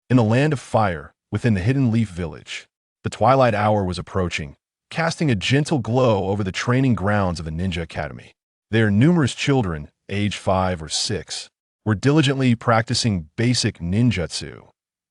In the land of fire, within the hidden leaf village, the twilight hour was approaching, casting a gentle glow over the training grounds of the ninja academy. There, numerous children, age 5 or 6, were diligently practicing basic ninjutsu,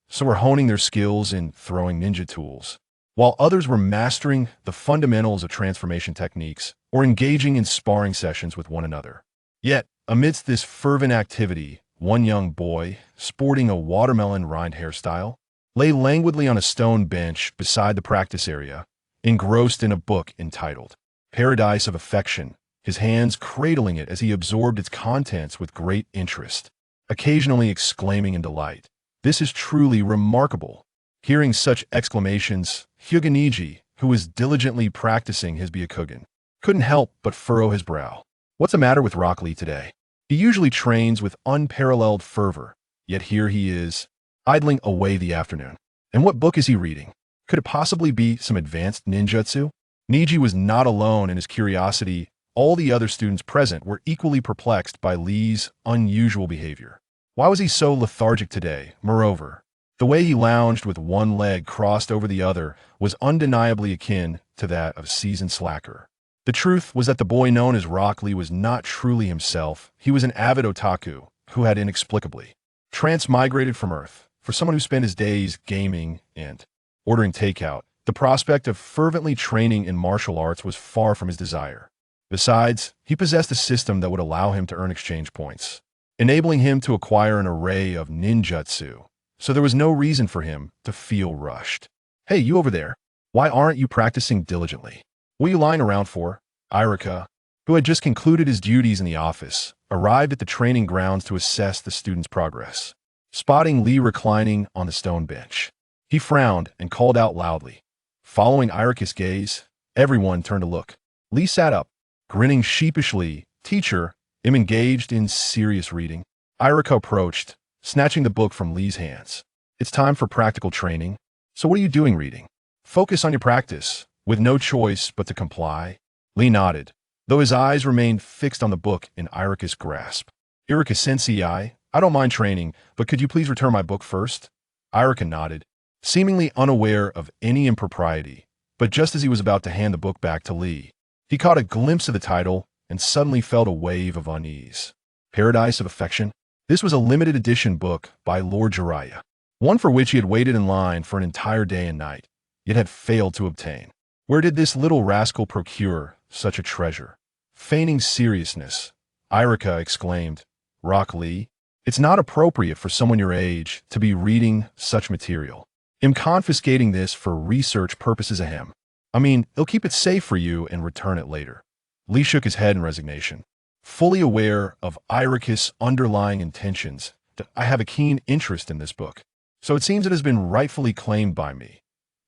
so were honing their skills in throwing ninja tools, while others were mastering the fundamentals of transformation techniques or engaging in sparring sessions with one another. Yet, amidst this fervent activity, one young boy, sporting a watermelon rind hairstyle, lay languidly on a stone bench beside the practice area, engrossed in a book entitled Paradise of Affection, his hands cradling it as he absorbed its contents with great interest, occasionally exclaiming in delight, "This is truly remarkable." Hearing such exclamations, Hyuga, who was diligently practicing his Byakugan, couldn't help but furrow his brow. What's the matter with Rock Lee today? He usually trains with unparalleled fervor, yet here he is, idling away the afternoon. And what book is he reading? Could it possibly be some advanced ninjutsu? Neji was not alone in his curiosity. All the other students present were equally perplexed by Lee's unusual behavior. Why was he so lethargic today? Moreover, the way he lounged with one leg crossed over the other was undeniably akin to that of a seasoned slacker. The truth was that the boy known as Rock Lee was not truly himself. He was an avid otaku who had inexplicably transmigrated from Earth. For someone who spent his days gaming and ordering takeout, the prospect of fervently training in martial arts was far from his desire. Besides, he possessed a system that would allow him to earn exchange points, enabling him to acquire an array of ninjutsu, so there was no reason for him to feel rushed. "Hey, you over there, why aren't you practicing diligently? What are you lying around for?" Irika, who had just concluded his duties in the office, arrived at the training grounds to assess the student's progress. Spotting Lee reclining on the stone bench, he frowned and called out loudly. Following Irika's gaze, everyone turned to look. Lee sat up, grinning sheepishly. "Teacher, I'm engaged in serious reading." Irika approached, snatching the book from Lee's hands. "It's time for practical training. So what are you doing reading? Focus on your practice." With no choice but to comply, Lee nodded, though his eyes remained fixed on the book in Irika's grasp. "Irika-sensei, I don't mind training, but could you please return my book first?" Irika nodded, seemingly unaware of any impropriety, but just as he was about to hand the book back to Lee, he caught a glimpse of the title and suddenly felt a wave of unease. Paradise of Affection? This was a limited edition book by Lord Jiraiya, one for which he had waited in line for an entire day and night, yet had failed to obtain. Where did this little rascal procure such a treasure? Feigning seriousness, Irika exclaimed, "Rock Lee, it's not appropriate for someone your age to be reading such material. I'm confiscating this for research purposes ahem. I mean, I'll keep it safe for you and return it later." Lee shook his head in resignation, fully aware of Irika's underlying intentions. "I have a keen interest in this book, so it seems it has been rightfully claimed by me."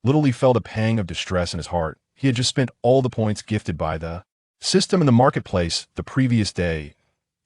Little Lee felt a pang of distress in his heart. He had just spent all the points gifted by the system in the marketplace the previous day.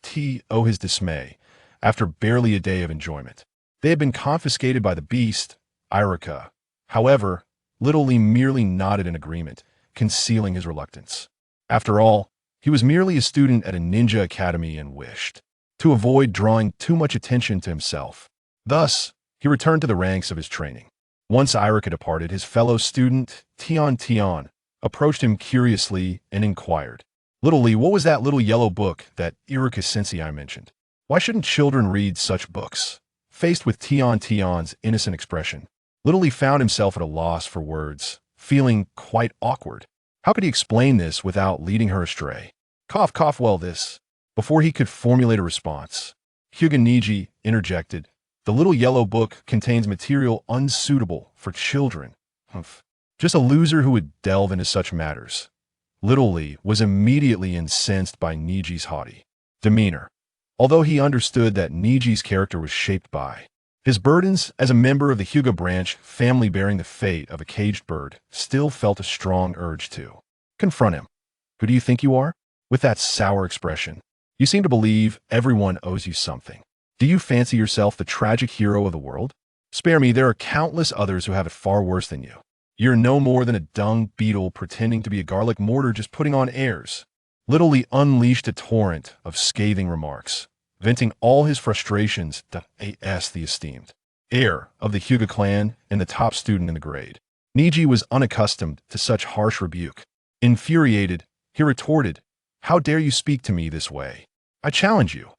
His dismay, after barely a day of enjoyment. They had been confiscated by the beast, Irika. However, Little Lee merely nodded in agreement, concealing his reluctance. After all, he was merely a student at a ninja academy and wished to avoid drawing too much attention to himself. Thus, he returned to the ranks of his training. Once Irika departed, his fellow student, Tian, approached him curiously and inquired, "Little Lee, what was that little yellow book that Irika-sensei mentioned? Why shouldn't children read such books?" Faced with Tian's innocent expression, Little Lee found himself at a loss for words, feeling quite awkward. How could he explain this without leading her astray? Cough, cough, well this. Before he could formulate a response, Hyuga interjected, "The little yellow book contains material unsuitable for children." Humph. Just a loser who would delve into such matters. Little Lee was immediately incensed by Neji's haughty demeanor, although he understood that Neji's character was shaped by his burdens as a member of the Hyuga branch family bearing the fate of a caged bird. Still felt a strong urge to confront him. "Who do you think you are? With that sour expression, you seem to believe everyone owes you something. Do you fancy yourself the tragic hero of the world? Spare me, there are countless others who have it far worse than you. You're no more than a dung beetle pretending to be a garlic mortar just putting on airs." Little Lee unleashed a torrent of scathing remarks, venting all his frustrations to the esteemed heir of the Hyuga clan and the top student in the grade. Neji was unaccustomed to such harsh rebuke. Infuriated, he retorted, "How dare you speak to me this way? I challenge you."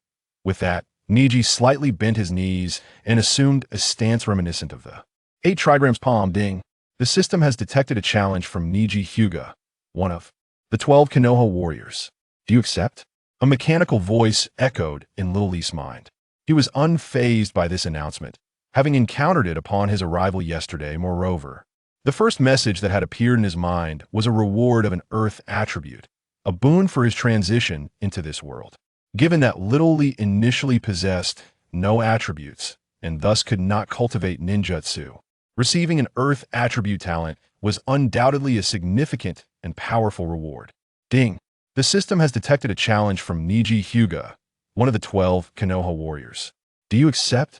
With that, Neji slightly bent his knees and assumed a stance reminiscent of the 8 trigrams palm ding. The system has detected a challenge from Neji Hyuga, one of the 12 Konoha warriors. Do you accept? A mechanical voice echoed in Little Lee's mind. He was unfazed by this announcement, having encountered it upon his arrival yesterday. Moreover, the first message that had appeared in his mind was a reward of an earth attribute, a boon for his transition into this world. Given that Little Lee initially possessed no attributes and thus could not cultivate ninjutsu, receiving an earth attribute talent was undoubtedly a significant and powerful reward. Ding! The system has detected a challenge from Neji Hyuga, one of the 12 Konoha warriors. Do you accept?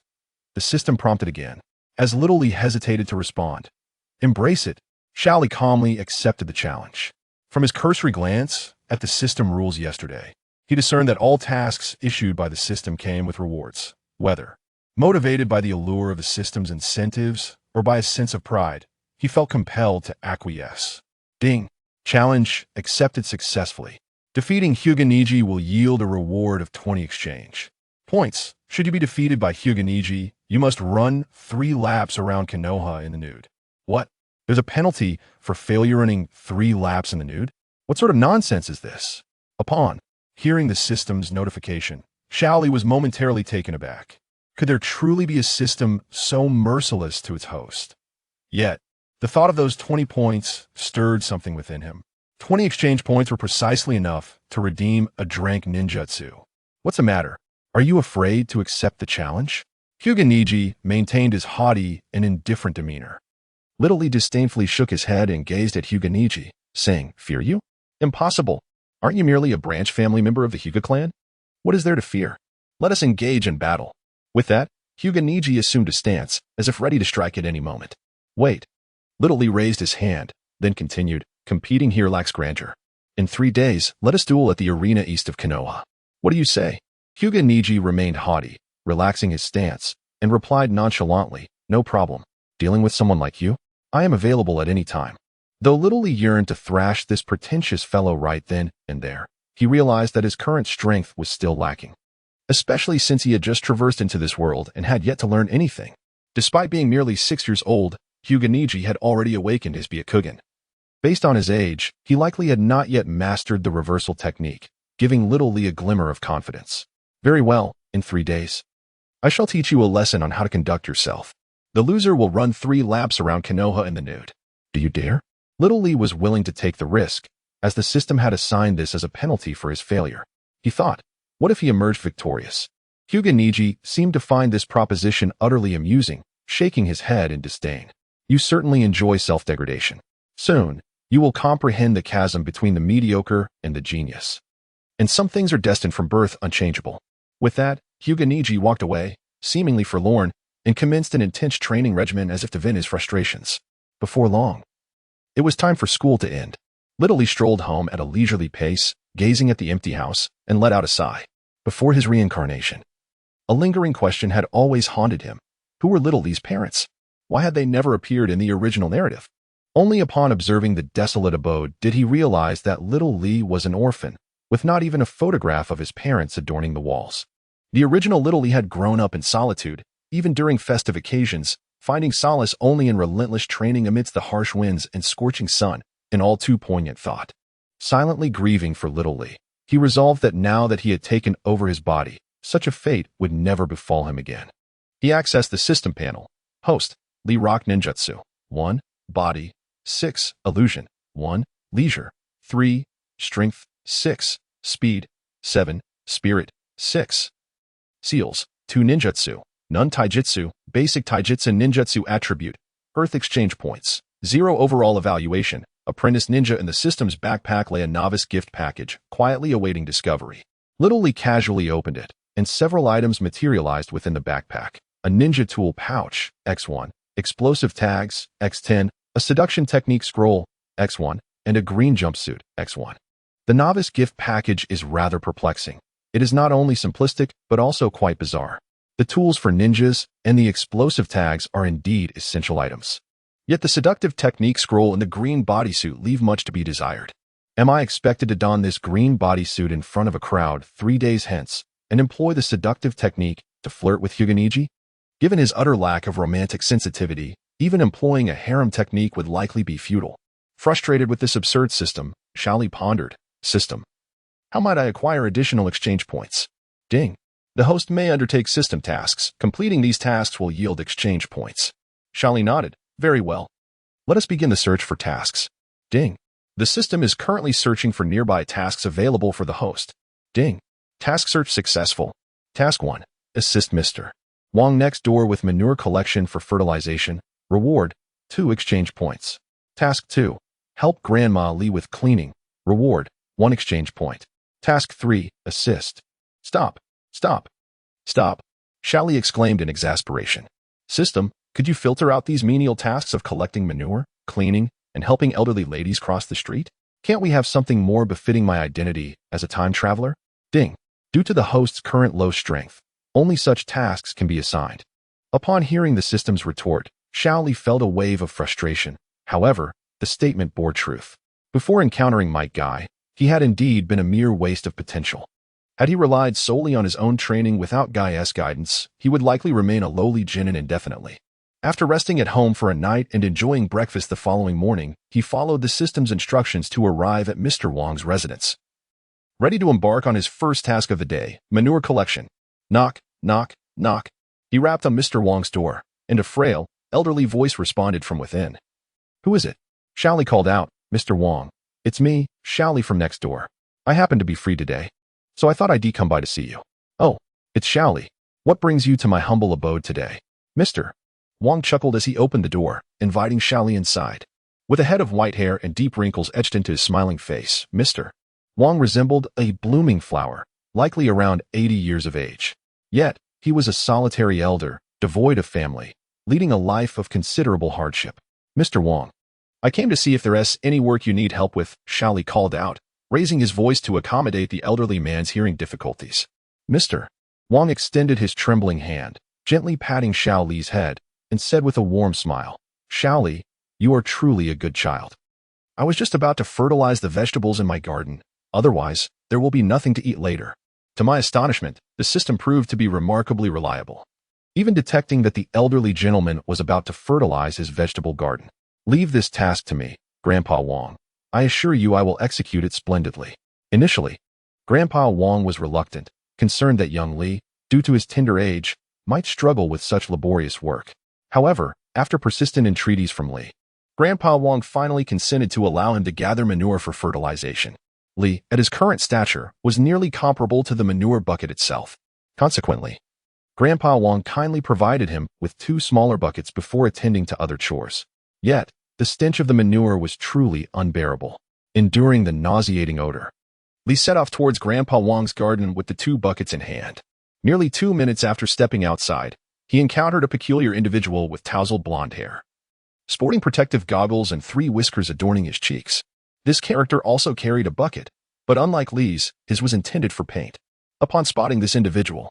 The system prompted again, as Little Lee hesitated to respond. Embrace it. Xiaoli calmly accepted the challenge. From his cursory glance at the system rules yesterday, he discerned that all tasks issued by the system came with rewards, whether motivated by the allure of the system's incentives or by a sense of pride. He felt compelled to acquiesce. Ding! Challenge accepted successfully. Defeating Hyuga Neji will yield a reward of 20 exchange points. Should you be defeated by Hyuga Neji, you must run 3 laps around Konoha in the nude. What? There's a penalty for failure running 3 laps in the nude? What sort of nonsense is this? Upon hearing the system's notification, Xiaoli was momentarily taken aback. Could there truly be a system so merciless to its host? Yet, the thought of those 20 points stirred something within him. 20 exchange points were precisely enough to redeem a drank ninjutsu. What's the matter? Are you afraid to accept the challenge? Hyuga Neji maintained his haughty and indifferent demeanor. Little Lee disdainfully shook his head and gazed at Hyuga Neji, saying, "Fear you? Impossible. Aren't you merely a branch family member of the Hyuga clan? What is there to fear? Let us engage in battle." With that, Hyuga Neji assumed a stance, as if ready to strike at any moment. Wait. Little Lee raised his hand, then continued, "Competing here lacks grandeur. In 3 days, let us duel at the arena east of Konoha. What do you say?" Hyuga Neji remained haughty, relaxing his stance, and replied nonchalantly, "No problem. Dealing with someone like you? I am available at any time." Though Little Lee yearned to thrash this pretentious fellow right then and there, he realized that his current strength was still lacking, especially since he had just traversed into this world and had yet to learn anything. Despite being merely 6 years old, Hyuga Neji had already awakened his Byakugan. Based on his age, he likely had not yet mastered the reversal technique, giving Little Lee a glimmer of confidence. Very well, in 3 days. I shall teach you a lesson on how to conduct yourself. The loser will run 3 laps around Konoha in the nude. Do you dare? Little Lee was willing to take the risk, as the system had assigned this as a penalty for his failure. He thought, what if he emerged victorious? Hyuga Neji seemed to find this proposition utterly amusing, shaking his head in disdain. You certainly enjoy self-degradation. Soon, you will comprehend the chasm between the mediocre and the genius. And some things are destined from birth unchangeable. With that, Hyuga Neji walked away, seemingly forlorn, and commenced an intense training regimen as if to vent his frustrations. Before long, it was time for school to end. Little Lee strolled home at a leisurely pace, gazing at the empty house, and let out a sigh. Before his reincarnation, a lingering question had always haunted him. Who were Little Lee's parents? Why had they never appeared in the original narrative? Only upon observing the desolate abode did he realize that Little Lee was an orphan, with not even a photograph of his parents adorning the walls. The original Little Lee had grown up in solitude, even during festive occasions, finding solace only in relentless training amidst the harsh winds and scorching sun, an all too poignant thought. Silently grieving for Little Lee, he resolved that now that he had taken over his body, such a fate would never befall him again. He accessed the system panel. Host, Lee Rock Ninjutsu. 1. Body. 6. Illusion. 1. Leisure. 3. Strength. 6. Speed. 7. Spirit. 6. Seals. 2 Ninjutsu. None Taijutsu. Basic Taijutsu Ninjutsu attribute. Earth exchange points. 0 overall evaluation. Apprentice Ninja in the system's backpack lay a novice gift package, quietly awaiting discovery. Little Lee casually opened it, and several items materialized within the backpack. A ninja tool pouch, X1. Explosive tags, X10. A seduction technique scroll, X1. And a green jumpsuit, X1. The novice gift package is rather perplexing. It is not only simplistic, but also quite bizarre. The tools for ninjas and the explosive tags are indeed essential items. Yet the seductive technique scroll and the green bodysuit leave much to be desired. Am I expected to don this green bodysuit in front of a crowd 3 days hence and employ the seductive technique to flirt with Hyuga? Given his utter lack of romantic sensitivity, even employing a harem technique would likely be futile. Frustrated with this absurd system, Xiaoli pondered, System. How might I acquire additional exchange points? Ding. The host may undertake system tasks. Completing these tasks will yield exchange points. Xiaoli nodded. Very well. Let us begin the search for tasks. Ding. The system is currently searching for nearby tasks available for the host. Ding. Task search successful. Task 1. Assist Mr. Wong next door with manure collection for fertilization. Reward, 2 exchange points. Task 2. Help Grandma Li with cleaning. Reward, 1 exchange point. Task 3. Assist. Stop. Stop. Stop. Xiaoli exclaimed in exasperation. System, could you filter out these menial tasks of collecting manure, cleaning, and helping elderly ladies cross the street? Can't we have something more befitting my identity as a time traveler? Ding. Due to the host's current low strength, only such tasks can be assigned. Upon hearing the system's retort, Xiaoli felt a wave of frustration. However, the statement bore truth. Before encountering Might Guy, he had indeed been a mere waste of potential. Had he relied solely on his own training without Guy's guidance, he would likely remain a lowly genin indefinitely. After resting at home for a night and enjoying breakfast the following morning, he followed the system's instructions to arrive at Mr. Wong's residence. Ready to embark on his first task of the day, manure collection. Knock, knock, knock. He rapped on Mr. Wong's door, and a frail, elderly voice responded from within. Who is it? Xiaoli called out. Mr. Wong. It's me, Xiaoli from next door. I happen to be free today, so I thought I'd come by to see you. Oh, it's Xiaoli. What brings you to my humble abode today? Mr. Wong chuckled as he opened the door, inviting Xiaoli inside. With a head of white hair and deep wrinkles etched into his smiling face, Mr. Wong resembled a blooming flower, likely around 80 years of age. Yet, he was a solitary elder, devoid of family, leading a life of considerable hardship. Mr. Wong. I came to see if there's any work you need help with, Xiaoli called out, raising his voice to accommodate the elderly man's hearing difficulties. Mr. Wong extended his trembling hand, gently patting Xiaoli's head, and said with a warm smile, Xiaoli, you are truly a good child. I was just about to fertilize the vegetables in my garden. Otherwise, there will be nothing to eat later. To my astonishment, the system proved to be remarkably reliable. Even detecting that the elderly gentleman was about to fertilize his vegetable garden. Leave this task to me, Grandpa Wong. I assure you I will execute it splendidly. Initially, Grandpa Wong was reluctant, concerned that young Li, due to his tender age, might struggle with such laborious work. However, after persistent entreaties from Li, Grandpa Wong finally consented to allow him to gather manure for fertilization. Li, at his current stature, was nearly comparable to the manure bucket itself. Consequently, Grandpa Wong kindly provided him with 2 smaller buckets before attending to other chores. Yet, the stench of the manure was truly unbearable, enduring the nauseating odor. Li set off towards Grandpa Wong's garden with the 2 buckets in hand. Nearly 2 minutes after stepping outside, he encountered a peculiar individual with tousled blonde hair, sporting protective goggles and 3 whiskers adorning his cheeks. This character also carried a bucket, but unlike Li's, his was intended for paint. Upon spotting this individual,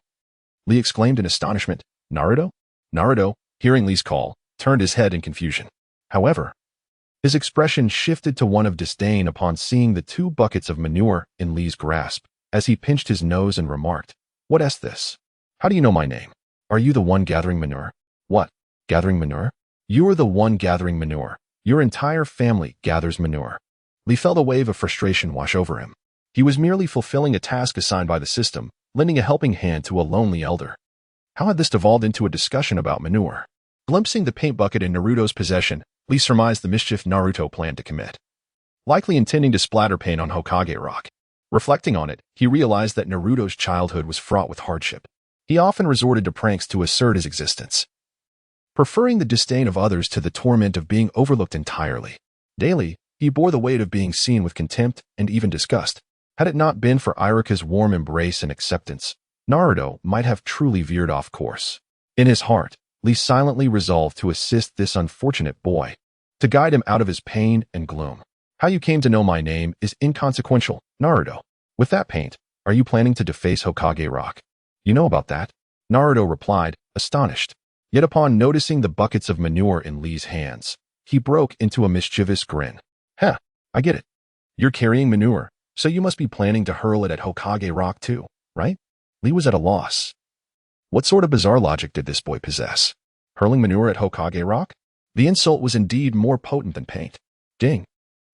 Li exclaimed in astonishment, Naruto? Naruto, hearing Li's call, turned his head in confusion. However, his expression shifted to one of disdain upon seeing the 2 buckets of manure in Li's grasp, as he pinched his nose and remarked, What's this? How do you know my name? Are you the one gathering manure? What? Gathering manure? You're the one gathering manure. Your entire family gathers manure. Li felt a wave of frustration wash over him. He was merely fulfilling a task assigned by the system, lending a helping hand to a lonely elder. How had this devolved into a discussion about manure? Glimpsing the paint bucket in Naruto's possession, Li surmised the mischief Naruto planned to commit, likely intending to splatter paint on Hokage rock. Reflecting on it, he realized that Naruto's childhood was fraught with hardship. He often resorted to pranks to assert his existence, preferring the disdain of others to the torment of being overlooked entirely. Daily, he bore the weight of being seen with contempt and even disgust. Had it not been for Iruka's warm embrace and acceptance, Naruto might have truly veered off course. In his heart, Li silently resolved to assist this unfortunate boy, to guide him out of his pain and gloom. How you came to know my name is inconsequential, Naruto. With that paint, are you planning to deface Hokage rock? You know about that? Naruto replied, astonished. Yet upon noticing the buckets of manure in Lee's hands, he broke into a mischievous grin. Huh, I get it. You're carrying manure, so you must be planning to hurl it at Hokage Rock too, right? Lee was at a loss. What sort of bizarre logic did this boy possess? Hurling manure at Hokage Rock? The insult was indeed more potent than paint. Ding.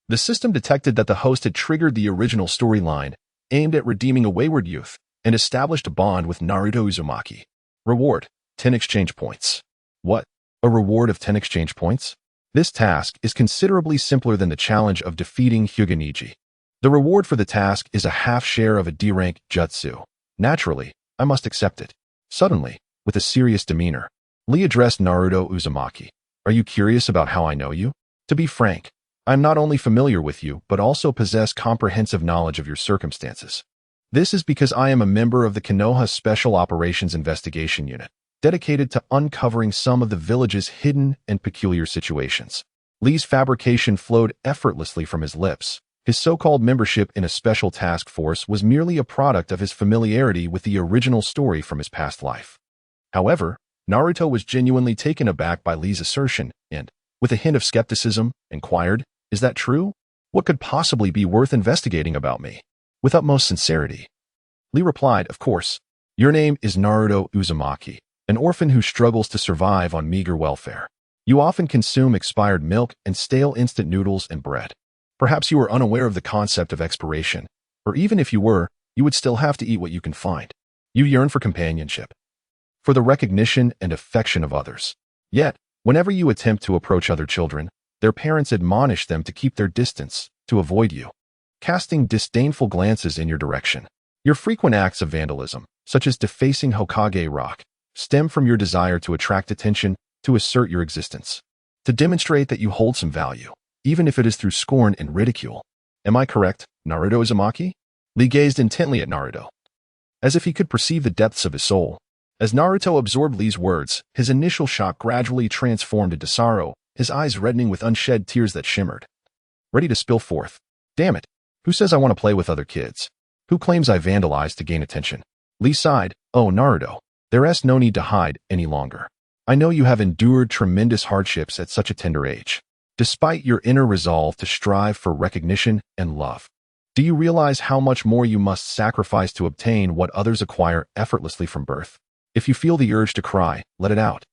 The system detected that the host had triggered the original storyline, aimed at redeeming a wayward youth, and established a bond with Naruto Uzumaki. Reward, 10 exchange points. What? A reward of 10 exchange points? This task is considerably simpler than the challenge of defeating Hyuga Neji. The reward for the task is a half share of a D-rank jutsu. Naturally, I must accept it. Suddenly, with a serious demeanor, Lee addressed Naruto Uzumaki. Are you curious about how I know you? To be frank, I am not only familiar with you, but also possess comprehensive knowledge of your circumstances. This is because I am a member of the Konoha Special Operations Investigation Unit, dedicated to uncovering some of the village's hidden and peculiar situations. Lee's fabrication flowed effortlessly from his lips. His so-called membership in a special task force was merely a product of his familiarity with the original story from his past life. However, Naruto was genuinely taken aback by Lee's assertion and, with a hint of skepticism, inquired, "Is that true? What could possibly be worth investigating about me?" With utmost sincerity, Lee replied, "Of course, your name is Naruto Uzumaki, an orphan who struggles to survive on meager welfare. You often consume expired milk and stale instant noodles and bread. Perhaps you are unaware of the concept of expiration, or even if you were, you would still have to eat what you can find. You yearn for companionship, for the recognition and affection of others. Yet, whenever you attempt to approach other children, their parents admonish them to keep their distance, to avoid you, casting disdainful glances in your direction. Your frequent acts of vandalism, such as defacing Hokage Rock, stem from your desire to attract attention, to assert your existence, to demonstrate that you hold some value, even if it is through scorn and ridicule. Am I correct, Naruto Uzumaki?" Lee gazed intently at Naruto, as if he could perceive the depths of his soul. As Naruto absorbed Lee's words, his initial shock gradually transformed into sorrow, his eyes reddening with unshed tears that shimmered, ready to spill forth. Damn it! Who says I want to play with other kids? Who claims I vandalized to gain attention? Lee sighed. Oh, Naruto, there's no need to hide any longer. I know you have endured tremendous hardships at such a tender age, despite your inner resolve to strive for recognition and love. Do you realize how much more you must sacrifice to obtain what others acquire effortlessly from birth? If you feel the urge to cry, let it out.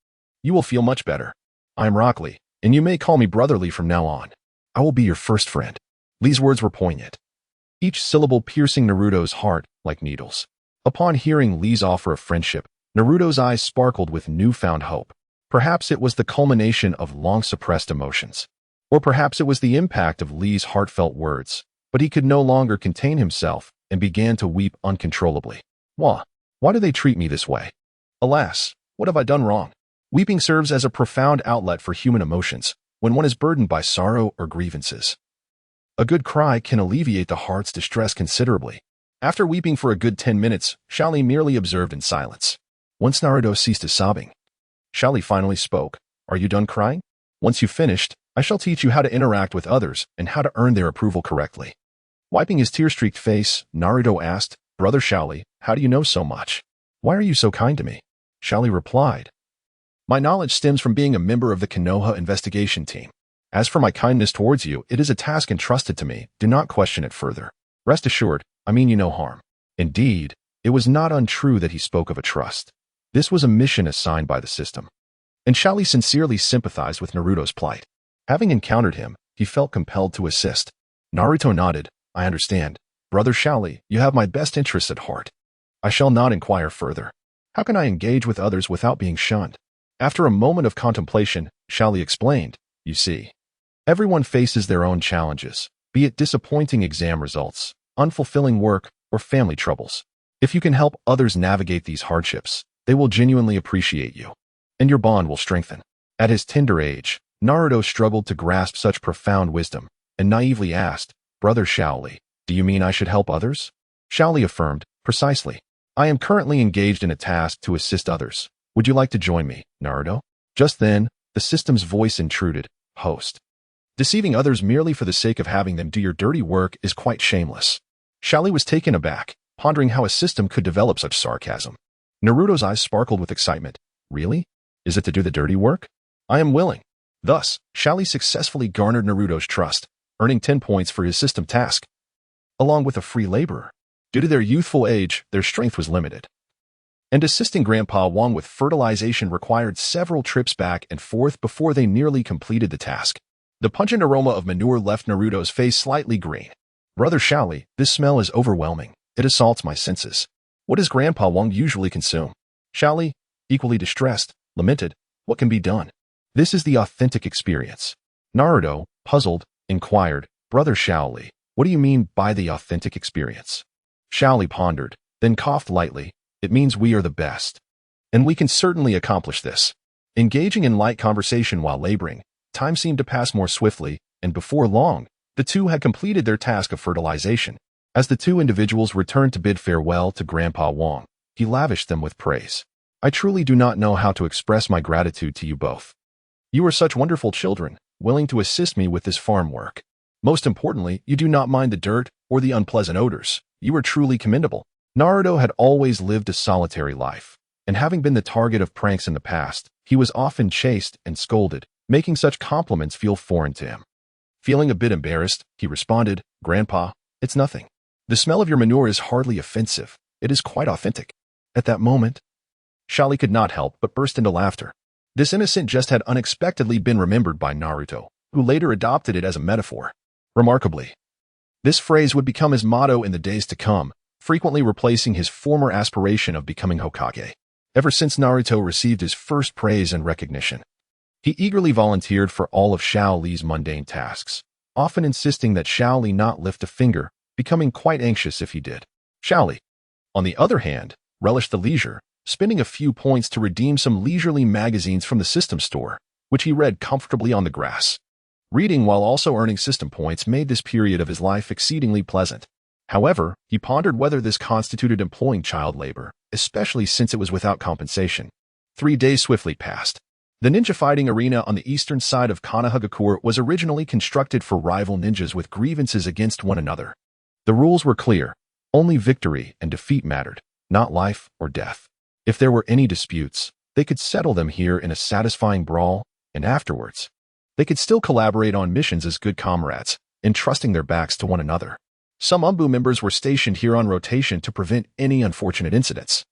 You will feel much better. I'm Rock Lee, and you may call me Brotherly from now on. I will be your first friend." Lee's words were poignant, each syllable piercing Naruto's heart like needles. Upon hearing Lee's offer of friendship, Naruto's eyes sparkled with newfound hope. Perhaps it was the culmination of long-suppressed emotions. Or perhaps it was the impact of Lee's heartfelt words, but he could no longer contain himself and began to weep uncontrollably. Why do they treat me this way? Alas, what have I done wrong? Weeping serves as a profound outlet for human emotions when one is burdened by sorrow or grievances. A good cry can alleviate the heart's distress considerably. After weeping for a good 10 minutes, Xiaoli merely observed in silence. Once Naruto ceased his sobbing, Xiaoli finally spoke. "Are you done crying? Once you've finished, I shall teach you how to interact with others and how to earn their approval correctly." Wiping his tear-streaked face, Naruto asked, "Brother Xiaoli, how do you know so much? Why are you so kind to me?" Xiaoli replied, "My knowledge stems from being a member of the Konoha investigation team. As for my kindness towards you, it is a task entrusted to me. Do not question it further. Rest assured, I mean you no harm." Indeed, it was not untrue that he spoke of a trust. This was a mission assigned by the system. And Xiaoli sincerely sympathized with Naruto's plight. Having encountered him, he felt compelled to assist. Naruto nodded. "I understand. Brother Xiaoli, you have my best interests at heart. I shall not inquire further. How can I engage with others without being shunned?" After a moment of contemplation, Xiaoli explained, "You see, everyone faces their own challenges, be it disappointing exam results, unfulfilling work, or family troubles. If you can help others navigate these hardships, they will genuinely appreciate you, and your bond will strengthen." At his tender age, Naruto struggled to grasp such profound wisdom, and naively asked, "Brother Xiaoli, do you mean I should help others?" Xiaoli affirmed, "Precisely. I am currently engaged in a task to assist others. Would you like to join me, Naruto?" Just then, the system's voice intruded. "Host. Deceiving others merely for the sake of having them do your dirty work is quite shameless." Xiaoli was taken aback, pondering how a system could develop such sarcasm. Naruto's eyes sparkled with excitement. Really? Is it to do the dirty work? I am willing. Thus, Xiaoli successfully garnered Naruto's trust, earning 10 points for his system task, along with a free laborer. Due to their youthful age, their strength was limited. And assisting Grandpa Wang with fertilization required several trips back and forth before they nearly completed the task. The pungent aroma of manure left Naruto's face slightly green. Brother Xiaoli, this smell is overwhelming. It assaults my senses. What does Grandpa Wang usually consume? Xiaoli, equally distressed, lamented, what can be done? This is the authentic experience. Naruto, puzzled, inquired, Brother Xiaoli, what do you mean by the authentic experience? Xiaoli pondered, then coughed lightly. It means we are the best. And we can certainly accomplish this. Engaging in light conversation while laboring, time seemed to pass more swiftly, and before long, the two had completed their task of fertilization. As the two individuals returned to bid farewell to Grandpa Wang, he lavished them with praise. I truly do not know how to express my gratitude to you both. You are such wonderful children, willing to assist me with this farm work. Most importantly, you do not mind the dirt or the unpleasant odors. You are truly commendable. Naruto had always lived a solitary life, and having been the target of pranks in the past, he was often chased and scolded, making such compliments feel foreign to him. Feeling a bit embarrassed, he responded, Grandpa, it's nothing. The smell of your manure is hardly offensive. It is quite authentic. At that moment, Xiaoli could not help but burst into laughter. This innocent jest had unexpectedly been remembered by Naruto, who later adopted it as a metaphor. Remarkably, this phrase would become his motto in the days to come, frequently replacing his former aspiration of becoming Hokage. Ever since Naruto received his first praise and recognition, he eagerly volunteered for all of Xiaoli's mundane tasks, often insisting that Xiaoli not lift a finger, becoming quite anxious if he did. Xiaoli, on the other hand, relished the leisure, spending a few points to redeem some leisurely magazines from the system store, which he read comfortably on the grass. Reading while also earning system points made this period of his life exceedingly pleasant. However, he pondered whether this constituted employing child labor, especially since it was without compensation. 3 days swiftly passed. The ninja fighting arena on the eastern side of Konohagakure was originally constructed for rival ninjas with grievances against one another. The rules were clear. Only victory and defeat mattered, not life or death. If there were any disputes, they could settle them here in a satisfying brawl, and afterwards, they could still collaborate on missions as good comrades, entrusting their backs to one another. Some Umbu members were stationed here on rotation to prevent any unfortunate incidents,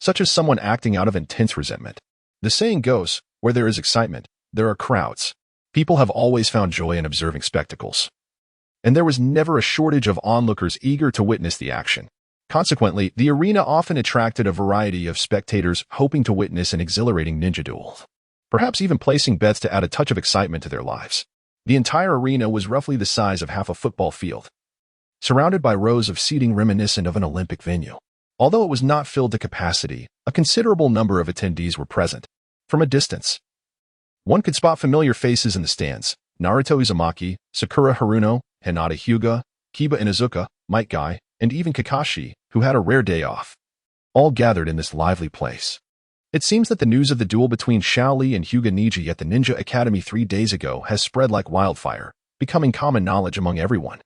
such as someone acting out of intense resentment. The saying goes, where there is excitement, there are crowds. People have always found joy in observing spectacles, and there was never a shortage of onlookers eager to witness the action. Consequently, the arena often attracted a variety of spectators hoping to witness an exhilarating ninja duel, perhaps even placing bets to add a touch of excitement to their lives. The entire arena was roughly the size of half a football field, surrounded by rows of seating reminiscent of an Olympic venue. Although it was not filled to capacity, a considerable number of attendees were present. From a distance, one could spot familiar faces in the stands: Naruto Uzumaki, Sakura Haruno, Hinata Hyuga, Kiba Inuzuka, Might Guy, and even Kakashi, who had a rare day off. All gathered in this lively place. It seems that the news of the duel between Xiaoli and Hyuga Neji at the Ninja Academy 3 days ago has spread like wildfire, becoming common knowledge among everyone.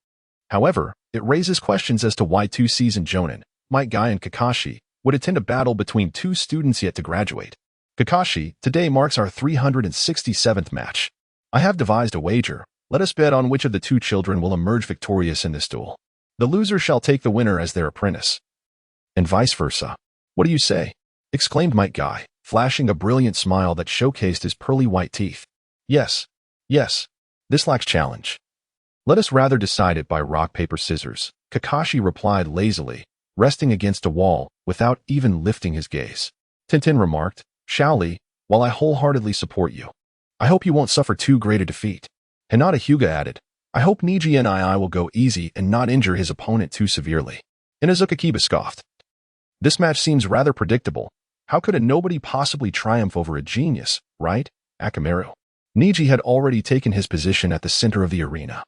However, it raises questions as to why 2 seasoned jonin, Might Guy and Kakashi, would attend a battle between 2 students yet to graduate. Kakashi, today marks our 367th match. I have devised a wager. Let us bet on which of the 2 children will emerge victorious in this duel. The loser shall take the winner as their apprentice, and vice versa. What do you say? Exclaimed Might Guy, flashing a brilliant smile that showcased his pearly white teeth. Yes, yes, this lacks challenge. Let us rather decide it by rock, paper, scissors, Kakashi replied lazily, resting against a wall without even lifting his gaze. Tenten remarked, Xiaoli, while I wholeheartedly support you, I hope you won't suffer too great a defeat. Hinata Hyuga added, I hope Neji and I will go easy and not injure his opponent too severely. Inuzuka Kiba scoffed. This match seems rather predictable. How could a nobody possibly triumph over a genius, right, Akamaru? Neji had already taken his position at the center of the arena,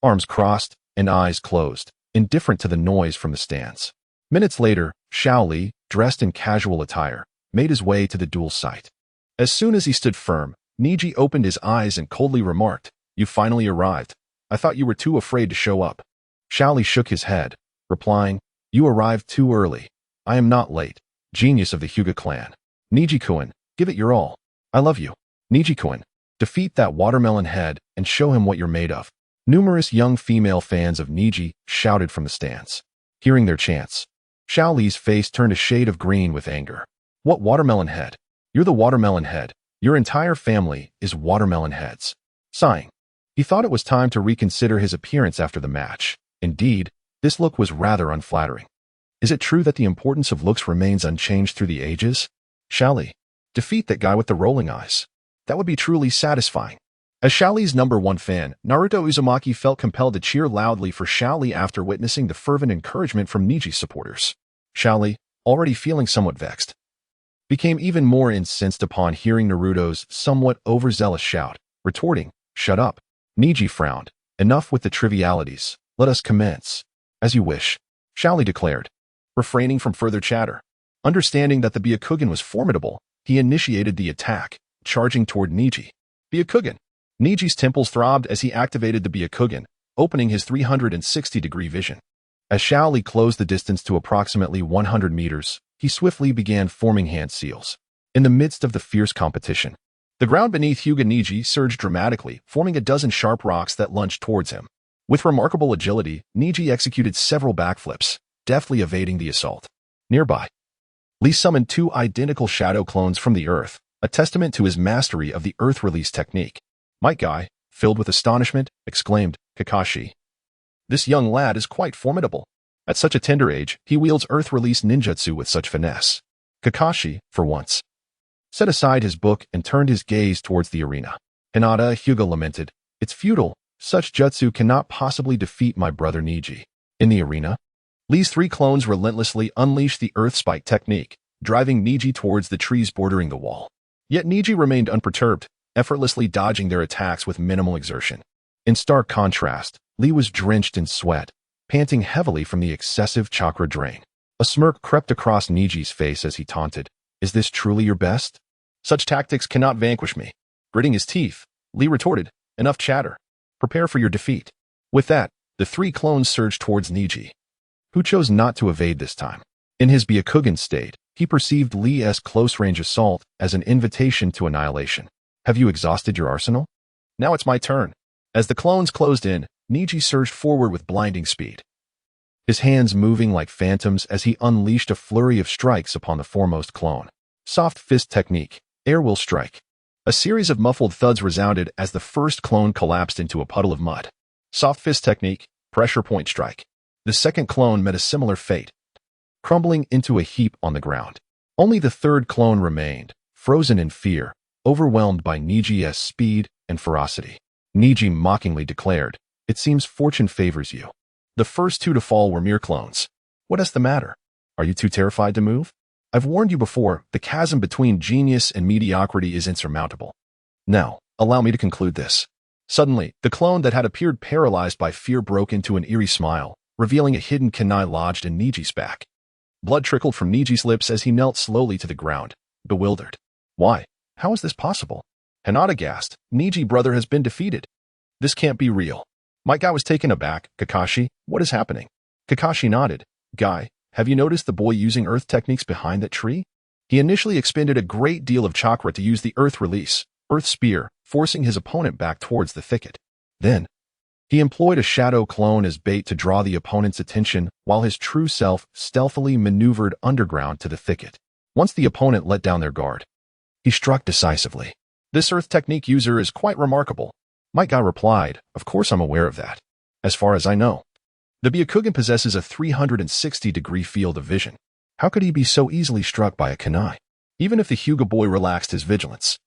arms crossed and eyes closed, indifferent to the noise from the stands. Minutes later, Xiaoli, dressed in casual attire, made his way to the duel site. As soon as he stood firm, Neji opened his eyes and coldly remarked, You finally arrived. I thought you were too afraid to show up. Xiaoli shook his head, replying, You arrived too early. I am not late. genius of the Hyuga clan. Neji-kun, give it your all. I love you. Neji-kun, defeat that watermelon head and show him what you're made of. Numerous young female fans of Neji shouted from the stands. Hearing their chants, Xiao Li's face turned a shade of green with anger. What watermelon head? You're the watermelon head. Your entire family is watermelon heads. Sighing, he thought it was time to reconsider his appearance after the match. Indeed, this look was rather unflattering. Is it true that the importance of looks remains unchanged through the ages? Xiao Li, defeat that guy with the rolling eyes. That would be truly satisfying. As Xiao Li's #1 fan, Naruto Uzumaki felt compelled to cheer loudly for Xiao Li after witnessing the fervent encouragement from Neji supporters. Xiao Li, already feeling somewhat vexed, became even more incensed upon hearing Naruto's somewhat overzealous shout, retorting, "Shut up." Neji frowned. "Enough with the trivialities. Let us commence." "As you wish," Xiao Li declared, refraining from further chatter. Understanding that the Byakugan was formidable, he initiated the attack, charging toward Neji. Byakugan. Neji's temples throbbed as he activated the Byakugan, opening his 360-degree vision. As Xiao Li closed the distance to approximately 100 meters, he swiftly began forming hand seals. In the midst of the fierce competition, the ground beneath Hyuga Neji surged dramatically, forming a dozen sharp rocks that lunged towards him. With remarkable agility, Neji executed several backflips, deftly evading the assault. Nearby, Li summoned 2 identical shadow clones from the earth, a testament to his mastery of the earth release technique. "My guy," filled with astonishment, exclaimed Kakashi. "This young lad is quite formidable. At such a tender age, he wields earth release ninjutsu with such finesse." Kakashi, for once, set aside his book and turned his gaze towards the arena. "Hinata," Hyuga lamented, "it's futile. Such jutsu cannot possibly defeat my brother Neji." In the arena, Li's 3 clones relentlessly unleashed the earth spike technique, driving Neji towards the trees bordering the wall. Yet Neji remained unperturbed, effortlessly dodging their attacks with minimal exertion. In stark contrast, Li was drenched in sweat, panting heavily from the excessive chakra drain. A smirk crept across Neji's face as he taunted, "Is this truly your best? Such tactics cannot vanquish me." Gritting his teeth, Li retorted, "Enough chatter. Prepare for your defeat." With that, the 3 clones surged towards Neji, who chose not to evade this time. In his Byakugan state, he perceived Li's close-range assault as an invitation to annihilation. "Have you exhausted your arsenal? Now it's my turn." As the clones closed in, Neji surged forward with blinding speed, his hands moving like phantoms as he unleashed a flurry of strikes upon the foremost clone. Soft fist technique, air will strike. A series of muffled thuds resounded as the first clone collapsed into a puddle of mud. Soft fist technique, pressure point strike. The second clone met a similar fate, crumbling into a heap on the ground. Only the third clone remained, frozen in fear, overwhelmed by Neji's speed and ferocity. Neji mockingly declared, "It seems fortune favors you." The first 2 to fall were mere clones. "What is the matter? Are you too terrified to move? I've warned you before, the chasm between genius and mediocrity is insurmountable. Now, allow me to conclude this." Suddenly, the clone that had appeared paralyzed by fear broke into an eerie smile, revealing a hidden kunai lodged in Neji's back. Blood trickled from Neji's lips as he knelt slowly to the ground, bewildered. "Why? How is this possible?" Hinata gasped, "Neji brother has been defeated. This can't be real." My guy was taken aback. "Kakashi, what is happening?" Kakashi nodded. "Guy, have you noticed the boy using earth techniques behind that tree? He initially expended a great deal of chakra to use the earth release, earth spear, forcing his opponent back towards the thicket. Then, he employed a shadow clone as bait to draw the opponent's attention while his true self stealthily maneuvered underground to the thicket. Once the opponent let down their guard, he struck decisively. "This earth technique user is quite remarkable." My guy replied, "Of course I'm aware of that. As far as I know, the Byakugan possesses a 360-degree field of vision. How could he be so easily struck by a kunai? Even if the Hyuga boy relaxed his vigilance,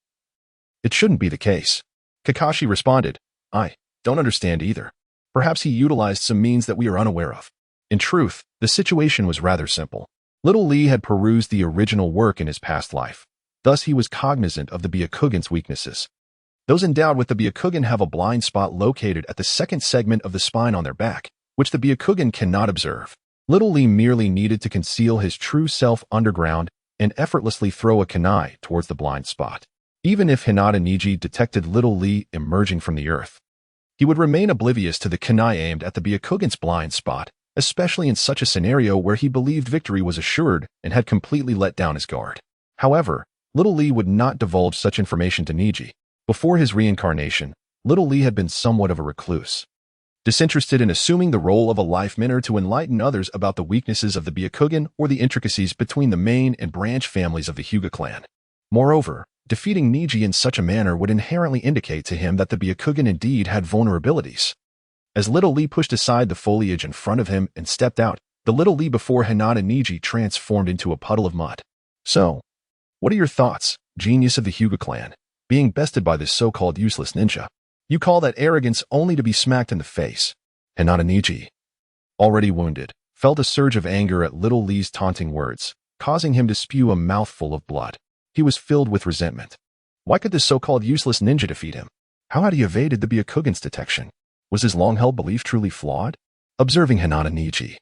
it shouldn't be the case." Kakashi responded, "I don't understand either. Perhaps he utilized some means that we are unaware of." In truth, the situation was rather simple. Little Li had perused the original work in his past life. Thus he was cognizant of the Byakugan's weaknesses. Those endowed with the Byakugan have a blind spot located at the second segment of the spine on their back, which the Byakugan cannot observe. Little Li merely needed to conceal his true self underground and effortlessly throw a kunai towards the blind spot. Even if Hinata Neji detected Little Li emerging from the earth, he would remain oblivious to the kunai aimed at the Byakugan's blind spot, especially in such a scenario where he believed victory was assured and had completely let down his guard. However, Little Lee would not divulge such information to Neji. Before his reincarnation, Little Lee had been somewhat of a recluse, disinterested in assuming the role of a life mentor to enlighten others about the weaknesses of the Byakugan or the intricacies between the main and branch families of the Hyuga clan. Moreover, defeating Neji in such a manner would inherently indicate to him that the Byakugan indeed had vulnerabilities. As Little Lee pushed aside the foliage in front of him and stepped out, the Little Lee before Hinata Neji transformed into a puddle of mud. So, what are your thoughts, genius of the Hyuga clan, being bested by this so-called useless ninja? You call that arrogance only to be smacked in the face. Hinata Neji, already wounded, felt a surge of anger at Little Lee's taunting words, causing him to spew a mouthful of blood. He was filled with resentment. Why could this so-called useless ninja defeat him? How had he evaded the Byakugan's detection? Was his long-held belief truly flawed? Observing Hinata Neji,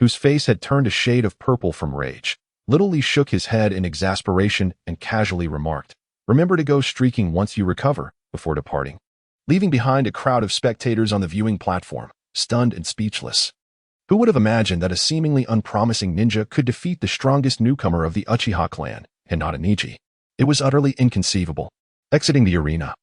whose face had turned a shade of purple from rage, Little Lee shook his head in exasperation and casually remarked, "Remember to go streaking once you recover," before departing, leaving behind a crowd of spectators on the viewing platform, stunned and speechless. Who would have imagined that a seemingly unpromising ninja could defeat the strongest newcomer of the Uchiha clan, Hinata Neji? It was utterly inconceivable. Exiting the arena,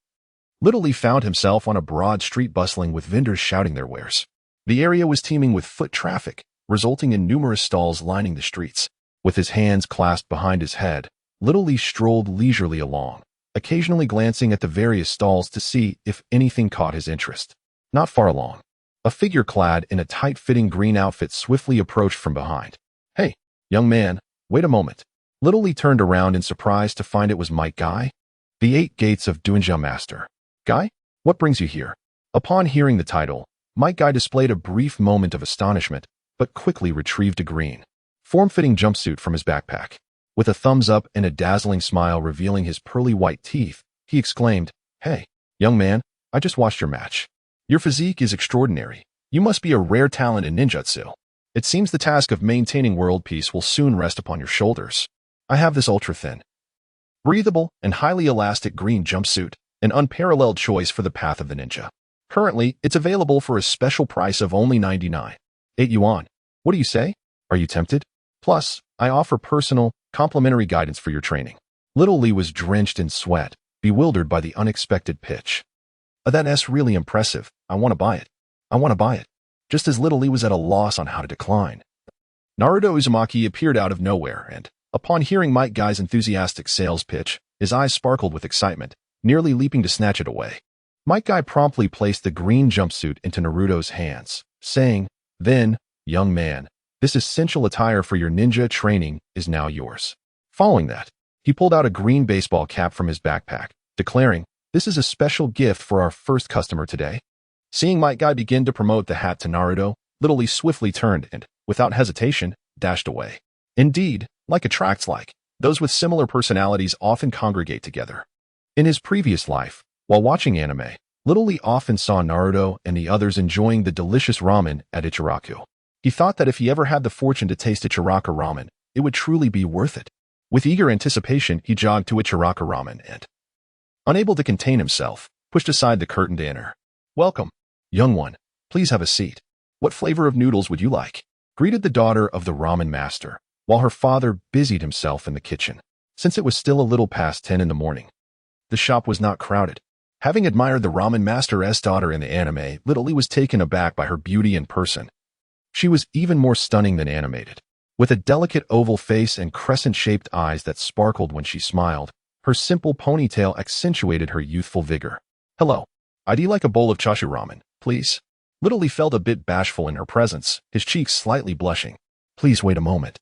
Little Lee found himself on a broad street bustling with vendors shouting their wares. The area was teeming with foot traffic, resulting in numerous stalls lining the streets. With his hands clasped behind his head, Little Lee strolled leisurely along, occasionally glancing at the various stalls to see if anything caught his interest. Not far along, a figure clad in a tight-fitting green outfit swiftly approached from behind. "Hey, young man, wait a moment." Little Lee turned around in surprise to find it was Might Guy, the 8 Gates of Dunja Master. "Guy, what brings you here?" Upon hearing the title, Might Guy displayed a brief moment of astonishment, but quickly retrieved a green, form-fitting jumpsuit from his backpack. With a thumbs up and a dazzling smile revealing his pearly white teeth, he exclaimed, "Hey, young man, I just watched your match. Your physique is extraordinary. You must be a rare talent in ninjutsu. It seems the task of maintaining world peace will soon rest upon your shoulders. I have this ultra-thin, breathable, and highly elastic green jumpsuit, an unparalleled choice for the path of the ninja. Currently, it's available for a special price of only 99.8 yuan. What do you say? Are you tempted? Plus, I offer personal, complimentary guidance for your training." Little Lee was drenched in sweat, bewildered by the unexpected pitch. That's really impressive. I want to buy it. I want to buy it." Just as Little Lee was at a loss on how to decline, Naruto Uzumaki appeared out of nowhere and, upon hearing Might Guy's enthusiastic sales pitch, his eyes sparkled with excitement, nearly leaping to snatch it away. Might Guy promptly placed the green jumpsuit into Naruto's hands, saying, "Then, young man, this essential attire for your ninja training is now yours." Following that, he pulled out a green baseball cap from his backpack, declaring, "This is a special gift for our first customer today." Seeing Might Guy begin to promote the hat to Naruto, Little Lee swiftly turned and, without hesitation, dashed away. Indeed, like attracts like, those with similar personalities often congregate together. In his previous life, while watching anime, Little Lee often saw Naruto and the others enjoying the delicious ramen at Ichiraku. He thought that if he ever had the fortune to taste Ichiraku ramen, it would truly be worth it. With eager anticipation, he jogged to Ichiraku ramen and, unable to contain himself, pushed aside the curtain to enter. "Welcome, young one. Please have a seat. What flavor of noodles would you like?" greeted the daughter of the ramen master, while her father busied himself in the kitchen. Since it was still a little past 10 in the morning, the shop was not crowded. Having admired the ramen master's daughter in the anime, Little Lee was taken aback by her beauty in person. She was even more stunning than animated. With a delicate oval face and crescent-shaped eyes that sparkled when she smiled, her simple ponytail accentuated her youthful vigor. "Hello. I'd like a bowl of chashu ramen, please." Little Lee felt a bit bashful in her presence, his cheeks slightly blushing. "Please wait a moment.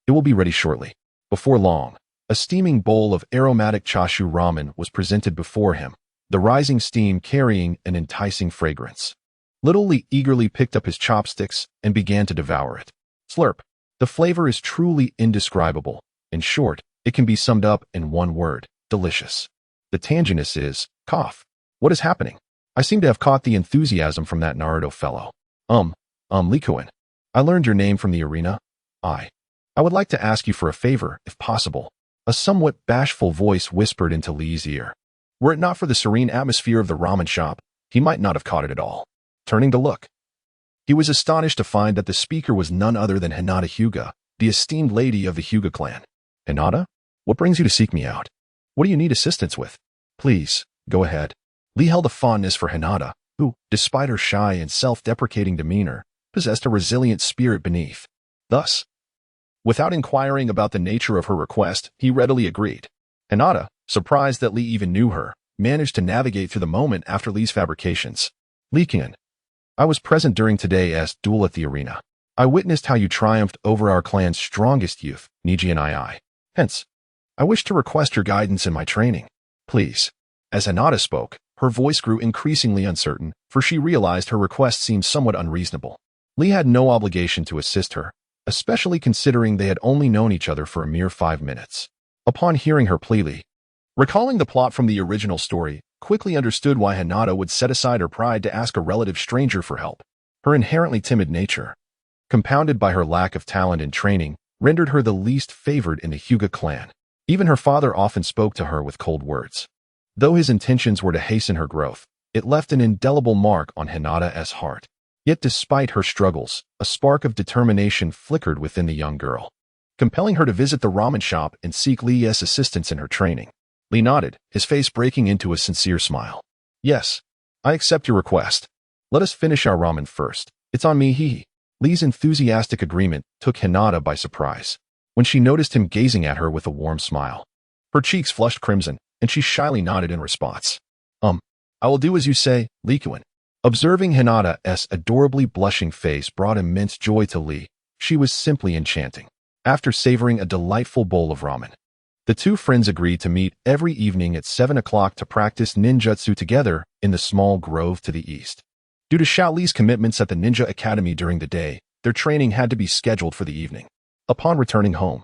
It will be ready shortly." Before long, a steaming bowl of aromatic chashu ramen was presented before him, the rising steam carrying an enticing fragrance. Little Lee eagerly picked up his chopsticks and began to devour it. Slurp. The flavor is truly indescribable. In short, it can be summed up in one word: delicious. The tanginess is, cough. What is happening? I seem to have caught the enthusiasm from that Naruto fellow. Likuin. I learned your name from the arena. I would like to ask you for a favor, if possible. A somewhat bashful voice whispered into Lee's ear. Were it not for the serene atmosphere of the ramen shop, he might not have caught it at all. Turning to look, He was astonished to find that the speaker was none other than Hinata Hyuga, the esteemed lady of the Hyuga clan. Hinata? What brings you to seek me out? What do you need assistance with? Please, go ahead. Lee held a fondness for Hinata, who, despite her shy and self-deprecating demeanor, possessed a resilient spirit beneath. Thus, without inquiring about the nature of her request, he readily agreed. Hinata, surprised that Lee even knew her, managed to navigate through the moment after Lee's fabrications. Lian, I was present during today's duel at the arena. I witnessed how you triumphed over our clan's strongest youth, Neji and I. Hence, I wish to request your guidance in my training. Please. As Hinata spoke, her voice grew increasingly uncertain, for she realized her request seemed somewhat unreasonable. Lee had no obligation to assist her, especially considering they had only known each other for a mere 5 minutes. Upon hearing her plea, Lee, recalling the plot from the original story, quickly understood why Hinata would set aside her pride to ask a relative stranger for help. Her inherently timid nature, compounded by her lack of talent and training, rendered her the least favored in the Hyuga clan. Even her father often spoke to her with cold words. Though his intentions were to hasten her growth, it left an indelible mark on Hinata's heart. Yet despite her struggles, a spark of determination flickered within the young girl, compelling her to visit the ramen shop and seek Lee's assistance in her training. Lee nodded, his face breaking into a sincere smile. Yes, I accept your request. Let us finish our ramen first. It's on me, hee. Lee's enthusiastic agreement took Hinata by surprise, when she noticed him gazing at her with a warm smile. Her cheeks flushed crimson, and she shyly nodded in response. I will do as you say, Lian. Observing Hinata's adorably blushing face brought immense joy to Lee. She was simply enchanting. After savoring a delightful bowl of ramen, the two friends agreed to meet every evening at 7 o'clock to practice ninjutsu together in the small grove to the east. Due to Xiao Li's commitments at the Ninja Academy during the day, their training had to be scheduled for the evening. Upon returning home,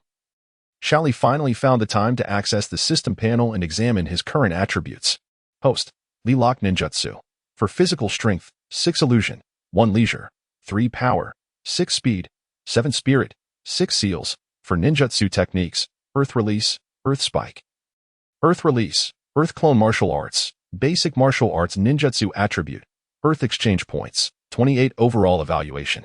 Xiao Li finally found the time to access the system panel and examine his current attributes. Host, Li Lock Ninjutsu. For physical strength, 6 illusion, 1 leisure, 3 power, 6 speed, 7 spirit, 6 seals. For ninjutsu techniques, earth release, earth spike. Earth release, earth clone martial arts, basic martial arts ninjutsu attribute, earth exchange points, 28 overall evaluation.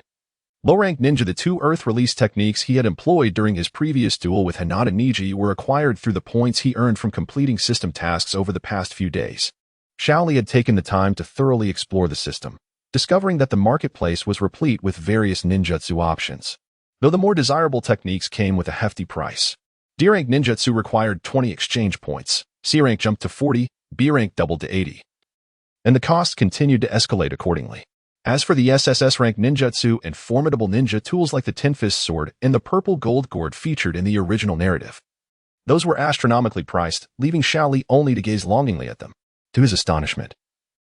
Low-rank ninja. The 2 earth release techniques he had employed during his previous duel with Hinata Neji were acquired through the points he earned from completing system tasks over the past few days. Xiao Li had taken the time to thoroughly explore the system, discovering that the marketplace was replete with various ninjutsu options, though the more desirable techniques came with a hefty price. D-rank ninjutsu required 20 exchange points, C-rank jumped to 40, B-rank doubled to 80. And the cost continued to escalate accordingly. As for the SSS rank ninjutsu and formidable ninja tools like the Ten-Fist Sword and the purple gold gourd featured in the original narrative, those were astronomically priced, leaving Xiao Li only to gaze longingly at them. To his astonishment,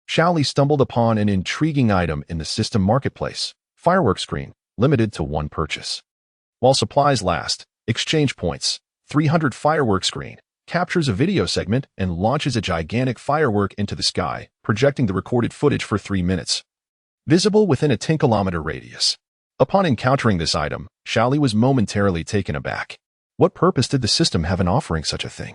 Xiao Li stumbled upon an intriguing item in the system marketplace, firework screen, limited to 1 purchase. While supplies last, exchange points, 300 firework screen, captures a video segment and launches a gigantic firework into the sky, projecting the recorded footage for 3 minutes. Visible within a 10-kilometer radius. Upon encountering this item, Xiao Li was momentarily taken aback. What purpose did the system have in offering such a thing?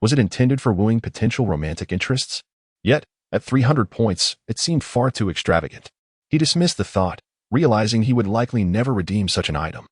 Was it intended for wooing potential romantic interests? Yet, at 300 points, it seemed far too extravagant. He dismissed the thought, realizing he would likely never redeem such an item.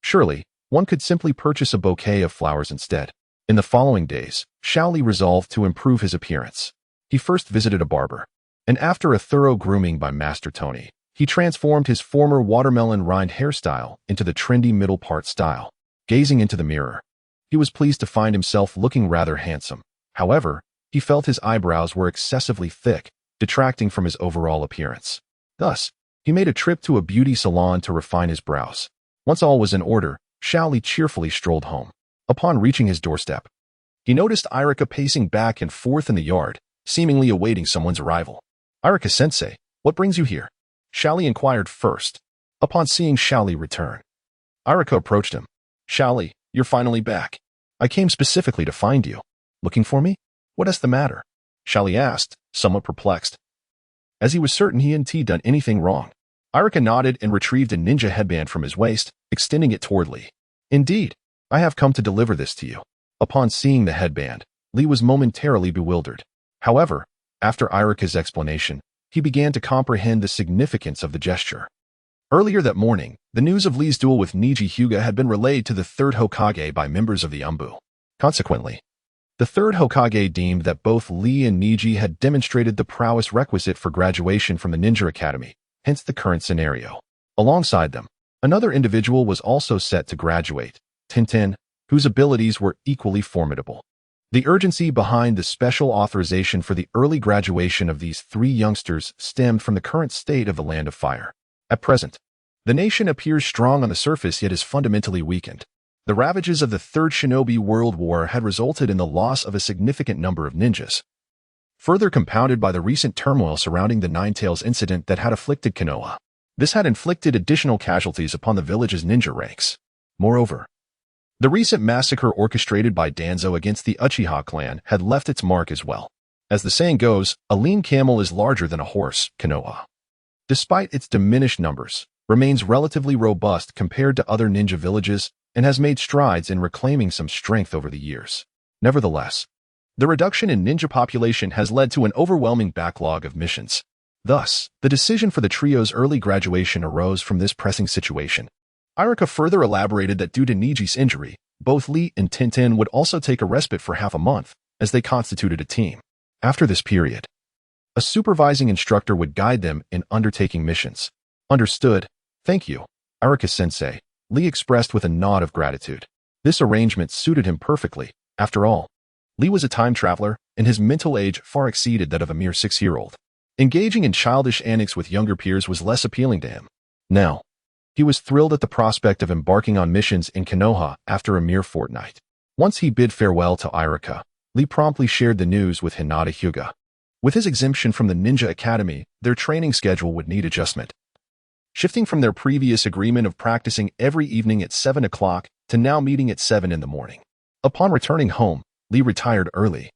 Surely, one could simply purchase a bouquet of flowers instead. In the following days, Xiao Li resolved to improve his appearance. He first visited a barber, and after a thorough grooming by Master Tony, he transformed his former watermelon rind hairstyle into the trendy middle part style. Gazing into the mirror, he was pleased to find himself looking rather handsome. However, he felt his eyebrows were excessively thick, detracting from his overall appearance. Thus, he made a trip to a beauty salon to refine his brows. Once all was in order, Xiao Li cheerfully strolled home. Upon reaching his doorstep, he noticed Irika pacing back and forth in the yard, seemingly awaiting someone's arrival. "Irika-sensei, what brings you here?" Xiao Li inquired first. Upon seeing Xiao Li return, Irika approached him. "Xiao Li, you're finally back. I came specifically to find you. Looking for me? What is the matter?" Xiao Li asked, somewhat perplexed, as he was certain he hadn't done anything wrong. Irika nodded and retrieved a ninja headband from his waist, extending it toward Lee. "Indeed, I have come to deliver this to you." Upon seeing the headband, Lee was momentarily bewildered. However, after Irika's explanation, he began to comprehend the significance of the gesture. Earlier that morning, the news of Lee's duel with Neji Hyuga had been relayed to the third Hokage by members of the Umbu. Consequently, the third Hokage deemed that both Lee and Neji had demonstrated the prowess requisite for graduation from the Ninja Academy, hence the current scenario. Alongside them, another individual was also set to graduate, Tenten, whose abilities were equally formidable. The urgency behind the special authorization for the early graduation of these three youngsters stemmed from the current state of the Land of Fire. At present, the nation appears strong on the surface yet is fundamentally weakened. The ravages of the Third Shinobi World War had resulted in the loss of a significant number of ninjas, further compounded by the recent turmoil surrounding the Ninetales incident that had afflicted Konoha. This had inflicted additional casualties upon the village's ninja ranks. Moreover, the recent massacre orchestrated by Danzo against the Uchiha clan had left its mark as well. As the saying goes, a lean camel is larger than a horse. Konoha, despite its diminished numbers, remains relatively robust compared to other ninja villages and has made strides in reclaiming some strength over the years. Nevertheless, the reduction in ninja population has led to an overwhelming backlog of missions. Thus, the decision for the trio's early graduation arose from this pressing situation. Irika further elaborated that due to Neji's injury, both Lee and Tenten would also take a respite for half a month, as they constituted a team. After this period, a supervising instructor would guide them in undertaking missions. Understood. Thank you, Irika-sensei, Lee expressed with a nod of gratitude. This arrangement suited him perfectly. After all, Lee was a time traveler, and his mental age far exceeded that of a mere 6-year-old. Engaging in childish antics with younger peers was less appealing to him. Now, he was thrilled at the prospect of embarking on missions in Konoha after a mere fortnight. Once he bid farewell to Irika, Lee promptly shared the news with Hinata Hyuga. With his exemption from the Ninja Academy, their training schedule would need adjustment. Shifting from their previous agreement of practicing every evening at 7 o'clock to now meeting at 7 in the morning. Upon returning home, Lee retired early,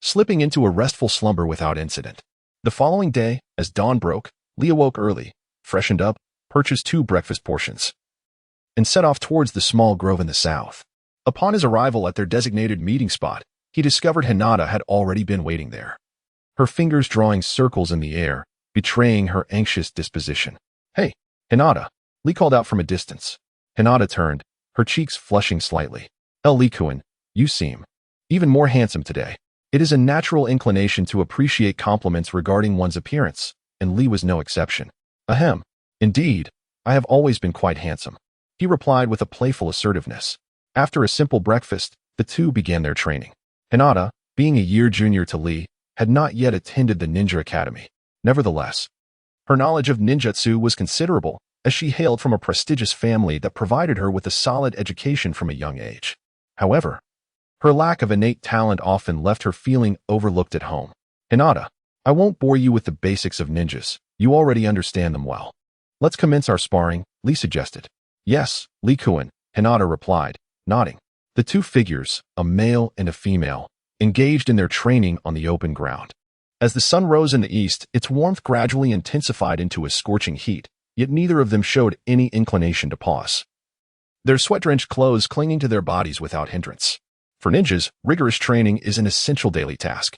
slipping into a restful slumber without incident. The following day, as dawn broke, Lee awoke early, freshened up, purchased 2 breakfast portions, and set off towards the small grove in the south. Upon his arrival at their designated meeting spot, he discovered Hinata had already been waiting there, her fingers drawing circles in the air, betraying her anxious disposition. "Hey, Hinata," Lee called out from a distance. Hinata turned, her cheeks flushing slightly. "Lee-kun, you seem even more handsome today." It is a natural inclination to appreciate compliments regarding one's appearance, and Lee was no exception. "Ahem. Indeed, I have always been quite handsome," he replied with a playful assertiveness. After a simple breakfast, the two began their training. Hinata, being a year junior to Lee, had not yet attended the Ninja Academy. Nevertheless, her knowledge of ninjutsu was considerable, as she hailed from a prestigious family that provided her with a solid education from a young age. However, her lack of innate talent often left her feeling overlooked at home. "Hinata, I won't bore you with the basics of ninjas. You already understand them well. Let's commence our sparring," Lee suggested. "Yes, Lee-kun," Hinata replied, nodding. The two figures, a male and a female, engaged in their training on the open ground. As the sun rose in the east, its warmth gradually intensified into a scorching heat, yet neither of them showed any inclination to pause, their sweat-drenched clothes clinging to their bodies without hindrance. For ninjas, rigorous training is an essential daily task.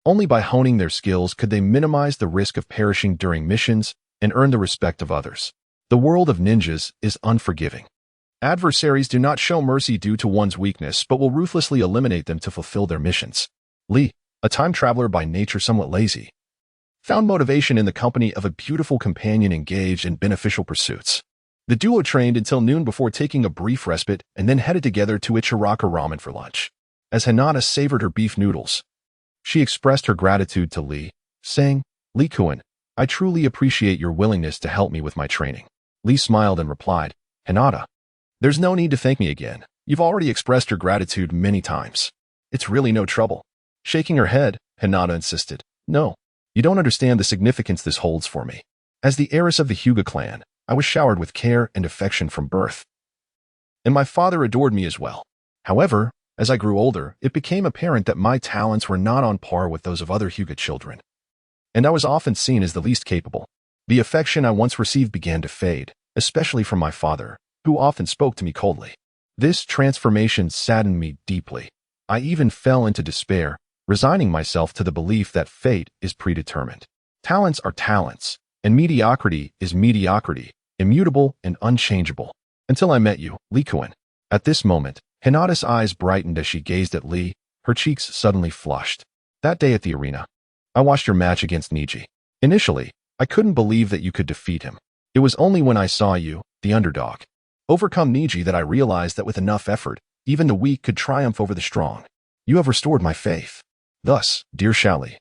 Only by honing their skills could they minimize the risk of perishing during missions and earn the respect of others. The world of ninjas is unforgiving. Adversaries do not show mercy due to one's weakness, but will ruthlessly eliminate them to fulfill their missions. Lee, a time traveler by nature somewhat lazy, found motivation in the company of a beautiful companion engaged in beneficial pursuits. The duo trained until noon before taking a brief respite and then headed together to Ichiraka Ramen for lunch. As Hinata savored her beef noodles, she expressed her gratitude to Lee, saying, "Lee-kun, I truly appreciate your willingness to help me with my training." Lee smiled and replied, "Hinata, there's no need to thank me again. You've already expressed your gratitude many times. It's really no trouble." Shaking her head, Hinata insisted, "No, you don't understand the significance this holds for me. As the heiress of the Hyuga clan, I was showered with care and affection from birth, and my father adored me as well. However, as I grew older, it became apparent that my talents were not on par with those of other Hyuga children, and I was often seen as the least capable. The affection I once received began to fade, especially from my father, who often spoke to me coldly. This transformation saddened me deeply. I even fell into despair, resigning myself to the belief that fate is predetermined. Talents are talents, and mediocrity is mediocrity, immutable and unchangeable. Until I met you, Lee Kuan. At this moment, Hinata's eyes brightened as she gazed at Lee, her cheeks suddenly flushed. That day at the arena, I watched your match against Neji. Initially, I couldn't believe that you could defeat him. It was only when I saw you, the underdog, overcome Neji that I realized that with enough effort, even the weak could triumph over the strong. You have restored my faith. Thus, dear Xiaoli,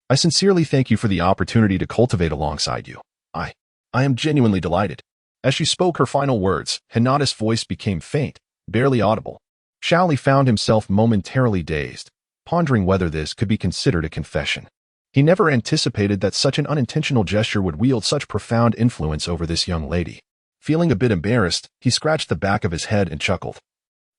I sincerely thank you for the opportunity to cultivate alongside you. I am genuinely delighted. As she spoke her final words, Hinata's voice became faint, barely audible. Xiaoli found himself momentarily dazed, pondering whether this could be considered a confession. He never anticipated that such an unintentional gesture would wield such profound influence over this young lady. Feeling a bit embarrassed, he scratched the back of his head and chuckled.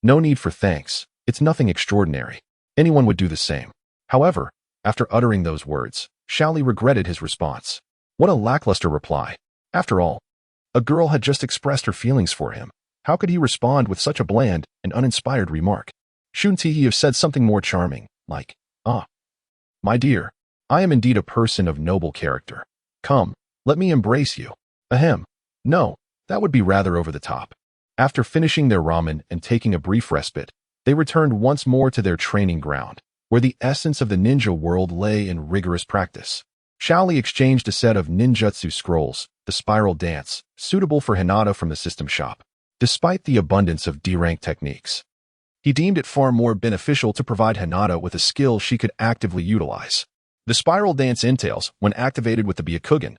No need for thanks. It's nothing extraordinary. Anyone would do the same. However, after uttering those words, Xiaoli regretted his response. What a lackluster reply. After all, a girl had just expressed her feelings for him. How could he respond with such a bland and uninspired remark? Shouldn't he have said something more charming, like, my dear, I am indeed a person of noble character. Come, let me embrace you. Ahem. No, that would be rather over the top. After finishing their ramen and taking a brief respite, they returned once more to their training ground, where the essence of the ninja world lay in rigorous practice. Xiaoli exchanged a set of ninjutsu scrolls, the spiral dance, suitable for Hinata from the system shop. Despite the abundance of D-rank techniques, he deemed it far more beneficial to provide Hinata with a skill she could actively utilize. The spiral dance entails, when activated with the Byakugan,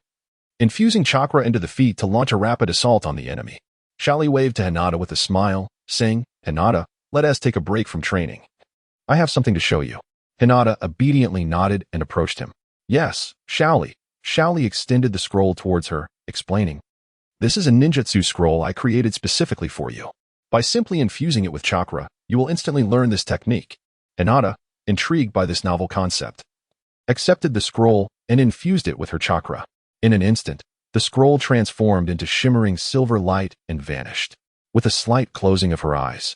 infusing chakra into the feet to launch a rapid assault on the enemy. Xiaoli waved to Hinata with a smile, saying, Hinata, let us take a break from training. I have something to show you. Hinata obediently nodded and approached him. Yes, Xiaoli. Xiaoli extended the scroll towards her, explaining, this is a ninjutsu scroll I created specifically for you. By simply infusing it with chakra, you will instantly learn this technique. Hinata, intrigued by this novel concept, accepted the scroll and infused it with her chakra. In an instant, the scroll transformed into shimmering silver light and vanished. With a slight closing of her eyes,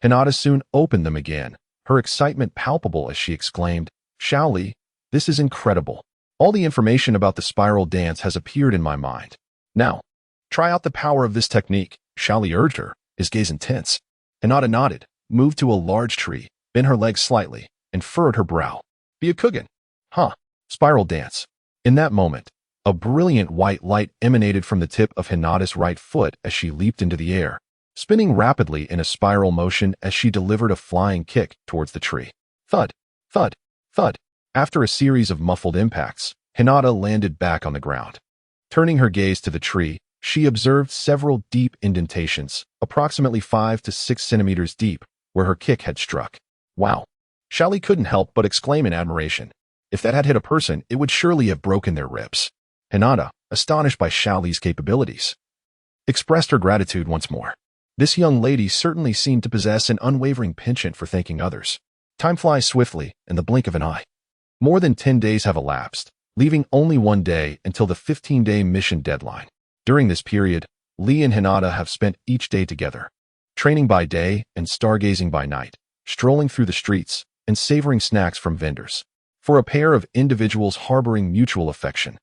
Hinata soon opened them again, her excitement palpable as she exclaimed, Xiaoli, this is incredible. All the information about the spiral dance has appeared in my mind. Now, try out the power of this technique, Xiaoli urged her, his gaze intense. Hinata nodded, moved to a large tree, bent her legs slightly, and furrowed her brow. Byakugan. Spiral dance. In that moment, a brilliant white light emanated from the tip of Hinata's right foot as she leaped into the air, spinning rapidly in a spiral motion as she delivered a flying kick towards the tree. Thud, thud, thud. After a series of muffled impacts, Hinata landed back on the ground. Turning her gaze to the tree, she observed several deep indentations, approximately 5 to 6 centimeters deep, where her kick had struck. Wow. Xiaoli couldn't help but exclaim in admiration. If that had hit a person, it would surely have broken their ribs. Hinata, astonished by Xiaoli's capabilities, expressed her gratitude once more. This young lady certainly seemed to possess an unwavering penchant for thanking others. Time flies swiftly in the blink of an eye. More than 10 days have elapsed, leaving only one day until the 15-day mission deadline. During this period, Lee and Hinata have spent each day together, training by day and stargazing by night, strolling through the streets, and savoring snacks from vendors. For a pair of individuals harboring mutual affection,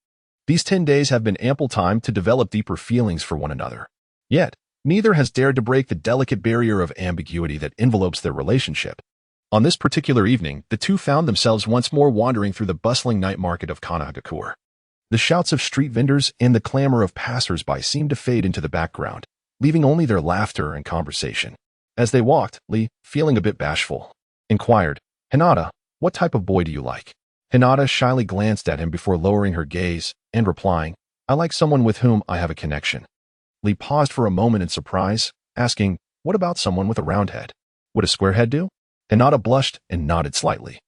these 10 days have been ample time to develop deeper feelings for one another. Yet, neither has dared to break the delicate barrier of ambiguity that envelopes their relationship. On this particular evening, the two found themselves once more wandering through the bustling night market of Konohagakure. The shouts of street vendors and the clamor of passers-by seemed to fade into the background, leaving only their laughter and conversation. As they walked, Lee, feeling a bit bashful, inquired, Hinata, what type of boy do you like? Hinata shyly glanced at him before lowering her gaze and replying, I like someone with whom I have a connection. Lee paused for a moment in surprise, asking, what about someone with a round head? Would a square head do? Hinata blushed and nodded slightly,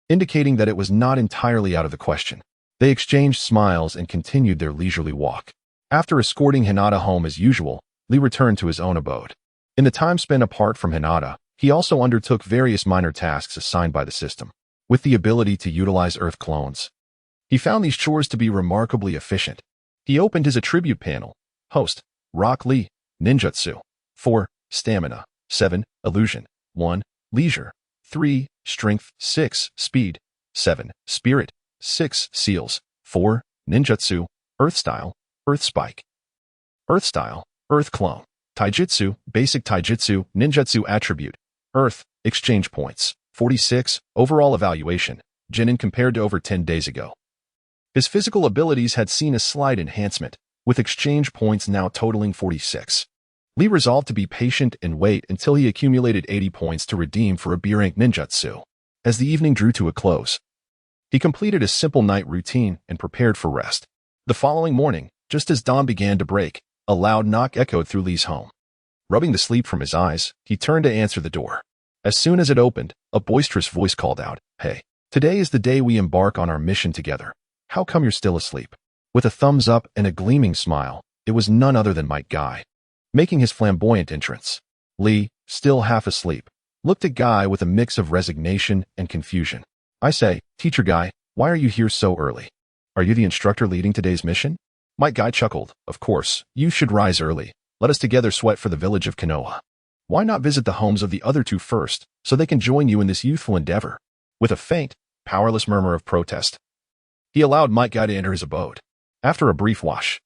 indicating that it was not entirely out of the question. They exchanged smiles and continued their leisurely walk. After escorting Hinata home as usual, Lee returned to his own abode. In the time spent apart from Hinata, he also undertook various minor tasks assigned by the system. With the ability to utilize Earth clones, he found these chores to be remarkably efficient. He opened his attribute panel. Host, Rock Lee, Ninjutsu. 4, Stamina. 7, Illusion. 1, Leisure. 3, Strength. 6, Speed. 7, Spirit. 6, Seals. 4, Ninjutsu. Earth Style. Earth Spike. Earth style, Earth clone. Taijutsu, basic taijutsu, ninjutsu attribute. Earth, exchange points. 46, overall evaluation. Genin compared to over 10 days ago. His physical abilities had seen a slight enhancement, with exchange points now totaling 46. Lee resolved to be patient and wait until he accumulated 80 points to redeem for a B-rank ninjutsu. As the evening drew to a close, he completed a simple night routine and prepared for rest. The following morning, just as dawn began to break, a loud knock echoed through Lee's home. Rubbing the sleep from his eyes, he turned to answer the door. As soon as it opened, a boisterous voice called out, "Hey, today is the day we embark on our mission together. How come you're still asleep?" With a thumbs up and a gleaming smile, it was none other than Mike Guy, making his flamboyant entrance. Lee, still half asleep, looked at Guy with a mix of resignation and confusion. "I say, Teacher Guy, why are you here so early? Are you the instructor leading today's mission?" Mike Guy chuckled. "Of course, you should rise early. Let us together sweat for the village of Konoha. Why not visit the homes of the other two first, so they can join you in this youthful endeavor?" With a faint, powerless murmur of protest, he allowed Mike Guy to enter his abode. After a brief wash,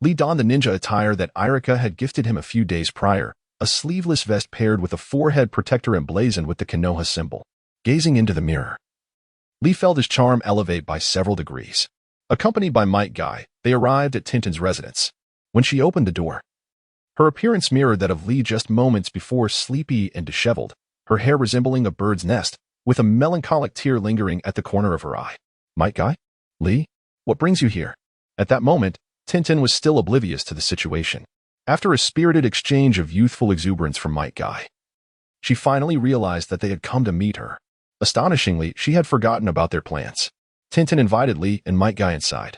Lee donned the ninja attire that Irika had gifted him a few days prior, a sleeveless vest paired with a forehead protector emblazoned with the Konoha symbol. Gazing into the mirror, Lee felt his charm elevate by several degrees. Accompanied by Mike Guy, they arrived at Tenten's residence. When she opened the door, her appearance mirrored that of Lee just moments before, sleepy and disheveled, her hair resembling a bird's nest, with a melancholic tear lingering at the corner of her eye. "Mike Guy? Lee? What brings you here?" At that moment, Tenten was still oblivious to the situation. After a spirited exchange of youthful exuberance from Mike Guy, she finally realized that they had come to meet her. Astonishingly, she had forgotten about their plans. Tenten invited Lee and Mike Guy inside,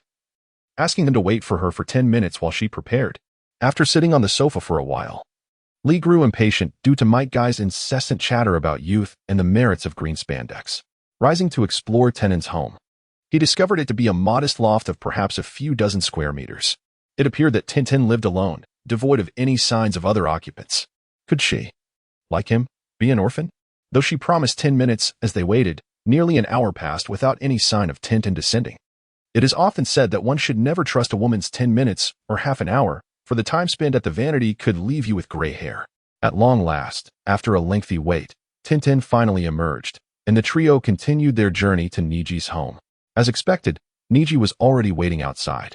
asking them to wait for her for 10 minutes while she prepared. After sitting on the sofa for a while, Lee grew impatient due to Mike Guy's incessant chatter about youth and the merits of green spandex. Rising to explore Tenen's home, he discovered it to be a modest loft of perhaps a few dozen square meters. It appeared that Tenten lived alone, devoid of any signs of other occupants. Could she, like him, be an orphan? Though she promised 10 minutes as they waited, nearly an hour passed without any sign of Tenten descending. It is often said that one should never trust a woman's 10 minutes or half an hour, for the time spent at the vanity could leave you with gray hair. At long last, after a lengthy wait, Tenten finally emerged, and the trio continued their journey to Neji's home. As expected, Neji was already waiting outside,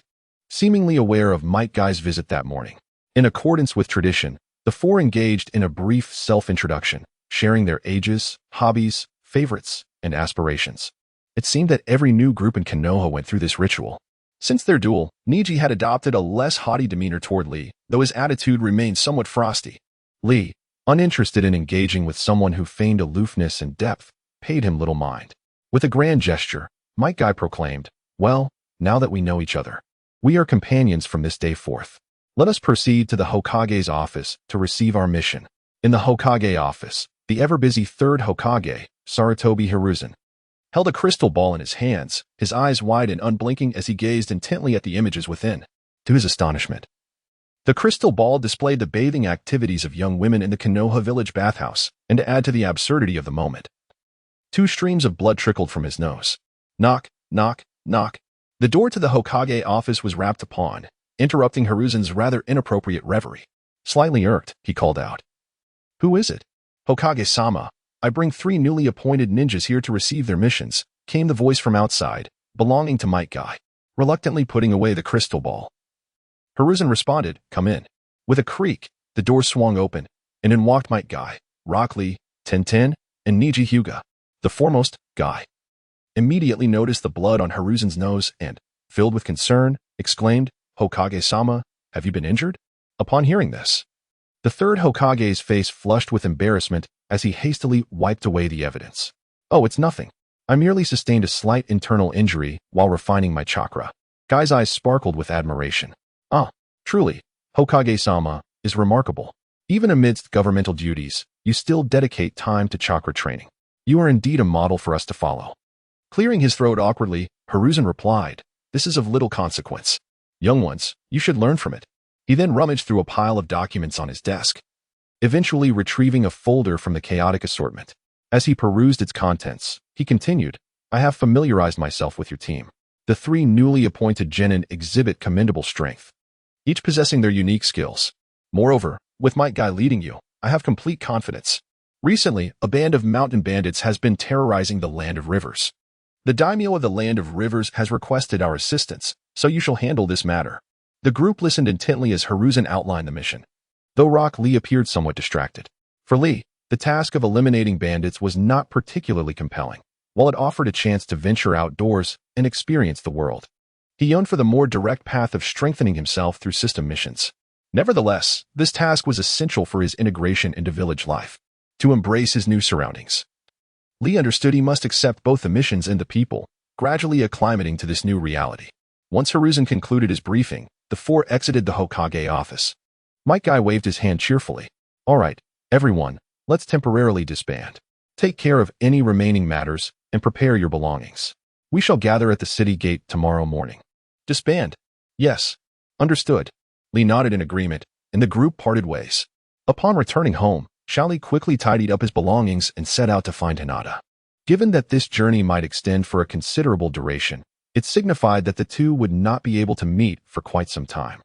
seemingly aware of Mike Guy's visit that morning. In accordance with tradition, the four engaged in a brief self-introduction, sharing their ages, hobbies, favorites, and aspirations. It seemed that every new group in Konoha went through this ritual. Since their duel, Neji had adopted a less haughty demeanor toward Lee, though his attitude remained somewhat frosty. Lee, uninterested in engaging with someone who feigned aloofness and depth, paid him little mind. With a grand gesture, Mike Guy proclaimed, "Well, now that we know each other, we are companions from this day forth. Let us proceed to the Hokage's office to receive our mission." In the Hokage office, the ever-busy third Hokage, Sarutobi Hiruzen, held a crystal ball in his hands, his eyes wide and unblinking as he gazed intently at the images within. To his astonishment, the crystal ball displayed the bathing activities of young women in the Konoha village bathhouse, and to add to the absurdity of the moment, 2 streams of blood trickled from his nose. Knock, knock, knock. The door to the Hokage office was rapped upon, interrupting Hiruzen's rather inappropriate reverie. Slightly irked, he called out, "Who is it?" "Hokage-sama, I bring 3 newly appointed ninjas here to receive their missions," came the voice from outside, belonging to Mike Guy, reluctantly putting away the crystal ball. Hiruzen responded, "Come in." With a creak, the door swung open, and in walked Mike Guy, Rock Lee, Tenten, and Neji Hyuga. The foremost, Guy, immediately noticed the blood on Hiruzen's nose and, filled with concern, exclaimed, "Hokage-sama, have you been injured?" Upon hearing this, the third Hokage's face flushed with embarrassment as he hastily wiped away the evidence. "Oh, it's nothing. I merely sustained a slight internal injury while refining my chakra." Guy's eyes sparkled with admiration. "Ah, truly, Hokage-sama is remarkable. Even amidst governmental duties, you still dedicate time to chakra training. You are indeed a model for us to follow." Clearing his throat awkwardly, Hiruzen replied, "This is of little consequence. Young ones, you should learn from it." He then rummaged through a pile of documents on his desk, eventually retrieving a folder from the chaotic assortment. As he perused its contents, he continued, "I have familiarized myself with your team. The 3 newly appointed genin exhibit commendable strength. each possessing their unique skills. Moreover, with Might Guy leading you, I have complete confidence. Recently, a band of mountain bandits has been terrorizing the Land of Rivers. The daimyo of the Land of Rivers has requested our assistance, so you shall handle this matter. The group listened intently as Hiruzen outlined the mission, though Rock Lee appeared somewhat distracted. For Lee, the task of eliminating bandits was not particularly compelling, while it offered a chance to venture outdoors and experience the world. He yearned for the more direct path of strengthening himself through system missions. Nevertheless, this task was essential for his integration into village life, to embrace his new surroundings. Lee understood he must accept both the missions and the people, gradually acclimating to this new reality. Once Hiruzen concluded his briefing, the four exited the Hokage office. Might Guy waved his hand cheerfully. All right, everyone, let's temporarily disband. Take care of any remaining matters and prepare your belongings. We shall gather at the city gate tomorrow morning. Disband? Yes. Understood. Lee nodded in agreement, and the group parted ways. Upon returning home, Xiaoli quickly tidied up his belongings and set out to find Hinata. Given that this journey might extend for a considerable duration, it signified that the two would not be able to meet for quite some time,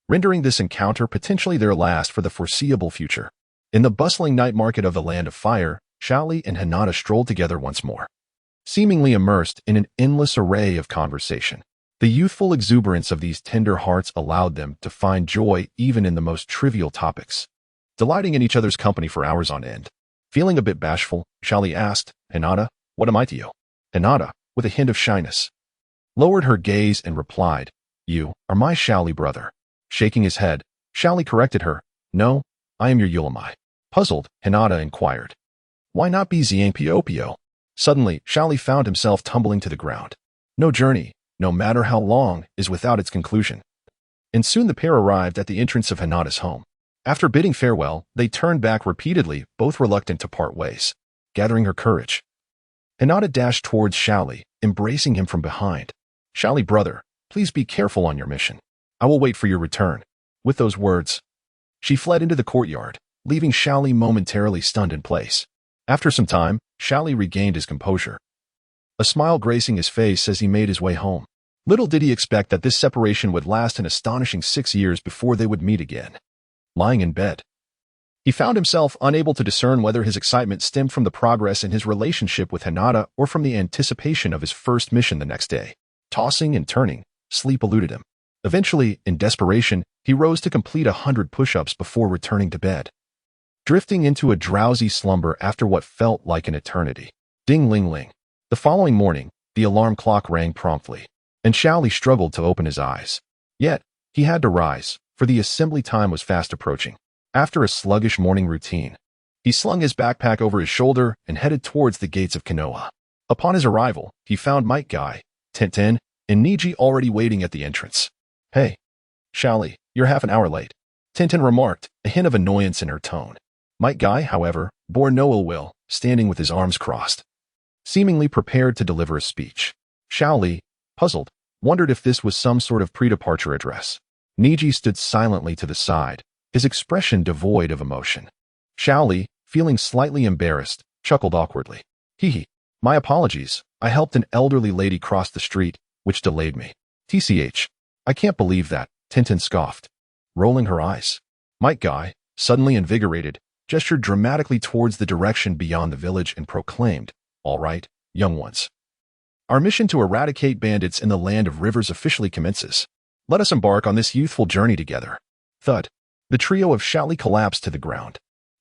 rendering this encounter potentially their last for the foreseeable future. In the bustling night market of the Land of Fire, Xiaoli and Hinata strolled together once more, seemingly immersed in an endless array of conversation. The youthful exuberance of these tender hearts allowed them to find joy even in the most trivial topics, delighting in each other's company for hours on end. Feeling a bit bashful, Xiaoli asked, Hinata, what am I to you? Hinata, with a hint of shyness, lowered her gaze and replied, You are my Xiaoli brother. Shaking his head, Xiaoli corrected her, No, I am your Yulamai. Puzzled, Hinata inquired, Why not be Xiangpiopio? Suddenly, Xiaoli found himself tumbling to the ground. No journey, no matter how long, is without its conclusion. And soon the pair arrived at the entrance of Hinata's home. After bidding farewell, they turned back repeatedly, both reluctant to part ways. Gathering her courage, Hinata dashed towards Xiaoli, embracing him from behind. Xiaoli brother, please be careful on your mission. I will wait for your return. With those words, she fled into the courtyard, leaving Xiaoli momentarily stunned in place. After some time, Xiaoli regained his composure, a smile gracing his face as he made his way home. Little did he expect that this separation would last an astonishing 6 years before they would meet again. Lying in bed, he found himself unable to discern whether his excitement stemmed from the progress in his relationship with Hinata or from the anticipation of his first mission the next day. Tossing and turning, sleep eluded him. Eventually, in desperation, he rose to complete 100 push-ups before returning to bed, drifting into a drowsy slumber after what felt like an eternity. Ding-ling-ling. The following morning, the alarm clock rang promptly, and Xiaoli struggled to open his eyes. Yet, he had to rise, for the assembly time was fast approaching. After a sluggish morning routine, he slung his backpack over his shoulder and headed towards the gates of Konoha. Upon his arrival, he found Might Guy, Tenten, and Neji already waiting at the entrance. Hey, Xiaoli, you're half an hour late, Tenten remarked, a hint of annoyance in her tone. Might Guy, however, bore no ill will, standing with his arms crossed, seemingly prepared to deliver a speech. Xiaoli, puzzled, wondered if this was some sort of pre-departure address. Neji stood silently to the side, his expression devoid of emotion. Xiaoli, feeling slightly embarrassed, chuckled awkwardly. Hee, my apologies, I helped an elderly lady cross the street, which delayed me. TCH, I can't believe that, Tenten scoffed, rolling her eyes. Might Guy, suddenly invigorated, gestured dramatically towards the direction beyond the village and proclaimed, All right, young ones. Our mission to eradicate bandits in the Land of Rivers officially commences. Let us embark on this youthful journey together. Thud. The trio of Xiaoli collapsed to the ground.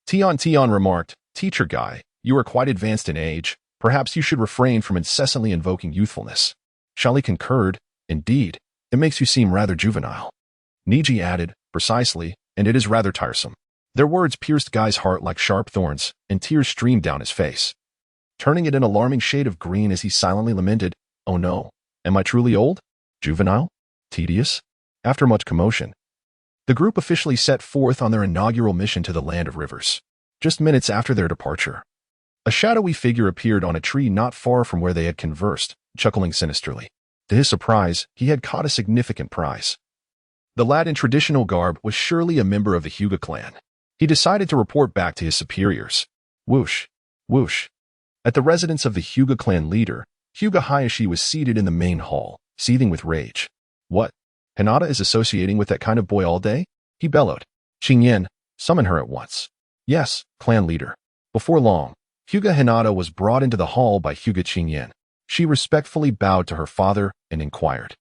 Tian remarked, Teacher Guy, you are quite advanced in age. Perhaps you should refrain from incessantly invoking youthfulness. Xiaoli concurred, Indeed, it makes you seem rather juvenile. Neji added, Precisely, and it is rather tiresome. Their words pierced Guy's heart like sharp thorns, and tears streamed down his face, turning it an alarming shade of green as he silently lamented, Oh no, am I truly old? Juvenile? Tedious? After much commotion, the group officially set forth on their inaugural mission to the Land of Rivers. Just minutes after their departure, a shadowy figure appeared on a tree not far from where they had conversed, chuckling sinisterly. To his surprise, he had caught a significant prize. The lad in traditional garb was surely a member of the Hyuga clan. He decided to report back to his superiors. Whoosh, whoosh. At the residence of the Hyuga clan leader, Hyuga Hayashi was seated in the main hall, seething with rage. What? Hinata is associating with that kind of boy all day? He bellowed. Qingyan, summon her at once. Yes, clan leader. Before long, Hyuga Hinata was brought into the hall by Hyuga Qingyan. She respectfully bowed to her father and inquired.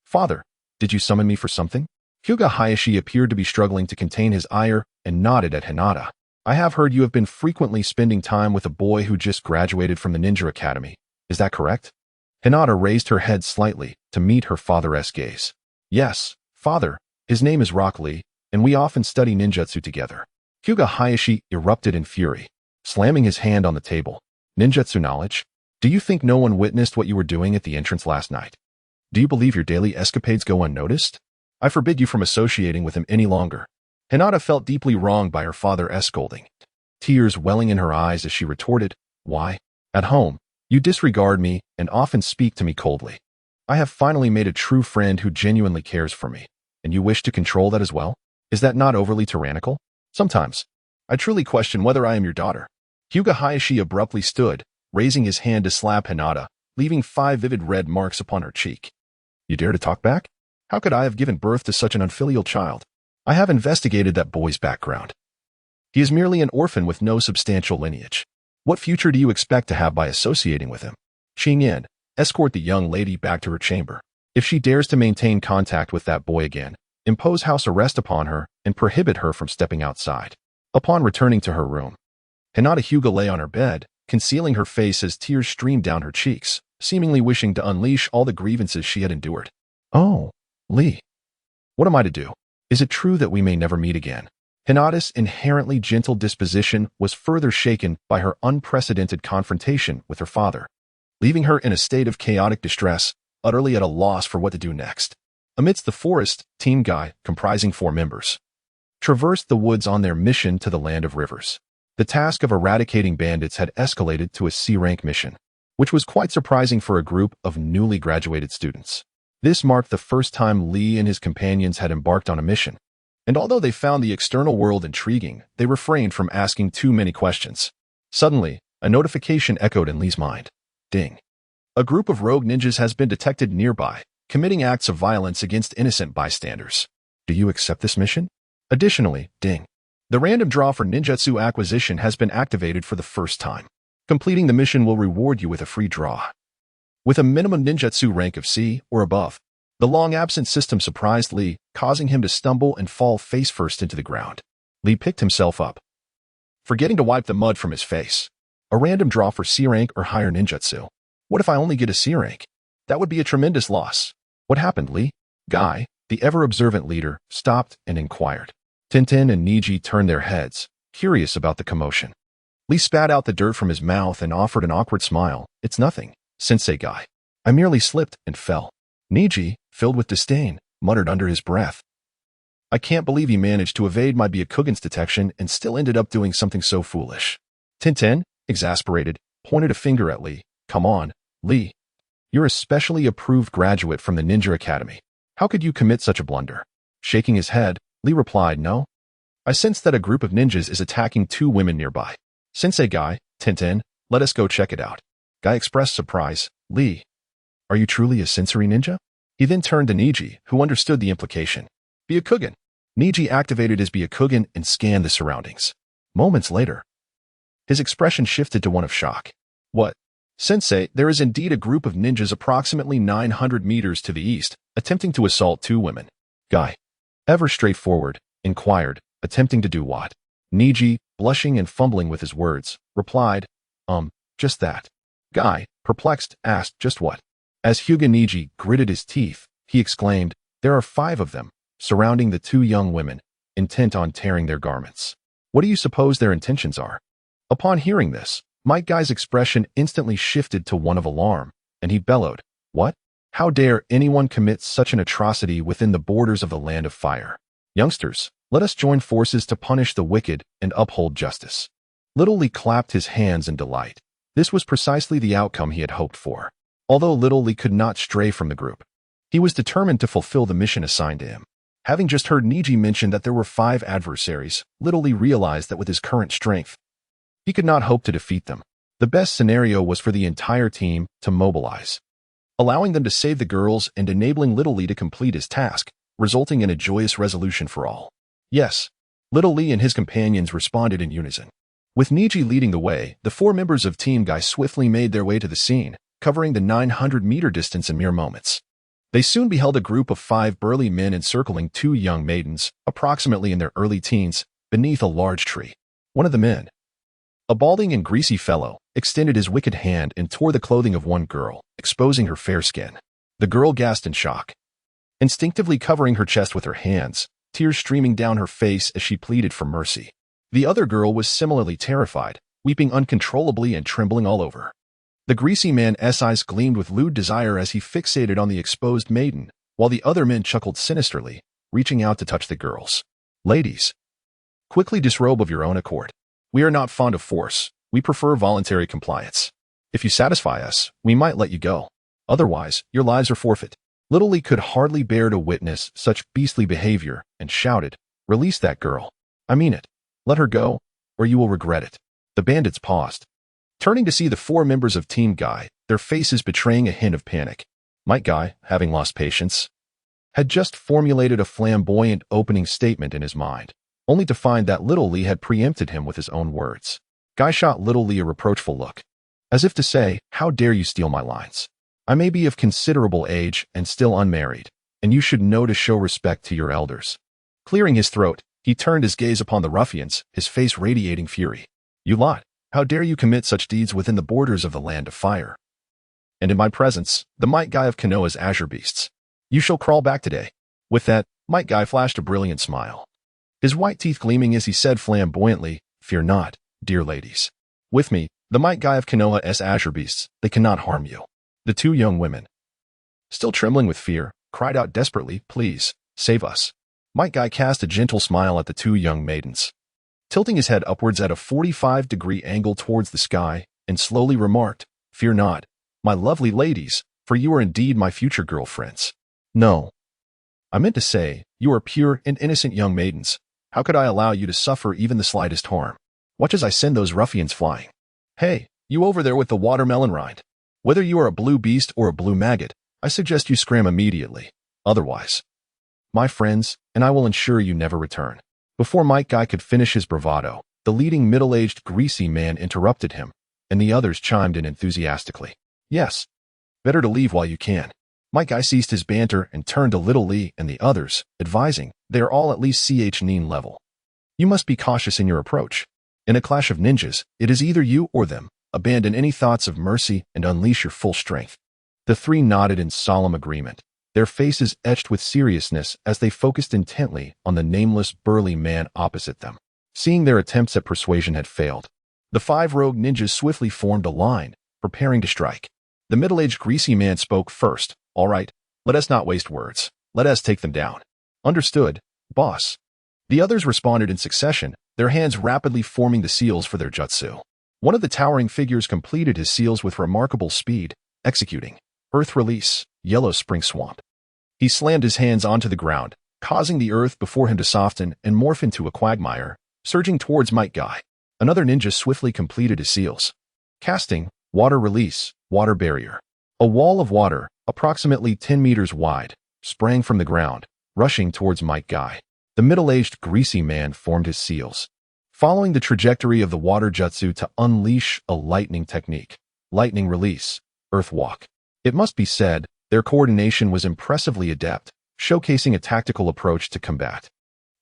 Father, did you summon me for something? Hyuga Hayashi appeared to be struggling to contain his ire and nodded at Hinata. I have heard you have been frequently spending time with a boy who just graduated from the Ninja Academy. Is that correct? Hinata raised her head slightly to meet her father's gaze. Yes, father. His name is Rock Lee, and we often study ninjutsu together. Hyuga Hayashi erupted in fury, slamming his hand on the table. Ninjutsu knowledge? Do you think no one witnessed what you were doing at the entrance last night? Do you believe your daily escapades go unnoticed? I forbid you from associating with him any longer. Hinata felt deeply wronged by her father's scolding, tears welling in her eyes as she retorted, Why? At home, you disregard me and often speak to me coldly. I have finally made a true friend who genuinely cares for me, and you wish to control that as well? Is that not overly tyrannical? Sometimes. I truly question whether I am your daughter. Hyuga Hayashi abruptly stood, raising his hand to slap Hinata, leaving 5 vivid red marks upon her cheek. You dare to talk back? How could I have given birth to such an unfilial child? I have investigated that boy's background. He is merely an orphan with no substantial lineage. What future do you expect to have by associating with him? Qingyan, escort the young lady back to her chamber. If she dares to maintain contact with that boy again, impose house arrest upon her and prohibit her from stepping outside. Upon returning to her room, Hinata Hyuga lay on her bed, concealing her face as tears streamed down her cheeks, seemingly wishing to unleash all the grievances she had endured. Oh, Lee. What am I to do? Is it true that we may never meet again? Hinata's inherently gentle disposition was further shaken by her unprecedented confrontation with her father, leaving her in a state of chaotic distress, utterly at a loss for what to do next. Amidst the forest, Team Guy, comprising 4 members, traversed the woods on their mission to the Land of Rivers. The task of eradicating bandits had escalated to a C-rank mission, which was quite surprising for a group of newly graduated students. This marked the first time Lee and his companions had embarked on a mission, and although they found the external world intriguing, they refrained from asking too many questions. Suddenly, a notification echoed in Lee's mind. Ding. A group of rogue ninjas has been detected nearby, committing acts of violence against innocent bystanders. Do you accept this mission? Additionally, ding. The random draw for ninjutsu acquisition has been activated for the first time. Completing the mission will reward you with a free draw. With a minimum ninjutsu rank of C or above, the long-absent system surprised Lee, causing him to stumble and fall face-first into the ground. Lee picked himself up, forgetting to wipe the mud from his face. A random draw for C rank or higher ninjutsu. What if I only get a C rank? That would be a tremendous loss. What happened, Lee? Guy, the ever-observant leader, stopped and inquired. Tenten and Neji turned their heads, curious about the commotion. Lee spat out the dirt from his mouth and offered an awkward smile. It's nothing, Sensei Guy. I merely slipped and fell. Neji, filled with disdain, muttered under his breath. I can't believe he managed to evade my Byakugan's detection and still ended up doing something so foolish. Tenten, exasperated, pointed a finger at Lee. Come on, Lee. You're a specially approved graduate from the Ninja Academy. How could you commit such a blunder? Shaking his head, Lee replied, No. I sense that a group of ninjas is attacking 2 women nearby. Sensei Guy, Tenten, let us go check it out. Guy expressed surprise. Lee, are you truly a sensory ninja? He then turned to Neji, who understood the implication. Byakugan. Neji activated his Byakugan and scanned the surroundings. Moments later, his expression shifted to one of shock. What? Sensei, there is indeed a group of ninjas approximately 900 meters to the east, attempting to assault 2 women. Guy, ever straightforward, inquired, attempting to do what? Neji, blushing and fumbling with his words, replied, just that. Guy, perplexed, asked just what? As Hyuga Neji gritted his teeth, he exclaimed, There are 5 of them, surrounding the 2 young women, intent on tearing their garments. What do you suppose their intentions are? Upon hearing this, Mike Guy's expression instantly shifted to one of alarm, and he bellowed, What? How dare anyone commit such an atrocity within the borders of the Land of Fire? Youngsters, let us join forces to punish the wicked and uphold justice. Little Lee clapped his hands in delight. This was precisely the outcome he had hoped for. Although Little Lee could not stray from the group, he was determined to fulfill the mission assigned to him. Having just heard Neji mention that there were 5 adversaries, Little Lee realized that with his current strength, he could not hope to defeat them. The best scenario was for the entire team to mobilize, allowing them to save the girls and enabling Little Lee to complete his task, resulting in a joyous resolution for all. Yes, Little Lee and his companions responded in unison. With Neji leading the way, the 4 members of Team Guy swiftly made their way to the scene, covering the 900-meter distance in mere moments. They soon beheld a group of 5 burly men encircling 2 young maidens, approximately in their early teens, beneath a large tree. One of the men, a balding and greasy fellow, extended his wicked hand and tore the clothing of one girl, exposing her fair skin. The girl gasped in shock, instinctively covering her chest with her hands, tears streaming down her face as she pleaded for mercy. The other girl was similarly terrified, weeping uncontrollably and trembling all over. The greasy man's eyes gleamed with lewd desire as he fixated on the exposed maiden, while the other men chuckled sinisterly, reaching out to touch the girls. Ladies, quickly disrobe of your own accord. We are not fond of force. We prefer voluntary compliance. If you satisfy us, we might let you go. Otherwise, your lives are forfeit. Little Lee could hardly bear to witness such beastly behavior and shouted, "Release that girl. I mean it. Let her go, or you will regret it." The bandits paused, turning to see the 4 members of Team Guy, their faces betraying a hint of panic. Might Guy, having lost patience, had just formulated a flamboyant opening statement in his mind, only to find that Little Lee had preempted him with his own words. Guy shot Little Lee a reproachful look, as if to say, "How dare you steal my lines? I may be of considerable age and still unmarried, and you should know to show respect to your elders." Clearing his throat, he turned his gaze upon the ruffians, his face radiating fury. "You lot, how dare you commit such deeds within the borders of the Land of Fire? And in my presence, the Might Guy of Konoha's Azure Beasts. You shall crawl back today." With that, Might Guy flashed a brilliant smile, his white teeth gleaming as he said flamboyantly, "Fear not, dear ladies. With me, the Might Guy of Konoha's Azure Beasts, they cannot harm you." The 2 young women, still trembling with fear, cried out desperately, "Please, save us." Might Guy cast a gentle smile at the 2 young maidens, tilting his head upwards at a 45-degree angle towards the sky, and slowly remarked, "Fear not, my lovely ladies, for you are indeed my future girlfriends. No, I meant to say, you are pure and innocent young maidens. How could I allow you to suffer even the slightest harm? Watch as I send those ruffians flying. Hey, you over there with the watermelon rind. Whether you are a blue beast or a blue maggot, I suggest you scram immediately. Otherwise, my friends, and I will ensure you never return." Before Might Guy could finish his bravado, the leading middle-aged greasy man interrupted him, and the others chimed in enthusiastically. "Yes, better to leave while you can." Might Guy ceased his banter and turned to Little Lee and the others, advising, "They are all at least nin level. You must be cautious in your approach. In a clash of ninjas, it is either you or them. Abandon any thoughts of mercy and unleash your full strength." The 3 nodded in solemn agreement, their faces etched with seriousness as they focused intently on the nameless burly man opposite them. Seeing their attempts at persuasion had failed, the 5 rogue ninjas swiftly formed a line, preparing to strike. The middle-aged greasy man spoke first. "All right, let us not waste words. Let us take them down." "Understood, boss." The others responded in succession, their hands rapidly forming the seals for their jutsu. One of the towering figures completed his seals with remarkable speed, executing Earth Release, Yellow Spring Swamp. He slammed his hands onto the ground, causing the earth before him to soften and morph into a quagmire, surging towards Might Guy. Another ninja swiftly completed his seals, casting Water Release, Water Barrier. A wall of water, approximately 10 meters wide, sprang from the ground, rushing towards Might Guy. The middle-aged greasy man formed his seals, following the trajectory of the water jutsu to unleash a lightning technique. Lightning Release, Earth Walk. It must be said, their coordination was impressively adept, showcasing a tactical approach to combat.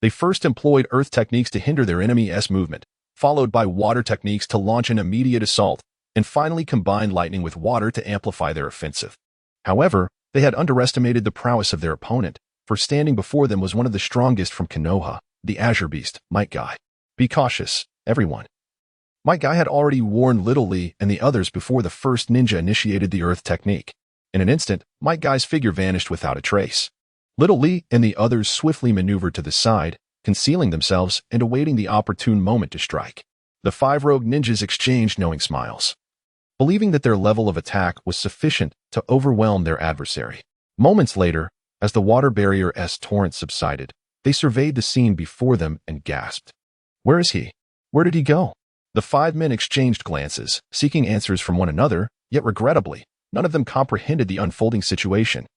They first employed earth techniques to hinder their enemy's movement, followed by water techniques to launch an immediate assault, and finally combined lightning with water to amplify their offensive. However, they had underestimated the prowess of their opponent, for standing before them was one of the strongest from Konoha, the Azure Beast, Might Guy. Be cautious, everyone. Might Guy had already warned Little Lee and the others before the first ninja initiated the earth technique. In an instant, Might Guy's figure vanished without a trace. Little Lee and the others swiftly maneuvered to the side, concealing themselves and awaiting the opportune moment to strike. The 5 rogue ninjas exchanged knowing smiles, believing that their level of attack was sufficient to overwhelm their adversary. Moments later, as the water barrier's torrent subsided, they surveyed the scene before them and gasped. "Where is he? Where did he go?" The 5 men exchanged glances, seeking answers from one another, yet regrettably, none of them comprehended the unfolding situation.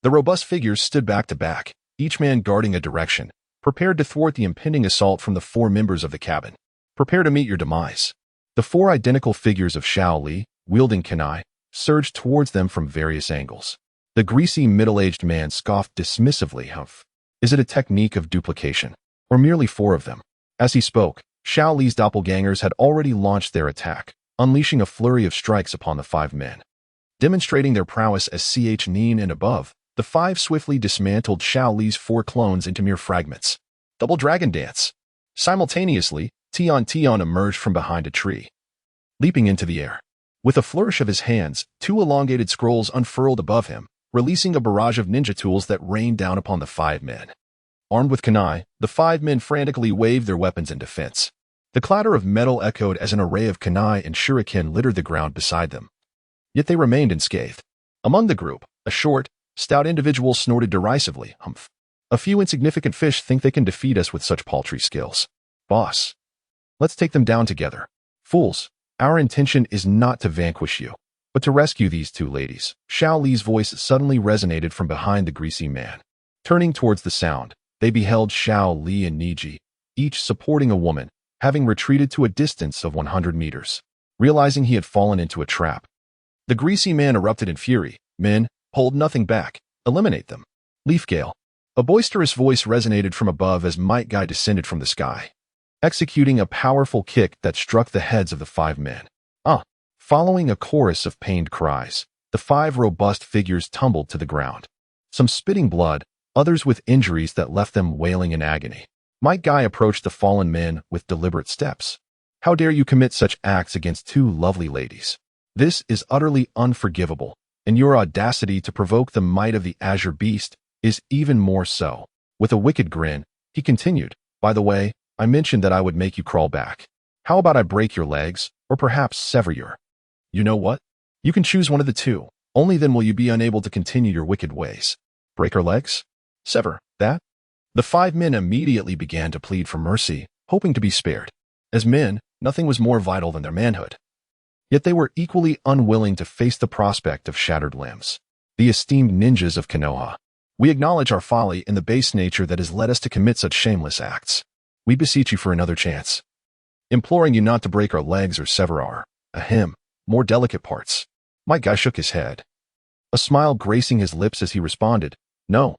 The robust figures stood back to back, each man guarding a direction, prepared to thwart the impending assault from the 4 members of the cabin. Prepare to meet your demise. The 4 identical figures of Xiao Li, wielding kunai, surged towards them from various angles. The greasy middle-aged man scoffed dismissively. Is it a technique of duplication, or merely 4 of them? As he spoke, Xiao Li's doppelgangers had already launched their attack, unleashing a flurry of strikes upon the 5 men. Demonstrating their prowess as Nin and above, the 5 swiftly dismantled Xiao Li's 4 clones into mere fragments. Double dragon dance. Simultaneously, Tian emerged from behind a tree, leaping into the air. With a flourish of his hands, 2 elongated scrolls unfurled above him, releasing a barrage of ninja tools that rained down upon the 5 men. Armed with kunai, the 5 men frantically waved their weapons in defense. The clatter of metal echoed as an array of kunai and shuriken littered the ground beside them. Yet they remained unscathed. Among the group, a short, stout individual snorted derisively. A few insignificant fish think they can defeat us with such paltry skills. Boss. Let's take them down together. Fools, our intention is not to vanquish you, but to rescue these 2 ladies. Xiao Li's voice suddenly resonated from behind the greasy man. Turning towards the sound, they beheld Xiao Li and Neji, each supporting a woman, having retreated to a distance of 100 meters. Realizing he had fallen into a trap, the greasy man erupted in fury. Men, hold nothing back. Eliminate them. Leaf Gale. A boisterous voice resonated from above as Might Guy descended from the sky, executing a powerful kick that struck the heads of the 5 men. Following a chorus of pained cries, the 5 robust figures tumbled to the ground. Some spitting blood, others with injuries that left them wailing in agony. Might Guy approached the fallen men with deliberate steps. How dare you commit such acts against 2 lovely ladies? This is utterly unforgivable, and your audacity to provoke the might of the Azure Beast is even more so. With a wicked grin, he continued, by the way, I mentioned that I would make you crawl back. How about I break your legs, or perhaps sever your... You know what? You can choose one of the 2. Only then will you be unable to continue your wicked ways. Break her legs? Sever, that? The 5 men immediately began to plead for mercy, hoping to be spared. As men, nothing was more vital than their manhood. Yet they were equally unwilling to face the prospect of shattered limbs. The esteemed ninjas of Konoha, we acknowledge our folly in the base nature that has led us to commit such shameless acts. We beseech you for another chance, imploring you not to break our legs or sever our, more delicate parts. Might Guy shook his head, a smile gracing his lips as he responded, No.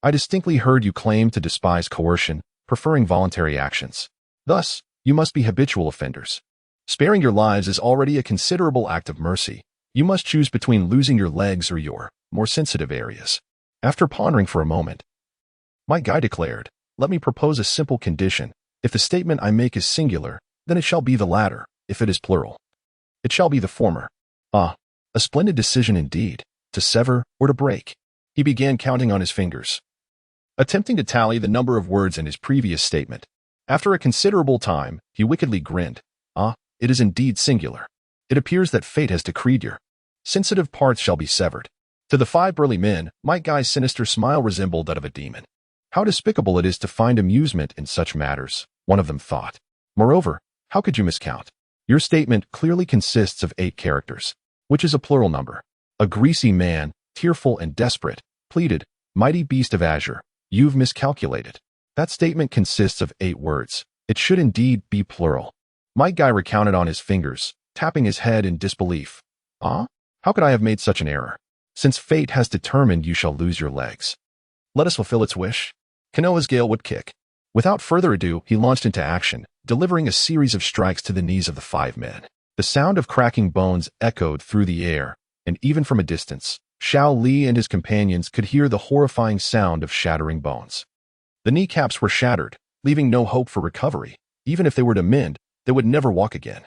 I distinctly heard you claim to despise coercion, preferring voluntary actions. Thus, you must be habitual offenders. Sparing your lives is already a considerable act of mercy. You must choose between losing your legs or your more sensitive areas. After pondering for a moment, Might Guy declared, Let me propose a simple condition. If the statement I make is singular, then it shall be the latter. If it is plural, it shall be the former. A splendid decision indeed. To sever or to break. He began counting on his fingers, attempting to tally the number of words in his previous statement. After a considerable time, he wickedly grinned. It is indeed singular. It appears that fate has decreed your sensitive parts shall be severed. To the 5 burly men, Might Guy's sinister smile resembled that of a demon. How despicable it is to find amusement in such matters, one of them thought. Moreover, how could you miscount? Your statement clearly consists of 8 characters, which is a plural number. A greasy man, tearful and desperate, pleaded, Mighty beast of Azure, you've miscalculated. That statement consists of 8 words. It should indeed be plural. Might Guy recounted on his fingers, tapping his head in disbelief. How could I have made such an error? Since fate has determined you shall lose your legs, let us fulfill its wish. Konoha's Gale would kick. Without further ado, he launched into action, delivering a series of strikes to the knees of the 5 men. The sound of cracking bones echoed through the air, and even from a distance, Xiao Li and his companions could hear the horrifying sound of shattering bones. The kneecaps were shattered, leaving no hope for recovery. Even if they were to mend, they would never walk again,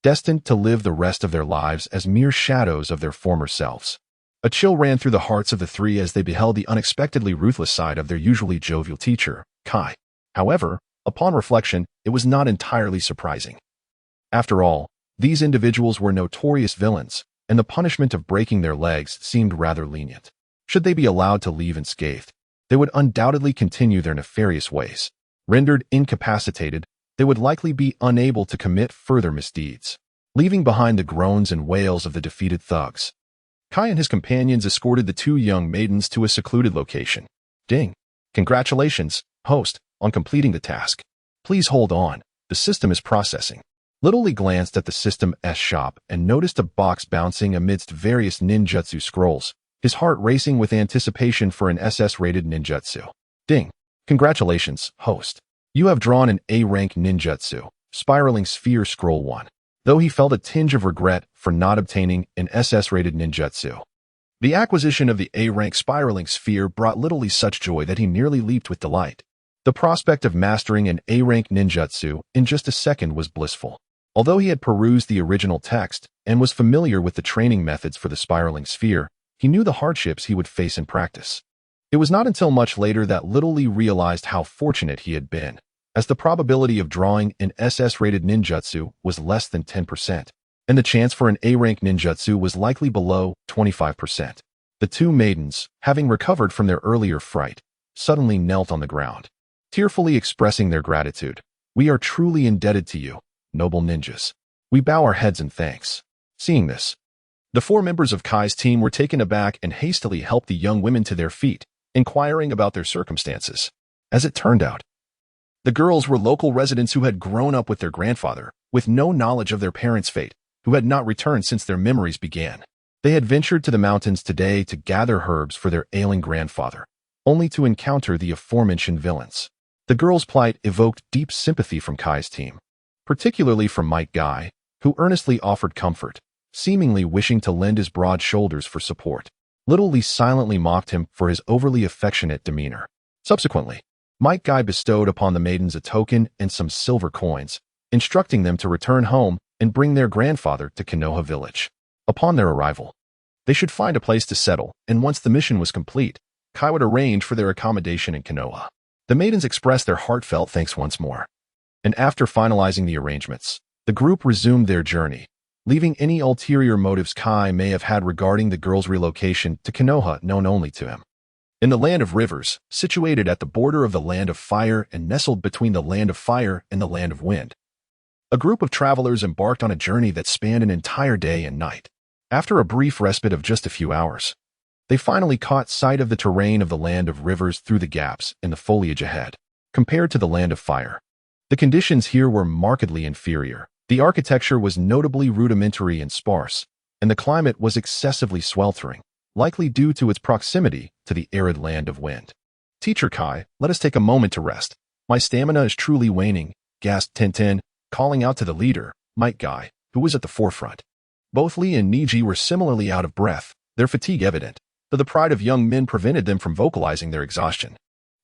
destined to live the rest of their lives as mere shadows of their former selves. A chill ran through the hearts of the 3 as they beheld the unexpectedly ruthless side of their usually jovial teacher, Kai. However, upon reflection, it was not entirely surprising. After all, these individuals were notorious villains, and the punishment of breaking their legs seemed rather lenient. Should they be allowed to leave unscathed, they would undoubtedly continue their nefarious ways. Rendered incapacitated, they would likely be unable to commit further misdeeds, leaving behind the groans and wails of the defeated thugs. Kai and his companions escorted the 2 young maidens to a secluded location, Ding. Congratulations, host, on completing the task. Please hold on. The system is processing. Little Lee glanced at the system's shop and noticed a box bouncing amidst various ninjutsu scrolls, his heart racing with anticipation for an SS-rated ninjutsu. Ding. Congratulations, host. You have drawn an A-rank ninjutsu, Spiraling Sphere Scroll 1. Though he felt a tinge of regret for not obtaining an SS-rated ninjutsu. The acquisition of the A-rank Spiraling Sphere brought Little Lee such joy that he nearly leaped with delight. The prospect of mastering an A-rank ninjutsu in just a second was blissful. Although he had perused the original text and was familiar with the training methods for the Spiraling Sphere, he knew the hardships he would face in practice. It was not until much later that Little Lee realized how fortunate he had been, as the probability of drawing an SS-rated ninjutsu was less than 10%, and the chance for an A-rank ninjutsu was likely below 25%. The two maidens, having recovered from their earlier fright, suddenly knelt on the ground, tearfully expressing their gratitude. We are truly indebted to you, noble ninjas. We bow our heads in thanks. Seeing this, the four members of Kai's team were taken aback and hastily helped the young women to their feet, inquiring about their circumstances. As it turned out, the girls were local residents who had grown up with their grandfather, with no knowledge of their parents' fate, who had not returned since their memories began. They had ventured to the mountains today to gather herbs for their ailing grandfather, only to encounter the aforementioned villains. The girls' plight evoked deep sympathy from Kai's team, particularly from Might Guy, who earnestly offered comfort, seemingly wishing to lend his broad shoulders for support. Little Lee silently mocked him for his overly affectionate demeanor. Subsequently, Might Guy bestowed upon the maidens a token and some silver coins, instructing them to return home and bring their grandfather to Konoha village. Upon their arrival, they should find a place to settle, and once the mission was complete, Kai would arrange for their accommodation in Konoha. The maidens expressed their heartfelt thanks once more, and after finalizing the arrangements, the group resumed their journey, leaving any ulterior motives Kai may have had regarding the girls' relocation to Konoha known only to him. In the Land of Rivers, situated at the border of the Land of Fire and nestled between the Land of Fire and the Land of Wind, a group of travelers embarked on a journey that spanned an entire day and night. After a brief respite of just a few hours, they finally caught sight of the terrain of the Land of Rivers through the gaps in the foliage ahead. Compared to the Land of Fire, the conditions here were markedly inferior. The architecture was notably rudimentary and sparse, and the climate was excessively sweltering, likely due to its proximity to the arid Land of Wind. Teacher Kai, let us take a moment to rest. My stamina is truly waning, gasped Tenten, calling out to the leader, Might Guy, who was at the forefront. Both Lee and Neji were similarly out of breath, their fatigue evident, though the pride of young men prevented them from vocalizing their exhaustion.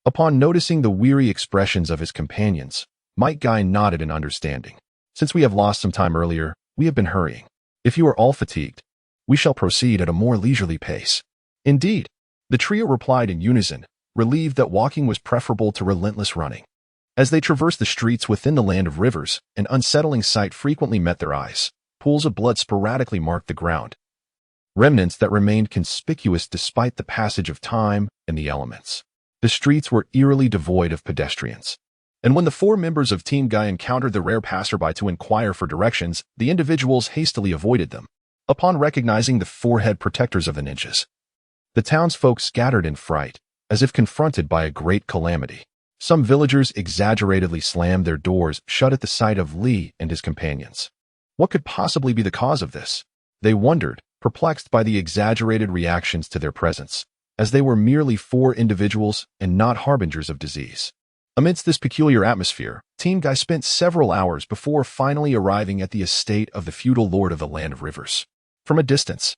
Upon noticing the weary expressions of his companions, Might Guy nodded in understanding. Since we have lost some time earlier, we have been hurrying. If you are all fatigued, we shall proceed at a more leisurely pace. Indeed, the trio replied in unison, relieved that walking was preferable to relentless running. As they traversed the streets within the Land of Rivers, an unsettling sight frequently met their eyes. Pools of blood sporadically marked the ground, remnants that remained conspicuous despite the passage of time and the elements. The streets were eerily devoid of pedestrians, and when the four members of Team Guy encountered the rare passerby to inquire for directions, the individuals hastily avoided them. Upon recognizing the four-head protectors of the ninjas, the townsfolk scattered in fright, as if confronted by a great calamity. Some villagers exaggeratedly slammed their doors shut at the sight of Lee and his companions. What could possibly be the cause of this? They wondered, perplexed by the exaggerated reactions to their presence, as they were merely four individuals and not harbingers of disease. Amidst this peculiar atmosphere, Team Guy spent several hours before finally arriving at the estate of the feudal lord of the Land of Rivers. From a distance,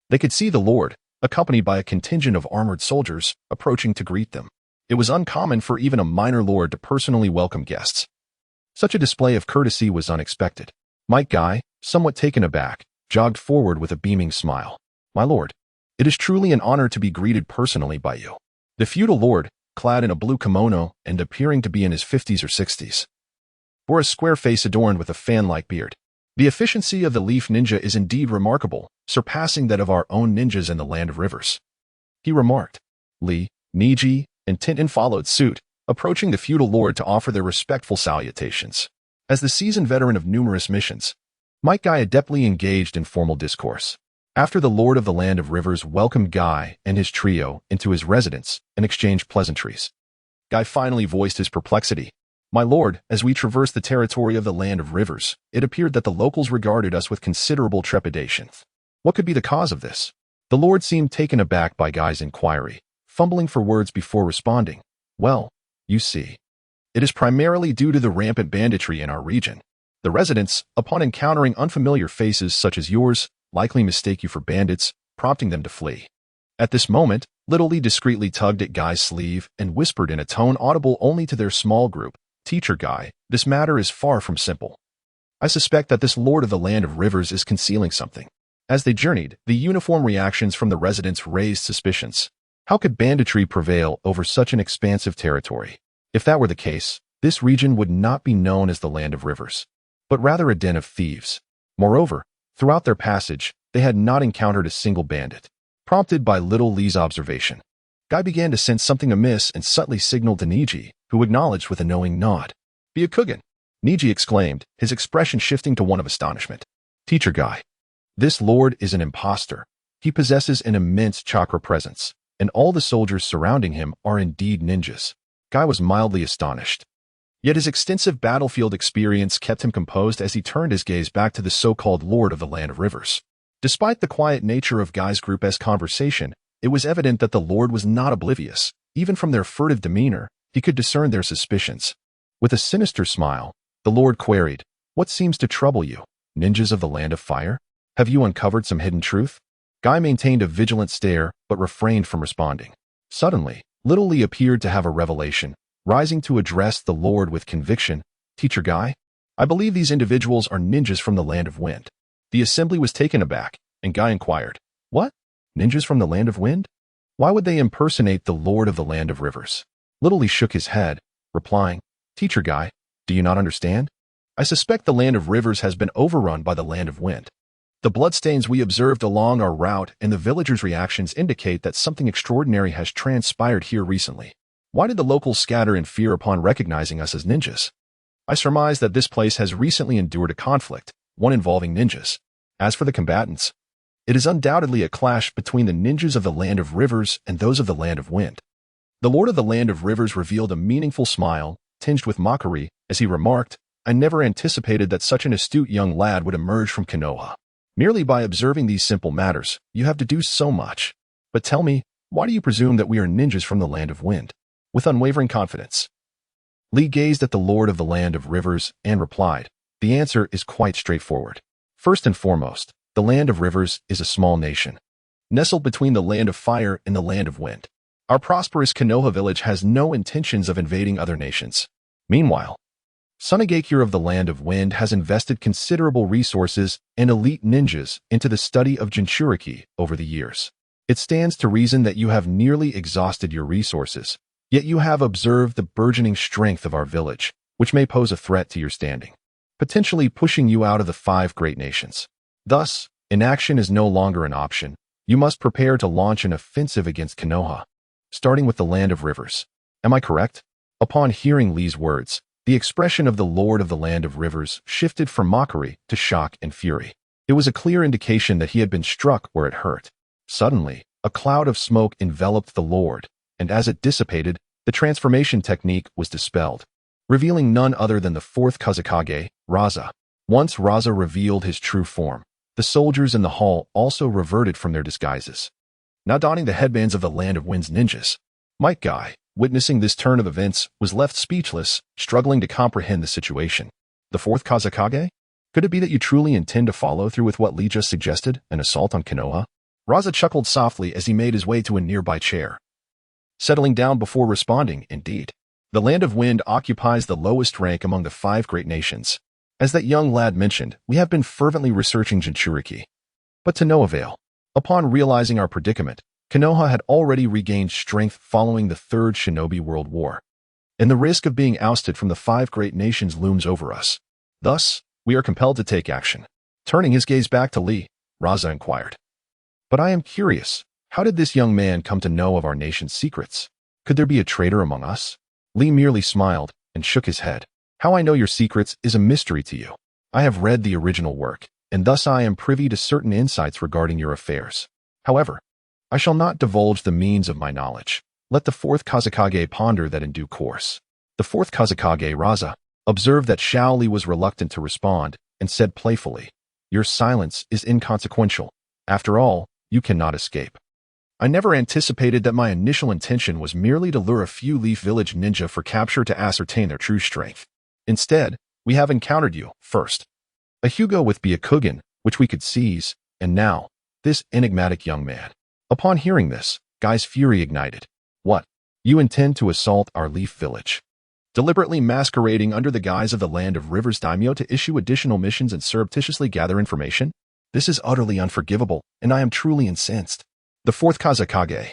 they could see the lord, accompanied by a contingent of armored soldiers, approaching to greet them. It was uncommon for even a minor lord to personally welcome guests. Such a display of courtesy was unexpected. Might Guy, somewhat taken aback, jogged forward with a beaming smile. My lord, it is truly an honor to be greeted personally by you. The feudal lord, clad in a blue kimono and appearing to be in his 50s or 60s, bore a square face adorned with a fan-like beard. The efficiency of the Leaf Ninja is indeed remarkable, surpassing that of our own ninjas in the Land of Rivers, he remarked. Lee, Neji, and Tenten followed suit, approaching the feudal lord to offer their respectful salutations. As the seasoned veteran of numerous missions, Might Guy adeptly engaged in formal discourse. After the Lord of the Land of Rivers welcomed Guy and his trio into his residence and exchanged pleasantries, Guy finally voiced his perplexity. My lord, as we traversed the territory of the Land of Rivers, it appeared that the locals regarded us with considerable trepidation. What could be the cause of this? The lord seemed taken aback by Guy's inquiry, fumbling for words before responding. Well, you see, it is primarily due to the rampant banditry in our region. The residents, upon encountering unfamiliar faces such as yours, likely mistake you for bandits, prompting them to flee. At this moment, Little Lee discreetly tugged at Guy's sleeve and whispered in a tone audible only to their small group, Teacher Guy, this matter is far from simple. I suspect that this Lord of the Land of Rivers is concealing something. As they journeyed, the uniform reactions from the residents raised suspicions. How could banditry prevail over such an expansive territory? If that were the case, this region would not be known as the Land of Rivers, but rather a den of thieves. Moreover, throughout their passage, they had not encountered a single bandit. Prompted by Little Lee's observation, Guy began to sense something amiss and subtly signaled to Neji, who acknowledged with a knowing nod. Byakugan, Neji exclaimed, his expression shifting to one of astonishment. Teacher Guy, this lord is an impostor. He possesses an immense chakra presence, and all the soldiers surrounding him are indeed ninjas. Guy was mildly astonished. Yet his extensive battlefield experience kept him composed as he turned his gaze back to the so-called Lord of the Land of Rivers. Despite the quiet nature of Guy's group's conversation, it was evident that the Lord was not oblivious. Even from their furtive demeanor, he could discern their suspicions. With a sinister smile, the Lord queried, What seems to trouble you, ninjas of the Land of Fire? Have you uncovered some hidden truth? Guy maintained a vigilant stare, but refrained from responding. Suddenly, Little Lee appeared to have a revelation, rising to address the Lord with conviction. Teacher Guy, I believe these individuals are ninjas from the Land of Wind. The assembly was taken aback, and Guy inquired, What? Ninjas from the Land of Wind? Why would they impersonate the Lord of the Land of Rivers? Little Lee shook his head, replying, Teacher Guy, do you not understand? I suspect the Land of Rivers has been overrun by the Land of Wind. The bloodstains we observed along our route and the villagers' reactions indicate that something extraordinary has transpired here recently. Why did the locals scatter in fear upon recognizing us as ninjas? I surmise that this place has recently endured a conflict, one involving ninjas. As for the combatants, it is undoubtedly a clash between the ninjas of the Land of Rivers and those of the Land of Wind. The Lord of the Land of Rivers revealed a meaningful smile, tinged with mockery, as he remarked, I never anticipated that such an astute young lad would emerge from Konoha. Merely by observing these simple matters, you have deduced so much. But tell me, why do you presume that we are ninjas from the Land of Wind? With unwavering confidence, Lee gazed at the Lord of the Land of Rivers and replied, The answer is quite straightforward. First and foremost, the Land of Rivers is a small nation, nestled between the Land of Fire and the Land of Wind. Our prosperous Konoha village has no intentions of invading other nations. Meanwhile, Sunagakure of the Land of Wind has invested considerable resources and elite ninjas into the study of Jinchuriki over the years. It stands to reason that you have nearly exhausted your resources, yet you have observed the burgeoning strength of our village, which may pose a threat to your standing, potentially pushing you out of the 5 great nations. Thus, inaction is no longer an option. You must prepare to launch an offensive against Konoha, starting with the Land of Rivers. Am I correct? Upon hearing Lee's words, the expression of the Lord of the Land of Rivers shifted from mockery to shock and fury. It was a clear indication that he had been struck where it hurt. Suddenly, a cloud of smoke enveloped the Lord, and as it dissipated, the transformation technique was dispelled, revealing none other than the Fourth Kazekage, Raza. Once Raza revealed his true form, the soldiers in the hall also reverted from their disguises, now donning the headbands of the Land of Wind's ninjas. Mike Guy, witnessing this turn of events, was left speechless, struggling to comprehend the situation. The Fourth Kazekage? Could it be that you truly intend to follow through with what Lee just suggested, an assault on Konoha? Raza chuckled softly as he made his way to a nearby chair, settling down before responding, indeed. The Land of Wind occupies the lowest rank among the 5 great nations. As that young lad mentioned, we have been fervently researching Jinchuriki, but to no avail. Upon realizing our predicament, Konoha had already regained strength following the Third Shinobi World War, and the risk of being ousted from the 5 great nations looms over us. Thus, we are compelled to take action. Turning his gaze back to Lee, Raza inquired, But I am curious, how did this young man come to know of our nation's secrets? Could there be a traitor among us? Lee merely smiled and shook his head. How I know your secrets is a mystery to you. I have read the original work, and thus I am privy to certain insights regarding your affairs. However, I shall not divulge the means of my knowledge. Let the Fourth Kazekage ponder that in due course. The Fourth Kazekage, Raza, observed that Shaoli was reluctant to respond and said playfully, "Your silence is inconsequential. After all, you cannot escape." I never anticipated that my initial intention was merely to lure a few Leaf Village ninja for capture to ascertain their true strength. Instead, we have encountered you, first, a Hyuga with Byakugan, which we could seize, and now, this enigmatic young man. Upon hearing this, Guy's fury ignited. What? You intend to assault our Leaf Village? Deliberately masquerading under the guise of the Land of Rivers daimyo to issue additional missions and surreptitiously gather information? This is utterly unforgivable, and I am truly incensed. The Fourth Kazekage,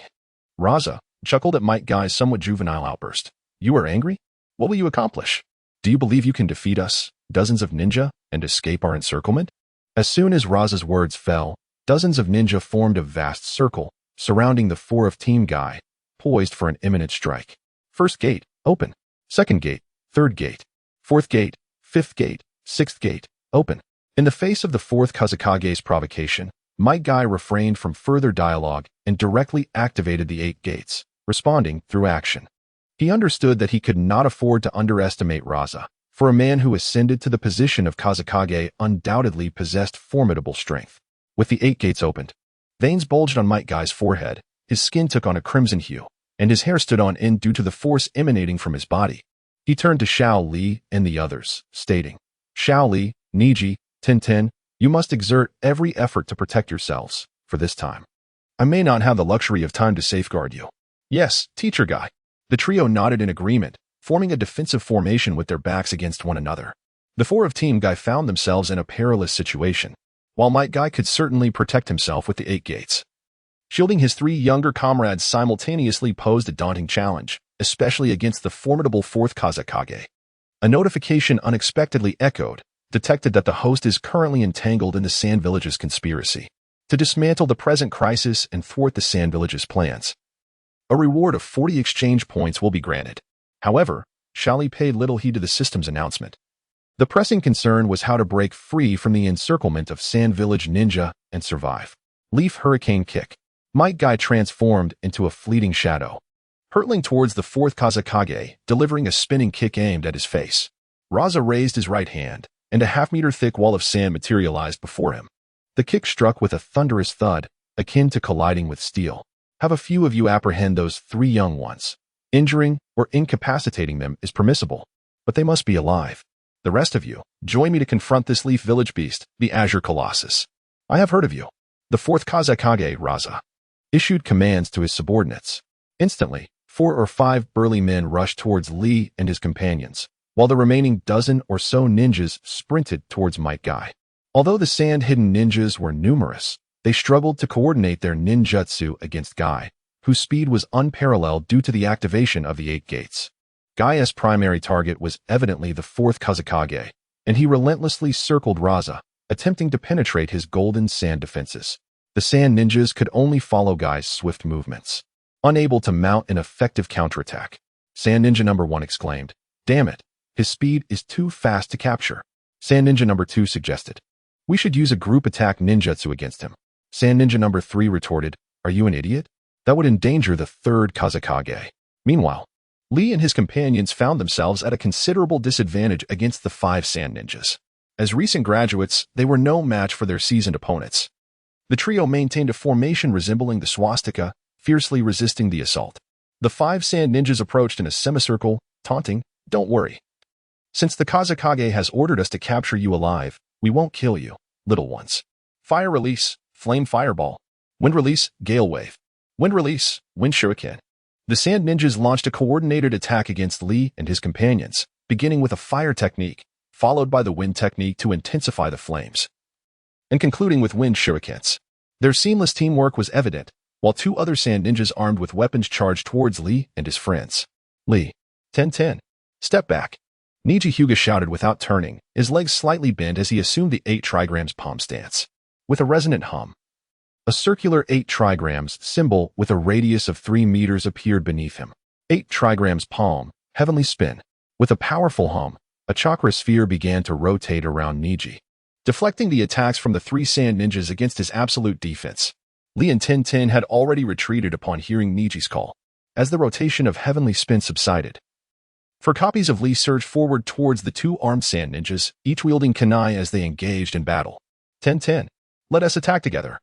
Raza, chuckled at Might Guy's somewhat juvenile outburst. You are angry? What will you accomplish? Do you believe you can defeat us, dozens of ninja, and escape our encirclement? As soon as Raza's words fell, dozens of ninja formed a vast circle, surrounding the four of Team Guy, poised for an imminent strike. First gate, open. Second gate, third gate, fourth gate, fifth gate, sixth gate, open. In the face of the Fourth Kazekage's provocation, Might Guy refrained from further dialogue and directly activated the 8 gates, responding through action. He understood that he could not afford to underestimate Raza, for a man who ascended to the position of Kazekage undoubtedly possessed formidable strength. With the 8 gates opened, veins bulged on Might Guy's forehead, his skin took on a crimson hue, and his hair stood on end due to the force emanating from his body. He turned to Xiao Li and the others, stating, Xiao Li, Neji, Tenten, you must exert every effort to protect yourselves, for this time. I may not have the luxury of time to safeguard you. Yes, teacher Guy. The trio nodded in agreement, forming a defensive formation with their backs against one another. The four of Team Guy found themselves in a perilous situation, while Might Guy could certainly protect himself with the 8 gates. Shielding his 3 younger comrades simultaneously posed a daunting challenge, especially against the formidable Fourth Kazekage. A notification unexpectedly echoed, detected that the host is currently entangled in the Sand Village's conspiracy to dismantle the present crisis and thwart the Sand Village's plans. A reward of 40 exchange points will be granted. However, Shali paid little heed to the system's announcement. The pressing concern was how to break free from the encirclement of Sand Village ninja and survive. Leaf Hurricane Kick. Might Guy transformed into a fleeting shadow, hurtling towards the Fourth Kazekage, delivering a spinning kick aimed at his face. Raza raised his right hand, and a half-meter-thick wall of sand materialized before him. The kick struck with a thunderous thud, akin to colliding with steel. Have a few of you apprehend those 3 young ones. Injuring or incapacitating them is permissible, but they must be alive. The rest of you, join me to confront this Leaf Village beast, the Azure Colossus. I have heard of you. The Fourth Kazekage, Raza, issued commands to his subordinates. Instantly, 4 or 5 burly men rushed towards Lee and his companions, while the remaining dozen or so ninjas sprinted towards Might Guy. Although the sand-hidden ninjas were numerous, they struggled to coordinate their ninjutsu against Guy, whose speed was unparalleled due to the activation of the 8 gates. Guy's primary target was evidently the Fourth Kazekage, and he relentlessly circled Raza, attempting to penetrate his golden sand defenses. The sand ninjas could only follow Guy's swift movements, unable to mount an effective counterattack. Sand Ninja number 1 exclaimed, "Damn it, his speed is too fast to capture." Sand Ninja number 2 suggested, "We should use a group attack ninjutsu against him." Sand Ninja number 3 retorted, "Are you an idiot? That would endanger the 3rd Kazekage." Meanwhile, Lee and his companions found themselves at a considerable disadvantage against the 5 sand ninjas. As recent graduates, they were no match for their seasoned opponents. The trio maintained a formation resembling the swastika, fiercely resisting the assault. The 5 sand ninjas approached in a semicircle, taunting, "Don't worry. Since the Kazekage has ordered us to capture you alive, we won't kill you, little ones. Fire release, flame fireball. Wind release, gale wave. Wind release, wind shuriken." The sand ninjas launched a coordinated attack against Lee and his companions, beginning with a fire technique, followed by the wind technique to intensify the flames, and concluding with wind shurikens. Their seamless teamwork was evident, while 2 other sand ninjas armed with weapons charged towards Lee and his friends. "Lee, 10-10. Step back." Neji Hyuga shouted without turning, his legs slightly bent as he assumed the 8 trigrams palm stance. With a resonant hum, a circular 8 trigrams symbol with a radius of 3 meters appeared beneath him. 8 trigrams palm, heavenly spin. With a powerful hum, a chakra sphere began to rotate around Neji. deflecting the attacks from the three sand ninjas against his absolute defense. Lian and Tenten had already retreated upon hearing Neji's call, as the rotation of heavenly spin subsided. Four copies of Li surged forward towards the two armed sand ninjas, each wielding kunai as they engaged in battle. Tenten, let us attack together.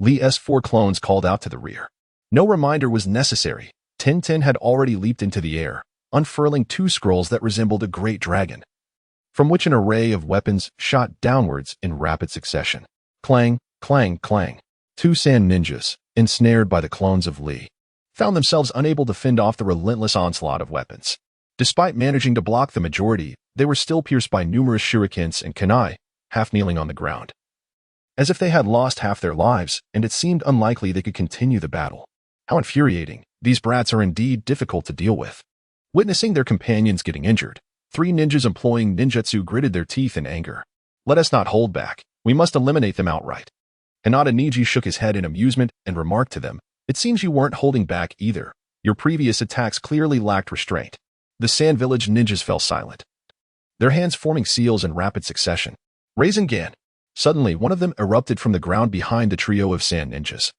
Li's four clones called out to the rear. No reminder was necessary. Tenten had already leaped into the air, unfurling two scrolls that resembled a great dragon, from which an array of weapons shot downwards in rapid succession. Clang, clang, clang. Two sand ninjas, ensnared by the clones of Li, found themselves unable to fend off the relentless onslaught of weapons. Despite managing to block the majority, they were still pierced by numerous shurikens and kunai, half kneeling on the ground, as if they had lost half their lives, and it seemed unlikely they could continue the battle. How infuriating. These brats are indeed difficult to deal with. Witnessing their companions getting injured, three ninjas employing ninjutsu gritted their teeth in anger. Let us not hold back. We must eliminate them outright. Hinata Neji shook his head in amusement and remarked to them, it seems you weren't holding back either. Your previous attacks clearly lacked restraint. The Sand Village ninjas fell silent, their hands forming seals in rapid succession. Rasengan. Suddenly, one of them erupted from the ground behind the trio of sand ninjas,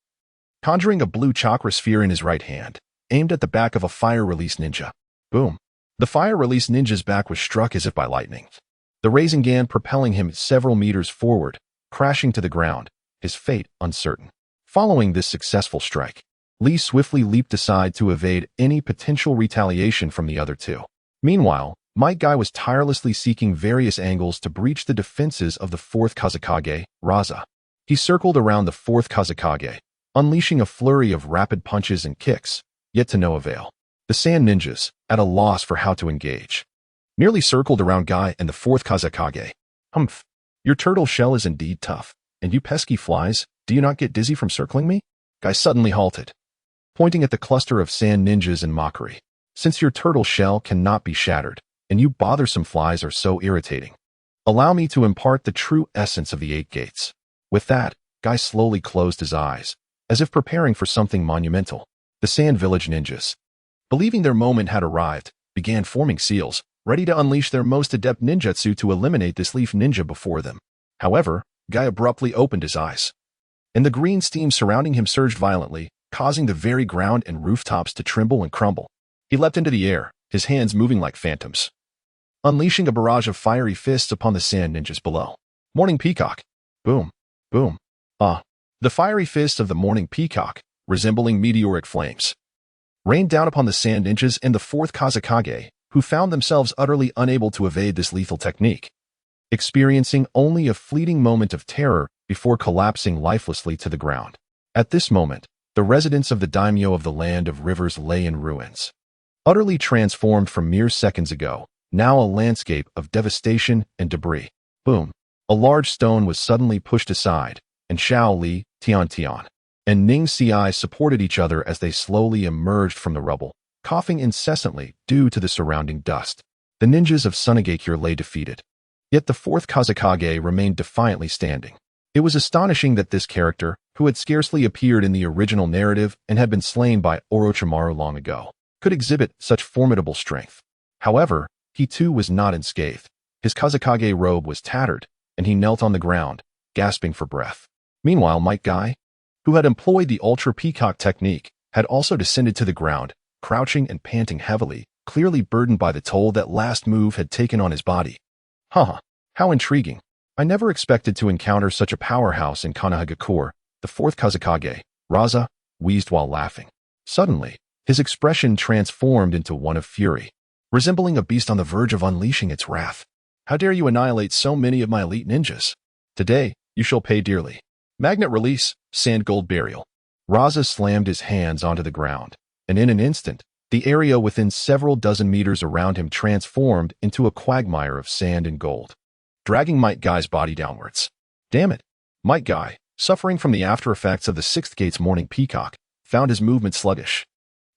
conjuring a blue chakra sphere in his right hand, aimed at the back of a fire-release ninja. Boom. The fire-release ninja's back was struck as if by lightning, the Rasengan propelling him several meters forward, crashing to the ground, his fate uncertain. Following this successful strike, Li swiftly leaped aside to evade any potential retaliation from the other two. Meanwhile, Might Guy was tirelessly seeking various angles to breach the defenses of the Fourth Kazekage, Raza. He circled around the Fourth Kazekage, unleashing a flurry of rapid punches and kicks, yet to no avail. The Sand Ninjas, at a loss for how to engage, nearly circled around Guy and the Fourth Kazekage. Humph, your turtle shell is indeed tough, and you pesky flies, do you not get dizzy from circling me? Guy suddenly halted, pointing at the cluster of sand ninjas in mockery. Since your turtle shell cannot be shattered, and you bothersome flies are so irritating, allow me to impart the true essence of the 8 gates. With that, Guy slowly closed his eyes, as if preparing for something monumental. The Sand Village ninjas, believing their moment had arrived, began forming seals, ready to unleash their most adept ninjutsu to eliminate this leaf ninja before them. However, Guy abruptly opened his eyes, and the green steam surrounding him surged violently, causing the very ground and rooftops to tremble and crumble. He leapt into the air, his hands moving like phantoms, unleashing a barrage of fiery fists upon the sand ninjas below. Morning Peacock. Boom. Boom. The fiery fists of the Morning Peacock, resembling meteoric flames, rained down upon the sand ninjas and the Fourth Kazekage, who found themselves utterly unable to evade this lethal technique, experiencing only a fleeting moment of terror before collapsing lifelessly to the ground. At this moment, the residents of the daimyo of the Land of Rivers lay in ruins, utterly transformed from mere seconds ago, now a landscape of devastation and debris. Boom. A large stone was suddenly pushed aside, and Xiao Li, Tian, and Ning Ci supported each other as they slowly emerged from the rubble, coughing incessantly due to the surrounding dust. The ninjas of Sunagakure lay defeated, yet the Fourth Kazekage remained defiantly standing. It was astonishing that this character, who had scarcely appeared in the original narrative and had been slain by Orochimaru long ago, could exhibit such formidable strength. However, he too was not unscathed. His Kazekage robe was tattered, and he knelt on the ground, gasping for breath. Meanwhile, Might Guy, who had employed the Ultra Peacock technique, had also descended to the ground, crouching and panting heavily, clearly burdened by the toll that last move had taken on his body. How intriguing. I never expected to encounter such a powerhouse in Konohagakure. The Fourth Kazekage, Raza, wheezed while laughing. Suddenly, his expression transformed into one of fury, resembling a beast on the verge of unleashing its wrath. How dare you annihilate so many of my elite ninjas? Today, you shall pay dearly. Magnet release, sand gold burial. Raza slammed his hands onto the ground, and in an instant, the area within several dozen meters around him transformed into a quagmire of sand and gold, dragging Might Guy's body downwards. Damn it! Might Guy, suffering from the after effects of the 6th gate's Morning Peacock, found his movement sluggish.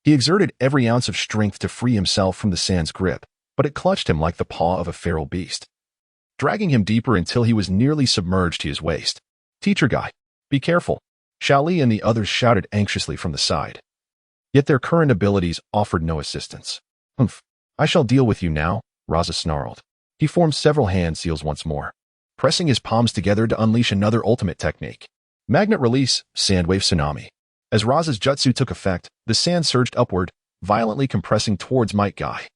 He exerted every ounce of strength to free himself from the sand's grip, but it clutched him like the paw of a feral beast, dragging him deeper until he was nearly submerged to his waist. Teacher Guy, be careful, Xiao Li and the others shouted anxiously from the side. Yet their current abilities offered no assistance. Humph, I shall deal with you now, Raza snarled. He formed several hand seals once more, pressing his palms together to unleash another ultimate technique. Magnet release, sandwave tsunami. As Raza's jutsu took effect, the sand surged upward, violently compressing towards Might Guy,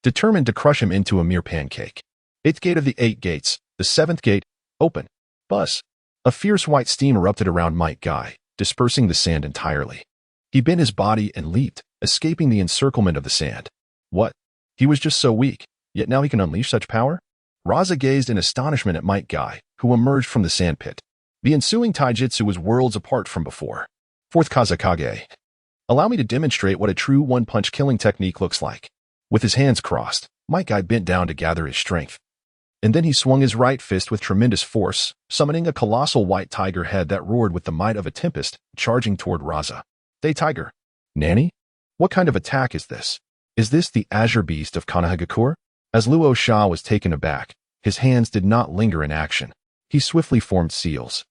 determined to crush him into a mere pancake. 8th gate of the 8 gates, the 7th gate, open. Buzz. A fierce white steam erupted around Might Guy, dispersing the sand entirely. He bent his body and leaped, escaping the encirclement of the sand. What? He was just so weak, yet now he can unleash such power? Raza gazed in astonishment at Might Guy, who emerged from the sand pit. The ensuing taijutsu was worlds apart from before. Fourth Kazekage. Allow me to demonstrate what a true one-punch killing technique looks like. With his hands crossed, Might Guy bent down to gather his strength. And then he swung his right fist with tremendous force, summoning a colossal white tiger head that roared with the might of a tempest, charging toward Raza. Day Tiger. Nanny? What kind of attack is this? Is this the Azure Beast of Konohagakure? As Luo Sha was taken aback, his hands did not linger in action. He swiftly formed seals,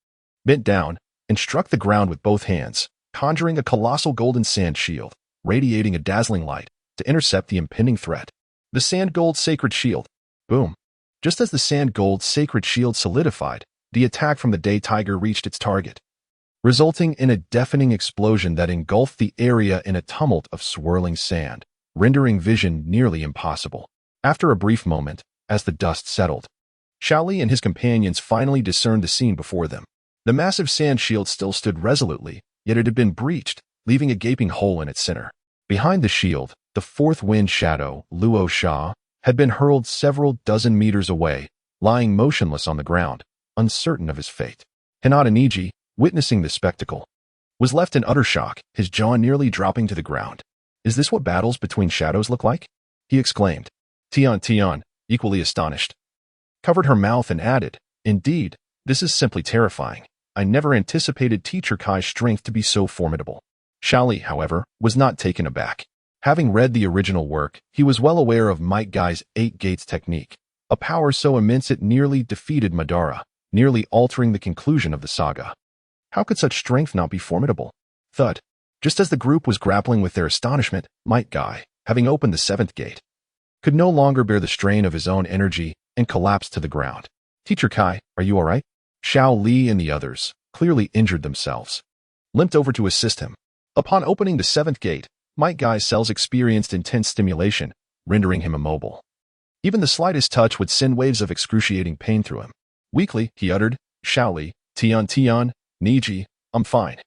bent down, and struck the ground with both hands, conjuring a colossal golden sand shield, radiating a dazzling light, to intercept the impending threat. The sand gold sacred shield. Boom. Just as the sand gold sacred shield solidified, the attack from the Day Tiger reached its target, resulting in a deafening explosion that engulfed the area in a tumult of swirling sand, rendering vision nearly impossible. After a brief moment, as the dust settled, Shaoli and his companions finally discerned the scene before them. The massive sand shield still stood resolutely, yet it had been breached, leaving a gaping hole in its center. Behind the shield, the fourth wind shadow, Luo Sha, had been hurled several dozen meters away, lying motionless on the ground, uncertain of his fate. Hinata Neji, witnessing the spectacle, was left in utter shock, his jaw nearly dropping to the ground. Is this what battles between shadows look like? He exclaimed. Tian, equally astonished, covered her mouth and added, Indeed, this is simply terrifying. I never anticipated Teacher Kai's strength to be so formidable. Shaoli, however, was not taken aback. Having read the original work, he was well aware of Might Guy's 8 gates technique, a power so immense it nearly defeated Madara, nearly altering the conclusion of the saga. How could such strength not be formidable? Thud. Just as the group was grappling with their astonishment, Might Guy, having opened the 7th gate, could no longer bear the strain of his own energy and collapsed to the ground. Teacher Kai, are you all right? Xiao Li and the others, clearly injured themselves, limped over to assist him. Upon opening the 7th gate, Might Guy's cells experienced intense stimulation, rendering him immobile. Even the slightest touch would send waves of excruciating pain through him. Weakly, he uttered, Xiao Li, Tian, Neji, I'm fine.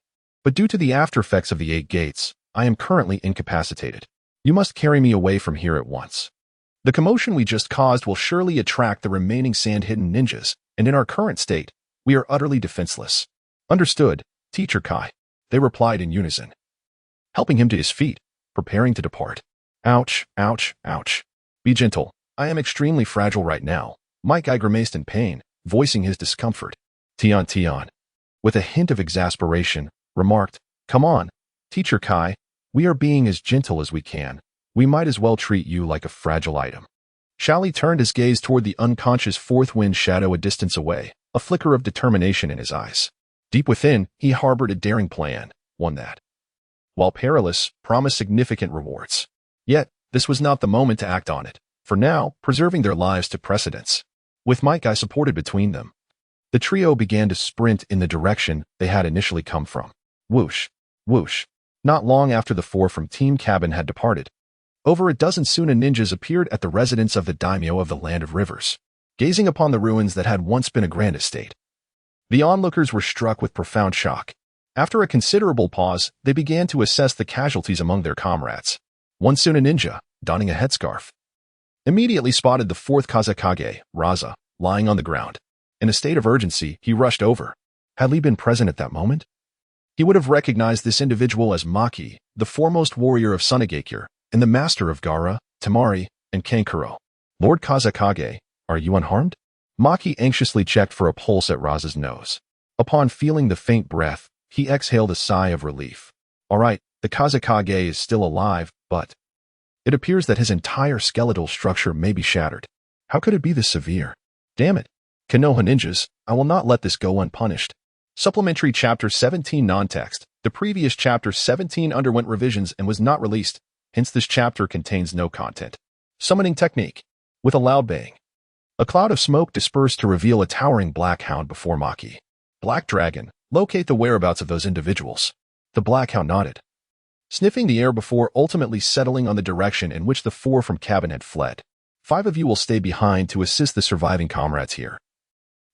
But due to the after effects of the 8 gates, I am currently incapacitated. You must carry me away from here at once. The commotion we just caused will surely attract the remaining sand-hidden ninjas, and in our current state, we are utterly defenseless. Understood, Teacher Kai, they replied in unison, helping him to his feet, preparing to depart. Ouch, ouch, ouch. Be gentle. I am extremely fragile right now. Might Guy grimaced in pain, voicing his discomfort. Tian, with a hint of exasperation, remarked, Come on, Teacher Kai, we are being as gentle as we can. We might as well treat you like a fragile item. Shaoli turned his gaze toward the unconscious fourth wind shadow a distance away, a flicker of determination in his eyes. Deep within, he harbored a daring plan, one that, while perilous, promised significant rewards. Yet, this was not the moment to act on it. For now, preserving their lives to precedence. With Might Guy supported between them, the trio began to sprint in the direction they had initially come from. Whoosh, whoosh. Not long after the 4 from Team Cabin had departed, over a dozen Suna ninjas appeared at the residence of the daimyo of the Land of Rivers, gazing upon the ruins that had once been a grand estate. The onlookers were struck with profound shock. After a considerable pause, they began to assess the casualties among their comrades. One Suna ninja, donning a headscarf, immediately spotted the 4th Kazekage, Raza, lying on the ground. In a state of urgency, he rushed over. Had Lee been present at that moment, he would have recognized this individual as Maki, the foremost warrior of Sunagakure, and the master of Gaara, Temari, and Kankuro. Lord Kazekage, are you unharmed? Maki anxiously checked for a pulse at Raza's nose. Upon feeling the faint breath, he exhaled a sigh of relief. All right, the Kazekage is still alive, but it appears that his entire skeletal structure may be shattered. How could it be this severe? Damn it. Konoha ninjas, I will not let this go unpunished. Supplementary Chapter 17 non-text. The previous Chapter 17 underwent revisions and was not released, hence this chapter contains no content. Summoning Technique. With a loud bang, A cloud of smoke dispersed to reveal a towering black hound before Maki. Black Dragon, locate the whereabouts of those individuals. The black hound nodded, sniffing the air before ultimately settling on the direction in which the 4 from cabin had fled. 5 of you will stay behind to assist the surviving comrades here.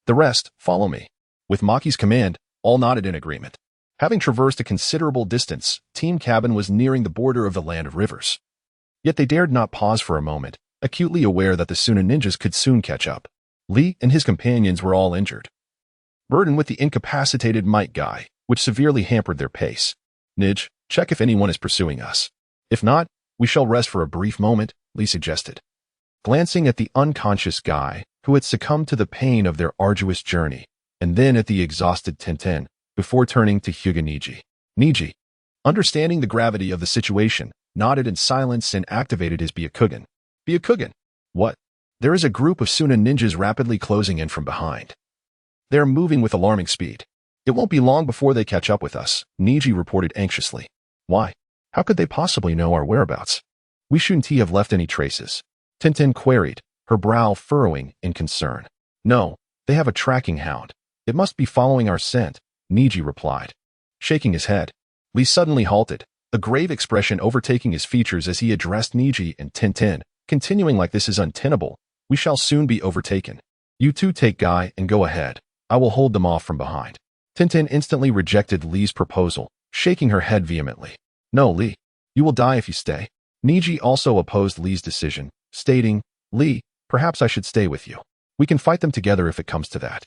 The rest, follow me. With Maki's command, all nodded in agreement. Having traversed a considerable distance, Team Cabin was nearing the border of the Land of Rivers. Yet they dared not pause for a moment, acutely aware that the Suna ninjas could soon catch up. Lee and his companions were all injured, burdened with the incapacitated Might Guy, which severely hampered their pace. Nij, check if anyone is pursuing us. If not, we shall rest for a brief moment, Lee suggested, glancing at the unconscious guy who had succumbed to the pain of their arduous journey, and then at the exhausted Tenten, before turning to Hyuga Neji. Neji, understanding the gravity of the situation, nodded in silence and activated his Byakugan. Byakugan? What? There is a group of Suna ninjas rapidly closing in from behind. They are moving with alarming speed. It won't be long before they catch up with us, Neji reported anxiously. Why? How could they possibly know our whereabouts? We shouldn't have left any traces, Tenten queried, her brow furrowing in concern. No, they have a tracking hound. It must be following our scent, Neji replied, shaking his head. Lee suddenly halted, a grave expression overtaking his features as he addressed Neji and Tenten. Continuing like this is untenable. We shall soon be overtaken. You two take Guy and go ahead. I will hold them off from behind. Tenten instantly rejected Lee's proposal, shaking her head vehemently. No, Lee. You will die if you stay. Neji also opposed Lee's decision, stating, Lee, perhaps I should stay with you. We can fight them together if it comes to that.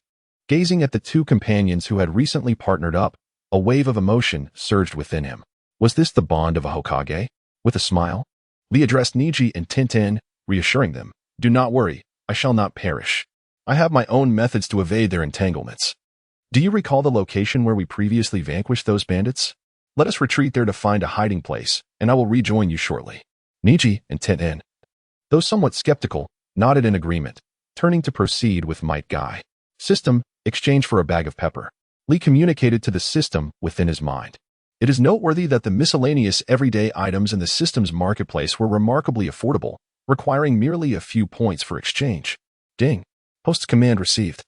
Gazing at the 2 companions who had recently partnered up, a wave of emotion surged within him. Was this the bond of a Hokage? With a smile, Lee addressed Neji and Tenten, reassuring them, do not worry, I shall not perish. I have my own methods to evade their entanglements. Do you recall the location where we previously vanquished those bandits? Let us retreat there to find a hiding place, and I will rejoin you shortly. Neji and Tenten, though somewhat skeptical, nodded in agreement, turning to proceed with Might Guy. System, exchange for a bag of pepper. Lee communicated to the system within his mind. It is noteworthy that the miscellaneous everyday items in the system's marketplace were remarkably affordable, requiring merely a few points for exchange. Ding. Host's command received.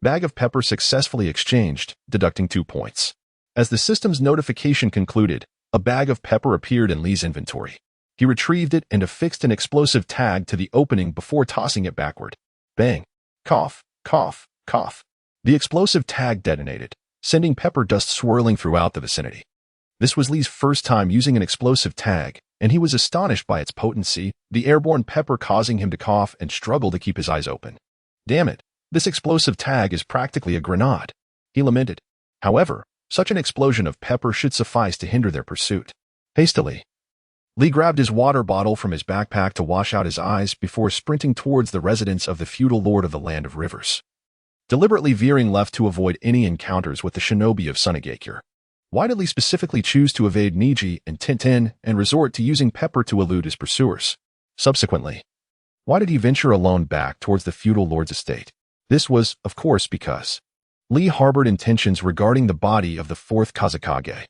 Bag of pepper successfully exchanged, deducting 2 points. As the system's notification concluded, a bag of pepper appeared in Lee's inventory. He retrieved it and affixed an explosive tag to the opening before tossing it backward. Bang. Cough, cough, cough. The explosive tag detonated, sending pepper dust swirling throughout the vicinity. This was Lee's first time using an explosive tag, and he was astonished by its potency, the airborne pepper causing him to cough and struggle to keep his eyes open. Damn it, this explosive tag is practically a grenade, he lamented. However, such an explosion of pepper should suffice to hinder their pursuit. Hastily, Lee grabbed his water bottle from his backpack to wash out his eyes before sprinting towards the residence of the feudal lord of the Land of Rivers, deliberately veering left to avoid any encounters with the shinobi of Sunagakure. Why did Lee specifically choose to evade Neji and Tenten and resort to using pepper to elude his pursuers? Subsequently, why did he venture alone back towards the feudal lord's estate? This was, of course, because Lee harbored intentions regarding the body of the Fourth Kazekage.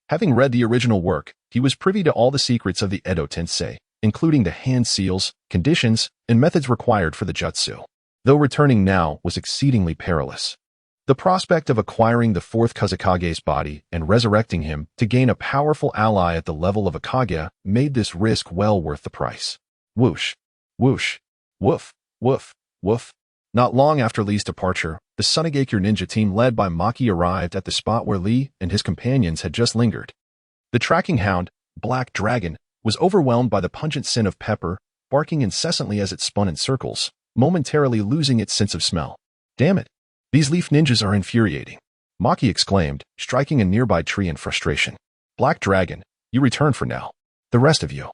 Having read the original work, he was privy to all the secrets of the Edo Tensei, including the hand seals, conditions, and methods required for the jutsu. Though returning now was exceedingly perilous. The prospect of acquiring the Fourth Kazekage's body and resurrecting him to gain a powerful ally at the level of a Kage made this risk well worth the price. Whoosh, whoosh, woof, woof, woof. Not long after Lee's departure, the Sunagakure ninja team led by Maki arrived at the spot where Lee and his companions had just lingered. The tracking hound, Black Dragon, was overwhelmed by the pungent scent of pepper, barking incessantly as it spun in circles, momentarily losing its sense of smell. Damn it! These leaf ninjas are infuriating, Maki exclaimed, striking a nearby tree in frustration. Black Dragon, you return for now. The rest of you,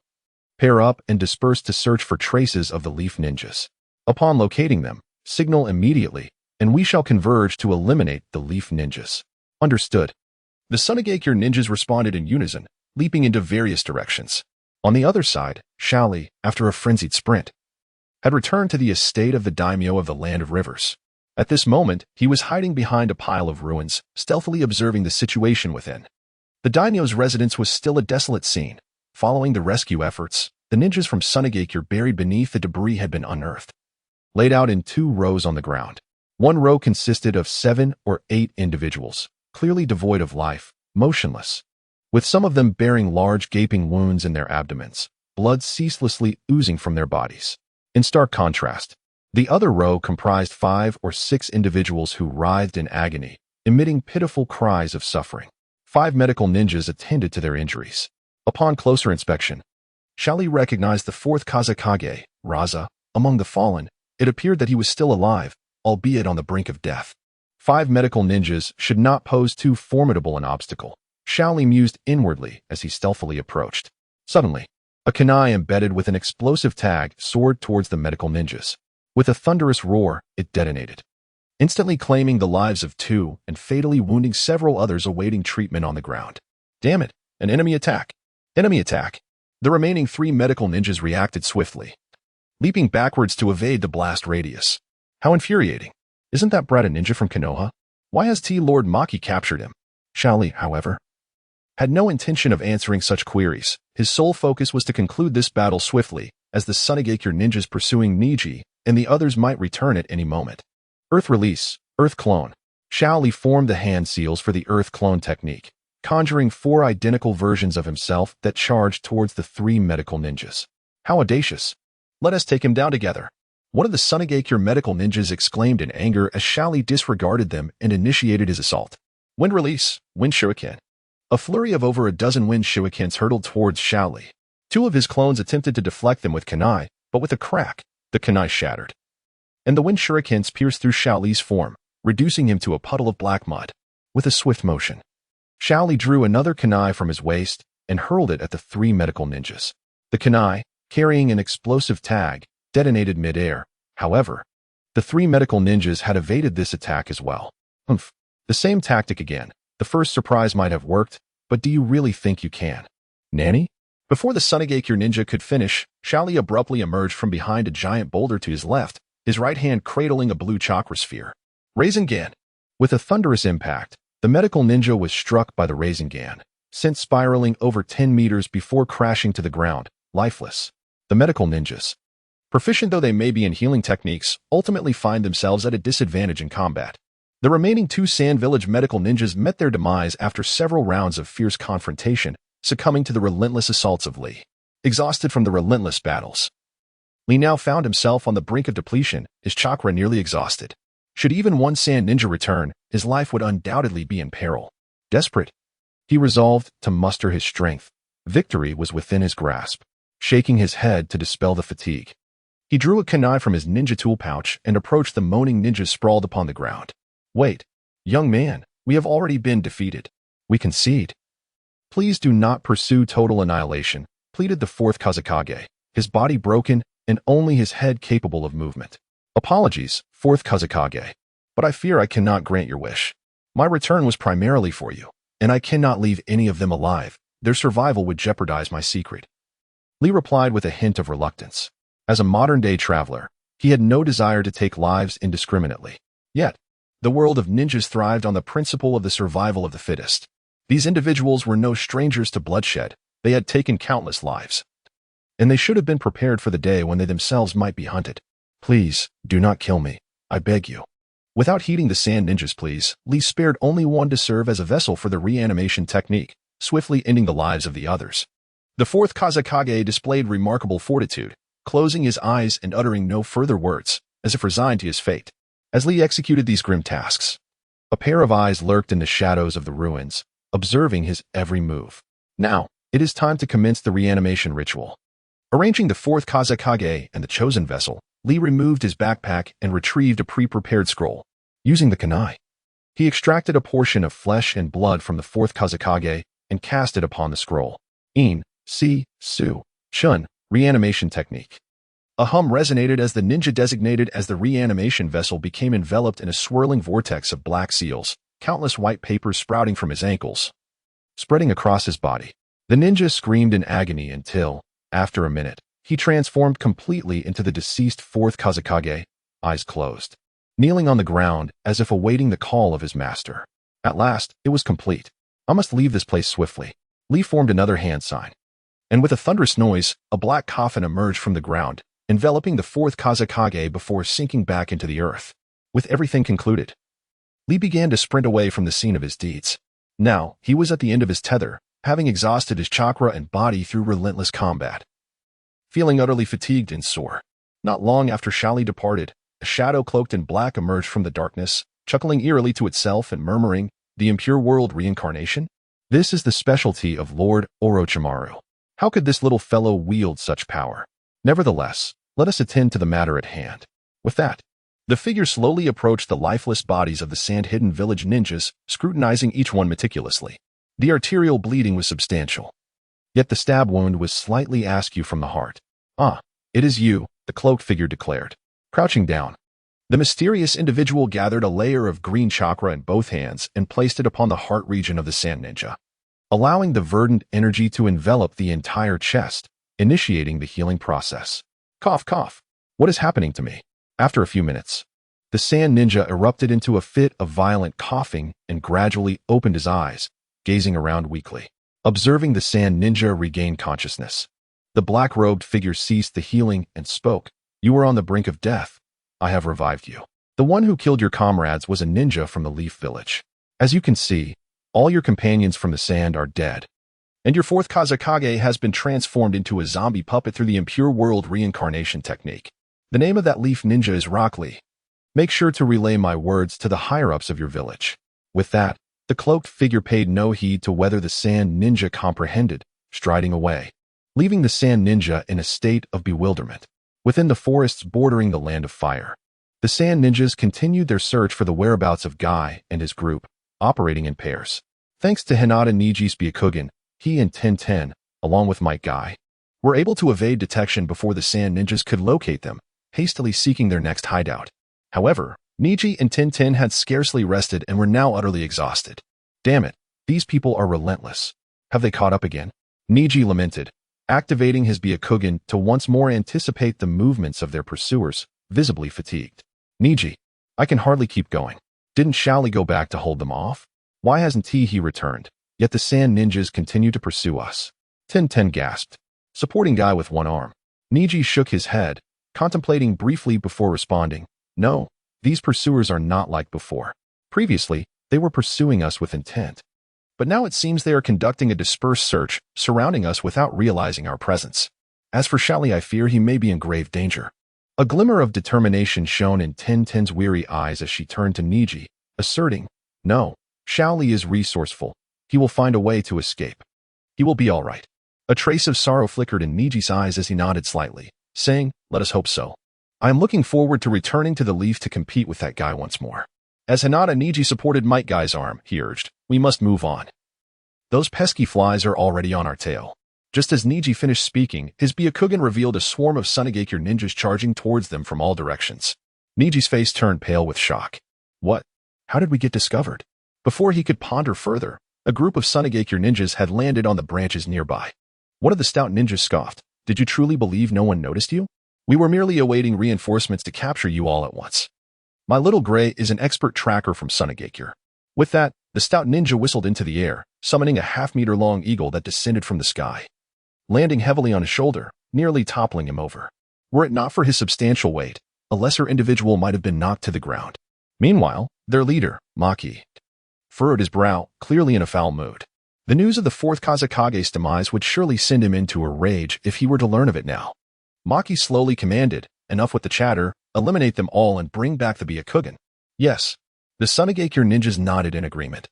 pair up and disperse to search for traces of the leaf ninjas. Upon locating them, signal immediately, and we shall converge to eliminate the leaf ninjas. Understood. The Sunagakure ninjas responded in unison, leaping into various directions. On the other side, Shaoli, after a frenzied sprint, had returned to the estate of the daimyo of the Land of Rivers. At this moment, he was hiding behind a pile of ruins, stealthily observing the situation within. The daimyo's residence was still a desolate scene. Following the rescue efforts, the ninjas from Sunagakure buried beneath the debris had been unearthed. laid out in 2 rows on the ground. One row consisted of 7 or 8 individuals, clearly devoid of life, motionless, with some of them bearing large gaping wounds in their abdomens, blood ceaselessly oozing from their bodies. In stark contrast, the other row comprised 5 or 6 individuals who writhed in agony, emitting pitiful cries of suffering. 5 medical ninjas attended to their injuries. Upon closer inspection, Xiaoli recognized the 4th Kazekage, Raza. Among the fallen, it appeared that he was still alive, albeit on the brink of death. 5 medical ninjas should not pose too formidable an obstacle, Xiaoli mused inwardly as he stealthily approached. Suddenly, a kunai embedded with an explosive tag soared towards the medical ninjas. With a thunderous roar, it detonated, instantly claiming the lives of 2 and fatally wounding several others awaiting treatment on the ground. Damn it, an enemy attack. Enemy attack. The remaining 3 medical ninjas reacted swiftly, leaping backwards to evade the blast radius. How infuriating. Isn't that brat a ninja from Konoha? Why has Lord Maki captured him? Xiaoli, however, had no intention of answering such queries. His sole focus was to conclude this battle swiftly, as the Sunagakure ninjas pursuing Neji and the others might return at any moment. Earth Release, Earth Clone. Xiaoli formed the hand seals for the Earth Clone technique, conjuring 4 identical versions of himself that charged towards the 3 medical ninjas. How audacious. Let us take him down together. One of the Sunagakure medical ninjas exclaimed in anger as Xiaoli disregarded them and initiated his assault. Wind Release, Wind Shuriken. A flurry of over a dozen wind shurikens hurtled towards Xiaoli. 2 of his clones attempted to deflect them with kunai, but with a crack, the kunai shattered, and the wind shurikens pierced through Xiaoli's form, reducing him to a puddle of black mud. With a swift motion, Xiaoli drew another kunai from his waist and hurled it at the 3 medical ninjas. The kunai, carrying an explosive tag, detonated mid-air. However, the 3 medical ninjas had evaded this attack as well. Humph. The same tactic again. The first surprise might have worked, but do you really think you can? Nanny? Before the Sunagakure ninja could finish, Xiaoli abruptly emerged from behind a giant boulder to his left, his right hand cradling a blue chakra sphere. Rasengan. With a thunderous impact, the medical ninja was struck by the Rasengan, sent spiraling over 10 meters before crashing to the ground, lifeless. The medical ninjas, proficient though they may be in healing techniques, ultimately find themselves at a disadvantage in combat. The remaining 2 Sand Village medical ninjas met their demise after several rounds of fierce confrontation, succumbing to the relentless assaults of Li. Exhausted from the relentless battles, Li now found himself on the brink of depletion, his chakra nearly exhausted. Should even one Sand Ninja return, his life would undoubtedly be in peril. Desperate, he resolved to muster his strength. Victory was within his grasp. Shaking his head to dispel the fatigue, he drew a kunai from his ninja tool pouch and approached the moaning ninjas sprawled upon the ground. Wait, young man, we have already been defeated. We concede. Please do not pursue total annihilation, pleaded the 4th Kazekage, his body broken and only his head capable of movement. Apologies, 4th Kazekage, but I fear I cannot grant your wish. My return was primarily for you, and I cannot leave any of them alive. Their survival would jeopardize my secret. Li replied with a hint of reluctance. As a modern-day traveler, he had no desire to take lives indiscriminately. Yet, the world of ninjas thrived on the principle of the survival of the fittest. These individuals were no strangers to bloodshed. They had taken countless lives, and they should have been prepared for the day when they themselves might be hunted. Please, do not kill me, I beg you. Without heeding the Sand Ninjas' pleas, Li spared only one to serve as a vessel for the reanimation technique, swiftly ending the lives of the others. The 4th Kazekage displayed remarkable fortitude, closing his eyes and uttering no further words, as if resigned to his fate. As Li executed these grim tasks, a pair of eyes lurked in the shadows of the ruins, observing his every move. Now, it is time to commence the reanimation ritual. Arranging the 4th Kazekage and the chosen vessel, Li removed his backpack and retrieved a pre-prepared scroll. Using the kunai, he extracted a portion of flesh and blood from the 4th Kazekage and cast it upon the scroll. In, Si, Su, Chun, reanimation technique. A hum resonated as the ninja designated as the reanimation vessel became enveloped in a swirling vortex of black seals, countless white papers sprouting from his ankles, spreading across his body. The ninja screamed in agony until, after a minute, he transformed completely into the deceased 4th Kazekage, eyes closed, kneeling on the ground as if awaiting the call of his master. At last, it was complete. I must leave this place swiftly. Li formed another hand sign, and with a thunderous noise, a black coffin emerged from the ground, enveloping the Fourth Kazekage before sinking back into the earth. With everything concluded, Lee began to sprint away from the scene of his deeds. Now, he was at the end of his tether, having exhausted his chakra and body through relentless combat. Feeling utterly fatigued and sore. Not long after Shali departed, a shadow cloaked in black emerged from the darkness, chuckling eerily to itself and murmuring, "The Impure World Reincarnation? This is the specialty of Lord Orochimaru. How could this little fellow wield such power? Nevertheless, let us attend to the matter at hand." With that, the figure slowly approached the lifeless bodies of the sand-hidden village ninjas, scrutinizing each one meticulously. The arterial bleeding was substantial. Yet the stab wound was slightly askew from the heart. "Ah, it is you," the cloaked figure declared. Crouching down, the mysterious individual gathered a layer of green chakra in both hands and placed it upon the heart region of the sand ninja, allowing the verdant energy to envelop the entire chest, initiating the healing process. Cough, cough. What is happening to me? After a few minutes, the sand ninja erupted into a fit of violent coughing and gradually opened his eyes, gazing around weakly. Observing the sand ninja regain consciousness, the black-robed figure ceased the healing and spoke. "You were on the brink of death. I have revived you. The one who killed your comrades was a ninja from the Leaf Village. As you can see, all your companions from the sand are dead. And your Fourth Kazekage has been transformed into a zombie puppet through the Impure World Reincarnation technique. The name of that leaf ninja is Rock Lee. Make sure to relay my words to the higher-ups of your village." With that, the cloaked figure paid no heed to whether the sand ninja comprehended, striding away, leaving the sand ninja in a state of bewilderment. Within the forests bordering the Land of Fire, the sand ninjas continued their search for the whereabouts of Guy and his group, operating in pairs. Thanks to Hinata Neji's Byakugan, he and Tenten, along with Might Guy, were able to evade detection before the sand ninjas could locate them, hastily seeking their next hideout. However, Neji and Tenten had scarcely rested and were now utterly exhausted. "Damn it, these people are relentless. Have they caught up again?" Neji lamented, activating his Byakugan to once more anticipate the movements of their pursuers, visibly fatigued. "Neji, I can hardly keep going. Didn't Shaoli go back to hold them off? Why hasn't he returned? Yet the sand ninjas continue to pursue us." Tenten gasped, supporting Guy with one arm. Neji shook his head, contemplating briefly before responding, "No, these pursuers are not like before. Previously, they were pursuing us with intent. But now it seems they are conducting a dispersed search, surrounding us without realizing our presence. As for Shaoli, I fear he may be in grave danger." A glimmer of determination shone in Tenten's weary eyes as she turned to Neji, asserting, "No, Shaoli is resourceful. He will find a way to escape. He will be all right." A trace of sorrow flickered in Neji's eyes as he nodded slightly, saying, "Let us hope so. I am looking forward to returning to the Leaf to compete with that guy once more." As Hinata Neji supported Might Guy's arm, he urged, "We must move on. Those pesky flies are already on our tail." Just as Neji finished speaking, his Byakugan revealed a swarm of Sunagakure ninjas charging towards them from all directions. Neji's face turned pale with shock. "What? How did we get discovered?" Before he could ponder further, a group of Sunagakure ninjas had landed on the branches nearby. One of the stout ninjas scoffed, "Did you truly believe no one noticed you? We were merely awaiting reinforcements to capture you all at once. My little gray is an expert tracker from Sunagakure." With that, the stout ninja whistled into the air, summoning a half-meter-long eagle that descended from the sky, landing heavily on his shoulder, nearly toppling him over. Were it not for his substantial weight, a lesser individual might have been knocked to the ground. Meanwhile, their leader, Maki, furrowed his brow, clearly in a foul mood. The news of the Fourth Kazekage's demise would surely send him into a rage if he were to learn of it now. Maki slowly commanded, "Enough with the chatter, eliminate them all and bring back the Byakugan." Yes, the Sunagakure ninjas nodded in agreement,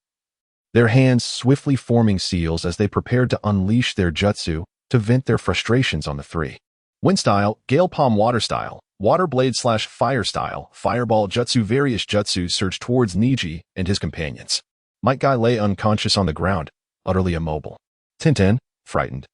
their hands swiftly forming seals as they prepared to unleash their jutsu to vent their frustrations on the three. Wind style, Gale Palm Water style, Water Blade / Fire style, Fireball jutsu. Various jutsus surged towards Neji and his companions. Might Guy lay unconscious on the ground, utterly immobile. Tenten, frightened,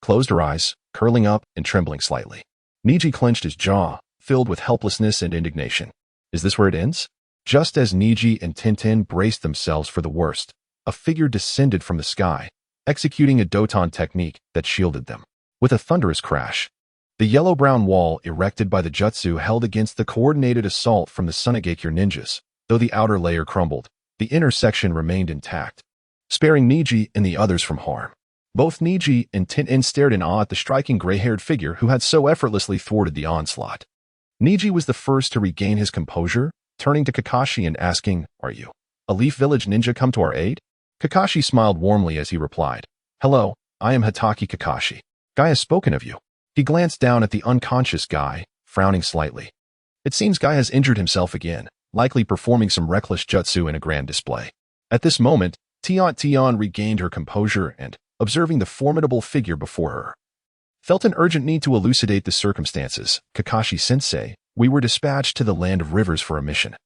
closed her eyes, curling up and trembling slightly. Neji clenched his jaw, filled with helplessness and indignation. Is this where it ends? Just as Neji and Tenten braced themselves for the worst, a figure descended from the sky, executing a Doton technique that shielded them. With a thunderous crash, the yellow-brown wall erected by the jutsu held against the coordinated assault from the Sunagakure ninjas. Though the outer layer crumbled, the inner section remained intact, sparing Neji and the others from harm. Both Neji and Tenten stared in awe at the striking gray-haired figure who had so effortlessly thwarted the onslaught. Neji was the first to regain his composure, turning to Kakashi and asking, "Are you a Leaf Village ninja come to our aid?" Kakashi smiled warmly as he replied, "Hello, I am Hitaki Kakashi. Guy has spoken of you." He glanced down at the unconscious Guy, frowning slightly. It seems Guy has injured himself again, likely performing some reckless jutsu in a grand display. At this moment, Tian regained her composure and, observing the formidable figure before her, felt an urgent need to elucidate the circumstances. "Kakashi-sensei, we were dispatched to the Land of Rivers for a mission,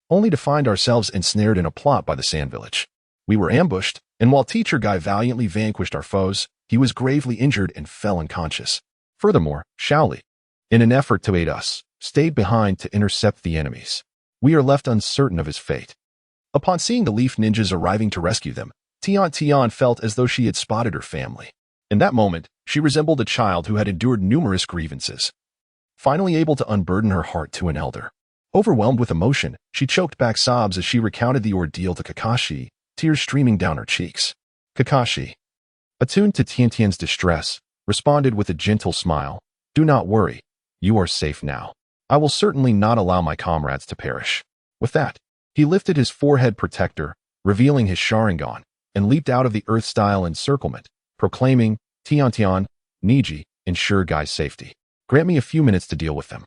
only to find ourselves ensnared in a plot by the Sand Village. We were ambushed, and while Teacher Guy valiantly vanquished our foes, he was gravely injured and fell unconscious. Furthermore, Shaoli, in an effort to aid us, stayed behind to intercept the enemies. We are left uncertain of his fate." Upon seeing the Leaf Ninjas arriving to rescue them, Tian felt as though she had spotted her family. In that moment, she resembled a child who had endured numerous grievances, finally able to unburden her heart to an elder. Overwhelmed with emotion, she choked back sobs as she recounted the ordeal to Kakashi, tears streaming down her cheeks. Kakashi, attuned to Tian's distress, responded with a gentle smile, "Do not worry, you are safe now. I will certainly not allow my comrades to perish." With that, he lifted his forehead protector, revealing his Sharingan, and leaped out of the Earth-style encirclement, proclaiming, "Tian, Neji, ensure Guy's safety. Grant me a few minutes to deal with them."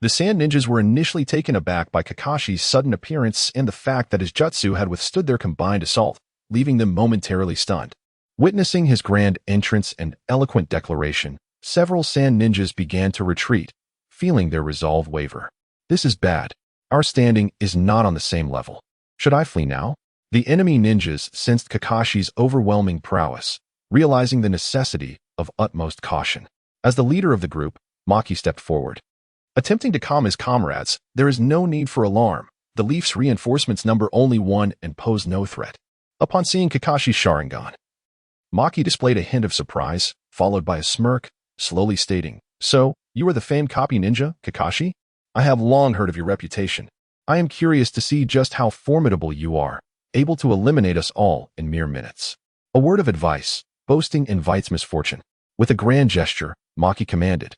The Sand Ninjas were initially taken aback by Kakashi's sudden appearance and the fact that his jutsu had withstood their combined assault, leaving them momentarily stunned. Witnessing his grand entrance and eloquent declaration, several Sand Ninjas began to retreat, feeling their resolve waver. "This is bad. Our standing is not on the same level. Should I flee now?" The enemy ninjas sensed Kakashi's overwhelming prowess, realizing the necessity of utmost caution. As the leader of the group, Maki stepped forward. Attempting to calm his comrades, "There is no need for alarm. The Leaf's reinforcements number only one and pose no threat." Upon seeing Kakashi's Sharingan, Maki displayed a hint of surprise, followed by a smirk, slowly stating, "So, you are the famed copy ninja, Kakashi? I have long heard of your reputation. I am curious to see just how formidable you are, able to eliminate us all in mere minutes." A word of advice, boasting invites misfortune. With a grand gesture, Maki commanded,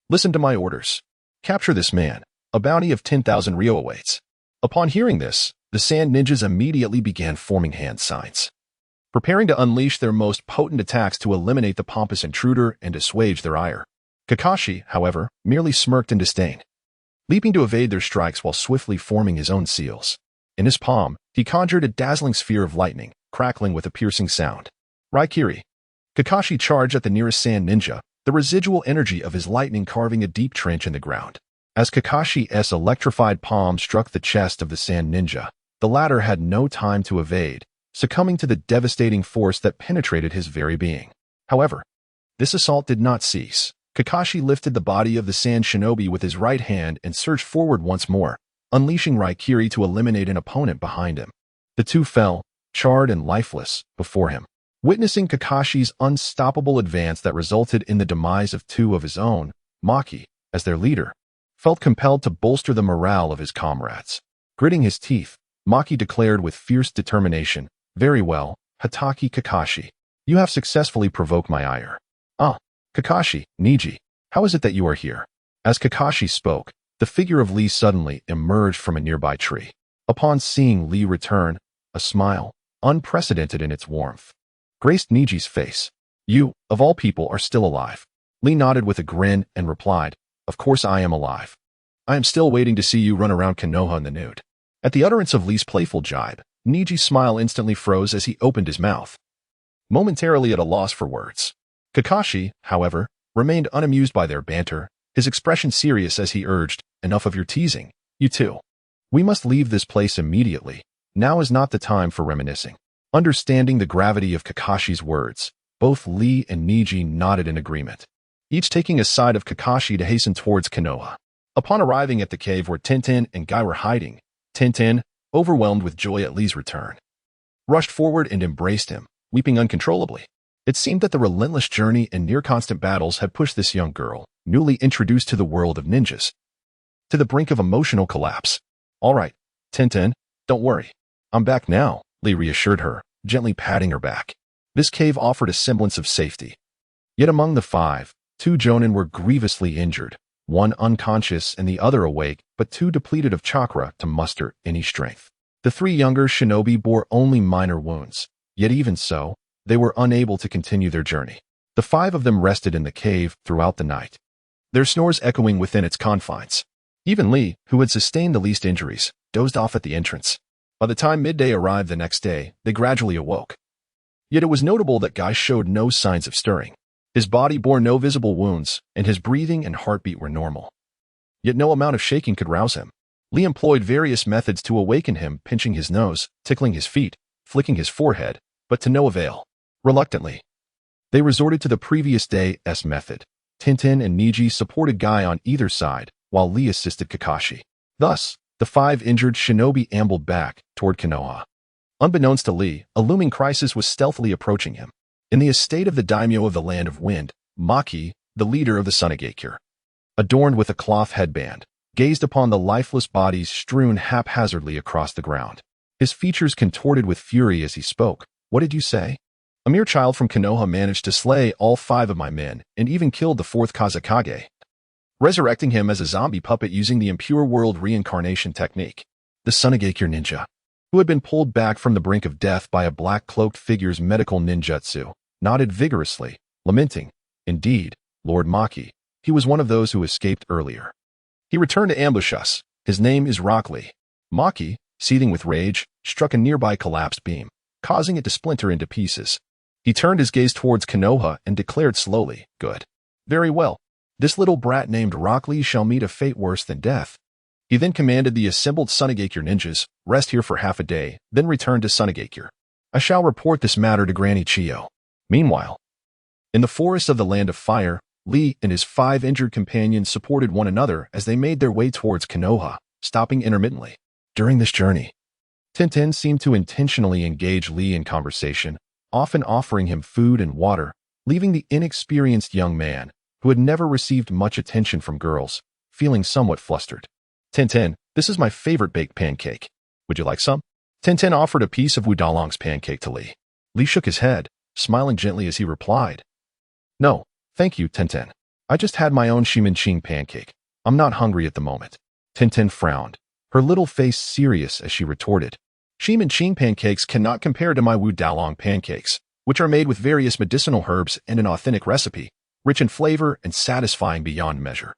"Listen to my orders. Capture this man. A bounty of 10,000 Ryo awaits." Upon hearing this, the Sand Ninjas immediately began forming hand signs, preparing to unleash their most potent attacks to eliminate the pompous intruder and assuage their ire. Kakashi, however, merely smirked in disdain, leaping to evade their strikes while swiftly forming his own seals. In his palm, he conjured a dazzling sphere of lightning, crackling with a piercing sound. Raikiri. Kakashi charged at the nearest Sand Ninja, the residual energy of his lightning carving a deep trench in the ground. As Kakashi's electrified palm struck the chest of the Sand Ninja, the latter had no time to evade, succumbing to the devastating force that penetrated his very being. However, this assault did not cease. Kakashi lifted the body of the Sand Shinobi with his right hand and surged forward once more, unleashing Raikiri to eliminate an opponent behind him. The two fell, charred and lifeless, before him. Witnessing Kakashi's unstoppable advance that resulted in the demise of two of his own, Maki, as their leader, felt compelled to bolster the morale of his comrades. Gritting his teeth, Maki declared with fierce determination, "Very well, Hitaki Kakashi. You have successfully provoked my ire. Ah, Kakashi, Neji, how is it that you are here?" As Kakashi spoke, the figure of Lee suddenly emerged from a nearby tree. Upon seeing Lee return, a smile, unprecedented in its warmth, graced Neji's face. "You, of all people, are still alive." Lee nodded with a grin and replied, "Of course I am alive. I am still waiting to see you run around Konoha in the nude." At the utterance of Lee's playful jibe, Neji's smile instantly froze as he opened his mouth, momentarily at a loss for words. Kakashi, however, remained unamused by their banter, his expression serious as he urged, "Enough of your teasing. You two. We must leave this place immediately. Now is not the time for reminiscing." Understanding the gravity of Kakashi's words, both Lee and Neji nodded in agreement, each taking a side of Kakashi to hasten towards Konoha. Upon arriving at the cave where Tenten and Guy were hiding, Tenten, overwhelmed with joy at Lee's return, rushed forward and embraced him, weeping uncontrollably. It seemed that the relentless journey and near-constant battles had pushed this young girl, newly introduced to the world of ninjas, to the brink of emotional collapse. "All right, Tenten, don't worry. I'm back now," Lee reassured her, gently patting her back. This cave offered a semblance of safety. Yet among the five, 2 jonin were grievously injured, one unconscious and the other awake, but too depleted of chakra to muster any strength. The 3 younger shinobi bore only minor wounds, yet even so, they were unable to continue their journey. The 5 of them rested in the cave throughout the night, their snores echoing within its confines. Even Lee, who had sustained the least injuries, dozed off at the entrance. By the time midday arrived the next day, they gradually awoke. Yet it was notable that Guy showed no signs of stirring. His body bore no visible wounds, and his breathing and heartbeat were normal. Yet no amount of shaking could rouse him. Lee employed various methods to awaken him, pinching his nose, tickling his feet, flicking his forehead, but to no avail. Reluctantly, they resorted to the previous day's method. Tenten and Neji supported Guy on either side, while Lee assisted Kakashi. Thus, the 5 injured shinobi ambled back toward Konoha. Unbeknownst to Lee, a looming crisis was stealthily approaching him. In the estate of the daimyo of the Land of Wind, Maki, the leader of the Sunagakure, adorned with a cloth headband, gazed upon the lifeless bodies strewn haphazardly across the ground. His features contorted with fury as he spoke. "What did you say? A mere child from Konoha managed to slay all 5 of my men and even killed the 4th Kazekage, resurrecting him as a zombie puppet using the Impure World Reincarnation technique." The Sunagakure ninja, who had been pulled back from the brink of death by a black-cloaked figure's medical ninjutsu, nodded vigorously, lamenting, "Indeed, Lord Maki, he was one of those who escaped earlier. He returned to ambush us. His name is Rock Lee." Maki, seething with rage, struck a nearby collapsed beam, causing it to splinter into pieces. He turned his gaze towards Konoha and declared slowly, "Good. Very well. This little brat named Rock Lee shall meet a fate worse than death." He then commanded the assembled Sunagakure ninjas, "Rest here for half a day, then return to Sunagakure. I shall report this matter to Granny Chiyo." Meanwhile, in the forest of the Land of Fire, Lee and his 5 injured companions supported one another as they made their way towards Konoha, stopping intermittently. During this journey, Tenten seemed to intentionally engage Lee in conversation, often offering him food and water, leaving the inexperienced young man, who had never received much attention from girls, feeling somewhat flustered. "Tenten, this is my favorite baked pancake. Would you like some?" Tenten offered a piece of Wudalong's pancake to Lee. Lee shook his head, smiling gently as he replied, "No, thank you, Tenten. I just had my own shimenching pancake. I'm not hungry at the moment." Tenten frowned, her little face serious as she retorted, "Shimenching pancakes cannot compare to my Wudalong pancakes, which are made with various medicinal herbs and an authentic recipe, rich in flavor and satisfying beyond measure.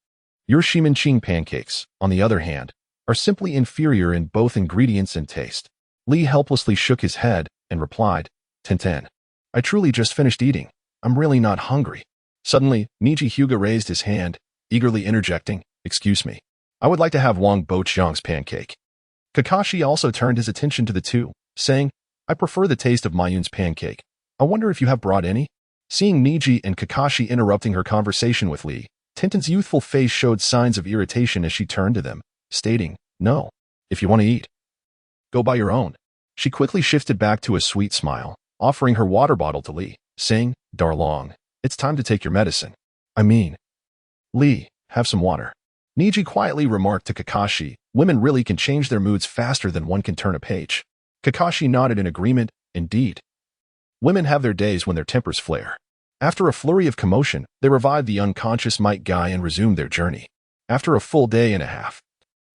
Your shimenching pancakes, on the other hand, are simply inferior in both ingredients and taste." Lee helplessly shook his head and replied, "Tenten, I truly just finished eating. I'm really not hungry." Suddenly, Neji Hyuga raised his hand, eagerly interjecting, "Excuse me. I would like to have Wang Boqiang's pancake." Kakashi also turned his attention to the two, saying, "I prefer the taste of Mayun's pancake. I wonder if you have brought any?" Seeing Neji and Kakashi interrupting her conversation with Lee, Tenten's youthful face showed signs of irritation as she turned to them, stating, "No, if you want to eat, go buy your own." She quickly shifted back to a sweet smile, offering her water bottle to Lee, saying, "Darlong, it's time to take your medicine. I mean, Lee, have some water." Neji quietly remarked to Kakashi, "Women really can change their moods faster than one can turn a page." Kakashi nodded in agreement, "Indeed. Women have their days when their tempers flare." After a flurry of commotion, they revived the unconscious Might Guy and resumed their journey. After a full day and a half,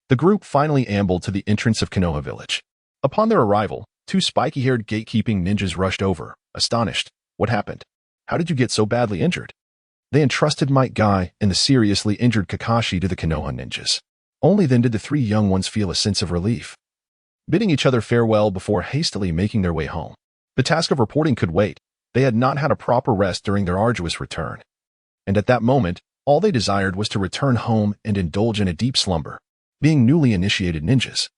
the group finally ambled to the entrance of Konoha village. Upon their arrival, 2 spiky-haired gatekeeping ninjas rushed over, astonished. "What happened? How did you get so badly injured?" They entrusted Might Guy and the seriously injured Kakashi to the Konoha ninjas. Only then did the 3 young ones feel a sense of relief, bidding each other farewell before hastily making their way home. The task of reporting could wait. They had not had a proper rest during their arduous return, and at that moment, all they desired was to return home and indulge in a deep slumber. Being newly initiated ninjas,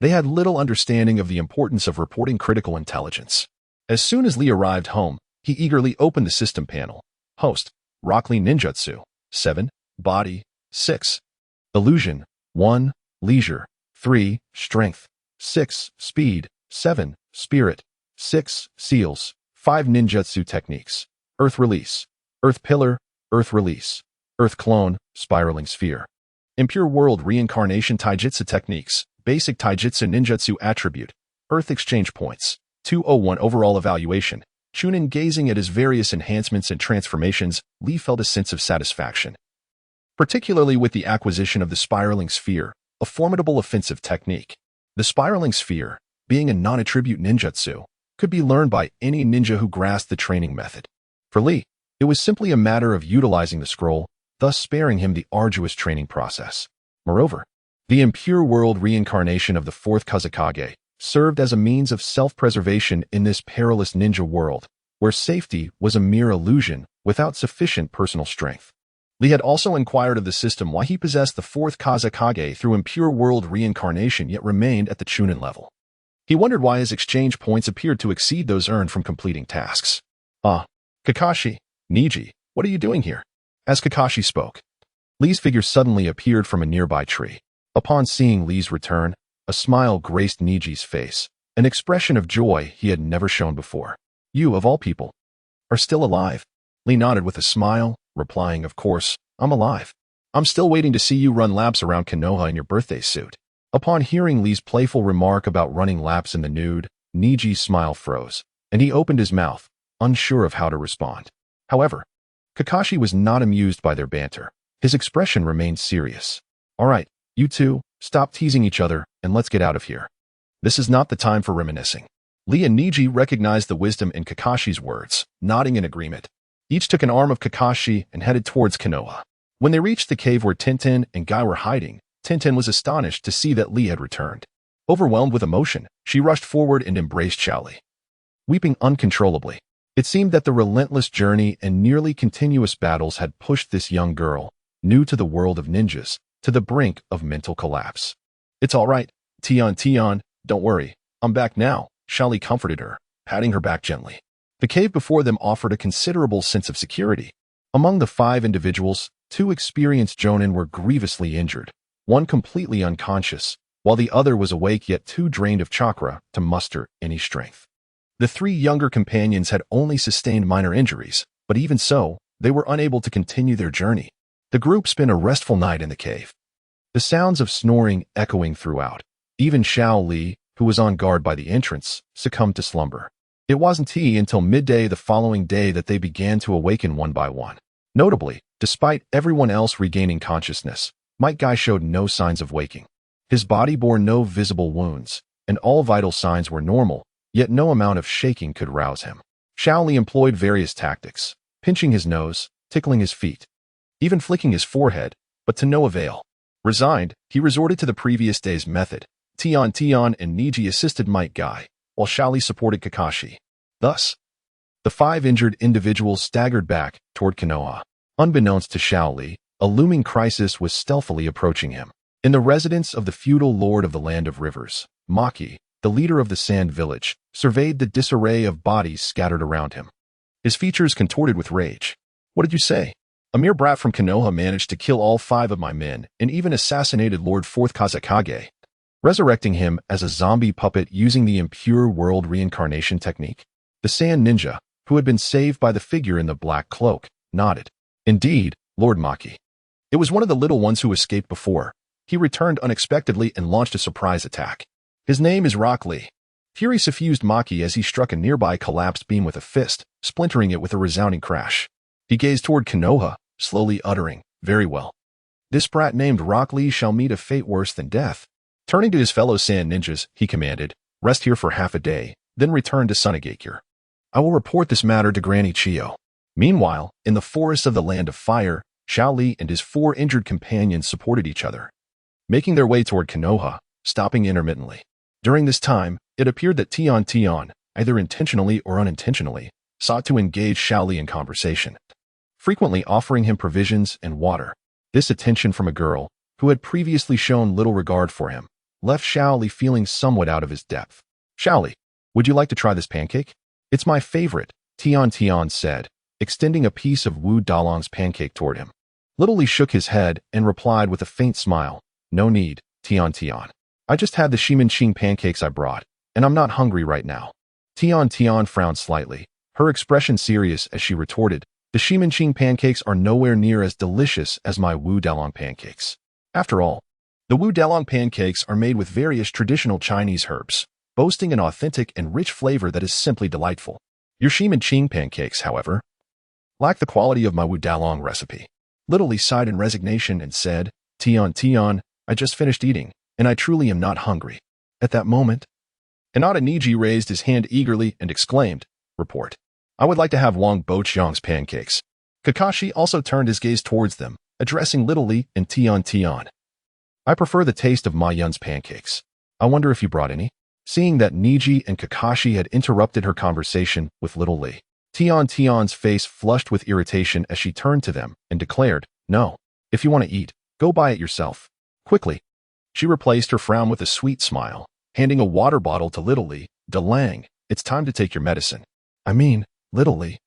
they had little understanding of the importance of reporting critical intelligence. As soon as Lee arrived home, he eagerly opened the system panel. Host, Rock Lee Ninjutsu, 7, Body, 6, Illusion, 1, Leisure, 3, Strength, 6, Speed, 7, Spirit, 6, Seals, 5 Ninjutsu Techniques, Earth Release, Earth Pillar, Earth Release, Earth Clone, Spiraling Sphere, Impure World Reincarnation Taijutsu Techniques, Basic Taijutsu Ninjutsu Attribute, Earth Exchange Points, 201 Overall Evaluation, Chunin gazing at his various enhancements and transformations, Li felt a sense of satisfaction. Particularly with the acquisition of the spiraling sphere, a formidable offensive technique. The spiraling sphere, being a non-attribute ninjutsu, could be learned by any ninja who grasped the training method. For Li, it was simply a matter of utilizing the scroll, thus sparing him the arduous training process. Moreover, the Impure World Reincarnation of the Fourth Kazekage served as a means of self-preservation in this perilous ninja world, where safety was a mere illusion without sufficient personal strength. Li had also inquired of the system why he possessed the Fourth Kazekage through Impure World Reincarnation yet remained at the Chunin level. He wondered why his exchange points appeared to exceed those earned from completing tasks. Kakashi, Neji, what are you doing here? As Kakashi spoke, Li's figure suddenly appeared from a nearby tree. Upon seeing Li's return, a smile graced Neji's face, an expression of joy he had never shown before. You, of all people, are still alive. Li nodded with a smile, replying, of course, I'm alive. I'm still waiting to see you run laps around Konoha in your birthday suit. Upon hearing Li's playful remark about running laps in the nude, Neji's smile froze, and he opened his mouth, unsure of how to respond. However, Kakashi was not amused by their banter. His expression remained serious. All right, you two, stop teasing each other, and let's get out of here. This is not the time for reminiscing. Li and Neji recognized the wisdom in Kakashi's words, nodding in agreement. Each took an arm of Kakashi and headed towards Konoha. When they reached the cave where Tenten and Guy were hiding, Tenten was astonished to see that Li had returned. Overwhelmed with emotion, she rushed forward and embraced Xiaoli. Weeping uncontrollably, it seemed that the relentless journey and nearly continuous battles had pushed this young girl, new to the world of ninjas, to the brink of mental collapse. It's all right, Tian, don't worry, I'm back now, Xiaoli comforted her, patting her back gently. The cave before them offered a considerable sense of security. Among the 5 individuals, 2 experienced jonin were grievously injured, one completely unconscious, while the other was awake yet too drained of chakra to muster any strength. The 3 younger companions had only sustained minor injuries, but even so, they were unable to continue their journey. The group spent a restful night in the cave. The sounds of snoring echoing throughout. Even Xiaoli, who was on guard by the entrance, succumbed to slumber. It wasn't until midday the following day that they began to awaken one by one. Notably, despite everyone else regaining consciousness, Might Guy showed no signs of waking. His body bore no visible wounds, and all vital signs were normal, yet no amount of shaking could rouse him. Xiaoli employed various tactics, pinching his nose, tickling his feet, even flicking his forehead, but to no avail. Resigned, he resorted to the previous day's method. Tian and Neji assisted Might Guy, while Xiaoli supported Kakashi. Thus, the 5 injured individuals staggered back toward Konoha. Unbeknownst to Xiaoli, a looming crisis was stealthily approaching him. In the residence of the feudal lord of the Land of Rivers, Maki, the leader of the Sand Village, surveyed the disarray of bodies scattered around him. His features contorted with rage. What did you say? A mere brat from Konoha managed to kill all 5 of my men and even assassinated Lord Fourth Kazekage, resurrecting him as a zombie puppet using the Impure World Reincarnation technique. The Sand Ninja, who had been saved by the figure in the black cloak, nodded. Indeed, Lord Maki. It was one of the little ones who escaped before. He returned unexpectedly and launched a surprise attack. His name is Rock Lee. Fury suffused Maki as he struck a nearby collapsed beam with a fist, splintering it with a resounding crash. He gazed toward Konoha, slowly uttering, very well. This brat named Rock Lee shall meet a fate worse than death. Turning to his fellow Sand Ninjas, he commanded, rest here for half a day, then return to Sunagakure. I will report this matter to Granny Chiyo. Meanwhile, in the forests of the Land of Fire, Xiaoli and his 4 injured companions supported each other, making their way toward Konoha, stopping intermittently. During this time, it appeared that Tian, either intentionally or unintentionally, sought to engage Xiaoli in conversation, frequently offering him provisions and water. This attention from a girl, who had previously shown little regard for him, left Xiaoli feeling somewhat out of his depth. Xiaoli, would you like to try this pancake? It's my favorite, Tian said, extending a piece of Wu Dalong's pancake toward him. Little Li shook his head and replied with a faint smile, no need, Tian. I just had the Shimenqing pancakes I brought, and I'm not hungry right now. Tian frowned slightly, her expression serious as she retorted, the Shimenqing pancakes are nowhere near as delicious as my Wu Dalong pancakes. After all, the Wu Dalong pancakes are made with various traditional Chinese herbs, boasting an authentic and rich flavor that is simply delightful. Your Shimanching pancakes, however, lack the quality of my Wudalong recipe. Little Lee sighed in resignation and said, Tion, I just finished eating, and I truly am not hungry. At that moment, Hinata Neji raised his hand eagerly and exclaimed, Report. I would like to have Wang Boqiang's pancakes. Kakashi also turned his gaze towards them, addressing Little Lee and Tion. I prefer the taste of Ma Yun's pancakes. I wonder if you brought any? Seeing that Neji and Kakashi had interrupted her conversation with Little Lee, Tion's face flushed with irritation as she turned to them and declared, No, if you want to eat, go buy it yourself. Quickly, she replaced her frown with a sweet smile, handing a water bottle to Little Lee. Delang, it's time to take your medicine. I mean, Little Lee,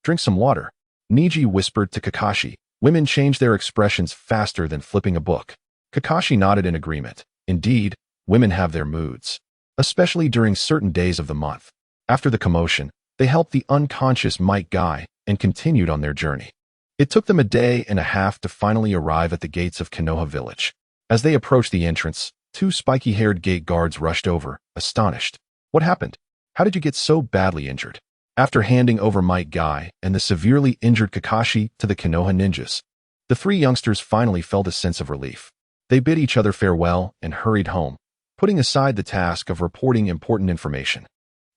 drink some water. Neji whispered to Kakashi. Women change their expressions faster than flipping a book. Kakashi nodded in agreement. Indeed, women have their moods, especially during certain days of the month. After the commotion, they helped the unconscious Might Guy and continued on their journey. It took them a day and a half to finally arrive at the gates of Konoha village. As they approached the entrance, two spiky-haired gate guards rushed over, astonished. What happened? How did you get so badly injured? After handing over Might Guy and the severely injured Kakashi to the Konoha ninjas, the three youngsters finally felt a sense of relief. They bid each other farewell and hurried home, putting aside the task of reporting important information.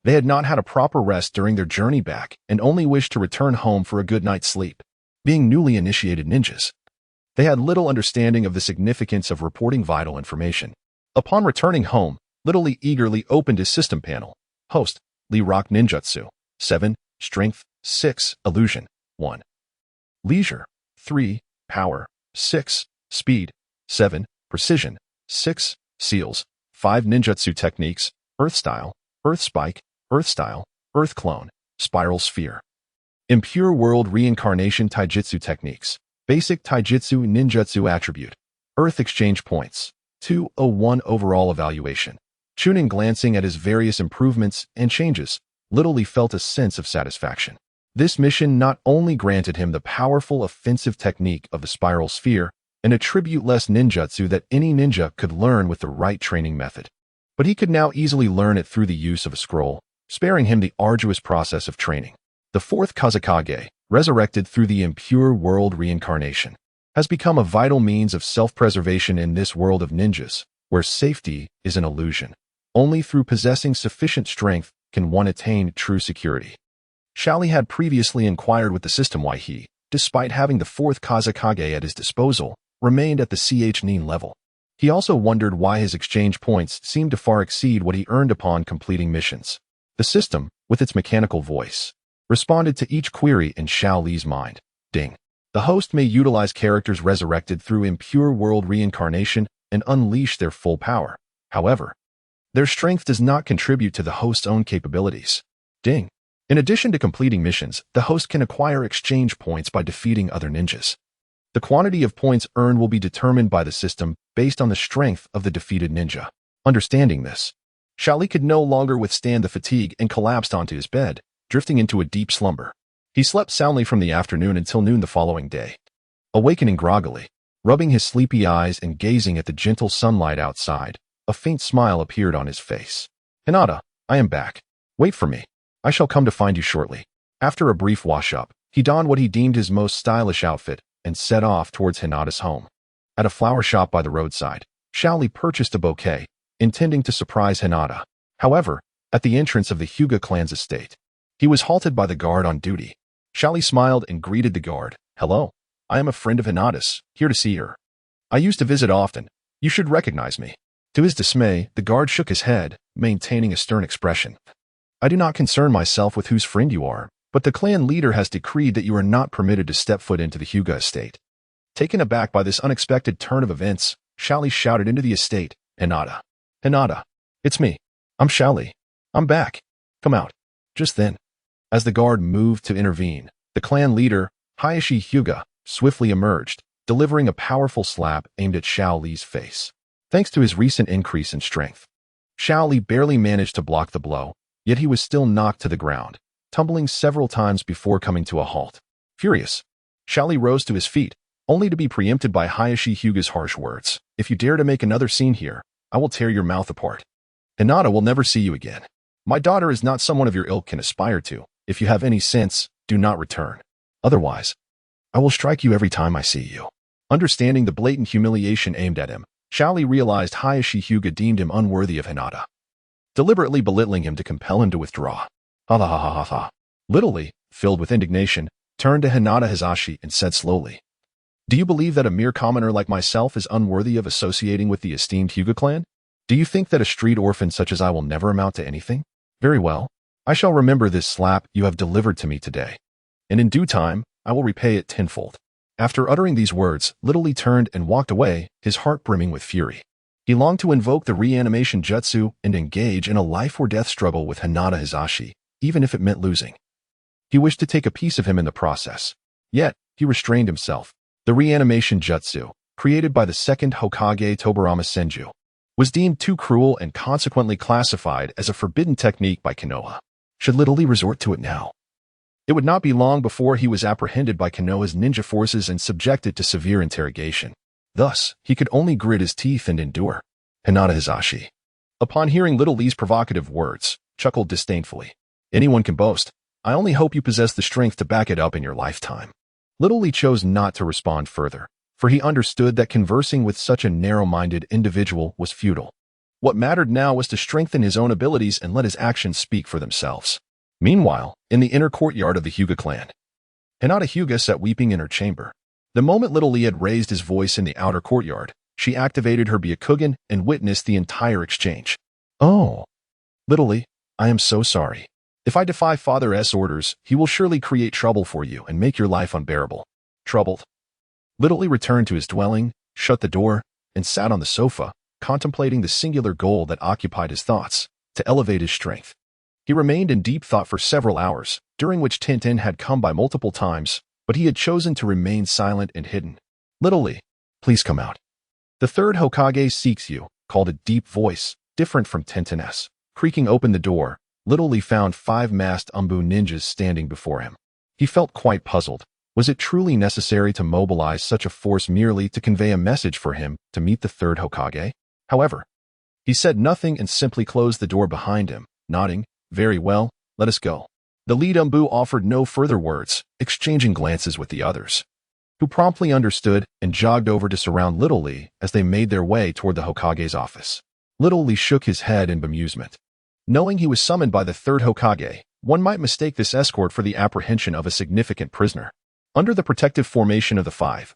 They had not had a proper rest during their journey back and only wished to return home for a good night's sleep. Being newly initiated ninjas, they had little understanding of the significance of reporting vital information. Upon returning home, Little Lee eagerly opened his system panel. Host, Lee Rock Ninjutsu. 7. Strength. 6. Illusion. 1. Leisure. 3. Power. 6. Speed. 7. Precision. 6. Seals. 5. Ninjutsu techniques. Earth Style, Earth Spike, Earth Style, Earth Clone, Spiral Sphere. Impure World Reincarnation Taijutsu techniques. Basic Taijutsu Ninjutsu attribute. Earth Exchange Points. 201 Overall Evaluation. Chunin glancing at his various improvements and changes, Little Lee felt a sense of satisfaction. This mission not only granted him the powerful offensive technique of the Spiral Sphere, an attribute-less ninjutsu that any ninja could learn with the right training method, but he could now easily learn it through the use of a scroll, sparing him the arduous process of training. The Fourth Kazekage, resurrected through the Impure World Reincarnation, has become a vital means of self-preservation in this world of ninjas, where safety is an illusion. Only through possessing sufficient strength can one attain true security. Xiaoli had previously inquired with the system why he, despite having the Fourth Kazekage at his disposal, remained at the Ch-Nin level. He also wondered why his exchange points seemed to far exceed what he earned upon completing missions. The system, with its mechanical voice, responded to each query in Xiaoli's mind. Ding. The host may utilize characters resurrected through Impure World Reincarnation and unleash their full power. However, their strength does not contribute to the host's own capabilities. Ding. In addition to completing missions, the host can acquire exchange points by defeating other ninjas. The quantity of points earned will be determined by the system based on the strength of the defeated ninja. Understanding this, Xiaoli could no longer withstand the fatigue and collapsed onto his bed, drifting into a deep slumber. He slept soundly from the afternoon until noon the following day. Awakening groggily, rubbing his sleepy eyes and gazing at the gentle sunlight outside, a faint smile appeared on his face. Hinata, I am back. Wait for me. I shall come to find you shortly. After a brief wash-up, he donned what he deemed his most stylish outfit and set off towards Hinata's home. At a flower shop by the roadside, Xiaoli purchased a bouquet, intending to surprise Hinata. However, at the entrance of the Hyuga clan's estate, he was halted by the guard on duty. Xiaoli smiled and greeted the guard. Hello, I am a friend of Hinata's, here to see her. I used to visit often. You should recognize me. To his dismay, the guard shook his head, maintaining a stern expression. I do not concern myself with whose friend you are, but the clan leader has decreed that you are not permitted to step foot into the Hyuga estate. Taken aback by this unexpected turn of events, Xiaoli shouted into the estate, Hinata. Hinata, it's me. I'm Xiaoli. I'm back. Come out. Just then, as the guard moved to intervene, the clan leader, Hiashi Hyuga, swiftly emerged, delivering a powerful slap aimed at Xiaoli's face. Thanks to his recent increase in strength, Xiaoli barely managed to block the blow, yet he was still knocked to the ground, tumbling several times before coming to a halt. Furious, Xiaoli rose to his feet, only to be preempted by Hiashi Hyuga's harsh words. If you dare to make another scene here, I will tear your mouth apart. Hinata will never see you again. My daughter is not someone of your ilk can aspire to. If you have any sense, do not return. Otherwise, I will strike you every time I see you. Understanding the blatant humiliation aimed at him, Shaoli realized Hiashi Hyuga deemed him unworthy of Hinata, deliberately belittling him to compel him to withdraw. Ha ha ha ha ha ha. Little Lee, filled with indignation, turned to Hinata Hisashi and said slowly, "Do you believe that a mere commoner like myself is unworthy of associating with the esteemed Hyuga clan? Do you think that a street orphan such as I will never amount to anything? Very well. I shall remember this slap you have delivered to me today, and in due time, I will repay it tenfold." After uttering these words, Little Lee turned and walked away, his heart brimming with fury. He longed to invoke the reanimation jutsu and engage in a life-or-death struggle with Hinata Hisashi, even if it meant losing. He wished to take a piece of him in the process. Yet, he restrained himself. The reanimation jutsu, created by the second Hokage Tobirama Senju, was deemed too cruel and consequently classified as a forbidden technique by Konoha. Should Little Lee resort to it now? It would not be long before he was apprehended by Konoha's ninja forces and subjected to severe interrogation. Thus, he could only grit his teeth and endure. Hinata Hisashi, upon hearing Little Lee's provocative words, chuckled disdainfully. "Anyone can boast. I only hope you possess the strength to back it up in your lifetime." Little Lee chose not to respond further, for he understood that conversing with such a narrow-minded individual was futile. What mattered now was to strengthen his own abilities and let his actions speak for themselves. Meanwhile, in the inner courtyard of the Hyuga clan, Hinata Hyuga sat weeping in her chamber. The moment Little Lee had raised his voice in the outer courtyard, she activated her Byakugan and witnessed the entire exchange. "Oh, Little Lee, I am so sorry. If I defy Father S' orders, he will surely create trouble for you and make your life unbearable." Troubled, Little Lee returned to his dwelling, shut the door, and sat on the sofa, contemplating the singular goal that occupied his thoughts, to elevate his strength. He remained in deep thought for several hours, during which Tenten had come by multiple times, but he had chosen to remain silent and hidden. "Little Lee, please come out. The third Hokage seeks you," called a deep voice, different from Tenten's. Creaking open the door, Little Lee found 5 masked Umbu ninjas standing before him. He felt quite puzzled. Was it truly necessary to mobilize such a force merely to convey a message for him to meet the third Hokage? However, he said nothing and simply closed the door behind him, nodding, "Very well, let us go." The lead Umbu offered no further words, exchanging glances with the others, who promptly understood and jogged over to surround Little Lee as they made their way toward the Hokage's office. Little Lee shook his head in bemusement. Knowing he was summoned by the third Hokage, one might mistake this escort for the apprehension of a significant prisoner. Under the protective formation of the 5,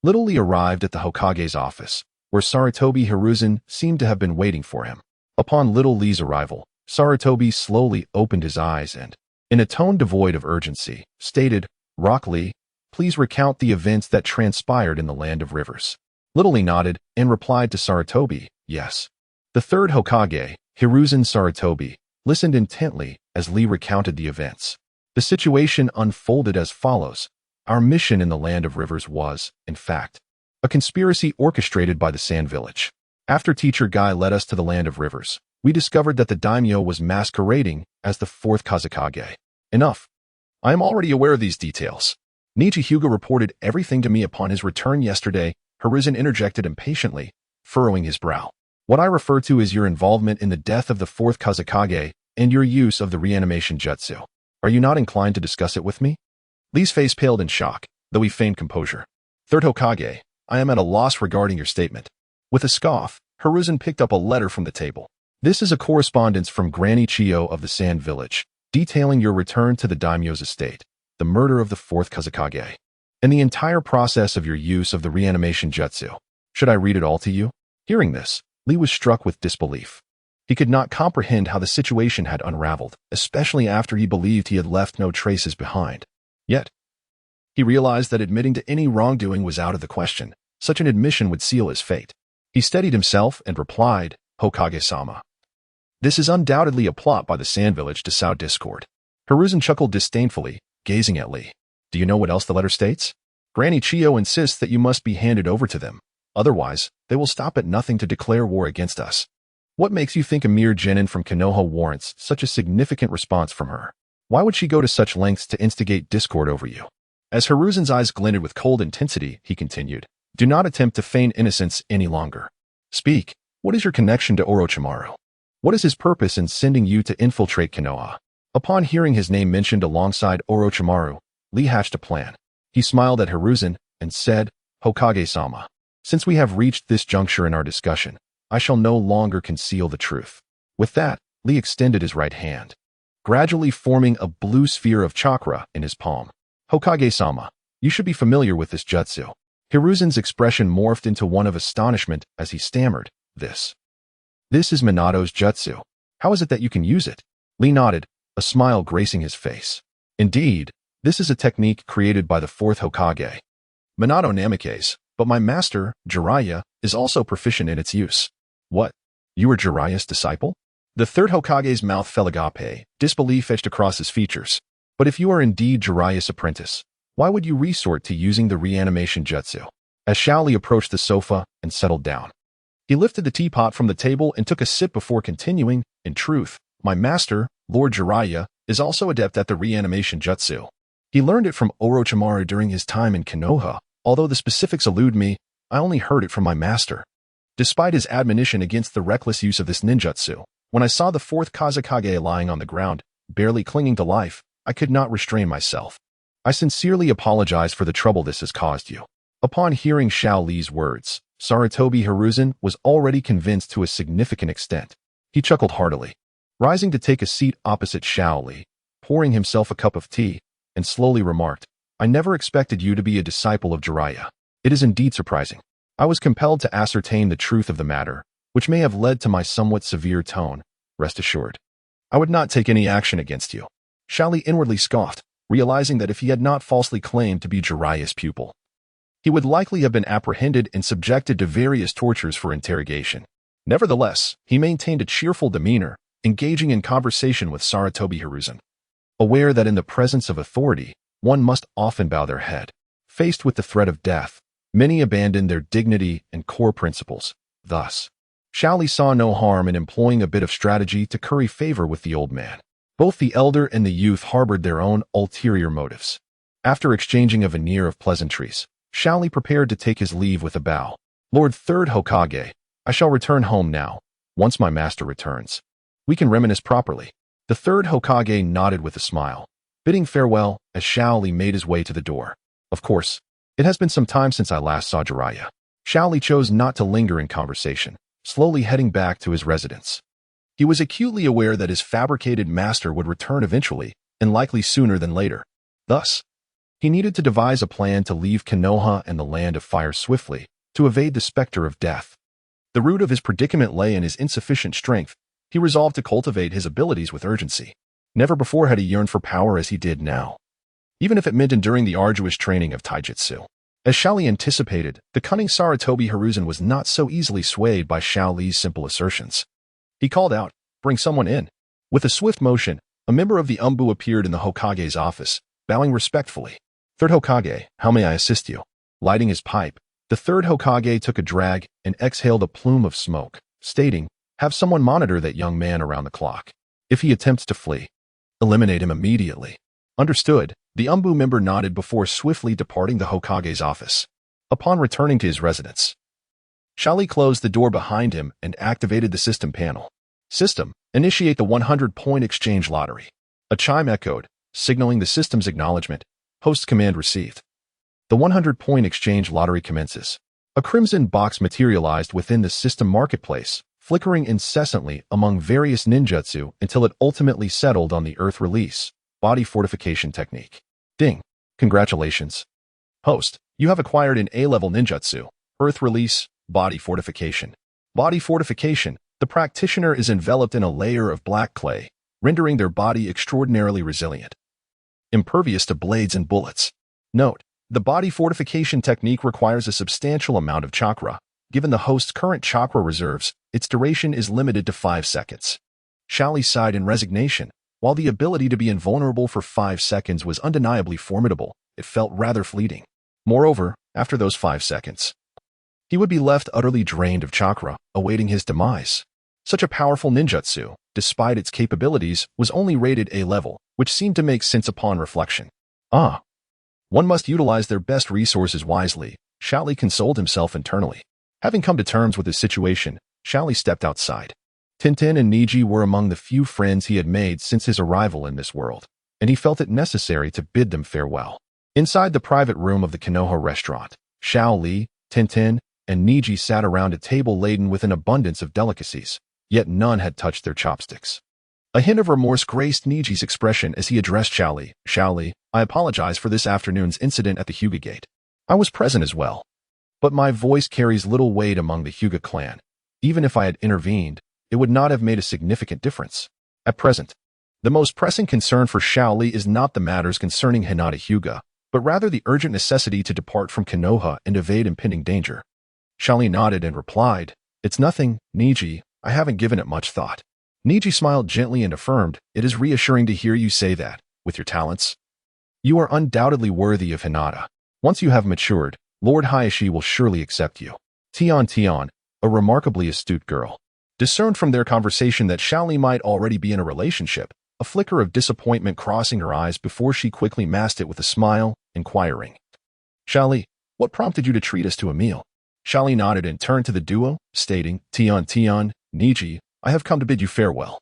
Little Lee arrived at the Hokage's office, where Sarutobi Hiruzen seemed to have been waiting for him. Upon Little Lee's arrival, Sarutobi slowly opened his eyes and, in a tone devoid of urgency, stated, "Rock Lee, please recount the events that transpired in the Land of Rivers." Little Lee nodded and replied to Sarutobi, "Yes." The third Hokage, Hiruzen Sarutobi, listened intently as Lee recounted the events. The situation unfolded as follows. Our mission in the Land of Rivers was, in fact, a conspiracy orchestrated by the Sand Village. After Teacher Guy led us to the Land of Rivers, we discovered that the daimyo was masquerading as the Fourth Kazekage. Enough. I am already aware of these details. Neji Hyuga reported everything to me upon his return yesterday, Hiruzen interjected impatiently, furrowing his brow. What I refer to is your involvement in the death of the Fourth Kazekage and your use of the reanimation jutsu. Are you not inclined to discuss it with me? Lee's face paled in shock, though he feigned composure. Third Hokage, I am at a loss regarding your statement. With a scoff, Hiruzen picked up a letter from the table. This is a correspondence from Granny Chiyo of the Sand Village, detailing your return to the daimyo's estate, the murder of the Fourth Kazekage, and the entire process of your use of the reanimation jutsu. Should I read it all to you? Hearing this, Lee was struck with disbelief. He could not comprehend how the situation had unraveled, especially after he believed he had left no traces behind. Yet, he realized that admitting to any wrongdoing was out of the question. Such an admission would seal his fate. He steadied himself and replied, "Hokage-sama. This is undoubtedly a plot by the Sand Village to sow discord." Hiruzen chuckled disdainfully, gazing at Lee. "Do you know what else the letter states? Granny Chiyo insists that you must be handed over to them. Otherwise, they will stop at nothing to declare war against us. What makes you think a mere genin from Konoha warrants such a significant response from her? Why would she go to such lengths to instigate discord over you?" As Hiruzen's eyes glinted with cold intensity, he continued, "Do not attempt to feign innocence any longer. Speak, what is your connection to Orochimaru? What is his purpose in sending you to infiltrate Konoha? Upon hearing his name mentioned alongside Orochimaru, Lee hatched a plan. He smiled at Hiruzen and said, "Hokage-sama, since we have reached this juncture in our discussion, I shall no longer conceal the truth." With that, Lee extended his right hand, gradually forming a blue sphere of chakra in his palm. "Hokage-sama, you should be familiar with this jutsu." Hiruzen's expression morphed into one of astonishment as he stammered, This is Minato's jutsu. How is it that you can use it?" Lee nodded, a smile gracing his face. "Indeed, this is a technique created by the fourth Hokage, Minato Namikaze, but my master, Jiraiya, is also proficient in its use." "What? You are Jiraiya's disciple?" The third Hokage's mouth fell agape, disbelief etched across his features. "But if you are indeed Jiraiya's apprentice, why would you resort to using the reanimation jutsu?" As Shaoli approached the sofa and settled down, he lifted the teapot from the table and took a sip before continuing, "In truth, my master, Lord Jiraiya, is also adept at the reanimation jutsu. He learned it from Orochimaru during his time in Konoha. Although the specifics elude me, I only heard it from my master." Despite his admonition against the reckless use of this ninjutsu, when I saw the fourth Kazekage lying on the ground, barely clinging to life, I could not restrain myself. "I sincerely apologize for the trouble this has caused you." Upon hearing Shao Li's words, Sarutobi Hiruzen was already convinced to a significant extent. He chuckled heartily, rising to take a seat opposite Shao Li, pouring himself a cup of tea, and slowly remarked, "I never expected you to be a disciple of Jiraiya. It is indeed surprising. I was compelled to ascertain the truth of the matter, which may have led to my somewhat severe tone. Rest assured, I would not take any action against you." Shao Li inwardly scoffed, realizing that if he had not falsely claimed to be Jiraiya's pupil, he would likely have been apprehended and subjected to various tortures for interrogation. Nevertheless, he maintained a cheerful demeanor, engaging in conversation with Sarutobi Hiruzen, aware that in the presence of authority, one must often bow their head. Faced with the threat of death, many abandon their dignity and core principles. Thus, Shao Li saw no harm in employing a bit of strategy to curry favor with the old man. Both the elder and the youth harbored their own ulterior motives. After exchanging a veneer of pleasantries, Shao Li prepared to take his leave with a bow. "Lord Third Hokage, I shall return home now. Once my master returns, we can reminisce properly." The third Hokage nodded with a smile, bidding farewell as Shao Li made his way to the door. "Of course, it has been some time since I last saw Jiraiya." Shao Li chose not to linger in conversation, slowly heading back to his residence. He was acutely aware that his fabricated master would return eventually, and likely sooner than later. Thus, he needed to devise a plan to leave Konoha and the Land of Fire swiftly, to evade the specter of death. The root of his predicament lay in his insufficient strength. He resolved to cultivate his abilities with urgency. Never before had he yearned for power as he did now, even if it meant enduring the arduous training of taijutsu. As Shao Li anticipated, the cunning Sarutobi Hiruzen was not so easily swayed by Shao Li's simple assertions. He called out, "Bring someone in." With a swift motion, a member of the Umbu appeared in the Hokage's office, bowing respectfully. "Third Hokage, how may I assist you?" Lighting his pipe, the third Hokage took a drag and exhaled a plume of smoke, stating, "Have someone monitor that young man around the clock. If he attempts to flee, eliminate him immediately." "Understood." The Umbu member nodded before swiftly departing the Hokage's office. Upon returning to his residence, Shao Li closed the door behind him and activated the system panel. "System, initiate the 100-point exchange lottery." A chime echoed, signaling the system's acknowledgement. "Host command received." The 100-point exchange lottery commences. A crimson box materialized within the system marketplace, flickering incessantly among various ninjutsu until it ultimately settled on the Earth Release body fortification technique. Ding. Congratulations, host. You have acquired an A-level ninjutsu, Earth Release body fortification. Body fortification. The practitioner is enveloped in a layer of black clay, rendering their body extraordinarily resilient, impervious to blades and bullets. Note: the body fortification technique requires a substantial amount of chakra. Given the host's current chakra reserves, its duration is limited to 5 seconds. Shao Li sighed in resignation. While the ability to be invulnerable for 5 seconds was undeniably formidable, it felt rather fleeting. Moreover, after those 5 seconds, he would be left utterly drained of chakra, awaiting his demise. Such a powerful ninjutsu, despite its capabilities, was only rated A-level, which seemed to make sense upon reflection. One must utilize their best resources wisely, Shao Li consoled himself internally. Having come to terms with his situation, Shao Li stepped outside. Tenten and Neji were among the few friends he had made since his arrival in this world, and he felt it necessary to bid them farewell. Inside the private room of the Konoha restaurant, Xiao Li, Tenten, and Neji sat around a table laden with an abundance of delicacies, yet none had touched their chopsticks. A hint of remorse graced Neji's expression as he addressed Xiao Li. Xiao Li, I apologize for this afternoon's incident at the Hyuga gate. I was present as well. But my voice carries little weight among the Hyuga clan. Even if I had intervened, it would not have made a significant difference. At present, the most pressing concern for Xiao Li is not the matters concerning Hinata Hyuga, but rather the urgent necessity to depart from Konoha and evade impending danger. Xiao Li nodded and replied, It's nothing, Neji, I haven't given it much thought. Neji smiled gently and affirmed, It is reassuring to hear you say that, with your talents. You are undoubtedly worthy of Hinata. Once you have matured, Lord Hiashi will surely accept you. Tian, a remarkably astute girl, discerned from their conversation that Xiao Li might already be in a relationship, a flicker of disappointment crossing her eyes before she quickly masked it with a smile, inquiring. Xiao Li, what prompted you to treat us to a meal? Xiao Li nodded and turned to the duo, stating, Tian, Neji, I have come to bid you farewell.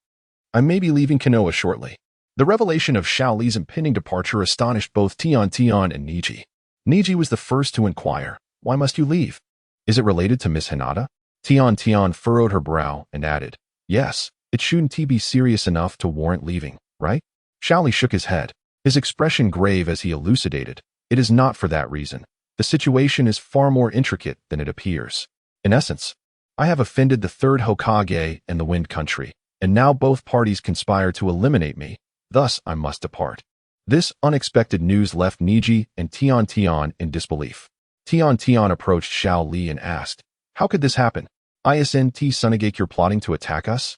I may be leaving Konoha shortly. The revelation of Xiao Li's impending departure astonished both Tian and Neji. Neji was the first to inquire, Why must you leave? Is it related to Miss Hinata? Tian furrowed her brow and added, Yes, it shouldn't be serious enough to warrant leaving, right? Xiao Li shook his head, his expression grave as he elucidated, It is not for that reason. The situation is far more intricate than it appears. In essence, I have offended the third Hokage and the Wind Country, and now both parties conspire to eliminate me, thus I must depart. This unexpected news left Neji and Tian in disbelief. Tian approached Xiao Li and asked, How could this happen? Isn't Sunagakure plotting to attack us?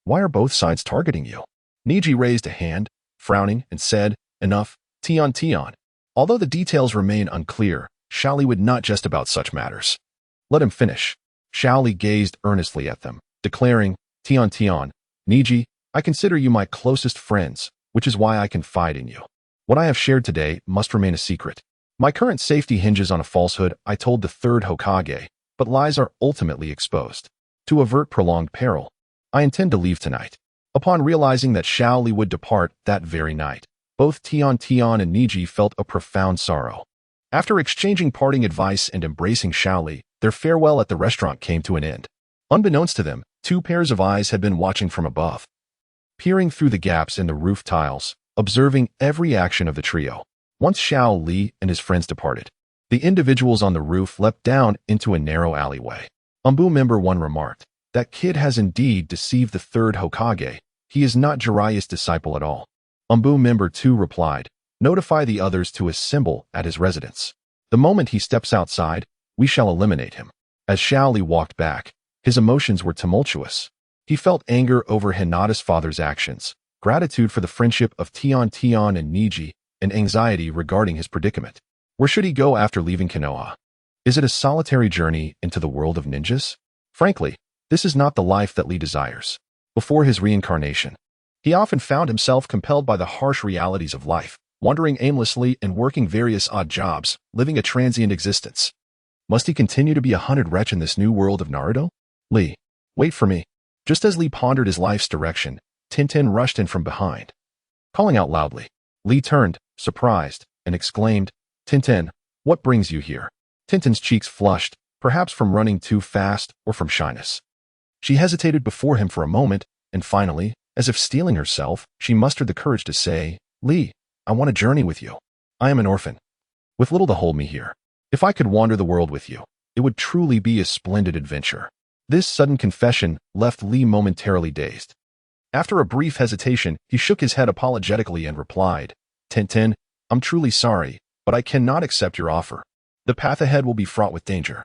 Why are both sides targeting you? Neji raised a hand, frowning, and said, Enough, Tian. Although the details remain unclear, Xiao Li would not jest about such matters. Let him finish. Xiao Li gazed earnestly at them, declaring, Tian, Neji, I consider you my closest friends, which is why I confide in you. What I have shared today must remain a secret. My current safety hinges on a falsehood I told the third Hokage, but lies are ultimately exposed. To avert prolonged peril, I intend to leave tonight. Upon realizing that Xiao Li would depart that very night, both Tian and Neji felt a profound sorrow. After exchanging parting advice and embracing Xiao Li, their farewell at the restaurant came to an end. Unbeknownst to them, two pairs of eyes had been watching from above, peering through the gaps in the roof tiles, observing every action of the trio. Once Xiao Li and his friends departed, the individuals on the roof leapt down into a narrow alleyway. Member 1 remarked, That kid has indeed deceived the third Hokage. He is not Jiraiya's disciple at all. Member 2 replied, Notify the others to assemble at his residence. The moment he steps outside, we shall eliminate him. As Xiao Li walked back, his emotions were tumultuous. He felt anger over Hinata's father's actions, gratitude for the friendship of Tian and Neji, and anxiety regarding his predicament. Where should he go after leaving Konoha? Is it a solitary journey into the world of ninjas? Frankly, this is not the life that Lee desires. Before his reincarnation, he often found himself compelled by the harsh realities of life, wandering aimlessly and working various odd jobs, living a transient existence. Must he continue to be a hunted wretch in this new world of Naruto? Lee, wait for me. Just as Lee pondered his life's direction, Tenten rushed in from behind. Calling out loudly, Lee turned, surprised, and exclaimed, Tenten, what brings you here? Tenten's cheeks flushed, perhaps from running too fast or from shyness. She hesitated before him for a moment, and finally, as if steeling herself, she mustered the courage to say, Lee, I want to journey with you. I am an orphan, with little to hold me here. If I could wander the world with you, it would truly be a splendid adventure. This sudden confession left Lee momentarily dazed. After a brief hesitation, he shook his head apologetically and replied, Tenten, I'm truly sorry, but I cannot accept your offer. The path ahead will be fraught with danger,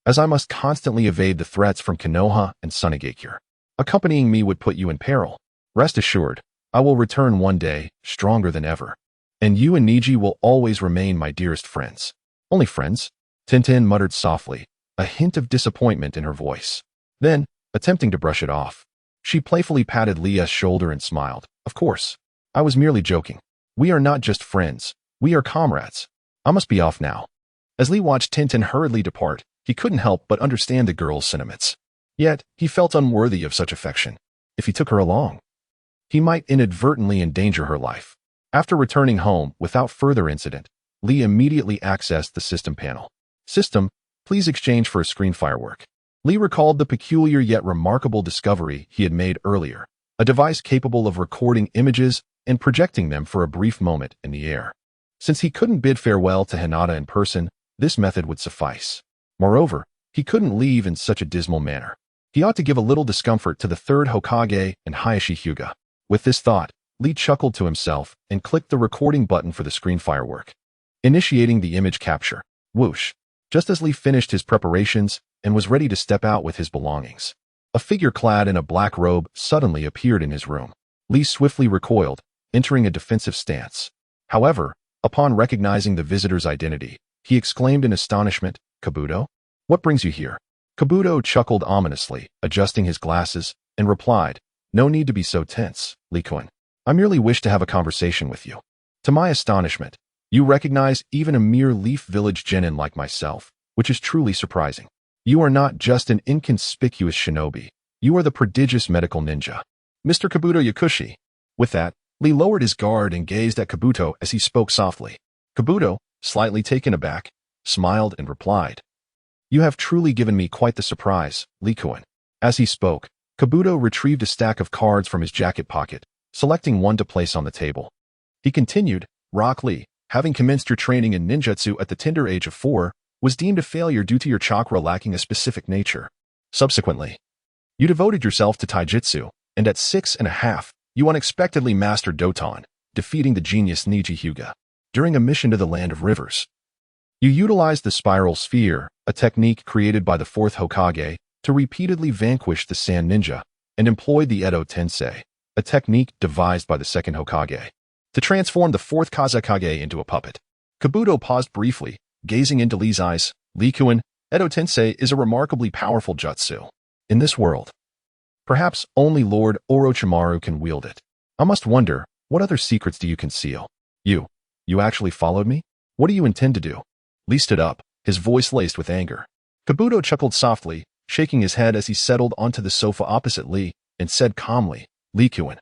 as I must constantly evade the threats from Konoha and Sunagakure. Accompanying me would put you in peril. Rest assured, I will return one day, stronger than ever. And you and Neji will always remain my dearest friends. Only friends? Tenten muttered softly, a hint of disappointment in her voice. Then, attempting to brush it off, she playfully patted Leah's shoulder and smiled. Of course, I was merely joking. We are not just friends, we are comrades. I must be off now. As Lee watched Tenten hurriedly depart, he couldn't help but understand the girl's sentiments. Yet, he felt unworthy of such affection. If he took her along, he might inadvertently endanger her life. After returning home without further incident, Lee immediately accessed the system panel. System, please exchange for a screen firework. Lee recalled the peculiar yet remarkable discovery he had made earlier, a device capable of recording images and projecting them for a brief moment in the air. Since he couldn't bid farewell to Hinata in person, this method would suffice. Moreover, he couldn't leave in such a dismal manner. He ought to give a little discomfort to the third Hokage and Hiashi Hyuga. With this thought, Lee chuckled to himself and clicked the recording button for the screen firework, initiating the image capture. Whoosh! Just as Lee finished his preparations and was ready to step out with his belongings, a figure clad in a black robe suddenly appeared in his room. Lee swiftly recoiled, entering a defensive stance. However, upon recognizing the visitor's identity, he exclaimed in astonishment, "Kabuto? What brings you here?" Kabuto chuckled ominously, adjusting his glasses, and replied, "No need to be so tense, Lee-kun. I merely wish to have a conversation with you." To my astonishment, you recognize even a mere Leaf Village genin like myself, which is truly surprising. You are not just an inconspicuous shinobi. You are the prodigious medical ninja, Mr. Kabuto Yakushi. With that, Lee lowered his guard and gazed at Kabuto as he spoke softly. Kabuto, slightly taken aback, smiled and replied, "You have truly given me quite the surprise, Lee-kun." As he spoke, Kabuto retrieved a stack of cards from his jacket pocket, selecting one to place on the table. He continued, "Rock Lee, having commenced your training in ninjutsu at the tender age of 4, was deemed a failure due to your chakra lacking a specific nature. Subsequently, you devoted yourself to taijutsu, and at 6.5, you unexpectedly mastered Doton, defeating the genius Neji Hyuga. During a mission to the Land of Rivers, you utilized the Spiral Sphere, a technique created by the Fourth Kazekage, to repeatedly vanquish the Sand Ninja, and employed the Edo Tensei, a technique devised by the Second Hokage, to transform the Fourth Kazekage into a puppet." Kabuto paused briefly, gazing into Lee's eyes. "Lee-kun, Edo Tensei is a remarkably powerful jutsu. In this world, perhaps only Lord Orochimaru can wield it. I must wonder, what other secrets do you conceal? You actually followed me? What do you intend to do?" Lee stood up, his voice laced with anger. Kabuto chuckled softly, shaking his head as he settled onto the sofa opposite Lee, and said calmly, "Lee-kun,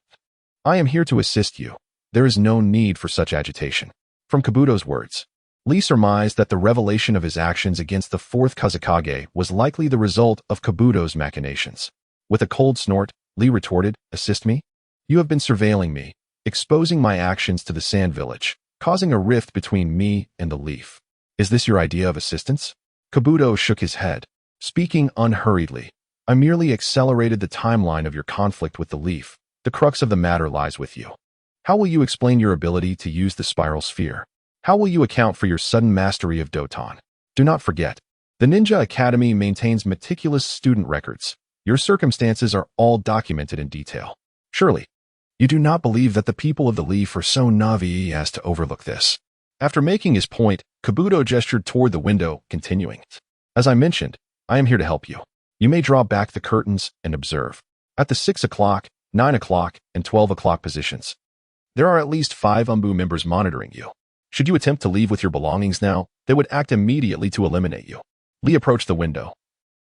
I am here to assist you. There is no need for such agitation." From Kabuto's words, Lee surmised that the revelation of his actions against the Fourth Kazekage was likely the result of Kabuto's machinations. With a cold snort, Lee retorted, "Assist me? You have been surveilling me, exposing my actions to the Sand Village, causing a rift between me and the Leaf. Is this your idea of assistance?" Kabuto shook his head, speaking unhurriedly. "I merely accelerated the timeline of your conflict with the Leaf. The crux of the matter lies with you. How will you explain your ability to use the Spiral Sphere? How will you account for your sudden mastery of Doton? Do not forget, the Ninja Academy maintains meticulous student records. Your circumstances are all documented in detail. Surely, you do not believe that the people of the Leaf are so naive as to overlook this." After making his point, Kabuto gestured toward the window, continuing, "As I mentioned, I am here to help you. You may draw back the curtains and observe. At the 6 o'clock, 9 o'clock, and 12 o'clock positions, there are at least 5 Umbu members monitoring you. Should you attempt to leave with your belongings now, they would act immediately to eliminate you." Lee approached the window,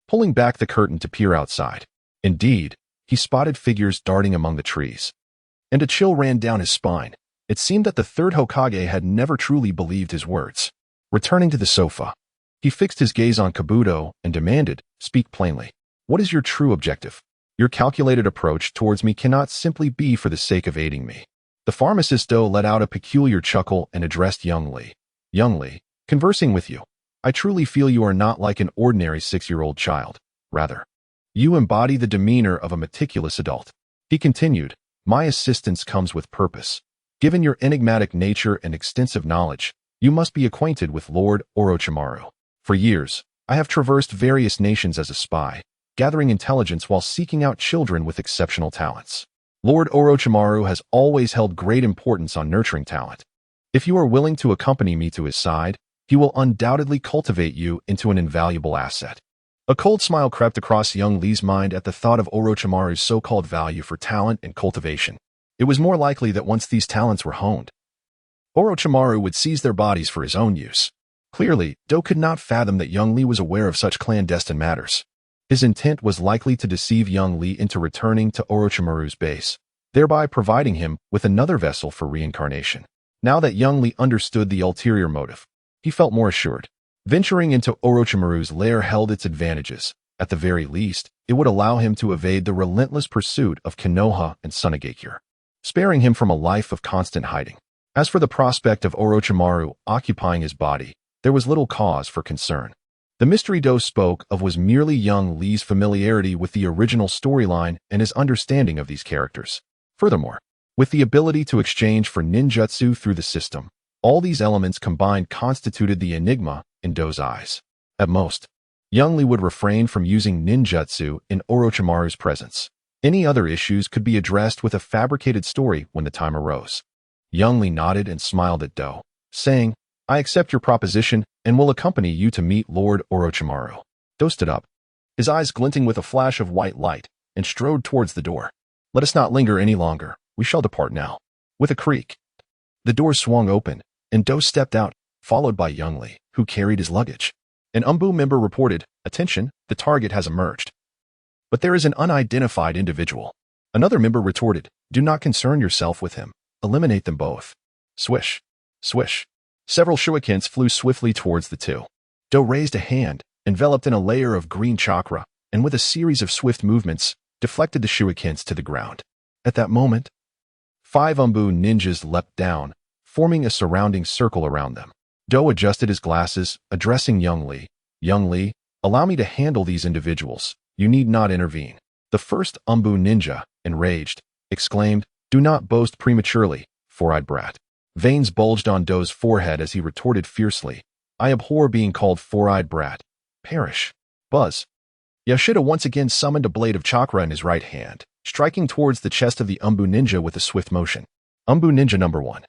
pulling back the curtain to peer outside. Indeed, he spotted figures darting among the trees, and a chill ran down his spine. It seemed that the third Hokage had never truly believed his words. Returning to the sofa, he fixed his gaze on Kabuto and demanded, "Speak plainly. What is your true objective? Your calculated approach towards me cannot simply be for the sake of aiding me." The pharmacisto let out a peculiar chuckle and addressed young Lee. "Young Lee, conversing with you, I truly feel you are not like an ordinary 6-year-old child. Rather, you embody the demeanor of a meticulous adult." He continued, "My assistance comes with purpose. Given your enigmatic nature and extensive knowledge, you must be acquainted with Lord Orochimaru. For years, I have traversed various nations as a spy, gathering intelligence while seeking out children with exceptional talents. Lord Orochimaru has always held great importance on nurturing talent. If you are willing to accompany me to his side, he will undoubtedly cultivate you into an invaluable asset." A cold smile crept across young Lee's mind at the thought of Orochimaru's so-called value for talent and cultivation. It was more likely that once these talents were honed, Orochimaru would seize their bodies for his own use. Clearly, Do could not fathom that young Lee was aware of such clandestine matters. His intent was likely to deceive young Li into returning to Orochimaru's base, thereby providing him with another vessel for reincarnation. Now that young Li understood the ulterior motive, he felt more assured. Venturing into Orochimaru's lair held its advantages. At the very least, it would allow him to evade the relentless pursuit of Konoha and Sunagakure, sparing him from a life of constant hiding. As for the prospect of Orochimaru occupying his body, there was little cause for concern. The mystery Do spoke of was merely young Li's familiarity with the original storyline and his understanding of these characters. Furthermore, with the ability to exchange for ninjutsu through the system, all these elements combined constituted the enigma in Do's eyes. At most, young Li would refrain from using ninjutsu in Orochimaru's presence. Any other issues could be addressed with a fabricated story when the time arose. Young Li nodded and smiled at Do, saying, "I accept your proposition and will accompany you to meet Lord Orochimaru." Do stood up, his eyes glinting with a flash of white light, and strode towards the door. "Let us not linger any longer. We shall depart now." With a creak, the door swung open, and Do stepped out, followed by young Li, who carried his luggage. An UMBU member reported, "Attention, the target has emerged. But there is an unidentified individual." Another member retorted, "Do not concern yourself with him. Eliminate them both." Swish, swish. Several shurikens flew swiftly towards the two. Do raised a hand, enveloped in a layer of green chakra, and with a series of swift movements, deflected the shurikens to the ground. At that moment, 5 UMBU ninjas leapt down, forming a surrounding circle around them. Do adjusted his glasses, addressing young Li. "Young Li, allow me to handle these individuals. You need not intervene." The first UMBU ninja, enraged, exclaimed, "Do not boast prematurely, four-eyed brat." Veins bulged on Do's forehead as he retorted fiercely, "I abhor being called four-eyed brat. Perish." Buzz. Yoshida once again summoned a blade of chakra in his right hand, striking towards the chest of the UMBU ninja with a swift motion. UMBU ninja number 1,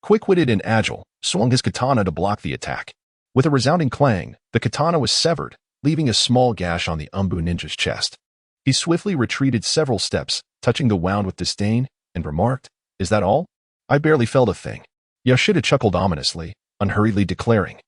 quick-witted and agile, swung his katana to block the attack. With a resounding clang, the katana was severed, leaving a small gash on the UMBU ninja's chest. He swiftly retreated several steps, touching the wound with disdain, and remarked, "Is that all? I barely felt a thing." Yoshida chuckled ominously, unhurriedly declaring,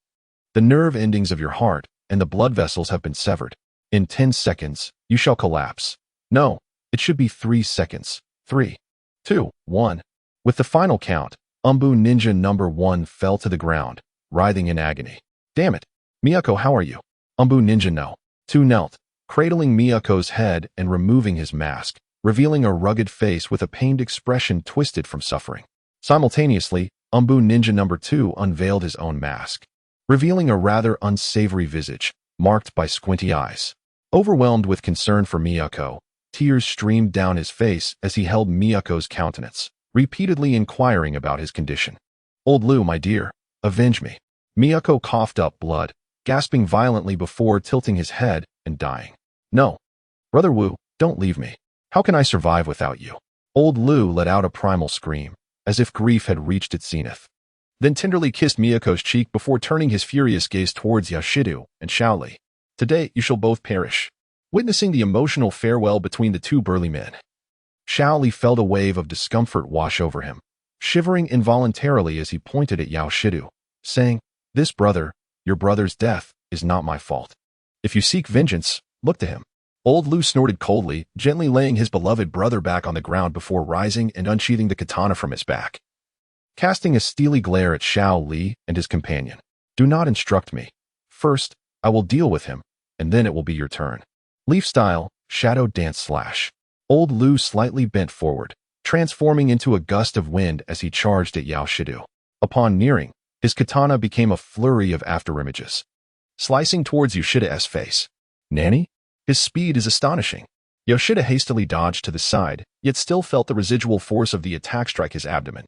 "The nerve endings of your heart and the blood vessels have been severed. In 10 seconds, you shall collapse. No, it should be 3 seconds. 3, 2, 1. With the final count, UMBU ninja number 1 fell to the ground, writhing in agony. "Damn it. Miyako, how are you?" UMBU ninja no. 2 knelt, cradling Miyako's head and removing his mask, revealing a rugged face with a pained expression twisted from suffering. Simultaneously, UMBU ninja number 2 unveiled his own mask, revealing a rather unsavory visage, marked by squinty eyes. Overwhelmed with concern for Miyako, tears streamed down his face as he held Miyako's countenance, repeatedly inquiring about his condition. "Old Lu, my dear, avenge me." Miyako coughed up blood, gasping violently before tilting his head and dying. "No. Brother Wu, don't leave me. How can I survive without you?" Old Lu let out a primal scream, as if grief had reached its zenith. Then tenderly kissed Miyako's cheek before turning his furious gaze towards Yoshido and Shaoli. "Today you shall both perish." Witnessing the emotional farewell between the two burly men, Shaoli felt a wave of discomfort wash over him, shivering involuntarily as he pointed at Yoshido, saying, "This brother, your brother's death, is not my fault. If you seek vengeance, look to him." Old Lu snorted coldly, gently laying his beloved brother back on the ground before rising and unsheathing the katana from his back. Casting a steely glare at Shaoli and his companion, "Do not instruct me. First, I will deal with him, and then it will be your turn." Leaf style, shadow dance slash. Old Lu slightly bent forward, transforming into a gust of wind as he charged at Yoshido. Upon nearing, his katana became a flurry of afterimages, slicing towards Yoshida's face. "Nanny? His speed is astonishing." Yoshida hastily dodged to the side, yet still felt the residual force of the attack strike his abdomen.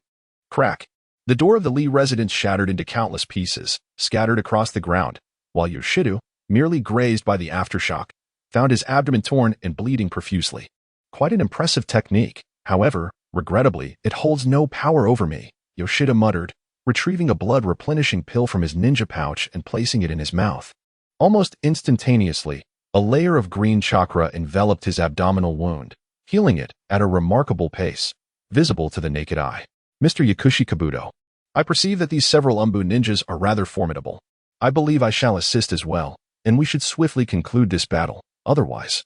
Crack. The door of the Lee residence shattered into countless pieces, scattered across the ground, while Yoshido, merely grazed by the aftershock, found his abdomen torn and bleeding profusely. Quite an impressive technique. However, regrettably, it holds no power over me, Yoshida muttered, retrieving a blood-replenishing pill from his ninja pouch and placing it in his mouth. Almost instantaneously, a layer of green chakra enveloped his abdominal wound, healing it at a remarkable pace, visible to the naked eye. "Mr. Yakushi Kabuto, I perceive that these several UMBU ninjas are rather formidable. I believe I shall assist as well, and we should swiftly conclude this battle. otherwise,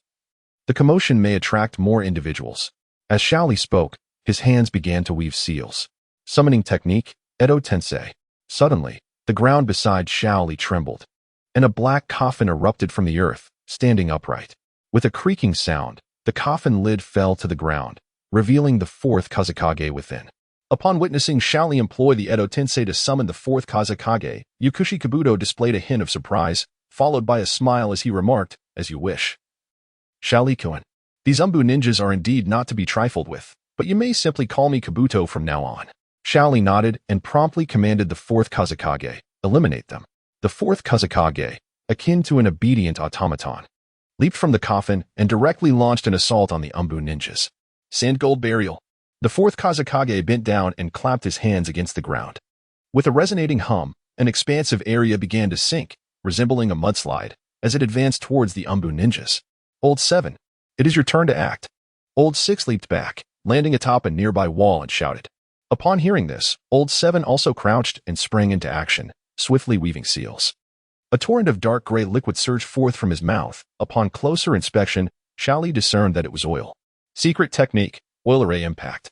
the commotion may attract more individuals. As Xiaoli spoke, his hands began to weave seals. Summoning technique, Edo Tensei. Suddenly, the ground beside Xiaoli trembled, and a black coffin erupted from the earth, standing upright. With a creaking sound, the coffin lid fell to the ground, revealing the Fourth Kazekage within. Upon witnessing Xiaoli employ the Edo Tensei to summon the Fourth Kazekage, Yukushi Kabuto displayed a hint of surprise, followed by a smile as he remarked, "As you wish." Xiaoli-kun, these Umbu ninjas are indeed not to be trifled with, but you may simply call me Kabuto from now on. Xiaoli nodded and promptly commanded the Fourth Kazekage, eliminate them. The Fourth Kazekage, akin to an obedient automaton, leaped from the coffin and directly launched an assault on the Umbu ninjas. Sand Gold Burial. The Fourth Kazekage bent down and clapped his hands against the ground. With a resonating hum, an expansive area began to sink, resembling a mudslide, as it advanced towards the Umbu ninjas. Old 7, it is your turn to act. Old 6 leaped back, landing atop a nearby wall and shouted. Upon hearing this, Old 7 also crouched and sprang into action, swiftly weaving seals. A torrent of dark gray liquid surged forth from his mouth. Upon closer inspection, Xiaoli discerned that it was oil. Secret technique, oil array impact.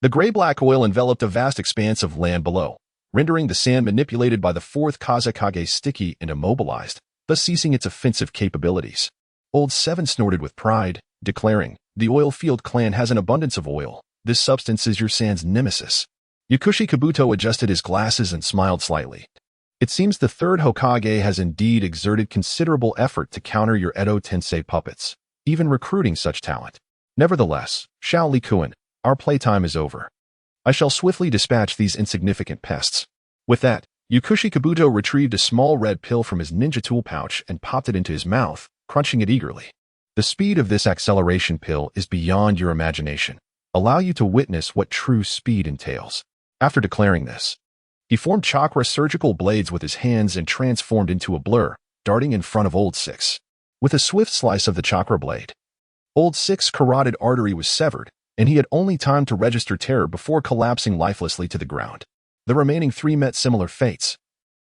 The gray-black oil enveloped a vast expanse of land below, rendering the sand manipulated by the Fourth Kazekage sticky and immobilized, thus ceasing its offensive capabilities. Old 7 snorted with pride, declaring, "The Oil Field clan has an abundance of oil. This substance is your sand's nemesis." Yukushi Kabuto adjusted his glasses and smiled slightly. It seems the third Hokage has indeed exerted considerable effort to counter your Edo Tensei puppets, even recruiting such talent. Nevertheless, Xiaoli-kun, our playtime is over. I shall swiftly dispatch these insignificant pests. With that, Yukushi Kabuto retrieved a small red pill from his ninja tool pouch and popped it into his mouth, crunching it eagerly. The speed of this acceleration pill is beyond your imagination. Allow you to witness what true speed entails. After declaring this, he formed chakra surgical blades with his hands and transformed into a blur, darting in front of Old 6. With a swift slice of the chakra blade, Old 6's carotid artery was severed, and he had only time to register terror before collapsing lifelessly to the ground. The remaining 3 met similar fates,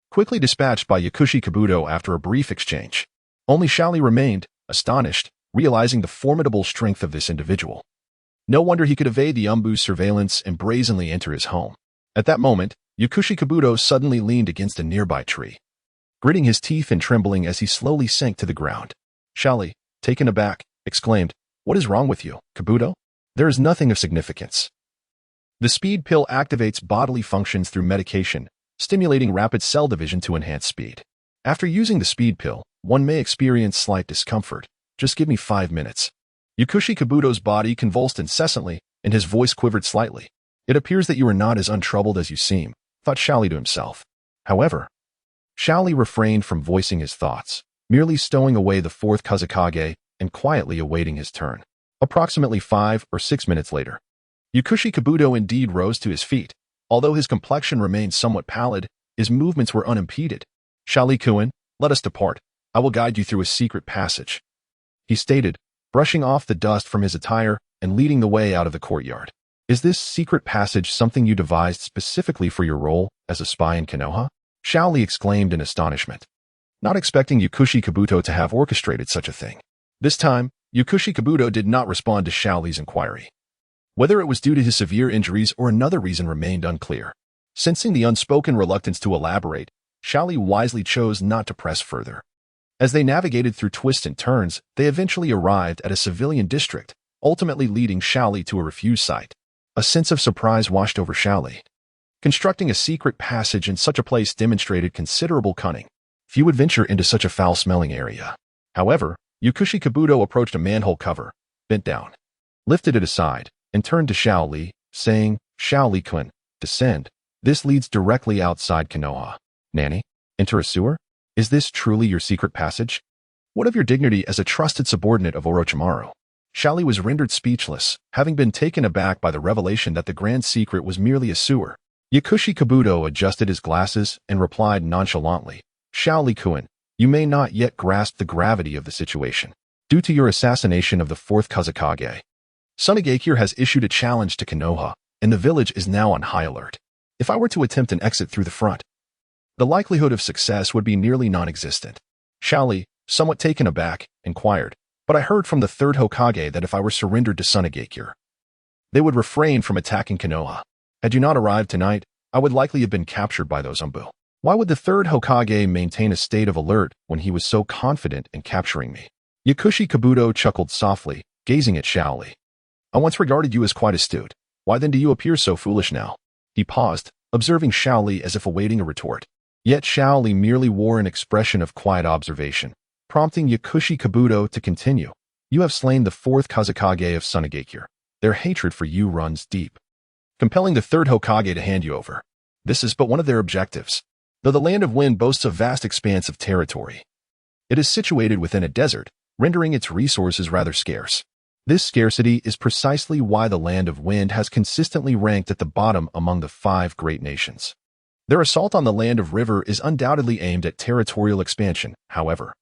quickly dispatched by Yukushi Kabuto after a brief exchange. Only Xiaoli remained, astonished, realizing the formidable strength of this individual. No wonder he could evade the Umbu's surveillance and brazenly enter his home. At that moment, Yukushi Kabuto suddenly leaned against a nearby tree, gritting his teeth and trembling as he slowly sank to the ground. Xiaoli, taken aback, exclaimed, "What is wrong with you, Kabuto?" "There is nothing of significance." The speed pill activates bodily functions through medication, stimulating rapid cell division to enhance speed. After using the speed pill, one may experience slight discomfort. Just give me 5 minutes. Yukushi Kabuto's body convulsed incessantly, and his voice quivered slightly. It appears that you are not as untroubled as you seem, thought Xiaoli to himself. However, Xiaoli refrained from voicing his thoughts, merely stowing away the Fourth Kazekage and quietly awaiting his turn. Approximately 5 or 6 minutes later, Yukushi Kabuto indeed rose to his feet. Although his complexion remained somewhat pallid, his movements were unimpeded. "Xiaoli-kun, let us depart. I will guide you through a secret passage," he stated, brushing off the dust from his attire and leading the way out of the courtyard. "Is this secret passage something you devised specifically for your role as a spy in Konoha?" Xiaoli exclaimed in astonishment, not expecting Yukushi Kabuto to have orchestrated such a thing. This time, Yukushi Kabuto did not respond to Xiaoli's inquiry. Whether it was due to his severe injuries or another reason remained unclear. Sensing the unspoken reluctance to elaborate, Xiaoli wisely chose not to press further. As they navigated through twists and turns, they eventually arrived at a civilian district, ultimately leading Xiaoli to a refuge site. A sense of surprise washed over Xiaoli. Constructing a secret passage in such a place demonstrated considerable cunning. Few would venture into such a foul-smelling area. However, Yukushi Kabuto approached a manhole cover, bent down, lifted it aside, and turned to Xiaoli, saying, "Xiaoli-kun, descend. This leads directly outside Konoha. Nanny, enter a sewer? Is this truly your secret passage? What of your dignity as a trusted subordinate of Orochimaru?" Xiaoli was rendered speechless, having been taken aback by the revelation that the grand secret was merely a sewer. Yukushi Kabuto adjusted his glasses and replied nonchalantly, "Xiaoli-kun, you may not yet grasp the gravity of the situation. Due to your assassination of the Fourth Kazekage, Sunagakure has issued a challenge to Konoha, and the village is now on high alert. If I were to attempt an exit through the front, the likelihood of success would be nearly non-existent." Xiaoli, somewhat taken aback, inquired, But I heard from the third Hokage that if I were surrendered to Sunagakure, they would refrain from attacking Konoha. Had you not arrived tonight, I would likely have been captured by those Umbu. Why would the third Hokage maintain a state of alert when he was so confident in capturing me? Yakushi Kabuto chuckled softly, gazing at Shaoli. I once regarded you as quite astute. Why then do you appear so foolish now? He paused, observing Shaoli as if awaiting a retort. Yet Shaoli merely wore an expression of quiet observation, prompting Yakushi Kabuto to continue. You have slain the fourth Kazekage of Sunagakure. Their hatred for you runs deep, compelling the third Hokage to hand you over. This is but one of their objectives. Though the Land of Wind boasts a vast expanse of territory, it is situated within a desert, rendering its resources rather scarce. This scarcity is precisely why the Land of Wind has consistently ranked at the bottom among the 5 great nations. Their assault on the Land of River is undoubtedly aimed at territorial expansion, however.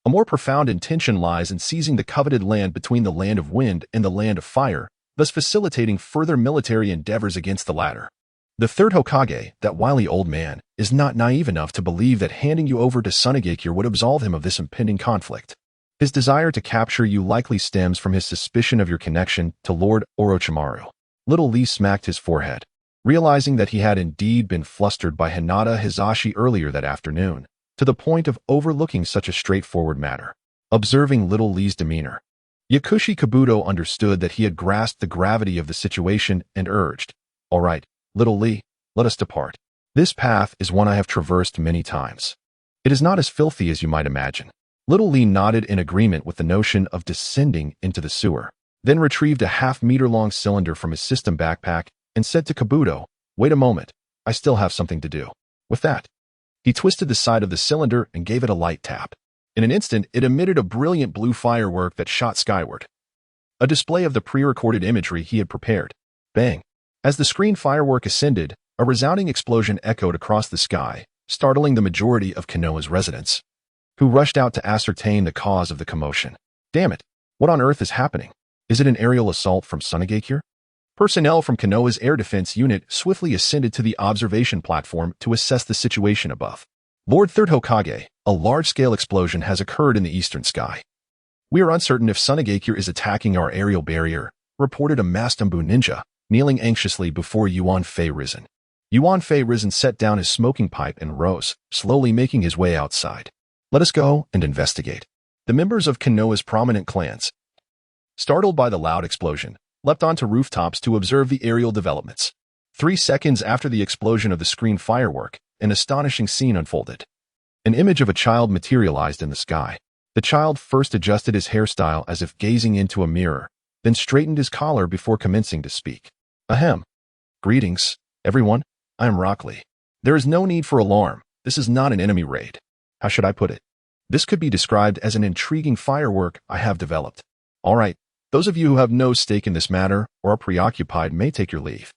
A more profound intention lies in seizing the coveted land between the Land of Wind and the Land of Fire, thus facilitating further military endeavors against the latter. The third Hokage, that wily old man, is not naive enough to believe that handing you over to Sunagakure would absolve him of this impending conflict. His desire to capture you likely stems from his suspicion of your connection to Lord Orochimaru. Little Lee smacked his forehead, realizing that he had indeed been flustered by Hinata Hisashi earlier that afternoon, to the point of overlooking such a straightforward matter. Observing Little Lee's demeanor, Yakushi Kabuto understood that he had grasped the gravity of the situation and urged, "All right, Little Lee, let us depart. This path is one I have traversed many times. It is not as filthy as you might imagine." Little Lee nodded in agreement with the notion of descending into the sewer, then retrieved a half-meter-long cylinder from his system backpack and said to Kabuto, "Wait a moment, I still have something to do." With that, he twisted the side of the cylinder and gave it a light tap. In an instant, it emitted a brilliant blue firework that shot skyward, a display of the pre-recorded imagery he had prepared. Bang! As the screen firework ascended, a resounding explosion echoed across the sky, startling the majority of Konoha's residents, who rushed out to ascertain the cause of the commotion. Damn it! What on earth is happening? Is it an aerial assault from Sunagakure? Personnel from Konoha's air defense unit swiftly ascended to the observation platform to assess the situation above. Lord Third Hokage, a large-scale explosion has occurred in the eastern sky. We are uncertain if Sunagakure is attacking our aerial barrier, reported a masked Umbu ninja, kneeling anxiously before Yuan Fei Risen. Yuan Fei Risen set down his smoking pipe and rose, slowly making his way outside. Let us go and investigate. The members of Konoha's prominent clans, startled by the loud explosion, leapt onto rooftops to observe the aerial developments. 3 seconds after the explosion of the screen firework, an astonishing scene unfolded. An image of a child materialized in the sky. The child first adjusted his hairstyle as if gazing into a mirror, then straightened his collar before commencing to speak. Ahem. Greetings, everyone. I am Rock Lee. There is no need for alarm. This is not an enemy raid. How should I put it? This could be described as an intriguing firework I have developed. All right, those of you who have no stake in this matter or are preoccupied may take your leave.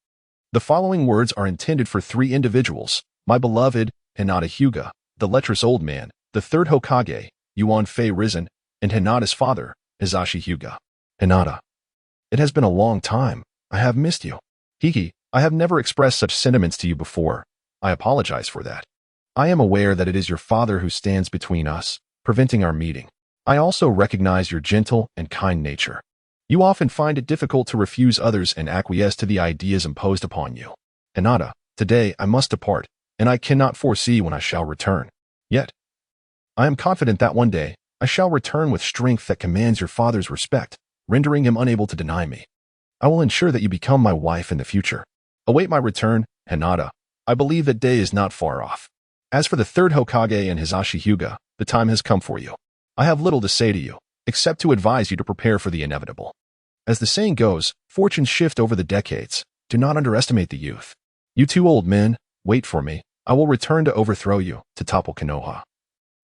The following words are intended for 3 individuals: my beloved Hinata Hyuga, the lecherous old man, the third Hokage, Yuan Fei Risen, and Hinata's father, Hisashi Hyuga. Hinata, it has been a long time. I have missed you. Hiki, I have never expressed such sentiments to you before. I apologize for that. I am aware that it is your father who stands between us, preventing our meeting. I also recognize your gentle and kind nature. You often find it difficult to refuse others and acquiesce to the ideas imposed upon you. Hinata, today I must depart, and I cannot foresee when I shall return. Yet, I am confident that one day, I shall return with strength that commands your father's respect, rendering him unable to deny me. I will ensure that you become my wife in the future. Await my return, Hinata. I believe that day is not far off. As for the third Hokage and Hisashi Hyuga, the time has come for you. I have little to say to you, except to advise you to prepare for the inevitable. As the saying goes, fortunes shift over the decades. Do not underestimate the youth. You 2 old men, wait for me. I will return to overthrow you, to topple Konoha,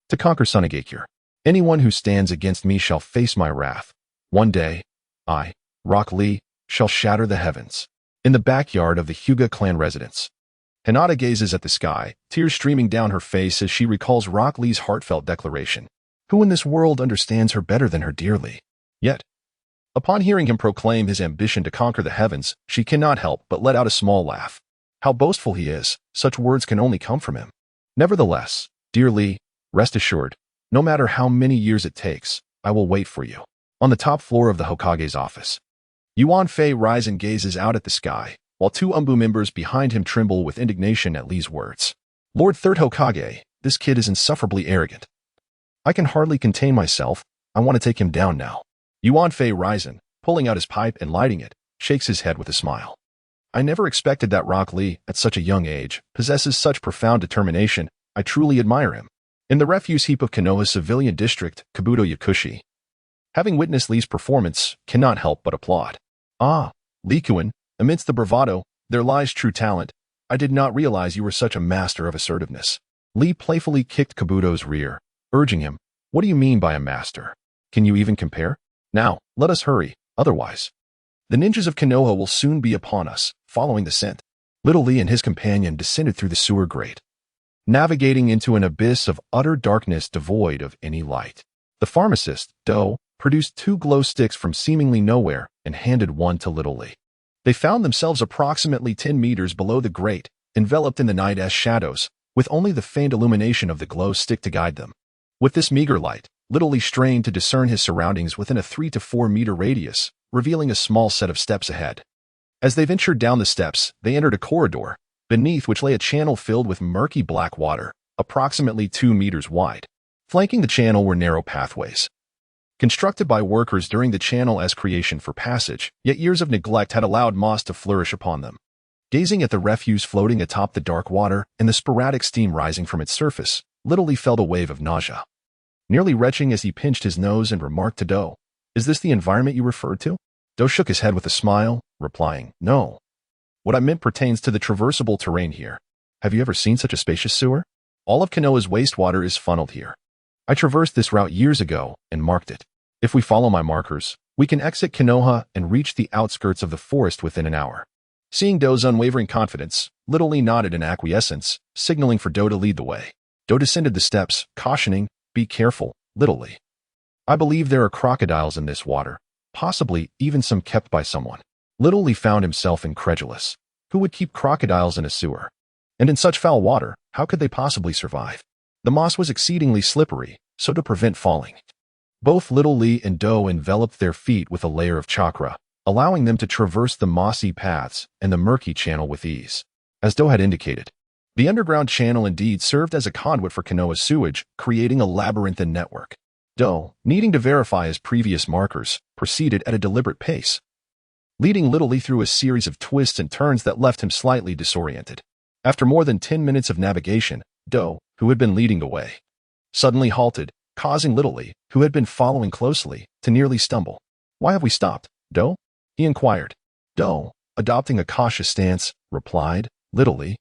to conquer Sunagakure. Anyone who stands against me shall face my wrath. One day, I, Rock Lee, shall shatter the heavens. In the backyard of the Hyuga clan residence, Hinata gazes at the sky, tears streaming down her face as she recalls Rock Lee's heartfelt declaration. Who in this world understands her better than her dear Lee? Yet, upon hearing him proclaim his ambition to conquer the heavens, she cannot help but let out a small laugh. How boastful he is, such words can only come from him. Nevertheless, dear Lee, rest assured, no matter how many years it takes, I will wait for you. On the top floor of the Hokage's office, Yuan Fei rises and gazes out at the sky, while two Umbu members behind him tremble with indignation at Li's words. Lord Third Hokage, this kid is insufferably arrogant. I can hardly contain myself. I want to take him down now. Yuan Fei rises, pulling out his pipe and lighting it, shakes his head with a smile. I never expected that Rock Lee, at such a young age, possesses such profound determination. I truly admire him. In the refuse heap of Konoha's civilian district, Kabuto Yakushi, having witnessed Li's performance, cannot help but applaud. Ah, Li-kun, amidst the bravado, there lies true talent. I did not realize you were such a master of assertiveness. Li playfully kicked Kabuto's rear, urging him, what do you mean by a master? Can you even compare? Now, let us hurry, otherwise the ninjas of Konoha will soon be upon us. Following the scent, little Li and his companion descended through the sewer grate, navigating into an abyss of utter darkness devoid of any light. The pharmacist, Do, produced 2 glow sticks from seemingly nowhere and handed one to little Li. They found themselves approximately 10 meters below the grate, enveloped in the night's shadows, with only the faint illumination of the glow stick to guide them. With this meager light, little Li strained to discern his surroundings within a 3 to 4 meter radius, revealing a small set of steps ahead. As they ventured down the steps, they entered a corridor, beneath which lay a channel filled with murky black water, approximately 2 meters wide. Flanking the channel were narrow pathways, constructed by workers during the channel as creation for passage, yet years of neglect had allowed moss to flourish upon them. Gazing at the refuse floating atop the dark water and the sporadic steam rising from its surface, little Li felt a wave of nausea. Nearly retching as he pinched his nose and remarked to Do, is this the environment you referred to? Do shook his head with a smile, replying, no. What I meant pertains to the traversable terrain here. Have you ever seen such a spacious sewer? All of Konoha's wastewater is funneled here. I traversed this route years ago and marked it. If we follow my markers, we can exit Konoha and reach the outskirts of the forest within an hour. Seeing Do's unwavering confidence, little Li nodded in acquiescence, signaling for Do to lead the way. Do descended the steps, cautioning, be careful, little Li. I believe there are crocodiles in this water, possibly even some kept by someone. Little Li found himself incredulous. Who would keep crocodiles in a sewer? And in such foul water, how could they possibly survive? The moss was exceedingly slippery, so to prevent falling, both little Li and Do enveloped their feet with a layer of chakra, allowing them to traverse the mossy paths and the murky channel with ease. As Do had indicated, the underground channel indeed served as a conduit for Konoha's sewage, creating a labyrinthine network. Do, needing to verify his previous markers, proceeded at a deliberate pace, leading little Li through a series of twists and turns that left him slightly disoriented. After more than 10 minutes of navigation, Do, who had been leading the way, suddenly halted, causing little Li, who had been following closely, to nearly stumble. Why have we stopped, Do? He inquired. Do, adopting a cautious stance, replied, little Li,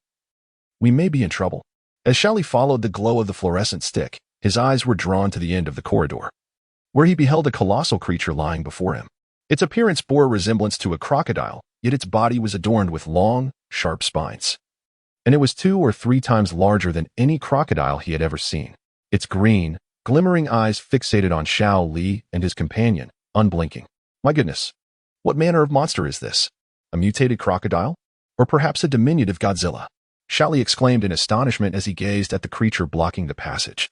we may be in trouble. As Xiaoli followed the glow of the fluorescent stick, his eyes were drawn to the end of the corridor, where he beheld a colossal creature lying before him. Its appearance bore a resemblance to a crocodile, yet its body was adorned with long, sharp spines, and it was 2 or 3 times larger than any crocodile he had ever seen. Its green, glimmering eyes fixated on Xiaoli and his companion, unblinking. My goodness, what manner of monster is this? A mutated crocodile? Or perhaps a diminutive Godzilla? Xiaoli exclaimed in astonishment as he gazed at the creature blocking the passage.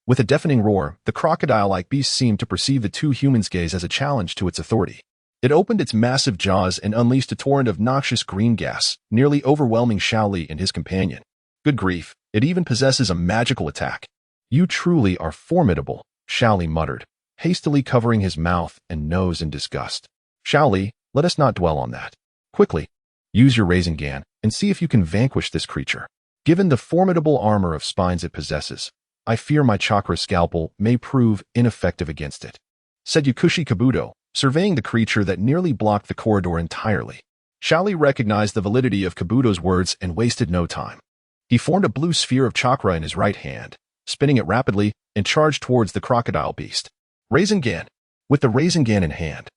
With a deafening roar, the crocodile-like beast seemed to perceive the 2 humans' gaze as a challenge to its authority. It opened its massive jaws and unleashed a torrent of noxious green gas, nearly overwhelming Xiaoli and his companion. Good grief, it even possesses a magical attack. You truly are formidable, Xiaoli muttered, hastily covering his mouth and nose in disgust. Xiaoli, let us not dwell on that. Quickly, use your Rasengan and see if you can vanquish this creature. Given the formidable armor of spines it possesses, I fear my chakra scalpel may prove ineffective against it, said Yakushi Kabuto, surveying the creature that nearly blocked the corridor entirely. Xiaoli recognized the validity of Kabuto's words and wasted no time. He formed a blue sphere of chakra in his right hand, spinning it rapidly, and charged towards the crocodile beast. Rasengan. With the Rasengan in hand,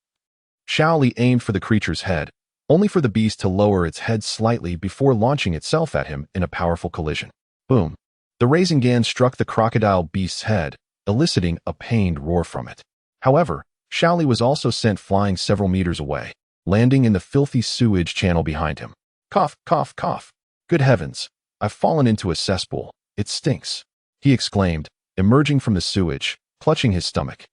Xiaoli aimed for the creature's head, only for the beast to lower its head slightly before launching itself at him in a powerful collision. Boom. The Rasengan struck the crocodile beast's head, eliciting a pained roar from it. However, Xiaoli was also sent flying several meters away, landing in the filthy sewage channel behind him. Cough, cough, cough. Good heavens, I've fallen into a cesspool. It stinks, he exclaimed, emerging from the sewage, clutching his stomach,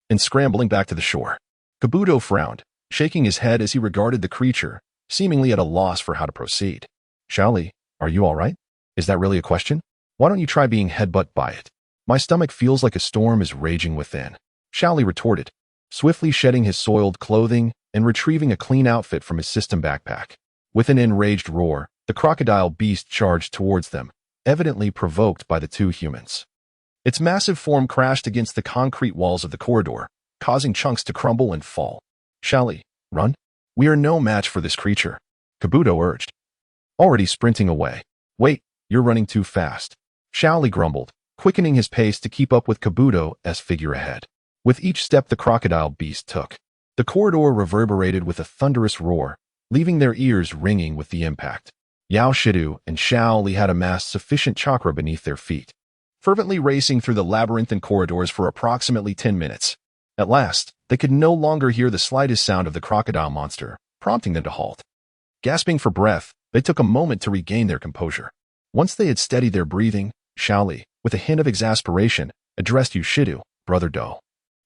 and scrambling back to the shore. Kabuto frowned, shaking his head as he regarded the creature, seemingly at a loss for how to proceed. Xiaoli, are you all right? Is that really a question? Why don't you try being headbutt by it? My stomach feels like a storm is raging within. Xiaoli retorted, swiftly shedding his soiled clothing and retrieving a clean outfit from his system backpack. With an enraged roar, the crocodile beast charged towards them, evidently provoked by the two humans. Its massive form crashed against the concrete walls of the corridor, causing chunks to crumble and fall. Xiaoli, run? We are no match for this creature, Kabuto urged, already sprinting away. Wait, you're running too fast. Xiaoli grumbled, quickening his pace to keep up with Kabuto's figure ahead. With each step the crocodile beast took, the corridor reverberated with a thunderous roar, leaving their ears ringing with the impact. Yao Shidu and Xiaoli had amassed sufficient chakra beneath their feet, fervently racing through the labyrinthine corridors for approximately 10 minutes. At last, they could no longer hear the slightest sound of the crocodile monster, prompting them to halt. Gasping for breath, they took a moment to regain their composure. Once they had steadied their breathing, Xiaoli, with a hint of exasperation, addressed Yushidu, Brother Do.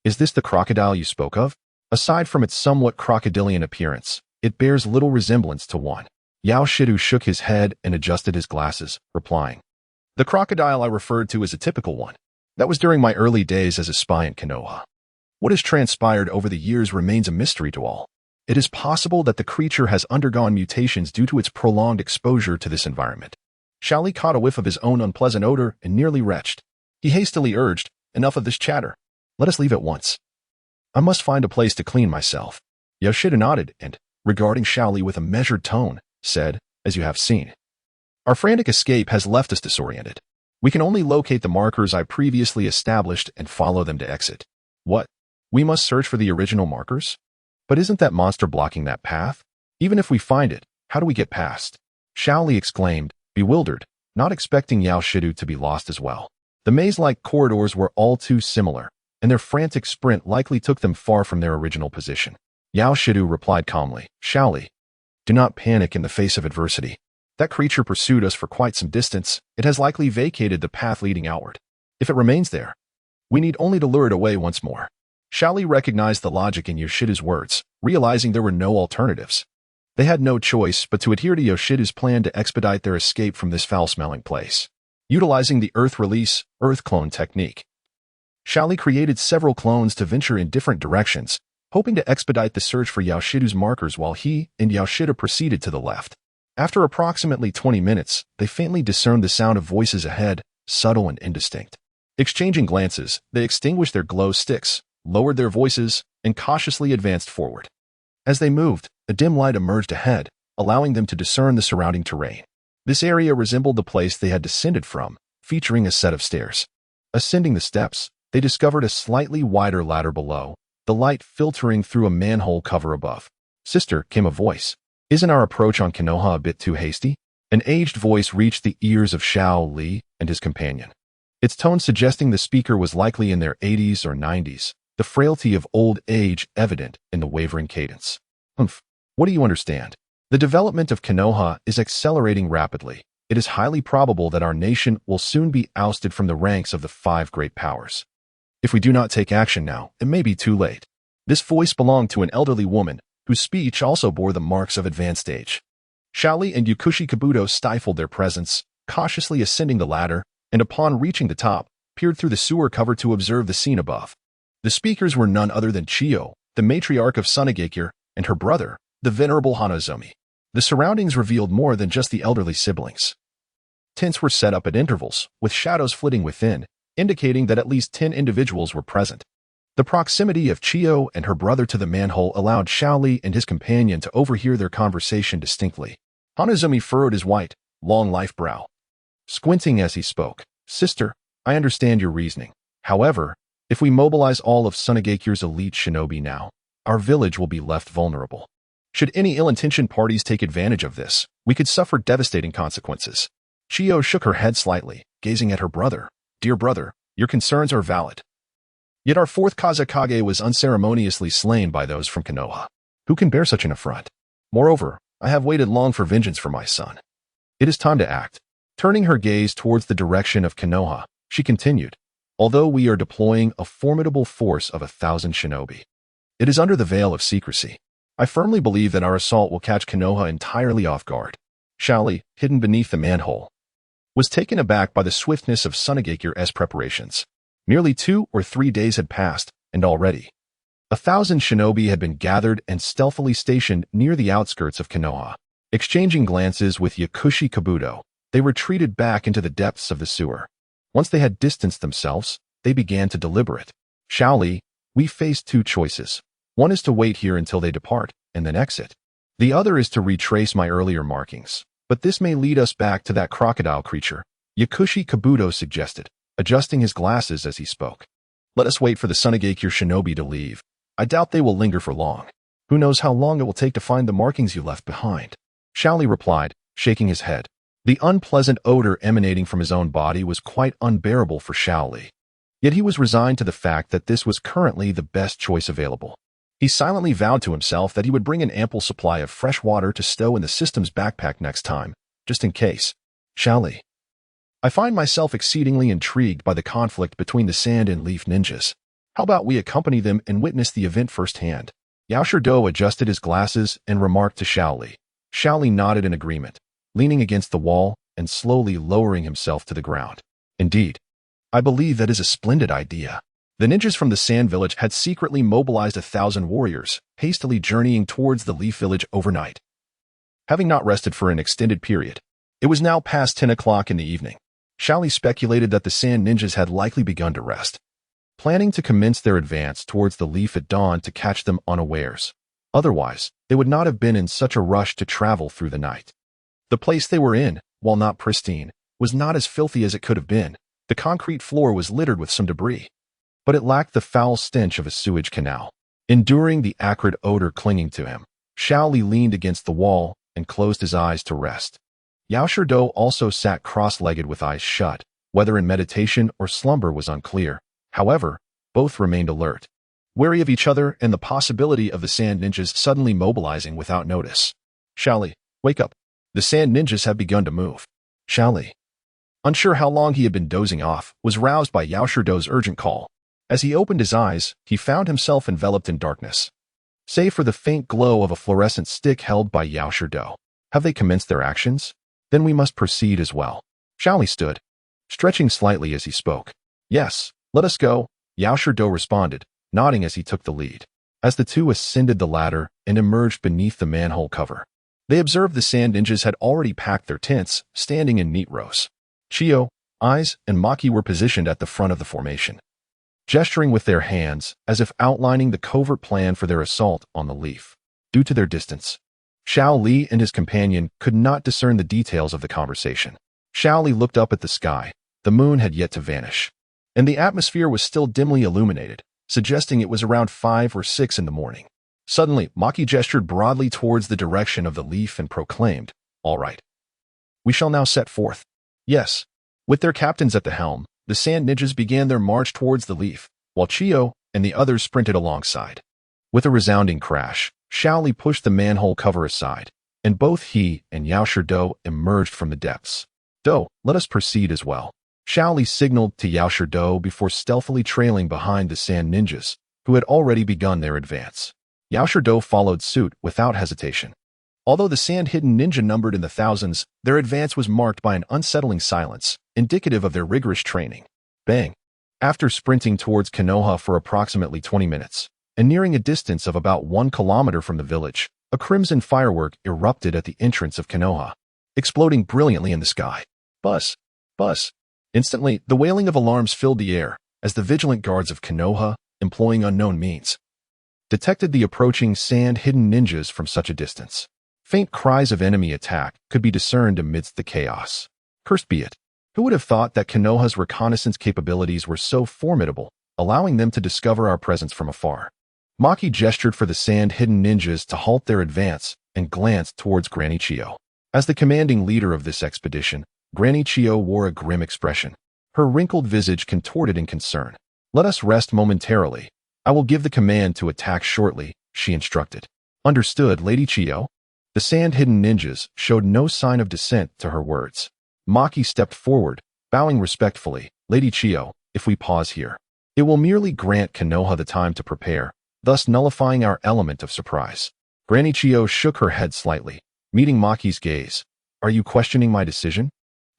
Is this the crocodile you spoke of? Aside from its somewhat crocodilian appearance, it bears little resemblance to one. Yao Shidu shook his head and adjusted his glasses, replying, The crocodile I referred to is a typical one. That was during my early days as a spy in Konoha. What has transpired over the years remains a mystery to all. It is possible that the creature has undergone mutations due to its prolonged exposure to this environment. Xiaoli caught a whiff of his own unpleasant odor and nearly retched. He hastily urged, Enough of this chatter. Let us leave at once. I must find a place to clean myself. Yoshido nodded and, regarding Xiaoli with a measured tone, said, As you have seen, our frantic escape has left us disoriented. We can only locate the markers I previously established and follow them to exit. What? We must search for the original markers? But isn't that monster blocking that path? Even if we find it, how do we get past? Xiaoli exclaimed, bewildered, not expecting Yao Shidu to be lost as well. The maze-like corridors were all too similar, and their frantic sprint likely took them far from their original position. Yao Shidu replied calmly, Xiaoli, do not panic in the face of adversity. That creature pursued us for quite some distance. It has likely vacated the path leading outward. If it remains there, we need only to lure it away once more. Xiaoli recognized the logic in Yoshida's words, realizing there were no alternatives. They had no choice but to adhere to Yoshida's plan to expedite their escape from this foul-smelling place. Utilizing the Earth Release, Earth Clone technique, Xiaoli created several clones to venture in different directions, hoping to expedite the search for Yoshida's markers while he and Yoshida proceeded to the left. After approximately 20 minutes, they faintly discerned the sound of voices ahead, subtle and indistinct. Exchanging glances, they extinguished their glow sticks, lowered their voices, and cautiously advanced forward. As they moved, a dim light emerged ahead, allowing them to discern the surrounding terrain. This area resembled the place they had descended from, featuring a set of stairs. Ascending the steps, they discovered a slightly wider ladder below, the light filtering through a manhole cover above. Sister, came a voice. Isn't our approach on Konoha a bit too hasty? An aged voice reached the ears of Xiaoli and his companion, its tone suggesting the speaker was likely in their 80s or 90s, the frailty of old age evident in the wavering cadence. What do you understand? The development of Konoha is accelerating rapidly. It is highly probable that our nation will soon be ousted from the ranks of the 5 great powers. If we do not take action now, it may be too late. This voice belonged to an elderly woman, whose speech also bore the marks of advanced age. Xiaoli and Yukushi Kabuto stifled their presence, cautiously ascending the ladder, and upon reaching the top, peered through the sewer cover to observe the scene above. The speakers were none other than Chiyo, the matriarch of Sunagakure, and her brother, the venerable Hanazomi. The surroundings revealed more than just the elderly siblings. Tents were set up at intervals, with shadows flitting within, indicating that at least 10 individuals were present. The proximity of Chiyo and her brother to the manhole allowed Xiaoli and his companion to overhear their conversation distinctly. Hanazomi furrowed his white, long-life brow, squinting as he spoke. Sister, I understand your reasoning. However, if we mobilize all of Sunagakure's elite shinobi now, our village will be left vulnerable. Should any ill-intentioned parties take advantage of this, we could suffer devastating consequences. Chiyo shook her head slightly, gazing at her brother. Dear brother, your concerns are valid. Yet our fourth Kazekage was unceremoniously slain by those from Konoha. Who can bear such an affront? Moreover, I have waited long for vengeance for my son. It is time to act. Turning her gaze towards the direction of Konoha, she continued, although we are deploying a formidable force of 1,000 shinobi, It is under the veil of secrecy. I firmly believe that our assault will catch Konoha entirely off guard. Shaoli, hidden beneath the manhole, was taken aback by the swiftness of Sunagakure's preparations. Nearly 2 or 3 days had passed, and already 1,000 shinobi had been gathered and stealthily stationed near the outskirts of Konoha. Exchanging glances with Yakushi Kabuto, they retreated back into the depths of the sewer. Once they had distanced themselves, they began to deliberate. Shaoli, we face 2 choices. One is to wait here until they depart, and then exit. The other is to retrace my earlier markings. But this may lead us back to that crocodile creature, Yakushi Kabuto suggested, adjusting his glasses as he spoke. Let us wait for the Sunagakure shinobi to leave. I doubt they will linger for long. Who knows how long it will take to find the markings you left behind? Shaoli replied, shaking his head. The unpleasant odor emanating from his own body was quite unbearable for Shaoli. Yet he was resigned to the fact that this was currently the best choice available. He silently vowed to himself that he would bring an ample supply of fresh water to stow in the system's backpack next time, just in case. Shaoli. I find myself exceedingly intrigued by the conflict between the Sand and Leaf ninjas. How about we accompany them and witness the event firsthand? Yaoshiro adjusted his glasses and remarked to Shaoli. Shaoli nodded in agreement, leaning against the wall and slowly lowering himself to the ground. Indeed, I believe that is a splendid idea. The ninjas from the Sand Village had secretly mobilized 1,000 warriors, hastily journeying towards the Leaf Village overnight. Having not rested for an extended period, it was now past 10 o'clock in the evening. Shaoli speculated that the Sand ninjas had likely begun to rest, planning to commence their advance towards the Leaf at dawn to catch them unawares. Otherwise, they would not have been in such a rush to travel through the night. The place they were in, while not pristine, was not as filthy as it could have been. The concrete floor was littered with some debris, but it lacked the foul stench of a sewage canal. Enduring the acrid odor clinging to him, Shaoli leaned against the wall and closed his eyes to rest. Yaoshiro also sat cross-legged with eyes shut. Whether in meditation or slumber was unclear. However, both remained alert, wary of each other and the possibility of the Sand ninjas suddenly mobilizing without notice. Shaoli, wake up. The Sand ninjas have begun to move. Shaoli, unsure how long he had been dozing off, was roused by Yaoshiro's urgent call. As he opened his eyes, he found himself enveloped in darkness, save for the faint glow of a fluorescent stick held by Yaoshiro. Have they commenced their actions? Then we must proceed as well. Shaoli stood, stretching slightly as he spoke. Yes, let us go, Yaoshiro responded, nodding as he took the lead. As the two ascended the ladder and emerged beneath the manhole cover, they observed the Sand ninjas had already packed their tents, standing in neat rows. Chio, Aiz, and Maki were positioned at the front of the formation, gesturing with their hands as if outlining the covert plan for their assault on the Leaf. Due to their distance, Shaoli and his companion could not discern the details of the conversation. Shaoli looked up at the sky. The moon had yet to vanish, and the atmosphere was still dimly illuminated, suggesting it was around 5 or 6 in the morning. Suddenly, Maki gestured broadly towards the direction of the Leaf and proclaimed, "All right. We shall now set forth." Yes. With their captains at the helm, the Sand ninjas began their march towards the Leaf, while Chio and the others sprinted alongside. With a resounding crash, Shaoli pushed the manhole cover aside, and both he and Yaoshiro emerged from the depths. "Do, let us proceed as well." Shaoli signaled to Yaoshiro before stealthily trailing behind the Sand ninjas, who had already begun their advance. Yaoshiro followed suit without hesitation. Although the Sand-hidden ninja numbered in the thousands, their advance was marked by an unsettling silence, indicative of their rigorous training. Bang! After sprinting towards Konoha for approximately 20 minutes, and nearing a distance of about 1 kilometer from the village, a crimson firework erupted at the entrance of Konoha, exploding brilliantly in the sky. Buzz! Buzz! Instantly, the wailing of alarms filled the air, as the vigilant guards of Konoha, employing unknown means, detected the approaching Sand-hidden ninjas from such a distance. Faint cries of enemy attack could be discerned amidst the chaos. Cursed be it! Who would have thought that Konoha's reconnaissance capabilities were so formidable, allowing them to discover our presence from afar? Maki gestured for the Sand-hidden ninjas to halt their advance and glanced towards Granny Chio. As the commanding leader of this expedition, Granny Chio wore a grim expression, her wrinkled visage contorted in concern. "Let us rest momentarily. I will give the command to attack shortly," she instructed. "Understood, Lady Chio." The Sand-hidden ninjas showed no sign of dissent to her words. Maki stepped forward, bowing respectfully. "Lady Chio, if we pause here, it will merely grant Konoha the time to prepare. thus nullifying our element of surprise. Granny Chiyo shook her head slightly, meeting Maki's gaze. Are you questioning my decision?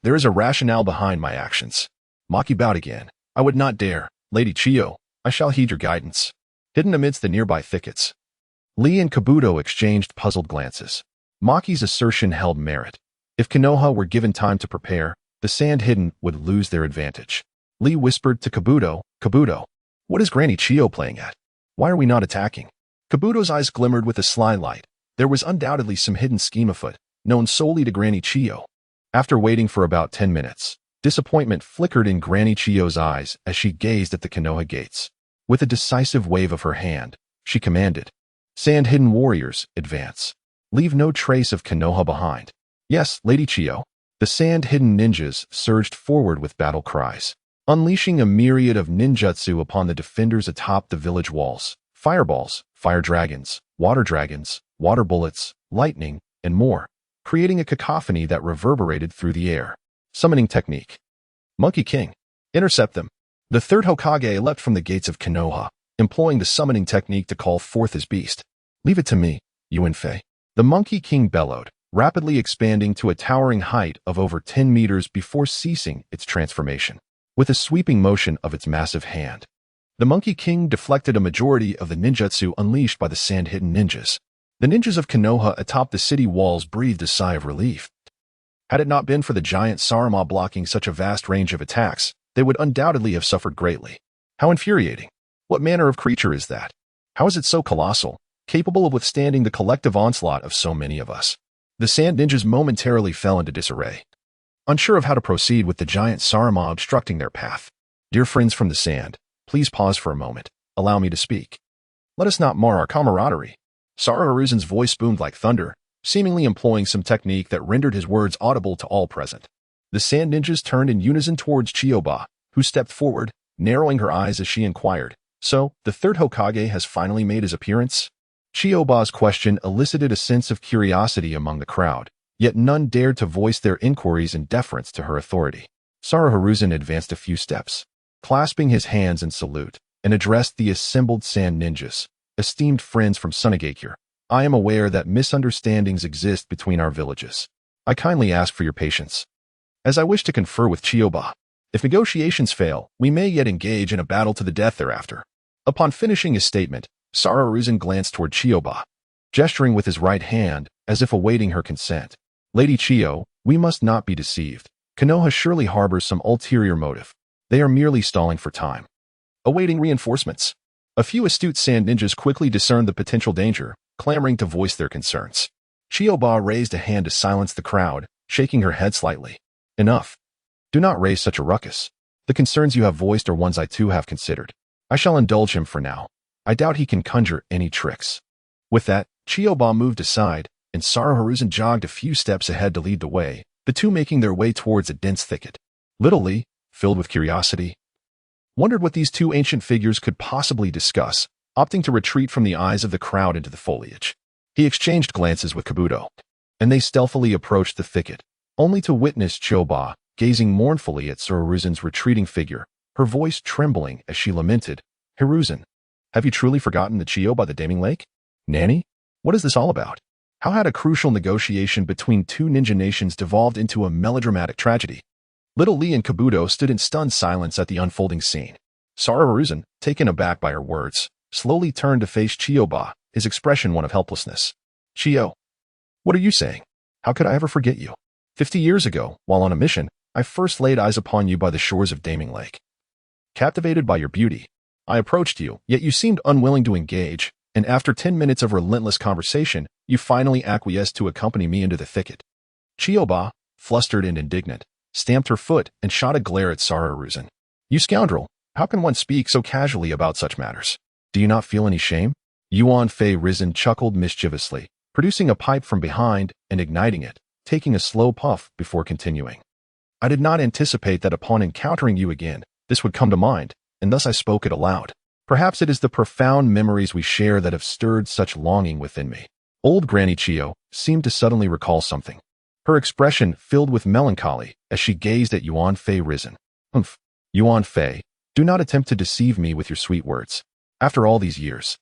There is a rationale behind my actions. Maki bowed again. I would not dare. Lady Chiyo, I shall heed your guidance. Hidden amidst the nearby thickets, Lee and Kabuto exchanged puzzled glances. Maki's assertion held merit. If Konoha were given time to prepare, the Sand Hidden would lose their advantage. Lee whispered to Kabuto, Kabuto, what is Granny Chiyo playing at? Why are we not attacking? Kabuto's eyes glimmered with a sly light. There was undoubtedly some hidden scheme afoot, known solely to Granny Chiyo. After waiting for about 10 minutes, disappointment flickered in Granny Chiyo's eyes as she gazed at the Konoha gates. With a decisive wave of her hand, she commanded, Sand Hidden warriors, advance. Leave no trace of Konoha behind. Yes, Lady Chiyo. The Sand Hidden ninjas surged forward with battle cries, unleashing a myriad of ninjutsu upon the defenders atop the village walls. Fireballs, fire dragons, water bullets, lightning, and more, creating a cacophony that reverberated through the air. Summoning technique. Monkey King. Intercept them. The third Hokage leapt from the gates of Konoha, employing the summoning technique to call forth his beast. Leave it to me, Yuanfei. The Monkey King bellowed, rapidly expanding to a towering height of over 10 meters before ceasing its transformation. With a sweeping motion of its massive hand, the Monkey King deflected a majority of the ninjutsu unleashed by the Sand-Hidden ninjas. The ninjas of Konoha atop the city walls breathed a sigh of relief. Had it not been for the giant Sarama blocking such a vast range of attacks, they would undoubtedly have suffered greatly. How infuriating. What manner of creature is that? How is it so colossal, capable of withstanding the collective onslaught of so many of us? The sand ninjas momentarily fell into disarray, unsure of how to proceed with the giant Sarama obstructing their path. Dear friends from the sand, please pause for a moment. Allow me to speak. Let us not mar our camaraderie. Sara Hiruzen's voice boomed like thunder, seemingly employing some technique that rendered his words audible to all present. The sand ninjas turned in unison towards Chiyoba, who stepped forward, narrowing her eyes as she inquired, So, the third Hokage has finally made his appearance? Chiyoba's question elicited a sense of curiosity among the crowd, yet none dared to voice their inquiries in deference to her authority. Sara Hiruzen advanced a few steps, clasping his hands in salute, and addressed the assembled sand ninjas. Esteemed friends from Sunagakure, I am aware that misunderstandings exist between our villages. I kindly ask for your patience, as I wish to confer with Chiyoba. If negotiations fail, we may yet engage in a battle to the death thereafter. Upon finishing his statement, Sara Hiruzen glanced toward Chiyoba, gesturing with his right hand as if awaiting her consent. Lady Chiyo, we must not be deceived. Konoha surely harbors some ulterior motive. They are merely stalling for time, awaiting reinforcements. A few astute sand ninjas quickly discerned the potential danger, clamoring to voice their concerns. Chiyoba raised a hand to silence the crowd, shaking her head slightly. Enough. Do not raise such a ruckus. The concerns you have voiced are ones I too have considered. I shall indulge him for now. I doubt he can conjure any tricks. With that, Chiyoba moved aside, and Sara Hiruzen jogged a few steps ahead to lead the way, the two making their way towards a dense thicket. Little Lee, filled with curiosity, wondered what these two ancient figures could possibly discuss, opting to retreat from the eyes of the crowd into the foliage. He exchanged glances with Kabuto, and they stealthily approached the thicket, only to witness Chiyoba gazing mournfully at Sara Hiruzen's retreating figure, her voice trembling as she lamented, Hiruzen, have you truly forgotten the Chiyo by the Deepening Lake? Nanny? What is this all about? How had a crucial negotiation between two ninja nations devolved into a melodramatic tragedy? Little Lee and Kabuto stood in stunned silence at the unfolding scene. Sara Hiruzen, taken aback by her words, slowly turned to face Chiyoba, his expression one of helplessness. Chiyo, what are you saying? How could I ever forget you? 50 years ago, while on a mission, I first laid eyes upon you by the shores of Deepening Lake. Captivated by your beauty, I approached you, yet you seemed unwilling to engage, and after 10 minutes of relentless conversation, you finally acquiesced to accompany me into the thicket. Chiyoba, flustered and indignant, stamped her foot and shot a glare at Sara Hiruzen. You scoundrel, how can one speak so casually about such matters? Do you not feel any shame? Yuanfei Risen chuckled mischievously, producing a pipe from behind and igniting it, taking a slow puff before continuing. I did not anticipate that upon encountering you again, this would come to mind, and thus I spoke it aloud. Perhaps it is the profound memories we share that have stirred such longing within me. Old Granny Chiyo seemed to suddenly recall something, her expression filled with melancholy as she gazed at Yuanfei Risen. Humph. Yuanfei, do not attempt to deceive me with your sweet words. After all these years,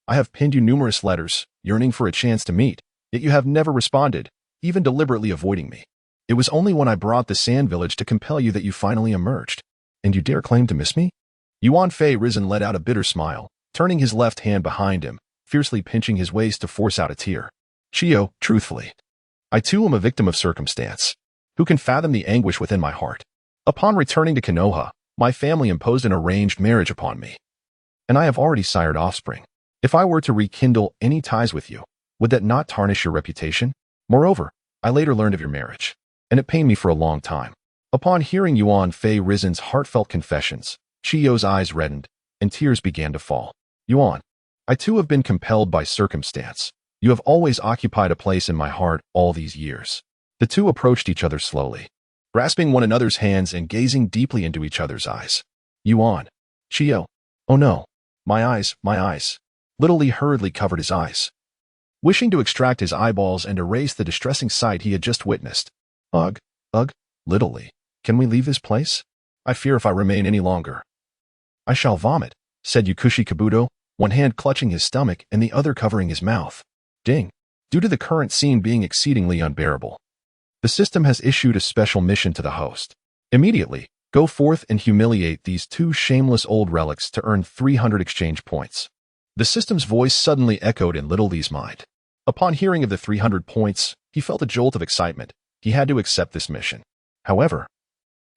I have pinned you numerous letters, yearning for a chance to meet, yet you have never responded, even deliberately avoiding me. It was only when I brought the Sand Village to compel you that you finally emerged. And you dare claim to miss me? Yuan Fei risen let out a bitter smile, turning his left hand behind him, fiercely pinching his waist to force out a tear. Chiyo, truthfully, I too am a victim of circumstance. Who can fathom the anguish within my heart? Upon returning to Konoha, my family imposed an arranged marriage upon me. And I have already sired offspring. If I were to rekindle any ties with you, would that not tarnish your reputation? Moreover, I later learned of your marriage, and it pained me for a long time. Upon hearing Yuan Fei Risen's heartfelt confessions, Chiyo's eyes reddened, and tears began to fall. Yuan, I too have been compelled by circumstance. You have always occupied a place in my heart all these years. The two approached each other slowly, grasping one another's hands and gazing deeply into each other's eyes. Yuan, Chiyo, oh no, my eyes, my eyes. Little Lee hurriedly covered his eyes, wishing to extract his eyeballs and erase the distressing sight he had just witnessed. Ugh, Little Lee, can we leave this place? I fear if I remain any longer, I shall vomit, said Yukushi Kabuto, one hand clutching his stomach and the other covering his mouth. Ding. Due to the current scene being exceedingly unbearable, the system has issued a special mission to the host. Immediately, go forth and humiliate these two shameless old relics to earn 300 exchange points. The system's voice suddenly echoed in Little Lee's mind. Upon hearing of the 300 points, he felt a jolt of excitement. He had to accept this mission. However,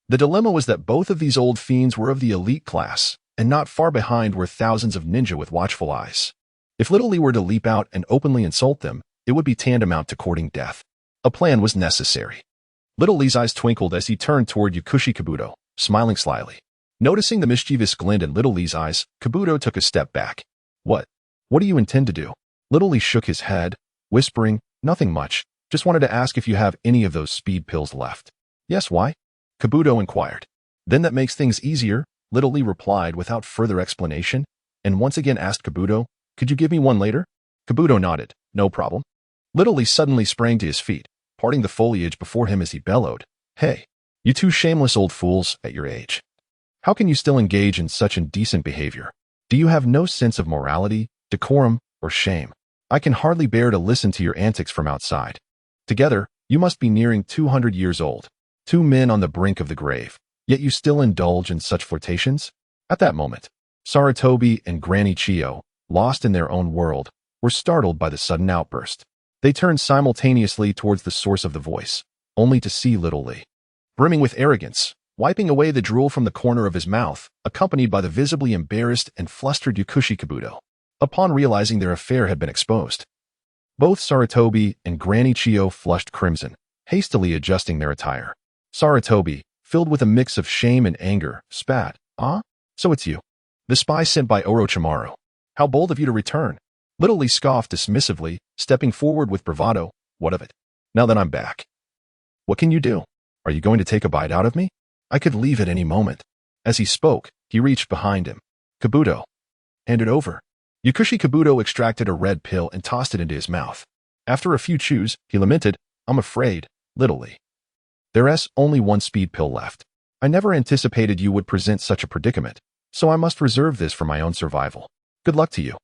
the dilemma was that both of these old fiends were of the elite class, and not far behind were thousands of ninja with watchful eyes. If Little Lee were to leap out and openly insult them, it would be tantamount to courting death. A plan was necessary. Little Lee's eyes twinkled as he turned toward Yukushi Kabuto, smiling slyly. Noticing the mischievous glint in Little Lee's eyes, Kabuto took a step back. What do you intend to do? Little Lee shook his head, whispering, nothing much, just wanted to ask if you have any of those speed pills left. Yes, why? Kabuto inquired. Then that makes things easier, Little Lee replied without further explanation, and once again asked Kabuto, could you give me one later? Kabuto nodded, no problem. Little Lee suddenly sprang to his feet, parting the foliage before him as he bellowed, hey, you two shameless old fools at your age. How can you still engage in such indecent behavior? Do you have no sense of morality, decorum, or shame? I can hardly bear to listen to your antics from outside. Together, you must be nearing 200 years old. Two men on the brink of the grave, yet you still indulge in such flirtations? At that moment, Sarutobi and Granny Chiyo, lost in their own world, were startled by the sudden outburst. They turned simultaneously towards the source of the voice, only to see Little Lee, brimming with arrogance, wiping away the drool from the corner of his mouth, accompanied by the visibly embarrassed and flustered Yukushi Kabuto. Upon realizing their affair had been exposed, both Sarutobi and Granny Chiyo flushed crimson, hastily adjusting their attire. Sarutobi, filled with a mix of shame and anger, spat, so it's you. The spy sent by Orochimaru. How bold of you to return. Little Lee scoffed dismissively, stepping forward with bravado. What of it? Now that I'm back. What can you do? Are you going to take a bite out of me? I could leave at any moment. As he spoke, he reached behind him. Kabuto. Hand it over. Yukushi Kabuto extracted a red pill and tossed it into his mouth. After a few chews, he lamented, I'm afraid, Little Lee. There's only one speed pill left. I never anticipated you would present such a predicament, so I must reserve this for my own survival. Good luck to you.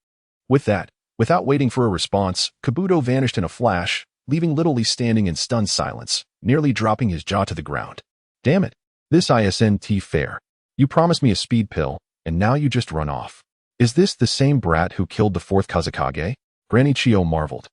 With that, without waiting for a response, Kabuto vanished in a flash, leaving Little Lee standing in stunned silence, nearly dropping his jaw to the ground. Damn it. This isn't fair. You promised me a speed pill, and now you just run off. Is this the same brat who killed the Fourth Kazekage? Granny Chiyo marveled,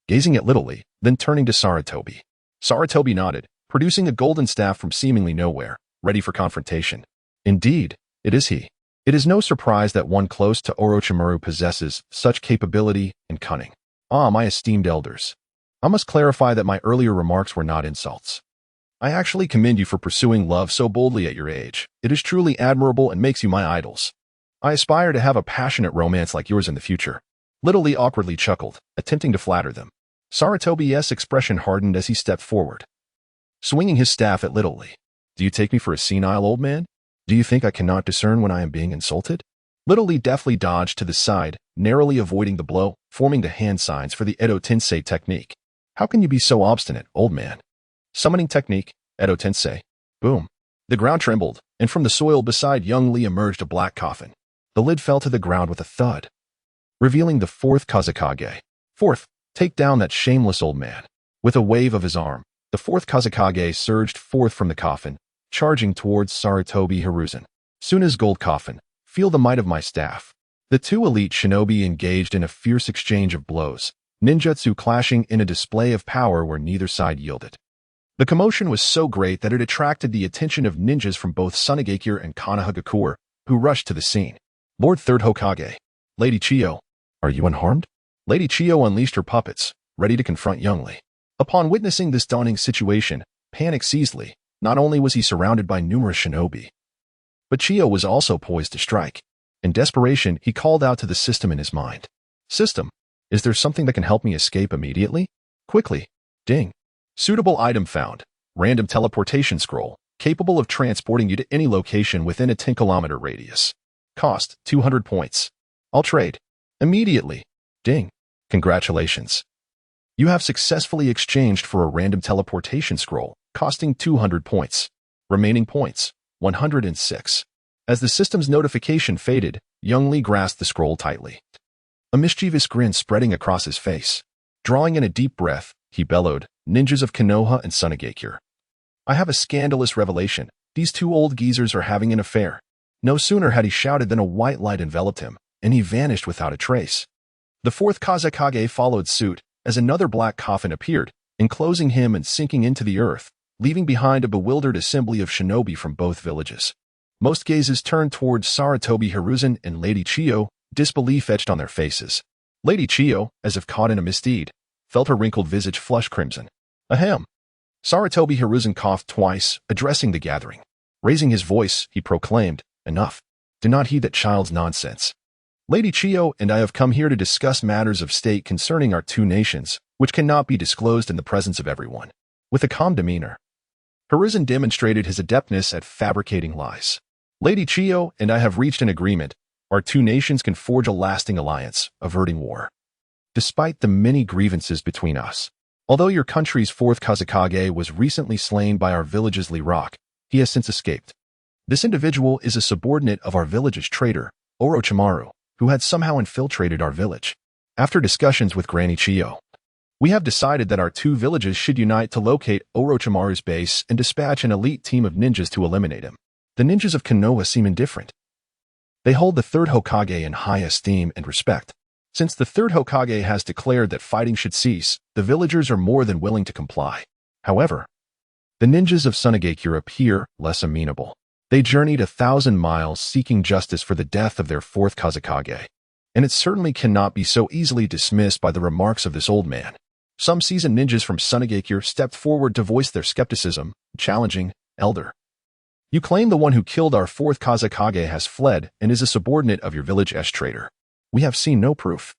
gazing at Little Lee, then turning to Sarutobi. Sarutobi nodded, producing a golden staff from seemingly nowhere, ready for confrontation. Indeed, it is he. It is no surprise that one close to Orochimaru possesses such capability and cunning. My esteemed elders. I must clarify that my earlier remarks were not insults. I actually commend you for pursuing love so boldly at your age. It is truly admirable and makes you my idols. I aspire to have a passionate romance like yours in the future. Little Lee awkwardly chuckled, attempting to flatter them. Sarutobi's expression hardened as he stepped forward, swinging his staff at Little Lee. Do you take me for a senile old man? Do you think I cannot discern when I am being insulted? Little Lee deftly dodged to the side, narrowly avoiding the blow, forming the hand signs for the Edo Tensei technique. How can you be so obstinate, old man? Summoning technique, Edo Tensei. Boom. The ground trembled, and from the soil beside young Lee emerged a black coffin. The lid fell to the ground with a thud. revealing the Fourth Kazekage. Fourth, take down that shameless old man. With a wave of his arm, the Fourth Kazekage surged forth from the coffin, charging towards Sarutobi Hiruzen. Suna's gold coffin, feel the might of my staff. The two elite shinobi engaged in a fierce exchange of blows, ninjutsu clashing in a display of power where neither side yielded. The commotion was so great that it attracted the attention of ninjas from both Sunagakure and Konohagakure, who rushed to the scene. Lord Third Hokage, Lady Chiyo, are you unharmed? Lady Chiyo unleashed her puppets, ready to confront young Lee. Upon witnessing this daunting situation, panic seized Lee. Not only was he surrounded by numerous shinobi, but Chiyo was also poised to strike. In desperation, he called out to the system in his mind. System, is there something that can help me escape immediately? Quickly. Ding. Suitable item found. Random teleportation scroll, capable of transporting you to any location within a 10-kilometer radius. Cost, 200 points. I'll trade. Immediately. Ding. Congratulations. You have successfully exchanged for a random teleportation scroll, costing 200 points. Remaining points, 106. As the system's notification faded, young Lee grasped the scroll tightly. A mischievous grin spreading across his face. Drawing in a deep breath, he bellowed, ninjas of Konoha and Sunagakure. I have a scandalous revelation. These two old geezers are having an affair. No sooner had he shouted than a white light enveloped him, and he vanished without a trace. The Fourth Kazekage followed suit, as another black coffin appeared, enclosing him and sinking into the earth, leaving behind a bewildered assembly of shinobi from both villages. Most gazes turned towards Sarutobi Hiruzen and Lady Chiyo, disbelief etched on their faces. Lady Chiyo, as if caught in a misdeed, felt her wrinkled visage flush crimson. Ahem. Sarutobi Hiruzen coughed twice, addressing the gathering. Raising his voice, he proclaimed, Enough. Do not heed that child's nonsense. Lady Chiyo and I have come here to discuss matters of state concerning our two nations, which cannot be disclosed in the presence of everyone. With a calm demeanor, Hiruzen demonstrated his adeptness at fabricating lies. Lady Chiyo and I have reached an agreement. Our two nations can forge a lasting alliance, averting war. Despite the many grievances between us, although your country's Fourth Kazekage was recently slain by our village's Lee Rock, he has since escaped. This individual is a subordinate of our village's traitor, Orochimaru, who had somehow infiltrated our village. After discussions with Granny Chiyo, we have decided that our two villages should unite to locate Orochimaru's base and dispatch an elite team of ninjas to eliminate him. The ninjas of Konoha seem indifferent. They hold the Third Hokage in high esteem and respect. Since the Third Hokage has declared that fighting should cease, the villagers are more than willing to comply. However, the ninjas of Sunagakure appear less amenable. They journeyed 1,000 miles seeking justice for the death of their Fourth Kazekage, and it certainly cannot be so easily dismissed by the remarks of this old man. Some seasoned ninjas from Sunagakure stepped forward to voice their skepticism, challenging, Elder, you claim the one who killed our Fourth Kazekage has fled and is a subordinate of your village's traitor. We have seen no proof.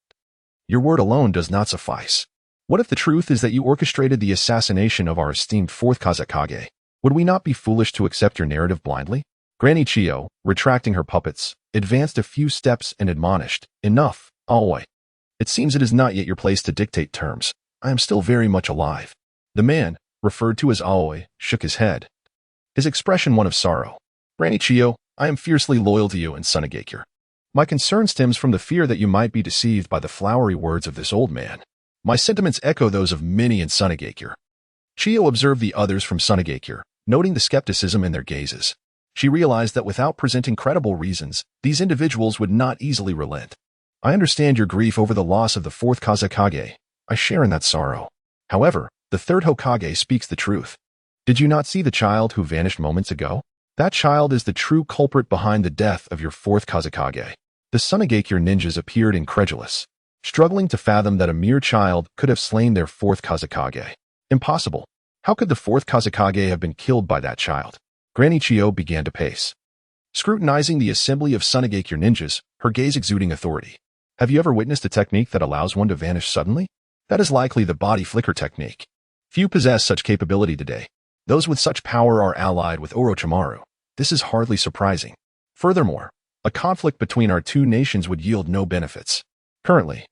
Your word alone does not suffice. What if the truth is that you orchestrated the assassination of our esteemed Fourth Kazekage? Would we not be foolish to accept your narrative blindly? Granny Chiyo, retracting her puppets, advanced a few steps and admonished, Enough, Aoi. It seems it is not yet your place to dictate terms. I am still very much alive. The man, referred to as Aoi, shook his head, his expression one of sorrow. Granny Chiyo, I am fiercely loyal to you and Sunagakure. My concern stems from the fear that you might be deceived by the flowery words of this old man. My sentiments echo those of many in Sunagakure. Chiyo observed the others from Sunagakure, noting the skepticism in their gazes. She realized that without presenting credible reasons, these individuals would not easily relent. I understand your grief over the loss of the Fourth Kazekage. I share in that sorrow. However, the Third Hokage speaks the truth. Did you not see the child who vanished moments ago? That child is the true culprit behind the death of your Fourth Kazekage. The Sunagakure ninjas appeared incredulous, struggling to fathom that a mere child could have slain their Fourth Kazekage. Impossible. How could the Fourth Kazekage have been killed by that child? Granny Chiyo began to pace, scrutinizing the assembly of Sunagakure ninjas, her gaze exuding authority. Have you ever witnessed a technique that allows one to vanish suddenly? That is likely the body flicker technique. Few possess such capability today. Those with such power are allied with Orochimaru. This is hardly surprising. Furthermore, a conflict between our two nations would yield no benefits. Currently,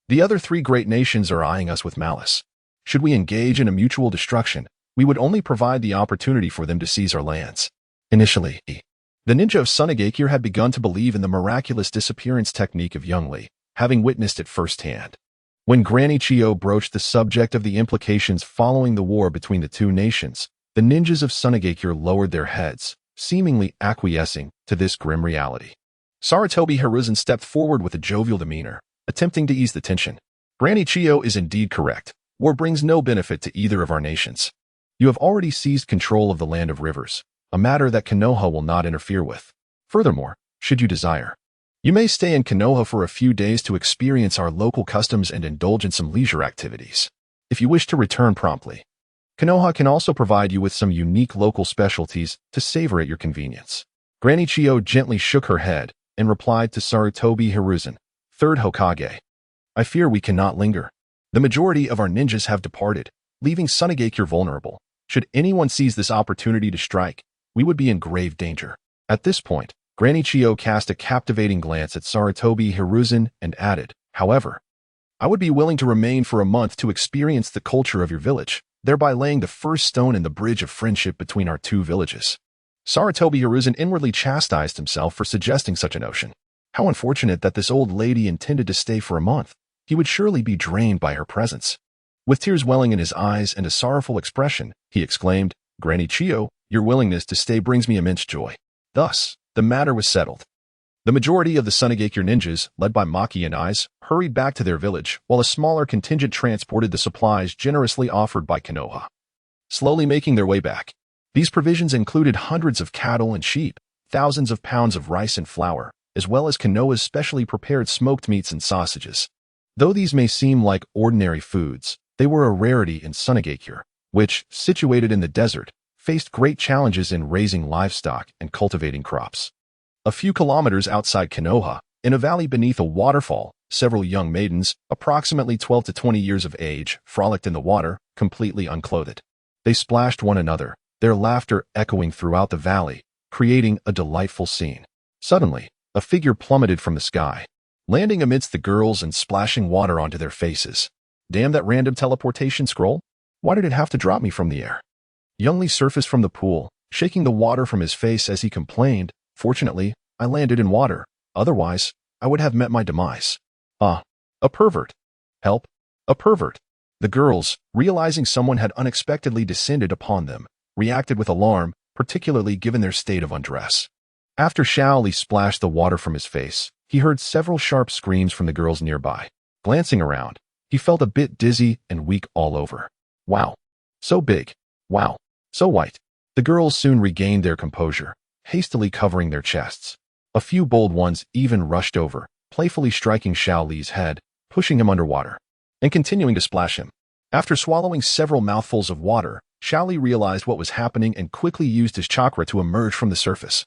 the other three great nations are eyeing us with malice. Should we engage in a mutual destruction, we would only provide the opportunity for them to seize our lands. Initially, the ninja of Sunagakure had begun to believe in the miraculous disappearance technique of young Lee, having witnessed it firsthand. When Granny Chiyo broached the subject of the implications following the war between the two nations, the ninjas of Sunagakure lowered their heads, seemingly acquiescing to this grim reality. Sarutobi Hiruzen stepped forward with a jovial demeanor, attempting to ease the tension. Granny Chiyo is indeed correct. War brings no benefit to either of our nations. You have already seized control of the Land of Rivers, a matter that Konoha will not interfere with. Furthermore, should you desire, you may stay in Konoha for a few days to experience our local customs and indulge in some leisure activities. If you wish to return promptly, Konoha can also provide you with some unique local specialties to savor at your convenience. Granny Chiyo gently shook her head and replied to Sarutobi Hiruzen, third Hokage. I fear we cannot linger. The majority of our ninjas have departed, leaving Sunagakure vulnerable. Should anyone seize this opportunity to strike, we would be in grave danger. At this point, Granny Chiyo cast a captivating glance at Sarutobi Hiruzen and added, however, I would be willing to remain for a month to experience the culture of your village, thereby laying the first stone in the bridge of friendship between our two villages. Sarutobi Hiruzen inwardly chastised himself for suggesting such a notion. How unfortunate that this old lady intended to stay for a month. He would surely be drained by her presence. With tears welling in his eyes and a sorrowful expression, he exclaimed, Granny Chiyo, your willingness to stay brings me immense joy. Thus, the matter was settled. The majority of the Sunagakure ninjas, led by Maki and Aiz, hurried back to their village, while a smaller contingent transported the supplies generously offered by Konoha. Slowly making their way back, these provisions included hundreds of cattle and sheep, thousands of pounds of rice and flour, as well as Konoha's specially prepared smoked meats and sausages. Though these may seem like ordinary foods, they were a rarity in Sunagakure, which, situated in the desert, faced great challenges in raising livestock and cultivating crops. A few kilometers outside Konoha, in a valley beneath a waterfall, several young maidens, approximately 12 to 20 years of age, frolicked in the water, completely unclothed. They splashed one another, their laughter echoing throughout the valley, creating a delightful scene. Suddenly, a figure plummeted from the sky, landing amidst the girls and splashing water onto their faces. Damn that random teleportation scroll! Why did it have to drop me from the air? Youngly surfaced from the pool, shaking the water from his face as he complained, Fortunately, I landed in water. Otherwise, I would have met my demise. Ah, a pervert. Help, a pervert. The girls, realizing someone had unexpectedly descended upon them, reacted with alarm, particularly given their state of undress. After Shaoli splashed the water from his face, he heard several sharp screams from the girls nearby. Glancing around, he felt a bit dizzy and weak all over. Wow, so big. Wow, so white. The girls soon regained their composure, hastily covering their chests. A few bold ones even rushed over, playfully striking Shaoli's head, pushing him underwater, and continuing to splash him. After swallowing several mouthfuls of water, Shaoli realized what was happening and quickly used his chakra to emerge from the surface,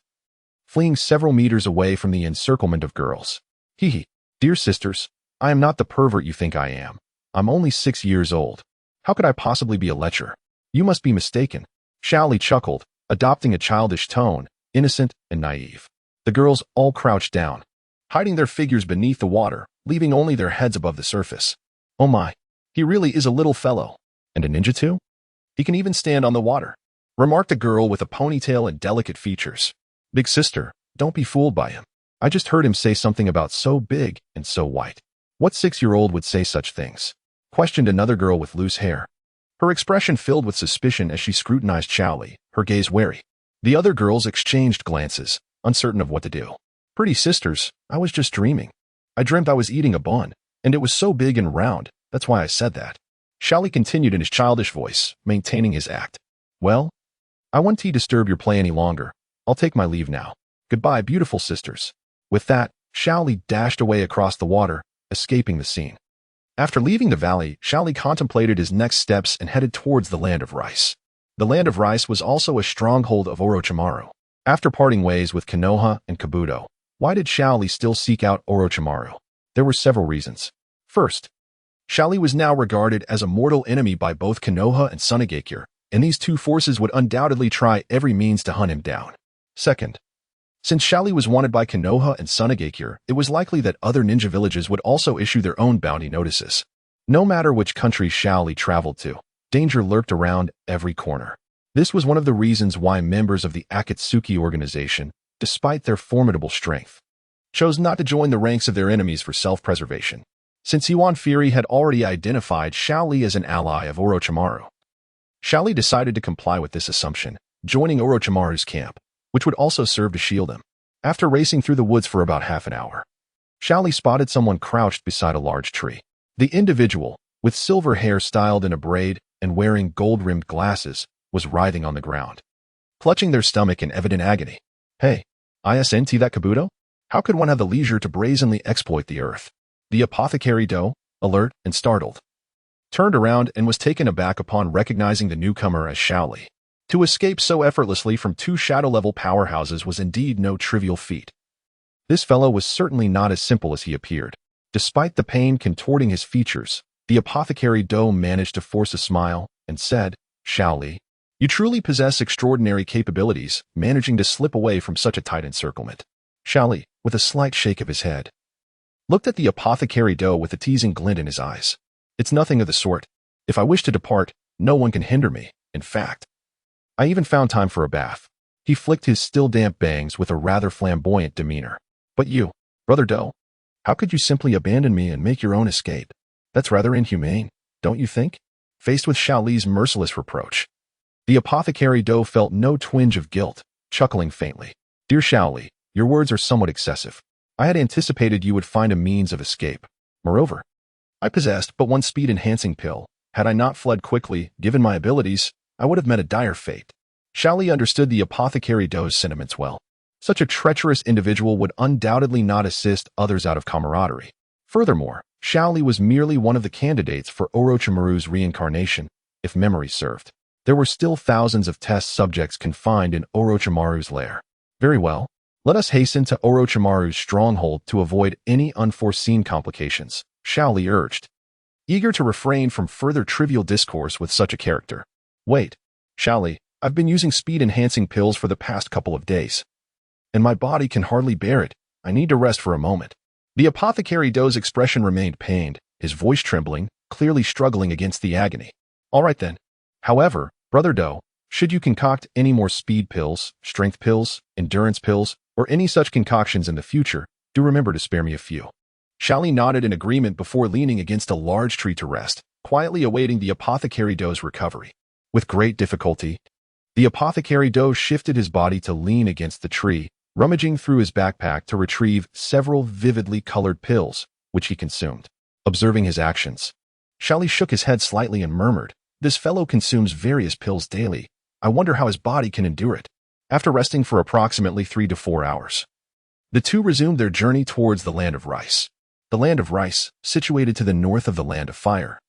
fleeing several meters away from the encirclement of girls. Hee. Dear sisters, I am not the pervert you think I am. I'm only 6 years old. How could I possibly be a lecher? You must be mistaken. Shaoli chuckled, adopting a childish tone, innocent and naive. The girls all crouched down, hiding their figures beneath the water, leaving only their heads above the surface. Oh my, he really is a little fellow. And a ninja too? He can even stand on the water, remarked a girl with a ponytail and delicate features. Big sister, don't be fooled by him. I just heard him say something about so big and so white. What 6-year-old would say such things? Questioned another girl with loose hair. Her expression filled with suspicion as she scrutinized Shaoli, her gaze wary. The other girls exchanged glances, uncertain of what to do. Pretty sisters, I was just dreaming. I dreamt I was eating a bun, and it was so big and round, that's why I said that. Shaoli continued in his childish voice, maintaining his act. Well, I won't disturb your play any longer. I'll take my leave now. Goodbye, beautiful sisters. With that, Shaoli dashed away across the water, escaping the scene. After leaving the valley, Shaoli contemplated his next steps and headed towards the Land of Rice. The Land of Rice was also a stronghold of Orochimaru. After parting ways with Konoha and Kabuto, why did Shaoli still seek out Orochimaru? There were several reasons. First, Shaoli was now regarded as a mortal enemy by both Konoha and Sunagakure, and these two forces would undoubtedly try every means to hunt him down. Second, since Shaoli was wanted by Konoha and Sunagakure, it was likely that other ninja villages would also issue their own bounty notices. No matter which country Shaoli traveled to, danger lurked around every corner. This was one of the reasons why members of the Akatsuki organization, despite their formidable strength, chose not to join the ranks of their enemies for self-preservation, since Yuan Fury had already identified Xiaoli as an ally of Orochimaru. Xiaoli decided to comply with this assumption, joining Orochimaru's camp, which would also serve to shield him. After racing through the woods for about half an hour, Xiaoli spotted someone crouched beside a large tree. The individual, with silver hair styled in a braid and wearing gold-rimmed glasses, was writhing on the ground, clutching their stomach in evident agony. Hey, isn't that Kabuto? How could one have the leisure to brazenly exploit the earth? The apothecary Do, alert and startled, turned around and was taken aback upon recognizing the newcomer as Xiaoli. To escape so effortlessly from two shadow-level powerhouses was indeed no trivial feat. This fellow was certainly not as simple as he appeared. Despite the pain contorting his features, the apothecary Do managed to force a smile and said, Xiaoli, you truly possess extraordinary capabilities, managing to slip away from such a tight encirclement. Xiaoli, with a slight shake of his head, looked at the apothecary Do with a teasing glint in his eyes. It's nothing of the sort. If I wish to depart, no one can hinder me. In fact, I even found time for a bath. He flicked his still damp bangs with a rather flamboyant demeanor. But you, Brother Do, how could you simply abandon me and make your own escape? That's rather inhumane, don't you think? Faced with Xiaoli's merciless reproach, the apothecary Do felt no twinge of guilt, chuckling faintly. Dear Xiaoli, your words are somewhat excessive. I had anticipated you would find a means of escape. Moreover, I possessed but one speed-enhancing pill. Had I not fled quickly, given my abilities, I would have met a dire fate. Xiaoli understood the apothecary Do's sentiments well. Such a treacherous individual would undoubtedly not assist others out of camaraderie. Furthermore, Xiaoli was merely one of the candidates for Orochimaru's reincarnation, if memory served. There were still thousands of test subjects confined in Orochimaru's lair. Very well, let us hasten to Orochimaru's stronghold to avoid any unforeseen complications, Xiaoli urged, eager to refrain from further trivial discourse with such a character. Wait, Xiaoli, I've been using speed-enhancing pills for the past couple of days, and my body can hardly bear it. I need to rest for a moment. The apothecary Do's expression remained pained, his voice trembling, clearly struggling against the agony. All right then. However, Brother Do, should you concoct any more speed pills, strength pills, endurance pills, or any such concoctions in the future, do remember to spare me a few. Xiaoli nodded in agreement before leaning against a large tree to rest, quietly awaiting the apothecary Do's recovery. With great difficulty, the apothecary Do shifted his body to lean against the tree, rummaging through his backpack to retrieve several vividly colored pills, which he consumed. Observing his actions, Xiaoli shook his head slightly and murmured, This fellow consumes various pills daily. I wonder how his body can endure it. After resting for approximately 3 to 4 hours, the two resumed their journey towards the Land of Rice. The Land of Rice, situated to the north of the Land of Fire,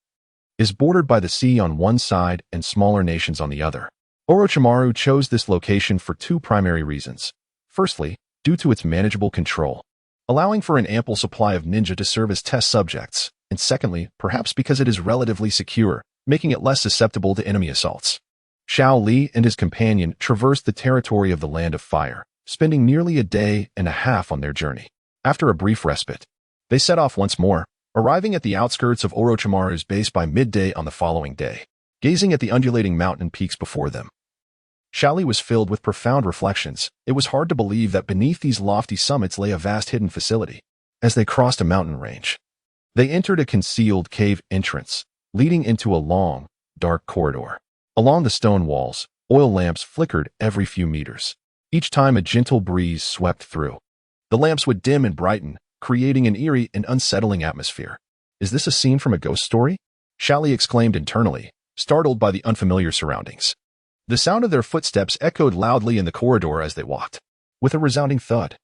is bordered by the sea on one side and smaller nations on the other. Orochimaru chose this location for two primary reasons. Firstly, due to its manageable control, allowing for an ample supply of ninja to serve as test subjects, and secondly, perhaps because it is relatively secure, making it less susceptible to enemy assaults. Xiaoli and his companion traversed the territory of the Land of Fire, spending nearly a day and a half on their journey. After a brief respite, they set off once more, arriving at the outskirts of Orochimaru's base by midday on the following day. Gazing at the undulating mountain peaks before them, Xiaoli was filled with profound reflections. It was hard to believe that beneath these lofty summits lay a vast hidden facility. As they crossed a mountain range, they entered a concealed cave entrance, leading into a long, dark corridor. Along the stone walls, oil lamps flickered every few meters. Each time a gentle breeze swept through, the lamps would dim and brighten, creating an eerie and unsettling atmosphere. Is this a scene from a ghost story? Xiaoli exclaimed internally, startled by the unfamiliar surroundings. The sound of their footsteps echoed loudly in the corridor as they walked. With a resounding thud,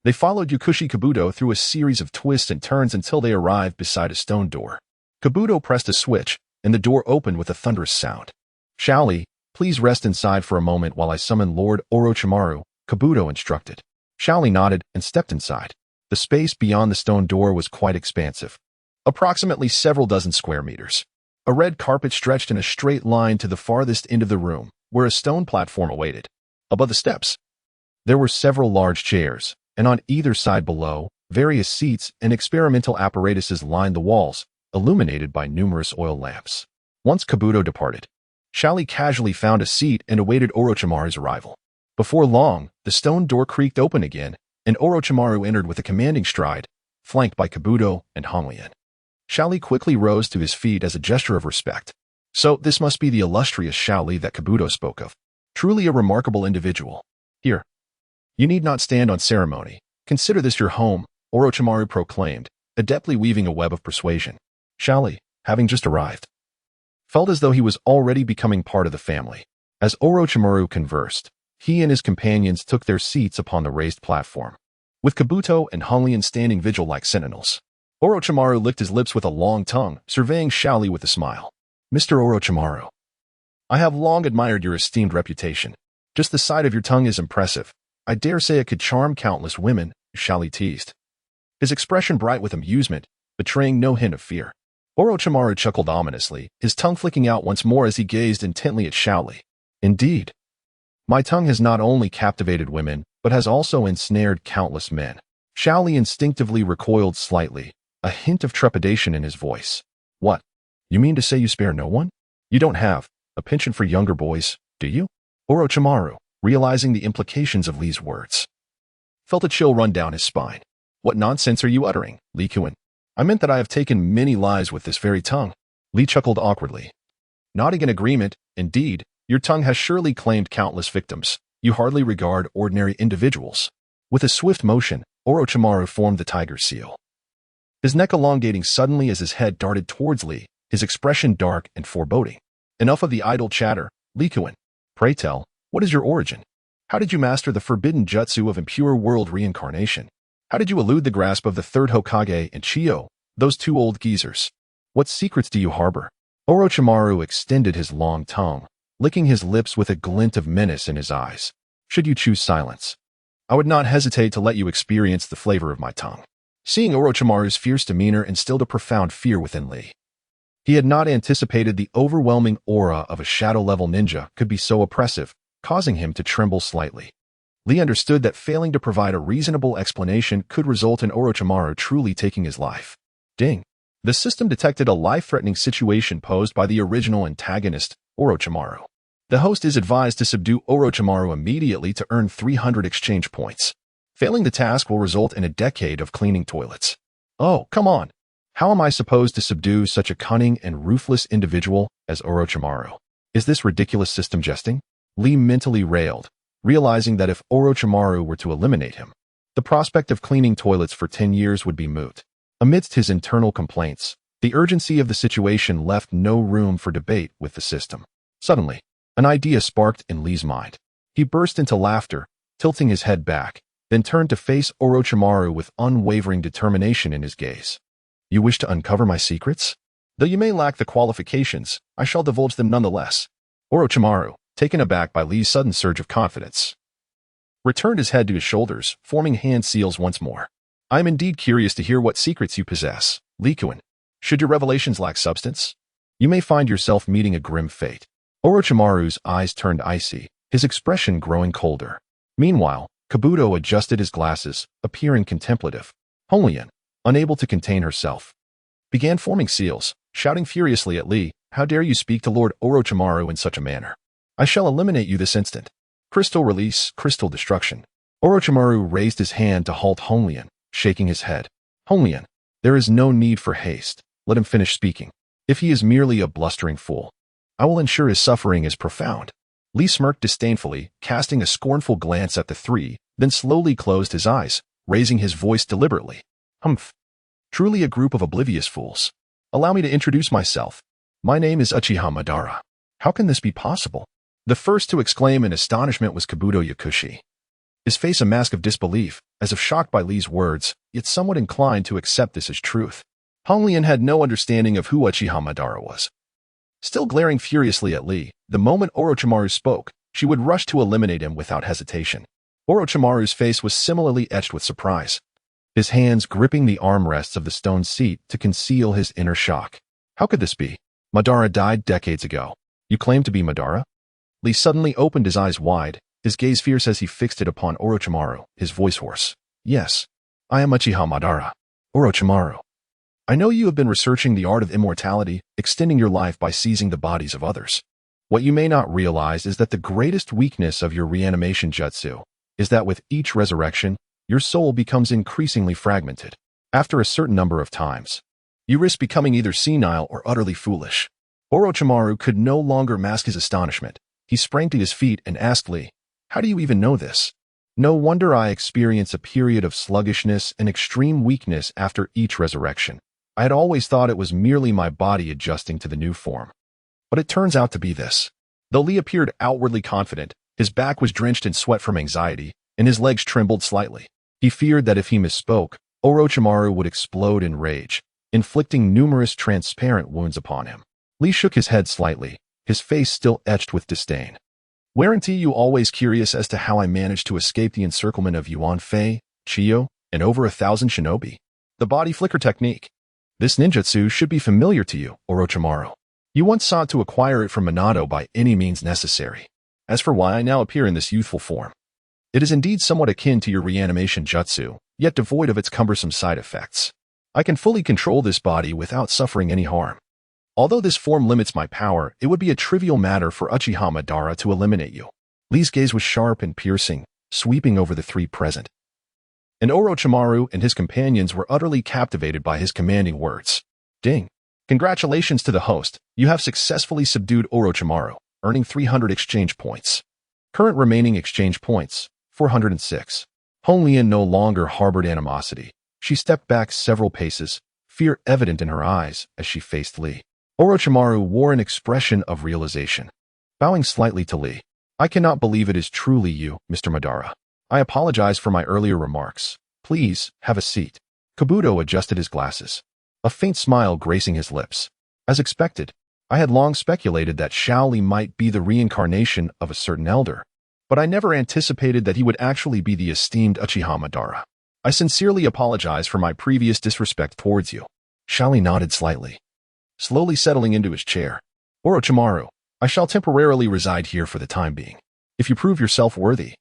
they followed Yukushi Kabuto through a series of twists and turns until they arrived beside a stone door. Kabuto pressed a switch, and the door opened with a thunderous sound. Xiaoli, please rest inside for a moment while I summon Lord Orochimaru, Kabuto instructed. Xiaoli nodded and stepped inside. The space beyond the stone door was quite expansive, approximately several dozen square meters. A red carpet stretched in a straight line to the farthest end of the room, where a stone platform awaited. Above the steps, there were several large chairs, and on either side below, various seats and experimental apparatuses lined the walls, illuminated by numerous oil lamps. Once Kabuto departed, Xiaoli casually found a seat and awaited Orochimaru's arrival. Before long, the stone door creaked open again, and Orochimaru entered with a commanding stride, flanked by Kabuto and Lian. Li quickly rose to his feet as a gesture of respect. So this must be the illustrious Li that Kabuto spoke of. Truly a remarkable individual. Here. You need not stand on ceremony. Consider this your home, Orochimaru proclaimed, adeptly weaving a web of persuasion. Li, having just arrived, felt as though he was already becoming part of the family. As Orochimaru conversed, he and his companions took their seats upon the raised platform, with Kabuto and Lian standing vigil like sentinels. Orochimaru licked his lips with a long tongue, surveying Li with a smile. Mr. Orochimaru, I have long admired your esteemed reputation. Just the sight of your tongue is impressive. I dare say it could charm countless women, Li teased, his expression bright with amusement, betraying no hint of fear. Orochimaru chuckled ominously, his tongue flicking out once more as he gazed intently at Li. Indeed, my tongue has not only captivated women, but has also ensnared countless men. Li instinctively recoiled slightly, a hint of trepidation in his voice. What? You mean to say you spare no one? You don't have a penchant for younger boys, do you? Orochimaru, realizing the implications of Li's words, felt a chill run down his spine. What nonsense are you uttering, Li Kuan? I meant that I have taken many lives with this very tongue. Li chuckled awkwardly, nodding in agreement. Indeed, your tongue has surely claimed countless victims. You hardly regard ordinary individuals. With a swift motion, Orochimaru formed the tiger seal, his neck elongating suddenly as his head darted towards Li, his expression dark and foreboding. Enough of the idle chatter, Li Kuan. Pray tell, what is your origin? How did you master the forbidden jutsu of Impure World Reincarnation? How did you elude the grasp of the third Hokage and Chiyo, those two old geezers? What secrets do you harbor? Orochimaru extended his long tongue, licking his lips with a glint of menace in his eyes. Should you choose silence, I would not hesitate to let you experience the flavor of my tongue. Seeing Orochimaru's fierce demeanor instilled a profound fear within Li. He had not anticipated the overwhelming aura of a shadow-level ninja could be so oppressive, causing him to tremble slightly. Li understood that failing to provide a reasonable explanation could result in Orochimaru truly taking his life. Ding! The system detected a life-threatening situation posed by the original antagonist, Orochimaru. The host is advised to subdue Orochimaru immediately to earn 300 exchange points. Failing the task will result in a decade of cleaning toilets. Oh, come on! How am I supposed to subdue such a cunning and ruthless individual as Orochimaru? Is this ridiculous system jesting? Li mentally railed, realizing that if Orochimaru were to eliminate him, the prospect of cleaning toilets for 10 years would be moot. Amidst his internal complaints, the urgency of the situation left no room for debate with the system. Suddenly, an idea sparked in Li's mind. He burst into laughter, tilting his head back, then turned to face Orochimaru with unwavering determination in his gaze. You wish to uncover my secrets? Though you may lack the qualifications, I shall divulge them nonetheless. Orochimaru, taken aback by Li's sudden surge of confidence, returned his head to his shoulders, forming hand seals once more. I am indeed curious to hear what secrets you possess, Li Kuan. Should your revelations lack substance, you may find yourself meeting a grim fate. Orochimaru's eyes turned icy, his expression growing colder. Meanwhile, Kabuto adjusted his glasses, appearing contemplative. Lian, unable to contain herself, began forming seals, shouting furiously at Li, how dare you speak to Lord Orochimaru in such a manner? I shall eliminate you this instant. Crystal release, crystal destruction. Orochimaru raised his hand to halt Lian, shaking his head. Lian, there is no need for haste. Let him finish speaking. If he is merely a blustering fool, I will ensure his suffering is profound. Li smirked disdainfully, casting a scornful glance at the three, then slowly closed his eyes, raising his voice deliberately. Humph. Truly a group of oblivious fools. Allow me to introduce myself. My name is Uchiha Madara. How can this be possible? The first to exclaim in astonishment was Kabuto Yakushi, his face a mask of disbelief, as if shocked by Li's words, yet somewhat inclined to accept this as truth. Lian had no understanding of who Uchiha Madara was. Still glaring furiously at Li, the moment Orochimaru spoke, she would rush to eliminate him without hesitation. Orochimaru's face was similarly etched with surprise, his hands gripping the armrests of the stone seat to conceal his inner shock. How could this be? Madara died decades ago. You claim to be Madara? Li suddenly opened his eyes wide, his gaze fierce as he fixed it upon Orochimaru, his voice hoarse. Yes, I am Uchiha Madara. Orochimaru, I know you have been researching the art of immortality, extending your life by seizing the bodies of others. What you may not realize is that the greatest weakness of your reanimation jutsu is that with each resurrection, your soul becomes increasingly fragmented. After a certain number of times, you risk becoming either senile or utterly foolish. Orochimaru could no longer mask his astonishment. He sprang to his feet and asked Lee, "How do you even know this?" "No wonder I experience a period of sluggishness and extreme weakness after each resurrection. I had always thought it was merely my body adjusting to the new form. But it turns out to be this." Though Lee appeared outwardly confident, his back was drenched in sweat from anxiety, and his legs trembled slightly. He feared that if he misspoke, Orochimaru would explode in rage, inflicting numerous transparent wounds upon him. Lee shook his head slightly, his face still etched with disdain. "Weren't you always curious as to how I managed to escape the encirclement of Yuan Fei, Chiyo, and over 1,000 shinobi? The body flicker technique. This ninjutsu should be familiar to you, Orochimaru. You once sought to acquire it from Minato by any means necessary. As for why I now appear in this youthful form, it is indeed somewhat akin to your reanimation jutsu, yet devoid of its cumbersome side effects. I can fully control this body without suffering any harm. Although this form limits my power, it would be a trivial matter for Uchiha Madara to eliminate you." Lee's gaze was sharp and piercing, sweeping over the three present. And Orochimaru and his companions were utterly captivated by his commanding words. "Ding. Congratulations to the host. You have successfully subdued Orochimaru, earning 300 exchange points. Current remaining exchange points, 406. Hong Lian no longer harbored animosity. She stepped back several paces, fear evident in her eyes as she faced Lee. Orochimaru wore an expression of realization. Bowing slightly to Lee, "I cannot believe it is truly you, Mr. Madara. I apologize for my earlier remarks. Please, have a seat." Kabuto adjusted his glasses, a faint smile gracing his lips. "As expected, I had long speculated that Shaoli might be the reincarnation of a certain elder, but I never anticipated that he would actually be the esteemed Uchiha Madara. I sincerely apologize for my previous disrespect towards you." Shaoli nodded slightly, slowly settling into his chair. "Orochimaru, I shall temporarily reside here for the time being. If you prove yourself worthy,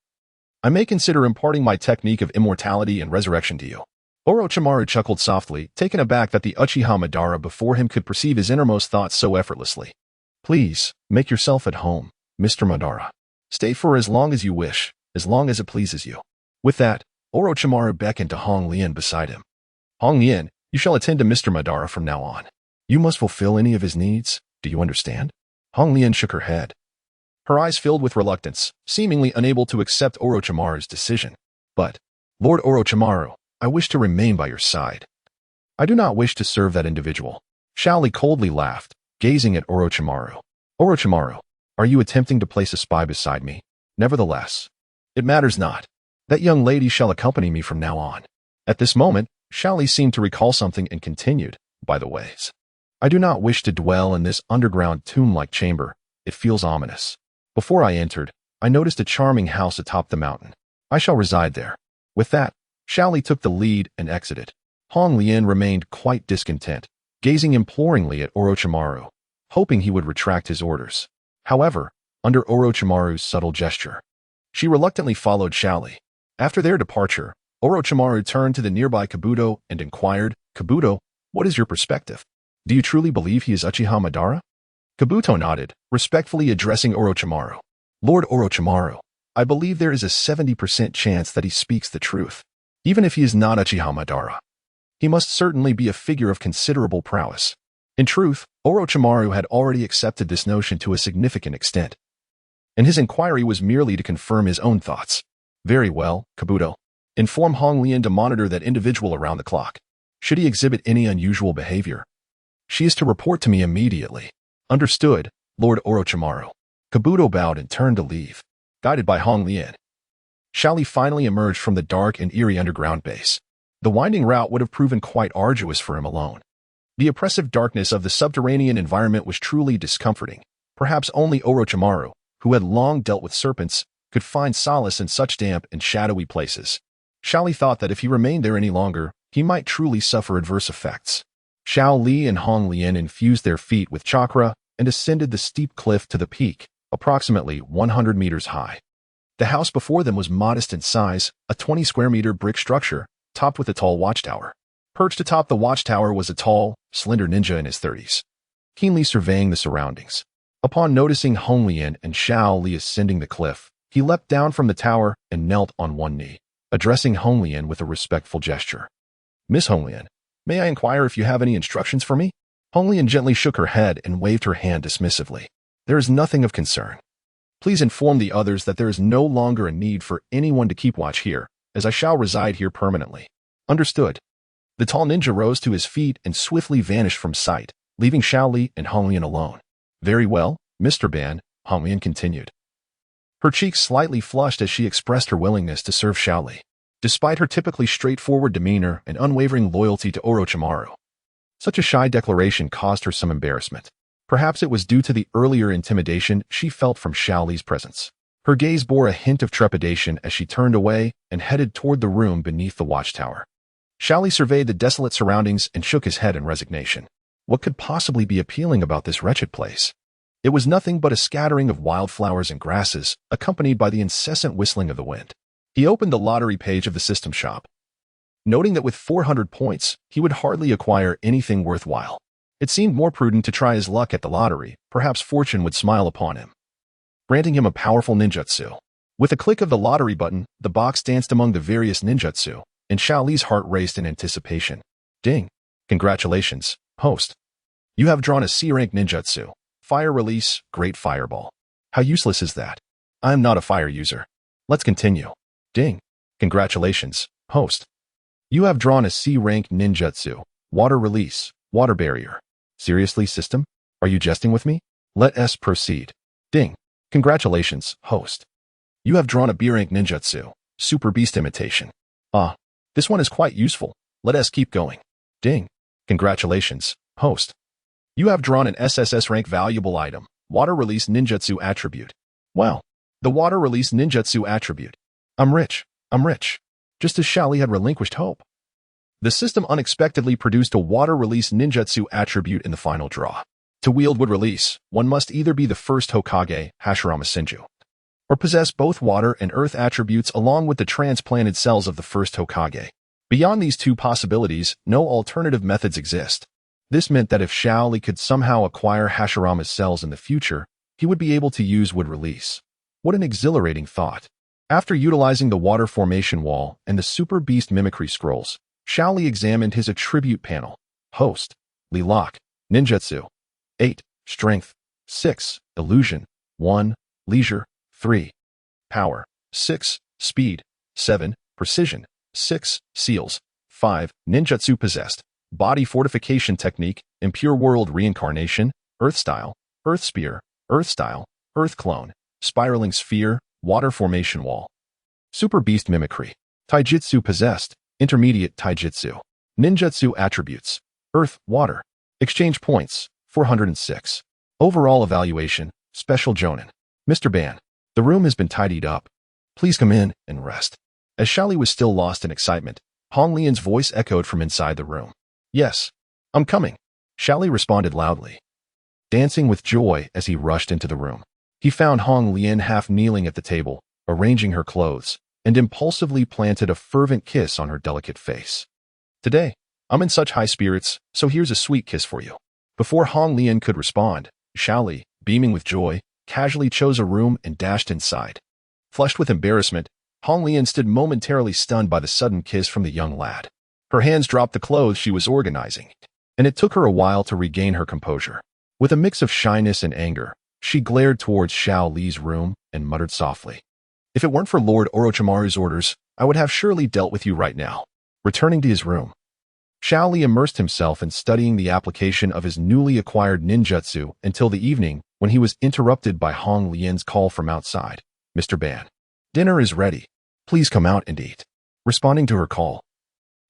I may consider imparting my technique of immortality and resurrection to you." Orochimaru chuckled softly, taken aback that the Uchiha Madara before him could perceive his innermost thoughts so effortlessly. "Please, make yourself at home, Mr. Madara. Stay for as long as you wish, as long as it pleases you." With that, Orochimaru beckoned to Hong Lian beside him. "Hong Lian, you shall attend to Mr. Madara from now on. You must fulfill any of his needs, do you understand?" Hong Lian shook her head. Her eyes filled with reluctance, seemingly unable to accept Orochimaru's decision. "But, Lord Orochimaru, I wish to remain by your side. I do not wish to serve that individual." Shaoli coldly laughed, gazing at Orochimaru. "Orochimaru, are you attempting to place a spy beside me? Nevertheless, it matters not. That young lady shall accompany me from now on." At this moment, Shaoli seemed to recall something and continued, "By the ways, I do not wish to dwell in this underground tomb-like chamber. It feels ominous. Before I entered, I noticed a charming house atop the mountain. I shall reside there." With that, Shaoli took the lead and exited. Hong Lian remained quite discontent, gazing imploringly at Orochimaru, hoping he would retract his orders. However, under Orochimaru's subtle gesture, she reluctantly followed Shaoli. After their departure, Orochimaru turned to the nearby Kabuto and inquired, "Kabuto, what is your perspective? Do you truly believe he is Uchiha Madara?" Kabuto nodded, respectfully addressing Orochimaru. "Lord Orochimaru, I believe there is a 70% chance that he speaks the truth. Even if he is not Uchiha Madara, he must certainly be a figure of considerable prowess." In truth, Orochimaru had already accepted this notion to a significant extent, and his inquiry was merely to confirm his own thoughts. "Very well, Kabuto. Inform Hong Lian to monitor that individual around the clock. Should he exhibit any unusual behavior, she is to report to me immediately." "Understood, Lord Orochimaru." Kabuto bowed and turned to leave, guided by Hong Lian. Shaoli finally emerged from the dark and eerie underground base. The winding route would have proven quite arduous for him alone. The oppressive darkness of the subterranean environment was truly discomforting. Perhaps only Orochimaru, who had long dealt with serpents, could find solace in such damp and shadowy places. Shaoli thought that if he remained there any longer, he might truly suffer adverse effects. Shao Li and Hong Lian infused their feet with chakra and ascended the steep cliff to the peak, approximately 100 meters high. The house before them was modest in size, a 20-square-meter brick structure, topped with a tall watchtower. Perched atop the watchtower was a tall, slender ninja in his 30s, keenly surveying the surroundings. Upon noticing Hong Lian and Shao Li ascending the cliff, he leapt down from the tower and knelt on one knee. addressing Hong Lian with a respectful gesture. Miss Hong Lian, may I inquire if you have any instructions for me? Hong Lian gently shook her head and waved her hand dismissively. There is nothing of concern. Please inform the others that there is no longer a need for anyone to keep watch here, as I shall reside here permanently. Understood. The tall ninja rose to his feet and swiftly vanished from sight, leaving Xiaoli and Hong Lian alone. Very well, Mr. Ban, Hong Lian continued. Her cheeks slightly flushed as she expressed her willingness to serve Xiaoli, despite her typically straightforward demeanor and unwavering loyalty to Orochimaru. Such a shy declaration caused her some embarrassment. Perhaps it was due to the earlier intimidation she felt from Xiaoli's presence. Her gaze bore a hint of trepidation as she turned away and headed toward the room beneath the watchtower. Xiaoli surveyed the desolate surroundings and shook his head in resignation. What could possibly be appealing about this wretched place? It was nothing but a scattering of wildflowers and grasses, accompanied by the incessant whistling of the wind. He opened the lottery page of the system shop, noting that with 400 points, he would hardly acquire anything worthwhile. It seemed more prudent to try his luck at the lottery. Perhaps fortune would smile upon him, granting him a powerful ninjutsu. With a click of the lottery button, the box danced among the various ninjutsu, and Xiaoli's heart raced in anticipation. Ding! Congratulations, host. You have drawn a C-rank ninjutsu. Fire release, great fireball. How useless is that? I am not a fire user. Let's continue. Ding! Congratulations, host. You have drawn a C-rank ninjutsu. Water release, water barrier. Seriously, system? Are you jesting with me? Let us proceed. Ding! Congratulations, host. You have drawn a B-rank ninjutsu. Super beast imitation. Ah, this one is quite useful. Let us keep going. Ding! Congratulations, host. You have drawn an SSS rank valuable item. Water release ninjutsu attribute. Wow. The water release ninjutsu attribute. I'm rich. I'm rich. Just as Xiaoli had relinquished hope. The system unexpectedly produced a water release ninjutsu attribute in the final draw. To wield wood release, one must either be the first Hokage, Hashirama Senju, or possess both water and earth attributes along with the transplanted cells of the first Hokage. Beyond these two possibilities, no alternative methods exist. This meant that if Xiaoli could somehow acquire Hashirama's cells in the future, he would be able to use wood release. What an exhilarating thought. After utilizing the water formation wall and the super beast mimicry scrolls, Xiaoli examined his attribute panel. Host, Lilac, Ninjutsu. 8. Strength. 6. Illusion. 1. Leisure. 3. Power. 6. Speed. 7. Precision. 6. Seals. 5. Ninjutsu possessed. Body fortification technique, Impure World Reincarnation, Earth Style, Earth Spear, Earth Style, Earth Clone, Spiraling Sphere, Water Formation Wall. Super Beast Mimicry. Taijutsu possessed, Intermediate Taijutsu. Ninjutsu attributes. Earth, Water. Exchange points, 406. Overall evaluation, Special Jonin. Mr. Ban, the room has been tidied up. Please come in and rest. As Xiaoli was still lost in excitement, Hong Lian's voice echoed from inside the room. Yes, I'm coming, Xiaoli responded loudly, dancing with joy as he rushed into the room. He found Hong Lian half kneeling at the table, arranging her clothes, and impulsively planted a fervent kiss on her delicate face. Today, I'm in such high spirits, so here's a sweet kiss for you. Before Hong Lian could respond, Xiaoli, beaming with joy, casually chose a room and dashed inside. Flushed with embarrassment, Hong Lian stood momentarily stunned by the sudden kiss from the young lad. Her hands dropped the clothes she was organizing, and it took her a while to regain her composure. With a mix of shyness and anger, she glared towards Xiao Li's room and muttered softly, "If it weren't for Lord Orochimaru's orders, I would have surely dealt with you right now." Returning to his room, Xiao Li immersed himself in studying the application of his newly acquired ninjutsu until the evening when he was interrupted by Hong Lian's call from outside. "Mr. Ban, dinner is ready. Please come out and eat." Responding to her call,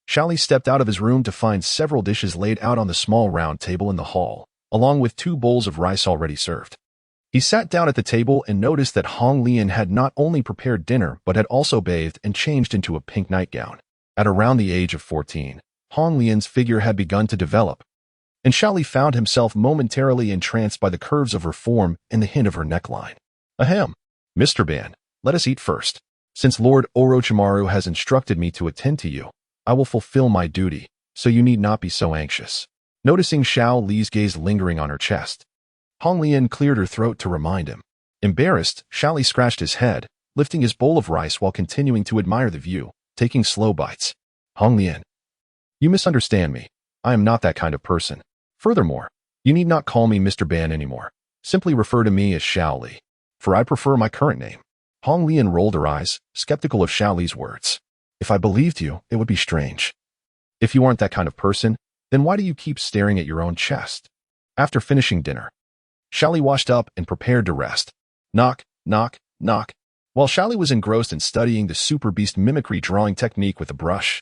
Xiao Li stepped out of his room to find several dishes laid out on the small round table in the hall, along with 2 bowls of rice already served. He sat down at the table and noticed that Hong Lian had not only prepared dinner but had also bathed and changed into a pink nightgown. At around the age of 14, Hong Lian's figure had begun to develop, and Xiao Li found himself momentarily entranced by the curves of her form and the hint of her neckline. "Ahem, Mr. Ban, let us eat first. Since Lord Orochimaru has instructed me to attend to you, I will fulfill my duty, so you need not be so anxious." Noticing Xiao Li's gaze lingering on her chest, Hong Lian cleared her throat to remind him. Embarrassed, Xiao Li scratched his head, lifting his bowl of rice while continuing to admire the view. taking slow bites. Hong Lian, you misunderstand me. I am not that kind of person. Furthermore, you need not call me Mr. Ban anymore. Simply refer to me as Xiao Li, for I prefer my current name. Hong Lian rolled her eyes, skeptical of Xiao Li's words. If I believed you, it would be strange. If you aren't that kind of person, then why do you keep staring at your own chest? After finishing dinner, Xiao Li washed up and prepared to rest. Knock, knock, knock. While Xiao Li was engrossed in studying the super beast mimicry drawing technique with a brush,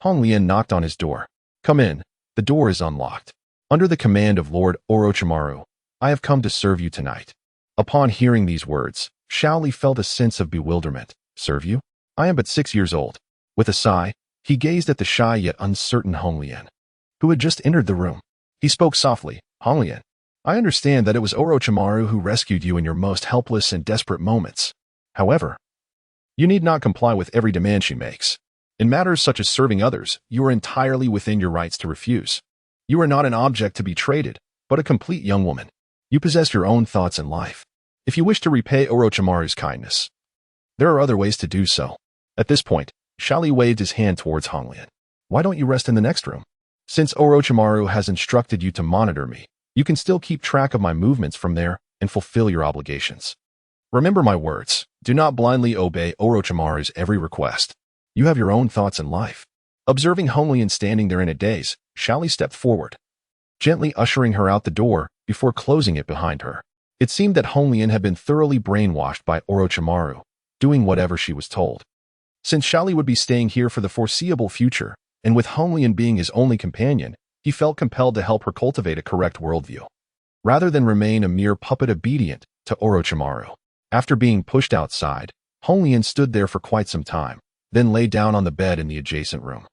Hong Lian knocked on his door. Come in. The door is unlocked. Under the command of Lord Orochimaru, I have come to serve you tonight. Upon hearing these words, Xiao Li felt a sense of bewilderment. Serve you? I am but 6 years old. With a sigh, he gazed at the shy yet uncertain Hong Lian, who had just entered the room. He spoke softly. Hong Lian, I understand that it was Orochimaru who rescued you in your most helpless and desperate moments. However, you need not comply with every demand she makes. In matters such as serving others, you are entirely within your rights to refuse. You are not an object to be traded, but a complete young woman. You possess your own thoughts in life. If you wish to repay Orochimaru's kindness, there are other ways to do so. At this point, Xiao Li waved his hand towards Hong Lian. Why don't you rest in the next room? Since Orochimaru has instructed you to monitor me, you can still keep track of my movements from there and fulfill your obligations. Remember my words. Do not blindly obey Orochimaru's every request. You have your own thoughts in life. Observing Hong Lian standing there in a daze, Xiao Li stepped forward, gently ushering her out the door before closing it behind her. It seemed that Hong Lian had been thoroughly brainwashed by Orochimaru, doing whatever she was told. Since Xiao Li would be staying here for the foreseeable future, and with Hong Lian being his only companion, he felt compelled to help her cultivate a correct worldview, rather than remain a mere puppet obedient to Orochimaru. After being pushed outside, Hong Lian stood there for quite some time, then lay down on the bed in the adjacent room,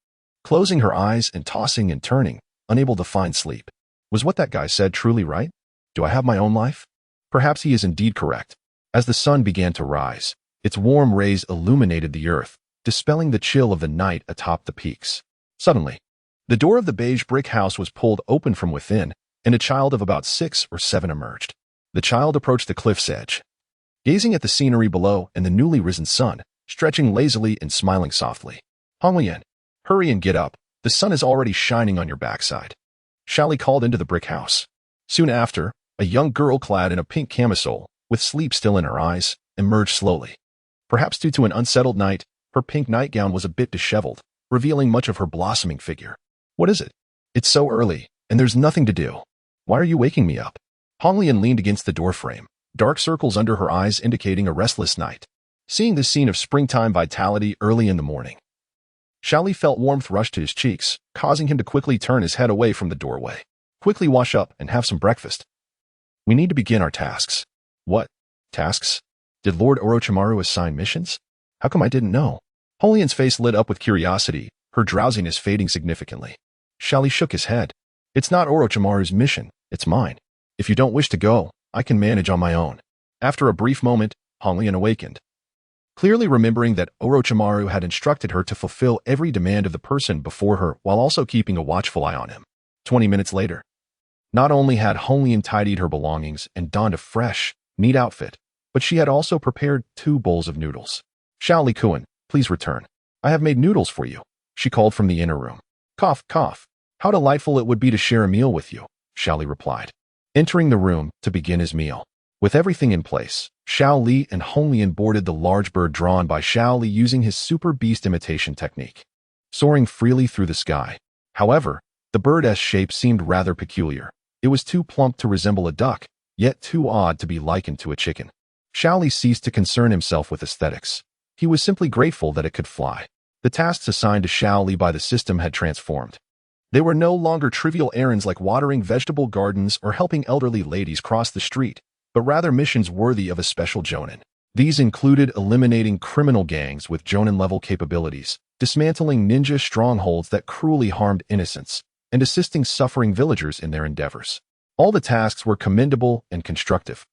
closing her eyes and tossing and turning, unable to find sleep. Was what that guy said truly right? Do I have my own life? Perhaps he is indeed correct. As the sun began to rise, its warm rays illuminated the earth, dispelling the chill of the night atop the peaks. Suddenly, the door of the beige brick house was pulled open from within, and a child of about 6 or 7 emerged. The child approached the cliff's edge, gazing at the scenery below and the newly risen sun, stretching lazily and smiling softly. Hong Lian, hurry and get up. The sun is already shining on your backside. Xiao Li called into the brick house. Soon after, a young girl clad in a pink camisole, with sleep still in her eyes, emerged slowly. Perhaps due to an unsettled night, her pink nightgown was a bit disheveled, revealing much of her blossoming figure. What is it? It's so early, and there's nothing to do. Why are you waking me up? Hong Lian leaned against the doorframe, dark circles under her eyes indicating a restless night. Seeing this scene of springtime vitality early in the morning, Xiao Li felt warmth rush to his cheeks, causing him to quickly turn his head away from the doorway. Quickly wash up and have some breakfast. We need to begin our tasks. What? Tasks? Did Lord Orochimaru assign missions? How come I didn't know? Hong Lian's face lit up with curiosity, her drowsiness fading significantly. Xiao Li shook his head. It's not Orochimaru's mission, it's mine. If you don't wish to go, I can manage on my own. After a brief moment, Hong Lian awakened, clearly remembering that Orochimaru had instructed her to fulfill every demand of the person before her while also keeping a watchful eye on him. 20 minutes later, not only had Hong Lian tidied her belongings and donned a fresh, neat outfit, but she had also prepared 2 bowls of noodles. Xiao Li-kun, please return. I have made noodles for you, she called from the inner room. Cough, cough. How delightful it would be to share a meal with you, Xiao Li replied, entering the room to begin his meal. With everything in place, Xiao Li and Hong Lian boarded the large bird drawn by Xiao Li using his super beast imitation technique, soaring freely through the sky. However, the bird's shape seemed rather peculiar. It was too plump to resemble a duck, yet too odd to be likened to a chicken. Xiao Li ceased to concern himself with aesthetics. He was simply grateful that it could fly. The tasks assigned to Xiao Li by the system had transformed. They were no longer trivial errands like watering vegetable gardens or helping elderly ladies cross the street, but rather missions worthy of a special jonin. These included eliminating criminal gangs with jonin-level capabilities, dismantling ninja strongholds that cruelly harmed innocents, and assisting suffering villagers in their endeavors. All the tasks were commendable and constructive,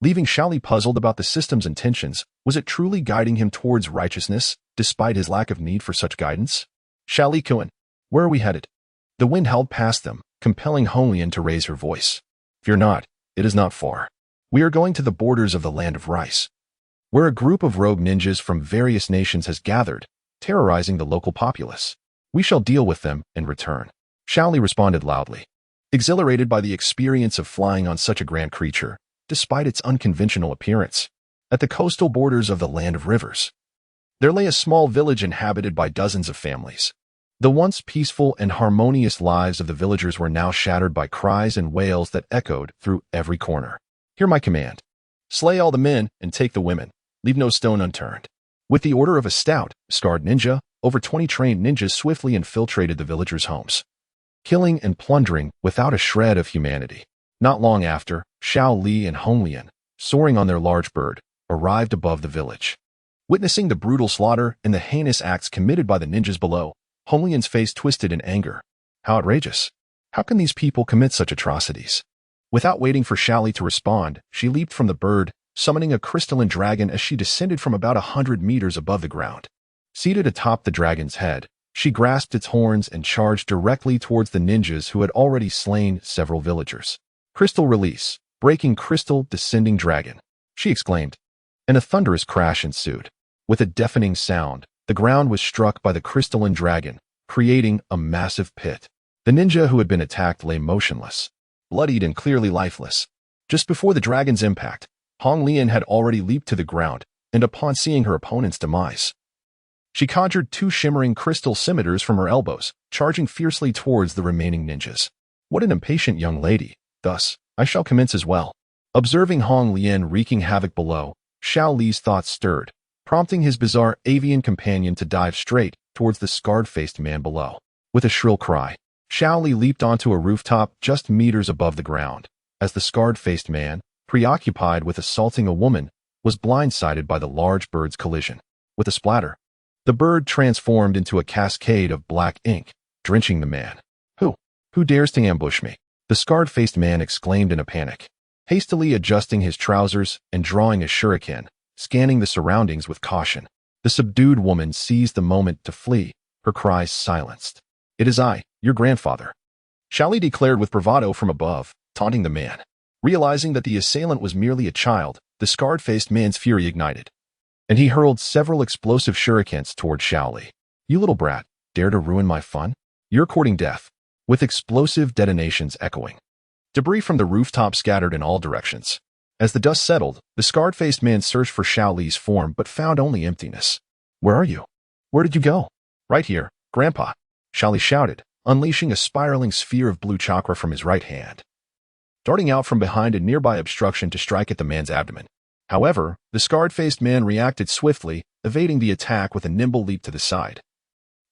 leaving Xiao Li puzzled about the system's intentions. Was it truly guiding him towards righteousness, despite his lack of need for such guidance? Xiao Li-kun, where are we headed? The wind howled past them, compelling Hong Lian to raise her voice. Fear not, it is not far. We are going to the borders of the land of rice, where a group of rogue ninjas from various nations has gathered terrorizing the local populace. We shall deal with them in return. Shaoli responded loudly, exhilarated by the experience of flying on such a grand creature, despite its unconventional appearance. At the coastal borders of the Land of Rivers, there lay a small village inhabited by dozens of families. The once peaceful and harmonious lives of the villagers were now shattered by cries and wails that echoed through every corner. Hear my command. Slay all the men and take the women. Leave no stone unturned. With the order of a stout, scarred ninja, over 20 trained ninjas swiftly infiltrated the villagers' homes, killing and plundering without a shred of humanity. Not long after, Xiao Li and Hong Lian, soaring on their large bird, arrived above the village. Witnessing the brutal slaughter and the heinous acts committed by the ninjas below, Hong Lian's face twisted in anger. How outrageous! How can these people commit such atrocities? Without waiting for Xiao Li to respond, she leaped from the bird, summoning a crystalline dragon as she descended from about 100 meters above the ground. Seated atop the dragon's head, she grasped its horns and charged directly towards the ninjas who had already slain several villagers. Crystal release, breaking crystal descending dragon, she exclaimed, and a thunderous crash ensued. With a deafening sound, the ground was struck by the crystalline dragon, creating a massive pit. The ninja who had been attacked lay motionless, bloodied and clearly lifeless. Just before the dragon's impact, Hong Lian had already leaped to the ground, and upon seeing her opponent's demise, she conjured 2 shimmering crystal scimitars from her elbows, charging fiercely towards the remaining ninjas. What an impatient young lady. Thus, I shall commence as well. Observing Hong Lian wreaking havoc below, Xiao Li's thoughts stirred, prompting his bizarre avian companion to dive straight towards the scarred-faced man below. With a shrill cry, Xiao Li leaped onto a rooftop just meters above the ground, as the scarred-faced man, preoccupied with assaulting a woman, was blindsided by the large bird's collision. With a splatter, the bird transformed into a cascade of black ink, drenching the man. Who dares to ambush me? The scarred-faced man exclaimed in a panic, hastily adjusting his trousers and drawing a shuriken, scanning the surroundings with caution. The subdued woman seized the moment to flee, her cries silenced. It is I, your grandfather, Xiao Li declared with bravado from above, taunting the man. Realizing that the assailant was merely a child, the scarred-faced man's fury ignited, and he hurled several explosive shurikens toward Xiao Li. You little brat, dare to ruin my fun? You're courting death. With explosive detonations echoing, debris from the rooftop scattered in all directions. As the dust settled, the scarred-faced man searched for Xiao Li's form but found only emptiness. Where are you? Where did you go? Right here, Grandpa, Xiao Li shouted, unleashing a spiraling sphere of blue chakra from his right hand, darting out from behind a nearby obstruction to strike at the man's abdomen. However, the scarred-faced man reacted swiftly, evading the attack with a nimble leap to the side,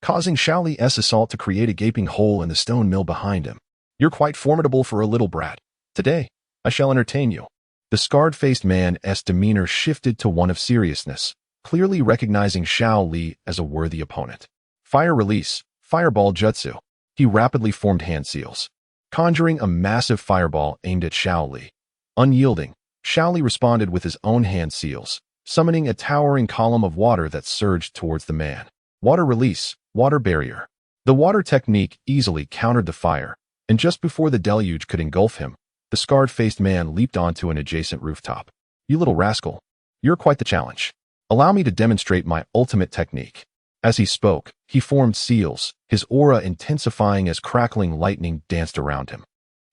causing Xiao Li's assault to create a gaping hole in the stone mill behind him. You're quite formidable for a little brat. Today, I shall entertain you. The scarred-faced man's demeanor shifted to one of seriousness, clearly recognizing Xiao Li as a worthy opponent. Fire release, fireball jutsu. He rapidly formed hand seals, conjuring a massive fireball aimed at Xiao Li. Unyielding, Xiao Li responded with his own hand seals, summoning a towering column of water that surged towards the man. Water release, water barrier. The water technique easily countered the fire, and just before the deluge could engulf him, the scarred-faced man leaped onto an adjacent rooftop. You little rascal, you're quite the challenge. Allow me to demonstrate my ultimate technique. As he spoke, he formed seals, his aura intensifying as crackling lightning danced around him.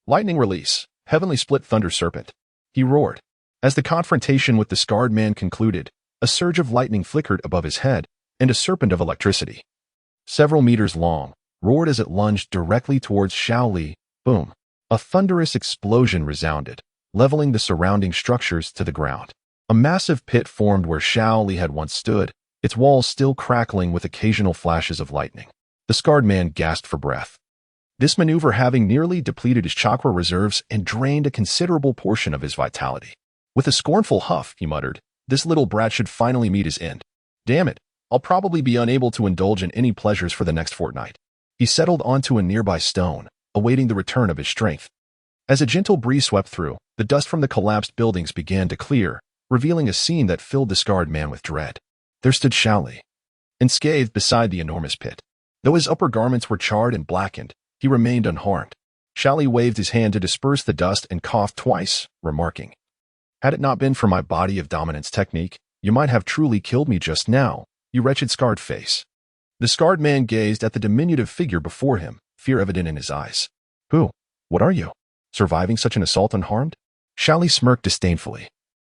Lightning release, heavenly split thunder serpent. He roared. As the confrontation with the scarred man concluded, a surge of lightning flickered above his head, and a serpent of electricity, several meters long, roared as it lunged directly towards Xiao Li. Boom! A thunderous explosion resounded, leveling the surrounding structures to the ground. A massive pit formed where Xiao Li had once stood, its walls still crackling with occasional flashes of lightning. The scarred man gasped for breath, this maneuver having nearly depleted his chakra reserves and drained a considerable portion of his vitality. With a scornful huff, he muttered, this little brat should finally meet his end. Damn it, I'll probably be unable to indulge in any pleasures for the next fortnight. He settled onto a nearby stone, awaiting the return of his strength. As a gentle breeze swept through, the dust from the collapsed buildings began to clear, revealing a scene that filled the scarred man with dread. There stood Xiao Li, unscathed beside the enormous pit. Though his upper garments were charred and blackened, he remained unharmed. Xiao Li waved his hand to disperse the dust and coughed twice, remarking, had it not been for my body of dominance technique, you might have truly killed me just now, you wretched scarred face. The scarred man gazed at the diminutive figure before him, fear evident in his eyes. Who? What are you? Surviving such an assault unharmed? Xiaoli smirked disdainfully,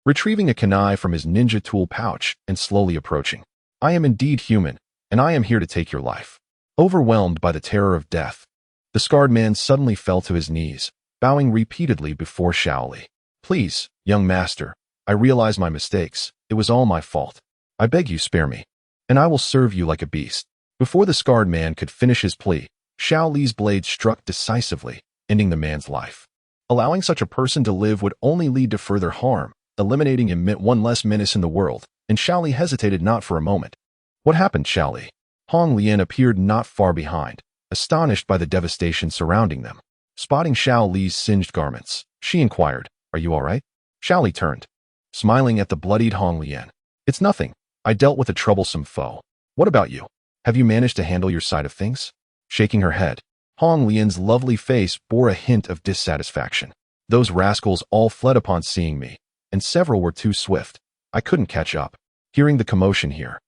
retrieving a kunai from his ninja tool pouch and slowly approaching. I am indeed human, and I am here to take your life. Overwhelmed by the terror of death, the scarred man suddenly fell to his knees, bowing repeatedly before Xiaoli. Please, young master, I realize my mistakes. It was all my fault. I beg you spare me, and I will serve you like a beast. Before the scarred man could finish his plea, Xiaoli's blade struck decisively, ending the man's life. Allowing such a person to live would only lead to further harm. Eliminating him meant one less menace in the world, and Xiaoli hesitated not for a moment. What happened, Xiaoli? Lian appeared not far behind, astonished by the devastation surrounding them. Spotting Xiaoli's singed garments, she inquired, Are you all right? Xiaoli turned, smiling at the bloodied Lian. It's nothing. I dealt with a troublesome foe. What about you? Have you managed to handle your side of things? Shaking her head, Lian's lovely face bore a hint of dissatisfaction. Those rascals all fled upon seeing me, and several were too swift. I couldn't catch up. Hearing the commotion here,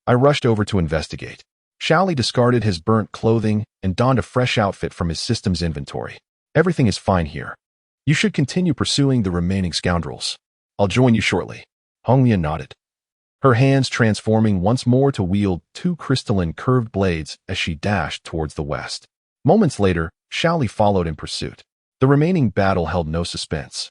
I rushed over to investigate. Xiaoli discarded his burnt clothing and donned a fresh outfit from his system's inventory. Everything is fine here. You should continue pursuing the remaining scoundrels. I'll join you shortly. Lian nodded, her hands transforming once more to wield two crystalline curved blades as she dashed towards the west. Moments later, Xiaoli followed in pursuit. The remaining battle held no suspense.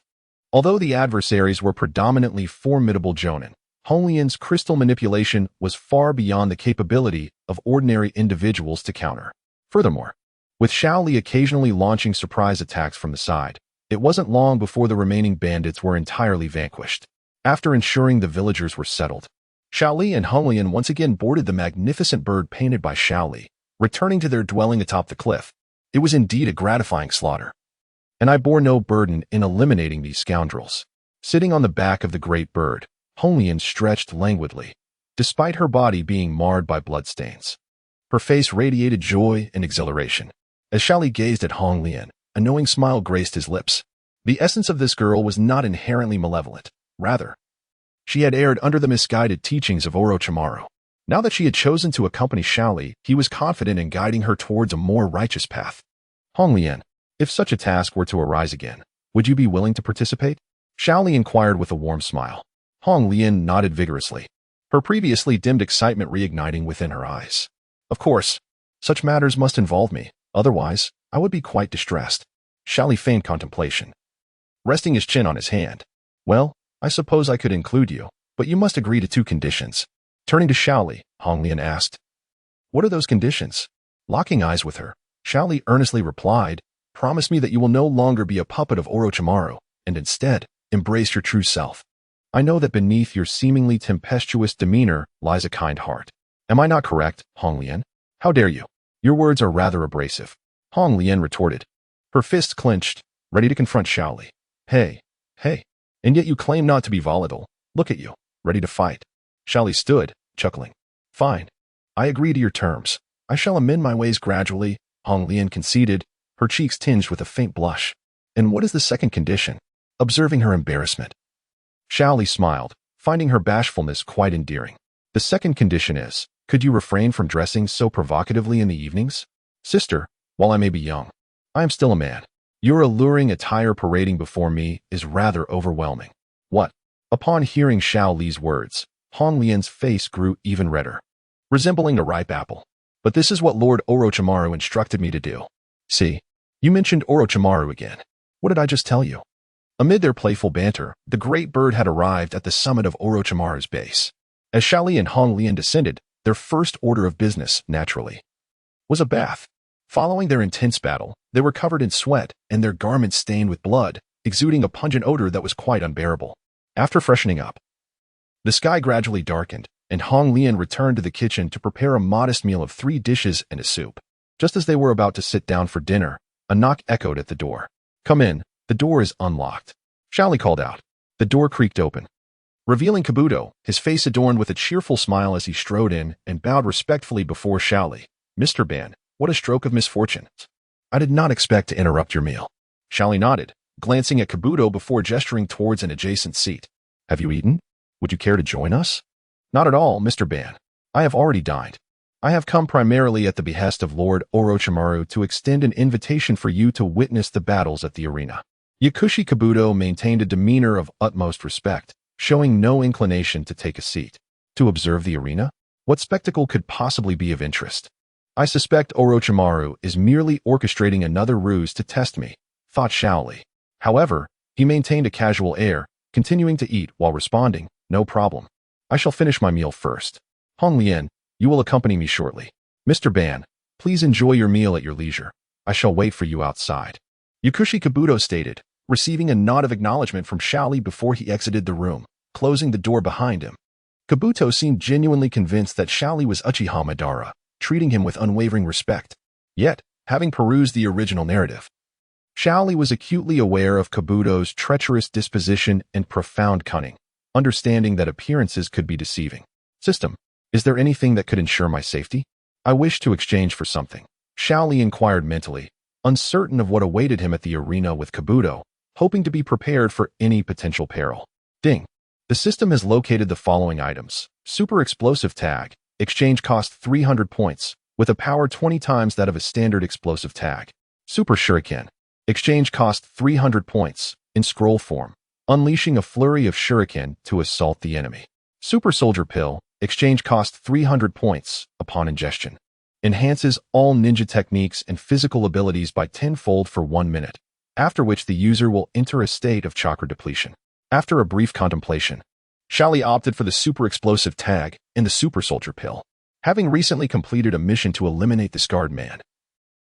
Although the adversaries were predominantly formidable jonin, Lian's crystal manipulation was far beyond the capability of ordinary individuals to counter. Furthermore, with Xiaoli occasionally launching surprise attacks from the side, it wasn't long before the remaining bandits were entirely vanquished. After ensuring the villagers were settled, Xiaoli and Lian once again boarded the magnificent bird painted by Xiaoli, returning to their dwelling atop the cliff. It was indeed a gratifying slaughter, and I bore no burden in eliminating these scoundrels. Sitting on the back of the great bird, Lian stretched languidly, despite her body being marred by bloodstains. Her face radiated joy and exhilaration. As Xiaoli gazed at Lian, a knowing smile graced his lips. The essence of this girl was not inherently malevolent. Rather, she had erred under the misguided teachings of Orochimaru. Now that she had chosen to accompany Xiaoli, he was confident in guiding her towards a more righteous path. Lian, if such a task were to arise again, would you be willing to participate? Xiaoli inquired with a warm smile. Lian nodded vigorously, her previously dimmed excitement reigniting within her eyes. Of course, such matters must involve me, otherwise, I would be quite distressed. Xiaoli feigned contemplation, resting his chin on his hand. Well, I suppose I could include you, but you must agree to 2 conditions. Turning to Xiaoli, Lian asked, What are those conditions? Locking eyes with her, Xiaoli earnestly replied, Promise me that you will no longer be a puppet of Orochimaru, and instead, embrace your true self. I know that beneath your seemingly tempestuous demeanor lies a kind heart. Am I not correct, Lian? How dare you? Your words are rather abrasive. Lian retorted, her fists clenched, ready to confront Xiaoli. Hey, and yet you claim not to be volatile. Look at you, ready to fight. Xiaoli stood, chuckling. Fine. I agree to your terms. I shall amend my ways gradually, Lian conceded, her cheeks tinged with a faint blush. And what is the second condition? Observing her embarrassment, Xiaoli smiled, finding her bashfulness quite endearing. The second condition is, could you refrain from dressing so provocatively in the evenings? Sister, while I may be young, I am still a man. Your alluring attire parading before me is rather overwhelming. What? Upon hearing Xiaoli's words, Lian's face grew even redder, resembling a ripe apple. But this is what Lord Orochimaru instructed me to do. See, you mentioned Orochimaru again. What did I just tell you? Amid their playful banter, the great bird had arrived at the summit of Orochimaru's base. As Xiaoli and Lian descended, their first order of business, naturally, was a bath. Following their intense battle, they were covered in sweat and their garments stained with blood, exuding a pungent odor that was quite unbearable. After freshening up, the sky gradually darkened, and Lian returned to the kitchen to prepare a modest meal of 3 dishes and a soup. Just as they were about to sit down for dinner, a knock echoed at the door. Come in, the door is unlocked. Xiaoli called out. The door creaked open, revealing Kabuto, his face adorned with a cheerful smile as he strode in and bowed respectfully before Xiaoli. Mr. Ban, what a stroke of misfortune. I did not expect to interrupt your meal. Xiaoli nodded, glancing at Kabuto before gesturing towards an adjacent seat. Have you eaten? Would you care to join us? Not at all, Mr. Ban. I have already dined. I have come primarily at the behest of Lord Orochimaru to extend an invitation for you to witness the battles at the arena. Yakushi Kabuto maintained a demeanor of utmost respect, showing no inclination to take a seat. To observe the arena? What spectacle could possibly be of interest? I suspect Orochimaru is merely orchestrating another ruse to test me, thought Shaoli. However, he maintained a casual air, continuing to eat while responding, no problem. I shall finish my meal first. Hong Lian, you will accompany me shortly. Mr. Ban, please enjoy your meal at your leisure. I shall wait for you outside. Yakushi Kabuto stated, receiving a nod of acknowledgement from Shaoli before he exited the room, closing the door behind him. Kabuto seemed genuinely convinced that Shaoli was Uchiha Madara, treating him with unwavering respect. Yet, having perused the original narrative, Shaoli was acutely aware of Kabuto's treacherous disposition and profound cunning, understanding that appearances could be deceiving. System, is there anything that could ensure my safety? I wish to exchange for something. Shaoli inquired mentally, uncertain of what awaited him at the arena with Kabuto, hoping to be prepared for any potential peril. Ding. The system has located the following items. Super Explosive Tag. Exchange cost 300 points, with a power 20 times that of a standard explosive tag. Super Shuriken. Exchange cost 300 points, in scroll form, unleashing a flurry of shuriken to assault the enemy. Super Soldier Pill. Exchange cost 300 points upon ingestion. Enhances all ninja techniques and physical abilities by tenfold for 1 minute, after which the user will enter a state of chakra depletion. After a brief contemplation, Shaoli opted for the Super Explosive Tag and the Super Soldier Pill, having recently completed a mission to eliminate the Scarred Man.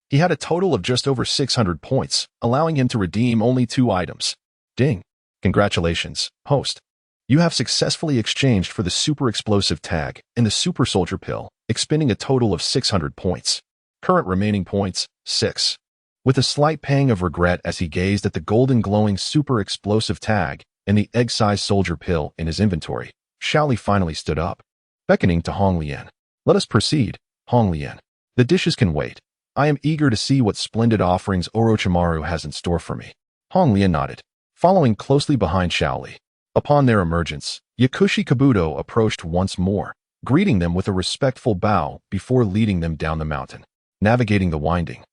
He had a total of just over 600 points, allowing him to redeem only 2 items. Ding. Congratulations, host. You have successfully exchanged for the Super Explosive Tag and the Super Soldier Pill, expending a total of 600 points. Current remaining points, 6. With a slight pang of regret as he gazed at the golden glowing Super Explosive Tag and the egg-sized Soldier Pill in his inventory, Shaoli finally stood up, beckoning to Hong Lian. Let us proceed, Hong Lian. The dishes can wait. I am eager to see what splendid offerings Orochimaru has in store for me. Hong Lian nodded, following closely behind Shaoli. Upon their emergence, Yakushi Kabuto approached once more, greeting them with a respectful bow before leading them down the mountain. Navigating the winding,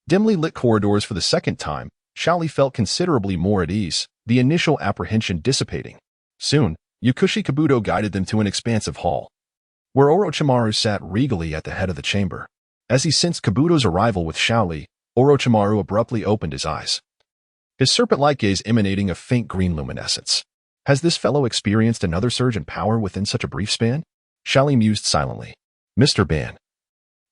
dimly lit corridors for the second time, Shaoli felt considerably more at ease, the initial apprehension dissipating. Soon, Yakushi Kabuto guided them to an expansive hall, where Orochimaru sat regally at the head of the chamber. As he sensed Kabuto's arrival with Shaoli, Orochimaru abruptly opened his eyes, his serpent-like gaze emanating a faint green luminescence. Has this fellow experienced another surge in power within such a brief span? Shaoli mused silently. Mr. Ban,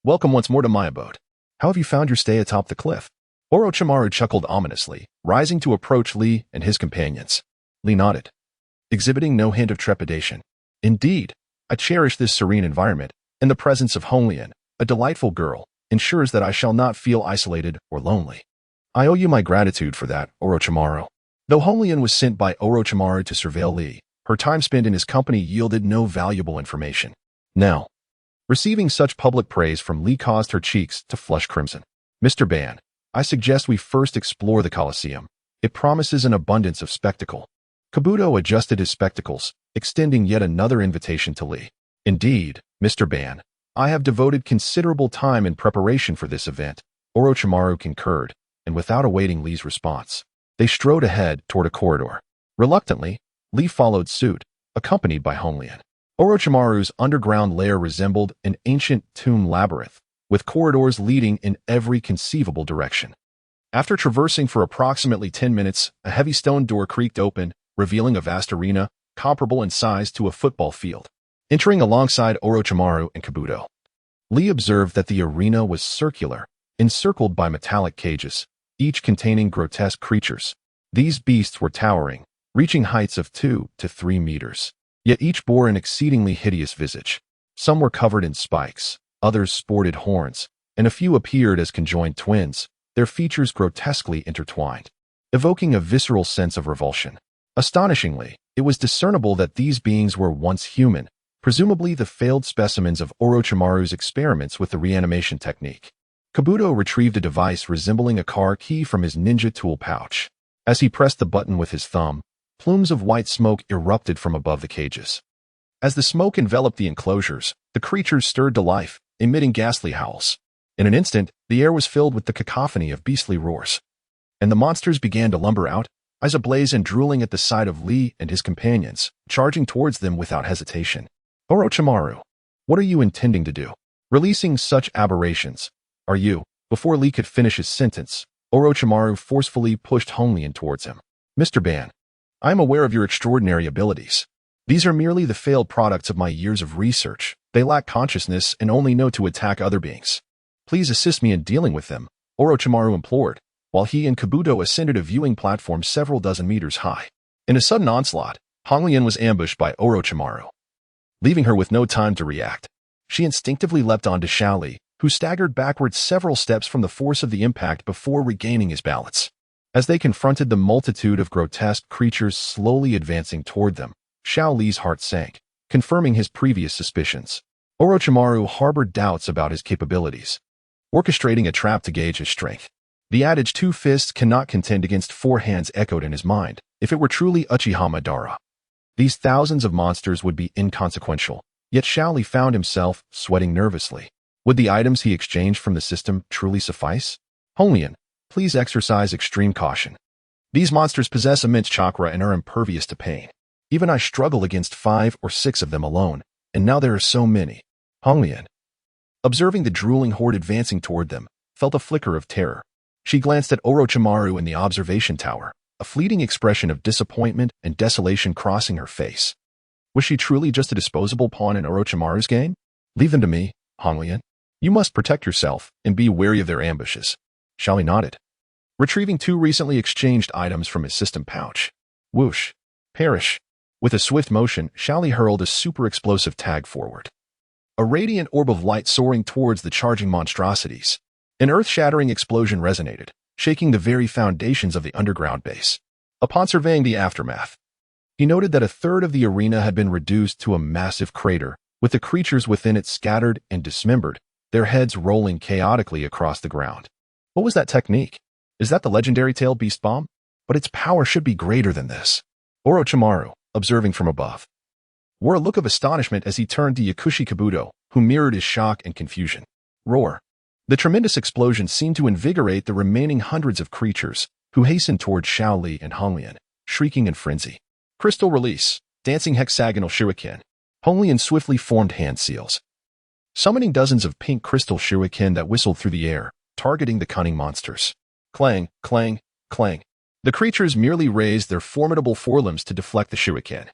welcome once more to my abode. How have you found your stay atop the cliff? Orochimaru chuckled ominously, rising to approach Li and his companions. Li nodded, exhibiting no hint of trepidation. Indeed, I cherish this serene environment, and the presence of Hong Lian, a delightful girl, ensures that I shall not feel isolated or lonely. I owe you my gratitude for that, Orochimaru. Though Hong Lian was sent by Orochimaru to surveil Li, her time spent in his company yielded no valuable information. Now, receiving such public praise from Li caused her cheeks to flush crimson. Mr. Ban, I suggest we first explore the Colosseum. It promises an abundance of spectacle. Kabuto adjusted his spectacles, extending yet another invitation to Li. Indeed, Mr. Ban, I have devoted considerable time in preparation for this event, Orochimaru concurred, and without awaiting Li's response, they strode ahead toward a corridor. Reluctantly, Li followed suit, accompanied by Hong Lian. Orochimaru's underground lair resembled an ancient tomb labyrinth, with corridors leading in every conceivable direction. After traversing for approximately 10 minutes, a heavy stone door creaked open, revealing a vast arena, comparable in size to a football field. Entering alongside Orochimaru and Kabuto, Li observed that the arena was circular, encircled by metallic cages, each containing grotesque creatures. These beasts were towering, reaching heights of 2 to 3 meters. Yet each bore an exceedingly hideous visage. Some were covered in spikes, others sported horns, and a few appeared as conjoined twins, their features grotesquely intertwined, evoking a visceral sense of revulsion. Astonishingly, it was discernible that these beings were once human, presumably the failed specimens of Orochimaru's experiments with the reanimation technique. Kabuto retrieved a device resembling a car key from his ninja tool pouch. As he pressed the button with his thumb, plumes of white smoke erupted from above the cages. As the smoke enveloped the enclosures, the creatures stirred to life, emitting ghastly howls. In an instant, the air was filled with the cacophony of beastly roars. And the monsters began to lumber out, eyes ablaze and drooling at the sight of Lee and his companions, charging towards them without hesitation. Orochimaru, what are you intending to do? Releasing such aberrations? Are you? Before Lee could finish his sentence, Orochimaru forcefully pushed Honglian towards him. Mr. Ban, I am aware of your extraordinary abilities. These are merely the failed products of my years of research. They lack consciousness and only know to attack other beings. Please assist me in dealing with them, Orochimaru implored, while he and Kabuto ascended a viewing platform several dozen meters high. In a sudden onslaught, Honglian was ambushed by Orochimaru. Leaving her with no time to react, she instinctively leapt onto Xiaoli, who staggered backwards several steps from the force of the impact before regaining his balance. As they confronted the multitude of grotesque creatures slowly advancing toward them, Xiaoli's heart sank, confirming his previous suspicions. Orochimaru harbored doubts about his capabilities, orchestrating a trap to gauge his strength. The adage 2 fists cannot contend against 4 hands echoed in his mind. If it were truly Uchiha Madara, these thousands of monsters would be inconsequential. Yet Xiaoli found himself sweating nervously. Would the items he exchanged from the system truly suffice? Honglian, please exercise extreme caution. These monsters possess immense chakra and are impervious to pain. Even I struggle against 5 or 6 of them alone, and now there are so many. Honglian, observing the drooling horde advancing toward them, felt a flicker of terror. She glanced at Orochimaru in the observation tower, a fleeting expression of disappointment and desolation crossing her face. Was she truly just a disposable pawn in Orochimaru's game? Leave them to me, Honglian. You must protect yourself and be wary of their ambushes. Xiaoli nodded, retrieving 2 recently exchanged items from his system pouch. Whoosh. Perish. With a swift motion, Xiaoli hurled a super explosive tag forward. A radiant orb of light soaring towards the charging monstrosities. An earth-shattering explosion resonated, shaking the very foundations of the underground base. Upon surveying the aftermath, he noted that a third of the arena had been reduced to a massive crater, with the creatures within it scattered and dismembered, their heads rolling chaotically across the ground. What was that technique? Is that the legendary tail beast bomb? But its power should be greater than this. Orochimaru, observing from above, wore a look of astonishment as he turned to Yakushi Kabuto, who mirrored his shock and confusion. Roar. The tremendous explosion seemed to invigorate the remaining hundreds of creatures, who hastened toward Xiaoli and Honglian, shrieking in frenzy. Crystal release. Dancing hexagonal shuriken. Honglian swiftly formed hand seals, summoning dozens of pink crystal shuriken that whistled through the air, targeting the cunning monsters. Clang, clang, clang. The creatures merely raised their formidable forelimbs to deflect the shuriken,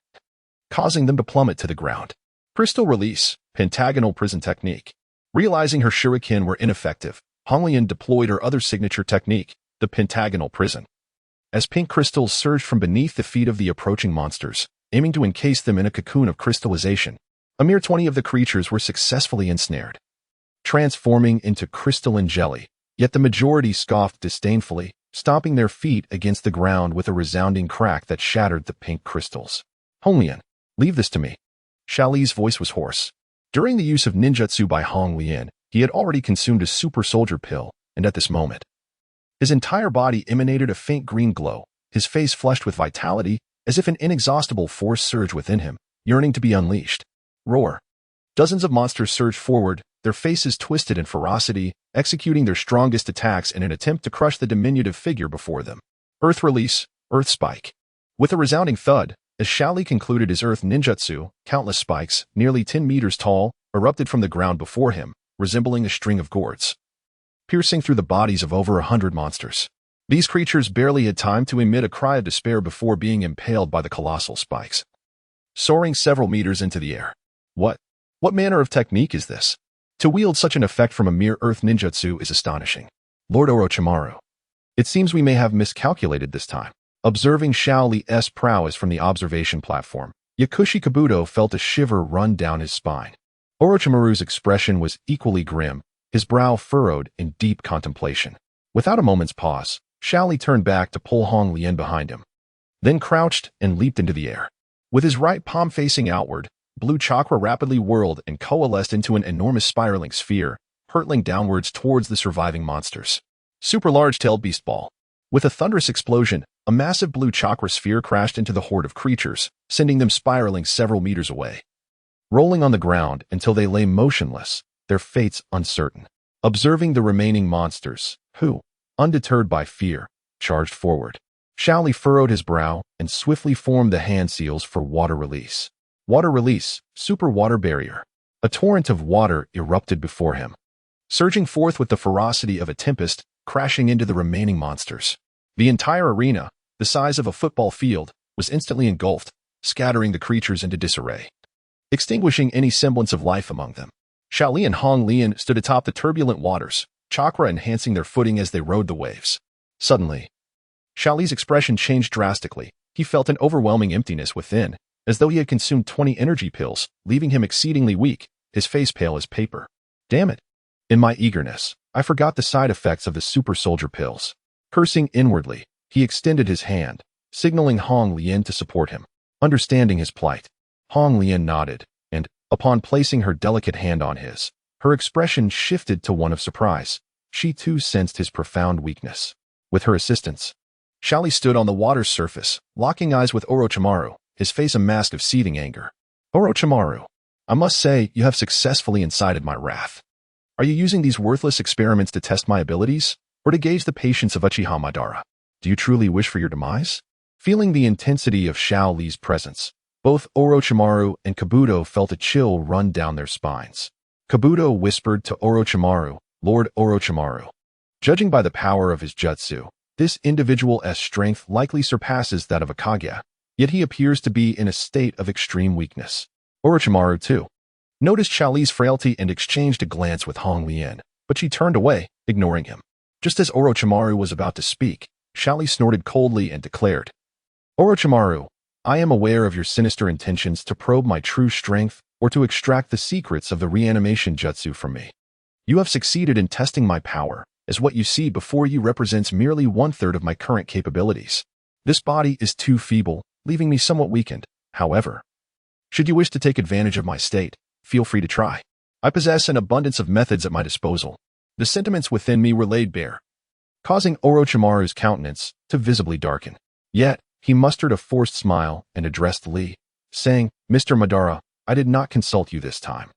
causing them to plummet to the ground. Crystal release. Pentagonal prison technique. Realizing her shuriken were ineffective, Honglian deployed her other signature technique, the pentagonal prison. As pink crystals surged from beneath the feet of the approaching monsters, aiming to encase them in a cocoon of crystallization, a mere 20 of the creatures were successfully ensnared, transforming into crystalline jelly, yet the majority scoffed disdainfully, stomping their feet against the ground with a resounding crack that shattered the pink crystals. Honglian, leave this to me. Xiaoli's voice was hoarse. During the use of ninjutsu by Honglian, he had already consumed a super soldier pill, and at this moment, his entire body emanated a faint green glow, his face flushed with vitality, as if an inexhaustible force surged within him, yearning to be unleashed. Roar. Dozens of monsters surged forward, their faces twisted in ferocity, executing their strongest attacks in an attempt to crush the diminutive figure before them. Earth release, earth spike. With a resounding thud, as Xiaoli concluded his earth ninjutsu, countless spikes, nearly 10 meters tall, erupted from the ground before him, resembling a string of gourds, piercing through the bodies of over 100 monsters. These creatures barely had time to emit a cry of despair before being impaled by the colossal spikes, soaring several meters into the air. What manner of technique is this? To wield such an effect from a mere earth ninjutsu is astonishing. Lord Orochimaru, it seems we may have miscalculated this time. Observing Xiaoli's prowess from the observation platform, Yakushi Kabuto felt a shiver run down his spine. Orochimaru's expression was equally grim, his brow furrowed in deep contemplation. Without a moment's pause, Xiaoli turned back to pull Honglian behind him, then crouched and leaped into the air. With his right palm facing outward, blue chakra rapidly whirled and coalesced into an enormous spiraling sphere, hurtling downwards towards the surviving monsters. Super large-tailed beast ball. With a thunderous explosion, a massive blue chakra sphere crashed into the horde of creatures, sending them spiraling several meters away. Rolling on the ground until they lay motionless, their fates uncertain. Observing the remaining monsters, who, undeterred by fear, charged forward, Xiao Li furrowed his brow and swiftly formed the hand seals for water release. Water release, super water barrier. A torrent of water erupted before him, surging forth with the ferocity of a tempest, crashing into the remaining monsters. The entire arena, the size of a football field, was instantly engulfed, scattering the creatures into disarray, extinguishing any semblance of life among them. Xiao Li and Hong Lian stood atop the turbulent waters, chakra enhancing their footing as they rode the waves. Suddenly, Xiao Li's expression changed drastically. He felt an overwhelming emptiness within, as though he had consumed 20 energy pills, leaving him exceedingly weak, his face pale as paper. Damn it! In my eagerness, I forgot the side effects of the super soldier pills. Cursing inwardly, he extended his hand, signaling Hong Lian to support him. Understanding his plight, Hong Lian nodded, and, upon placing her delicate hand on his, her expression shifted to one of surprise. She too sensed his profound weakness. With her assistance, Xiao Li stood on the water's surface, locking eyes with Orochimaru, his face a mask of seething anger. Orochimaru, I must say you have successfully incited my wrath. Are you using these worthless experiments to test my abilities, or to gauge the patience of Uchiha Madara? Do you truly wish for your demise? Feeling the intensity of Xiao Li's presence, both Orochimaru and Kabuto felt a chill run down their spines. Kabuto whispered to Orochimaru, Lord Orochimaru, judging by the power of his jutsu, this individual's strength likely surpasses that of a Kage, yet he appears to be in a state of extreme weakness. Orochimaru, too, noticed Xiao Li's frailty and exchanged a glance with Hong Lian, but she turned away, ignoring him. Just as Orochimaru was about to speak, Xiao Li snorted coldly and declared, Orochimaru, I am aware of your sinister intentions to probe my true strength or to extract the secrets of the reanimation jutsu from me. You have succeeded in testing my power, as what you see before you represents merely 1/3 of my current capabilities. This body is too feeble, leaving me somewhat weakened. However, should you wish to take advantage of my state, feel free to try. I possess an abundance of methods at my disposal. The sentiments within me were laid bare, causing Orochimaru's countenance to visibly darken. Yet, he mustered a forced smile and addressed Li, saying, Mr. Madara, I did not consult you this time.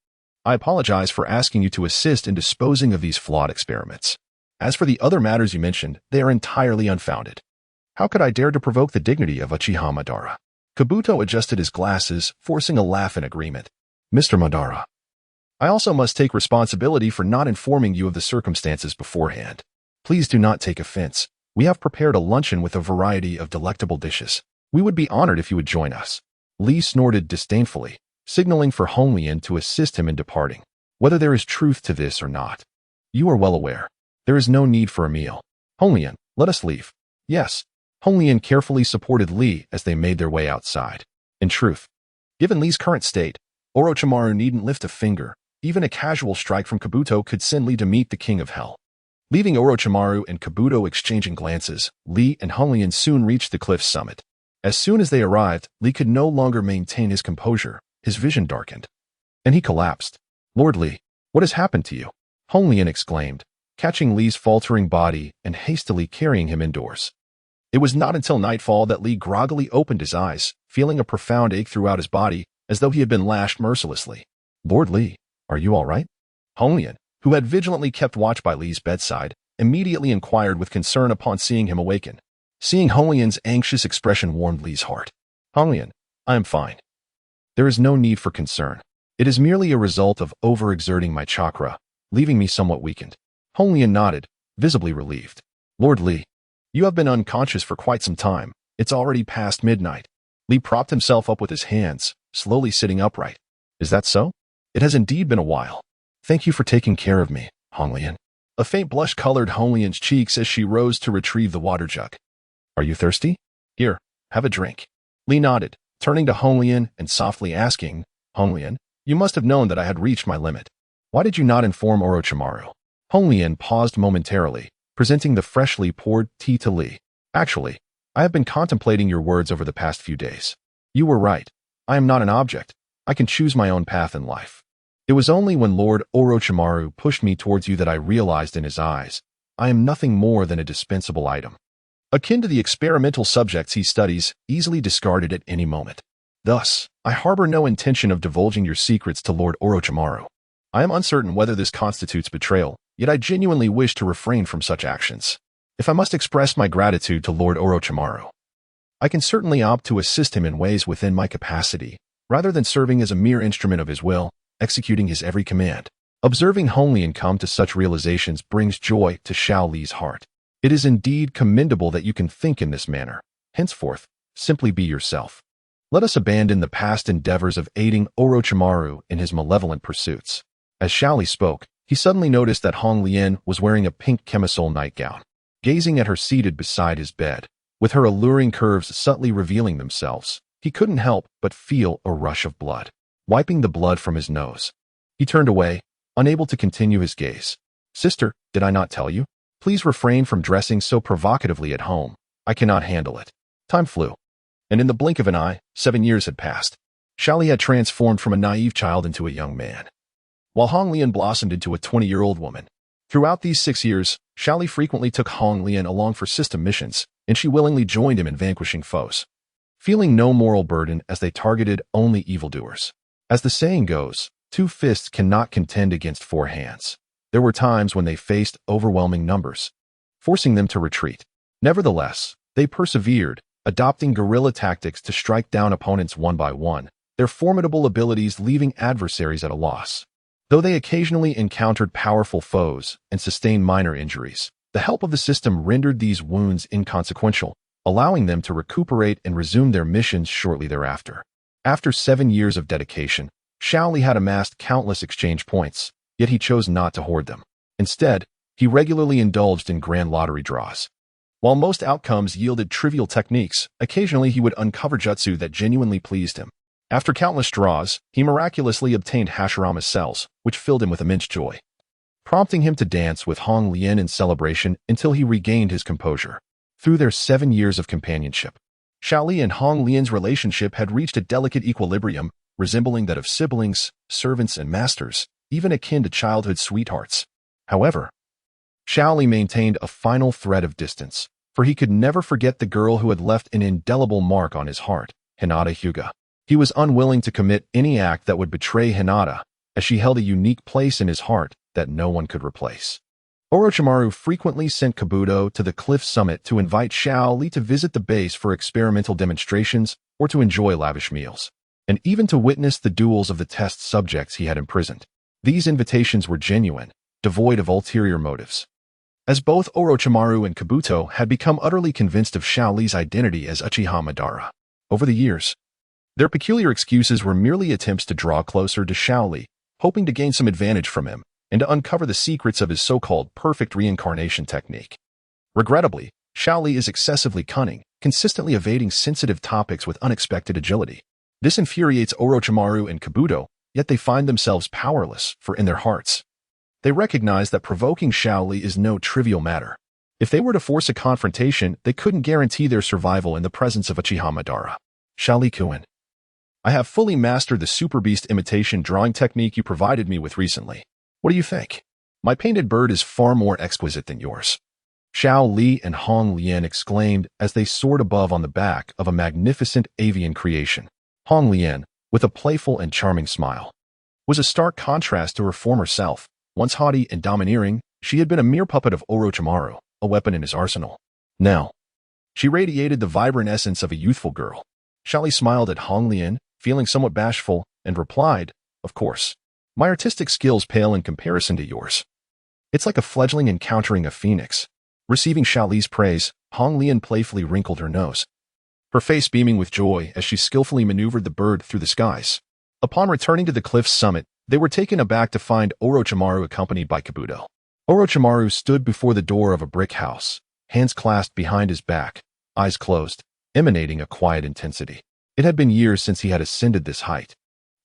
I apologize for asking you to assist in disposing of these flawed experiments. As for the other matters you mentioned, they are entirely unfounded. How could I dare to provoke the dignity of Uchiha Madara? Kabuto adjusted his glasses, forcing a laugh in agreement. Mr. Madara, I also must take responsibility for not informing you of the circumstances beforehand. Please do not take offense. We have prepared a luncheon with a variety of delectable dishes. We would be honored if you would join us. Li snorted disdainfully, signaling for Hong Lian to assist him in departing. Whether there is truth to this or not, you are well aware. There is no need for a meal. Hong Lian, let us leave. Yes. Hong Lian carefully supported Li as they made their way outside. In truth, given Li's current state, Orochimaru needn't lift a finger. Even a casual strike from Kabuto could send Li to meet the King of Hell. Leaving Orochimaru and Kabuto exchanging glances, Li and Hong Lian soon reached the cliff's summit. As soon as they arrived, Li could no longer maintain his composure. His vision darkened, and he collapsed. Lord Li, what has happened to you? Hong Lian exclaimed, catching Li's faltering body and hastily carrying him indoors. It was not until nightfall that Li groggily opened his eyes, feeling a profound ache throughout his body, as though he had been lashed mercilessly. Lord Li, are you all right? Hong Lian, who had vigilantly kept watch by Li's bedside, immediately inquired with concern upon seeing him awaken. Seeing Hong Lian's anxious expression warmed Li's heart. Hong Lian, I am fine. There is no need for concern. It is merely a result of overexerting my chakra, leaving me somewhat weakened. Hong Lian nodded, visibly relieved. Lord Li, you have been unconscious for quite some time. It's already past midnight. Li propped himself up with his hands, slowly sitting upright. Is that so? It has indeed been a while. Thank you for taking care of me, Hong Lian. A faint blush colored Hong Lian's cheeks as she rose to retrieve the water jug. Are you thirsty? Here, have a drink. Li nodded, turning to Hong Lian and softly asking, Hong Lian, you must have known that I had reached my limit. Why did you not inform Orochimaru? Hong Lian paused momentarily, presenting the freshly poured tea to Li. Actually, I have been contemplating your words over the past few days. You were right. I am not an object. I can choose my own path in life. It was only when Lord Orochimaru pushed me towards you that I realized in his eyes, I am nothing more than a dispensable item. Akin to the experimental subjects he studies, easily discarded at any moment. Thus, I harbor no intention of divulging your secrets to Lord Orochimaru. I am uncertain whether this constitutes betrayal, yet I genuinely wish to refrain from such actions. If I must express my gratitude to Lord Orochimaru, I can certainly opt to assist him in ways within my capacity, rather than serving as a mere instrument of his will, executing his every command. Observing Hong Lian come to such realizations brings joy to Xiao Li's heart. It is indeed commendable that you can think in this manner. Henceforth, simply be yourself. Let us abandon the past endeavors of aiding Orochimaru in his malevolent pursuits. As Xiao Li spoke, he suddenly noticed that Hong Lian was wearing a pink camisole nightgown. Gazing at her seated beside his bed, with her alluring curves subtly revealing themselves, he couldn't help but feel a rush of blood. Wiping the blood from his nose, he turned away, unable to continue his gaze. Sister, did I not tell you? Please refrain from dressing so provocatively at home. I cannot handle it. Time flew, and in the blink of an eye, 7 years had passed. Xiao Li had transformed from a naive child into a young man, while Hong Lian blossomed into a 20-year-old woman. Throughout these 6 years, Xiao Li frequently took Hong Lian along for system missions, and she willingly joined him in vanquishing foes, feeling no moral burden as they targeted only evildoers. As the saying goes, 2 fists cannot contend against 4 hands. There were times when they faced overwhelming numbers, forcing them to retreat. Nevertheless, they persevered, adopting guerrilla tactics to strike down opponents one by one, their formidable abilities leaving adversaries at a loss. Though they occasionally encountered powerful foes and sustained minor injuries, the help of the system rendered these wounds inconsequential, allowing them to recuperate and resume their missions shortly thereafter. After 7 years of dedication, Xiao Li had amassed countless exchange points, yet he chose not to hoard them. Instead, he regularly indulged in grand lottery draws. While most outcomes yielded trivial techniques, occasionally he would uncover jutsu that genuinely pleased him. After countless draws, he miraculously obtained Hashirama's cells, which filled him with immense joy, prompting him to dance with Hong Lian in celebration until he regained his composure. Through their 7 years of companionship, Xiao Li and Hong Lian's relationship had reached a delicate equilibrium, resembling that of siblings, servants, and masters, even akin to childhood sweethearts. However, Xiao Li maintained a final thread of distance, for he could never forget the girl who had left an indelible mark on his heart, Hinata Hyuga. He was unwilling to commit any act that would betray Hinata, as she held a unique place in his heart that no one could replace. Orochimaru frequently sent Kabuto to the cliff summit to invite Xiao Li to visit the base for experimental demonstrations or to enjoy lavish meals, and even to witness the duels of the test subjects he had imprisoned. These invitations were genuine, devoid of ulterior motives, as both Orochimaru and Kabuto had become utterly convinced of Xiao Li's identity as Uchiha Madara. Over the years, their peculiar excuses were merely attempts to draw closer to Xiao Li, hoping to gain some advantage from him and to uncover the secrets of his so-called perfect reincarnation technique. Regrettably, Xiao Li is excessively cunning, consistently evading sensitive topics with unexpected agility. This infuriates Orochimaru and Kabuto, yet they find themselves powerless, for in their hearts, they recognize that provoking Xiao Li is no trivial matter. If they were to force a confrontation, they couldn't guarantee their survival in the presence of Uchiha Madara. Xiao Li-kun, I have fully mastered the super beast imitation drawing technique you provided me with recently. What do you think? My painted bird is far more exquisite than yours. Xiao Li and Hong Lian exclaimed as they soared above on the back of a magnificent avian creation. Hong Lian, with a playful and charming smile, was a stark contrast to her former self. Once haughty and domineering, she had been a mere puppet of Orochimaru, a weapon in his arsenal. Now, she radiated the vibrant essence of a youthful girl. Xiao Li smiled at Hong Lian, feeling somewhat bashful, and replied, "Of course. My artistic skills pale in comparison to yours. It's like a fledgling encountering a phoenix." Receiving Xiao Li's praise, Hong Lian playfully wrinkled her nose, her face beaming with joy as she skillfully maneuvered the bird through the skies. Upon returning to the cliff's summit, they were taken aback to find Orochimaru accompanied by Kabuto. Orochimaru stood before the door of a brick house, hands clasped behind his back, eyes closed, emanating a quiet intensity. It had been years since he had ascended this height,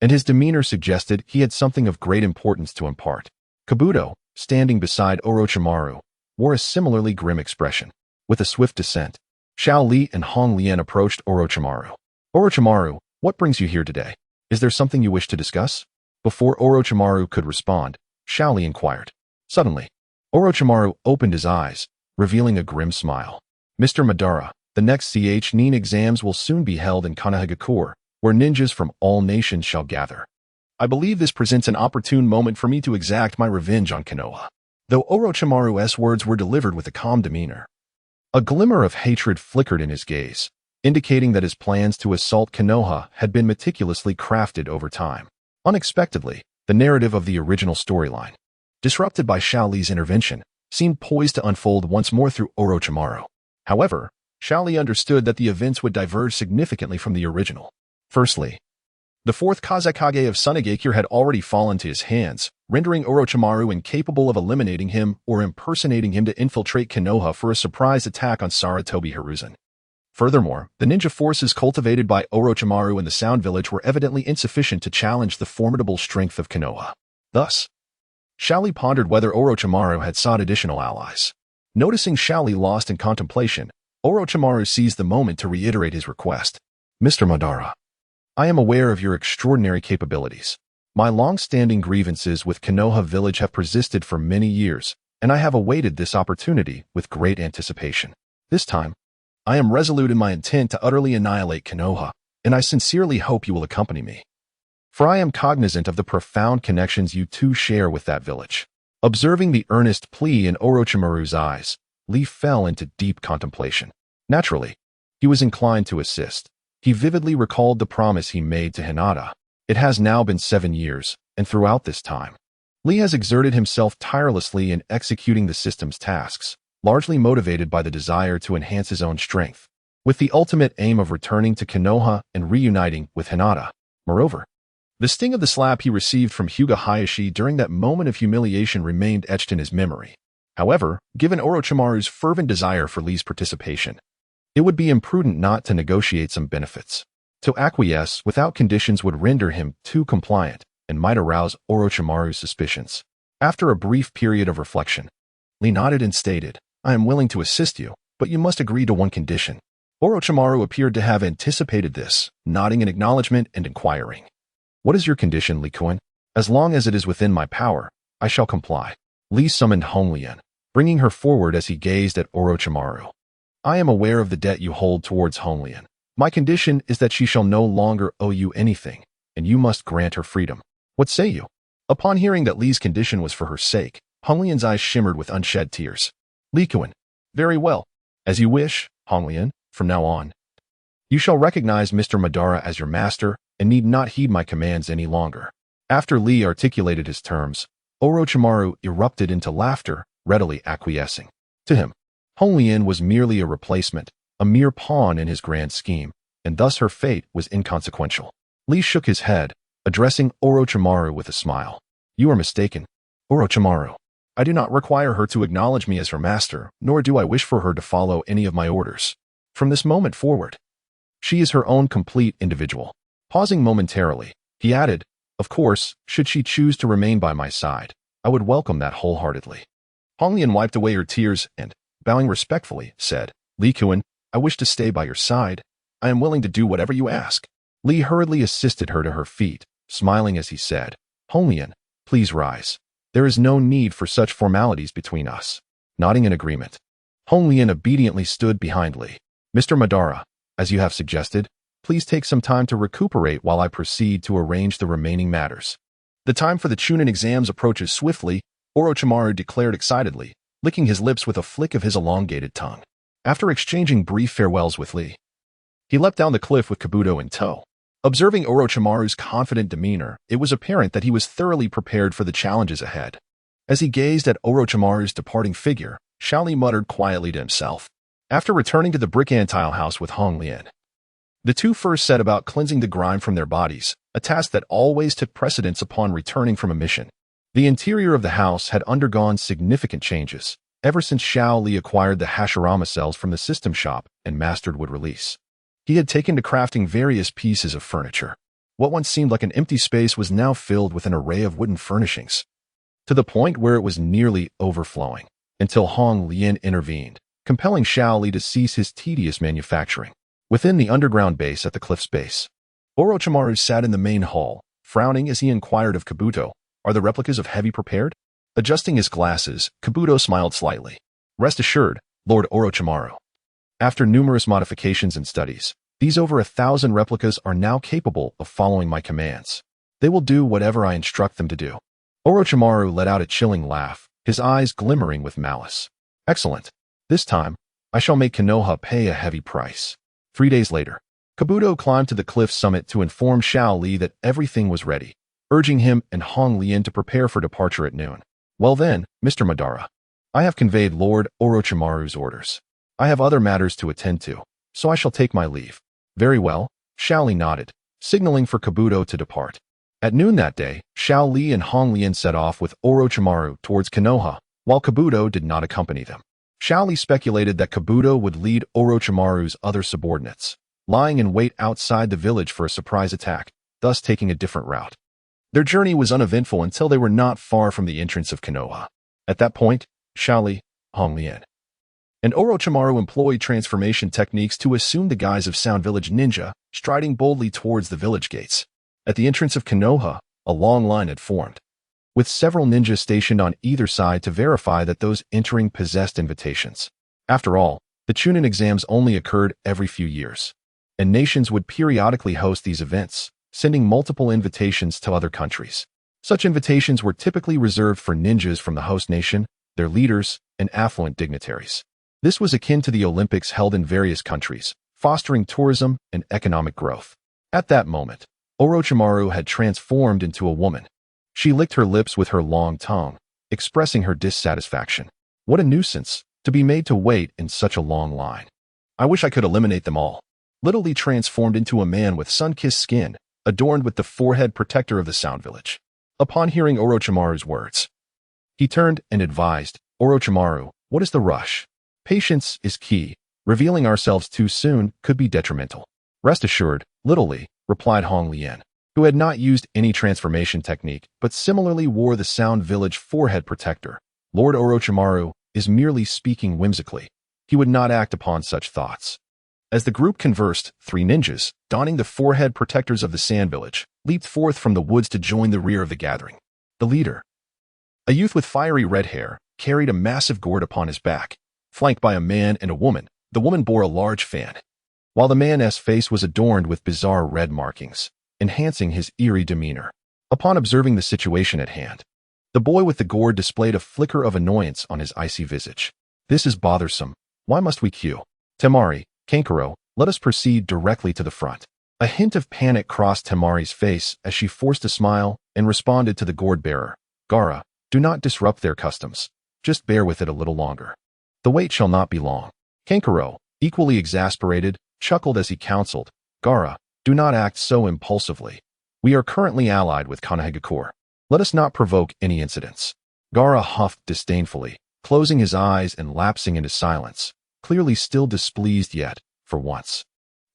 and his demeanor suggested he had something of great importance to impart. Kabuto, standing beside Orochimaru, wore a similarly grim expression. With a swift descent, Xiao Li and Hong Lian approached Orochimaru. "Orochimaru, what brings you here today? Is there something you wish to discuss?" Before Orochimaru could respond, Xiao Li inquired. Suddenly, Orochimaru opened his eyes, revealing a grim smile. "Mr. Madara, the next Chunin Exams will soon be held in Konohagakure, where ninjas from all nations shall gather. I believe this presents an opportune moment for me to exact my revenge on Konoha. Though Orochimaru's words were delivered with a calm demeanor, a glimmer of hatred flickered in his gaze, indicating that his plans to assault Konoha had been meticulously crafted over time. Unexpectedly, the narrative of the original storyline, disrupted by Xiao Li's intervention, seemed poised to unfold once more through Orochimaru. However, Xiao Li understood that the events would diverge significantly from the original. Firstly, the fourth Kazekage of Sunagakure had already fallen to his hands, rendering Orochimaru incapable of eliminating him or impersonating him to infiltrate Konoha for a surprise attack on Sarutobi Hiruzen. Furthermore, the ninja forces cultivated by Orochimaru in the Sound Village were evidently insufficient to challenge the formidable strength of Konoha. Thus, Xiao Li pondered whether Orochimaru had sought additional allies. Noticing Xiao Li lost in contemplation, Orochimaru seized the moment to reiterate his request. Mr. Madara, I am aware of your extraordinary capabilities. My long-standing grievances with Konoha village have persisted for many years, and I have awaited this opportunity with great anticipation. This time, I am resolute in my intent to utterly annihilate Konoha, and I sincerely hope you will accompany me. For I am cognizant of the profound connections you two share with that village. Observing the earnest plea in Orochimaru's eyes, Li fell into deep contemplation. Naturally, he was inclined to assist. He vividly recalled the promise he made to Hinata. It has now been 7 years, and throughout this time, Li has exerted himself tirelessly in executing the system's tasks, largely motivated by the desire to enhance his own strength, with the ultimate aim of returning to Konoha and reuniting with Hinata. Moreover, the sting of the slap he received from Hyuga Hayashi during that moment of humiliation remained etched in his memory. However, given Orochimaru's fervent desire for Li's participation, it would be imprudent not to negotiate some benefits. To acquiesce without conditions would render him too compliant and might arouse Orochimaru's suspicions. After a brief period of reflection, Li nodded and stated, I am willing to assist you, but you must agree to one condition. Orochimaru appeared to have anticipated this, nodding in acknowledgement and inquiring. What is your condition, Li-kun? As long as it is within my power, I shall comply. Li summoned Hong Lian, bringing her forward as he gazed at Orochimaru. I am aware of the debt you hold towards Hong Lian. My condition is that she shall no longer owe you anything, and you must grant her freedom. What say you? Upon hearing that Li's condition was for her sake, Hong Lian's eyes shimmered with unshed tears. Li-kun, very well. As you wish, Hong Lian, from now on. You shall recognize Mr. Madara as your master and need not heed my commands any longer. After Li articulated his terms, Orochimaru erupted into laughter, readily acquiescing. To him, Hong Lian was merely a replacement, a mere pawn in his grand scheme, and thus her fate was inconsequential. Li shook his head, addressing Orochimaru with a smile. You are mistaken, Orochimaru. I do not require her to acknowledge me as her master, nor do I wish for her to follow any of my orders. From this moment forward, she is her own complete individual. Pausing momentarily, he added, of course, should she choose to remain by my side, I would welcome that wholeheartedly. Hong Lian wiped away her tears and, bowing respectfully, said, Li-kun, I wish to stay by your side. I am willing to do whatever you ask. Li hurriedly assisted her to her feet, smiling as he said, Hong Lian, please rise. There is no need for such formalities between us. Nodding in agreement, Hong Lian obediently stood behind Li. Mr. Madara, as you have suggested, please take some time to recuperate while I proceed to arrange the remaining matters. The time for the Chunin exams approaches swiftly, Orochimaru declared excitedly, licking his lips with a flick of his elongated tongue. After exchanging brief farewells with Li, he leapt down the cliff with Kabuto in tow. Observing Orochimaru's confident demeanor, it was apparent that he was thoroughly prepared for the challenges ahead. As he gazed at Orochimaru's departing figure, Xiao Li muttered quietly to himself. After returning to the brick antile house with Hong Lian, the two first set about cleansing the grime from their bodies, a task that always took precedence upon returning from a mission. The interior of the house had undergone significant changes, ever since Xiao Li acquired the Hashirama cells from the system shop and mastered wood release. He had taken to crafting various pieces of furniture. What once seemed like an empty space was now filled with an array of wooden furnishings, to the point where it was nearly overflowing, until Hong Lian intervened, compelling Xiao Li to cease his tedious manufacturing. Within the underground base at the cliff's base, Orochimaru sat in the main hall, frowning as he inquired of Kabuto, Are the replicas of heavy prepared? Adjusting his glasses, Kabuto smiled slightly. Rest assured, Lord Orochimaru. After numerous modifications and studies, these over 1,000 replicas are now capable of following my commands. They will do whatever I instruct them to do. Orochimaru let out a chilling laugh, his eyes glimmering with malice. Excellent. This time, I shall make Konoha pay a heavy price. 3 days later, Kabuto climbed to the cliff summit to inform Xiao Li that everything was ready, urging him and Hong Lian to prepare for departure at noon. Well then, Mr. Madara, I have conveyed Lord Orochimaru's orders. I have other matters to attend to, so I shall take my leave. Very well, Xiao Li nodded, signaling for Kabuto to depart. At noon that day, Xiao Li and Hong Lian set off with Orochimaru towards Konoha, while Kabuto did not accompany them. Xiao Li speculated that Kabuto would lead Orochimaru's other subordinates, lying in wait outside the village for a surprise attack, thus taking a different route. Their journey was uneventful until they were not far from the entrance of Konoha. At that point, Xiao Li, Hong Lian, and Orochimaru employed transformation techniques to assume the guise of Sound Village ninja, striding boldly towards the village gates. At the entrance of Konoha, a long line had formed, with several ninjas stationed on either side to verify that those entering possessed invitations. After all, the Chunin Exams only occurred every few years, and nations would periodically host these events, sending multiple invitations to other countries. Such invitations were typically reserved for ninjas from the host nation, their leaders, and affluent dignitaries. This was akin to the Olympics held in various countries, fostering tourism and economic growth. At that moment, Orochimaru had transformed into a woman. She licked her lips with her long tongue, expressing her dissatisfaction. What a nuisance, to be made to wait in such a long line. I wish I could eliminate them all. Little Lee transformed into a man with sun-kissed skin, adorned with the forehead protector of the Sound Village. Upon hearing Orochimaru's words, he turned and advised, Orochimaru, what is the rush? Patience is key. Revealing ourselves too soon could be detrimental. Rest assured, Little Lee, replied Hong Lian, who had not used any transformation technique but similarly wore the Sound Village forehead protector. Lord Orochimaru is merely speaking whimsically. He would not act upon such thoughts. As the group conversed, 3 ninjas, donning the forehead protectors of the Sand Village, leaped forth from the woods to join the rear of the gathering. The leader, a youth with fiery red hair, carried a massive gourd upon his back. Flanked by a man and a woman, the woman bore a large fan, while the man's face was adorned with bizarre red markings, enhancing his eerie demeanor. Upon observing the situation at hand, the boy with the gourd displayed a flicker of annoyance on his icy visage. This is bothersome. Why must we queue? Temari, Kankuro, let us proceed directly to the front. A hint of panic crossed Temari's face as she forced a smile and responded to the gourd bearer. Gaara, do not disrupt their customs. Just bear with it a little longer. The wait shall not be long. Kankuro, equally exasperated, chuckled as he counseled, Gaara, do not act so impulsively. We are currently allied with Konohagakure. Let us not provoke any incidents. Gaara huffed disdainfully, closing his eyes and lapsing into silence, clearly still displeased yet, for once.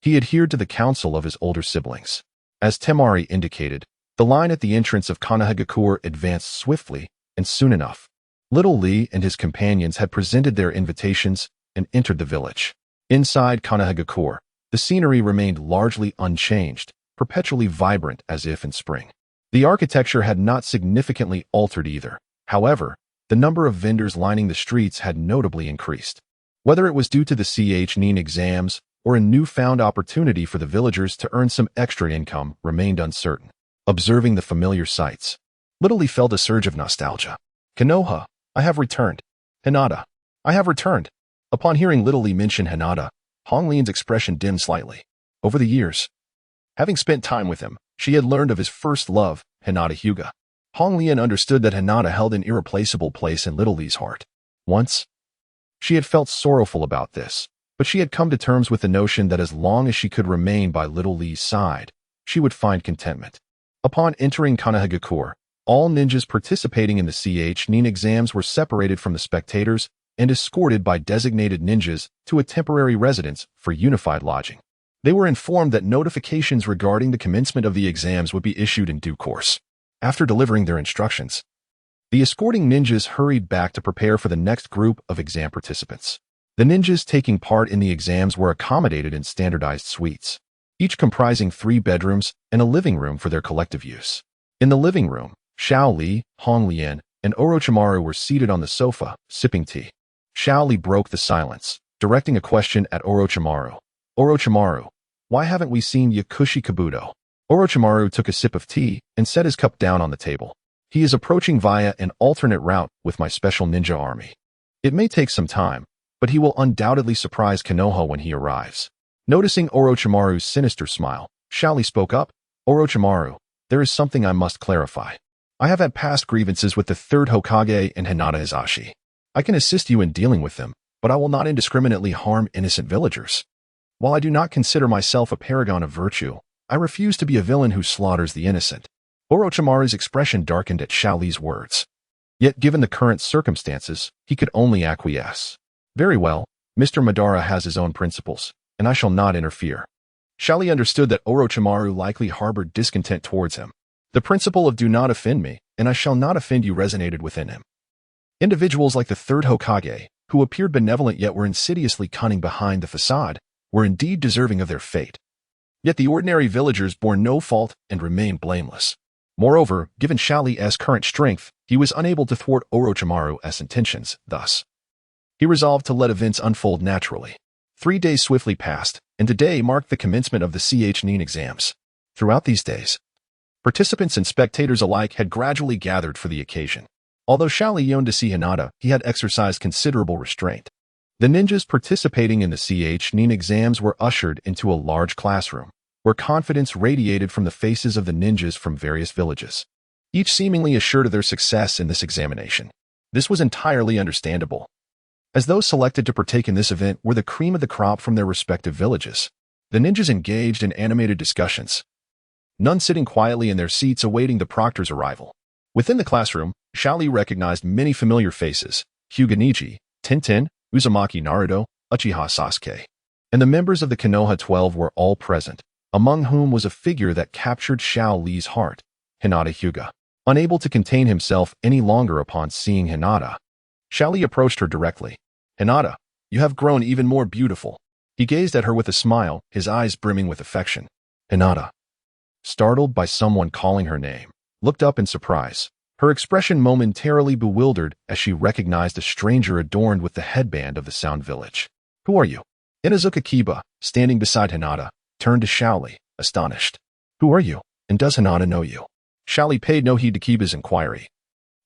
He adhered to the counsel of his older siblings. As Temari indicated, the line at the entrance of Konohagakure advanced swiftly, and soon enough, Little Lee and his companions had presented their invitations and entered the village. Inside Konohagakure, the scenery remained largely unchanged, perpetually vibrant as if in spring. The architecture had not significantly altered either. However, the number of vendors lining the streets had notably increased. Whether it was due to the Chunin Exams or a newfound opportunity for the villagers to earn some extra income remained uncertain. Observing the familiar sights, Little Lee felt a surge of nostalgia. Konoha, I have returned. Hinata, I have returned. Upon hearing Little Lee mention Hinata, Hong Lian's expression dimmed slightly. Over the years, having spent time with him, she had learned of his first love, Hinata Hyuga. Hong Lian understood that Hinata held an irreplaceable place in Little Lee's heart. Once, she had felt sorrowful about this, but she had come to terms with the notion that as long as she could remain by Little Lee's side, she would find contentment. Upon entering Konohagakure, all ninjas participating in the Chunin Exams were separated from the spectators and escorted by designated ninjas to a temporary residence for unified lodging. They were informed that notifications regarding the commencement of the exams would be issued in due course. After delivering their instructions, the escorting ninjas hurried back to prepare for the next group of exam participants. The ninjas taking part in the exams were accommodated in standardized suites, each comprising 3 bedrooms and a living room for their collective use. In the living room, Xiao Li, Hong Lian, and Orochimaru were seated on the sofa, sipping tea. Xiao Li broke the silence, directing a question at Orochimaru. Orochimaru, why haven't we seen Yakushi Kabuto? Orochimaru took a sip of tea and set his cup down on the table. He is approaching via an alternate route with my special ninja army. It may take some time, but he will undoubtedly surprise Konoha when he arrives. Noticing Orochimaru's sinister smile, Xiaoli spoke up. Orochimaru, there is something I must clarify. I have had past grievances with the third Hokage and Hinata Hisashi. I can assist you in dealing with them, but I will not indiscriminately harm innocent villagers. While I do not consider myself a paragon of virtue, I refuse to be a villain who slaughters the innocent. Orochimaru's expression darkened at Xiaoli's words. Yet given the current circumstances, he could only acquiesce. Very well, Mr. Madara has his own principles, and I shall not interfere. Xiaoli understood that Orochimaru likely harbored discontent towards him. The principle of do not offend me, and I shall not offend you resonated within him. Individuals like the third Hokage, who appeared benevolent yet were insidiously cunning behind the facade, were indeed deserving of their fate. Yet the ordinary villagers bore no fault and remained blameless. Moreover, given Xiaoli's current strength, he was unable to thwart Orochimaru's intentions, thus. He resolved to let events unfold naturally. 3 days swiftly passed, and today marked the commencement of the Chunin Exams. Throughout these days, participants and spectators alike had gradually gathered for the occasion. Although Xiaoli yearned to see Hinata, he had exercised considerable restraint. The ninjas participating in the Chunin Exams were ushered into a large classroom, where confidence radiated from the faces of the ninjas from various villages, each seemingly assured of their success in this examination. This was entirely understandable, as those selected to partake in this event were the cream of the crop from their respective villages. The ninjas engaged in animated discussions, none sitting quietly in their seats awaiting the proctor's arrival. Within the classroom, Xiaoli recognized many familiar faces: Hyuga Neji, Tenten, Uzumaki Naruto, Uchiha Sasuke. And the members of the Konoha 12 were all present, among whom was a figure that captured Xiaoli's heart, Hinata Hyuga. Unable to contain himself any longer upon seeing Hinata, Xiaoli approached her directly. Hinata, you have grown even more beautiful. He gazed at her with a smile, his eyes brimming with affection. Hinata, startled by someone calling her name, looked up in surprise, her expression momentarily bewildered as she recognized a stranger adorned with the headband of the Sound Village. Who are you? Inazuka Kiba, standing beside Hinata, turned to Xiaoli, astonished. Who are you, and does Hinata know you? Xiaoli paid no heed to Kiba's inquiry.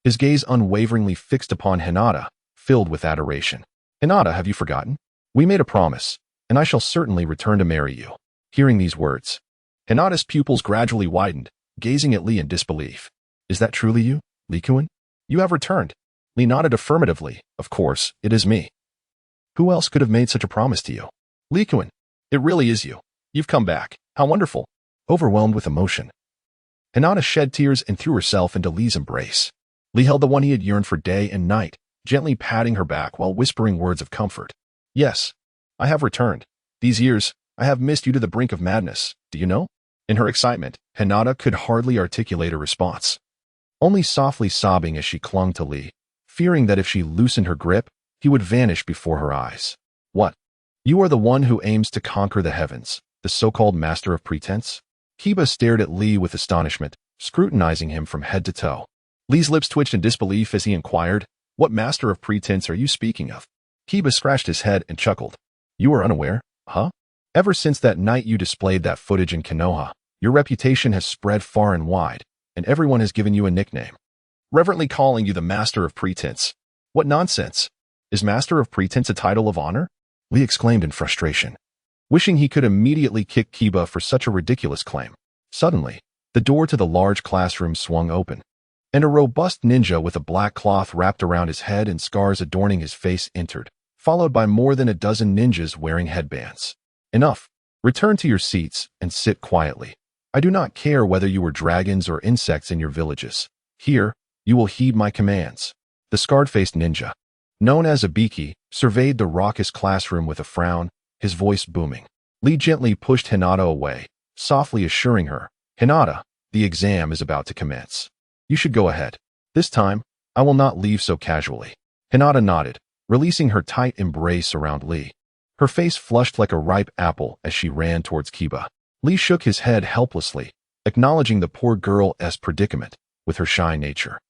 His gaze unwaveringly fixed upon Hinata, filled with adoration. Hinata, have you forgotten? We made a promise, and I shall certainly return to marry you. Hearing these words, Hinata's pupils gradually widened, gazing at Lee in disbelief. Is that truly you, Likuan? You have returned. Lee nodded affirmatively. Of course, it is me. Who else could have made such a promise to you? Likuan, it really is you. You've come back. How wonderful. Overwhelmed with emotion, Hinata shed tears and threw herself into Lee's embrace. Lee held the one he had yearned for day and night, gently patting her back while whispering words of comfort. Yes, I have returned. These years, I have missed you to the brink of madness, do you know? In her excitement, Hinata could hardly articulate a response, only softly sobbing as she clung to Lee, fearing that if she loosened her grip, he would vanish before her eyes. What? You are the one who aims to conquer the heavens, the so-called master of pretense? Kiba stared at Lee with astonishment, scrutinizing him from head to toe. Lee's lips twitched in disbelief as he inquired, What master of pretense are you speaking of? Kiba scratched his head and chuckled. You are unaware, huh? Ever since that night you displayed that footage in Konoha, your reputation has spread far and wide, and everyone has given you a nickname, reverently calling you the master of pretense. What nonsense! Is master of pretense a title of honor? Lee exclaimed in frustration, wishing he could immediately kick Kiba for such a ridiculous claim. Suddenly, the door to the large classroom swung open, and a robust ninja with a black cloth wrapped around his head and scars adorning his face entered, followed by more than a dozen ninjas wearing headbands. Enough. Return to your seats and sit quietly. I do not care whether you were dragons or insects in your villages. Here, you will heed my commands. The scarred-faced ninja, known as Ibiki, surveyed the raucous classroom with a frown, his voice booming. Lee gently pushed Hinata away, softly assuring her, Hinata, the exam is about to commence. You should go ahead. This time, I will not leave so casually. Hinata nodded, releasing her tight embrace around Lee. Her face flushed like a ripe apple as she ran towards Kiba. Lee shook his head helplessly, acknowledging the poor girl's predicament with her shy nature.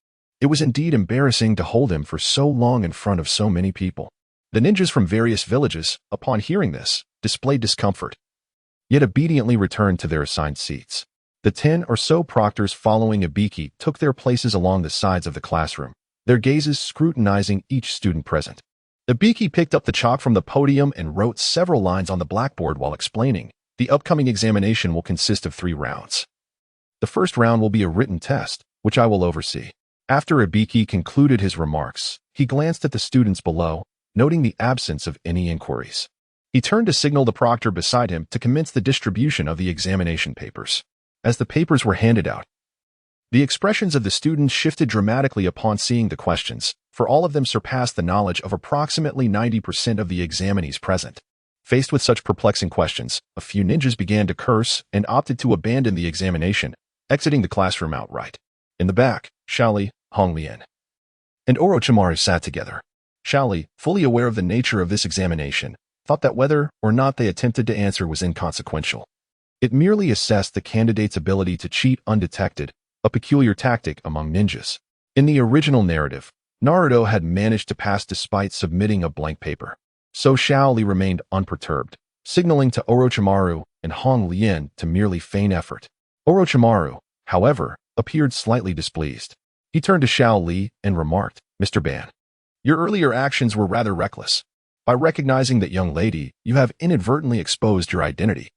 It was indeed embarrassing to hold him for so long in front of so many people. The ninjas from various villages, upon hearing this, displayed discomfort, yet obediently returned to their assigned seats. The 10 or so proctors following Ibiki took their places along the sides of the classroom, their gazes scrutinizing each student present. Ibiki picked up the chalk from the podium and wrote several lines on the blackboard while explaining, "The upcoming examination will consist of 3 rounds. The first round will be a written test, which I will oversee." After Ibiki concluded his remarks, he glanced at the students below, noting the absence of any inquiries. He turned to signal the proctor beside him to commence the distribution of the examination papers. As the papers were handed out, the expressions of the students shifted dramatically upon seeing the questions, for all of them surpassed the knowledge of approximately 90% of the examinees present. Faced with such perplexing questions, a few ninjas began to curse and opted to abandon the examination, exiting the classroom outright. In the back, Xiaoli, Lian, and Orochimaru sat together. Xiaoli, fully aware of the nature of this examination, thought that whether or not they attempted to answer was inconsequential. It merely assessed the candidate's ability to cheat undetected, a peculiar tactic among ninjas. In the original narrative, Naruto had managed to pass despite submitting a blank paper. So Xiaoli remained unperturbed, signaling to Orochimaru and Lian to merely feign effort. Orochimaru, however, appeared slightly displeased. He turned to Xiaoli and remarked, "Mr. Ban, your earlier actions were rather reckless. By recognizing that young lady, you have inadvertently exposed your identity.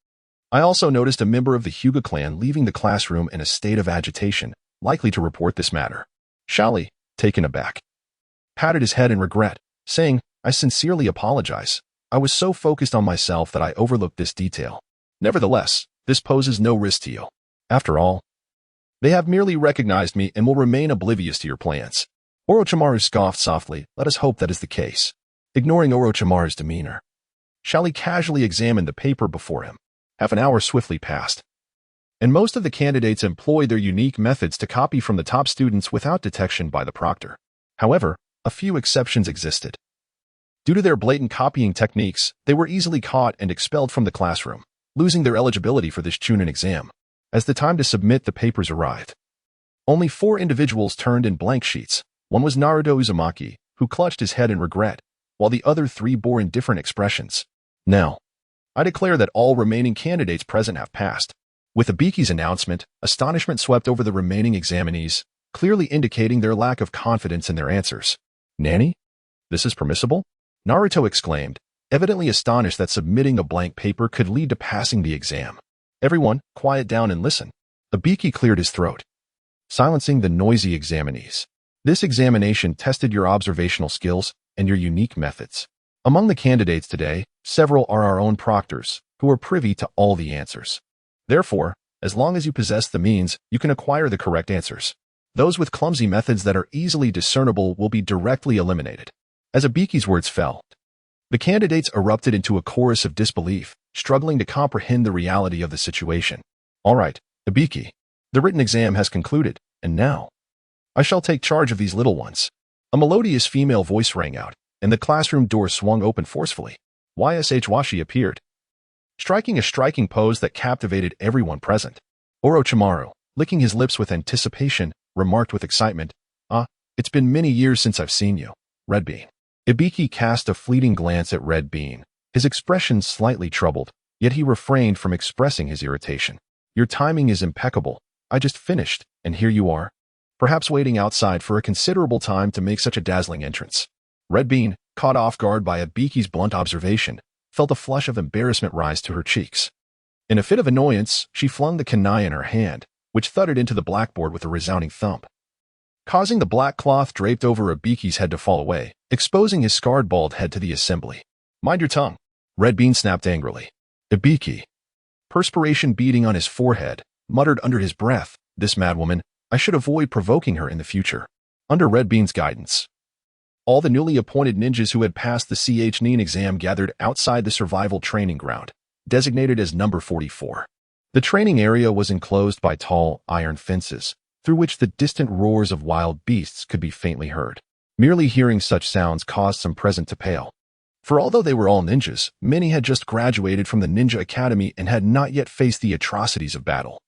I also noticed a member of the Hyuga clan leaving the classroom in a state of agitation, likely to report this matter." Xiaoli, taken aback, patted his head in regret, saying, "I sincerely apologize. I was so focused on myself that I overlooked this detail. Nevertheless, this poses no risk to you. After all, they have merely recognized me and will remain oblivious to your plans." Orochimaru scoffed softly. "Let us hope that is the case." Ignoring Orochimaru's demeanor, Xiaoli casually examined the paper before him. Half an hour swiftly passed, and most of the candidates employed their unique methods to copy from the top students without detection by the proctor. However, a few exceptions existed. Due to their blatant copying techniques, they were easily caught and expelled from the classroom, losing their eligibility for this Chunin exam. As the time to submit the papers arrived, only 4 individuals turned in blank sheets. One was Naruto Uzumaki, who clutched his head in regret, while the other 3 bore indifferent expressions. "Now, I declare that all remaining candidates present have passed." With Ibiki's announcement, astonishment swept over the remaining examinees, clearly indicating their lack of confidence in their answers. "Nani? This is permissible?" Naruto exclaimed, evidently astonished that submitting a blank paper could lead to passing the exam. "Everyone, quiet down and listen." Ibiki cleared his throat, silencing the noisy examinees. "This examination tested your observational skills and your unique methods. Among the candidates today, several are our own proctors, who are privy to all the answers. Therefore, as long as you possess the means, you can acquire the correct answers. Those with clumsy methods that are easily discernible will be directly eliminated." As Ibiki's words fell, the candidates erupted into a chorus of disbelief, struggling to comprehend the reality of the situation. "All right, Ibiki, the written exam has concluded, and now I shall take charge of these little ones." A melodious female voice rang out, and the classroom door swung open forcefully. Washi appeared, striking a striking pose that captivated everyone present. Orochimaru, licking his lips with anticipation, remarked with excitement, "It's been many years since I've seen you, Red Bean." Ibiki cast a fleeting glance at Red Bean, his expression slightly troubled, yet he refrained from expressing his irritation. "Your timing is impeccable. I just finished, and here you are, perhaps waiting outside for a considerable time to make such a dazzling entrance." Red Bean, caught off guard by Ibiki's blunt observation, felt a flush of embarrassment rise to her cheeks. In a fit of annoyance, she flung the kunai in her hand, which thudded into the blackboard with a resounding thump, causing the black cloth draped over Ibiki's head to fall away, exposing his scarred bald head to the assembly. "Mind your tongue," Red Bean snapped angrily. Ibiki, perspiration beading on his forehead, muttered under his breath, "This madwoman, I should avoid provoking her in the future." Under Red Bean's guidance, all the newly appointed ninjas who had passed the Chunin exam gathered outside the survival training ground, designated as number 44. The training area was enclosed by tall, iron fences, through which the distant roars of wild beasts could be faintly heard. Merely hearing such sounds caused some present to pale. For although they were all ninjas, many had just graduated from the Ninja Academy and had not yet faced the atrocities of battle.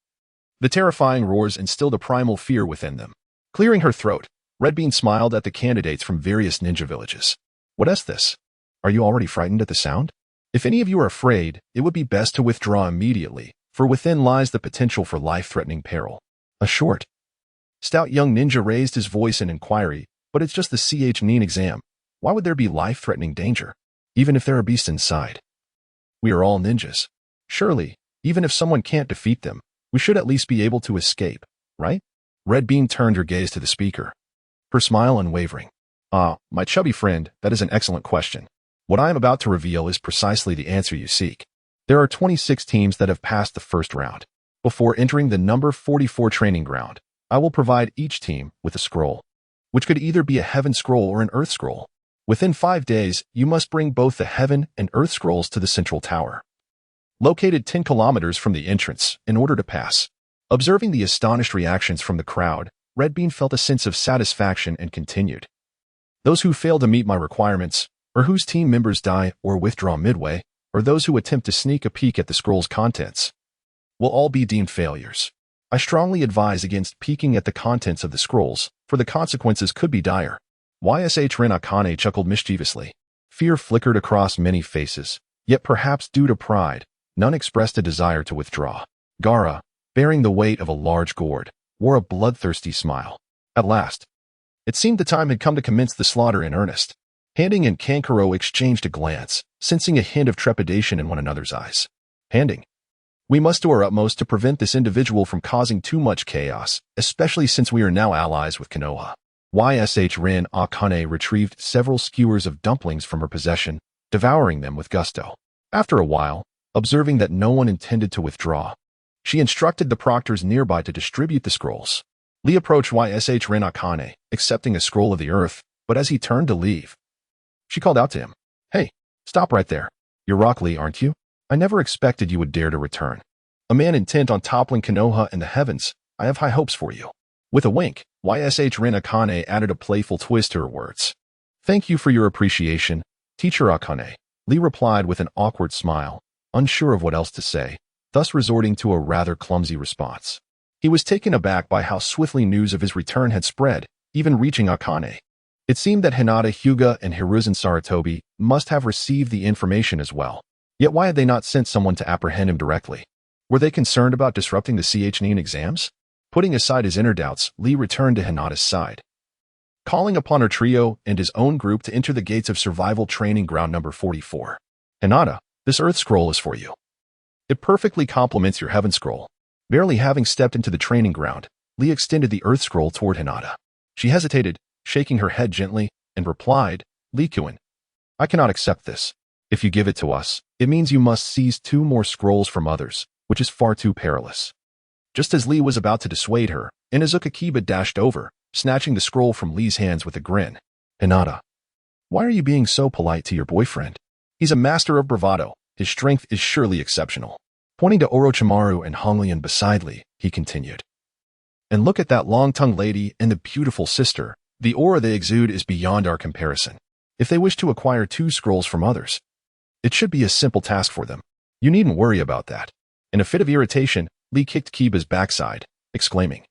The terrifying roars instilled a primal fear within them. Clearing her throat, Red Bean smiled at the candidates from various ninja villages. "What is this? Are you already frightened at the sound? If any of you are afraid, it would be best to withdraw immediately, for within lies the potential for life-threatening peril. A short, stout young ninja raised his voice in inquiry, but it's just the Chunin exam. Why would there be life-threatening danger, even if there are beasts inside? We are all ninjas. Surely, even if someone can't defeat them, we should at least be able to escape, right? Red Bean turned her gaze to the speaker, her smile unwavering. Ah, my chubby friend, that is an excellent question. What I am about to reveal is precisely the answer you seek. There are 26 teams that have passed the first round. Before entering the number 44 training ground, I will provide each team with a scroll, which could either be a heaven scroll or an earth scroll. Within 5 days, you must bring both the heaven and earth scrolls to the central tower, located 10 kilometers from the entrance, in order to pass. Observing the astonished reactions from the crowd, Red Bean felt a sense of satisfaction and continued. Those who fail to meet my requirements, or whose team members die or withdraw midway, or those who attempt to sneak a peek at the scroll's contents, will all be deemed failures. I strongly advise against peeking at the contents of the scrolls, for the consequences could be dire. YSH Ren Akane chuckled mischievously. Fear flickered across many faces, yet perhaps due to pride, none expressed a desire to withdraw. Gaara, bearing the weight of a large gourd, wore a bloodthirsty smile. At last, it seemed the time had come to commence the slaughter in earnest. Handing and Kankuro exchanged a glance, sensing a hint of trepidation in one another's eyes. Handing. We must do our utmost to prevent this individual from causing too much chaos, especially since we are now allies with Konoha. YSH Ren Akane retrieved several skewers of dumplings from her possession, devouring them with gusto. After a while, observing that no one intended to withdraw, she instructed the proctors nearby to distribute the scrolls. Lee approached YSH Ren Akane, accepting a scroll of the earth, but as he turned to leave, she called out to him. Hey, stop right there. You're Rock Lee, aren't you? I never expected you would dare to return. A man intent on toppling Konoha in the heavens, I have high hopes for you. With a wink, YSH Ren Akane added a playful twist to her words. Thank you for your appreciation, Teacher Akane, Lee replied with an awkward smile, unsure of what else to say, thus resorting to a rather clumsy response. He was taken aback by how swiftly news of his return had spread, even reaching Akane. It seemed that Hinata, Hyuga, and Hiruzen Sarutobi must have received the information as well. Yet why had they not sent someone to apprehend him directly? Were they concerned about disrupting the Chunin exams? Putting aside his inner doubts, Lee returned to Hinata's side, calling upon her trio and his own group to enter the gates of survival training ground number 44. Hinata, this earth scroll is for you. It perfectly complements your heaven scroll. Barely having stepped into the training ground, Lee extended the earth scroll toward Hinata. She hesitated, shaking her head gently, and replied, Lee-kun, I cannot accept this. If you give it to us, it means you must seize 2 more scrolls from others, which is far too perilous. Just as Lee was about to dissuade her, Inuzuka Kiba dashed over, snatching the scroll from Lee's hands with a grin. Hinata, why are you being so polite to your boyfriend? He's a master of bravado. His strength is surely exceptional. Pointing to Orochimaru and Honglian beside Lee, he continued. And look at that long-tongued lady and the beautiful sister. The aura they exude is beyond our comparison. If they wish to acquire 2 scrolls from others, it should be a simple task for them. You needn't worry about that. In a fit of irritation, Lee kicked Kiba's backside, exclaiming,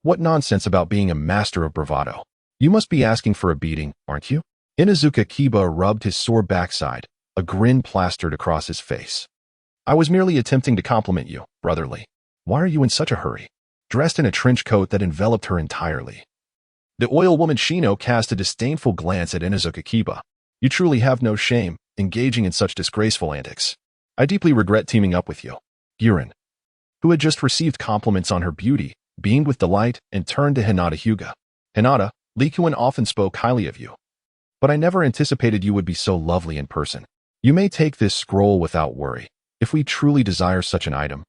What nonsense about being a master of bravado. You must be asking for a beating, aren't you? Inuzuka Kiba rubbed his sore backside, a grin plastered across his face. I was merely attempting to compliment you, Brother Lee. Why are you in such a hurry? Dressed in a trench coat that enveloped her entirely, the oil woman Shino cast a disdainful glance at Inuzuka Kiba. You truly have no shame, engaging in such disgraceful antics. I deeply regret teaming up with you. Yurin, who had just received compliments on her beauty, beamed with delight and turned to Hinata Hyuga. Hinata, Lee-kun often spoke highly of you, but I never anticipated you would be so lovely in person. You may take this scroll without worry. If we truly desire such an item,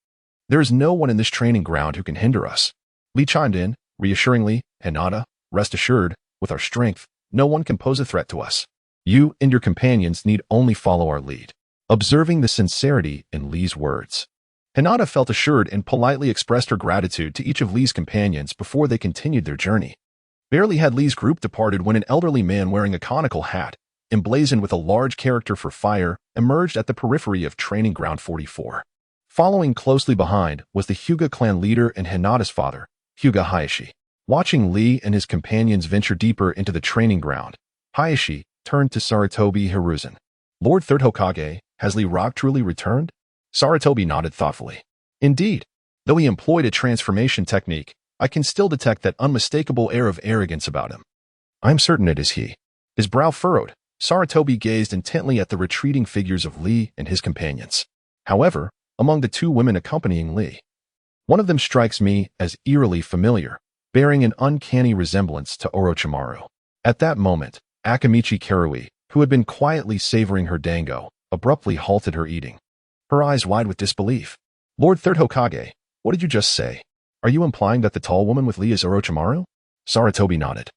there is no one in this training ground who can hinder us. Lee chimed in, reassuringly, Hinata, rest assured, with our strength, no one can pose a threat to us. You and your companions need only follow our lead. Observing the sincerity in Lee's words, Hinata felt assured and politely expressed her gratitude to each of Lee's companions before they continued their journey. Barely had Lee's group departed when an elderly man wearing a conical hat, emblazoned with a large character for fire, emerged at the periphery of Training Ground 44. Following closely behind was the Hyuga clan leader and Hinata's father, Hyuga Hiashi. Watching Lee and his companions venture deeper into the training ground, Hiashi turned to Sarutobi Hiruzen. Lord Third Hokage, has Lee Rock truly returned? Sarutobi nodded thoughtfully. Indeed, though he employed a transformation technique, I can still detect that unmistakable air of arrogance about him. I'm certain it is he. His brow furrowed, Sarutobi gazed intently at the retreating figures of Lee and his companions. However, among the two women accompanying Lee, one of them strikes me as eerily familiar, bearing an uncanny resemblance to Orochimaru. At that moment, Akamichi Karui, who had been quietly savoring her dango, abruptly halted her eating, her eyes wide with disbelief. Lord Third Hokage, what did you just say? Are you implying that the tall woman with Lee is Orochimaru? Sarutobi nodded,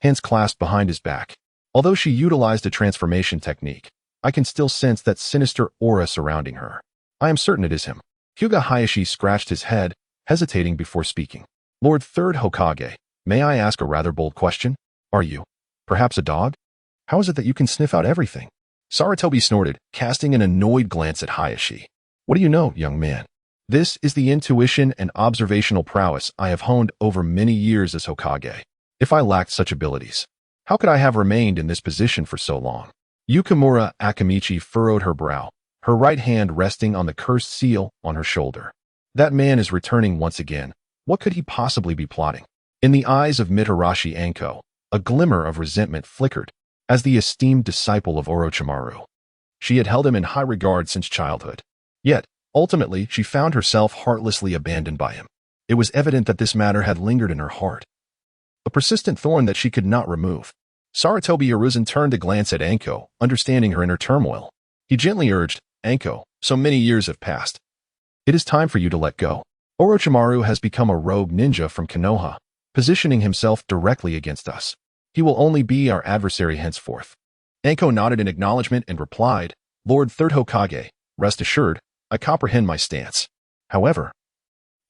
hands clasped behind his back. Although she utilized a transformation technique, I can still sense that sinister aura surrounding her. I am certain it is him. Hyuga Hayashi scratched his head, hesitating before speaking. Lord Third Hokage, may I ask a rather bold question? Are you, perhaps, a dog? How is it that you can sniff out everything? Sarutobi snorted, casting an annoyed glance at Hayashi. What do you know, young man? This is the intuition and observational prowess I have honed over many years as Hokage. If I lacked such abilities, how could I have remained in this position for so long? Yukimura Akamichi furrowed her brow, her right hand resting on the cursed seal on her shoulder. That man is returning once again. What could he possibly be plotting? In the eyes of Mitarashi Anko, a glimmer of resentment flickered. As the esteemed disciple of Orochimaru, she had held him in high regard since childhood. Yet, ultimately, she found herself heartlessly abandoned by him. It was evident that this matter had lingered in her heart, a persistent thorn that she could not remove. Sarutobi Hiruzen turned to glance at Anko, understanding her inner turmoil. He gently urged, Anko, so many years have passed. It is time for you to let go. Orochimaru has become a rogue ninja from Konoha, positioning himself directly against us. He will only be our adversary henceforth. Anko nodded in acknowledgement and replied, Lord Third Hokage, rest assured, I comprehend my stance. However,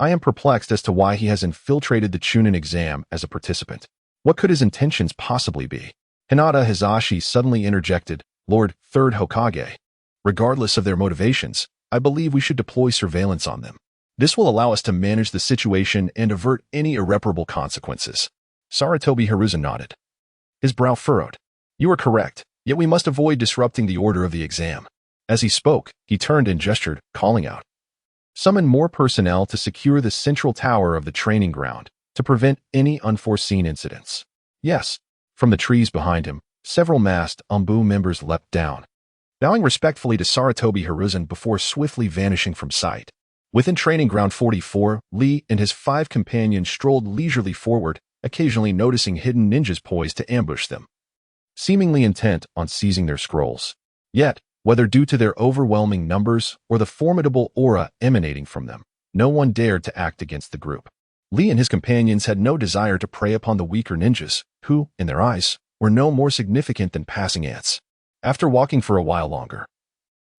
I am perplexed as to why he has infiltrated the Chunin exam as a participant. What could his intentions possibly be? Hinata Hizashi suddenly interjected, Lord Third Hokage. Regardless of their motivations, I believe we should deploy surveillance on them. This will allow us to manage the situation and avert any irreparable consequences. Sarutobi Hiruzen nodded, his brow furrowed. You are correct, yet we must avoid disrupting the order of the exam. As he spoke, he turned and gestured, calling out, summon more personnel to secure the central tower of the training ground to prevent any unforeseen incidents. Yes, from the trees behind him, several masked Umbu members leapt down, bowing respectfully to Sarutobi Hiruzen before swiftly vanishing from sight. Within Training Ground 44, Lee and his 5 companions strolled leisurely forward, occasionally noticing hidden ninjas poised to ambush them, seemingly intent on seizing their scrolls. Yet, whether due to their overwhelming numbers or the formidable aura emanating from them, no one dared to act against the group. Lee and his companions had no desire to prey upon the weaker ninjas, who, in their eyes, were no more significant than passing ants. After walking for a while longer,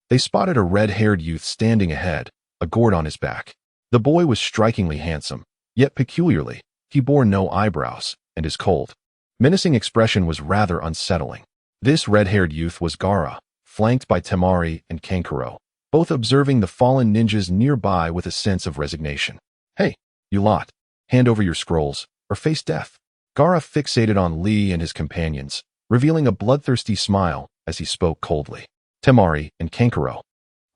they spotted a red-haired youth standing ahead, a gourd on his back. The boy was strikingly handsome, yet peculiarly, he bore no eyebrows, and his cold, menacing expression was rather unsettling. This red-haired youth was Gaara, flanked by Temari and Kankuro, both observing the fallen ninjas nearby with a sense of resignation. Hey, you lot, hand over your scrolls, or face death. Gaara fixated on Lee and his companions, revealing a bloodthirsty smile as he spoke coldly. Temari and Kankuro,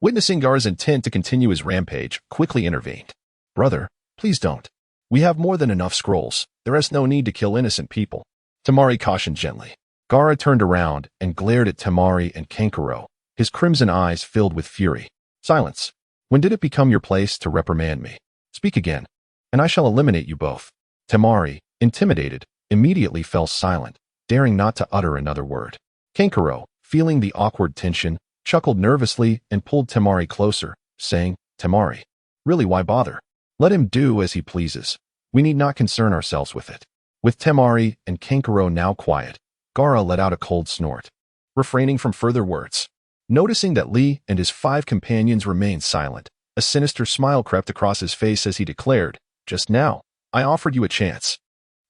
witnessing Gaara's intent to continue his rampage, quickly intervened. Brother, please don't. We have more than enough scrolls. There is no need to kill innocent people. Temari cautioned gently. Gaara turned around and glared at Temari and Kankuro, his crimson eyes filled with fury. Silence. When did it become your place to reprimand me? Speak again, and I shall eliminate you both. Temari, intimidated, immediately fell silent, daring not to utter another word. Kankuro, feeling the awkward tension, chuckled nervously and pulled Temari closer, saying, Temari, really, why bother? Let him do as he pleases. We need not concern ourselves with it. With Temari and Kankuro now quiet, Gaara let out a cold snort, refraining from further words. Noticing that Lee and his 5 companions remained silent, a sinister smile crept across his face as he declared, Just now, I offered you a chance.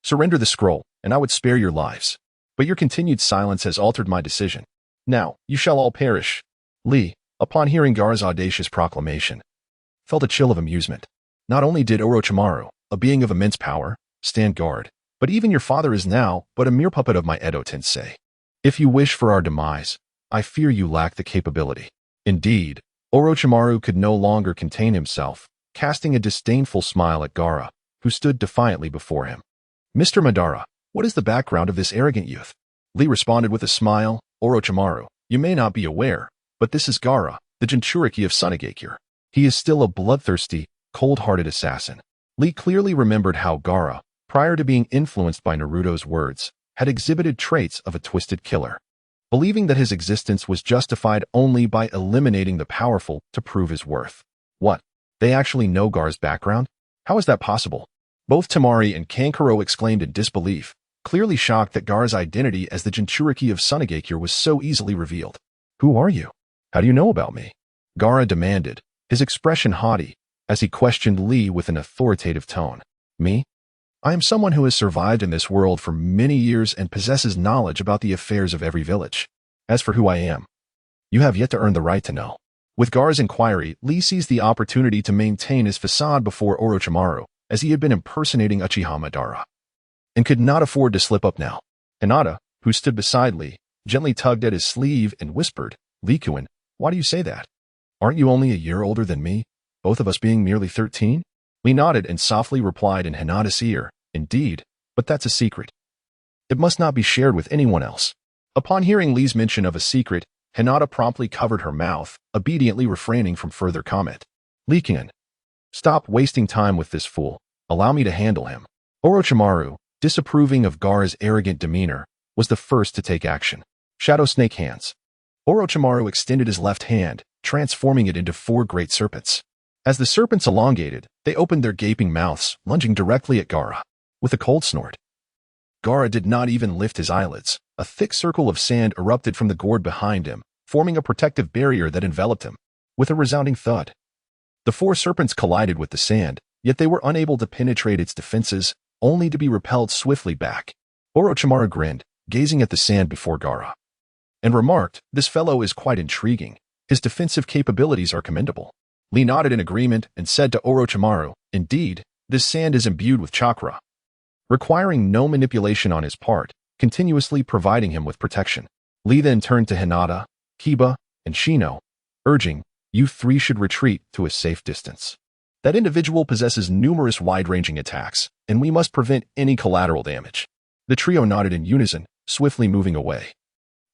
Surrender the scroll, and I would spare your lives. But your continued silence has altered my decision. Now, you shall all perish. Lee, upon hearing Gaara's audacious proclamation, felt a chill of amusement. Not only did Orochimaru, a being of immense power, stand guard, but even your father is now but a mere puppet of my Edo Tensei. If you wish for our demise, I fear you lack the capability. Indeed, Orochimaru could no longer contain himself, casting a disdainful smile at Gaara, who stood defiantly before him. "Mr. Madara, what is the background of this arrogant youth?" Lee responded with a smile. "Orochimaru, you may not be aware, but this is Gaara, the Jinchuriki of Sunagakure. He is still a bloodthirsty, cold-hearted assassin." Lee clearly remembered how Gaara, prior to being influenced by Naruto's words, had exhibited traits of a twisted killer, believing that his existence was justified only by eliminating the powerful to prove his worth. What? They actually know Gaara's background? How is that possible? Both Temari and Kankuro exclaimed in disbelief, clearly shocked that Gaara's identity as the Jinchuriki of Sunagakure was so easily revealed. "Who are you? How do you know about me?" Gaara demanded, his expression haughty, as he questioned Lee with an authoritative tone. "Me? I am someone who has survived in this world for many years and possesses knowledge about the affairs of every village. As for who I am, you have yet to earn the right to know." With Gaara's inquiry, Lee seized the opportunity to maintain his facade before Orochimaru, as he had been impersonating Uchiha Madara, and could not afford to slip up now. Hinata, who stood beside Lee, gently tugged at his sleeve and whispered, "Likuin, why do you say that? Aren't you only a year older than me, both of us being merely 13? Lee nodded and softly replied in Hinata's ear, "Indeed, but that's a secret. It must not be shared with anyone else." Upon hearing Lee's mention of a secret, Hinata promptly covered her mouth, obediently refraining from further comment. "Likuin, stop wasting time with this fool. Allow me to handle him." Orochimaru, disapproving of Gaara's arrogant demeanor, was the first to take action. Shadow Snake Hands. Orochimaru extended his left hand, transforming it into 4 great serpents. As the serpents elongated, they opened their gaping mouths, lunging directly at Gaara. With a cold snort, Gaara did not even lift his eyelids. A thick circle of sand erupted from the gourd behind him, forming a protective barrier that enveloped him. With a resounding thud, the 4 serpents collided with the sand, yet they were unable to penetrate its defenses, only to be repelled swiftly back. Orochimaru grinned, gazing at the sand before Gaara, and remarked, "This fellow is quite intriguing. His defensive capabilities are commendable." Lee nodded in agreement and said to Orochimaru, "Indeed, this sand is imbued with chakra, requiring no manipulation on his part, continuously providing him with protection." Lee then turned to Hinata, Kiba, and Shino, urging, "You 3 should retreat to a safe distance. That individual possesses numerous wide-ranging attacks, and we must prevent any collateral damage." The trio nodded in unison, swiftly moving away,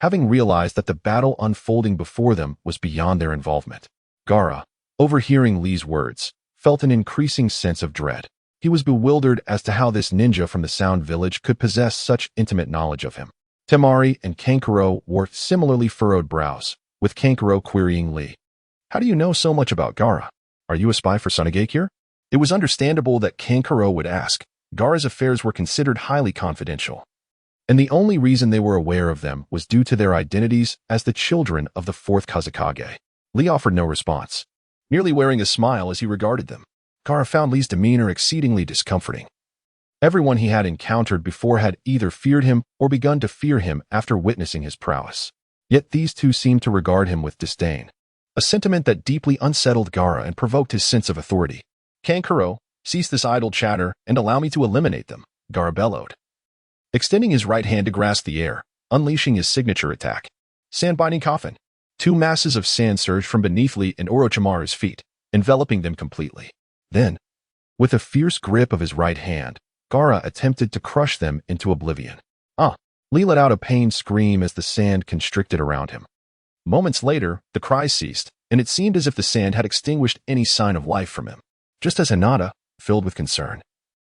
having realized that the battle unfolding before them was beyond their involvement. Gaara, overhearing Lee's words, felt an increasing sense of dread. He was bewildered as to how this ninja from the Sound Village could possess such intimate knowledge of him. Temari and Kankuro wore similarly furrowed brows, with Kankuro querying Lee, "How do you know so much about Gaara? Are you a spy for Sunagakure?" It was understandable that Kankuro would ask. Gaara's affairs were considered highly confidential, and the only reason they were aware of them was due to their identities as the children of the Fourth Kazekage. Lee offered no response, merely wearing a smile as he regarded them. Gaara found Lee's demeanor exceedingly discomforting. Everyone he had encountered before had either feared him or begun to fear him after witnessing his prowess. Yet these 2 seemed to regard him with disdain, a sentiment that deeply unsettled Gaara and provoked his sense of authority. "Kankuro, cease this idle chatter and allow me to eliminate them," Gaara bellowed, extending his right hand to grasp the air, unleashing his signature attack. Sand-binding coffin. 2 masses of sand surged from beneath Lee and Orochimaru's feet, enveloping them completely. Then, with a fierce grip of his right hand, Gaara attempted to crush them into oblivion. Lee let out a pained scream as the sand constricted around him. Moments later, the cries ceased, and it seemed as if the sand had extinguished any sign of life from him. Just as Hinata, filled with concern,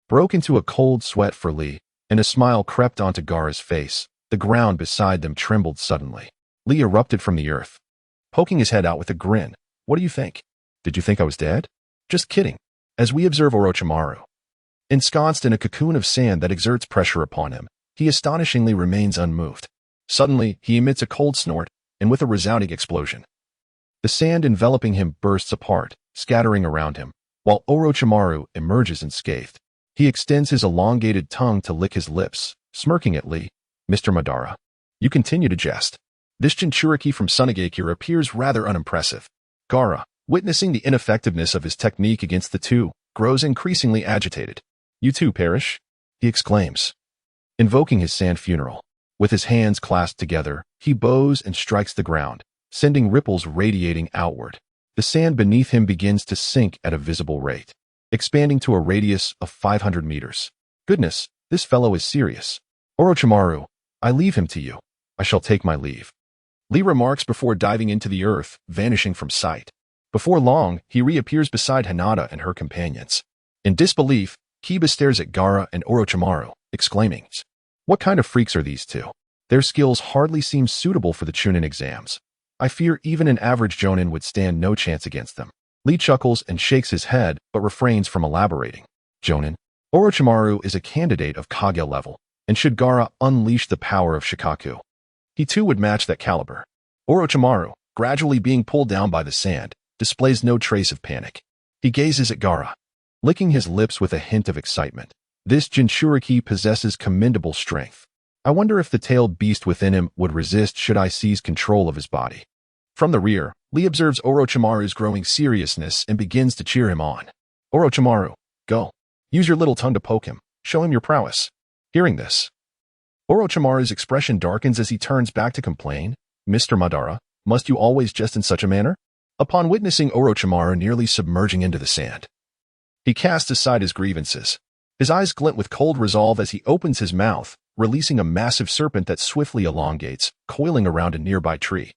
broke into a cold sweat for Lee, and a smile crept onto Gaara's face, the ground beside them trembled suddenly. Lee erupted from the earth, poking his head out with a grin. "What do you think? Did you think I was dead?" "Just kidding." As we observe Orochimaru, ensconced in a cocoon of sand that exerts pressure upon him, he astonishingly remains unmoved. Suddenly, he emits a cold snort, and with a resounding explosion, the sand enveloping him bursts apart, scattering around him, while Orochimaru emerges unscathed. He extends his elongated tongue to lick his lips, smirking at Lee. "Mr. Madara, you continue to jest. This Jinchuriki from Sunagakure appears rather unimpressive." Gaara, witnessing the ineffectiveness of his technique against the 2, grows increasingly agitated. "You too perish," he exclaims, invoking his sand funeral. With his hands clasped together, he bows and strikes the ground, sending ripples radiating outward. The sand beneath him begins to sink at a visible rate, expanding to a radius of 500 meters. Goodness, this fellow is serious. Orochimaru, I leave him to you. I shall take my leave. Lee remarks before diving into the earth, vanishing from sight. Before long, he reappears beside Hinata and her companions. In disbelief, Kiba stares at Gaara and Orochimaru, exclaiming, "What kind of freaks are these two? Their skills hardly seem suitable for the Chunin Exams. I fear even an average Jonin would stand no chance against them." Lee chuckles and shakes his head, but refrains from elaborating. Jonin, Orochimaru is a candidate of Kage level, and should Gaara unleash the power of Shikaku, he too would match that caliber. Orochimaru, gradually being pulled down by the sand, displays no trace of panic. He gazes at Gaara, licking his lips with a hint of excitement. This Jinchuriki possesses commendable strength. I wonder if the tailed beast within him would resist should I seize control of his body. From the rear, Lee observes Orochimaru's growing seriousness and begins to cheer him on. Orochimaru, go. Use your little tongue to poke him. Show him your prowess. Hearing this, Orochimaru's expression darkens as he turns back to complain. Mr. Madara, must you always jest in such a manner? Upon witnessing Orochimaru nearly submerging into the sand, he casts aside his grievances. His eyes glint with cold resolve as he opens his mouth, releasing a massive serpent that swiftly elongates, coiling around a nearby tree,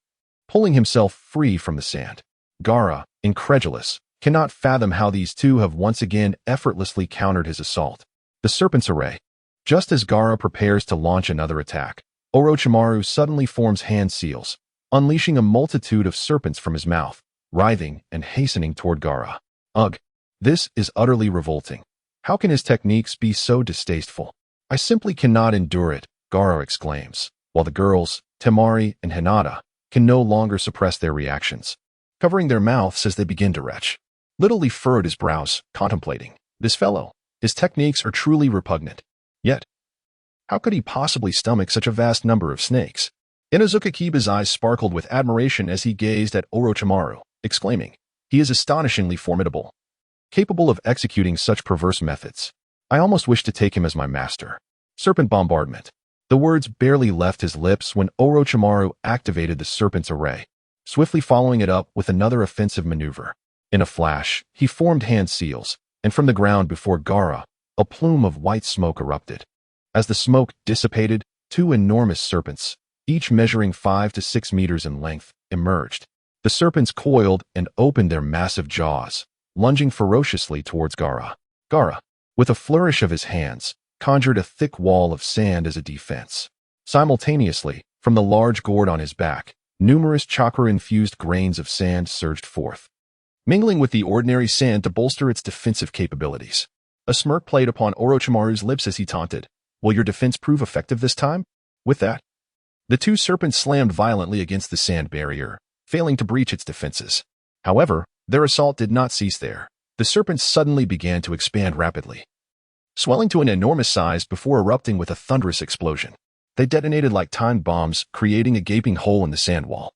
pulling himself free from the sand. Gaara, incredulous, cannot fathom how these two have once again effortlessly countered his assault. The serpent's array. Just as Gaara prepares to launch another attack, Orochimaru suddenly forms hand seals, unleashing a multitude of serpents from his mouth, writhing and hastening toward Gaara. Ugh, this is utterly revolting. How can his techniques be so distasteful? I simply cannot endure it, Gaara exclaims, while the girls, Temari and Hinata, can no longer suppress their reactions, covering their mouths as they begin to retch. Little Lee furrowed his brows, contemplating. This fellow, his techniques are truly repugnant. Yet, how could he possibly stomach such a vast number of snakes? Inuzuka Kiba's eyes sparkled with admiration as he gazed at Orochimaru, exclaiming, "He is astonishingly formidable, capable of executing such perverse methods. I almost wish to take him as my master." Serpent bombardment. The words barely left his lips when Orochimaru activated the serpent's array, swiftly following it up with another offensive maneuver. In a flash, he formed hand seals, and from the ground before Gaara, a plume of white smoke erupted. As the smoke dissipated, two enormous serpents, each measuring 5 to 6 meters in length, emerged. The serpents coiled and opened their massive jaws, lunging ferociously towards Gaara. Gaara, with a flourish of his hands, conjured a thick wall of sand as a defense. Simultaneously, from the large gourd on his back, numerous chakra-infused grains of sand surged forth, mingling with the ordinary sand to bolster its defensive capabilities. A smirk played upon Orochimaru's lips as he taunted, "Will your defense prove effective this time?" With that, the two serpents slammed violently against the sand barrier, failing to breach its defenses. However, their assault did not cease there. The serpents suddenly began to expand rapidly, swelling to an enormous size before erupting with a thunderous explosion. They detonated like timed bombs, creating a gaping hole in the sand wall,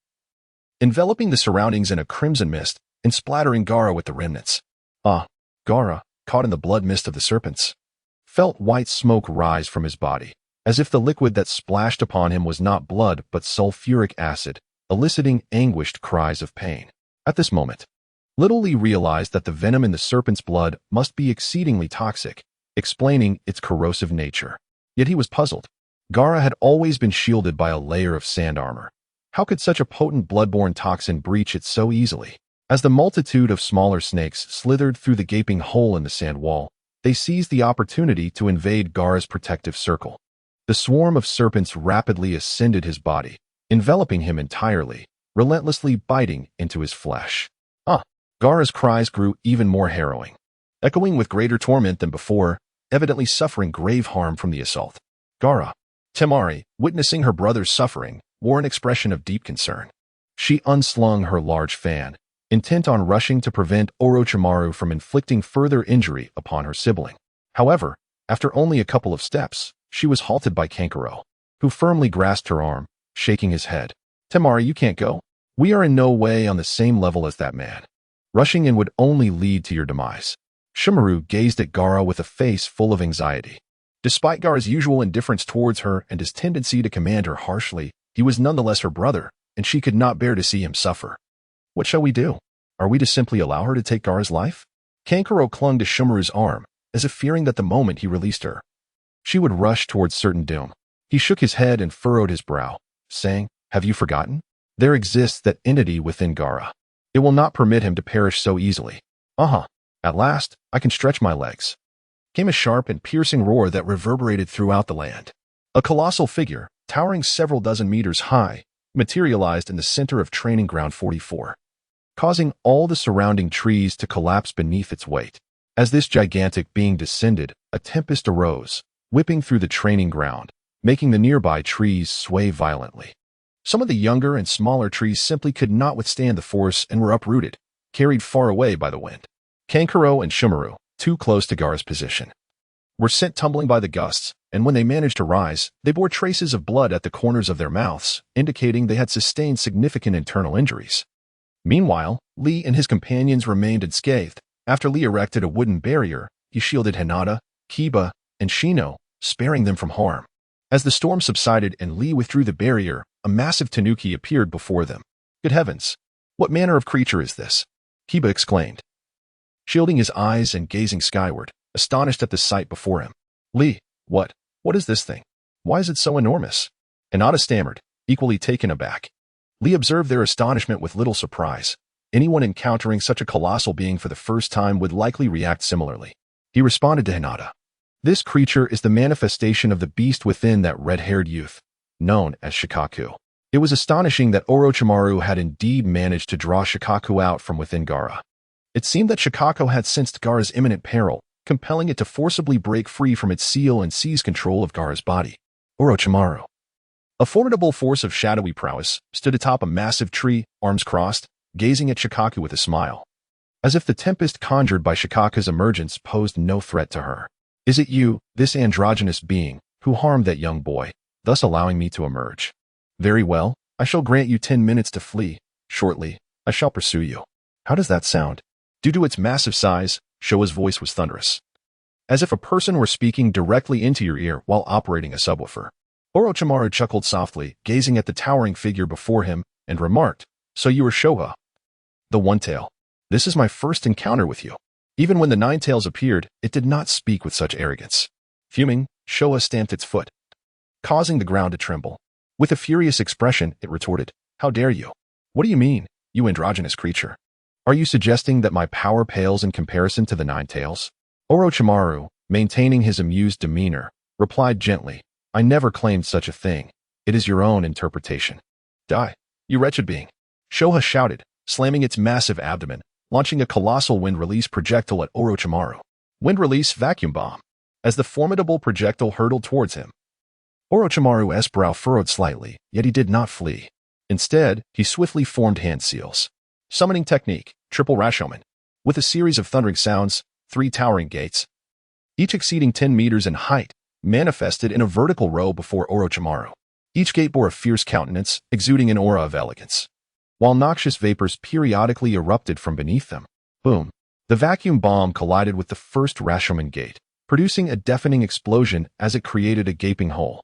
enveloping the surroundings in a crimson mist and splattering Gaara with the remnants. Gaara, caught in the blood mist of the serpents, felt white smoke rise from his body, as if the liquid that splashed upon him was not blood but sulfuric acid, eliciting anguished cries of pain. At this moment, little Lee realized that the venom in the serpent's blood must be exceedingly toxic, explaining its corrosive nature. Yet he was puzzled. Gaara had always been shielded by a layer of sand armor. How could such a potent bloodborne toxin breach it so easily? As the multitude of smaller snakes slithered through the gaping hole in the sand wall, they seized the opportunity to invade Gaara's protective circle. The swarm of serpents rapidly ascended his body, enveloping him entirely, relentlessly biting into his flesh. Gaara's cries grew even more harrowing, echoing with greater torment than before, evidently suffering grave harm from the assault. Gaara, Temari, witnessing her brother's suffering, wore an expression of deep concern. She unslung her large fan, intent on rushing to prevent Orochimaru from inflicting further injury upon her sibling. However, after only a couple of steps, she was halted by Kankuro, who firmly grasped her arm, shaking his head. "Temari, you can't go. We are in no way on the same level as that man. Rushing in would only lead to your demise." Shimaru gazed at Gaara with a face full of anxiety. Despite Gaara's usual indifference towards her and his tendency to command her harshly, he was nonetheless her brother, and she could not bear to see him suffer. "What shall we do? Are we to simply allow her to take Gaara's life? Kankuro clung to Shumaru's arm, as if fearing that the moment he released her, she would rush towards certain doom. He shook his head and furrowed his brow, saying, "Have you forgotten? There exists that entity within Gaara. It will not permit him to perish so easily." At last, I can stretch my legs. Came a sharp and piercing roar that reverberated throughout the land. A colossal figure, towering several dozen meters high, materialized in the center of Training Ground 44, causing all the surrounding trees to collapse beneath its weight. As this gigantic being descended, a tempest arose, whipping through the training ground, making the nearby trees sway violently. Some of the younger and smaller trees simply could not withstand the force and were uprooted, carried far away by the wind. Kankuro and Shumaru, too close to Gaara's position, were sent tumbling by the gusts, and when they managed to rise, they bore traces of blood at the corners of their mouths, indicating they had sustained significant internal injuries. Meanwhile, Lee and his companions remained unscathed. After Lee erected a wooden barrier, he shielded Hinata, Kiba, and Shino, sparing them from harm. As the storm subsided and Lee withdrew the barrier, a massive tanuki appeared before them. "Good heavens! What manner of creature is this?" Kiba exclaimed, shielding his eyes and gazing skyward, astonished at the sight before him. "Lee, what is this thing? Why is it so enormous?" Hinata stammered, equally taken aback. Lee observed their astonishment with little surprise. Anyone encountering such a colossal being for the first time would likely react similarly. He responded to Hinata. "This creature is the manifestation of the beast within that red-haired youth, known as Shikaku." It was astonishing that Orochimaru had indeed managed to draw Shikaku out from within Gaara. It seemed that Shikaku had sensed Gaara's imminent peril, compelling it to forcibly break free from its seal and seize control of Gaara's body. Orochimaru, a formidable force of shadowy prowess, stood atop a massive tree, arms crossed, gazing at Shikaku with a smile, as if the tempest conjured by Shikaku's emergence posed no threat to her. "Is it you, this androgynous being, who harmed that young boy, thus allowing me to emerge? Very well, I shall grant you 10 minutes to flee. Shortly, I shall pursue you." How does that sound? Due to its massive size, Showa's voice was thunderous, as if a person were speaking directly into your ear while operating a subwoofer. Orochimaru chuckled softly, gazing at the towering figure before him, and remarked, "So you are Showa, the One-Tail. This is my first encounter with you." Even when the Nine Tails appeared, it did not speak with such arrogance. Fuming, Showa stamped its foot, causing the ground to tremble. With a furious expression, it retorted, "How dare you? What do you mean, you androgynous creature? Are you suggesting that my power pales in comparison to the Nine Tails?" Orochimaru, maintaining his amused demeanor, replied gently, "I never claimed such a thing. It is your own interpretation." "Die, you wretched being!" Showa shouted, slamming its massive abdomen, launching a colossal wind-release projectile at Orochimaru. Wind-release vacuum bomb. As the formidable projectile hurtled towards him, Orochimaru's brow furrowed slightly, yet he did not flee. Instead, he swiftly formed hand seals. Summoning technique, triple Rashomon. With a series of thundering sounds, 3 towering gates, each exceeding 10 meters in height, manifested in a vertical row before Orochimaru. Each gate bore a fierce countenance, exuding an aura of elegance, while noxious vapors periodically erupted from beneath them. Boom! The vacuum bomb collided with the first Rashomon gate, producing a deafening explosion as it created a gaping hole.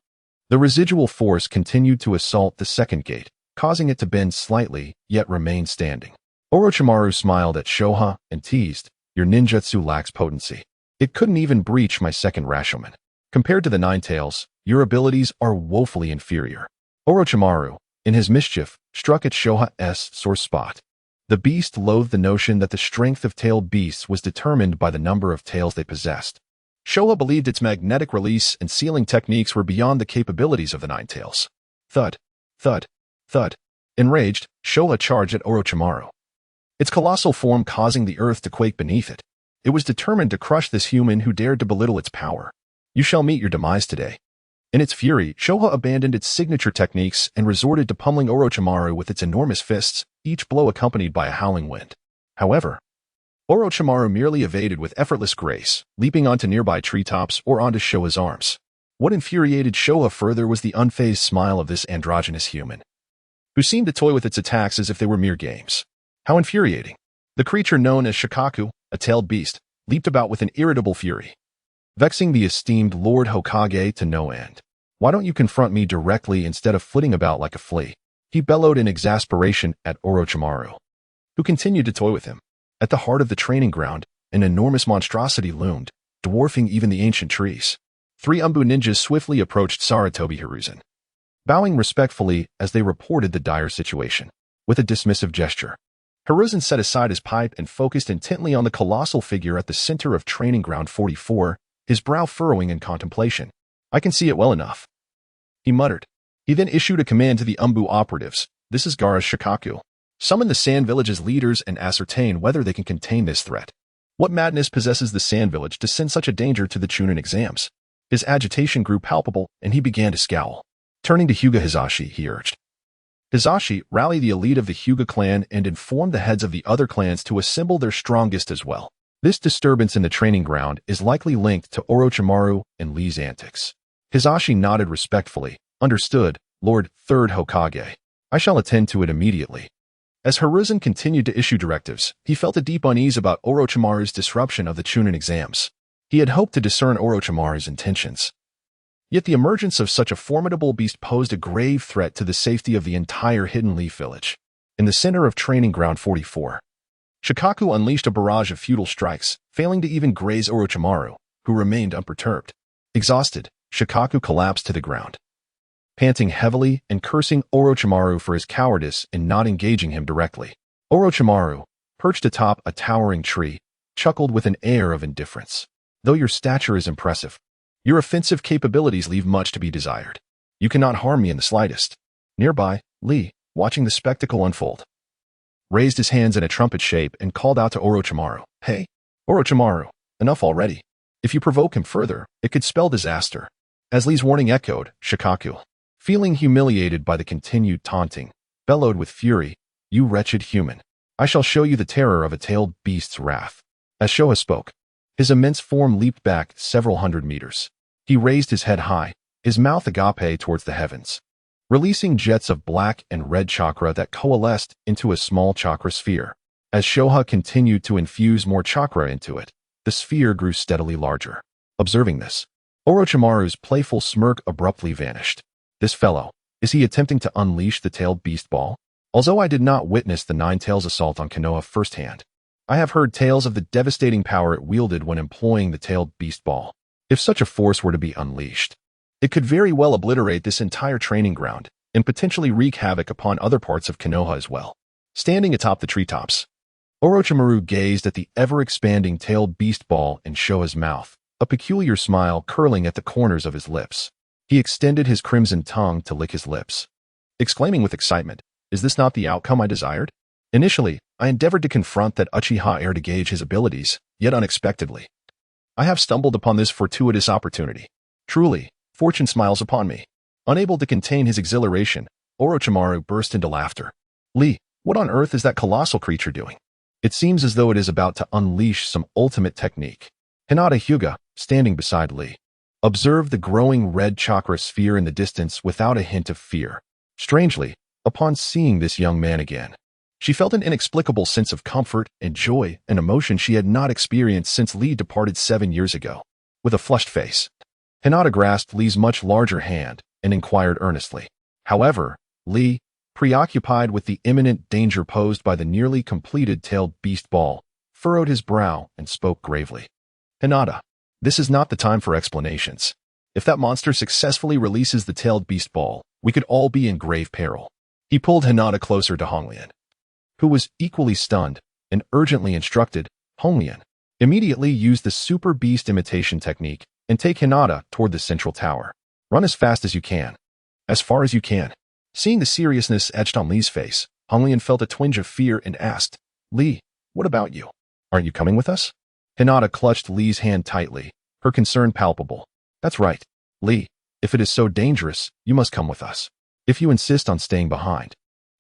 The residual force continued to assault the second gate, causing it to bend slightly, yet remain standing. Orochimaru smiled at Showa and teased, "Your ninjutsu lacks potency. It couldn't even breach my second Rashomon. Compared to the Nine Tails, your abilities are woefully inferior." Orochimaru, in his mischief, struck at Showa's sore spot. The beast loathed the notion that the strength of tailed beasts was determined by the number of tails they possessed. Showa believed its magnetic release and sealing techniques were beyond the capabilities of the Nine Tails. Thud, thud, thud. Enraged, Showa charged at Orochimaru, its colossal form causing the earth to quake beneath it. It was determined to crush this human who dared to belittle its power. "You shall meet your demise today." In its fury, Showa abandoned its signature techniques and resorted to pummeling Orochimaru with its enormous fists, each blow accompanied by a howling wind. However, Orochimaru merely evaded with effortless grace, leaping onto nearby treetops or onto Showa's arms. What infuriated Showa further was the unfazed smile of this androgynous human, who seemed to toy with its attacks as if they were mere games. How infuriating! The creature known as Shikaku, a tailed beast, leaped about with an irritable fury, vexing the esteemed Lord Hokage to no end. "Why don't you confront me directly instead of flitting about like a flea?" he bellowed in exasperation at Orochimaru. who continued to toy with him. At the heart of the training ground, an enormous monstrosity loomed, dwarfing even the ancient trees. 3 Umbu ninjas swiftly approached Sarutobi Hiruzen, bowing respectfully as they reported the dire situation. With a dismissive gesture, Hiruzen set aside his pipe and focused intently on the colossal figure at the center of Training Ground 44, his brow furrowing in contemplation. "I can see it well enough," he muttered. He then issued a command to the Umbu operatives. "This is Gaara's Shikaku. Summon the Sand Village's leaders and ascertain whether they can contain this threat." What madness possesses the Sand Village to send such a danger to the Chunin Exams? His agitation grew palpable, and he began to scowl. Turning to Hyuga Hisashi, he urged, "Hisashi, rally the elite of the Hyuga clan and inform the heads of the other clans to assemble their strongest as well. This disturbance in the training ground is likely linked to Orochimaru and Lee's antics." Hisashi nodded respectfully. "Understood, Lord 3rd Hokage. I shall attend to it immediately." As Hiruzen continued to issue directives, he felt a deep unease about Orochimaru's disruption of the Chunin Exams. He had hoped to discern Orochimaru's intentions. Yet the emergence of such a formidable beast posed a grave threat to the safety of the entire Hidden Leaf Village. In the center of Training Ground 44, Shikaku unleashed a barrage of futile strikes, failing to even graze Orochimaru, who remained unperturbed. Exhausted, Shikaku collapsed to the ground, panting heavily and cursing Orochimaru for his cowardice in not engaging him directly. Orochimaru, perched atop a towering tree, chuckled with an air of indifference. "Though your stature is impressive, your offensive capabilities leave much to be desired. You cannot harm me in the slightest." Nearby, Lee, watching the spectacle unfold, raised his hands in a trumpet shape and called out to Orochimaru, "Hey, Orochimaru, enough already. If you provoke him further, it could spell disaster." As Lee's warning echoed, Shikaku, feeling humiliated by the continued taunting, bellowed with fury, "You wretched human. I shall show you the terror of a tailed beast's wrath." As Shoha spoke, his immense form leaped back several hundred meters. He raised his head high, his mouth agape towards the heavens, releasing jets of black and red chakra that coalesced into a small chakra sphere. As Shoha continued to infuse more chakra into it, the sphere grew steadily larger. Observing this, Orochimaru's playful smirk abruptly vanished. "This fellow, is he attempting to unleash the tailed beast ball? Although I did not witness the Nine Tails assault on Konoha firsthand, I have heard tales of the devastating power it wielded when employing the tailed beast ball. If such a force were to be unleashed, it could very well obliterate this entire training ground and potentially wreak havoc upon other parts of Konoha as well." Standing atop the treetops, Orochimaru gazed at the ever-expanding tailed beast ball in Shoha's mouth, a peculiar smile curling at the corners of his lips. He extended his crimson tongue to lick his lips, exclaiming with excitement, "Is this not the outcome I desired?" Initially, I endeavored to confront that Uchiha heir to gauge his abilities, yet unexpectedly, I have stumbled upon this fortuitous opportunity. Truly, fortune smiles upon me. Unable to contain his exhilaration, Orochimaru burst into laughter. "Lee, what on earth is that colossal creature doing? It seems as though it is about to unleash some ultimate technique." Hinata Hyuga, standing beside Lee, observed the growing red chakra sphere in the distance without a hint of fear. Strangely, upon seeing this young man again, she felt an inexplicable sense of comfort and joy, an emotion she had not experienced since Lee departed 7 years ago. With a flushed face, Hinata grasped Lee's much larger hand and inquired earnestly. However, Lee, preoccupied with the imminent danger posed by the nearly completed tailed beast ball, furrowed his brow and spoke gravely. "Hinata, this is not the time for explanations. If that monster successfully releases the tailed beast ball, we could all be in grave peril." He pulled Hinata closer to Honglian, who was equally stunned, and urgently instructed, "Honglian, immediately use the super beast imitation technique and take Hinata toward the central tower. Run as fast as you can. As far as you can." Seeing the seriousness etched on Lee's face, Honglian felt a twinge of fear and asked, "Lee, what about you? Aren't you coming with us?" Hinata clutched Lee's hand tightly, her concern palpable. "That's right, Lee. If it is so dangerous, you must come with us. If you insist on staying behind,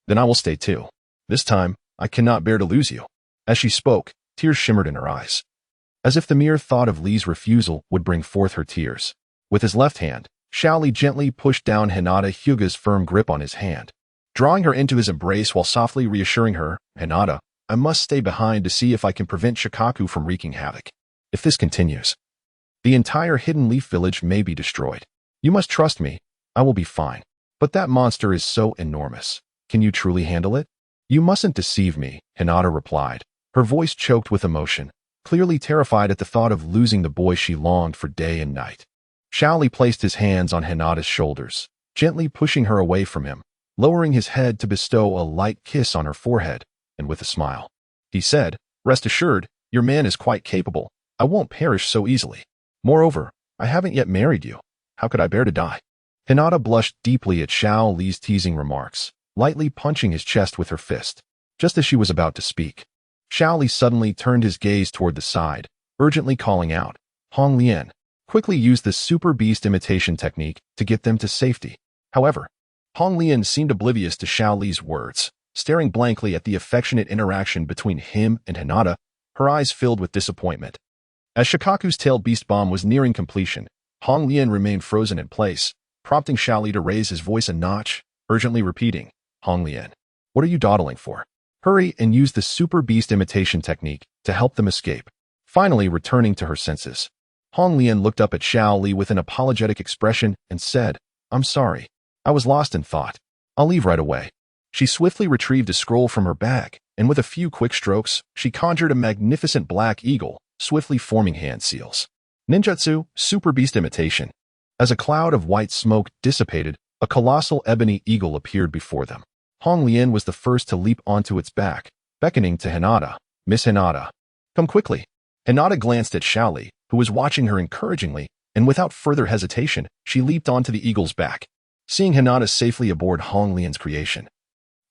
then I will stay too. This time, I cannot bear to lose you." As she spoke, tears shimmered in her eyes, as if the mere thought of Lee's refusal would bring forth her tears. With his left hand, Shaoli gently pushed down Hinata Hyuga's firm grip on his hand, drawing her into his embrace while softly reassuring her, "Hinata, I must stay behind to see if I can prevent Shikaku from wreaking havoc. If this continues, the entire Hidden Leaf Village may be destroyed. You must trust me, I will be fine. But that monster is so enormous. Can you truly handle it?" You mustn't deceive me, Hinata replied, her voice choked with emotion, clearly terrified at the thought of losing the boy she longed for day and night. Xiaoli placed his hands on Hinata's shoulders, gently pushing her away from him, lowering his head to bestow a light kiss on her forehead, and with a smile. He said, "Rest assured, your man is quite capable. I won't perish so easily. Moreover, I haven't yet married you. How could I bear to die?" Hinata blushed deeply at Xiaoli's teasing remarks, lightly punching his chest with her fist. Just as she was about to speak, Xiaoli suddenly turned his gaze toward the side, urgently calling out, "Hong Lian, quickly use the super beast imitation technique to get them to safety." However, Hong Lian seemed oblivious to Xiaoli's words, staring blankly at the affectionate interaction between him and Hinata, her eyes filled with disappointment. As Shikaku's tailed beast bomb was nearing completion, Hong Lian remained frozen in place, prompting Xiaoli to raise his voice a notch, urgently repeating, "Hong Lian, what are you dawdling for? Hurry and use the super beast imitation technique to help them escape." Finally returning to her senses, Hong Lian looked up at Xiaoli with an apologetic expression and said, "I'm sorry. I was lost in thought. I'll leave right away." She swiftly retrieved a scroll from her bag, and with a few quick strokes, she conjured a magnificent black eagle, swiftly forming hand seals. Ninjutsu, Super Beast Imitation. As a cloud of white smoke dissipated, a colossal ebony eagle appeared before them. Hong Lian was the first to leap onto its back, beckoning to Hinata. "Miss Hinata, come quickly." Hinata glanced at Xiaoli, who was watching her encouragingly, and without further hesitation, she leaped onto the eagle's back. Seeing Hinata safely aboard Hong Lian's creation,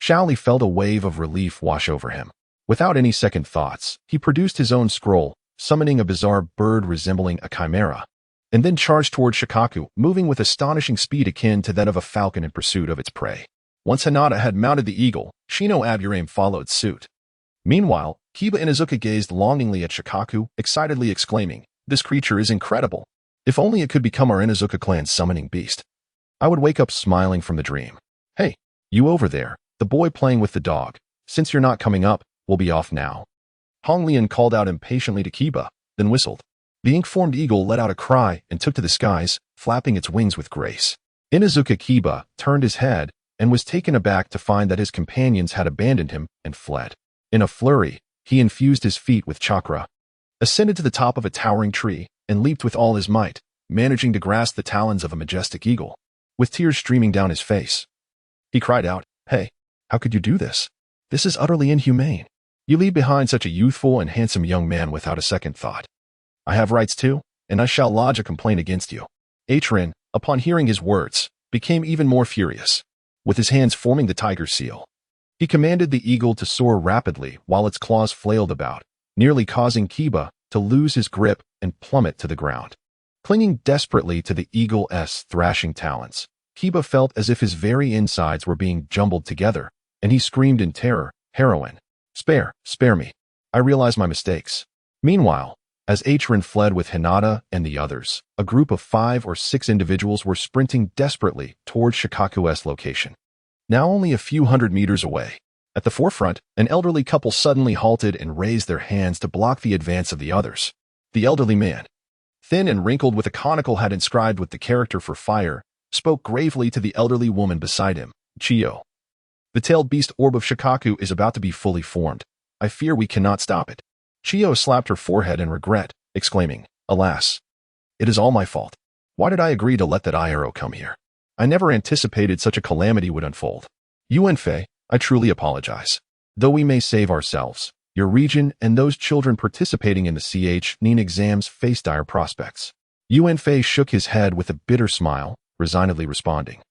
Xiaoli felt a wave of relief wash over him. Without any second thoughts, he produced his own scroll, summoning a bizarre bird resembling a chimera, and then charged toward Shikaku, moving with astonishing speed akin to that of a falcon in pursuit of its prey. Once Hinata had mounted the eagle, Shino Aburame followed suit. Meanwhile, Kiba Inuzuka gazed longingly at Shikaku, excitedly exclaiming, "This creature is incredible. If only it could become our Inuzuka clan's summoning beast. I would wake up smiling from the dream. Hey, you over there, the boy playing with the dog. Since you're not coming up, we'll be off now." Hong Lian called out impatiently to Kiba, then whistled. The ink-formed eagle let out a cry and took to the skies, flapping its wings with grace. Inuzuka Kiba turned his head and was taken aback to find that his companions had abandoned him and fled. In a flurry, he infused his feet with chakra, ascended to the top of a towering tree, and leaped with all his might, managing to grasp the talons of a majestic eagle. With tears streaming down his face, he cried out, "Hey, how could you do this? This is utterly inhumane. You leave behind such a youthful and handsome young man without a second thought. I have rights too, and I shall lodge a complaint against you." Atrin, upon hearing his words, became even more furious. With his hands forming the tiger seal, he commanded the eagle to soar rapidly while its claws flailed about, nearly causing Kiba to lose his grip and plummet to the ground. Clinging desperately to the eagle's thrashing talons, Kiba felt as if his very insides were being jumbled together, and he screamed in terror, "Heroine! Spare me. I realize my mistakes." Meanwhile, as Atrin fled with Hinata and the others, a group of 5 or 6 individuals were sprinting desperately towards Shikaku's location. Now only a few hundred meters away, at the forefront, an elderly couple suddenly halted and raised their hands to block the advance of the others. The elderly man, thin and wrinkled with a conical hat inscribed with the character for fire, spoke gravely to the elderly woman beside him, "Chiyo, the tailed beast orb of Shikaku is about to be fully formed. I fear we cannot stop it." Chiyo slapped her forehead in regret, exclaiming, "Alas, it is all my fault. Why did I agree to let that arrow come here? I never anticipated such a calamity would unfold. Yuanfei, I truly apologize. Though we may save ourselves, your region and those children participating in the Chunin Exams face dire prospects." Yuanfei shook his head with a bitter smile, resignedly responding,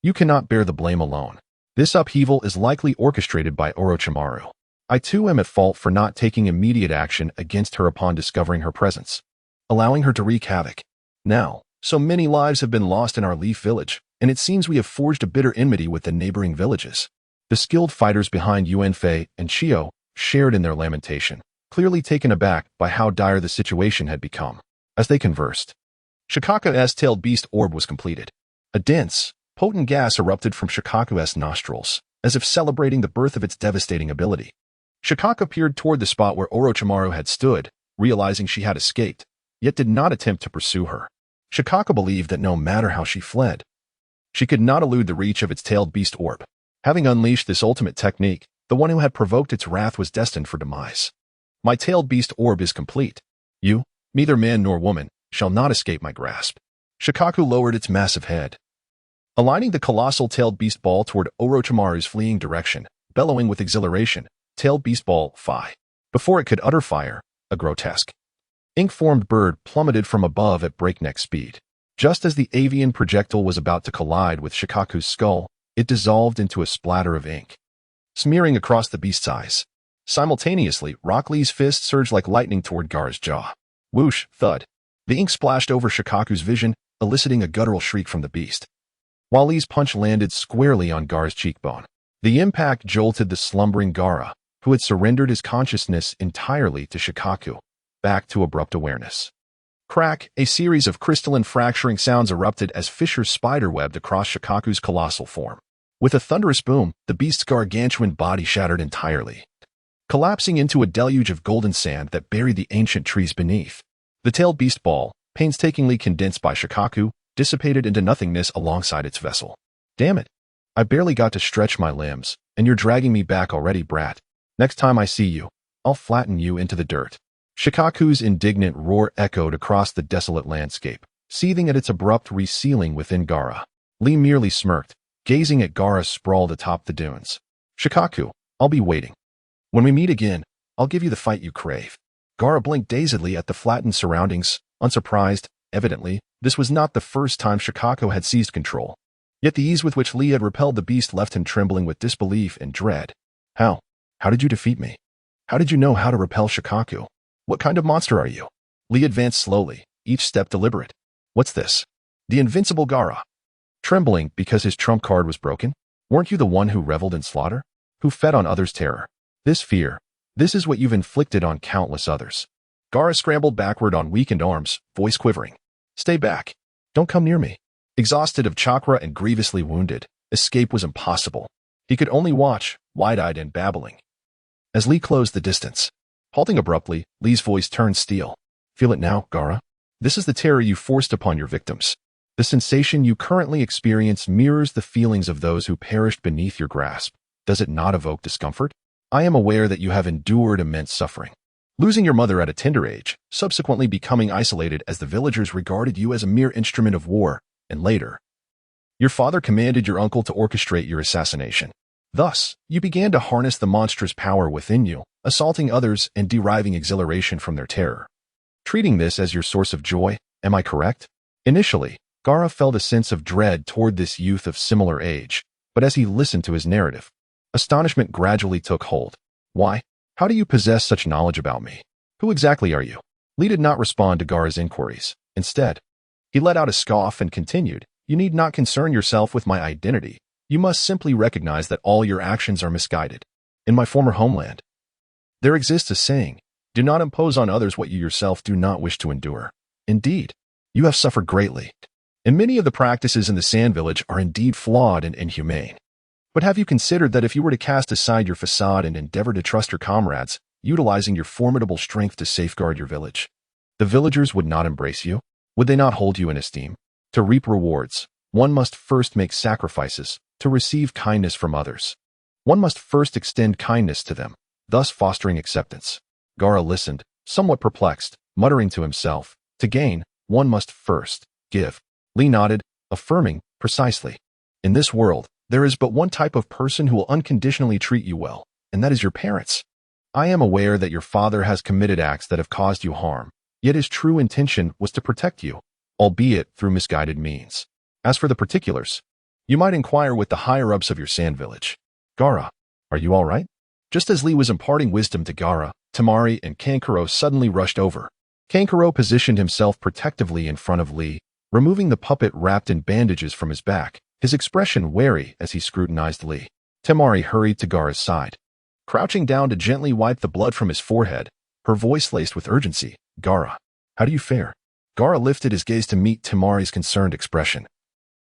"You cannot bear the blame alone. This upheaval is likely orchestrated by Orochimaru. I too am at fault for not taking immediate action against her upon discovering her presence, allowing her to wreak havoc. Now, so many lives have been lost in our Leaf Village, and it seems we have forged a bitter enmity with the neighboring villages." The skilled fighters behind Yuanfei and Chiyo shared in their lamentation, clearly taken aback by how dire the situation had become. As they conversed, Shikaku's tailed beast orb was completed. A dense, potent gas erupted from Shikaku's nostrils, as if celebrating the birth of its devastating ability. Shikaku peered toward the spot where Orochimaru had stood, realizing she had escaped, yet did not attempt to pursue her. Shikaku believed that no matter how she fled, she could not elude the reach of its tailed beast orb. Having unleashed this ultimate technique, The one who had provoked its wrath was destined for demise. My tailed beast orb is complete. You, neither man nor woman, shall not escape my grasp. Shikaku lowered its massive head, aligning the colossal tailed beast ball toward Orochimaru's fleeing direction, bellowing with exhilaration, tailed beast ball, phi. Before it could utter fire, a grotesque, ink-formed bird plummeted from above at breakneck speed. Just as the avian projectile was about to collide with Shikaku's skull, it dissolved into a splatter of ink, smearing across the beast's eyes. Simultaneously, Rock Lee's fist surged like lightning toward Gaara's jaw. Whoosh, thud. The ink splashed over Shikaku's vision, eliciting a guttural shriek from the beast. While Lee's punch landed squarely on Gaara's cheekbone, the impact jolted the slumbering Gaara, who had surrendered his consciousness entirely to Shikaku, back to abrupt awareness. Crack, a series of crystalline fracturing sounds erupted as fissures spiderwebbed across Shikaku's colossal form. With a thunderous boom, the beast's gargantuan body shattered entirely, collapsing into a deluge of golden sand that buried the ancient trees beneath. The tailed beast ball, painstakingly condensed by Shikaku, dissipated into nothingness alongside its vessel. Damn it. I barely got to stretch my limbs, and you're dragging me back already, brat. Next time I see you, I'll flatten you into the dirt. Shikaku's indignant roar echoed across the desolate landscape, seething at its abrupt resealing within Gaara. Lee merely smirked, gazing at Gaara sprawled atop the dunes. Shikaku, I'll be waiting. When we meet again, I'll give you the fight you crave. Gaara blinked dazedly at the flattened surroundings, unsurprised. Evidently, this was not the first time Shikaku had seized control. Yet the ease with which Lee had repelled the beast left him trembling with disbelief and dread. How? How did you defeat me? How did you know how to repel Shikaku? What kind of monster are you? Lee advanced slowly, each step deliberate. What's this? The invincible Gaara. Trembling because his trump card was broken? Weren't you the one who reveled in slaughter? Who fed on others' terror? This fear, this is what you've inflicted on countless others. Gaara scrambled backward on weakened arms, voice quivering. Stay back. Don't come near me. Exhausted of chakra and grievously wounded, escape was impossible. He could only watch, wide-eyed and babbling. As Lee closed the distance, halting abruptly, Lee's voice turned steel. Feel it now, Gaara. This is the terror you forced upon your victims. The sensation you currently experience mirrors the feelings of those who perished beneath your grasp. Does it not evoke discomfort? I am aware that you have endured immense suffering. Losing your mother at a tender age, subsequently becoming isolated as the villagers regarded you as a mere instrument of war, and later, your father commanded your uncle to orchestrate your assassination. Thus, you began to harness the monstrous power within you, assaulting others and deriving exhilaration from their terror. Treating this as your source of joy, am I correct? Initially, Gaara felt a sense of dread toward this youth of similar age, but as he listened to his narrative, astonishment gradually took hold. Why? How do you possess such knowledge about me? Who exactly are you? Lee did not respond to Gaara's inquiries. Instead, he let out a scoff and continued, You need not concern yourself with my identity. You must simply recognize that all your actions are misguided. In my former homeland, there exists a saying, do not impose on others what you yourself do not wish to endure. Indeed, you have suffered greatly, and many of the practices in the Sand Village are indeed flawed and inhumane. But have you considered that if you were to cast aside your facade and endeavor to trust your comrades, utilizing your formidable strength to safeguard your village, the villagers would not embrace you? Would they not hold you in esteem? To reap rewards, one must first make sacrifices. To receive kindness from others, one must first extend kindness to them, thus fostering acceptance. Gaara listened, somewhat perplexed, muttering to himself, to gain, one must first give. Lee nodded, affirming, precisely. In this world, there is but one type of person who will unconditionally treat you well, and that is your parents. I am aware that your father has committed acts that have caused you harm, yet his true intention was to protect you, albeit through misguided means. As for the particulars, you might inquire with the higher-ups of your Sand Village. Gaara, are you all right? Just as Lee was imparting wisdom to Gaara, Temari and Kankuro suddenly rushed over. Kankuro positioned himself protectively in front of Lee, removing the puppet wrapped in bandages from his back, his expression wary as he scrutinized Lee. Temari hurried to Gaara's side, crouching down to gently wipe the blood from his forehead, her voice laced with urgency. Gaara, how do you fare? Gaara lifted his gaze to meet Temari's concerned expression,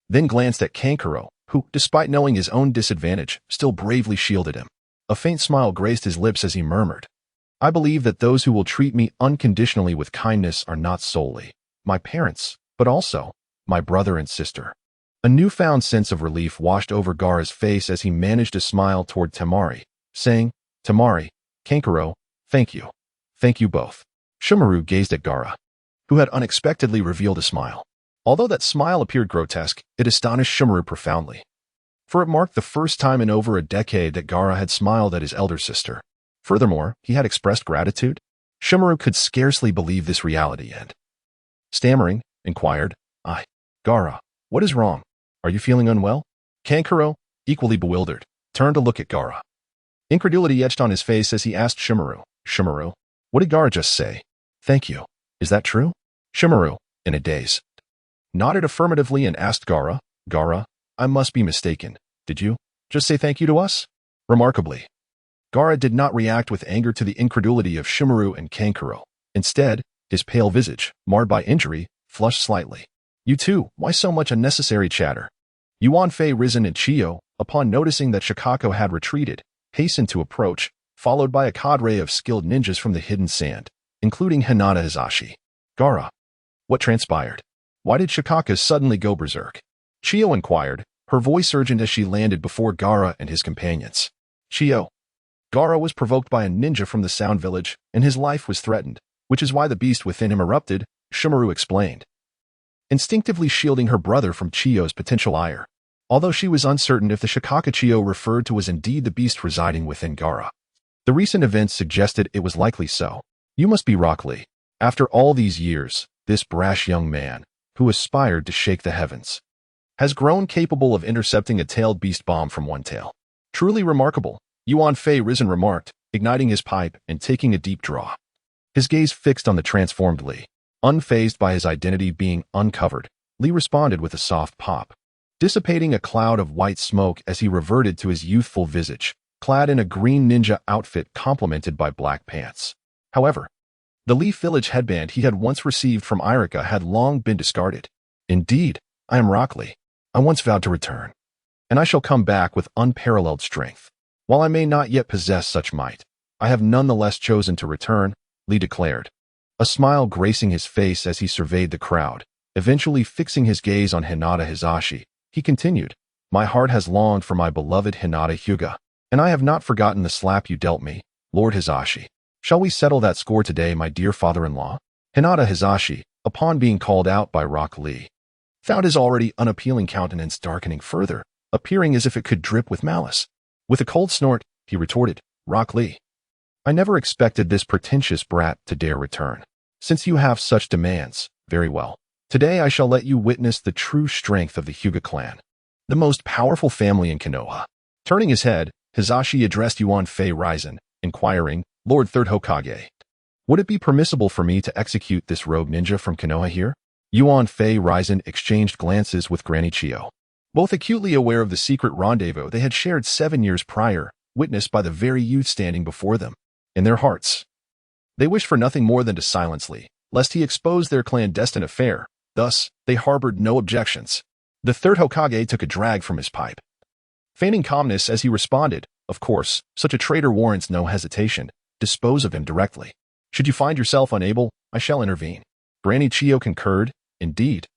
then glanced at Kankuro, who, despite knowing his own disadvantage, still bravely shielded him. A faint smile graced his lips as he murmured, I believe that those who will treat me unconditionally with kindness are not solely my parents, but also my brother and sister. A newfound sense of relief washed over Gaara's face as he managed to smile toward Temari, saying, "Tamari, Kankuro, thank you. Thank you both." Shumaru gazed at Gaara, who had unexpectedly revealed a smile. Although that smile appeared grotesque, it astonished Shumaru profoundly, for it marked the first time in over a decade that Gaara had smiled at his elder sister. Furthermore, he had expressed gratitude. Shumaru could scarcely believe this reality and, stammering, inquired, Gaara, what is wrong? Are you feeling unwell?" Kankuro, equally bewildered, turned to look at Gaara. Incredulity etched on his face as he asked Shumaru, "Shumaru, what did Gaara just say?" "Thank you. Is that true?" Shumaru, in a daze, nodded affirmatively and asked Gaara, "Gaara, I must be mistaken. Did you just say thank you to us?" Remarkably, Gaara did not react with anger to the incredulity of Shumaru and Kankuro. Instead, his pale visage, marred by injury, flushed slightly. "You two, why so much unnecessary chatter?" Yuan Fei, Risen, and Chiyo, upon noticing that Shikako had retreated, hastened to approach, followed by a cadre of skilled ninjas from the hidden sand, including Hinata Hisashi. "Gaara, what transpired? Why did Shikako suddenly go berserk?" Chiyo inquired, her voice urgent as she landed before Gaara and his companions. "Chiyo, Gaara was provoked by a ninja from the Sound Village, and his life was threatened, which is why the beast within him erupted," Shumaru explained, instinctively shielding her brother from Chiyo's potential ire, although she was uncertain if the Shikaka Chiyo referred to was indeed the beast residing within Gaara. The recent events suggested it was likely so. "You must be Rock Lee. After all these years, this brash young man, who aspired to shake the heavens, has grown capable of intercepting a tailed beast bomb from one tail. Truly remarkable," Yuan Fei, Risen, remarked, igniting his pipe and taking a deep draw. His gaze fixed on the transformed Lee. Unfazed by his identity being uncovered, Lee responded with a soft pop, dissipating a cloud of white smoke as he reverted to his youthful visage, clad in a green ninja outfit complemented by black pants. However, the Leaf Village headband he had once received from Irika had long been discarded. "Indeed, I am Rock Lee. I once vowed to return, and I shall come back with unparalleled strength. While I may not yet possess such might, I have nonetheless chosen to return," Lee declared, a smile gracing his face as he surveyed the crowd. Eventually fixing his gaze on Hinata Hisashi, he continued, "My heart has longed for my beloved Hinata Hyuga, and I have not forgotten the slap you dealt me, Lord Hisashi. Shall we settle that score today, my dear father-in-law?" Hinata Hisashi, upon being called out by Rock Lee, found his already unappealing countenance darkening further, appearing as if it could drip with malice. With a cold snort, he retorted, "Rock Lee, I never expected this pretentious brat to dare return. Since you have such demands, very well. Today I shall let you witness the true strength of the Hyuga clan, the most powerful family in Konoha." Turning his head, Hisashi addressed Yuan Fei, Risen, inquiring, "Lord Third Hokage, would it be permissible for me to execute this rogue ninja from Konoha here?" Yuan Fei, Risen exchanged glances with Granny Chiyo, both acutely aware of the secret rendezvous they had shared 7 years prior, witnessed by the very youth standing before them. In their hearts, they wished for nothing more than to silence Lee, lest he expose their clandestine affair. Thus, they harbored no objections. The Third Hokage took a drag from his pipe, feigning calmness as he responded, "Of course, such a traitor warrants no hesitation. Dispose of him directly. Should you find yourself unable, I shall intervene." Granny Chiyo concurred, "Indeed.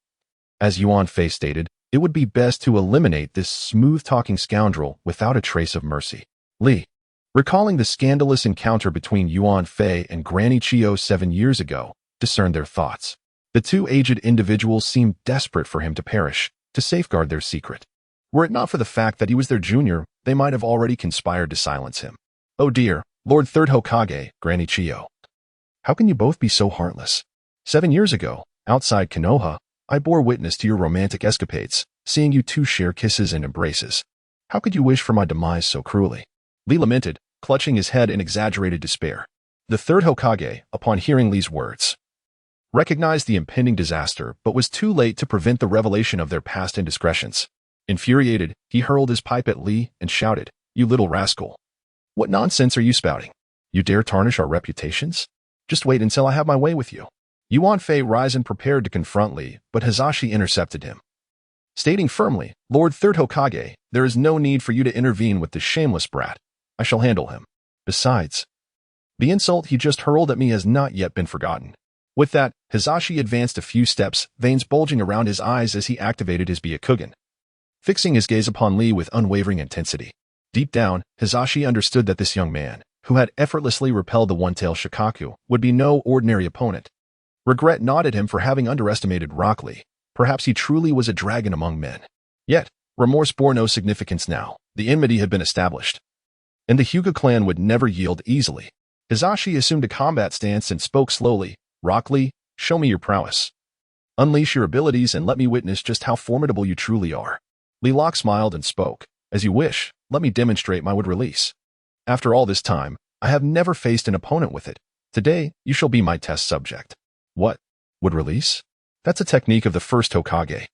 As Yuan Fei stated, it would be best to eliminate this smooth-talking scoundrel without a trace of mercy." Lee, recalling the scandalous encounter between Yuan Fei and Granny Chiyo 7 years ago, discerned their thoughts. The two aged individuals seemed desperate for him to perish, to safeguard their secret. Were it not for the fact that he was their junior, they might have already conspired to silence him. "Oh dear, Lord Third Hokage, Granny Chiyo. How can you both be so heartless? 7 years ago, outside Konoha, I bore witness to your romantic escapades, seeing you two share kisses and embraces. How could you wish for my demise so cruelly?" Lee lamented, clutching his head in exaggerated despair. The Third Hokage, upon hearing Lee's words, recognized the impending disaster but was too late to prevent the revelation of their past indiscretions. Infuriated, he hurled his pipe at Lee and shouted, "You little rascal! What nonsense are you spouting? You dare tarnish our reputations? Just wait until I have my way with you." Yuan Fei, Risen, prepared to confront Lee, but Hisashi intercepted him, stating firmly, "Lord Third Hokage, there is no need for you to intervene with this shameless brat. I shall handle him. Besides, the insult he just hurled at me has not yet been forgotten." With that, Hisashi advanced a few steps, veins bulging around his eyes as he activated his Byakugan, fixing his gaze upon Lee with unwavering intensity. Deep down, Hisashi understood that this young man, who had effortlessly repelled the one-tailed Shikaku, would be no ordinary opponent. Regret gnawed at him for having underestimated Rock Lee. Perhaps he truly was a dragon among men. Yet, remorse bore no significance now. The enmity had been established, and the Hyuga clan would never yield easily. Hisashi assumed a combat stance and spoke slowly. Rock Lee, show me your prowess. Unleash your abilities and let me witness just how formidable you truly are. Lee Locke smiled and spoke. As you wish, let me demonstrate my wood release. After all this time, I have never faced an opponent with it. Today, you shall be my test subject. What? Wood release? That's a technique of the first Hokage.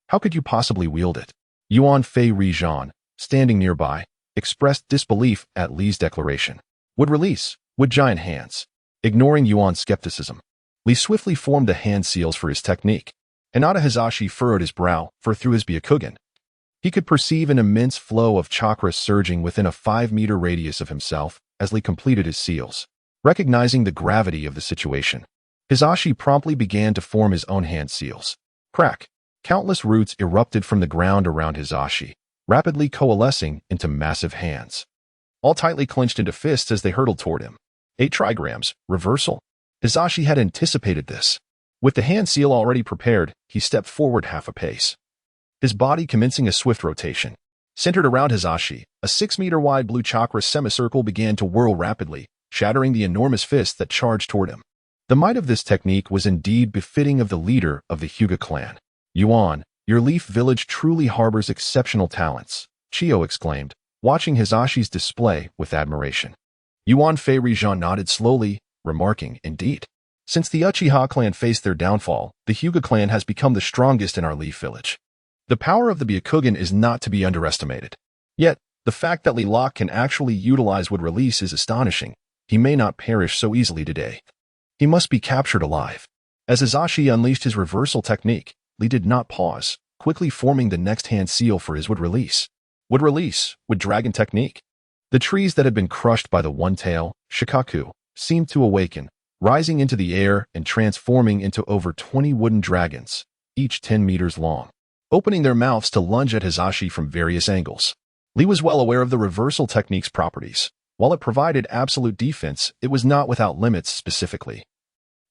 How could you possibly wield it? Yuan Fei Rijan, standing nearby, expressed disbelief at Lee's declaration. Wood release, with giant hands. Ignoring Yuan's skepticism, Lee swiftly formed the hand seals for his technique. Hinata Hisashi furrowed his brow, for through his Byakugan, he could perceive an immense flow of chakra surging within a 5-meter radius of himself as Lee completed his seals. Recognizing the gravity of the situation, Hisashi promptly began to form his own hand seals. Crack! Countless roots erupted from the ground around Hisashi, rapidly coalescing into massive hands, all tightly clenched into fists as they hurtled toward him. 8 trigrams, reversal. Hisashi had anticipated this. With the hand seal already prepared, he stepped forward half a pace, his body commencing a swift rotation. Centered around Hisashi, a 6-meter-wide blue chakra semicircle began to whirl rapidly, shattering the enormous fists that charged toward him. The might of this technique was indeed befitting of the leader of the Hyuga clan. Yuan, your Leaf Village truly harbors exceptional talents, Chiyo exclaimed, watching Hisashi's display with admiration. Yuan Fei Rijan nodded slowly, remarking, indeed. Since the Uchiha clan faced their downfall, the Hyuga clan has become the strongest in our Leaf Village. The power of the Byakugan is not to be underestimated. Yet, the fact that Lee Locke can actually utilize wood release is astonishing. He may not perish so easily today. He must be captured alive. As Hisashi unleashed his reversal technique, Lee did not pause, quickly forming the next hand seal for his wood release. Wood release, with dragon technique. The trees that had been crushed by the one-tail, Shikaku, seemed to awaken, rising into the air and transforming into over 20 wooden dragons, each 10 meters long, opening their mouths to lunge at Hisashi from various angles. Lee was well aware of the reversal technique's properties. While it provided absolute defense, it was not without limits specifically.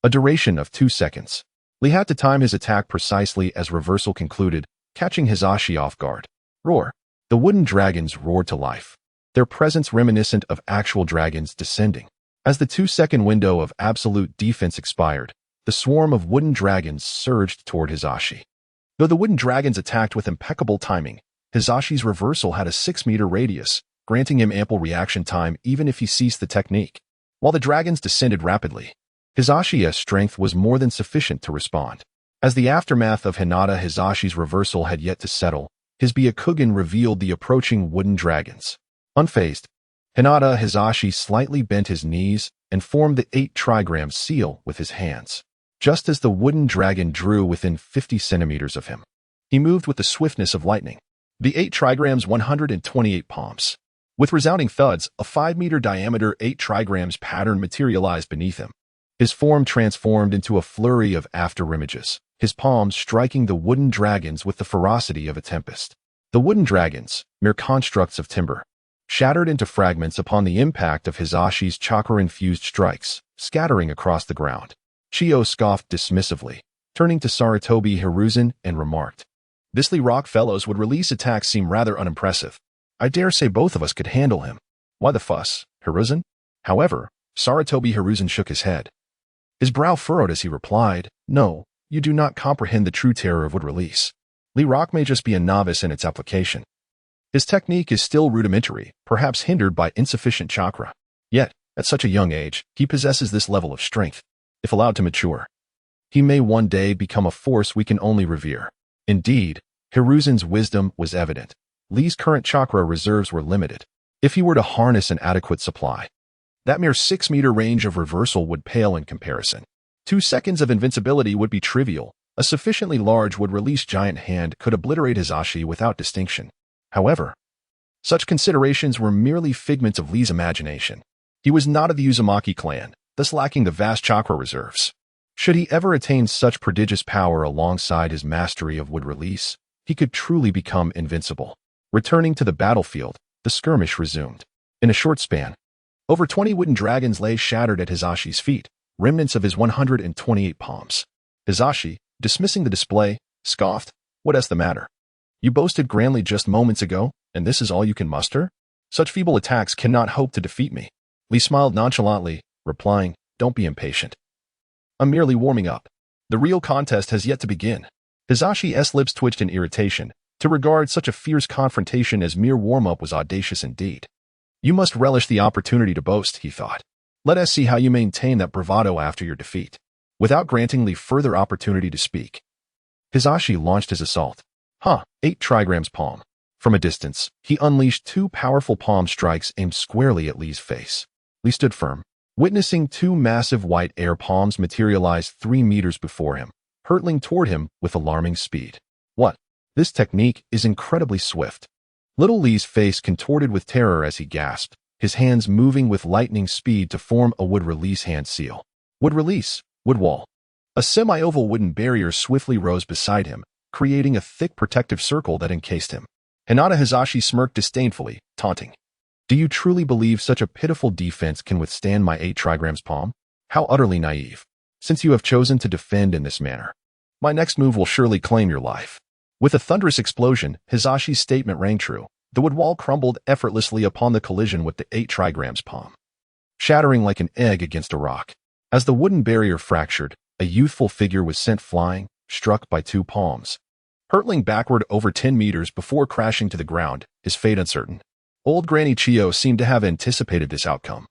A duration of 2 seconds. Lee had to time his attack precisely as reversal concluded, catching Hisashi off guard. Roar. The wooden dragons roared to life, their presence reminiscent of actual dragons descending. As the 2-second window of absolute defense expired, the swarm of wooden dragons surged toward Hisashi. Though the wooden dragons attacked with impeccable timing, Hisashi's reversal had a 6-meter radius, granting him ample reaction time even if he ceased the technique. While the dragons descended rapidly, Hisashi's strength was more than sufficient to respond. As the aftermath of Hinata Hisashi's reversal had yet to settle, his Byakugan revealed the approaching wooden dragons. Unfazed, Hinata Hisashi slightly bent his knees and formed the 8 trigram seal with his hands. Just as the wooden dragon drew within 50 centimeters of him, he moved with the swiftness of lightning. The 8 trigrams 128 palms. With resounding thuds, a 5-meter diameter 8 trigrams pattern materialized beneath him. His form transformed into a flurry of afterimages, his palms striking the wooden dragons with the ferocity of a tempest. The wooden dragons, mere constructs of timber, shattered into fragments upon the impact of Hisashi's chakra-infused strikes, scattering across the ground. Chiyo scoffed dismissively, turning to Sarutobi Hiruzen and remarked, "This Lee Rock fellows would release attacks seem rather unimpressive. I dare say both of us could handle him. Why the fuss, Hiruzen?" However, Sarutobi Hiruzen shook his head. His brow furrowed as he replied, "No, you do not comprehend the true terror of wood release. Lee Rock may just be a novice in its application. His technique is still rudimentary, perhaps hindered by insufficient chakra. Yet, at such a young age, he possesses this level of strength. If allowed to mature, he may one day become a force we can only revere." Indeed, Hiruzen's wisdom was evident. Lee's current chakra reserves were limited. If he were to harness an adequate supply, that mere 6-meter range of reversal would pale in comparison. 2 seconds of invincibility would be trivial. A sufficiently large wood-release giant hand could obliterate Hisashi without distinction. However, such considerations were merely figments of Lee's imagination. He was not of the Uzumaki clan, thus lacking the vast chakra reserves. Should he ever attain such prodigious power alongside his mastery of wood release, he could truly become invincible. Returning to the battlefield, the skirmish resumed. In a short span, over 20 wooden dragons lay shattered at Hizashi's feet, remnants of his 128 palms. Hisashi, dismissing the display, scoffed, "What's the matter? You boasted grandly just moments ago, and this is all you can muster? Such feeble attacks cannot hope to defeat me." Lee smiled nonchalantly, replying, "Don't be impatient. I'm merely warming up. The real contest has yet to begin." Hisashi's lips twitched in irritation. To regard such a fierce confrontation as mere warm-up was audacious indeed. "You must relish the opportunity to boast," he thought. "Let us see how you maintain that bravado after your defeat." Without granting Lee further opportunity to speak, Hisashi launched his assault. 8 trigrams palm. From a distance, he unleashed 2 powerful palm strikes aimed squarely at Lee's face. Lee stood firm, witnessing 2 massive white air palms materialize 3 meters before him, hurtling toward him with alarming speed. What? This technique is incredibly swift. Little Lee's face contorted with terror as he gasped, his hands moving with lightning speed to form a wood release hand seal. Wood release, wood wall. A semi-oval wooden barrier swiftly rose beside him, creating a thick protective circle that encased him. Hinata Hisashi smirked disdainfully, taunting. "Do you truly believe such a pitiful defense can withstand my 8 trigrams palm? How utterly naive. Since you have chosen to defend in this manner, my next move will surely claim your life." With a thunderous explosion, Hisashi's statement rang true. The wood wall crumbled effortlessly upon the collision with the 8 trigrams palm, shattering like an egg against a rock. As the wooden barrier fractured, a youthful figure was sent flying, struck by 2 palms, hurtling backward over 10 meters before crashing to the ground, his fate uncertain. Old Granny Chio seemed to have anticipated this outcome.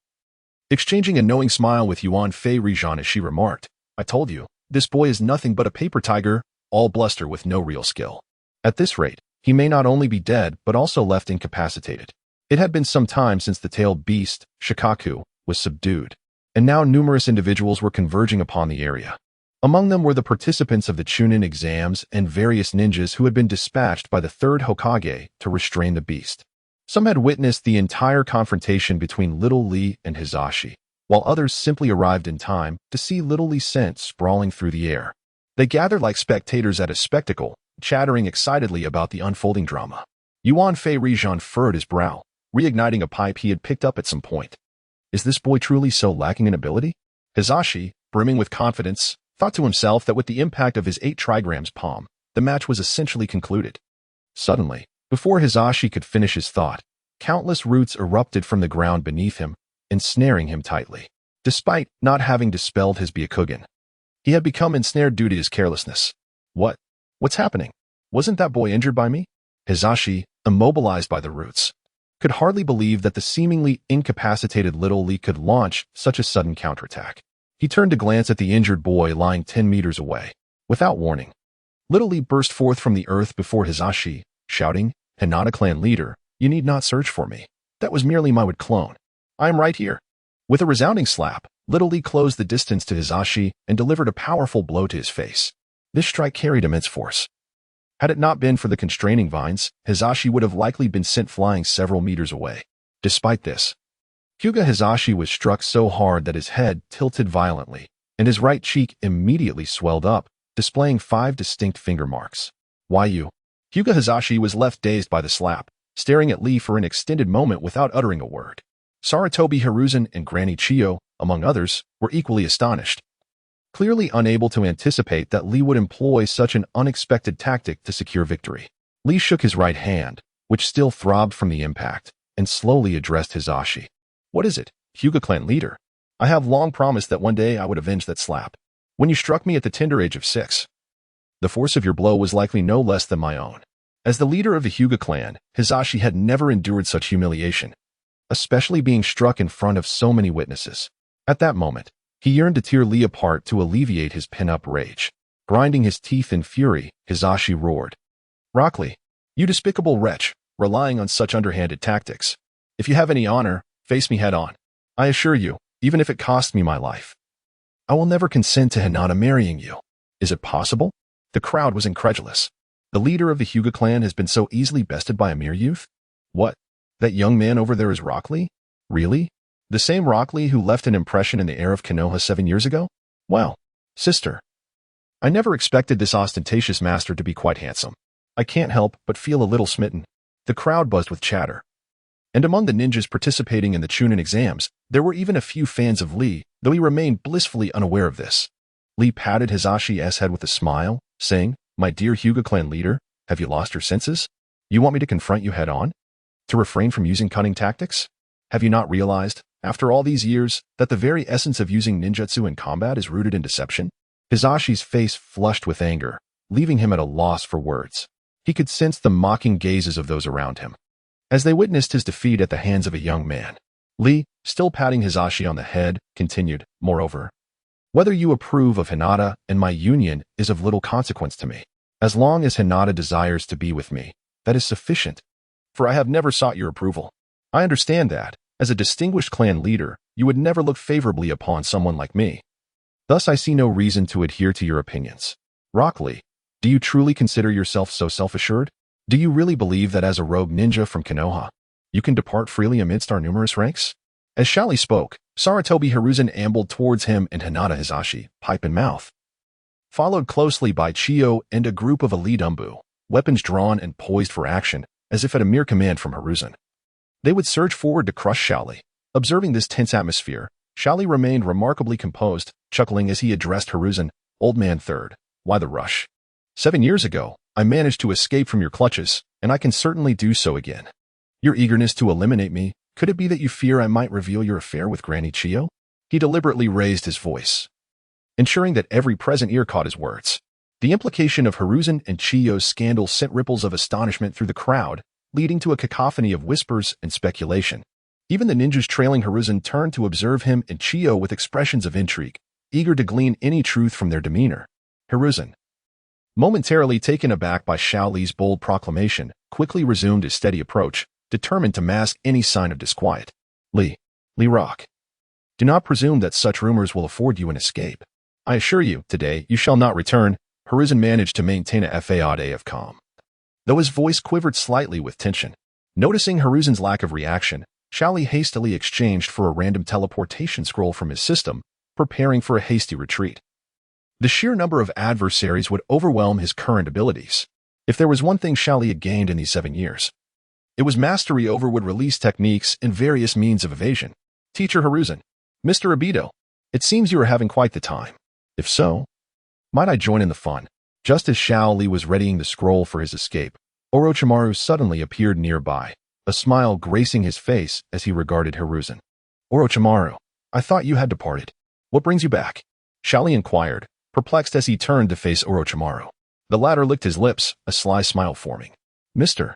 Exchanging a knowing smile with Yuan Fei Rijan as she remarked, "I told you, this boy is nothing but a paper tiger, all bluster with no real skill. At this rate, he may not only be dead but also left incapacitated." It had been some time since the tailed beast, Shikaku, was subdued, and now numerous individuals were converging upon the area. Among them were the participants of the Chunin Exams and various ninjas who had been dispatched by the third Hokage to restrain the beast. Some had witnessed the entire confrontation between Little Lee and Hisashi, while others simply arrived in time to see Little Lee sent sprawling through the air. They gathered like spectators at a spectacle, chattering excitedly about the unfolding drama. Yuan Fei Rijan furrowed his brow, reigniting a pipe he had picked up at some point. Is this boy truly so lacking in ability? Hisashi, brimming with confidence, thought to himself that with the impact of his 8 trigrams palm, the match was essentially concluded. Suddenly, before Hisashi could finish his thought, countless roots erupted from the ground beneath him, ensnaring him tightly. Despite not having dispelled his Byakugan, he had become ensnared due to his carelessness. What's happening? Wasn't that boy injured by me? Hisashi, immobilized by the roots, could hardly believe that the seemingly incapacitated Little Lee could launch such a sudden counterattack. He turned to glance at the injured boy lying 10 meters away. Without warning, Little Lee burst forth from the earth before Hisashi, shouting, "Hinata clan leader, you need not search for me. That was merely my wood clone. I am right here." With a resounding slap, Little Lee closed the distance to Hisashi and delivered a powerful blow to his face. This strike carried immense force. Had it not been for the constraining vines, Hisashi would have likely been sent flying several meters away. Despite this, Hyuga Hisashi was struck so hard that his head tilted violently, and his right cheek immediately swelled up, displaying 5 distinct finger marks. "Why you?" Hyuga Hisashi was left dazed by the slap, staring at Lee for an extended moment without uttering a word. Sarutobi Hiruzen and Granny Chio, among others, were equally astonished, clearly unable to anticipate that Lee would employ such an unexpected tactic to secure victory. Lee shook his right hand, which still throbbed from the impact, and slowly addressed Hisashi. "What is it, Hyuga clan leader? I have long promised that one day I would avenge that slap. When you struck me at the tender age of 6, the force of your blow was likely no less than my own." As the leader of the Hyuga clan, Hisashi had never endured such humiliation, especially being struck in front of so many witnesses. At that moment, he yearned to tear Lee apart to alleviate his pent-up rage. Grinding his teeth in fury, Hisashi roared, "Rock Lee, you despicable wretch, relying on such underhanded tactics. If you have any honor, face me head-on. I assure you, even if it costs me my life, I will never consent to Hinata marrying you." "Is it possible?" The crowd was incredulous. The leader of the Hyuga clan has been so easily bested by a mere youth? What? That young man over there is Rock Lee? Really? The same Rock Lee who left an impression in the air of Konoha 7 years ago? Well, sister, I never expected this ostentatious master to be quite handsome. I can't help but feel a little smitten. The crowd buzzed with chatter. And among the ninjas participating in the Chunin Exams, there were even a few fans of Lee, though he remained blissfully unaware of this. Lee patted Hizashi's head with a smile, saying, "My dear Hyuga clan leader, have you lost your senses? You want me to confront you head-on? To refrain from using cunning tactics? Have you not realized, after all these years, that the very essence of using ninjutsu in combat is rooted in deception?" Hizashi's face flushed with anger, leaving him at a loss for words. He could sense the mocking gazes of those around him, as they witnessed his defeat at the hands of a young man. Lee, still patting Hisashi on the head, continued, "Moreover, whether you approve of Hinata and my union is of little consequence to me. As long as Hinata desires to be with me, that is sufficient, for I have never sought your approval. I understand that, as a distinguished clan leader, you would never look favorably upon someone like me. Thus I see no reason to adhere to your opinions. Rock Lee, do you truly consider yourself so self-assured? Do you really believe that as a rogue ninja from Konoha, you can depart freely amidst our numerous ranks?" As Shali spoke, Sarutobi Hiruzen ambled towards him and Hinata Hisashi, pipe in mouth, followed closely by Chiyo and a group of elite Umbu, weapons drawn and poised for action, as if at a mere command from Hiruzen. They would surge forward to crush Shali. Observing this tense atmosphere, Shali remained remarkably composed, chuckling as he addressed Hiruzen, "Old man third, why the rush? 7 years ago, I managed to escape from your clutches, and I can certainly do so again. Your eagerness to eliminate me, could it be that you fear I might reveal your affair with Granny Chiyo?" He deliberately raised his voice, ensuring that every present ear caught his words. The implication of Hiruzen and Chiyo's scandal sent ripples of astonishment through the crowd, leading to a cacophony of whispers and speculation. Even the ninjas trailing Hiruzen turned to observe him and Chiyo with expressions of intrigue, eager to glean any truth from their demeanor. Hiruzen, momentarily taken aback by Xiao Li's bold proclamation, quickly resumed his steady approach, determined to mask any sign of disquiet. Lee Rock, do not presume that such rumors will afford you an escape. I assure you, today you shall not return." Hiruzen managed to maintain a facade of calm, though his voice quivered slightly with tension. Noticing Hiruzen's lack of reaction, Xiao Li hastily exchanged for a random teleportation scroll from his system, preparing for a hasty retreat. The sheer number of adversaries would overwhelm his current abilities. If there was one thing Xiao Li had gained in these 7 years, it was mastery over would-release techniques and various means of evasion. "Teacher Hiruzen, Mr. Obito, it seems you are having quite the time. If so, might I join in the fun?" Just as Xiao Li was readying the scroll for his escape, Orochimaru suddenly appeared nearby, a smile gracing his face as he regarded Hiruzen. "Orochimaru, I thought you had departed. What brings you back?" Xiao Li inquired, perplexed as he turned to face Orochimaru. The latter licked his lips, a sly smile forming. "Mr.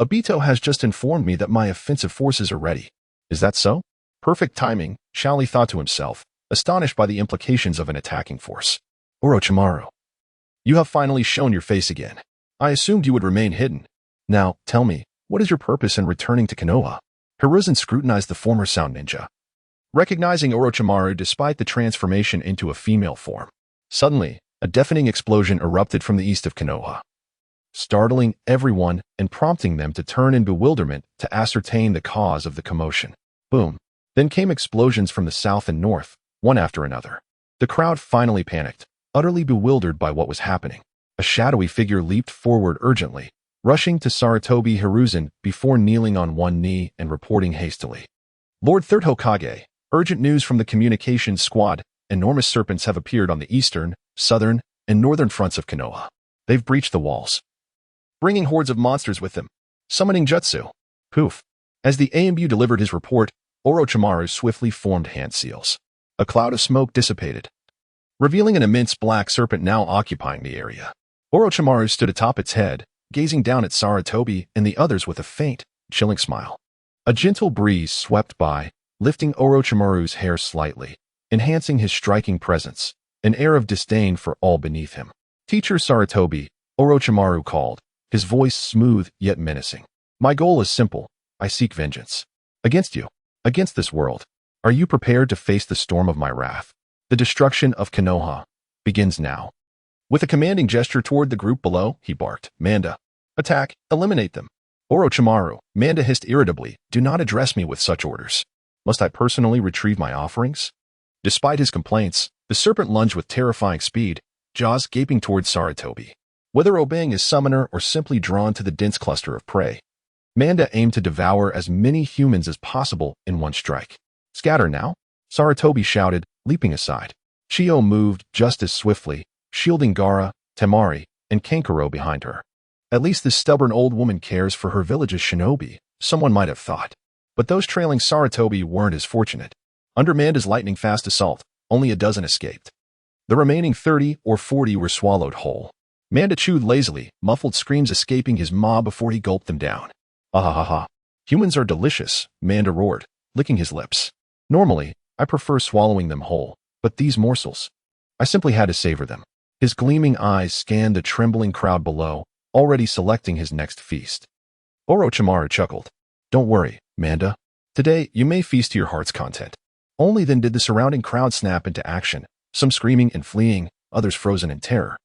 Obito has just informed me that my offensive forces are ready. Is that so?" Perfect timing, Xiao Li thought to himself, astonished by the implications of an attacking force. "Orochimaru, you have finally shown your face again. I assumed you would remain hidden. Now, tell me, what is your purpose in returning to Konoha?" Hiruzen scrutinized the former sound ninja, recognizing Orochimaru despite the transformation into a female form. Suddenly, a deafening explosion erupted from the east of Konoha, startling everyone and prompting them to turn in bewilderment to ascertain the cause of the commotion. Boom. Then came explosions from the south and north, one after another. The crowd finally panicked, utterly bewildered by what was happening. A shadowy figure leaped forward urgently, rushing to Sarutobi Hiruzen before kneeling on one knee and reporting hastily. "Lord Third Hokage, urgent news from the communications squad. Enormous serpents have appeared on the eastern, southern, and northern fronts of Konoha. They've breached the walls, bringing hordes of monsters with them, summoning jutsu." Poof. As the AMBU delivered his report, Orochimaru swiftly formed hand seals. A cloud of smoke dissipated, revealing an immense black serpent now occupying the area. Orochimaru stood atop its head, gazing down at Sarutobi and the others with a faint, chilling smile. A gentle breeze swept by, lifting Orochimaru's hair slightly, enhancing his striking presence, an air of disdain for all beneath him. "Teacher Sarutobi," Orochimaru called, his voice smooth yet menacing. "My goal is simple. I seek vengeance. Against you. Against this world. Are you prepared to face the storm of my wrath? The destruction of Konoha begins now." With a commanding gesture toward the group below, he barked, "Manda, attack, eliminate them." "Orochimaru," Manda hissed irritably, "do not address me with such orders. Must I personally retrieve my offerings?" Despite his complaints, the serpent lunged with terrifying speed, jaws gaping towards Sarutobi. Whether obeying his summoner or simply drawn to the dense cluster of prey, Manda aimed to devour as many humans as possible in one strike. Scatter now, Sarutobi shouted, leaping aside. Chiyo moved just as swiftly, shielding Gaara, Temari, and Kankuro behind her. At least this stubborn old woman cares for her village's shinobi, someone might have thought. But those trailing Sarutobi weren't as fortunate. Under Manda's lightning-fast assault, only a dozen escaped. The remaining 30 or 40 were swallowed whole. Manda chewed lazily, muffled screams escaping his maw before he gulped them down. Ah. Humans are delicious, Manda roared, licking his lips. Normally, I prefer swallowing them whole, but these morsels, I simply had to savor them. His gleaming eyes scanned the trembling crowd below, already selecting his next feast. Orochimaru chuckled. Don't worry, Manda. Today, you may feast to your heart's content. Only then did the surrounding crowd snap into action, some screaming and fleeing, others frozen in terror.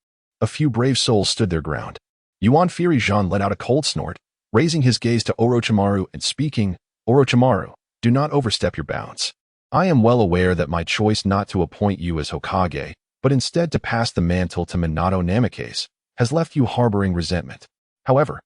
A few brave souls stood their ground. Yuan Fury Jean let out a cold snort, raising his gaze to Orochimaru and speaking, Orochimaru, do not overstep your bounds. I am well aware that my choice not to appoint you as Hokage, but instead to pass the mantle to Minato Namikaze, has left you harboring resentment. However,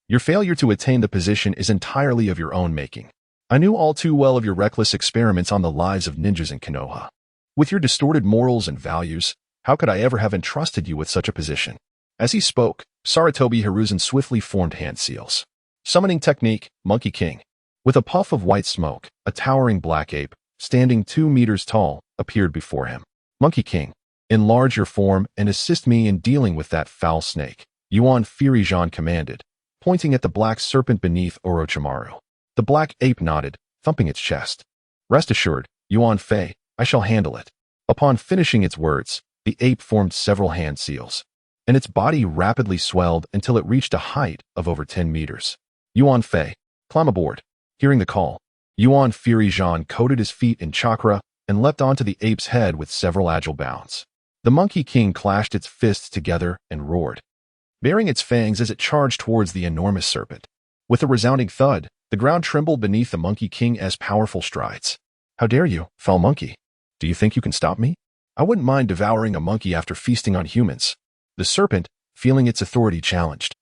your failure to attain the position is entirely of your own making. I knew all too well of your reckless experiments on the lives of ninjas in Konoha. With your distorted morals and values, how could I ever have entrusted you with such a position? As he spoke, Sarutobi Hiruzen swiftly formed hand seals. Summoning technique, Monkey King. With a puff of white smoke, a towering black ape, standing 2 meters tall, appeared before him. Monkey King, enlarge your form and assist me in dealing with that foul snake, Yuan Fury Jean commanded, pointing at the black serpent beneath Orochimaru. The black ape nodded, thumping its chest. Rest assured, Yuan Fei, I shall handle it. Upon finishing its words, the ape formed several hand seals, and its body rapidly swelled until it reached a height of over 10 meters. Yuan Fei, climb aboard. Hearing the call, Yuan Fury Jean coated his feet in chakra and leapt onto the ape's head with several agile bounds. The Monkey King clashed its fists together and roared, baring its fangs as it charged towards the enormous serpent. With a resounding thud, the ground trembled beneath the Monkey King's powerful strides. How dare you, foul monkey? Do you think you can stop me? I wouldn't mind devouring a monkey after feasting on humans. The serpent, feeling its authority challenged,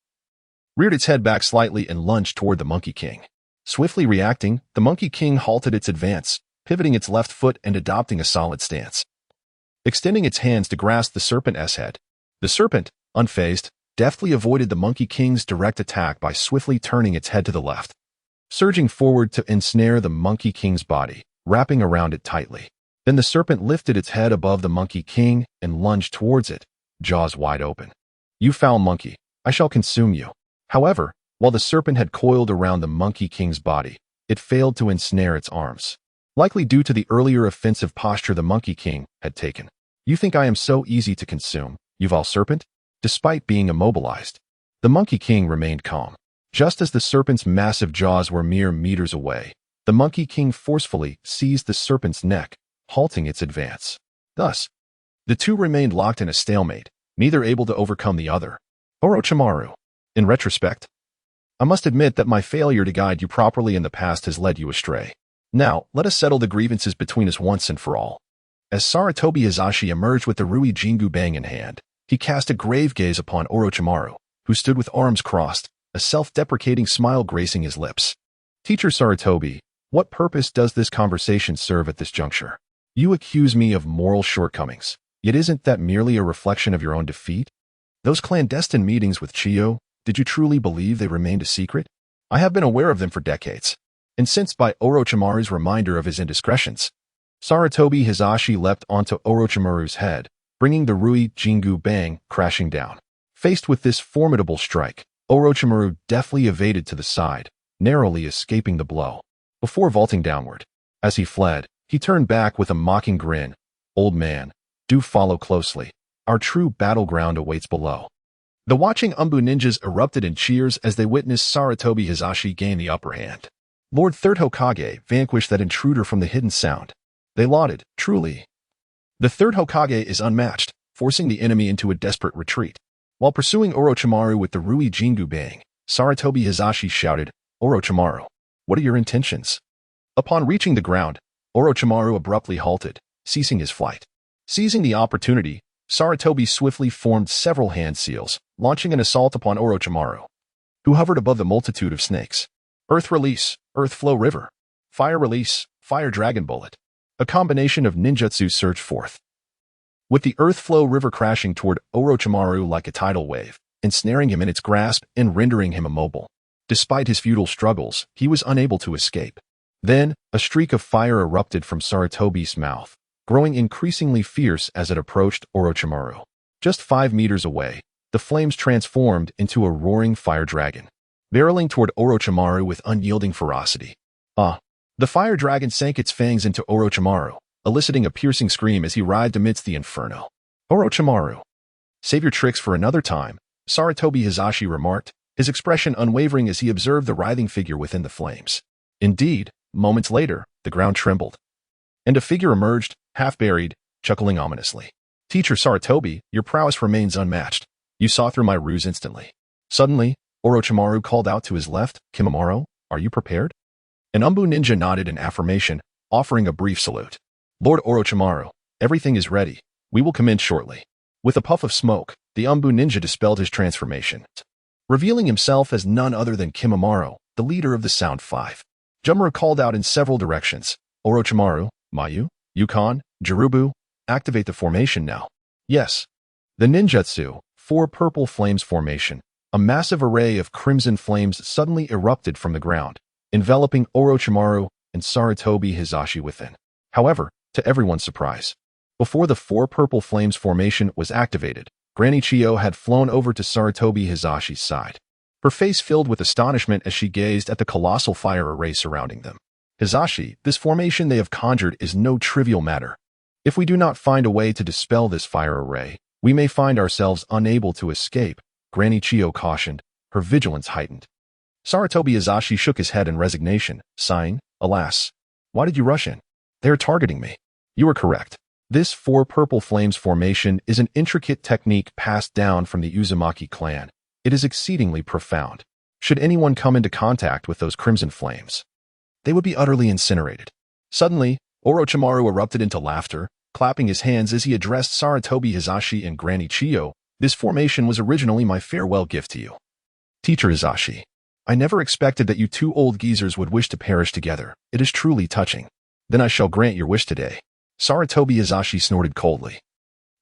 reared its head back slightly and lunged toward the Monkey King. Swiftly reacting, the Monkey King halted its advance, pivoting its left foot and adopting a solid stance. Extending its hands to grasp the serpent's head. The serpent, unfazed, deftly avoided the Monkey King's direct attack by swiftly turning its head to the left, surging forward to ensnare the Monkey King's body, wrapping around it tightly. Then the serpent lifted its head above the Monkey King and lunged towards it, jaws wide open. You foul monkey, I shall consume you. However, while the serpent had coiled around the Monkey King's body, it failed to ensnare its arms, likely due to the earlier offensive posture the Monkey King had taken. You think I am so easy to consume, you foul serpent? Despite being immobilized, the Monkey King remained calm. Just as the serpent's massive jaws were mere meters away, the Monkey King forcefully seized the serpent's neck, halting its advance. Thus, the two remained locked in a stalemate, neither able to overcome the other. Orochimaru, in retrospect, I must admit that my failure to guide you properly in the past has led you astray. Now, let us settle the grievances between us once and for all. As Sarutobi Hisashi emerged with the Rui Jingu Bang in hand, he cast a grave gaze upon Orochimaru, who stood with arms crossed, a self-deprecating smile gracing his lips. Teacher Sarutobi, what purpose does this conversation serve at this juncture? You accuse me of moral shortcomings, yet isn't that merely a reflection of your own defeat? Those clandestine meetings with Chiyo, did you truly believe they remained a secret? I have been aware of them for decades, incensed by Orochimaru's reminder of his indiscretions. Sarutobi Hisashi leapt onto Orochimaru's head, bringing the Rui Jingu Bang crashing down. Faced with this formidable strike, Orochimaru deftly evaded to the side, narrowly escaping the blow. Before vaulting downward, as he fled, he turned back with a mocking grin. Old man, do follow closely. Our true battleground awaits below. The watching Umbu ninjas erupted in cheers as they witnessed Sarutobi Hisashi gain the upper hand. Lord Third Hokage vanquished that intruder from the hidden sound. They lauded, truly. The Third Hokage is unmatched, forcing the enemy into a desperate retreat. While pursuing Orochimaru with the Rui Jingu Bang, Sarutobi Hisashi shouted, Orochimaru, what are your intentions? Upon reaching the ground, Orochimaru abruptly halted, ceasing his flight. Seizing the opportunity, Sarutobi swiftly formed several hand seals, launching an assault upon Orochimaru, who hovered above the multitude of snakes. Earth Release, Earth Flow River. Fire Release, Fire Dragon Bullet. A combination of ninjutsu surged forth, with the Earth Flow River crashing toward Orochimaru like a tidal wave, ensnaring him in its grasp and rendering him immobile. Despite his futile struggles, he was unable to escape. Then, a streak of fire erupted from Sarutobi's mouth, growing increasingly fierce as it approached Orochimaru. Just 5 meters away, the flames transformed into a roaring fire dragon, barreling toward Orochimaru with unyielding ferocity. The fire dragon sank its fangs into Orochimaru, eliciting a piercing scream as he writhed amidst the inferno. Orochimaru, save your tricks for another time, Sarutobi Hisashi remarked, his expression unwavering as he observed the writhing figure within the flames. Indeed, moments later, the ground trembled, and a figure emerged, half-buried, chuckling ominously. Teacher Sarutobi, your prowess remains unmatched. You saw through my ruse instantly. Suddenly, Orochimaru called out to his left, Kimimaro, are you prepared? An Umbu ninja nodded in affirmation, offering a brief salute. Lord Orochimaru, everything is ready. We will commence shortly. With a puff of smoke, the Umbu ninja dispelled his transformation, revealing himself as none other than Kimimaro, the leader of the Sound Five. Jumru called out in several directions. Orochimaru, Mayu, Yukon, Jirubu, activate the formation now. Yes. The ninjutsu, 4 purple flames formation. A massive array of crimson flames suddenly erupted from the ground, enveloping Orochimaru and Sarutobi Hisashi within. However, to everyone's surprise, before the 4 purple flames formation was activated, Granny Chiyo had flown over to Sarutobi Hisashi's side, her face filled with astonishment as she gazed at the colossal fire array surrounding them. Hisashi, this formation they have conjured is no trivial matter. If we do not find a way to dispel this fire array, we may find ourselves unable to escape, Granny Chiyo cautioned, her vigilance heightened. Sarutobi Hisashi shook his head in resignation, sighing, alas, why did you rush in? They are targeting me. You are correct. This 4 purple flames formation is an intricate technique passed down from the Uzumaki clan. It is exceedingly profound. Should anyone come into contact with those crimson flames, they would be utterly incinerated. Suddenly, Orochimaru erupted into laughter, clapping his hands as he addressed Sarutobi Hisashi and Granny Chiyo. This formation was originally my farewell gift to you. Teacher Hisashi, I never expected that you 2 old geezers would wish to perish together. It is truly touching. Then I shall grant your wish today. Sarutobi Hisashi snorted coldly.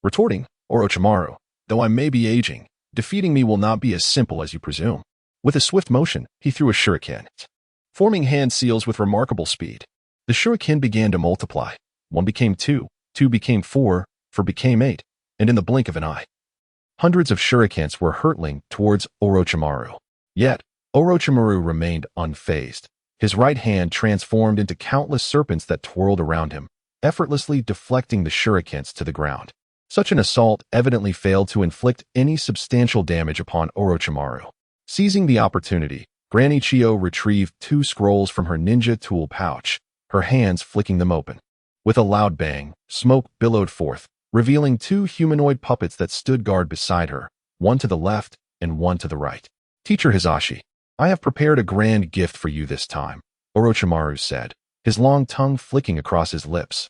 Retorting, Orochimaru, though I may be aging, defeating me will not be as simple as you presume. With a swift motion, he threw a shuriken, forming hand seals with remarkable speed. The shuriken began to multiply. 1 became 2, 2 became 4, 4 became 8, and in the blink of an eye, hundreds of shurikens were hurtling towards Orochimaru. Yet, Orochimaru remained unfazed. His right hand transformed into countless serpents that twirled around him, effortlessly deflecting the shurikens to the ground. Such an assault evidently failed to inflict any substantial damage upon Orochimaru. Seizing the opportunity, Granny Chiyo retrieved 2 scrolls from her ninja tool pouch, her hands flicking them open. With a loud bang, smoke billowed forth, revealing 2 humanoid puppets that stood guard beside her, one to the left and one to the right. Teacher Hisashi, I have prepared a grand gift for you this time, Orochimaru said, his long tongue flicking across his lips,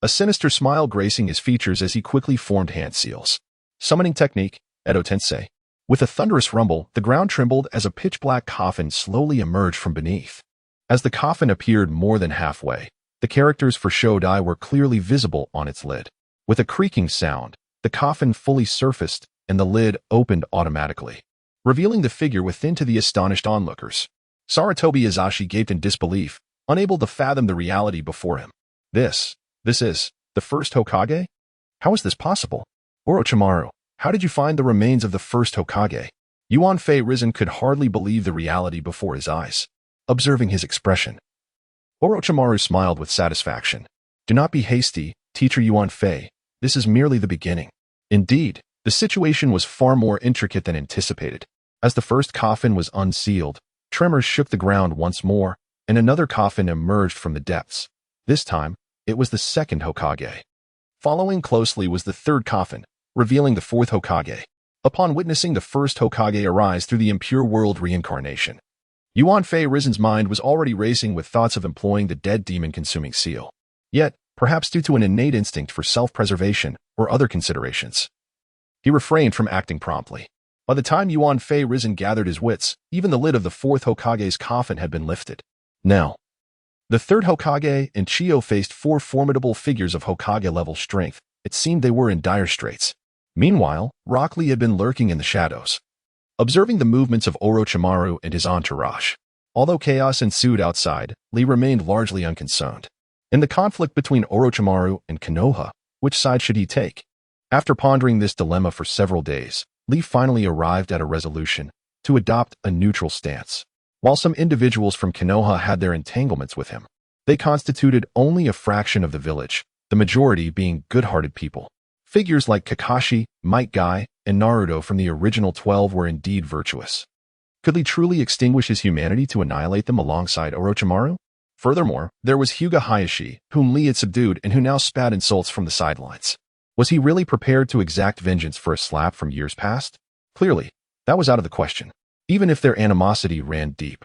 a sinister smile gracing his features as he quickly formed hand seals. Summoning technique, Edo Tensei. With a thunderous rumble, the ground trembled as a pitch-black coffin slowly emerged from beneath. As the coffin appeared more than halfway, the characters for Shodai were clearly visible on its lid. With a creaking sound, the coffin fully surfaced and the lid opened automatically, revealing the figure within to the astonished onlookers. Sarutobi Hisashi gaped in disbelief, unable to fathom the reality before him. This is the first Hokage? How is this possible? Orochimaru, how did you find the remains of the first Hokage? Yuan Fei Risen could hardly believe the reality before his eyes. Observing his expression, Orochimaru smiled with satisfaction. Do not be hasty, Teacher Yuan Fei. This is merely the beginning. Indeed, the situation was far more intricate than anticipated. As the first coffin was unsealed, tremors shook the ground once more, and another coffin emerged from the depths. This time, it was the second Hokage. Following closely was the third coffin, revealing the fourth Hokage. Upon witnessing the first Hokage arise through the Impure World Reincarnation, Yuan Fei Risen's mind was already racing with thoughts of employing the dead demon-consuming seal. Yet, perhaps due to an innate instinct for self-preservation or other considerations, he refrained from acting promptly. By the time Yuan Fei risen gathered his wits, even the lid of the fourth Hokage's coffin had been lifted. Now, the third Hokage and Chiyo faced four formidable figures of Hokage-level strength. It seemed they were in dire straits. Meanwhile, Rock Lee had been lurking in the shadows, observing the movements of Orochimaru and his entourage. Although chaos ensued outside, Lee remained largely unconcerned. In the conflict between Orochimaru and Konoha, which side should he take? After pondering this dilemma for several days, Lee finally arrived at a resolution to adopt a neutral stance. While some individuals from Konoha had their entanglements with him, they constituted only a fraction of the village, the majority being good-hearted people. Figures like Kakashi, Might Guy, and Naruto from the original 12 were indeed virtuous. Could Lee truly extinguish his humanity to annihilate them alongside Orochimaru? Furthermore, there was Hyuga Hayashi, whom Lee had subdued and who now spat insults from the sidelines. Was he really prepared to exact vengeance for a slap from years past? Clearly, that was out of the question, even if their animosity ran deep.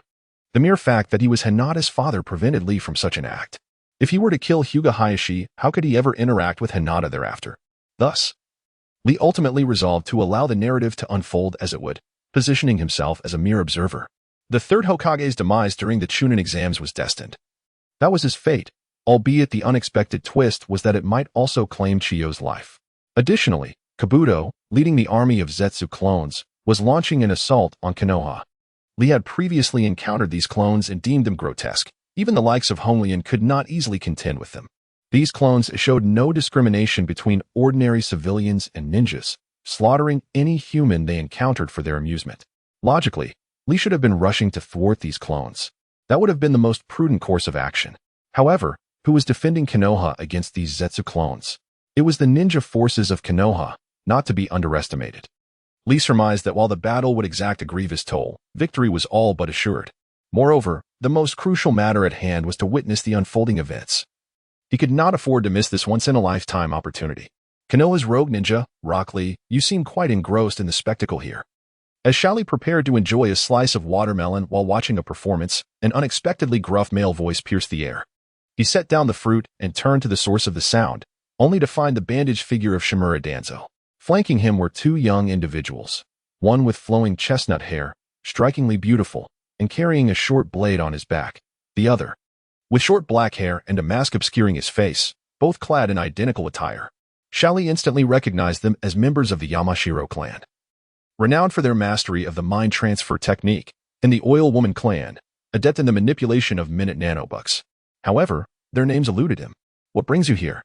The mere fact that he was Hinata's father prevented Lee from such an act. If he were to kill Hyuga Hayashi, how could he ever interact with Hinata thereafter? Thus, Lee ultimately resolved to allow the narrative to unfold as it would, positioning himself as a mere observer. The third Hokage's demise during the Chunin Exams was destined. That was his fate, albeit the unexpected twist was that it might also claim Chiyo's life. Additionally, Kabuto, leading the army of Zetsu clones, was launching an assault on Konoha. Lee had previously encountered these clones and deemed them grotesque. Even the likes of Lian could not easily contend with them. These clones showed no discrimination between ordinary civilians and ninjas, slaughtering any human they encountered for their amusement. Logically, Lee should have been rushing to thwart these clones. That would have been the most prudent course of action. However, who was defending Konoha against these Zetsu clones? It was the ninja forces of Konoha, not to be underestimated. Lee surmised that while the battle would exact a grievous toll, victory was all but assured. Moreover, the most crucial matter at hand was to witness the unfolding events. He could not afford to miss this once-in-a-lifetime opportunity. Konoha's rogue ninja, Rock Lee, you seem quite engrossed in the spectacle here. As Xiaoli prepared to enjoy a slice of watermelon while watching a performance, an unexpectedly gruff male voice pierced the air. He set down the fruit and turned to the source of the sound, only to find the bandaged figure of Shimura Danzo. Flanking him were two young individuals, one with flowing chestnut hair, strikingly beautiful, and carrying a short blade on his back, the other, with short black hair and a mask obscuring his face, both clad in identical attire. Xiaoli instantly recognized them as members of the Yamashiro clan. Renowned for their mastery of the mind transfer technique, and the Oil Woman clan, adept in the manipulation of minute nanobucks. However, their names eluded him. What brings you here?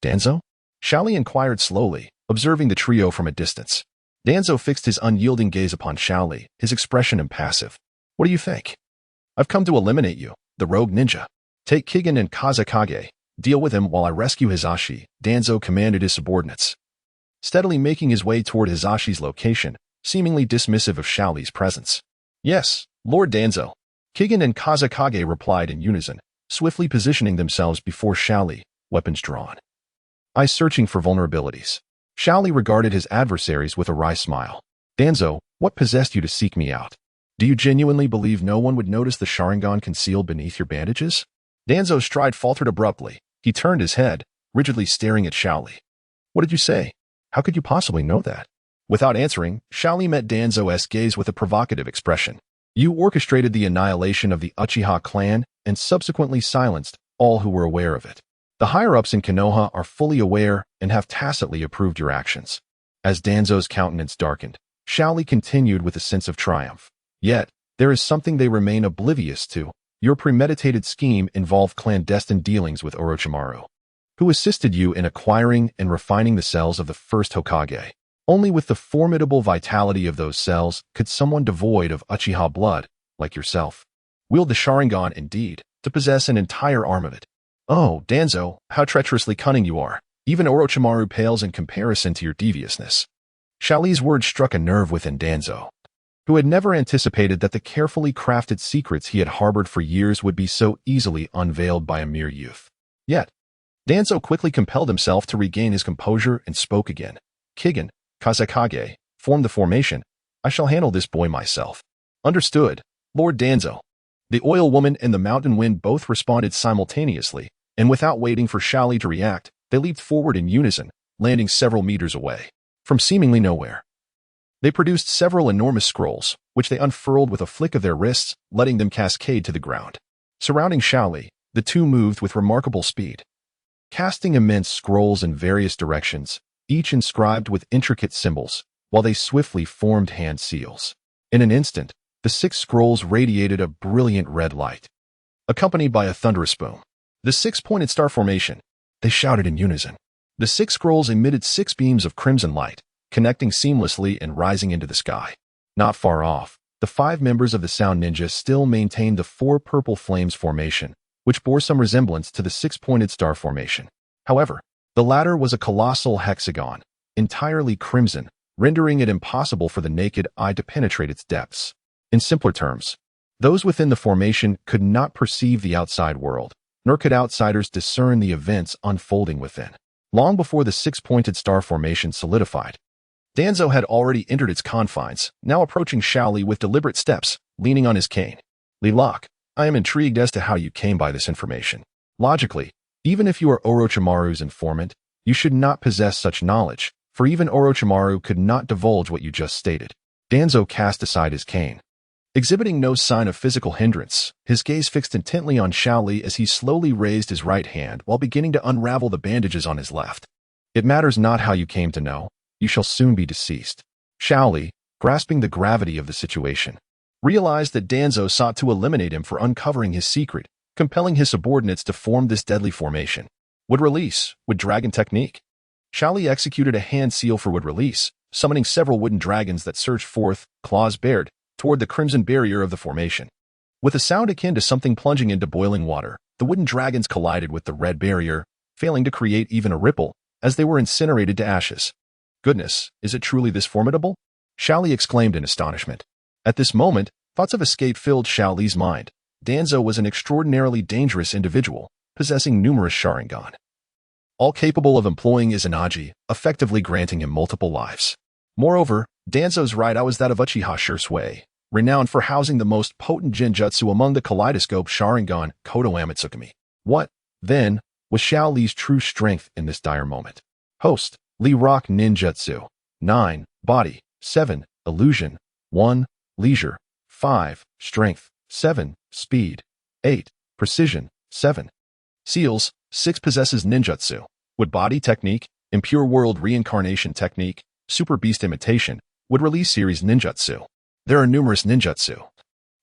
Danzo? Xiaoli inquired slowly, observing the trio from a distance. Danzo fixed his unyielding gaze upon Xiaoli, his expression impassive. What do you think? I've come to eliminate you, the rogue ninja. Take Kigen and Kazekage. Deal with him while I rescue Hisashi, Danzo commanded his subordinates. Steadily making his way toward Hisashi's location, seemingly dismissive of Xiaoli's presence. Yes, Lord Danzo. Kigen and Kazekage replied in unison, swiftly positioning themselves before Xiaoli, weapons drawn. Eyes searching for vulnerabilities. Xiaoli regarded his adversaries with a wry smile. Danzo, what possessed you to seek me out? Do you genuinely believe no one would notice the Sharingan concealed beneath your bandages? Danzo's stride faltered abruptly. He turned his head, rigidly staring at Xiaoli. What did you say? How could you possibly know that? Without answering, Xiaoli met Danzo's gaze with a provocative expression. You orchestrated the annihilation of the Uchiha clan and subsequently silenced all who were aware of it. The higher-ups in Konoha are fully aware and have tacitly approved your actions. As Danzo's countenance darkened, Xiaoli continued with a sense of triumph. Yet, there is something they remain oblivious to. Your premeditated scheme involved clandestine dealings with Orochimaru, who assisted you in acquiring and refining the cells of the first Hokage. Only with the formidable vitality of those cells could someone devoid of Uchiha blood, like yourself, wield the Sharingan indeed, to possess an entire arm of it. Oh, Danzo, how treacherously cunning you are. Even Orochimaru pales in comparison to your deviousness. Xiaoli's words struck a nerve within Danzo, who had never anticipated that the carefully crafted secrets he had harbored for years would be so easily unveiled by a mere youth. Yet, Danzo quickly compelled himself to regain his composure and spoke again. Kigen, Kazekage, form the formation. I shall handle this boy myself. Understood, Lord Danzo. The Oil Woman and the Mountain Wind both responded simultaneously, and without waiting for Xiaoli to react, they leaped forward in unison, landing several meters away, from seemingly nowhere. They produced several enormous scrolls, which they unfurled with a flick of their wrists, letting them cascade to the ground. Surrounding Shaoli, the two moved with remarkable speed, casting immense scrolls in various directions, each inscribed with intricate symbols, while they swiftly formed hand seals. In an instant, the 6 scrolls radiated a brilliant red light, accompanied by a thunderous boom. The 6-pointed star formation, they shouted in unison. The 6 scrolls emitted 6 beams of crimson light, connecting seamlessly and rising into the sky. Not far off, the 5 members of the Sound Ninja still maintained the 4 purple flames formation, which bore some resemblance to the 6-pointed star formation. However, the latter was a colossal hexagon, entirely crimson, rendering it impossible for the naked eye to penetrate its depths. In simpler terms, those within the formation could not perceive the outside world, nor could outsiders discern the events unfolding within. Long before the 6-pointed star formation solidified, Danzo had already entered its confines, now approaching Shaoli with deliberate steps, leaning on his cane. Lilac, I am intrigued as to how you came by this information. Logically, even if you are Orochimaru's informant, you should not possess such knowledge, for even Orochimaru could not divulge what you just stated. Danzo cast aside his cane. Exhibiting no sign of physical hindrance, his gaze fixed intently on Shaoli as he slowly raised his right hand while beginning to unravel the bandages on his left. It matters not how you came to know, you shall soon be deceased. Shaoli, grasping the gravity of the situation, realized that Danzo sought to eliminate him for uncovering his secret, compelling his subordinates to form this deadly formation. Would release, with dragon technique. Shaoli executed a hand seal for would release, summoning several wooden dragons that surged forth, claws bared, toward the crimson barrier of the formation. With a sound akin to something plunging into boiling water, the wooden dragons collided with the red barrier, failing to create even a ripple, as they were incinerated to ashes. Goodness, is it truly this formidable? Shaoli exclaimed in astonishment. At this moment, thoughts of escape filled Shaoli's mind. Danzo was an extraordinarily dangerous individual, possessing numerous Sharingan, all capable of employing Izanagi, effectively granting him multiple lives. Moreover, Danzo's right eye was that of Uchiha Shursui, renowned for housing the most potent genjutsu among the kaleidoscope Sharingan Kodo Amatsukami. What, then, was Shaoli's true strength in this dire moment? Host, Lee Rock Ninjutsu. 9. Body. 7. Illusion. 1. Leisure. 5. Strength. 7. Speed. 8. Precision. 7. Seals. 6. Possesses ninjutsu. Would body technique, impure world reincarnation technique, super beast imitation, would release series ninjutsu. There are numerous ninjutsu,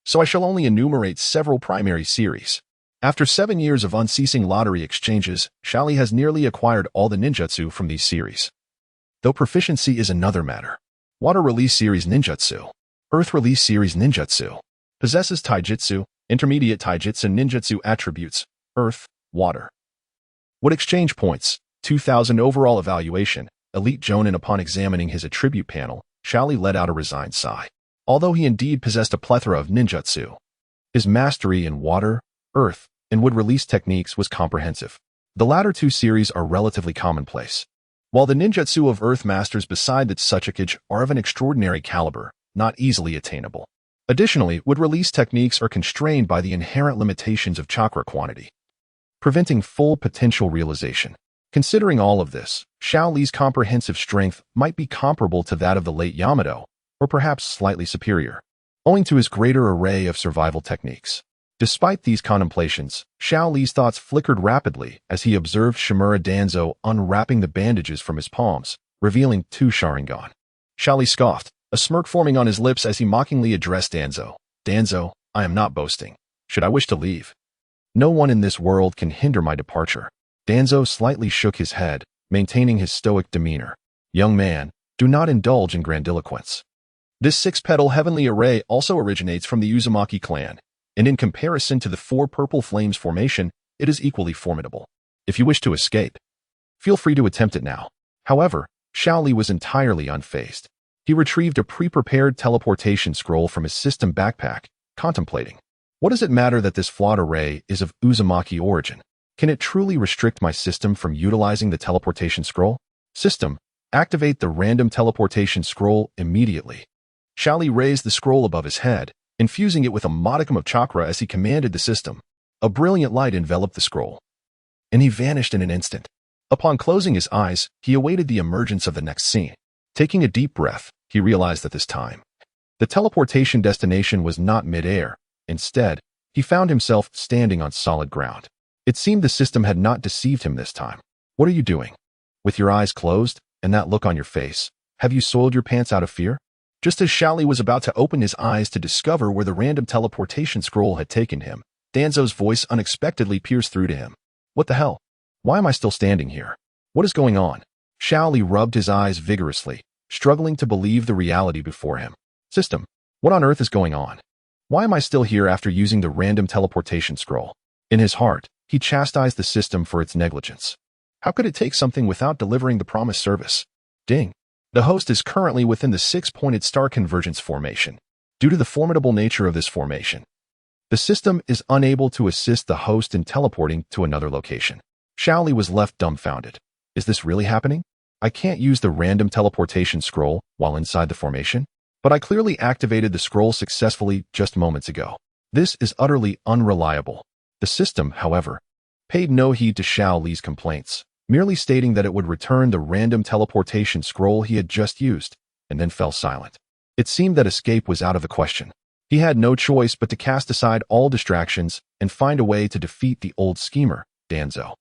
so I shall only enumerate several primary series. After 7 years of unceasing lottery exchanges, Shaoli has nearly acquired all the ninjutsu from these series. Though proficiency is another matter. Water release series ninjutsu. Earth release series ninjutsu. Possesses taijutsu, intermediate taijutsu ninjutsu attributes, earth, water. Would exchange points, 2,000 overall evaluation, elite jonin. Upon examining his attribute panel, Shaoli let out a resigned sigh. Although he indeed possessed a plethora of ninjutsu, his mastery in water, earth, and wood release techniques was comprehensive. The latter 2 series are relatively commonplace, while the ninjutsu of earth masters beside the Tsukage are of an extraordinary caliber, not easily attainable. Additionally, wood release techniques are constrained by the inherent limitations of chakra quantity, preventing full potential realization. Considering all of this, Shaoli's comprehensive strength might be comparable to that of the late Yamato, or perhaps slightly superior, owing to his greater array of survival techniques. Despite these contemplations, Shaoli's thoughts flickered rapidly as he observed Shimura Danzo unwrapping the bandages from his palms, revealing 2 Sharingan. Shaoli scoffed, a smirk forming on his lips as he mockingly addressed Danzo. Danzo, I am not boasting. Should I wish to leave, no one in this world can hinder my departure. Danzo slightly shook his head, maintaining his stoic demeanor. Young man, do not indulge in grandiloquence. This 6-petal heavenly array also originates from the Uzumaki clan, and in comparison to the 4 purple flames formation, it is equally formidable. If you wish to escape, feel free to attempt it now. However, Shaoli was entirely unfazed. He retrieved a pre-prepared teleportation scroll from his system backpack, contemplating. What does it matter that this flawed array is of Uzumaki origin? Can it truly restrict my system from utilizing the teleportation scroll? System, activate the random teleportation scroll immediately. Shaoli raised the scroll above his head, infusing it with a modicum of chakra as he commanded the system. A brilliant light enveloped the scroll, and he vanished in an instant. Upon closing his eyes, he awaited the emergence of the next scene. Taking a deep breath, He realized that this time, the teleportation destination was not mid-air. Instead, he found himself standing on solid ground. It seemed the system had not deceived him this time. What are you doing? With your eyes closed and that look on your face, have you soiled your pants out of fear? Just as Xiaoli was about to open his eyes to discover where the random teleportation scroll had taken him, Danzo's voice unexpectedly pierced through to him. What the hell? Why am I still standing here? What is going on? Xiaoli rubbed his eyes vigorously, struggling to believe the reality before him. System, what on earth is going on? Why am I still here after using the random teleportation scroll? In his heart, he chastised the system for its negligence. How could it take something without delivering the promised service? Ding. The host is currently within the 6-pointed star convergence formation. Due to the formidable nature of this formation, the system is unable to assist the host in teleporting to another location. Xiaoli was left dumbfounded. Is this really happening? I can't use the random teleportation scroll while inside the formation, but I clearly activated the scroll successfully just moments ago. This is utterly unreliable. The system, however, paid no heed to Xiaoli's complaints, merely stating that it would return the random teleportation scroll he had just used, and then fell silent. It seemed that escape was out of the question. He had no choice but to cast aside all distractions and find a way to defeat the old schemer, Danzo.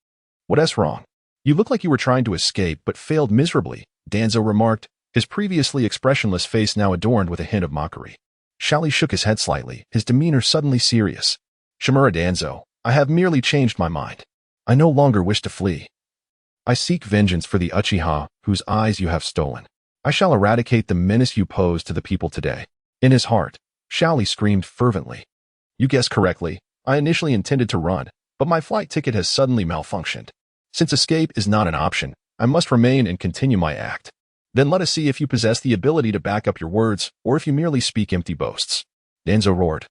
What's wrong? You look like you were trying to escape but failed miserably, Danzo remarked, his previously expressionless face now adorned with a hint of mockery. Xiaoli shook his head slightly, his demeanor suddenly serious. Shimura Danzo, I have merely changed my mind. I no longer wish to flee. I seek vengeance for the Uchiha whose eyes you have stolen. I shall eradicate the menace you pose to the people today. In his heart, Xiaoli screamed fervently. You guessed correctly. I initially intended to run, but my flight ticket has suddenly malfunctioned. Since escape is not an option, I must remain and continue my act. Then let us see if you possess the ability to back up your words, or if you merely speak empty boasts. Danzo roared,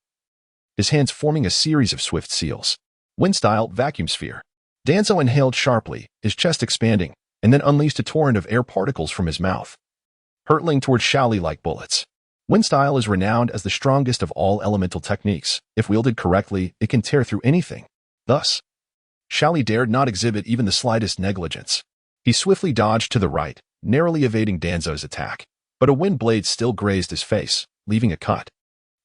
his hands forming a series of swift seals. Wind-style vacuum sphere. Danzo inhaled sharply, his chest expanding, and then unleashed a torrent of air particles from his mouth, hurtling towards Xiaoli like bullets. Wind-style is renowned as the strongest of all elemental techniques. If wielded correctly, it can tear through anything. Thus, Xiaoli dared not exhibit even the slightest negligence. He swiftly dodged to the right, narrowly evading Danzo's attack, but a wind blade still grazed his face, leaving a cut.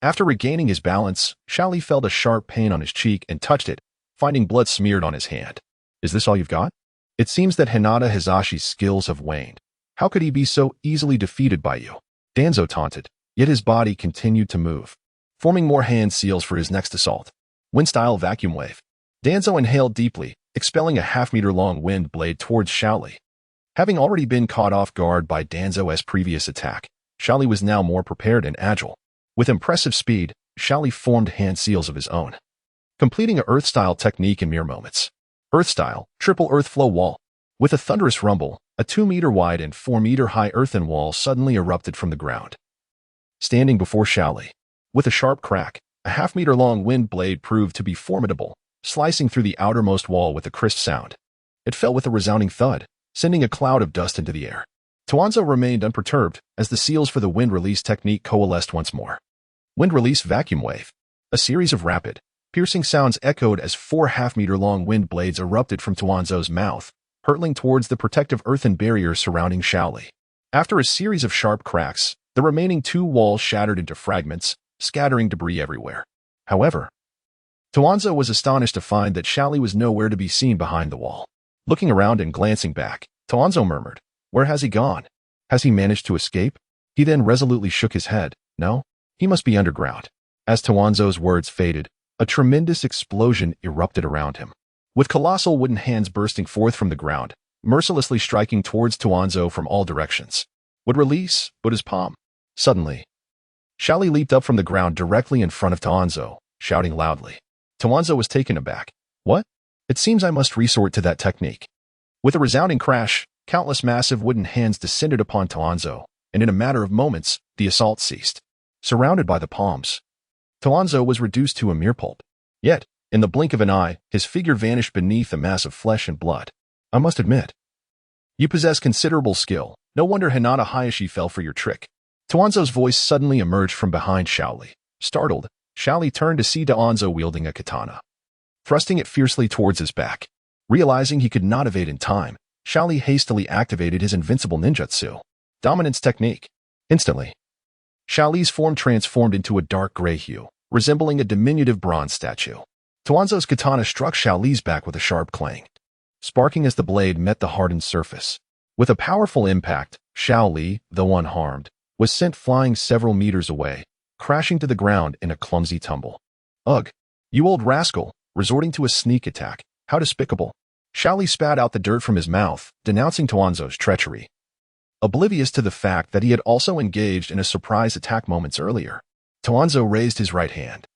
After regaining his balance, Xiaoli felt a sharp pain on his cheek and touched it, finding blood smeared on his hand. Is this all you've got? It seems that Hinata Hizashi's skills have waned. How could he be so easily defeated by you? Danzo taunted, yet his body continued to move, forming more hand seals for his next assault. Wind-style vacuum wave. Danzo inhaled deeply, expelling a half-meter-long wind blade towards Xiaoli. Having already been caught off guard by Danzo's previous attack, Xiaoli was now more prepared and agile. With impressive speed, Xiaoli formed hand seals of his own, completing a Earth-style technique in mere moments. Earth-style, triple earth flow wall. With a thunderous rumble, a 2-meter-wide and 4-meter-high earthen wall suddenly erupted from the ground, standing before Xiaoli. With a sharp crack, a half-meter-long wind blade proved to be formidable, slicing through the outermost wall with a crisp sound. It fell with a resounding thud, sending a cloud of dust into the air. Tuanzo remained unperturbed as the seals for the wind release technique coalesced once more. Wind release vacuum wave. A series of rapid, piercing sounds echoed as 4 half-meter-long wind blades erupted from Tuanzo's mouth, hurtling towards the protective earthen barrier surrounding Xiaoli. After a series of sharp cracks, the remaining 2 walls shattered into fragments, scattering debris everywhere. However, Tuanzo was astonished to find that Xiaoli was nowhere to be seen behind the wall. Looking around and glancing back, Tuanzo murmured, "Where has he gone? Has he managed to escape?" He then resolutely shook his head. No, he must be underground. As Tuanzo's words faded, a tremendous explosion erupted around him, with colossal wooden hands bursting forth from the ground, mercilessly striking towards Tuanzo from all directions. Would release, but his palm. Suddenly, Xiaoli leaped up from the ground directly in front of Tuanzo, shouting loudly. Tuanzo was taken aback. What? It seems I must resort to that technique. With a resounding crash, countless massive wooden hands descended upon Tuanzo, and in a matter of moments, the assault ceased. Surrounded by the palms, Tuanzo was reduced to a mere pulp. Yet, in the blink of an eye, his figure vanished beneath a mass of flesh and blood. I must admit, you possess considerable skill. No wonder Hinata Hayashi fell for your trick. Tuanzo's voice suddenly emerged from behind Xiaoli. Startled, Xiaoli turned to see Tuanzo wielding a katana, thrusting it fiercely towards his back. Realizing he could not evade in time, Xiaoli hastily activated his invincible ninjutsu, Dominance Technique. Instantly, Xiao Li's form transformed into a dark gray hue, resembling a diminutive bronze statue. Danzo's katana struck Xiao Li's back with a sharp clang, sparking as the blade met the hardened surface. With a powerful impact, Xiao Li, though unharmed, was sent flying several meters away, crashing to the ground in a clumsy tumble. Ugh! You old rascal, resorting to a sneak attack. How despicable. Xiao Li spat out the dirt from his mouth, denouncing Danzo's treachery. Oblivious to the fact that he had also engaged in a surprise attack moments earlier, Danzo raised his right hand.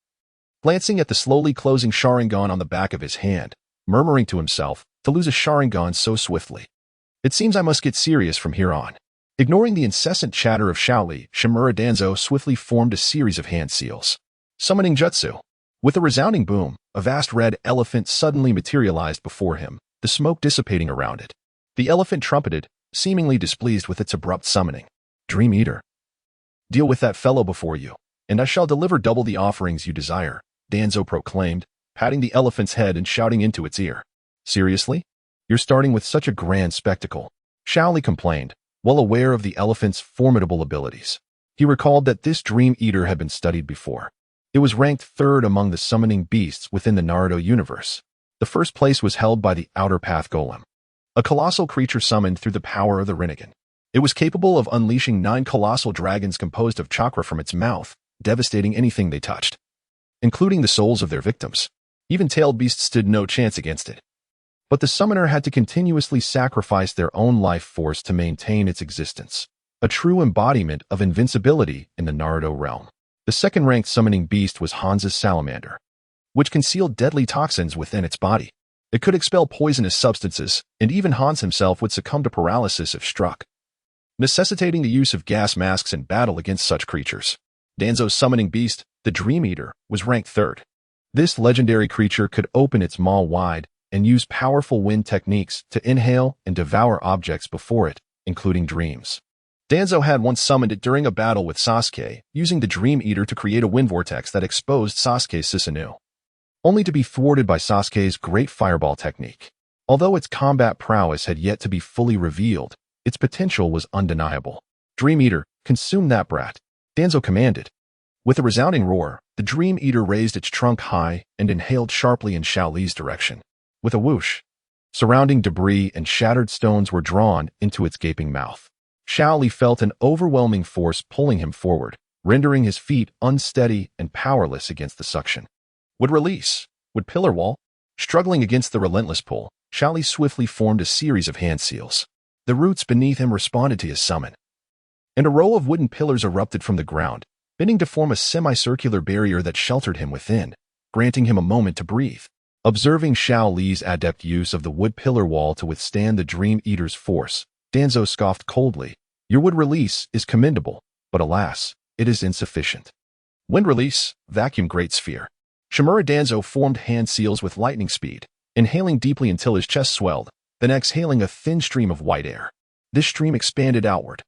Glancing at the slowly closing Sharingan on the back of his hand, murmuring to himself, to lose a Sharingan so swiftly. It seems I must get serious from here on. Ignoring the incessant chatter of Xiao Li, Shimura Danzo swiftly formed a series of hand seals. Summoning Jutsu. With a resounding boom, a vast red elephant suddenly materialized before him, the smoke dissipating around it. The elephant trumpeted, seemingly displeased with its abrupt summoning. Dream Eater. Deal with that fellow before you, and I shall deliver double the offerings you desire, Danzo proclaimed, patting the elephant's head and shouting into its ear. Seriously? You're starting with such a grand spectacle, Xiao Li complained, well aware of the elephant's formidable abilities. He recalled that this Dream Eater had been studied before. It was ranked third among the summoning beasts within the Naruto universe. The first place was held by the Outer Path Golem, a colossal creature summoned through the power of the Rinnegan. It was capable of unleashing 9 colossal dragons composed of chakra from its mouth, devastating anything they touched, including the souls of their victims. Even tailed beasts stood no chance against it. But the summoner had to continuously sacrifice their own life force to maintain its existence, a true embodiment of invincibility in the Naruto realm. The second-ranked summoning beast was Hanza's salamander, which concealed deadly toxins within its body. It could expel poisonous substances, and even Hans himself would succumb to paralysis if struck, necessitating the use of gas masks in battle against such creatures. Danzo's summoning beast, the Dream Eater, was ranked third. This legendary creature could open its maw wide and use powerful wind techniques to inhale and devour objects before it, including dreams. Danzo had once summoned it during a battle with Sasuke, using the Dream Eater to create a wind vortex that exposed Sasuke's Susanoo, only to be thwarted by Sasuke's great fireball technique. Although its combat prowess had yet to be fully revealed, its potential was undeniable. Dream Eater, consume that brat, Danzo commanded. With a resounding roar, the Dream Eater raised its trunk high and inhaled sharply in Xiao Li's direction. With a whoosh, surrounding debris and shattered stones were drawn into its gaping mouth. Xiao Li felt an overwhelming force pulling him forward, rendering his feet unsteady and powerless against the suction. Would release, would pillar wall. Struggling against the relentless pull, Xiao Li swiftly formed a series of hand seals. The roots beneath him responded to his summon, and a row of wooden pillars erupted from the ground, bending to form a semicircular barrier that sheltered him within, granting him a moment to breathe. Observing Xiao Li's adept use of the wood pillar wall to withstand the Dream Eater's force, Danzo scoffed coldly. Your wood release is commendable, but alas, it is insufficient. Wind release, vacuum great sphere. Shimura Danzo formed hand seals with lightning speed, inhaling deeply until his chest swelled, then exhaling a thin stream of white air. This stream expanded outward,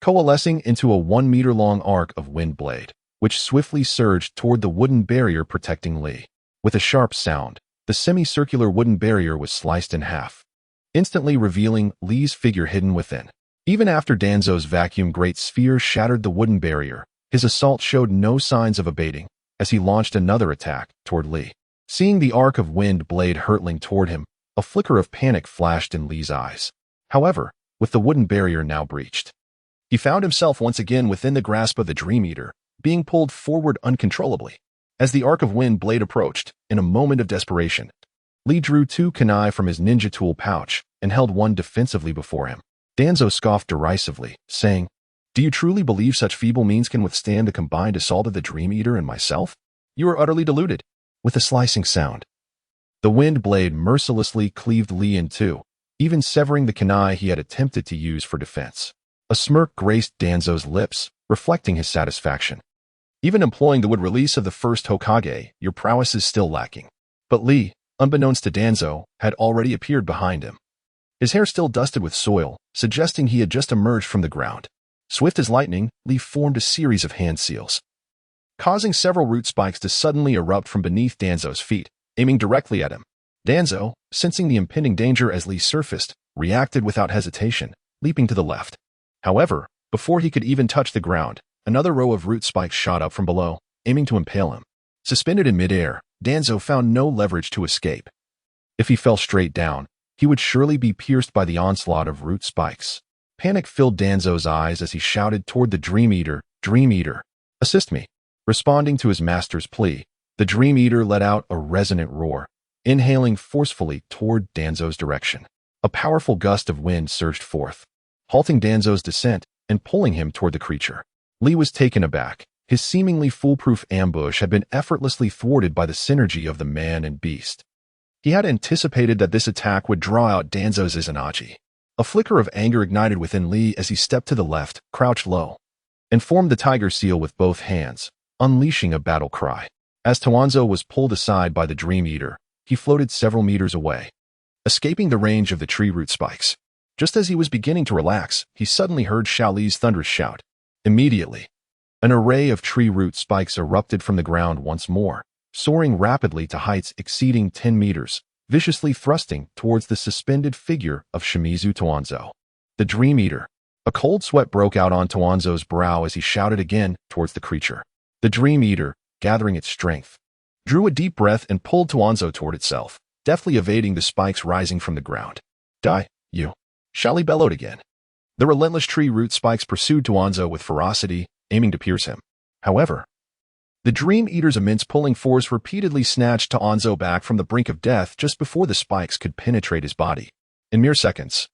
coalescing into a 1-meter-long arc of wind blade, which swiftly surged toward the wooden barrier protecting Li. With a sharp sound, the semicircular wooden barrier was sliced in half, instantly revealing Li's figure hidden within. Even after Danzo's vacuum great sphere shattered the wooden barrier, his assault showed no signs of abating as he launched another attack toward Li. Seeing the arc of wind blade hurtling toward him, a flicker of panic flashed in Li's eyes. However, with the wooden barrier now breached, he found himself once again within the grasp of the Dream Eater, being pulled forward uncontrollably. As the arc of wind blade approached, in a moment of desperation, Li drew 2 kunai from his ninja tool pouch and held one defensively before him. Danzo scoffed derisively, saying, Do you truly believe such feeble means can withstand the combined assault of the Dream Eater and myself? You are utterly deluded. With a slicing sound, the wind blade mercilessly cleaved Li in two, even severing the kunai he had attempted to use for defense. A smirk graced Danzo's lips, reflecting his satisfaction. Even employing the wood release of the first Hokage, your prowess is still lacking. But Li, unbeknownst to Danzo, had already appeared behind him. His hair still dusted with soil, suggesting he had just emerged from the ground. Swift as lightning, Li formed a series of hand seals, causing several root spikes to suddenly erupt from beneath Danzo's feet, aiming directly at him. Danzo, sensing the impending danger as Li surfaced, reacted without hesitation, leaping to the left. However, Before he could even touch the ground, another row of root spikes shot up from below, aiming to impale him. Suspended in midair, Danzo found no leverage to escape. If he fell straight down, he would surely be pierced by the onslaught of root spikes. Panic filled Danzo's eyes as he shouted toward the Dream Eater, "Dream Eater, assist me." Responding to his master's plea, the Dream Eater let out a resonant roar, inhaling forcefully toward Danzo's direction. A powerful gust of wind surged forth, halting Danzo's descent and pulling him toward the creature. Lee was taken aback. His seemingly foolproof ambush had been effortlessly thwarted by the synergy of the man and beast. He had anticipated that this attack would draw out Danzo's Izanagi. A flicker of anger ignited within Lee as he stepped to the left, crouched low, and formed the tiger seal with both hands, unleashing a battle cry. As Toanzo was pulled aside by the Dream Eater, he floated several meters away, escaping the range of the tree root spikes. Just as he was beginning to relax, he suddenly heard Xiao Li's thunderous shout. Immediately, an array of tree root spikes erupted from the ground once more, soaring rapidly to heights exceeding 10 meters, viciously thrusting towards the suspended figure of Shimizu Toanzo. The Dream Eater. A cold sweat broke out on Toanzo's brow as he shouted again towards the creature. The Dream Eater, gathering its strength, drew a deep breath and pulled Toanzo toward itself, deftly evading the spikes rising from the ground. "Die, you!" Xiao Li bellowed again. The relentless tree root spikes pursued Toanzo with ferocity, aiming to pierce him. However, the Dream Eater's immense pulling force repeatedly snatched Toanzo back from the brink of death just before the spikes could penetrate his body. In mere seconds,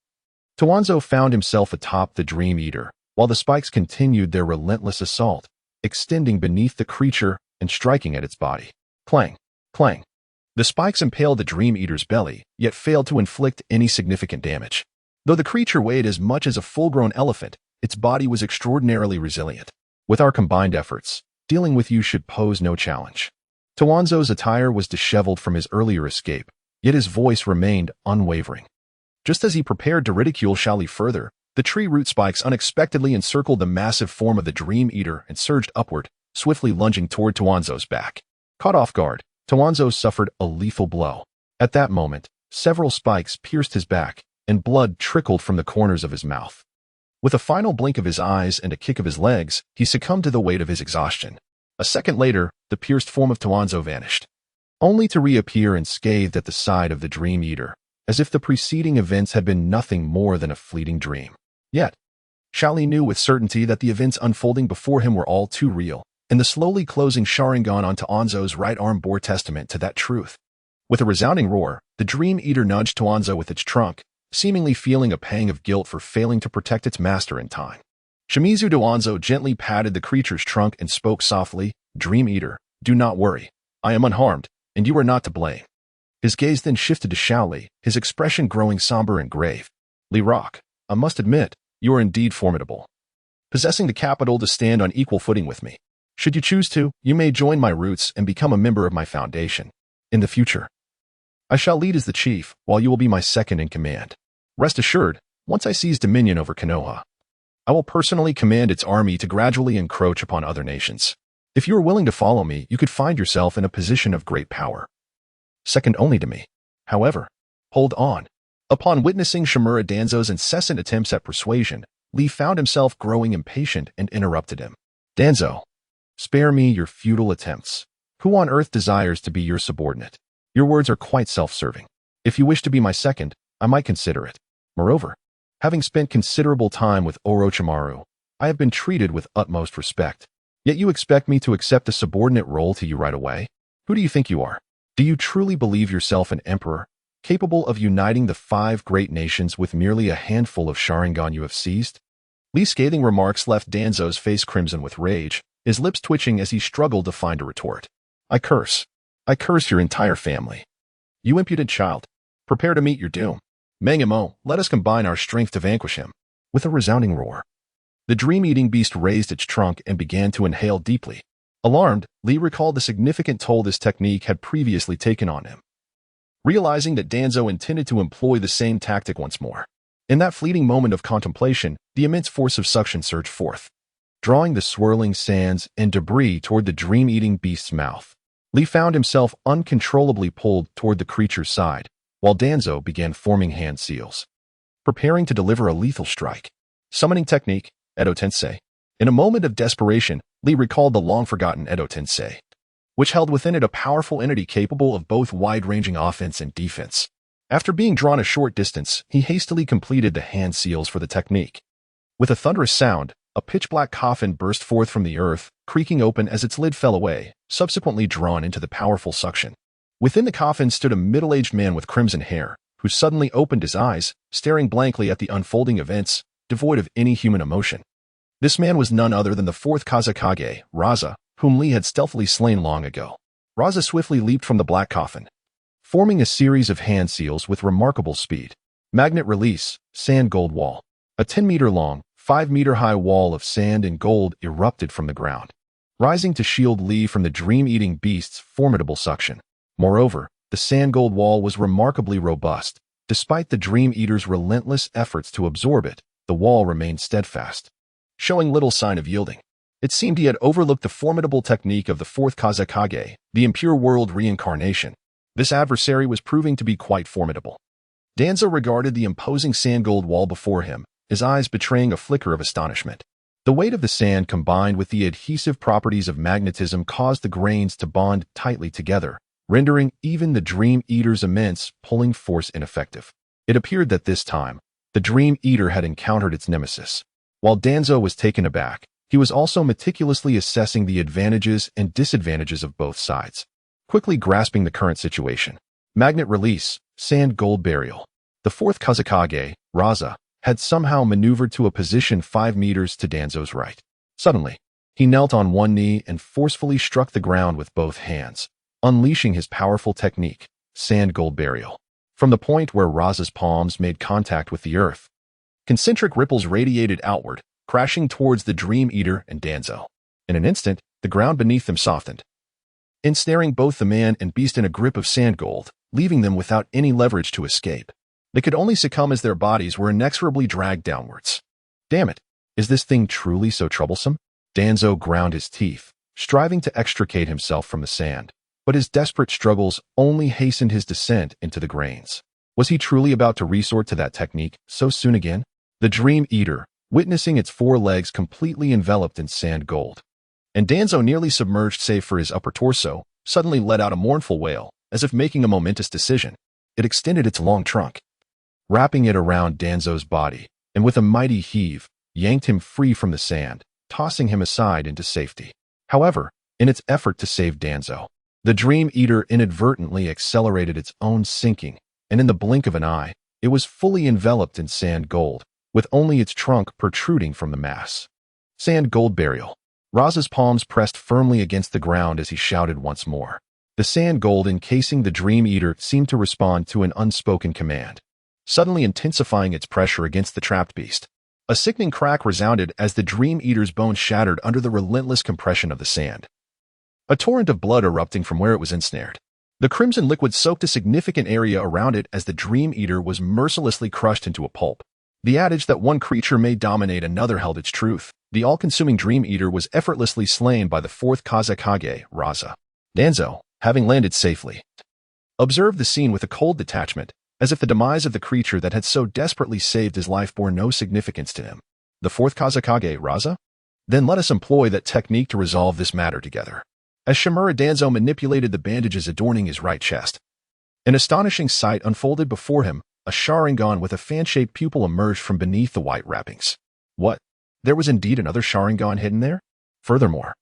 Toanzo found himself atop the Dream Eater, while the spikes continued their relentless assault, extending beneath the creature and striking at its body. Clang, clang. The spikes impaled the Dream Eater's belly, yet failed to inflict any significant damage. Though the creature weighed as much as a full-grown elephant, its body was extraordinarily resilient. With our combined efforts, dealing with you should pose no challenge. Toanzo's attire was disheveled from his earlier escape, yet his voice remained unwavering. Just as he prepared to ridicule Xiao Li further, the tree root spikes unexpectedly encircled the massive form of the Dream Eater and surged upward, swiftly lunging toward Toanzo's back. Caught off guard, Toanzo suffered a lethal blow. At that moment, several spikes pierced his back, and blood trickled from the corners of his mouth. With a final blink of his eyes and a kick of his legs, he succumbed to the weight of his exhaustion. A second later, the pierced form of Toanzo vanished, only to reappear unscathed at the side of the Dream Eater, as if the preceding events had been nothing more than a fleeting dream. Yet, Xiao Li knew with certainty that the events unfolding before him were all too real, and the slowly closing Sharingan on Toanzo's right arm bore testament to that truth. With a resounding roar, the Dream Eater nudged Toanzo with its trunk, seemingly feeling a pang of guilt for failing to protect its master in time. Shimizu Toanzo gently patted the creature's trunk and spoke softly, "Dream Eater, do not worry. I am unharmed, and you are not to blame." His gaze then shifted to Xiao Li, his expression growing somber and grave. "Li Rock, I must admit, you are indeed formidable, possessing the capital to stand on equal footing with me. Should you choose to, you may join my roots and become a member of my foundation. In the future, I shall lead as the chief, while you will be my second in command. Rest assured, once I seize dominion over Konoha, I will personally command its army to gradually encroach upon other nations. If you are willing to follow me, you could find yourself in a position of great power, second only to me. However, hold on." Upon witnessing Shimura Danzo's incessant attempts at persuasion, Lee found himself growing impatient and interrupted him. "Danzo, spare me your futile attempts. Who on earth desires to be your subordinate? Your words are quite self-serving. If you wish to be my second, I might consider it. Moreover, having spent considerable time with Orochimaru, I have been treated with utmost respect. Yet you expect me to accept a subordinate role to you right away? Who do you think you are? Do you truly believe yourself an emperor, capable of uniting the 5 great nations with merely a handful of Sharingan you have seized?" Lee's scathing remarks left Danzo's face crimson with rage, his lips twitching as he struggled to find a retort. I curse your entire family. You impudent child, prepare to meet your doom. Mangamo, let us combine our strength to vanquish him." With a resounding roar, the dream-eating beast raised its trunk and began to inhale deeply. Alarmed, Lee recalled the significant toll this technique had previously taken on him, realizing that Danzo intended to employ the same tactic once more. In that fleeting moment of contemplation, the immense force of suction surged forth, drawing the swirling sands and debris toward the dream-eating beast's mouth. Lee found himself uncontrollably pulled toward the creature's side, while Danzo began forming hand seals, preparing to deliver a lethal strike. Summoning technique, Edo Tensei. In a moment of desperation, Lee recalled the long-forgotten Edo Tensei, which held within it a powerful entity capable of both wide-ranging offense and defense. After being drawn a short distance, he hastily completed the hand seals for the technique. With a thunderous sound, a pitch-black coffin burst forth from the earth, creaking open as its lid fell away, subsequently drawn into the powerful suction. Within the coffin stood a middle-aged man with crimson hair, who suddenly opened his eyes, staring blankly at the unfolding events, devoid of any human emotion. This man was none other than the Fourth Kazekage, Raza, whom Lee had stealthily slain long ago. Raza swiftly leaped from the black coffin, forming a series of hand seals with remarkable speed. Magnet release, sand gold wall. A 10-meter-long, 5-meter-high wall of sand and gold erupted from the ground, rising to shield Lee from the dream-eating beast's formidable suction. Moreover, the sand gold wall was remarkably robust. Despite the Dream Eater's relentless efforts to absorb it, the wall remained steadfast, showing little sign of yielding. It seemed he had overlooked the formidable technique of the Fourth Kazekage, the Impure World Reincarnation. This adversary was proving to be quite formidable. Danzo regarded the imposing sand gold wall before him, his eyes betraying a flicker of astonishment. The weight of the sand combined with the adhesive properties of magnetism caused the grains to bond tightly together, rendering even the Dream Eater's immense pulling force ineffective. It appeared that this time, the Dream Eater had encountered its nemesis. While Danzo was taken aback, he was also meticulously assessing the advantages and disadvantages of both sides, quickly grasping the current situation. Magnet release, sand gold burial. The Fourth Kazekage, Raza, had somehow maneuvered to a position 5 meters to Danzo's right. Suddenly, he knelt on one knee and forcefully struck the ground with both hands, unleashing his powerful technique, sand gold burial. From the point where Raza's palms made contact with the earth, concentric ripples radiated outward, crashing towards the Dream Eater and Danzo. In an instant, the ground beneath them softened, ensnaring both the man and beast in a grip of sand gold, leaving them without any leverage to escape. They could only succumb as their bodies were inexorably dragged downwards. Damn it, is this thing truly so troublesome? Danzo ground his teeth, striving to extricate himself from the sand, but his desperate struggles only hastened his descent into the grains. Was he truly about to resort to that technique so soon again? The Dream Eater, witnessing its 4 legs completely enveloped in sand gold, and Danzo nearly submerged save for his upper torso, suddenly let out a mournful wail, as if making a momentous decision. It extended its long trunk, wrapping it around Danzo's body, and with a mighty heave, yanked him free from the sand, tossing him aside into safety. However, in its effort to save Danzo, the Dream Eater inadvertently accelerated its own sinking, and in the blink of an eye, it was fully enveloped in sand gold, with only its trunk protruding from the mass. Sand gold burial. Raza's palms pressed firmly against the ground as he shouted once more. The sand gold encasing the Dream Eater seemed to respond to an unspoken command, suddenly intensifying its pressure against the trapped beast. A sickening crack resounded as the Dream Eater's bones shattered under the relentless compression of the sand, a torrent of blood erupting from where it was ensnared. The crimson liquid soaked a significant area around it as the Dream Eater was mercilessly crushed into a pulp. The adage that one creature may dominate another held its truth. The all-consuming Dream Eater was effortlessly slain by the Fourth Kazekage, Raza. Danzo, having landed safely, observed the scene with a cold detachment, as if the demise of the creature that had so desperately saved his life bore no significance to him. The Fourth Kazekage, Raza? Then let us employ that technique to resolve this matter together. As Shimura Danzo manipulated the bandages adorning his right chest, an astonishing sight unfolded before him. A Sharingan with a fan-shaped pupil emerged from beneath the white wrappings. What? There was indeed another Sharingan hidden there? Furthermore,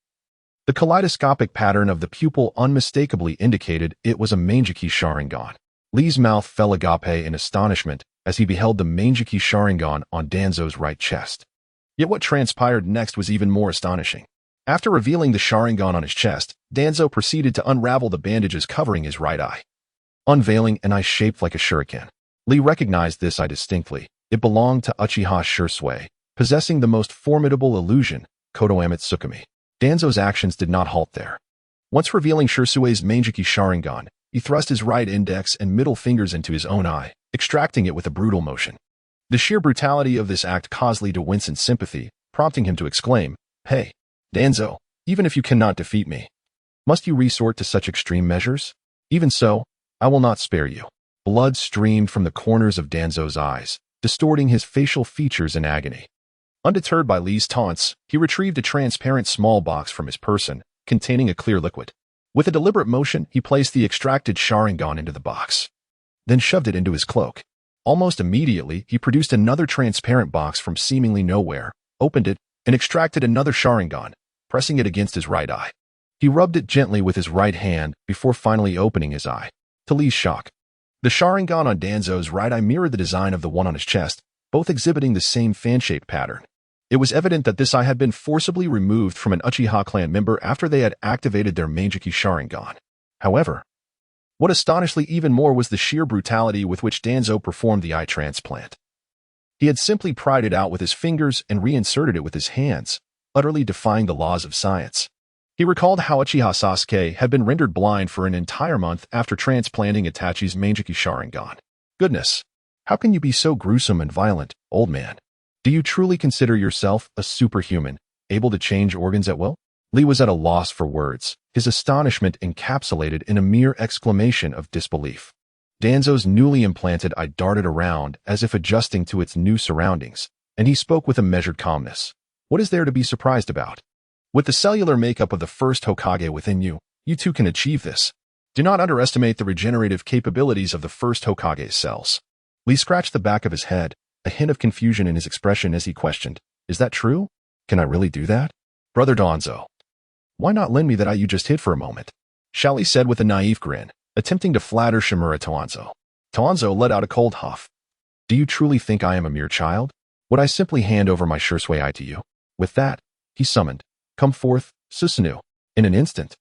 the kaleidoscopic pattern of the pupil unmistakably indicated it was a Mangeki Sharingan. Lee's mouth fell agape in astonishment as he beheld the Mangeki Sharingan on Danzo's right chest. Yet what transpired next was even more astonishing. After revealing the Sharingan on his chest, Danzo proceeded to unravel the bandages covering his right eye, unveiling an eye shaped like a shuriken. Lee recognized this eye distinctly. It belonged to Uchiha Shursui, possessing the most formidable illusion, Kodoamet Tsukumi. Danzo's actions did not halt there. Once revealing Shursui's Mangeki Sharingan, he thrust his right index and middle fingers into his own eye, extracting it with a brutal motion. The sheer brutality of this act caused Lee to wince in sympathy, prompting him to exclaim, "Hey, Danzo, even if you cannot defeat me, must you resort to such extreme measures? Even so, I will not spare you." Blood streamed from the corners of Danzo's eyes, distorting his facial features in agony. Undeterred by Li's taunts, he retrieved a transparent small box from his person, containing a clear liquid. With a deliberate motion, he placed the extracted Sharingan into the box, then shoved it into his cloak. Almost immediately, he produced another transparent box from seemingly nowhere, opened it, and extracted another Sharingan, pressing it against his right eye. He rubbed it gently with his right hand before finally opening his eye. To Li's shock, the Sharingan on Danzo's right eye mirrored the design of the one on his chest, both exhibiting the same fan-shaped pattern. It was evident that this eye had been forcibly removed from an Uchiha clan member after they had activated their Meijiki Sharingan. However, what astonished Lee even more was the sheer brutality with which Danzo performed the eye transplant. He had simply pried it out with his fingers and reinserted it with his hands, utterly defying the laws of science. He recalled how Uchiha Sasuke had been rendered blind for an entire month after transplanting Itachi's Meijiki Sharingan. Goodness, how can you be so gruesome and violent, old man? Do you truly consider yourself a superhuman, able to change organs at will? Lee was at a loss for words, his astonishment encapsulated in a mere exclamation of disbelief. Danzo's newly implanted eye darted around as if adjusting to its new surroundings, and he spoke with a measured calmness. What is there to be surprised about? With the cellular makeup of the first Hokage within you, you too can achieve this. Do not underestimate the regenerative capabilities of the first Hokage's cells. Lee scratched the back of his head, a hint of confusion in his expression as he questioned, "Is that true? Can I really do that?" "Brother Danzo, why not lend me that eye you just hid for a moment?" Shali said with a naive grin, attempting to flatter Shimura Danzo. Danzo let out a cold huff. "Do you truly think I am a mere child? Would I simply hand over my Shursui eye to you?" With that, he summoned, "Come forth, Susanoo." In an instant,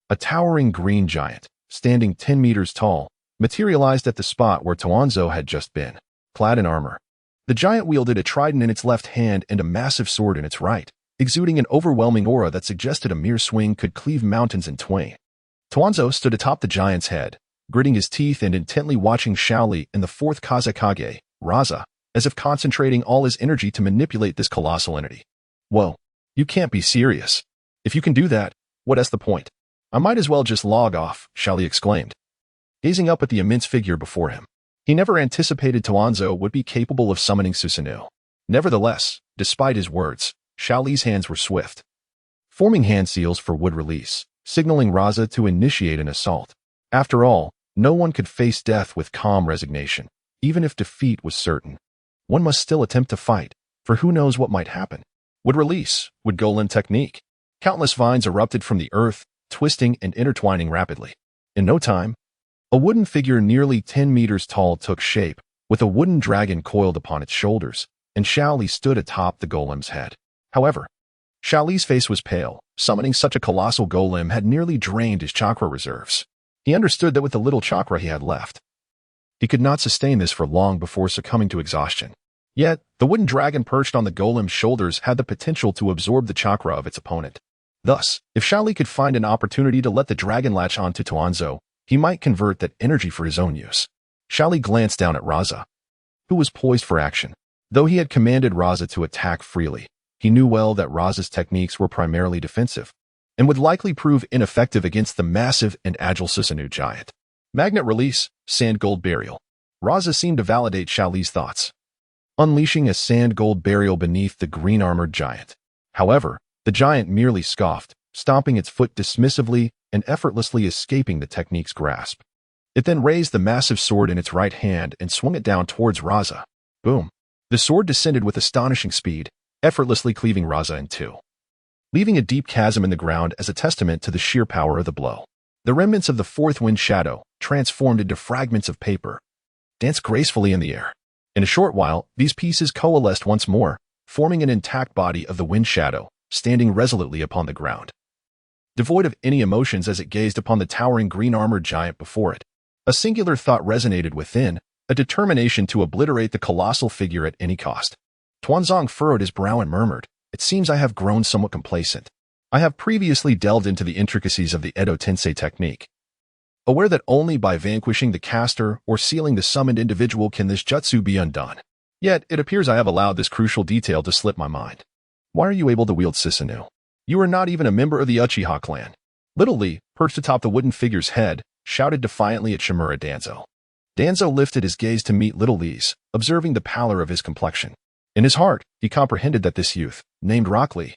a towering green giant, standing 10 meters tall, materialized at the spot where Danzo had just been, clad in armor. The giant wielded a trident in its left hand and a massive sword in its right, exuding an overwhelming aura that suggested a mere swing could cleave mountains in twain. Danzo stood atop the giant's head, gritting his teeth and intently watching Shaoli and the Fourth Kazekage, Raza, as if concentrating all his energy to manipulate this colossal entity. "Whoa, you can't be serious. If you can do that, what's the point? I might as well just log off," Shaoli exclaimed, gazing up at the immense figure before him. He never anticipated Danzo would be capable of summoning Susanoo. Nevertheless, despite his words, Shaoli's hands were swift, forming hand seals for wood release, signaling Raza to initiate an assault. After all, no one could face death with calm resignation, even if defeat was certain. One must still attempt to fight, for who knows what might happen. Wood release, wood golem technique. Countless vines erupted from the earth, twisting and intertwining rapidly. In no time, a wooden figure nearly 10 meters tall took shape, with a wooden dragon coiled upon its shoulders, and Shaoli stood atop the golem's head. However, Shaoli's face was pale. Summoning such a colossal golem had nearly drained his chakra reserves. He understood that with the little chakra he had left, he could not sustain this for long before succumbing to exhaustion. Yet, the wooden dragon perched on the golem's shoulders had the potential to absorb the chakra of its opponent. Thus, if Shaoli could find an opportunity to let the dragon latch onto Danzo, he might convert that energy for his own use. Shaoli glanced down at Raza, who was poised for action. Though he had commanded Raza to attack freely, he knew well that Raza's techniques were primarily defensive, and would likely prove ineffective against the massive and agile Susanoo giant. Magnet release, sand gold burial. Raza seemed to validate Shaoli's thoughts, unleashing a sand gold burial beneath the green-armored giant. However, the giant merely scoffed, stomping its foot dismissively and effortlessly escaping the technique's grasp. It then raised the massive sword in its right hand and swung it down towards Raza. Boom. The sword descended with astonishing speed, effortlessly cleaving Raza in two, leaving a deep chasm in the ground as a testament to the sheer power of the blow. The remnants of the fourth wind shadow, transformed into fragments of paper, danced gracefully in the air. In a short while, these pieces coalesced once more, forming an intact body of the wind shadow, standing resolutely upon the ground, devoid of any emotions as it gazed upon the towering green-armored giant before it. A singular thought resonated within, a determination to obliterate the colossal figure at any cost. Tuanzong furrowed his brow and murmured, "It seems I have grown somewhat complacent. I have previously delved into the intricacies of the Edo Tensei technique, aware that only by vanquishing the caster or sealing the summoned individual can this jutsu be undone. Yet, it appears I have allowed this crucial detail to slip my mind. Why are you able to wield Susanoo? You are not even a member of the Uchiha clan." Little Lee, perched atop the wooden figure's head, shouted defiantly at Shimura Danzo. Danzo lifted his gaze to meet Little Lee's, observing the pallor of his complexion. In his heart, he comprehended that this youth, named Rock Lee,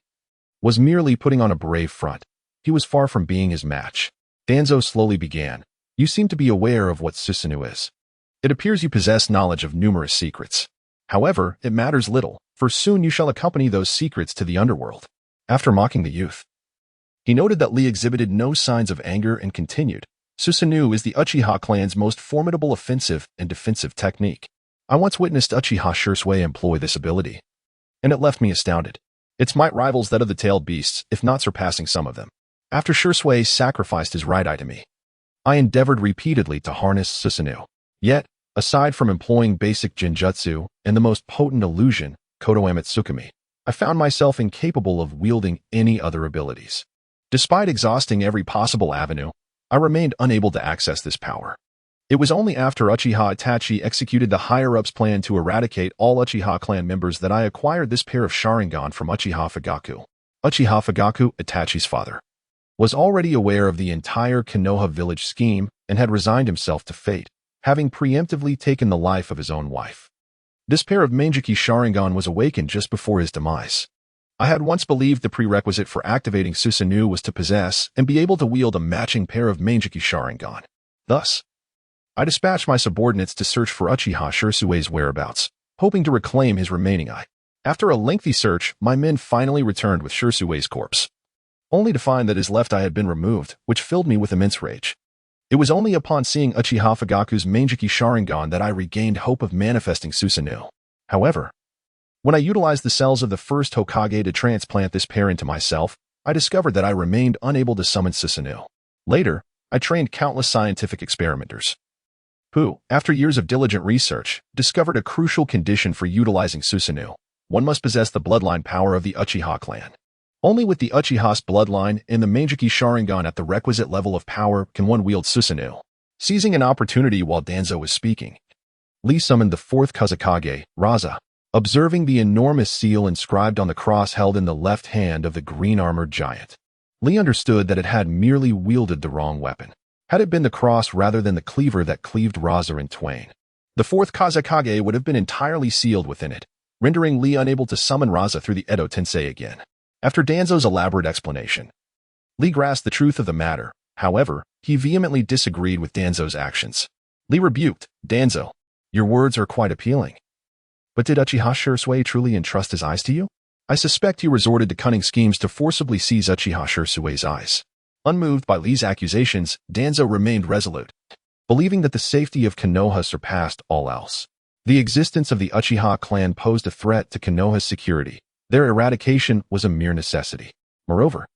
was merely putting on a brave front. He was far from being his match. Danzo slowly began. You seem to be aware of what Susanoo is. It appears you possess knowledge of numerous secrets. However, it matters little, for soon you shall accompany those secrets to the underworld. After mocking the youth, he noted that Lee exhibited no signs of anger and continued. Susanoo is the Uchiha clan's most formidable offensive and defensive technique. I once witnessed Uchiha Shursui employ this ability, and it left me astounded. Its might rivals that of the tailed beasts, if not surpassing some of them. After Shursui sacrificed his right eye to me, I endeavored repeatedly to harness Susanoo. Yet, aside from employing basic Genjutsu and the most potent illusion, Kodo Amatsukami, I found myself incapable of wielding any other abilities. Despite exhausting every possible avenue, I remained unable to access this power. It was only after Uchiha Itachi executed the higher-ups' plan to eradicate all Uchiha clan members that I acquired this pair of Sharingan from Uchiha Fugaku. Uchiha Fugaku, Itachi's father, was already aware of the entire Konoha village scheme and had resigned himself to fate, having preemptively taken the life of his own wife. This pair of Manjiki Sharingan was awakened just before his demise. I had once believed the prerequisite for activating Susanoo was to possess and be able to wield a matching pair of Manjiki Sharingan. Thus, I dispatched my subordinates to search for Uchiha Shursui's whereabouts, hoping to reclaim his remaining eye. After a lengthy search, my men finally returned with Shursui's corpse, only to find that his left eye had been removed, which filled me with immense rage. It was only upon seeing Uchiha Fugaku's Manjiki Sharingan that I regained hope of manifesting Susanoo. However, when I utilized the cells of the first Hokage to transplant this pair into myself, I discovered that I remained unable to summon Susanoo. Later, I trained countless scientific experimenters, who, after years of diligent research, discovered a crucial condition for utilizing Susanoo. One must possess the bloodline power of the Uchiha clan. Only with the Uchiha's bloodline and the Manjiki Sharingan at the requisite level of power can one wield Susanoo. Seizing an opportunity while Danzo was speaking, Lee summoned the Fourth Kazekage, Raza. Observing the enormous seal inscribed on the cross held in the left hand of the green-armored giant, Lee understood that it had merely wielded the wrong weapon. Had it been the cross rather than the cleaver that cleaved Raza in twain, the Fourth Kazekage would have been entirely sealed within it, rendering Lee unable to summon Raza through the Edo Tensei again. After Danzo's elaborate explanation, Lee grasped the truth of the matter. However, he vehemently disagreed with Danzo's actions. Lee rebuked, Danzo, your words are quite appealing. But did Uchiha Shursui truly entrust his eyes to you? I suspect you resorted to cunning schemes to forcibly seize Uchiha Shursui's eyes. Unmoved by Lee's accusations, Danzo remained resolute, believing that the safety of Konoha surpassed all else. The existence of the Uchiha clan posed a threat to Konoha's security. Their eradication was a mere necessity. Moreover,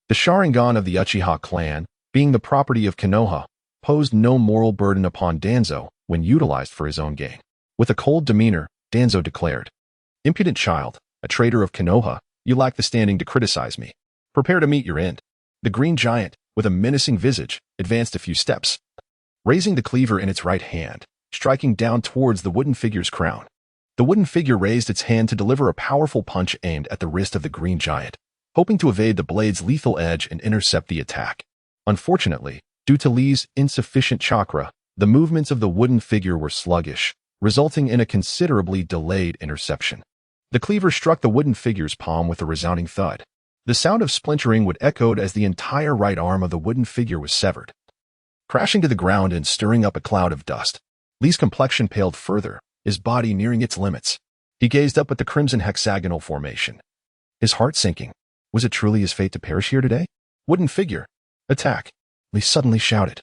the Sharingan of the Uchiha clan, being the property of Konoha, posed no moral burden upon Danzo when utilized for his own gain. With a cold demeanor, Danzo declared, Impudent child, a traitor of Konoha, you lack the standing to criticize me. Prepare to meet your end. The green giant, with a menacing visage, advanced a few steps, raising the cleaver in its right hand, striking down towards the wooden figure's crown. The wooden figure raised its hand to deliver a powerful punch aimed at the wrist of the green giant, hoping to evade the blade's lethal edge and intercept the attack. Unfortunately, due to Lee's insufficient chakra, the movements of the wooden figure were sluggish, resulting in a considerably delayed interception. The cleaver struck the wooden figure's palm with a resounding thud. The sound of splintering would echoed as the entire right arm of the wooden figure was severed, crashing to the ground and stirring up a cloud of dust. Lee's complexion paled further, his body nearing its limits. He gazed up at the crimson hexagonal formation, his heart sinking. Was it truly his fate to perish here today? Wooden figure, attack! Lee suddenly shouted,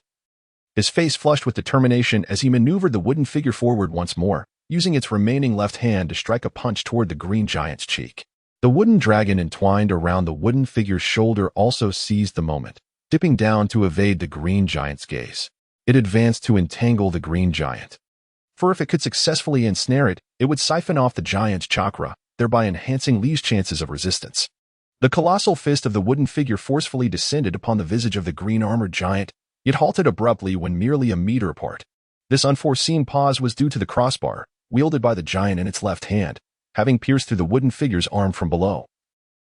his face flushed with determination as he maneuvered the wooden figure forward once more, using its remaining left hand to strike a punch toward the green giant's cheek. The wooden dragon entwined around the wooden figure's shoulder also seized the moment, dipping down to evade the green giant's gaze. It advanced to entangle the green giant, for if it could successfully ensnare it, it would siphon off the giant's chakra, thereby enhancing Lee's chances of resistance. The colossal fist of the wooden figure forcefully descended upon the visage of the green-armored giant. It halted abruptly when merely a meter apart. This unforeseen pause was due to the crossbar, wielded by the giant in its left hand, having pierced through the wooden figure's arm from below,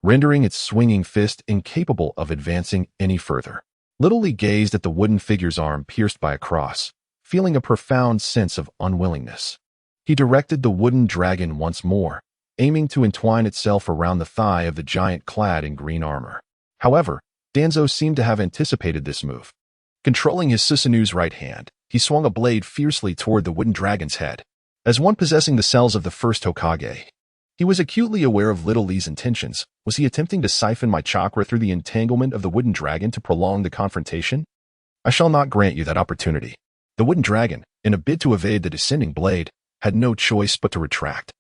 rendering its swinging fist incapable of advancing any further. Little Lee gazed at the wooden figure's arm pierced by a cross, feeling a profound sense of unwillingness. He directed the wooden dragon once more, aiming to entwine itself around the thigh of the giant clad in green armor. However, Danzo seemed to have anticipated this move. Controlling his Susanu's right hand, he swung a blade fiercely toward the wooden dragon's head. As one possessing the cells of the first Hokage, he was acutely aware of Little Lee's intentions. Was he attempting to siphon my chakra through the entanglement of the wooden dragon to prolong the confrontation? I shall not grant you that opportunity. The wooden dragon, in a bid to evade the descending blade, had no choice but to retract.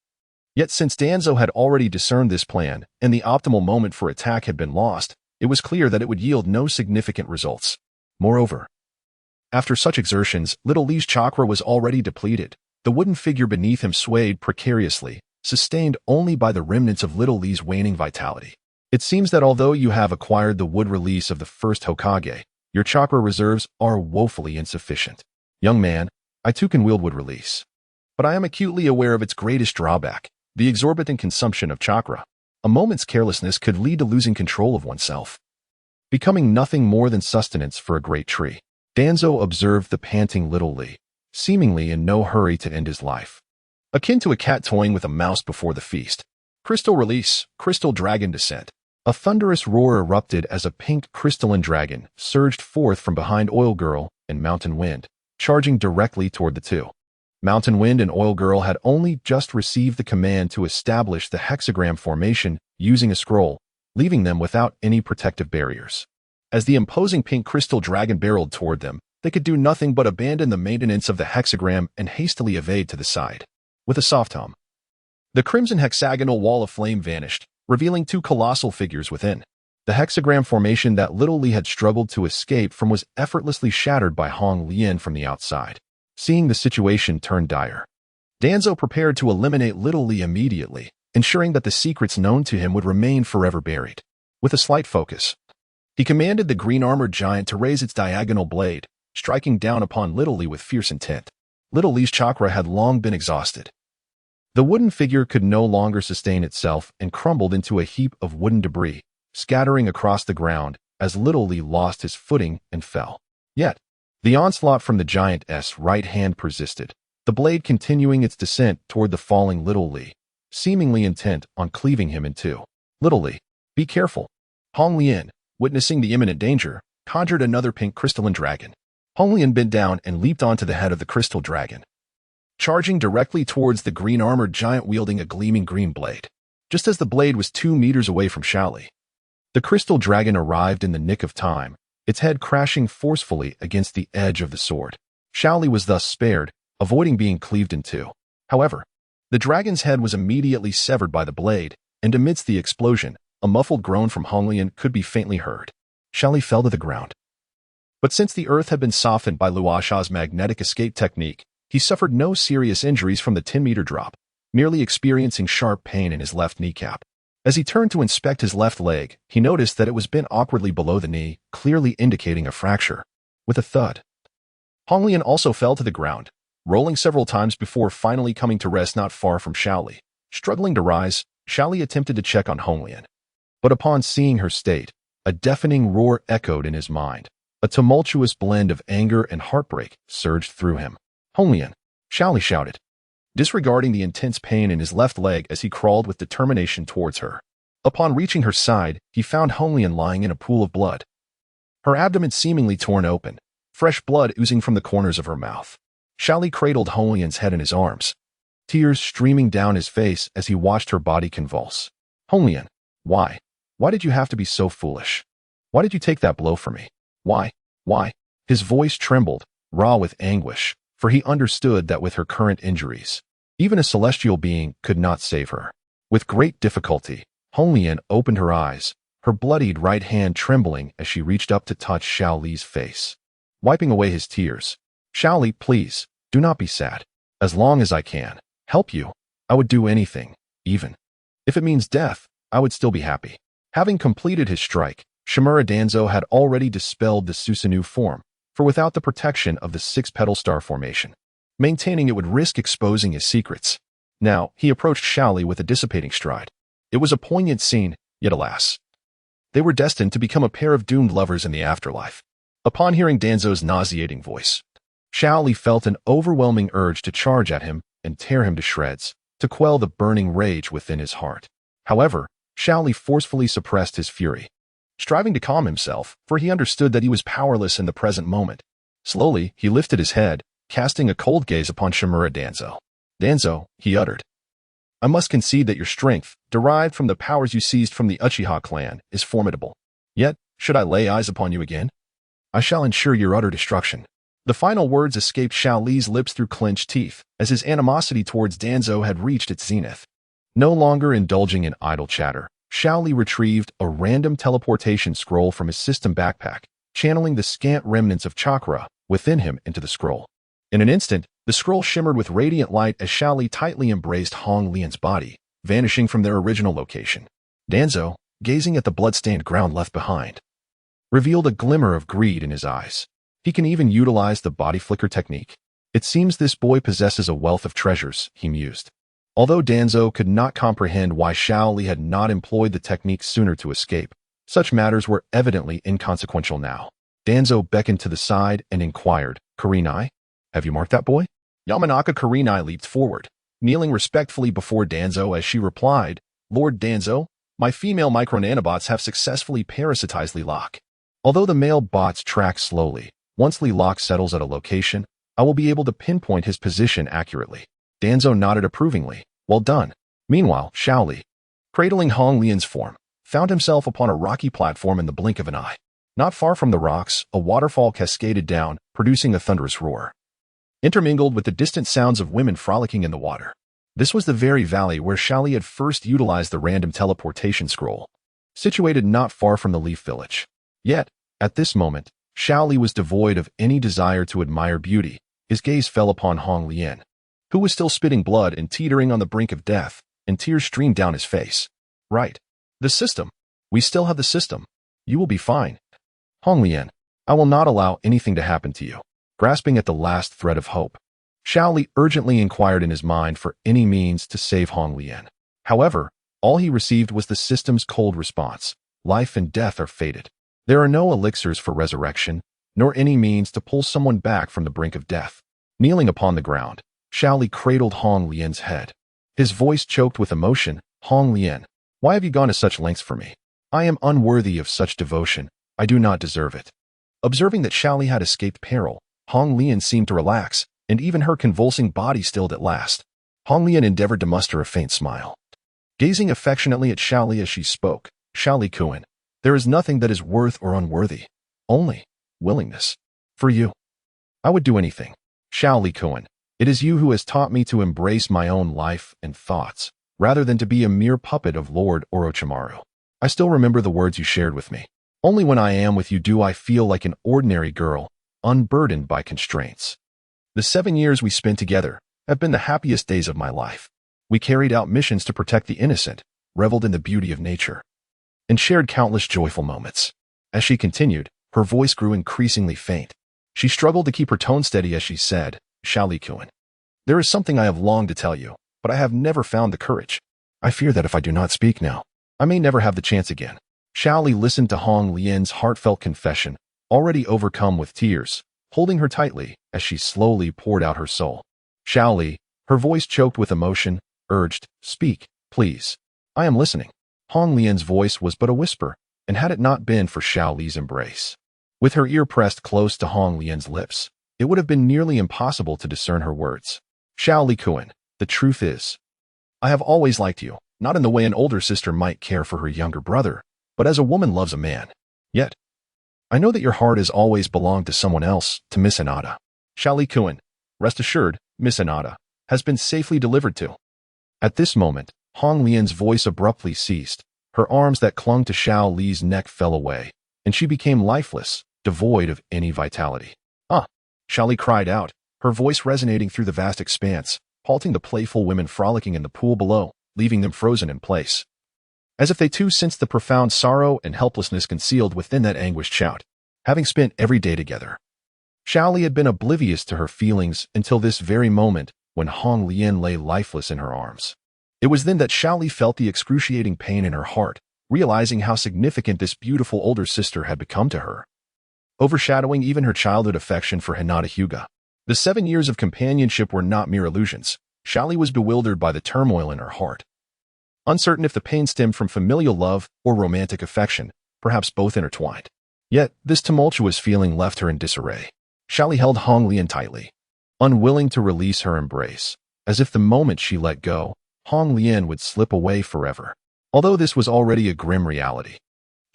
Yet since Danzo had already discerned this plan, and the optimal moment for attack had been lost, it was clear that it would yield no significant results. Moreover, after such exertions, Little Lee's chakra was already depleted. The wooden figure beneath him swayed precariously, sustained only by the remnants of Little Lee's waning vitality. It seems that although you have acquired the wood release of the first Hokage, your chakra reserves are woefully insufficient. Young man, I too can wield wood release. But I am acutely aware of its greatest drawback, the exorbitant consumption of chakra. A moment's carelessness could lead to losing control of oneself, becoming nothing more than sustenance for a great tree. Danzo observed the panting Little Lee, seemingly in no hurry to end his life. Akin to a cat toying with a mouse before the feast. Crystal release, crystal dragon descent. A thunderous roar erupted as a pink crystalline dragon surged forth from behind Oil Girl and Mountain Wind, charging directly toward the two. Mountain Wind and Oil Girl had only just received the command to establish the hexagram formation using a scroll, leaving them without any protective barriers. As the imposing pink crystal dragon barreled toward them, they could do nothing but abandon the maintenance of the hexagram and hastily evade to the side. With a soft hum, the crimson hexagonal wall of flame vanished, revealing two colossal figures within. The hexagram formation that Little Lee had struggled to escape from was effortlessly shattered by Hong Lian from the outside. Seeing the situation turn dire, Danzo prepared to eliminate Little Lee immediately, ensuring that the secrets known to him would remain forever buried. With a slight focus, he commanded the green-armored giant to raise its diagonal blade, striking down upon Little Lee with fierce intent. Little Lee's chakra had long been exhausted. The wooden figure could no longer sustain itself and crumbled into a heap of wooden debris, scattering across the ground as Little Lee lost his footing and fell. Yet, the onslaught from the giant's right hand persisted, the blade continuing its descent toward the falling Little Lee, seemingly intent on cleaving him in two. Little Lee, be careful. Hong Lian, witnessing the imminent danger, conjured another pink crystalline dragon. Hong Lian bent down and leaped onto the head of the crystal dragon, charging directly towards the green-armored giant wielding a gleaming green blade. Just as the blade was 2 meters away from Xiaoli, the crystal dragon arrived in the nick of time, its head crashing forcefully against the edge of the sword. Xiaoli was thus spared, avoiding being cleaved in two. However, the dragon's head was immediately severed by the blade, and amidst the explosion, a muffled groan from Hong Lian could be faintly heard. Xiaoli fell to the ground. But since the earth had been softened by Luasha's magnetic escape technique, he suffered no serious injuries from the 10-meter drop, merely experiencing sharp pain in his left kneecap. As he turned to inspect his left leg, he noticed that it was bent awkwardly below the knee, clearly indicating a fracture. With a thud, Hong Lian also fell to the ground, rolling several times before finally coming to rest not far from Xiaoli. Struggling to rise, Xiaoli attempted to check on Hong Lian. But upon seeing her state, a deafening roar echoed in his mind. A tumultuous blend of anger and heartbreak surged through him. Hong Lian, Xiaoli shouted, disregarding the intense pain in his left leg as he crawled with determination towards her. Upon reaching her side, he found Hong Lian lying in a pool of blood, her abdomen seemingly torn open, fresh blood oozing from the corners of her mouth. Xiaoli cradled Hong Lian's head in his arms, tears streaming down his face as he watched her body convulse. Hong Lian, why? Why did you have to be so foolish? Why did you take that blow for me? Why? Why? His voice trembled, raw with anguish, for he understood that with her current injuries, even a celestial being could not save her. With great difficulty, Hong Lian opened her eyes, her bloodied right hand trembling as she reached up to touch Xiaoli's face. Wiping away his tears, Xiaoli, please, do not be sad. As long as I can help you, I would do anything, even if it means death, I would still be happy. Having completed his strike, Shimura Danzo had already dispelled the Susanoo form, for without the protection of the 6-petal star formation, maintaining it would risk exposing his secrets. Now, he approached Xiaoli with a dissipating stride. It was a poignant scene, yet alas, they were destined to become a pair of doomed lovers in the afterlife. Upon hearing Danzo's nauseating voice, Xiaoli felt an overwhelming urge to charge at him and tear him to shreds. to quell the burning rage within his heart. However, Xiaoli forcefully suppressed his fury, striving to calm himself, for he understood that he was powerless in the present moment. Slowly, he lifted his head, casting a cold gaze upon Shimura Danzo. "Danzo," he uttered, "I must concede that your strength, derived from the powers you seized from the Uchiha clan, is formidable. Yet, should I lay eyes upon you again, I shall ensure your utter destruction." The final words escaped Xiaoli's lips through clenched teeth, as his animosity towards Danzo had reached its zenith. No longer indulging in idle chatter, Xiaoli retrieved a random teleportation scroll from his system backpack, channeling the scant remnants of chakra within him into the scroll. In an instant, the scroll shimmered with radiant light as Xiaoli tightly embraced Hong Lian's body, vanishing from their original location. Danzo, gazing at the blood-stained ground left behind, revealed a glimmer of greed in his eyes. He can even utilize the body flicker technique. It seems this boy possesses a wealth of treasures, he mused. Although Danzo could not comprehend why Xiaoli had not employed the technique sooner to escape, such matters were evidently inconsequential now. Danzo beckoned to the side and inquired, "Kurenai, have you marked that boy?" Yamanaka Kurenai leaped forward, kneeling respectfully before Danzo as she replied, "Lord Danzo, my female micro-nanobots have successfully parasitized Lilac. Although the male bots track slowly, once Lilac settles at a location, I will be able to pinpoint his position accurately." Danzo nodded approvingly. "Well done." Meanwhile, Xiaoli, cradling Hong Lian's form, found himself upon a rocky platform in the blink of an eye. Not far from the rocks, a waterfall cascaded down, producing a thunderous roar, intermingled with the distant sounds of women frolicking in the water. This was the very valley where Xiaoli had first utilized the random teleportation scroll, situated not far from the Leaf Village. Yet, at this moment, Xiaoli was devoid of any desire to admire beauty. His gaze fell upon Hong Lian, who was still spitting blood and teetering on the brink of death, and tears streamed down his face. "Right. The system. We still have the system. You will be fine. Hong Lian, I will not allow anything to happen to you." Grasping at the last thread of hope, Xiaoli urgently inquired in his mind for any means to save Hong Lian. However, all he received was the system's cold response. Life and death are fated. There are no elixirs for resurrection, nor any means to pull someone back from the brink of death. Kneeling upon the ground, Xiaoli cradled Hong Lian's head. His voice choked with emotion. "Hong Lian, why have you gone to such lengths for me? I am unworthy of such devotion. I do not deserve it." Observing that Xiaoli had escaped peril, Hong Lian seemed to relax, and even her convulsing body stilled at last. Hong Lian endeavored to muster a faint smile. Gazing affectionately at Xiaoli as she spoke, "Xiaoli-kun, there is nothing that is worth or unworthy. Only willingness. For you, I would do anything. Xiaoli-kun, it is you who has taught me to embrace my own life and thoughts, rather than to be a mere puppet of Lord Orochimaru. I still remember the words you shared with me. Only when I am with you do I feel like an ordinary girl, unburdened by constraints. The 7 years we spent together have been the happiest days of my life. We carried out missions to protect the innocent, reveled in the beauty of nature, and shared countless joyful moments." As she continued, her voice grew increasingly faint. She struggled to keep her tone steady as she said, "Xiaoli-kun, there is something I have longed to tell you, but I have never found the courage. I fear that if I do not speak now, I may never have the chance again." Xiaoli listened to Hong Lian's heartfelt confession, already overcome with tears, holding her tightly as she slowly poured out her soul. Xiaoli, her voice choked with emotion, urged, "Speak, please. I am listening." Hong Lian's voice was but a whisper, and had it not been for Xiaoli's embrace, with her ear pressed close to Hong Lian's lips, it would have been nearly impossible to discern her words. "Xiaoli-kun, the truth is, I have always liked you, not in the way an older sister might care for her younger brother, but as a woman loves a man. Yet, I know that your heart has always belonged to someone else, to Miss Hinata. Xiaoli-kun, rest assured, Miss Hinata has been safely delivered to." At this moment, Hong Lian's voice abruptly ceased. Her arms that clung to Xiaoli's neck fell away, and she became lifeless, devoid of any vitality. "Ah!" Xiaoli cried out, her voice resonating through the vast expanse, halting the playful women frolicking in the pool below, leaving them frozen in place, as if they too sensed the profound sorrow and helplessness concealed within that anguished shout. Having spent every day together, Xiaoli had been oblivious to her feelings until this very moment when Hong Lian lay lifeless in her arms. It was then that Xiaoli felt the excruciating pain in her heart, realizing how significant this beautiful older sister had become to her, overshadowing even her childhood affection for Hinata Hyuga. The 7 years of companionship were not mere illusions. Xiaoli was bewildered by the turmoil in her heart. Uncertain if the pain stemmed from familial love or romantic affection, perhaps both intertwined. Yet, this tumultuous feeling left her in disarray. Xiaoli held Hong Lian tightly, unwilling to release her embrace, as if the moment she let go, Hong Lian would slip away forever. Although this was already a grim reality,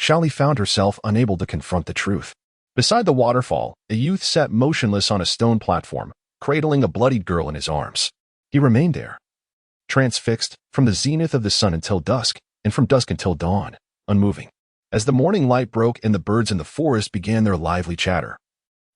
Xiaoli found herself unable to confront the truth. Beside the waterfall, a youth sat motionless on a stone platform, cradling a bloodied girl in his arms. He remained there, transfixed, from the zenith of the sun until dusk, and from dusk until dawn, unmoving. As the morning light broke and the birds in the forest began their lively chatter,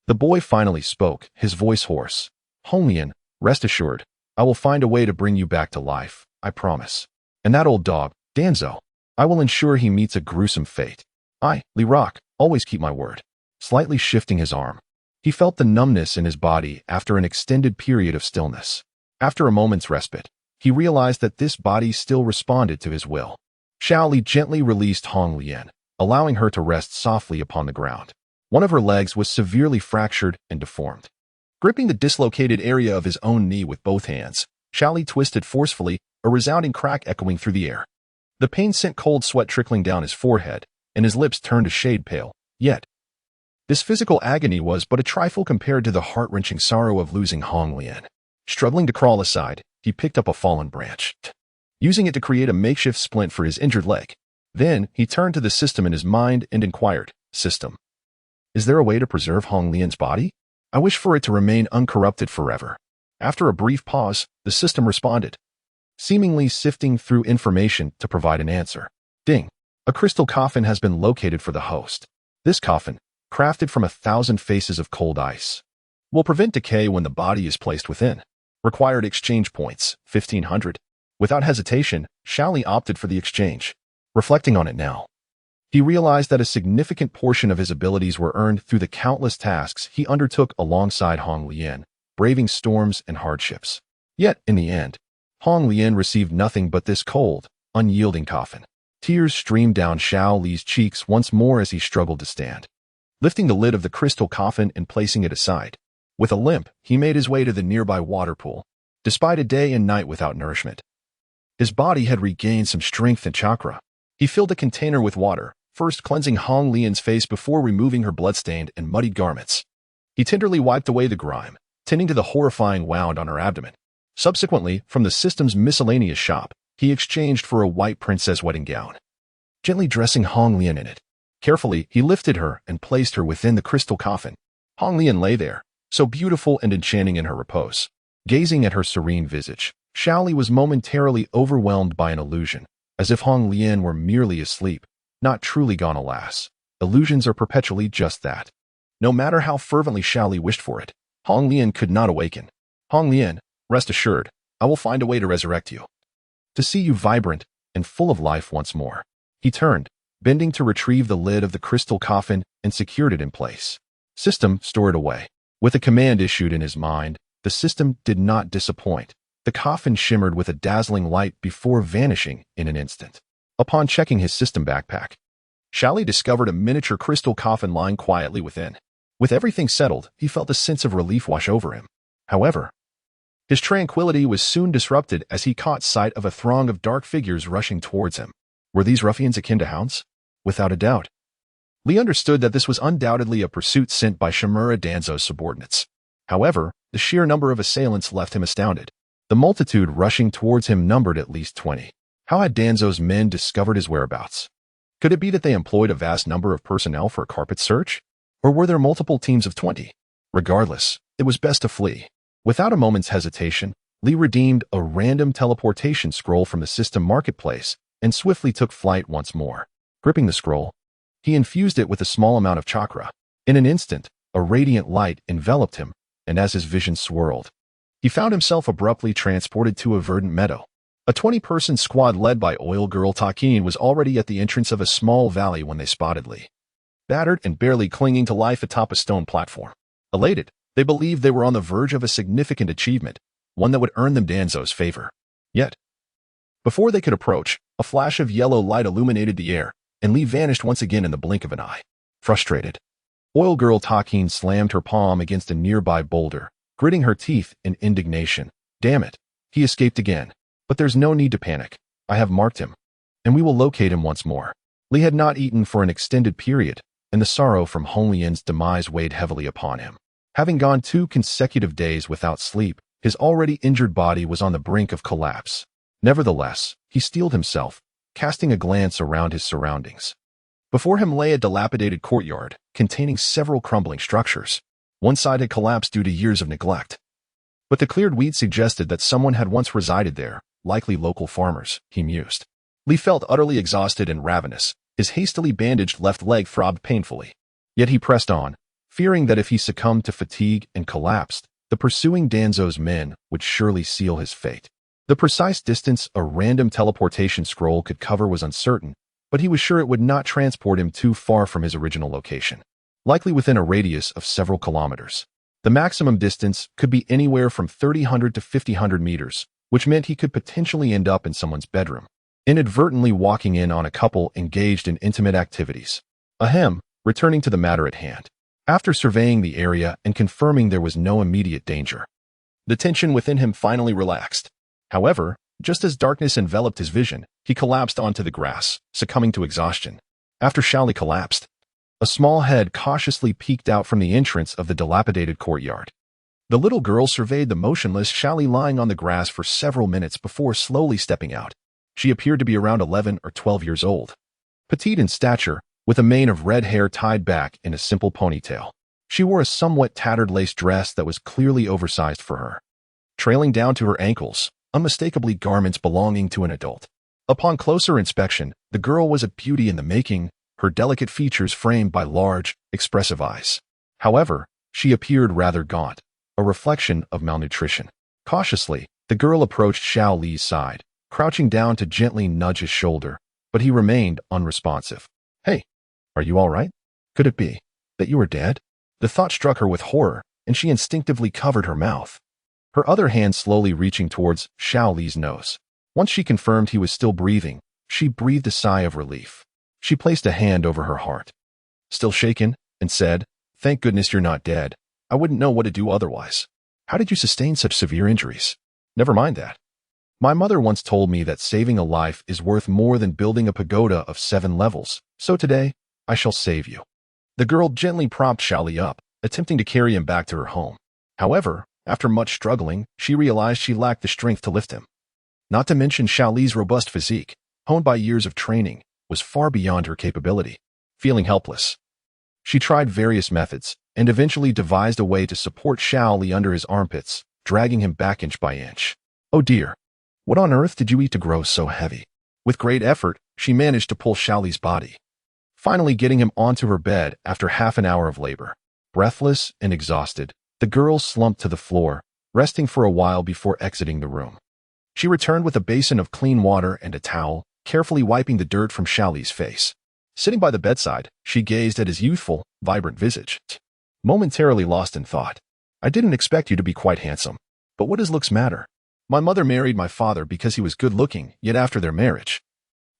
the boy finally spoke, his voice hoarse. Hong Lian, rest assured, I will find a way to bring you back to life, I promise. And that old dog, Danzo, I will ensure he meets a gruesome fate. I, Li Rock, always keep my word. Slightly shifting his arm, he felt the numbness in his body after an extended period of stillness. After a moment's respite, he realized that this body still responded to his will. Xiaoli gently released Hong Lian, allowing her to rest softly upon the ground. One of her legs was severely fractured and deformed. Gripping the dislocated area of his own knee with both hands, Xiaoli twisted forcefully, a resounding crack echoing through the air. The pain sent cold sweat trickling down his forehead, and his lips turned a shade pale. Yet, this physical agony was but a trifle compared to the heart-wrenching sorrow of losing Hong Lian. Struggling to crawl aside, he picked up a fallen branch, using it to create a makeshift splint for his injured leg. Then, he turned to the system in his mind and inquired, System, is there a way to preserve Hong Lian's body? I wish for it to remain uncorrupted forever. After a brief pause, the system responded, seemingly sifting through information to provide an answer. Ding. A crystal coffin has been located for the host. This coffin, crafted from 1,000 faces of cold ice, will prevent decay when the body is placed within. Required exchange points, 1,500. Without hesitation, Xiaoli opted for the exchange. Reflecting on it now, he realized that a significant portion of his abilities were earned through the countless tasks he undertook alongside Hong Lian, braving storms and hardships. Yet, in the end, Hong Lian received nothing but this cold, unyielding coffin. Tears streamed down Xiaoli's cheeks once more as he struggled to stand. Lifting the lid of the crystal coffin and placing it aside, with a limp, he made his way to the nearby water pool. Despite a day and night without nourishment, his body had regained some strength and chakra. He filled a container with water, first cleansing Hong Lian's face before removing her bloodstained and muddied garments. He tenderly wiped away the grime, tending to the horrifying wound on her abdomen. Subsequently, from the system's miscellaneous shop, he exchanged for a white princess wedding gown, gently dressing Hong Lian in it. Carefully, he lifted her and placed her within the crystal coffin. Hong Lian lay there, so beautiful and enchanting in her repose. Gazing at her serene visage, Xiaoli was momentarily overwhelmed by an illusion, as if Hong Lian were merely asleep, not truly gone. Alas, illusions are perpetually just that. No matter how fervently Xiaoli wished for it, Hong Lian could not awaken. Hong Lian, rest assured, I will find a way to resurrect you, to see you vibrant and full of life once more. He turned, bending to retrieve the lid of the crystal coffin and secured it in place. System, store it away. With a command issued in his mind, the system did not disappoint. The coffin shimmered with a dazzling light before vanishing in an instant. Upon checking his system backpack, Xiaoli discovered a miniature crystal coffin lying quietly within. With everything settled, he felt a sense of relief wash over him. However, his tranquility was soon disrupted as he caught sight of a throng of dark figures rushing towards him. Were these ruffians akin to hounds? Without a doubt. Lee understood that this was undoubtedly a pursuit sent by Shimura Danzo's subordinates. However, the sheer number of assailants left him astounded. The multitude rushing towards him numbered at least 20. How had Danzo's men discovered his whereabouts? Could it be that they employed a vast number of personnel for a carpet search? Or were there multiple teams of 20? Regardless, it was best to flee. Without a moment's hesitation, Lee redeemed a random teleportation scroll from the system marketplace and swiftly took flight once more. Gripping the scroll, he infused it with a small amount of chakra. In an instant, a radiant light enveloped him, and as his vision swirled, he found himself abruptly transported to a verdant meadow. A 20-person squad led by Oil Girl Takin was already at the entrance of a small valley when they spotted Lee, battered and barely clinging to life atop a stone platform. Elated, they believed they were on the verge of a significant achievement, one that would earn them Danzo's favor. Yet, before they could approach, a flash of yellow light illuminated the air, and Lee vanished once again in the blink of an eye. Frustrated, Oil Girl Takin slammed her palm against a nearby boulder, gritting her teeth in indignation. Damn it, He escaped again. But there's no need to panic. I have marked him. And we will locate him once more. Li had not eaten for an extended period, and the sorrow from Hong Lian's demise weighed heavily upon him. Having gone 2 consecutive days without sleep, his already injured body was on the brink of collapse. Nevertheless, he steeled himself, casting a glance around his surroundings. Before him lay a dilapidated courtyard, containing several crumbling structures. One side had collapsed due to years of neglect. But the cleared weeds suggested that someone had once resided there, likely local farmers, he mused. Li felt utterly exhausted and ravenous. His hastily bandaged left leg throbbed painfully. Yet he pressed on, fearing that if he succumbed to fatigue and collapsed, the pursuing Danzo's men would surely seal his fate. The precise distance a random teleportation scroll could cover was uncertain, but he was sure it would not transport him too far from his original location, likely within a radius of several kilometers. The maximum distance could be anywhere from 300 to 500 meters, which meant he could potentially end up in someone's bedroom, inadvertently walking in on a couple engaged in intimate activities. Ahem, returning to the matter at hand. After surveying the area and confirming there was no immediate danger, the tension within him finally relaxed. However, just as darkness enveloped his vision, he collapsed onto the grass, succumbing to exhaustion. After Shaoli collapsed, a small head cautiously peeked out from the entrance of the dilapidated courtyard. The little girl surveyed the motionless Shaoli lying on the grass for several minutes before slowly stepping out. She appeared to be around 11 or 12 years old. Petite in stature, with a mane of red hair tied back in a simple ponytail. She wore a somewhat tattered lace dress that was clearly oversized for her, trailing down to her ankles, unmistakably garments belonging to an adult. Upon closer inspection, the girl was a beauty in the making, her delicate features framed by large, expressive eyes. However, she appeared rather gaunt, a reflection of malnutrition. Cautiously, the girl approached Xiao Li's side, crouching down to gently nudge his shoulder, but he remained unresponsive. Hey, are you all right? Could it be that you are dead? The thought struck her with horror, and she instinctively covered her mouth, her other hand slowly reaching towards Xiao Li's nose. Once she confirmed he was still breathing, she breathed a sigh of relief. She placed a hand over her heart, still shaken, and said, "Thank goodness you're not dead. I wouldn't know what to do otherwise. How did you sustain such severe injuries? Never mind that. My mother once told me that saving a life is worth more than building a pagoda of 7 levels, so today, I shall save you." The girl gently propped Xiaoli up, attempting to carry him back to her home. However, after much struggling, she realized she lacked the strength to lift him. Not to mention Xiaoli's robust physique, honed by years of training, was far beyond her capability. Feeling helpless, she tried various methods, and eventually devised a way to support Xiaoli under his armpits, dragging him back inch by inch. Oh dear, what on earth did you eat to grow so heavy? With great effort, she managed to pull Xiaoli's body, finally getting him onto her bed after half an hour of labor. Breathless and exhausted, the girl slumped to the floor, resting for a while before exiting the room. She returned with a basin of clean water and a towel, carefully wiping the dirt from Xiaoli's face. Sitting by the bedside, she gazed at his youthful, vibrant visage, momentarily lost in thought. I didn't expect you to be quite handsome. But what does looks matter? My mother married my father because he was good-looking, yet after their marriage,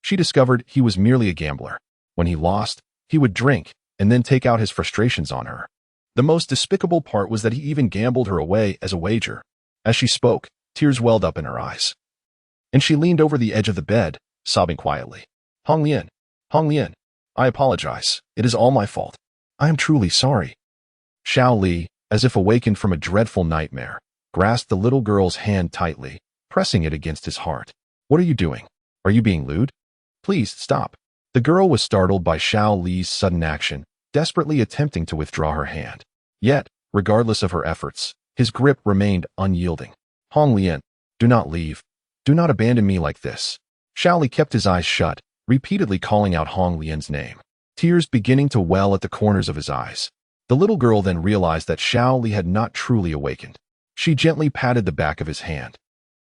she discovered he was merely a gambler. When he lost, he would drink, and then take out his frustrations on her. The most despicable part was that he even gambled her away as a wager. As she spoke, tears welled up in her eyes, and she leaned over the edge of the bed, sobbing quietly. Hong Lian, I apologize. It is all my fault. I am truly sorry. Xiao Li, as if awakened from a dreadful nightmare, grasped the little girl's hand tightly, pressing it against his heart. What are you doing? Are you being lewd? Please, stop. The girl was startled by Xiao Li's sudden action, desperately attempting to withdraw her hand. Yet, regardless of her efforts, his grip remained unyielding. Hong Lian, do not leave. Do not abandon me like this. Xiao Li kept his eyes shut, repeatedly calling out Hong Lian's name, tears beginning to well at the corners of his eyes. The little girl then realized that Xiao Li had not truly awakened. She gently patted the back of his hand,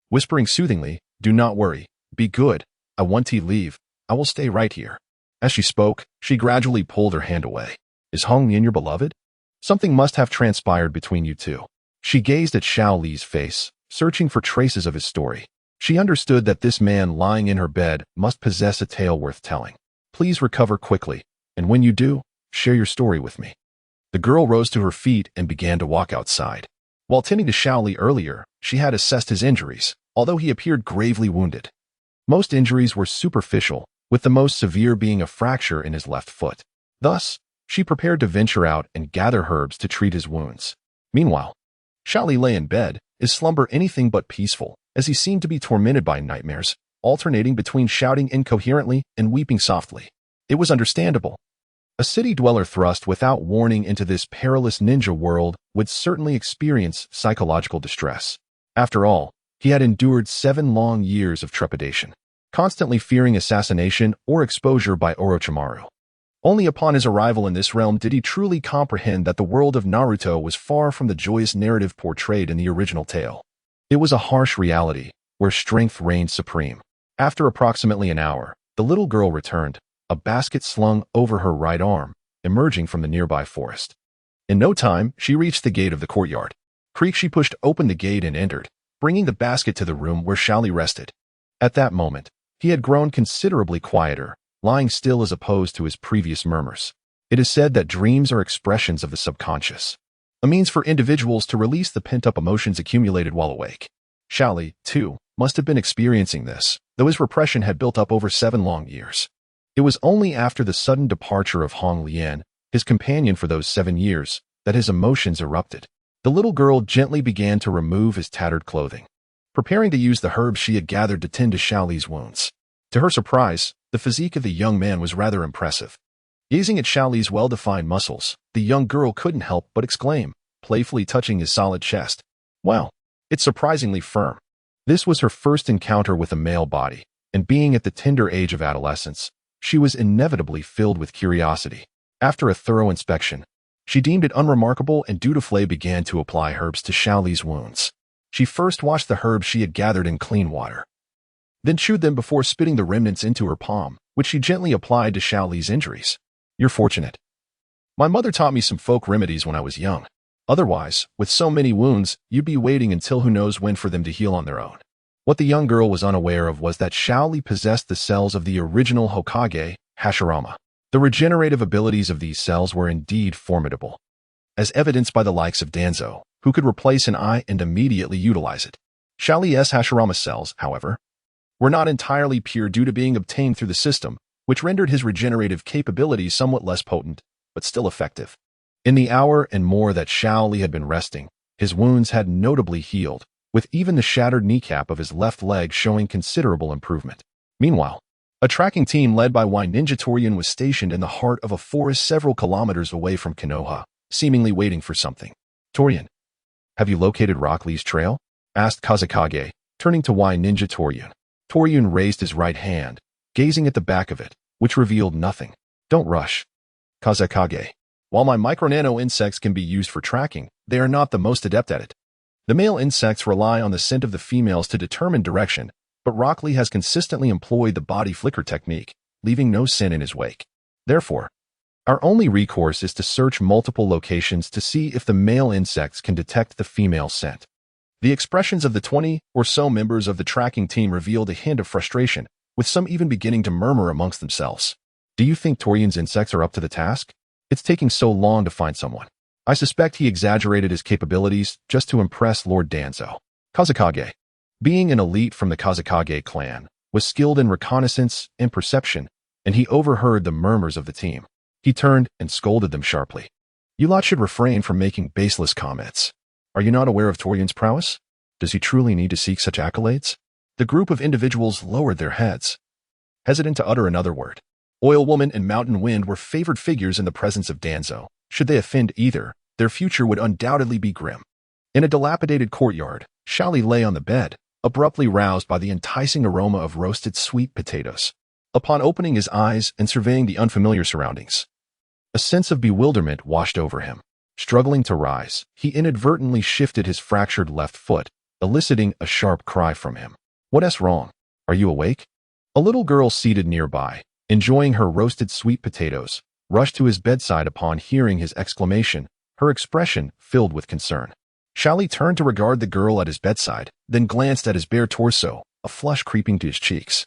whispering soothingly, "Do not worry. Be good. I want to leave. I will stay right here." As she spoke, she gradually pulled her hand away. Is Hong Lian your beloved? Something must have transpired between you two. She gazed at Xiao Li's face, searching for traces of his story. She understood that this man lying in her bed must possess a tale worth telling. Please recover quickly, and when you do, share your story with me. The girl rose to her feet and began to walk outside. While tending to Xiao Li earlier, she had assessed his injuries, although he appeared gravely wounded. Most injuries were superficial, with the most severe being a fracture in his left foot. Thus, she prepared to venture out and gather herbs to treat his wounds. Meanwhile, Xiaoli lay in bed, his slumber anything but peaceful, as he seemed to be tormented by nightmares, alternating between shouting incoherently and weeping softly. It was understandable. A city dweller thrust without warning into this perilous ninja world would certainly experience psychological distress. After all, he had endured 7 long years of trepidation, constantly fearing assassination or exposure by Orochimaru. Only upon his arrival in this realm did he truly comprehend that the world of Naruto was far from the joyous narrative portrayed in the original tale. It was a harsh reality, where strength reigned supreme. After approximately an hour, the little girl returned, a basket slung over her right arm, emerging from the nearby forest. In no time, she reached the gate of the courtyard. She pushed open the gate and entered, bringing the basket to the room where Xiaoli rested. At that moment, he had grown considerably quieter, lying still as opposed to his previous murmurs. It is said that dreams are expressions of the subconscious, a means for individuals to release the pent-up emotions accumulated while awake. Xiaoli, too, must have been experiencing this, though his repression had built up over 7 long years. It was only after the sudden departure of Hong Lian, his companion for those 7 years, that his emotions erupted. The little girl gently began to remove his tattered clothing, preparing to use the herbs she had gathered to tend to Xiaoli's wounds. To her surprise, the physique of the young man was rather impressive. Gazing at Xiaoli's well-defined muscles, the young girl couldn't help but exclaim, playfully touching his solid chest. "Wow, it's surprisingly firm." This was her first encounter with a male body, and being at the tender age of adolescence, she was inevitably filled with curiosity. After a thorough inspection, she deemed it unremarkable and dutifully began to apply herbs to Xiaoli's wounds. She first washed the herbs she had gathered in clean water, then chewed them before spitting the remnants into her palm, which she gently applied to Xiaoli's injuries. "You're fortunate. My mother taught me some folk remedies when I was young. Otherwise, with so many wounds, you'd be waiting until who knows when for them to heal on their own." What the young girl was unaware of was that Xiaoli possessed the cells of the original Hokage, Hashirama. The regenerative abilities of these cells were indeed formidable, as evidenced by the likes of Danzo, who could replace an eye and immediately utilize it. Xiaoli's Hashirama cells, however, were not entirely pure due to being obtained through the system, which rendered his regenerative capabilities somewhat less potent, but still effective. In the hour and more that Xiaoli had been resting, his wounds had notably healed, with even the shattered kneecap of his left leg showing considerable improvement. Meanwhile, a tracking team led by Y Ninja Torian was stationed in the heart of a forest several kilometers away from Konoha, seemingly waiting for something. "Torian, have you located Rock Lee's trail?" asked Kazekage, turning to Y Ninja Torian. Torian raised his right hand, gazing at the back of it, which revealed nothing. "Don't rush, Kazekage. While my micro-nano insects can be used for tracking, they are not the most adept at it. The male insects rely on the scent of the females to determine direction, but Rock Lee has consistently employed the body flicker technique, leaving no scent in his wake. Therefore, our only recourse is to search multiple locations to see if the male insects can detect the female scent." The expressions of the 20 or so members of the tracking team revealed a hint of frustration, with some even beginning to murmur amongst themselves. "Do you think Torian's insects are up to the task? It's taking so long to find someone. I suspect he exaggerated his capabilities just to impress Lord Danzo." Kazekage, being an elite from the Kazekage clan, was skilled in reconnaissance and perception, and he overheard the murmurs of the team. He turned and scolded them sharply. "You lot should refrain from making baseless comments. Are you not aware of Torian's prowess? Does he truly need to seek such accolades?" The group of individuals lowered their heads, hesitant to utter another word. Oil Woman and Mountain Wind were favored figures in the presence of Danzo. Should they offend either, their future would undoubtedly be grim. In a dilapidated courtyard, Xiaoli lay on the bed, abruptly roused by the enticing aroma of roasted sweet potatoes. Upon opening his eyes and surveying the unfamiliar surroundings, a sense of bewilderment washed over him. Struggling to rise, he inadvertently shifted his fractured left foot, eliciting a sharp cry from him. "What's wrong? Are you awake?" A little girl seated nearby, enjoying her roasted sweet potatoes, rushed to his bedside upon hearing his exclamation, her expression filled with concern. Xiaoli turned to regard the girl at his bedside, then glanced at his bare torso, a flush creeping to his cheeks.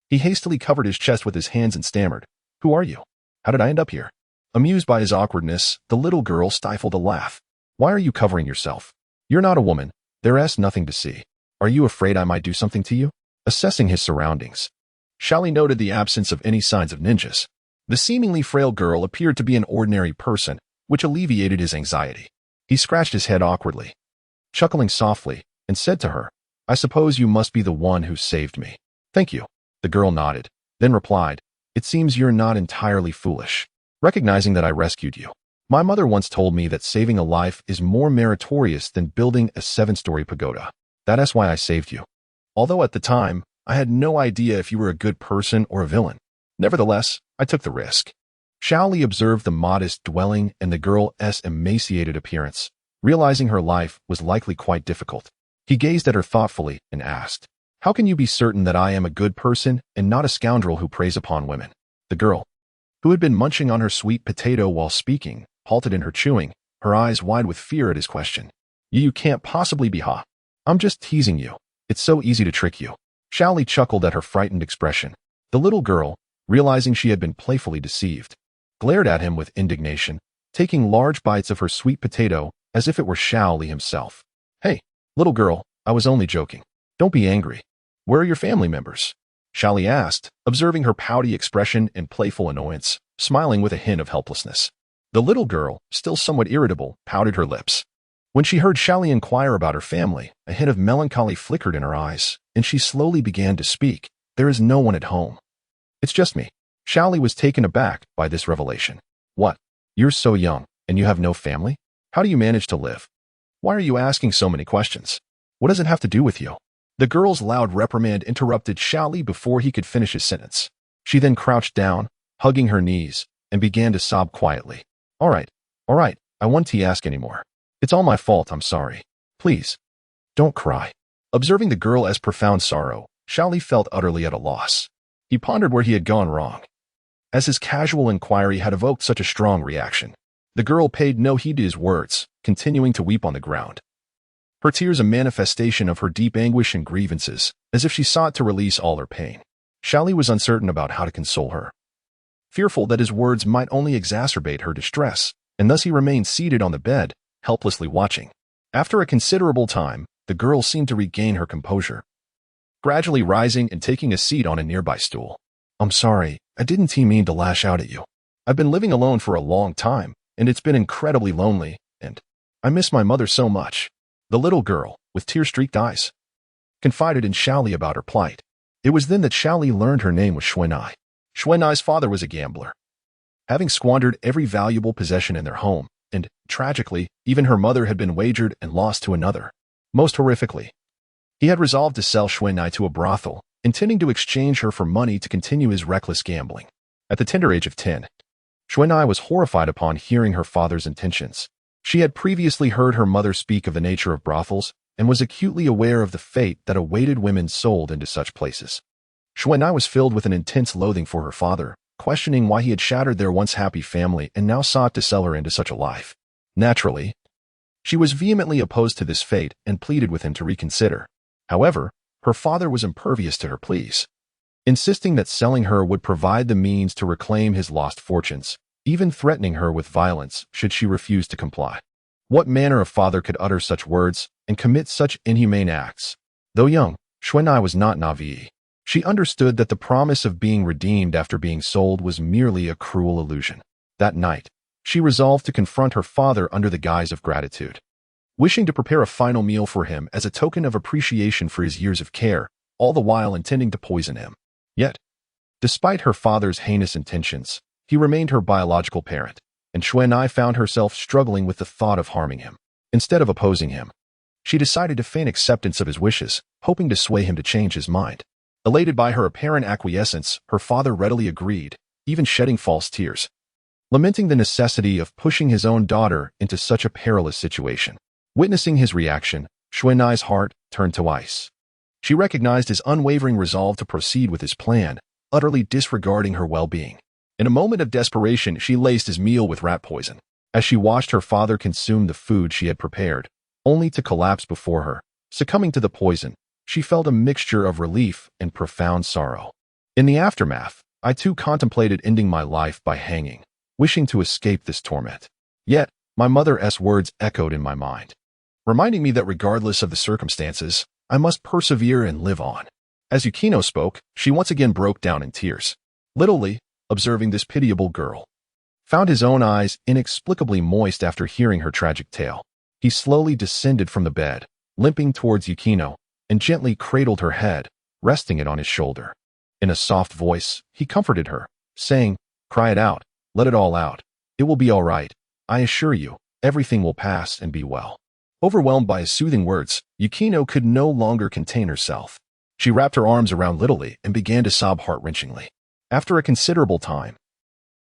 He hastily covered his chest with his hands and stammered, "Who are you? How did I end up here?" Amused by his awkwardness, the little girl stifled a laugh. "Why are you covering yourself? You're not a woman. There's nothing to see." Are you afraid I might do something to you? Assessing his surroundings, Xiaoli noted the absence of any signs of ninjas. The seemingly frail girl appeared to be an ordinary person, which alleviated his anxiety. He scratched his head awkwardly, chuckling softly, and said to her, I suppose you must be the one who saved me. Thank you. The girl nodded, then replied, It seems you're not entirely foolish. Recognizing that I rescued you. My mother once told me that saving a life is more meritorious than building a 7-story pagoda. That's why I saved you. Although at the time, I had no idea if you were a good person or a villain. Nevertheless, I took the risk. Xiaoli observed the modest dwelling and the girl's emaciated appearance, realizing her life was likely quite difficult. He gazed at her thoughtfully and asked, How can you be certain that I am a good person and not a scoundrel who preys upon women? The girl, who had been munching on her sweet potato while speaking, halted in her chewing, her eyes wide with fear at his question. You can't possibly be ha. I'm just teasing you. It's so easy to trick you. Xiaoli chuckled at her frightened expression. The little girl, realizing she had been playfully deceived, glared at him with indignation, taking large bites of her sweet potato as if it were Xiaoli himself. Hey, little girl, I was only joking. Don't be angry. Where are your family members? Xiaoli asked, observing her pouty expression and playful annoyance, smiling with a hint of helplessness. The little girl, still somewhat irritable, pouted her lips. When she heard Xiaoli inquire about her family, a hint of melancholy flickered in her eyes, and she slowly began to speak. There is no one at home. It's just me. Xiaoli was taken aback by this revelation. What? You're so young, and you have no family? How do you manage to live? Why are you asking so many questions? What does it have to do with you? The girl's loud reprimand interrupted Xiaoli before he could finish his sentence. She then crouched down, hugging her knees, and began to sob quietly. All right, I won't ask anymore. It's all my fault, I'm sorry. Please, don't cry. Observing the girl's profound sorrow, Xiaoli felt utterly at a loss. He pondered where he had gone wrong, as his casual inquiry had evoked such a strong reaction. The girl paid no heed to his words, continuing to weep on the ground. Her tears a manifestation of her deep anguish and grievances, as if she sought to release all her pain. Xiaoli was uncertain about how to console her, fearful that his words might only exacerbate her distress, and thus he remained seated on the bed, helplessly watching. After a considerable time, the girl seemed to regain her composure, gradually rising and taking a seat on a nearby stool. I'm sorry, I didn't mean to lash out at you. I've been living alone for a long time, and it's been incredibly lonely, and I miss my mother so much. The little girl, with tear-streaked eyes, confided in Xiaoli about her plight. It was then that Xiaoli learned her name was Xuanai. Xuanai's father was a gambler, having squandered every valuable possession in their home, and, tragically, even her mother had been wagered and lost to another. Most horrifically, he had resolved to sell Xuanai to a brothel, intending to exchange her for money to continue his reckless gambling. At the tender age of 10, Xuanai was horrified upon hearing her father's intentions. She had previously heard her mother speak of the nature of brothels and was acutely aware of the fate that awaited women sold into such places. Xuanai was filled with an intense loathing for her father, questioning why he had shattered their once happy family and now sought to sell her into such a life. Naturally, she was vehemently opposed to this fate and pleaded with him to reconsider. However, her father was impervious to her pleas, insisting that selling her would provide the means to reclaim his lost fortunes, even threatening her with violence should she refuse to comply. What manner of father could utter such words and commit such inhumane acts? Though young, Xuanai was not naive. She understood that the promise of being redeemed after being sold was merely a cruel illusion. That night, she resolved to confront her father under the guise of gratitude, wishing to prepare a final meal for him as a token of appreciation for his years of care, all the while intending to poison him. Yet, despite her father's heinous intentions, he remained her biological parent, and Xuanai found herself struggling with the thought of harming him. Instead of opposing him, she decided to feign acceptance of his wishes, hoping to sway him to change his mind. Elated by her apparent acquiescence, her father readily agreed, even shedding false tears, lamenting the necessity of pushing his own daughter into such a perilous situation. Witnessing his reaction, Xuanai's heart turned to ice. She recognized his unwavering resolve to proceed with his plan, utterly disregarding her well-being. In a moment of desperation, she laced his meal with rat poison. As she watched her father consume the food she had prepared, only to collapse before her, succumbing to the poison, she felt a mixture of relief and profound sorrow. In the aftermath, I too contemplated ending my life by hanging, wishing to escape this torment. Yet, my mother's words echoed in my mind, reminding me that regardless of the circumstances, I must persevere and live on. As Yukino spoke, she once again broke down in tears. Little Lee, observing this pitiable girl, found his own eyes inexplicably moist after hearing her tragic tale. He slowly descended from the bed, limping towards Yukino, and gently cradled her head, resting it on his shoulder. In a soft voice, he comforted her, saying, "Cry it out, let it all out. It will be all right. I assure you, everything will pass and be well." Overwhelmed by his soothing words, Yukino could no longer contain herself. She wrapped her arms around Little Lee and began to sob heart-wrenchingly. After a considerable time,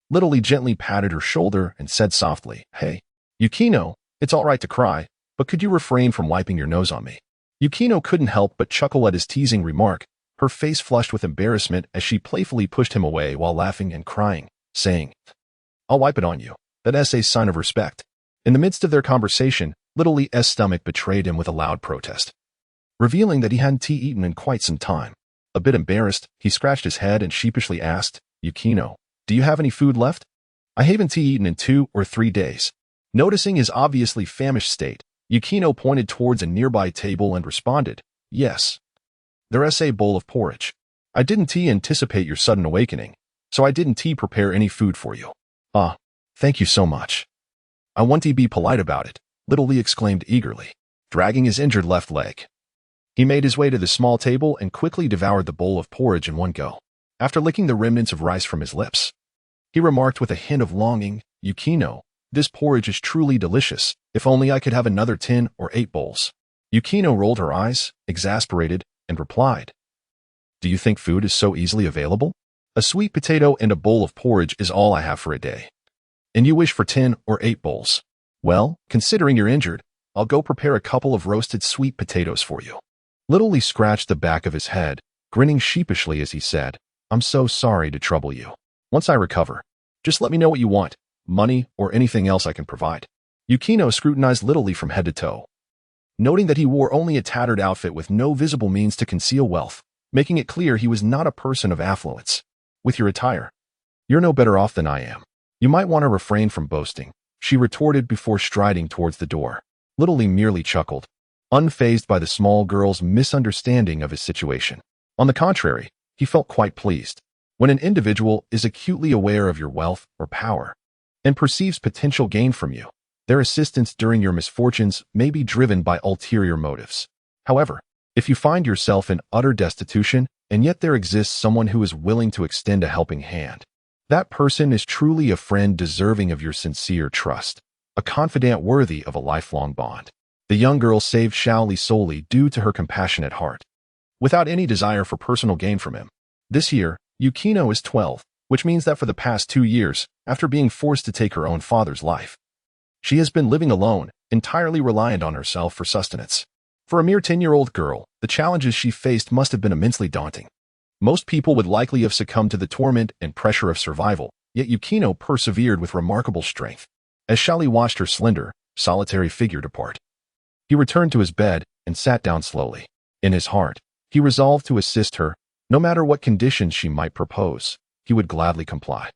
Little Lee gently patted her shoulder and said softly, "Hey, Yukino, it's all right to cry, but could you refrain from wiping your nose on me?" Yukino couldn't help but chuckle at his teasing remark, her face flushed with embarrassment as she playfully pushed him away while laughing and crying, saying, "I'll wipe it on you. That's a sign of respect." In the midst of their conversation, Little Lee's stomach betrayed him with a loud protest, revealing that he hadn't eaten in quite some time. A bit embarrassed, he scratched his head and sheepishly asked, "Yukino, do you have any food left? I haven't eaten in 2 or 3 days." Noticing his obviously famished state, Yukino pointed towards a nearby table and responded, "Yes. There's a bowl of porridge. I didn't anticipate your sudden awakening, so I didn't prepare any food for you." "Ah, thank you so much. I want to be polite about it," Little Lee exclaimed eagerly, dragging his injured left leg. He made his way to the small table and quickly devoured the bowl of porridge in one go. After licking the remnants of rice from his lips, he remarked with a hint of longing, "Yukino, this porridge is truly delicious. If only I could have another 10 or 8 bowls." Yukino rolled her eyes, exasperated, and replied, "Do you think food is so easily available? A sweet potato and a bowl of porridge is all I have for a day. And you wish for 10 or 8 bowls. Well, considering you're injured, I'll go prepare a couple of roasted sweet potatoes for you." Little Lee scratched the back of his head, grinning sheepishly as he said, "I'm so sorry to trouble you. Once I recover, just let me know what you want, money or anything else I can provide." Yukino scrutinized Little Lee from head to toe, noting that he wore only a tattered outfit with no visible means to conceal wealth, making it clear he was not a person of affluence. "With your attire, you're no better off than I am. You might want to refrain from boasting," she retorted before striding towards the door. Little Lee merely chuckled, unfazed by the small girl's misunderstanding of his situation. On the contrary, he felt quite pleased. When an individual is acutely aware of your wealth or power and perceives potential gain from you, their assistance during your misfortunes may be driven by ulterior motives. However, if you find yourself in utter destitution and yet there exists someone who is willing to extend a helping hand, that person is truly a friend deserving of your sincere trust, a confidant worthy of a lifelong bond. The young girl saved Xiao solely due to her compassionate heart, without any desire for personal gain from him. This year, Yukino is 12, which means that for the past 2 years, after being forced to take her own father's life, she has been living alone, entirely reliant on herself for sustenance. For a mere 10-year-old girl, the challenges she faced must have been immensely daunting. Most people would likely have succumbed to the torment and pressure of survival, yet Yukino persevered with remarkable strength. As Xiao watched her slender, solitary figure depart, he returned to his bed and sat down slowly. In his heart, he resolved to assist her, no matter what conditions she might propose. He would gladly comply.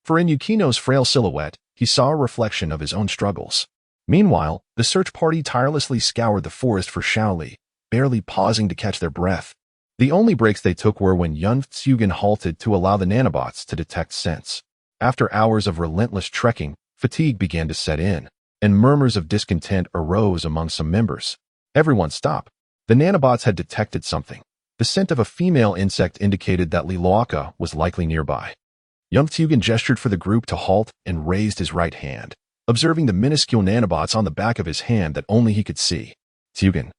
For in Yukino's frail silhouette, he saw a reflection of his own struggles. Meanwhile, the search party tirelessly scoured the forest for Xiao, barely pausing to catch their breath. The only breaks they took were when Yun halted to allow the nanobots to detect scents. After hours of relentless trekking, fatigue began to set in, and murmurs of discontent arose among some members. "Everyone stop." The nanobots had detected something. The scent of a female insect indicated that Liloaka was likely nearby. Yun gestured for the group to halt and raised his right hand, observing the minuscule nanobots on the back of his hand that only he could see. "Tsugen,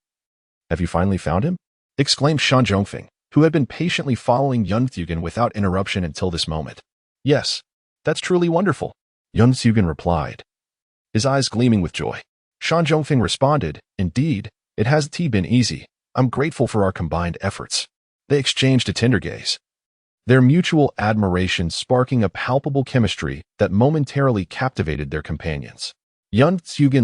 have you finally found him?" exclaimed Shan Zhongfeng, who had been patiently following Yun without interruption until this moment. "Yes, that's truly wonderful," Yun replied, his eyes gleaming with joy. Shan Zhongfeng responded, "Indeed, it has been easy. I'm grateful for our combined efforts." They exchanged a tender gaze, their mutual admiration sparking a palpable chemistry that momentarily captivated their companions. Yun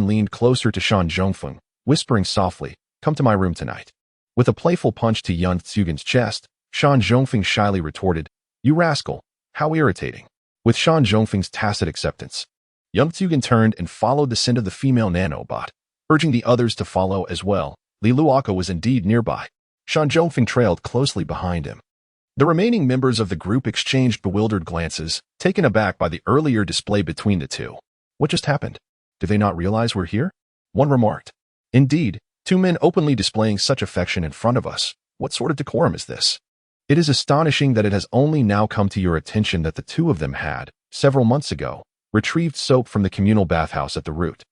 leaned closer to Shan Zhongfeng, whispering softly, "Come to my room tonight." With a playful punch to Yun chest, Shan Zhongfeng shyly retorted, "You rascal, how irritating." With Shan Zhongfeng's tacit acceptance, Yun turned and followed the scent of the female nanobot, urging the others to follow as well. Liluaka was indeed nearby, Shan Zhongfeng trailed closely behind him. The remaining members of the group exchanged bewildered glances, taken aback by the earlier display between the two. What just happened? Do they not realize we're here? One remarked. Indeed, two men openly displaying such affection in front of us. What sort of decorum is this? It is astonishing that it has only now come to your attention that the two of them had, several months ago, retrieved soap from the communal bathhouse at the root.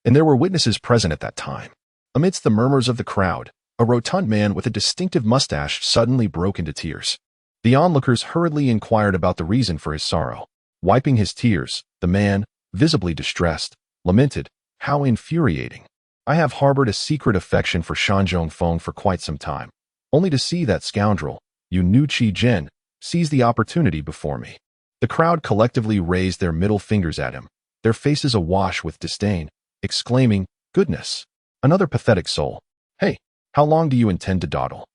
And there were witnesses present at that time. Amidst the murmurs of the crowd, a rotund man with a distinctive mustache suddenly broke into tears. The onlookers hurriedly inquired about the reason for his sorrow. Wiping his tears, the man, visibly distressed, lamented, "How infuriating. I have harbored a secret affection for Shan Zhongfeng for quite some time, only to see that scoundrel, Yunuchi Jin, seize the opportunity before me." The crowd collectively raised their middle fingers at him, their faces awash with disdain, exclaiming, "Goodness! Another pathetic soul. Hey, how long do you intend to dawdle?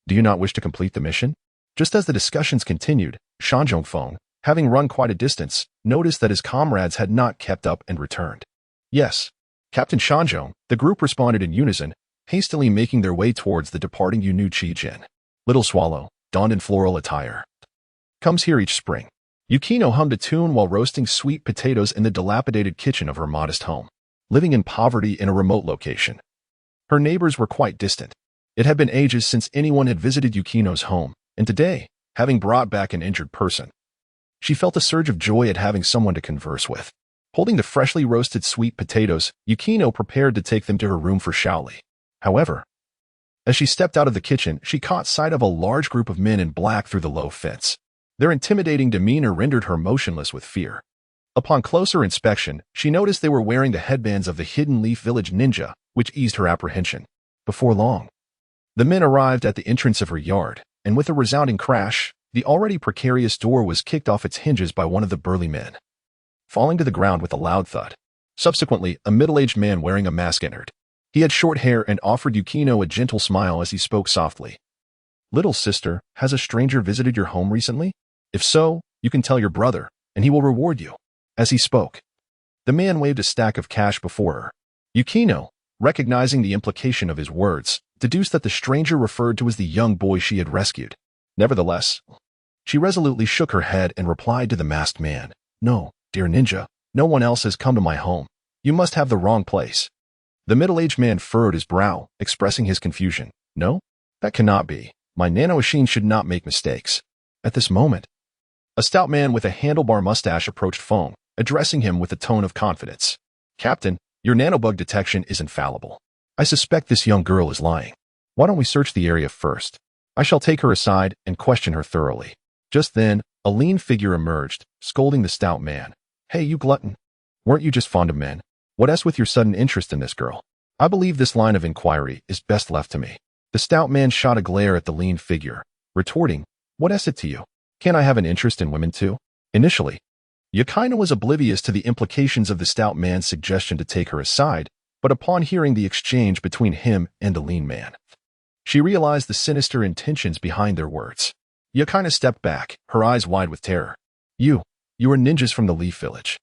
Do you not wish to complete the mission?" Just as the discussions continued, Shan Zhongfeng, having run quite a distance, noticed that his comrades had not kept up and returned. "Yes, Captain Shanzhong," the group responded in unison, hastily making their way towards the departing Yunuchi Jin. Little Swallow, donned in floral attire, comes here each spring. Yukino hummed a tune while roasting sweet potatoes in the dilapidated kitchen of her modest home, living in poverty in a remote location. Her neighbors were quite distant. It had been ages since anyone had visited Yukino's home, and today, having brought back an injured person, she felt a surge of joy at having someone to converse with. Holding the freshly roasted sweet potatoes, Yukino prepared to take them to her room for Shaoli. However, as she stepped out of the kitchen, she caught sight of a large group of men in black through the low fence. Their intimidating demeanor rendered her motionless with fear. Upon closer inspection, she noticed they were wearing the headbands of the Hidden Leaf Village ninja, which eased her apprehension. Before long, the men arrived at the entrance of her yard, and with a resounding crash, the already precarious door was kicked off its hinges by one of the burly men, falling to the ground with a loud thud. Subsequently, a middle-aged man wearing a mask entered. He had short hair and offered Yukino a gentle smile as he spoke softly. "Little sister, has a stranger visited your home recently? If so, you can tell your brother, and he will reward you." As he spoke, the man waved a stack of cash before her. Yukino, recognizing the implication of his words, deduced that the stranger referred to as the young boy she had rescued. Nevertheless, she resolutely shook her head and replied to the masked man, "No, dear ninja, no one else has come to my home. You must have the wrong place." The middle-aged man furrowed his brow, expressing his confusion. "No, that cannot be. My nano-machine should not make mistakes." At this moment, a stout man with a handlebar mustache approached Feng, addressing him with a tone of confidence. "Captain, your nanobug detection is infallible. I suspect this young girl is lying. Why don't we search the area first? I shall take her aside and question her thoroughly." Just then, a lean figure emerged, scolding the stout man. "Hey, you glutton. Weren't you just fond of men? What else with your sudden interest in this girl? I believe this line of inquiry is best left to me." The stout man shot a glare at the lean figure, retorting, "What is it to you? Can't I have an interest in women too?" Initially, Yukino was oblivious to the implications of the stout man's suggestion to take her aside, but upon hearing the exchange between him and the lean man, she realized the sinister intentions behind their words. Yukino stepped back, her eyes wide with terror. You are ninjas from the Leaf Village.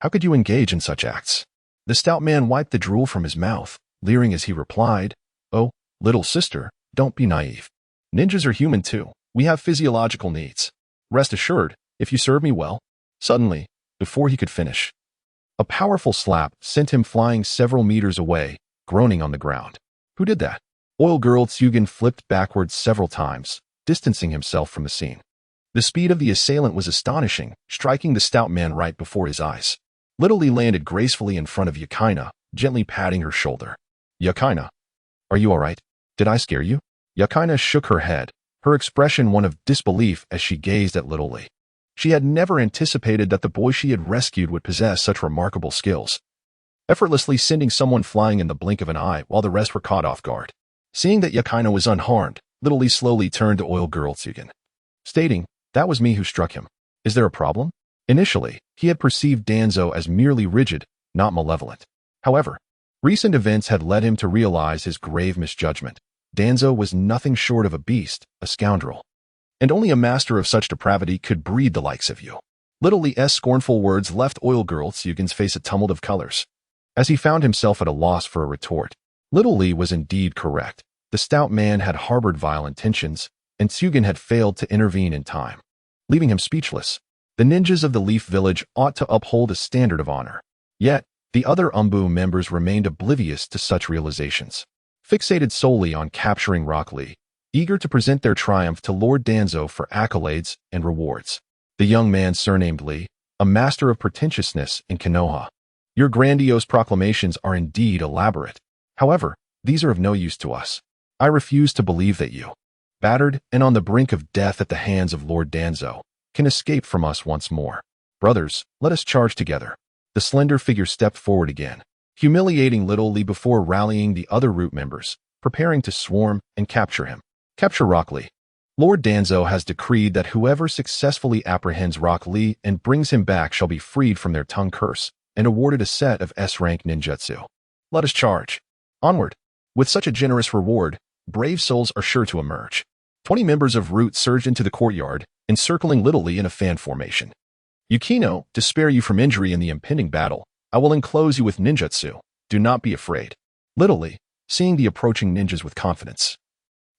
How could you engage in such acts?" The stout man wiped the drool from his mouth, leering as he replied, "Oh, little sister, don't be naive. Ninjas are human too. We have physiological needs. Rest assured, if you serve me well." Suddenly, before he could finish, a powerful slap sent him flying several meters away, groaning on the ground. "Who did that?" Oil Girl Tsugen flipped backwards several times, distancing himself from the scene. The speed of the assailant was astonishing, striking the stout man right before his eyes. Little Lee landed gracefully in front of Yukino, gently patting her shoulder. "Yukino, are you all right? Did I scare you?" Yukino shook her head, her expression one of disbelief as she gazed at Little Lee. She had never anticipated that the boy she had rescued would possess such remarkable skills, effortlessly sending someone flying in the blink of an eye while the rest were caught off guard. Seeing that Yukino was unharmed, Little Lee slowly turned to Oil Girl Tsugen, stating, "That was me who struck him. Is there a problem?" Initially, he had perceived Danzo as merely rigid, not malevolent. However, recent events had led him to realize his grave misjudgment. Danzo was nothing short of a beast, a scoundrel. And only a master of such depravity could breed the likes of you. Little Lee's scornful words left Oil Girl Tsugen's face a tumult of colors. As he found himself at a loss for a retort, Little Lee was indeed correct. The stout man had harbored vile intentions, and Tsugen had failed to intervene in time, leaving him speechless. The ninjas of the Leaf Village ought to uphold a standard of honor. Yet, the other Umbu members remained oblivious to such realizations, fixated solely on capturing Rock Lee, eager to present their triumph to Lord Danzo for accolades and rewards. The young man surnamed Lee, a master of pretentiousness in Konoha. Your grandiose proclamations are indeed elaborate. However, these are of no use to us. I refuse to believe that you, battered and on the brink of death at the hands of Lord Danzo, can escape from us once more. Brothers, let us charge together. The slender figure stepped forward again, humiliating little Lee before rallying the other root members, preparing to swarm and capture him. Capture Rock Lee. Lord Danzo has decreed that whoever successfully apprehends Rock Lee and brings him back shall be freed from their tongue curse and awarded a set of S-rank ninjutsu. Let us charge. Onward. With such a generous reward, brave souls are sure to emerge. 20 members of Root surged into the courtyard, encircling Little Lee in a fan formation. Yukino, to spare you from injury in the impending battle, I will enclose you with ninjutsu. Do not be afraid. Little Lee, seeing the approaching ninjas with confidence,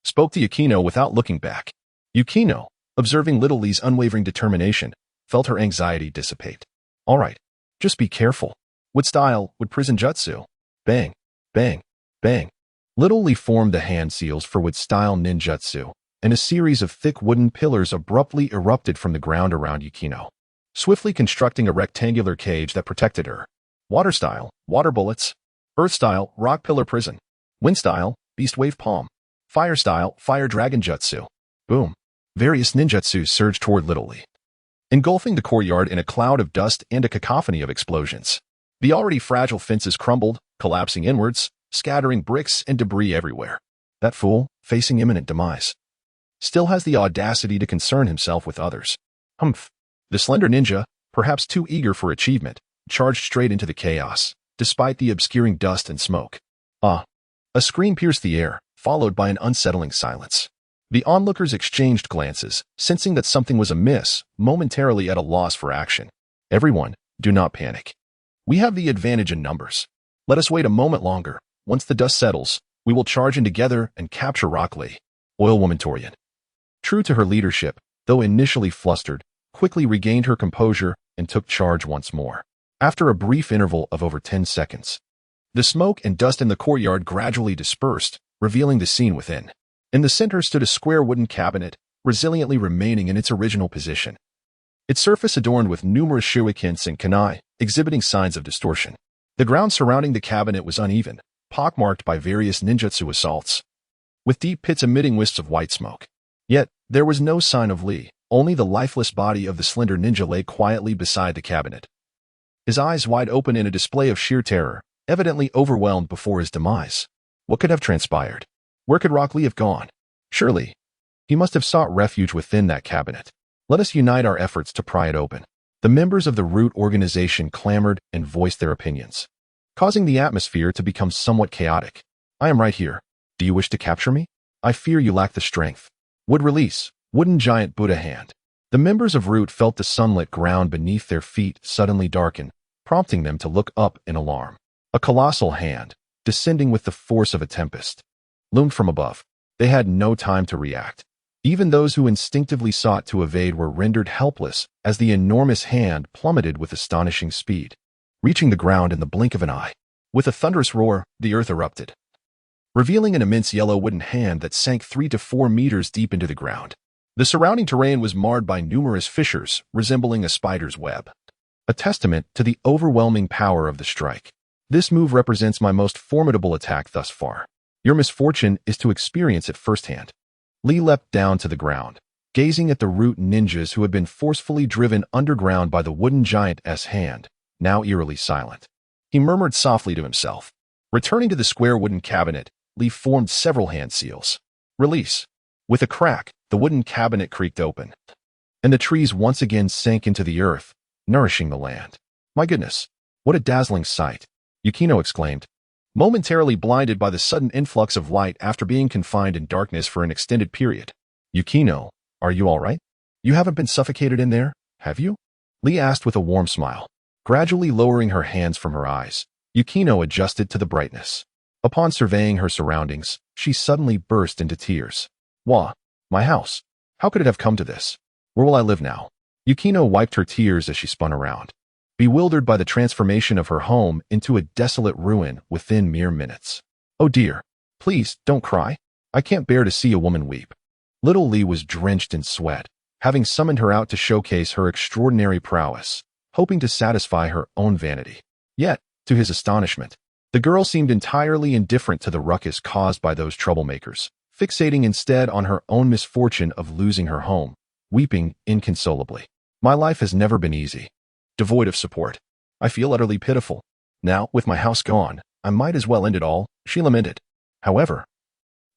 spoke to Yukino without looking back. Yukino, observing Little Lee's unwavering determination, felt her anxiety dissipate. All right, just be careful. With style, with prison jutsu. Bang, bang, bang. Little Lee formed the hand seals for wood-style ninjutsu, and a series of thick wooden pillars abruptly erupted from the ground around Yukino, swiftly constructing a rectangular cage that protected her. Water-style, water bullets. Earth-style, rock pillar prison. Wind-style, beast wave palm. Fire-style, fire dragon jutsu. Boom. Various ninjutsus surged toward Little Lee, engulfing the courtyard in a cloud of dust and a cacophony of explosions. The already fragile fences crumbled, collapsing inwards, scattering bricks and debris everywhere. That fool, facing imminent demise, still has the audacity to concern himself with others. Humph. The slender ninja, perhaps too eager for achievement, charged straight into the chaos, despite the obscuring dust and smoke. Ah! A scream pierced the air, followed by an unsettling silence. The onlookers exchanged glances, sensing that something was amiss, momentarily at a loss for action. Everyone, do not panic. We have the advantage in numbers. Let us wait a moment longer. Once the dust settles, we will charge in together and capture Rock Lee. Oilwoman Torian, true to her leadership, though initially flustered, quickly regained her composure and took charge once more. After a brief interval of over 10 seconds, the smoke and dust in the courtyard gradually dispersed, revealing the scene within. In the center stood a square wooden cabinet, resiliently remaining in its original position. Its surface adorned with numerous shurikens and kunai, exhibiting signs of distortion. The ground surrounding the cabinet was uneven, pockmarked by various ninjutsu assaults, with deep pits emitting wisps of white smoke. Yet, there was no sign of Lee, only the lifeless body of the slender ninja lay quietly beside the cabinet, his eyes wide open in a display of sheer terror, evidently overwhelmed before his demise. What could have transpired? Where could Rock Lee have gone? Surely, he must have sought refuge within that cabinet. Let us unite our efforts to pry it open. The members of the Root organization clamored and voiced their opinions, causing the atmosphere to become somewhat chaotic. I am right here. Do you wish to capture me? I fear you lack the strength. Would release. Wooden giant Buddha hand. The members of Root felt the sunlit ground beneath their feet suddenly darken, prompting them to look up in alarm. A colossal hand, descending with the force of a tempest, loomed from above. They had no time to react. Even those who instinctively sought to evade were rendered helpless as the enormous hand plummeted with astonishing speed, reaching the ground in the blink of an eye. With a thunderous roar, the earth erupted, revealing an immense yellow wooden hand that sank 3 to 4 meters deep into the ground. The surrounding terrain was marred by numerous fissures resembling a spider's web, a testament to the overwhelming power of the strike. This move represents my most formidable attack thus far. Your misfortune is to experience it firsthand. Lee leapt down to the ground, gazing at the Root ninjas who had been forcefully driven underground by the wooden giant's hand, now eerily silent. He murmured softly to himself. Returning to the square wooden cabinet, Lee formed several hand seals. Release. With a crack, the wooden cabinet creaked open, and the trees once again sank into the earth, nourishing the land. My goodness, what a dazzling sight! Yukino exclaimed, momentarily blinded by the sudden influx of light after being confined in darkness for an extended period. Yukino, are you all right? You haven't been suffocated in there, have you? Lee asked with a warm smile. Gradually lowering her hands from her eyes, Yukino adjusted to the brightness. Upon surveying her surroundings, she suddenly burst into tears. Wah! My house. How could it have come to this? Where will I live now? Yukino wiped her tears as she spun around, bewildered by the transformation of her home into a desolate ruin within mere minutes. Oh dear. Please, don't cry. I can't bear to see a woman weep. Little Lee was drenched in sweat, having summoned her out to showcase her extraordinary prowess, hoping to satisfy her own vanity. Yet, to his astonishment, the girl seemed entirely indifferent to the ruckus caused by those troublemakers, fixating instead on her own misfortune of losing her home, weeping inconsolably. My life has never been easy. Devoid of support. I feel utterly pitiful. Now, with my house gone, I might as well end it all, she lamented. However,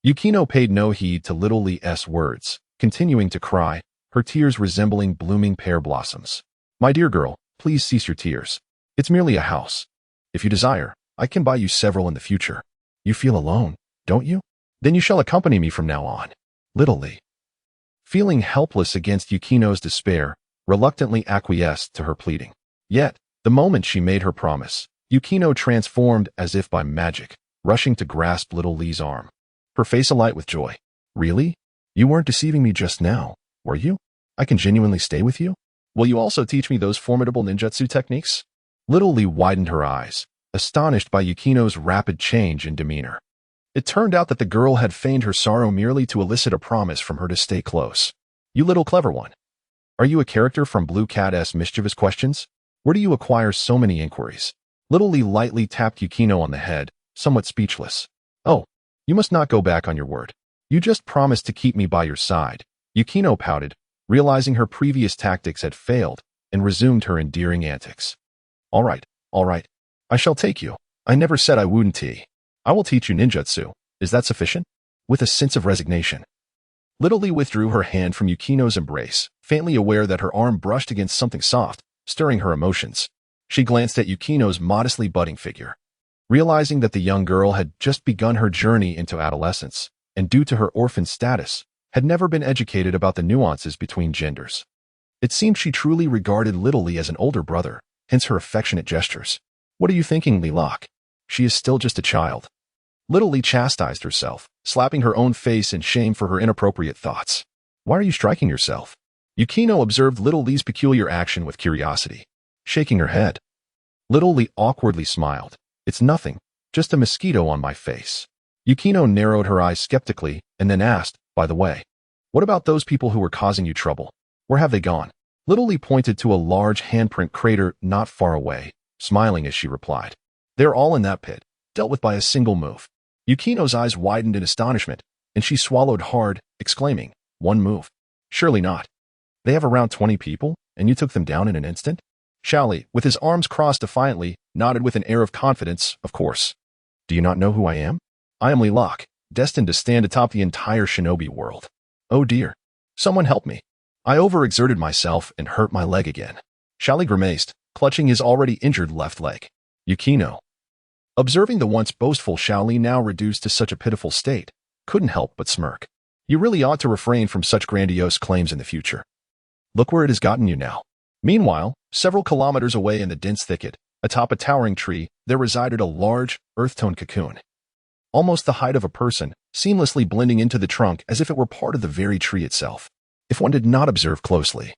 Yukino paid no heed to Little Lee's words, continuing to cry, her tears resembling blooming pear blossoms. My dear girl, please cease your tears. It's merely a house. If you desire, I can buy you several in the future. You feel alone, don't you? Then you shall accompany me from now on. Little Lee, feeling helpless against Yukino's despair, reluctantly acquiesced to her pleading. Yet, the moment she made her promise, Yukino transformed as if by magic, rushing to grasp Little Lee's arm, her face alight with joy. Really? You weren't deceiving me just now, were you? I can genuinely stay with you? Will you also teach me those formidable ninjutsu techniques? Little Lee widened her eyes, astonished by Yukino's rapid change in demeanor. It turned out that the girl had feigned her sorrow merely to elicit a promise from her to stay close. You little clever one. Are you a character from Blue Cat's Mischievous Questions? Where do you acquire so many inquiries? Little Lee lightly tapped Yukino on the head, somewhat speechless. Oh, you must not go back on your word. You just promised to keep me by your side. Yukino pouted, realizing her previous tactics had failed, and resumed her endearing antics. All right. I shall take you. I never said I wouldn't. I will teach you ninjutsu. Is that sufficient? With a sense of resignation, Little Lee withdrew her hand from Yukino's embrace, faintly aware that her arm brushed against something soft, stirring her emotions. She glanced at Yukino's modestly budding figure, realizing that the young girl had just begun her journey into adolescence, and due to her orphan status, had never been educated about the nuances between genders. It seemed she truly regarded Little Lee as an older brother, hence her affectionate gestures. What are you thinking, Lilac? She is still just a child. Little Lee chastised herself, slapping her own face in shame for her inappropriate thoughts. Why are you striking yourself? Yukino observed Little Lee's peculiar action with curiosity, shaking her head. Little Lee awkwardly smiled. It's nothing, just a mosquito on my face. Yukino narrowed her eyes skeptically and then asked, by the way, what about those people who were causing you trouble? Where have they gone? Little Lee pointed to a large handprint crater not far away, smiling as she replied. They're all in that pit, dealt with by a single move. Yukino's eyes widened in astonishment, and she swallowed hard, exclaiming, one move? Surely not. They have around 20 people, and you took them down in an instant? Shaoli, with his arms crossed defiantly, nodded with an air of confidence, of course. Do you not know who I am? I am Lilac, destined to stand atop the entire shinobi world. Oh dear. Someone help me. I overexerted myself and hurt my leg again. Shaoli grimaced, clutching his already injured left leg. Yukino, observing the once boastful Shaoli now reduced to such a pitiful state, couldn't help but smirk. You really ought to refrain from such grandiose claims in the future. Look where it has gotten you now. Meanwhile, several kilometers away in the dense thicket, atop a towering tree, there resided a large, earth-toned cocoon. Almost the height of a person, seamlessly blending into the trunk as if it were part of the very tree itself. If one did not observe closely,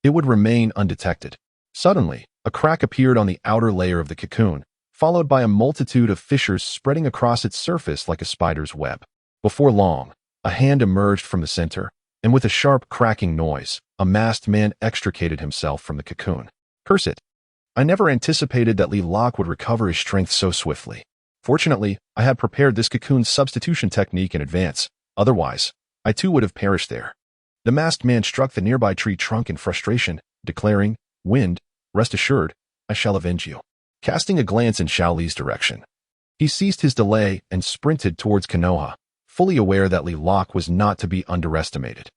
it would remain undetected. Suddenly, a crack appeared on the outer layer of the cocoon, followed by a multitude of fissures spreading across its surface like a spider's web. Before long, a hand emerged from the center, and with a sharp cracking noise, a masked man extricated himself from the cocoon. Curse it! I never anticipated that Lilac would recover his strength so swiftly. Fortunately, I had prepared this cocoon's substitution technique in advance. Otherwise, I too would have perished there. The masked man struck the nearby tree trunk in frustration, declaring, Wind, rest assured, I shall avenge you. Casting a glance in Shaoli's direction, he ceased his delay and sprinted towards Konoha, fully aware that Lilac was not to be underestimated.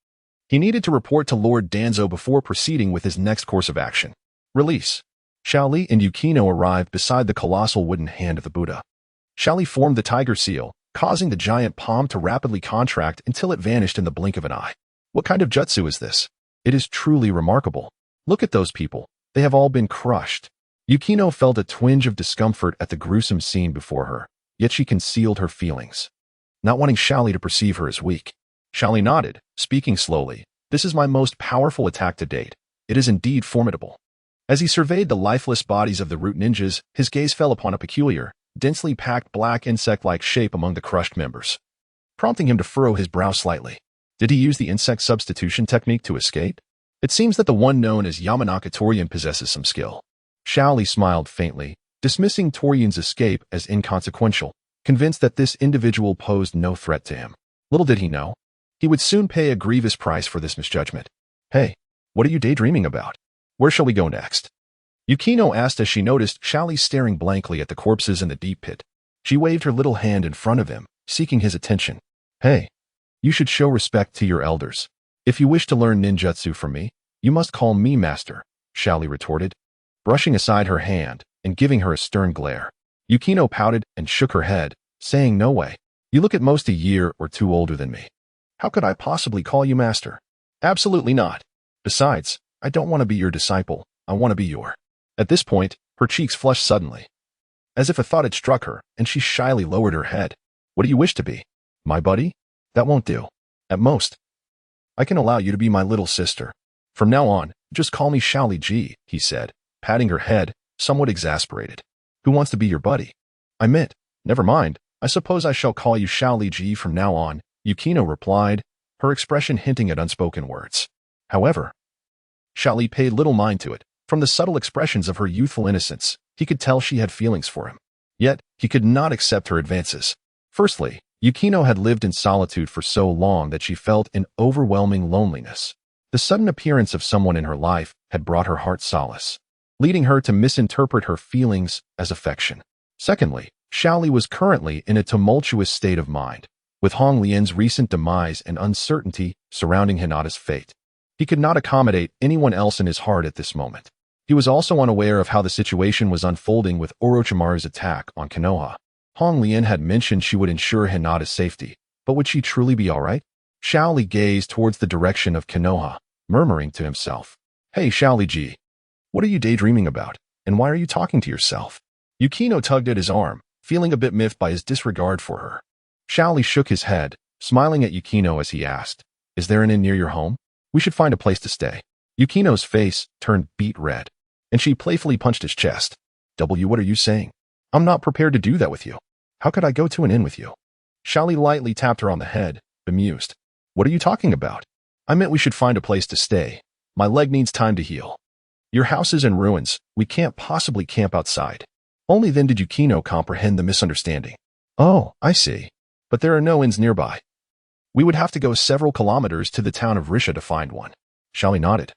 He needed to report to Lord Danzo before proceeding with his next course of action. Release. Shaoli and Yukino arrived beside the colossal wooden hand of the Buddha. Shaoli formed the tiger seal, causing the giant palm to rapidly contract until it vanished in the blink of an eye. What kind of jutsu is this? It is truly remarkable. Look at those people. They have all been crushed. Yukino felt a twinge of discomfort at the gruesome scene before her, yet she concealed her feelings. not wanting Xiaoli to perceive her as weak. Xiaoli nodded, speaking slowly. This is my most powerful attack to date. It is indeed formidable. As he surveyed the lifeless bodies of the root ninjas, his gaze fell upon a peculiar, densely packed black insect-like shape among the crushed members, prompting him to furrow his brow slightly. Did he use the insect substitution technique to escape? It seems that the one known as Yamanaka Torian possesses some skill. Xiaoli smiled faintly, dismissing Torian's escape as inconsequential, convinced that this individual posed no threat to him. Little did he know, he would soon pay a grievous price for this misjudgment. Hey, what are you daydreaming about? Where shall we go next? Yukino asked as she noticed Xiaoli staring blankly at the corpses in the deep pit. She waved her little hand in front of him, seeking his attention. Hey, you should show respect to your elders. If you wish to learn ninjutsu from me, you must call me master, Xiaoli retorted, brushing aside her hand and giving her a stern glare. Yukino pouted and shook her head, saying no way. You look at most a year or two older than me. How could I possibly call you master? Absolutely not. Besides, I don't want to be your disciple, I want to be your. At this point, her cheeks flushed suddenly, as if a thought had struck her, and she shyly lowered her head. What do you wish to be? My buddy? That won't do. At most, I can allow you to be my little sister. From now on, just call me Xiaoli Ji, he said, patting her head, somewhat exasperated. Who wants to be your buddy? I meant, never mind, I suppose I shall call you Xiaoli Ji from now on, Yukino replied, her expression hinting at unspoken words. However, Xiaoli paid little mind to it. From the subtle expressions of her youthful innocence, he could tell she had feelings for him. Yet, he could not accept her advances. Firstly, Yukino had lived in solitude for so long that she felt an overwhelming loneliness. The sudden appearance of someone in her life had brought her heart solace, leading her to misinterpret her feelings as affection. Secondly, Xiaoli was currently in a tumultuous state of mind, with Hong Lian's recent demise and uncertainty surrounding Hinata's fate. He could not accommodate anyone else in his heart at this moment. He was also unaware of how the situation was unfolding with Orochimaru's attack on Konoha. Hong Lian had mentioned she would ensure Hinata's safety, but would she truly be alright? Xiaoli gazed towards the direction of Konoha, murmuring to himself. Hey Xiaoli Ji, what are you daydreaming about, and why are you talking to yourself? Yukino tugged at his arm, feeling a bit miffed by his disregard for her. Xiaoli shook his head, smiling at Yukino as he asked, Is there an inn near your home? We should find a place to stay. Yukino's face turned beet red, and she playfully punched his chest. What are you saying? I'm not prepared to do that with you. How could I go to an inn with you? Xiaoli lightly tapped her on the head, bemused. What are you talking about? I meant we should find a place to stay. My leg needs time to heal. Your house is in ruins. We can't possibly camp outside. Only then did Yukino comprehend the misunderstanding. Oh, I see. But there are no inns nearby. We would have to go several kilometers to the town of Risha to find one. Xiaoli nodded,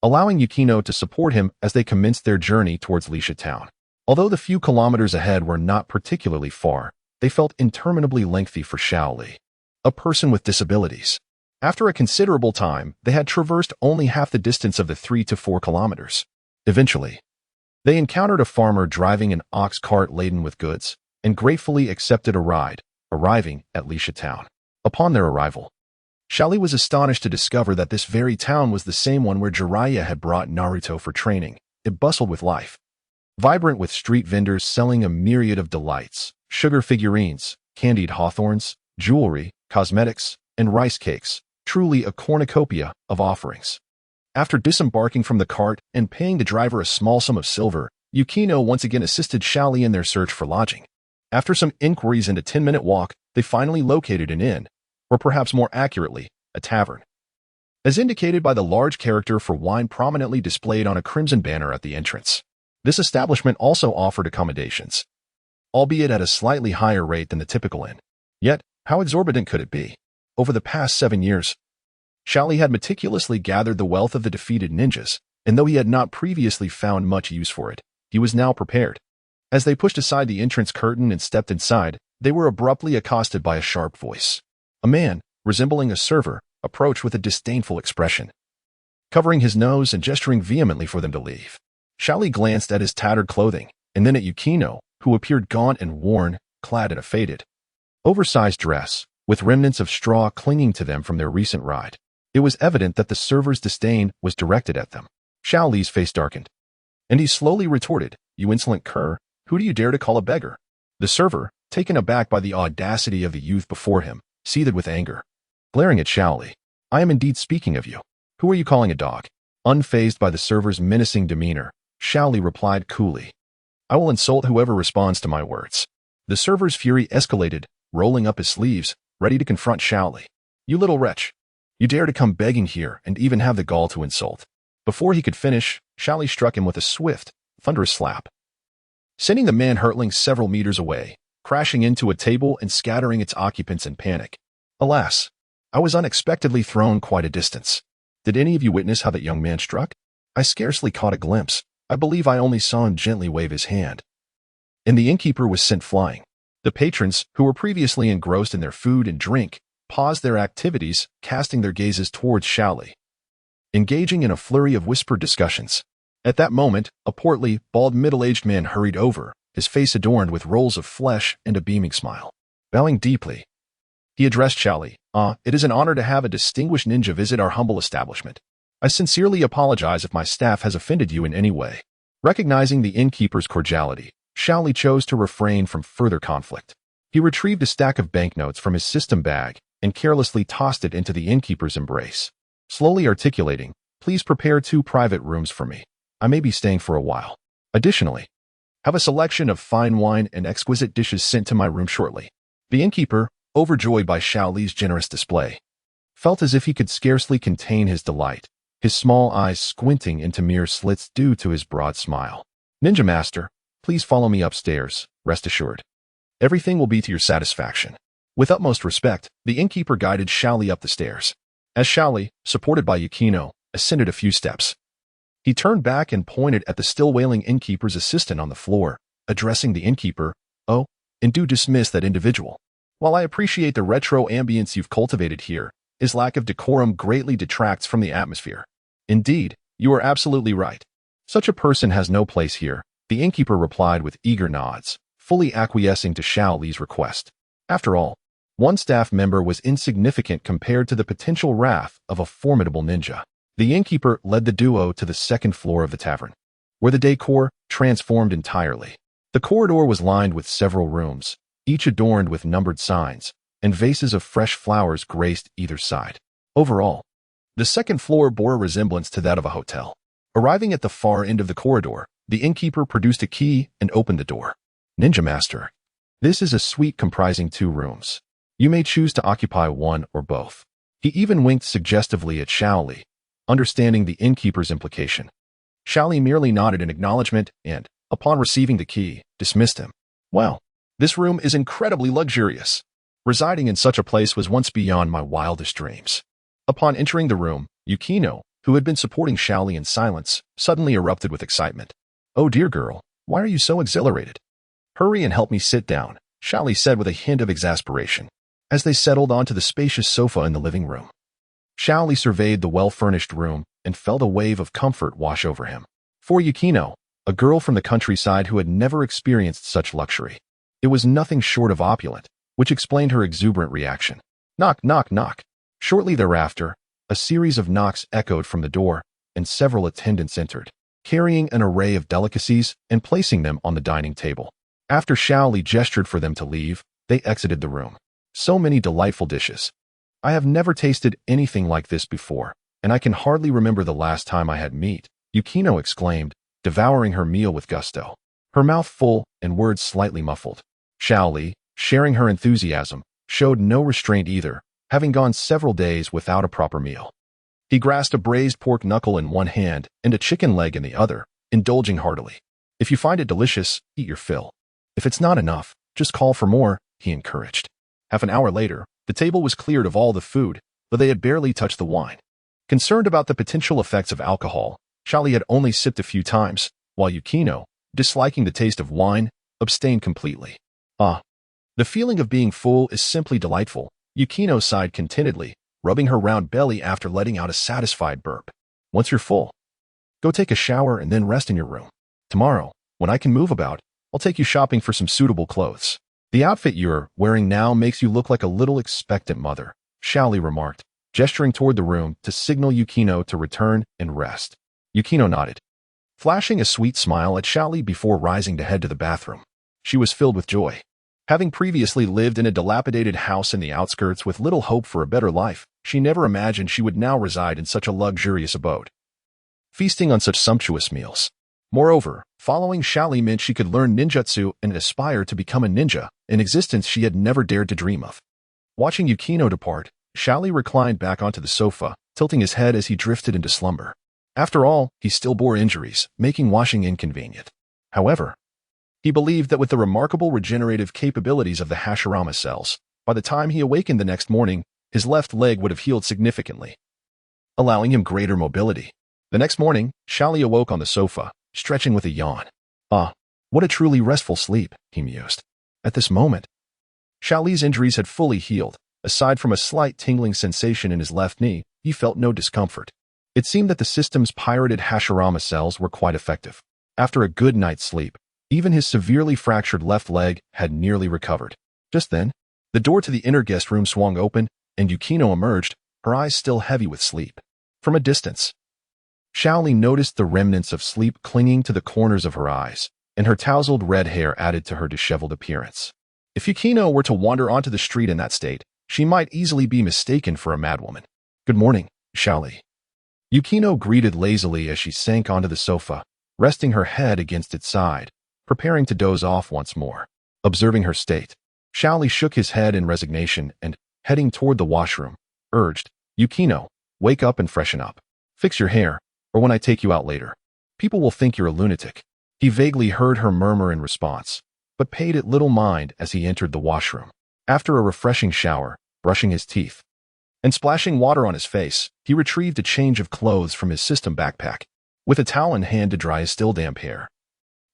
allowing Yukino to support him as they commenced their journey towards Lisha town. Although the few kilometers ahead were not particularly far, they felt interminably lengthy for Xiaoli, a person with disabilities. After a considerable time, they had traversed only half the distance of the 3 to 4 kilometers. Eventually, they encountered a farmer driving an ox cart laden with goods, and gratefully accepted a ride, arriving at Lisha town. Upon their arrival, Xiaoli was astonished to discover that this very town was the same one where Jiraiya had brought Naruto for training. It bustled with life, vibrant with street vendors selling a myriad of delights, sugar figurines, candied hawthorns, jewelry, cosmetics, and rice cakes, truly a cornucopia of offerings. After disembarking from the cart and paying the driver a small sum of silver, Yukino once again assisted Xiaoli in their search for lodging. After some inquiries and a 10-minute walk, they finally located an inn, or perhaps more accurately, a tavern, as indicated by the large character for wine prominently displayed on a crimson banner at the entrance. This establishment also offered accommodations, albeit at a slightly higher rate than the typical inn. Yet, how exorbitant could it be? Over the past 7 years, Xiaoli had meticulously gathered the wealth of the defeated ninjas, and though he had not previously found much use for it, he was now prepared. As they pushed aside the entrance curtain and stepped inside, they were abruptly accosted by a sharp voice. A man, resembling a server, approached with a disdainful expression, covering his nose and gesturing vehemently for them to leave. Xiaoli glanced at his tattered clothing, and then at Yukino, who appeared gaunt and worn, clad in a faded, oversized dress, with remnants of straw clinging to them from their recent ride. It was evident that the server's disdain was directed at them. Xiaoli's face darkened, and he slowly retorted, You insolent cur, who do you dare to call a beggar? The server, taken aback by the audacity of the youth before him, seethed with anger. Glaring at Shaoli, "I am indeed speaking of you. Who are you calling a dog?" Unfazed by the server's menacing demeanor, Shaoli replied coolly, "I will insult whoever responds to my words." The server's fury escalated, rolling up his sleeves, ready to confront Shaoli. "You little wretch. You dare to come begging here and even have the gall to insult." Before he could finish, Shaoli struck him with a swift, thunderous slap, sending the man hurtling several meters away, crashing into a table and scattering its occupants in panic. Alas, I was unexpectedly thrown quite a distance. Did any of you witness how that young man struck? I scarcely caught a glimpse. I believe I only saw him gently wave his hand. And the innkeeper was sent flying. The patrons, who were previously engrossed in their food and drink, paused their activities, casting their gazes towards Shaoli, engaging in a flurry of whispered discussions. At that moment, a portly, bald middle-aged man hurried over, his face adorned with rolls of flesh and a beaming smile. Bowing deeply, he addressed Shaoli. It is an honor to have a distinguished ninja visit our humble establishment. I sincerely apologize if my staff has offended you in any way." Recognizing the innkeeper's cordiality, Shaoli chose to refrain from further conflict. He retrieved a stack of banknotes from his system bag and carelessly tossed it into the innkeeper's embrace. Slowly articulating, "Please prepare 2 private rooms for me. I may be staying for a while. Additionally, have a selection of fine wine and exquisite dishes sent to my room shortly." The innkeeper, overjoyed by Shaoli's generous display, felt as if he could scarcely contain his delight, his small eyes squinting into mere slits due to his broad smile. "Ninja Master, please follow me upstairs, rest assured. Everything will be to your satisfaction." With utmost respect, the innkeeper guided Shaoli up the stairs. As Shaoli, supported by Yukino, ascended a few steps, he turned back and pointed at the still wailing innkeeper's assistant on the floor, addressing the innkeeper. "Oh, and do dismiss that individual. While I appreciate the retro ambience you've cultivated here, his lack of decorum greatly detracts from the atmosphere." "Indeed, you are absolutely right. Such a person has no place here," the innkeeper replied with eager nods, fully acquiescing to Shaoli's request. After all, one staff member was insignificant compared to the potential wrath of a formidable ninja. The innkeeper led the duo to the second floor of the tavern, where the decor transformed entirely. The corridor was lined with several rooms, each adorned with numbered signs, and vases of fresh flowers graced either side. Overall, the second floor bore a resemblance to that of a hotel. Arriving at the far end of the corridor, the innkeeper produced a key and opened the door. "Ninja Master, this is a suite comprising 2 rooms. You may choose to occupy one or both." He even winked suggestively at Shaoli, understanding the innkeeper's implication. Shaoli merely nodded in acknowledgement and, upon receiving the key, dismissed him. "Well, this room is incredibly luxurious. Residing in such a place was once beyond my wildest dreams." Upon entering the room, Yukino, who had been supporting Shaoli in silence, suddenly erupted with excitement. "Oh dear girl, why are you so exhilarated? Hurry and help me sit down," Shaoli said with a hint of exasperation, as they settled onto the spacious sofa in the living room. Shaoli surveyed the well-furnished room and felt a wave of comfort wash over him. For Yukino, a girl from the countryside who had never experienced such luxury, it was nothing short of opulent, which explained her exuberant reaction. Knock, knock, knock. Shortly thereafter, a series of knocks echoed from the door, and several attendants entered, carrying an array of delicacies and placing them on the dining table. After Shaoli gestured for them to leave, they exited the room. "So many delightful dishes. I have never tasted anything like this before, and I can hardly remember the last time I had meat," Yukino exclaimed, devouring her meal with gusto, her mouth full and words slightly muffled. Shaoli, sharing her enthusiasm, showed no restraint either, having gone several days without a proper meal. He grasped a braised pork knuckle in one hand and a chicken leg in the other, indulging heartily. "If you find it delicious, eat your fill. If it's not enough, just call for more," he encouraged. Half an hour later, the table was cleared of all the food, though they had barely touched the wine. Concerned about the potential effects of alcohol, Shaoli had only sipped a few times, while Yukino, disliking the taste of wine, abstained completely. The feeling of being full is simply delightful," Yukino sighed contentedly, rubbing her round belly after letting out a satisfied burp. "Once you're full, go take a shower and then rest in your room. Tomorrow, when I can move about, I'll take you shopping for some suitable clothes. The outfit you're wearing now makes you look like a little expectant mother," Shaoli remarked, gesturing toward the room to signal Yukino to return and rest. Yukino nodded, flashing a sweet smile at Shaoli before rising to head to the bathroom. She was filled with joy. Having previously lived in a dilapidated house in the outskirts with little hope for a better life, she never imagined she would now reside in such a luxurious abode, feasting on such sumptuous meals. Moreover, following Xiaoli meant she could learn ninjutsu and aspire to become a ninja, an existence she had never dared to dream of. Watching Yukino depart, Xiaoli reclined back onto the sofa, tilting his head as he drifted into slumber. After all, he still bore injuries, making washing inconvenient. However, he believed that with the remarkable regenerative capabilities of the Hashirama cells, by the time he awakened the next morning, his left leg would have healed significantly, allowing him greater mobility. The next morning, Xiaoli awoke on the sofa, stretching with a yawn. Ah, what a truly restful sleep, he mused. At this moment, Xiaoli's injuries had fully healed. Aside from a slight tingling sensation in his left knee, he felt no discomfort. It seemed that the system's pirated Hashirama cells were quite effective. After a good night's sleep, even his severely fractured left leg had nearly recovered. Just then, the door to the inner guest room swung open, and Yukino emerged, her eyes still heavy with sleep. From a distance, Xiaoli noticed the remnants of sleep clinging to the corners of her eyes, and her tousled red hair added to her disheveled appearance. If Yukino were to wander onto the street in that state, she might easily be mistaken for a madwoman. Good morning, Xiaoli. Yukino greeted lazily as she sank onto the sofa, resting her head against its side, preparing to doze off once more. Observing her state, Xiaoli shook his head in resignation and, heading toward the washroom, urged, Yukino, wake up and freshen up. Fix your hair, or when I take you out later, people will think you're a lunatic. He vaguely heard her murmur in response, but paid it little mind as he entered the washroom. After a refreshing shower, brushing his teeth, and splashing water on his face, he retrieved a change of clothes from his system backpack. With a towel in hand to dry his still damp hair,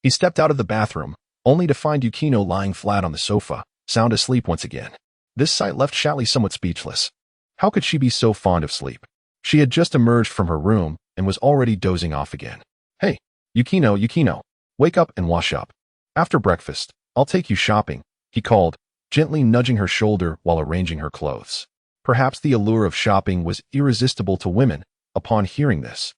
he stepped out of the bathroom, only to find Yukino lying flat on the sofa, sound asleep once again. This sight left Xiaoli somewhat speechless. How could she be so fond of sleep? She had just emerged from her room and was already dozing off again. Hey, Yukino, wake up and wash up. After breakfast, I'll take you shopping, he called, gently nudging her shoulder while arranging her clothes. Perhaps the allure of shopping was irresistible to women. Upon hearing this,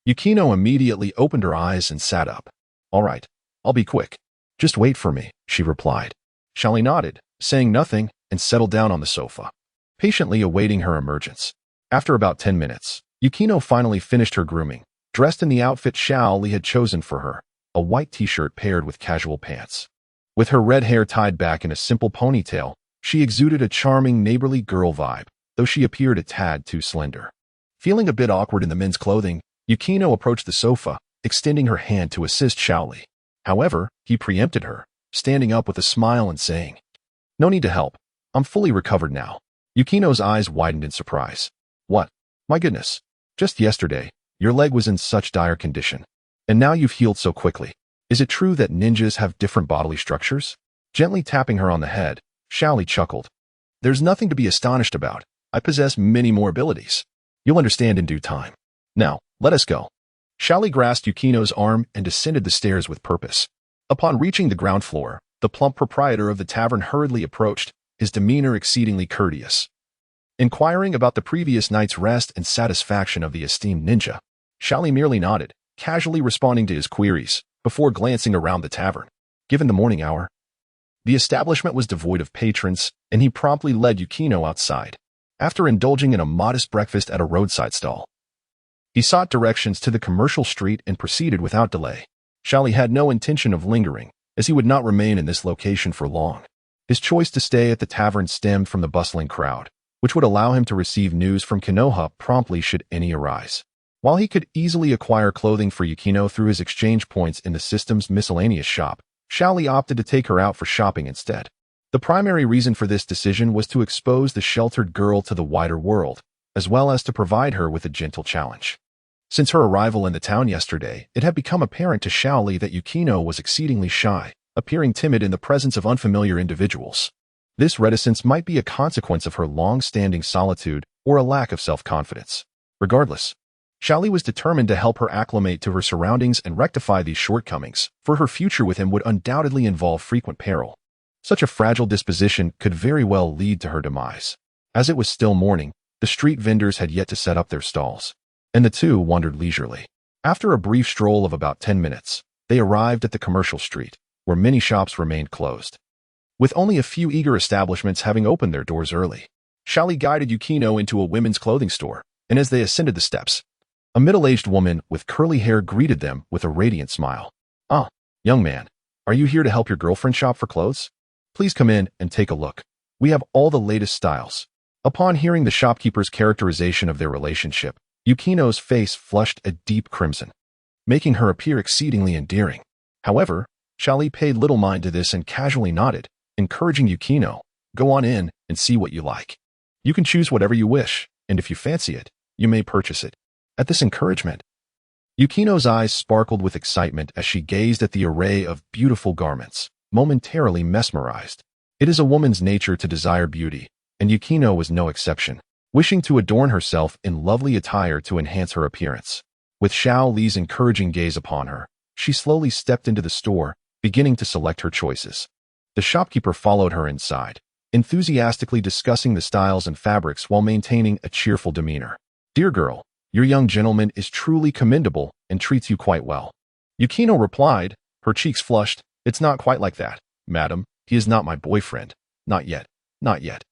Yukino immediately opened her eyes and sat up. All right, I'll be quick. Just wait for me, she replied. Xiaoli nodded, saying nothing, and settled down on the sofa, patiently awaiting her emergence. After about 10 minutes, Yukino finally finished her grooming, dressed in the outfit Xiaoli had chosen for her, a white t-shirt paired with casual pants. With her red hair tied back in a simple ponytail, she exuded a charming neighborly girl vibe, though she appeared a tad too slender. Feeling a bit awkward in the men's clothing, Yukino approached the sofa, extending her hand to assist Xiaoli. However, he preempted her, standing up with a smile and saying, No need to help. I'm fully recovered now. Yukino's eyes widened in surprise. What? My goodness. Just yesterday, your leg was in such dire condition. And now you've healed so quickly. Is it true that ninjas have different bodily structures? Gently tapping her on the head, Xiaoli chuckled. There's nothing to be astonished about. I possess many more abilities. You'll understand in due time. Now, let us go. Xiaoli grasped Yukino's arm and descended the stairs with purpose. Upon reaching the ground floor, the plump proprietor of the tavern hurriedly approached, his demeanor exceedingly courteous. Inquiring about the previous night's rest and satisfaction of the esteemed ninja, Xiaoli merely nodded, casually responding to his queries, before glancing around the tavern. Given the morning hour, the establishment was devoid of patrons, and he promptly led Yukino outside. After indulging in a modest breakfast at a roadside stall, he sought directions to the commercial street and proceeded without delay. Xiaoli had no intention of lingering, as he would not remain in this location for long. His choice to stay at the tavern stemmed from the bustling crowd, which would allow him to receive news from Konoha promptly should any arise. While he could easily acquire clothing for Yukino through his exchange points in the system's miscellaneous shop, Xiaoli opted to take her out for shopping instead. The primary reason for this decision was to expose the sheltered girl to the wider world, as well as to provide her with a gentle challenge. Since her arrival in the town yesterday, it had become apparent to Xiaoli that Yukino was exceedingly shy, appearing timid in the presence of unfamiliar individuals. This reticence might be a consequence of her long-standing solitude or a lack of self-confidence. Regardless, Xiaoli was determined to help her acclimate to her surroundings and rectify these shortcomings, for her future with him would undoubtedly involve frequent peril. Such a fragile disposition could very well lead to her demise. As it was still morning, the street vendors had yet to set up their stalls, and the two wandered leisurely. After a brief stroll of about 10 minutes, they arrived at the commercial street, where many shops remained closed. with only a few eager establishments having opened their doors early. Shali guided Yukino into a women's clothing store, and as they ascended the steps, a middle-aged woman with curly hair greeted them with a radiant smile. "Ah, young man, are you here to help your girlfriend shop for clothes? Please come in and take a look. We have all the latest styles." Upon hearing the shopkeeper's characterization of their relationship, Yukino's face flushed a deep crimson, making her appear exceedingly endearing. However, Shali paid little mind to this and casually nodded, encouraging Yukino, "Go on in and see what you like. You can choose whatever you wish, and if you fancy it, you may purchase it." At this encouragement, Yukino's eyes sparkled with excitement as she gazed at the array of beautiful garments, momentarily mesmerized. It is a woman's nature to desire beauty, and Yukino was no exception, wishing to adorn herself in lovely attire to enhance her appearance. With Xiao Li's encouraging gaze upon her, she slowly stepped into the store, beginning to select her choices. The shopkeeper followed her inside, enthusiastically discussing the styles and fabrics while maintaining a cheerful demeanor. "Dear girl, your young gentleman is truly commendable and treats you quite well." Yukino replied, her cheeks flushed. "It's not quite like that, madam. He is not my boyfriend. Not yet. Not yet."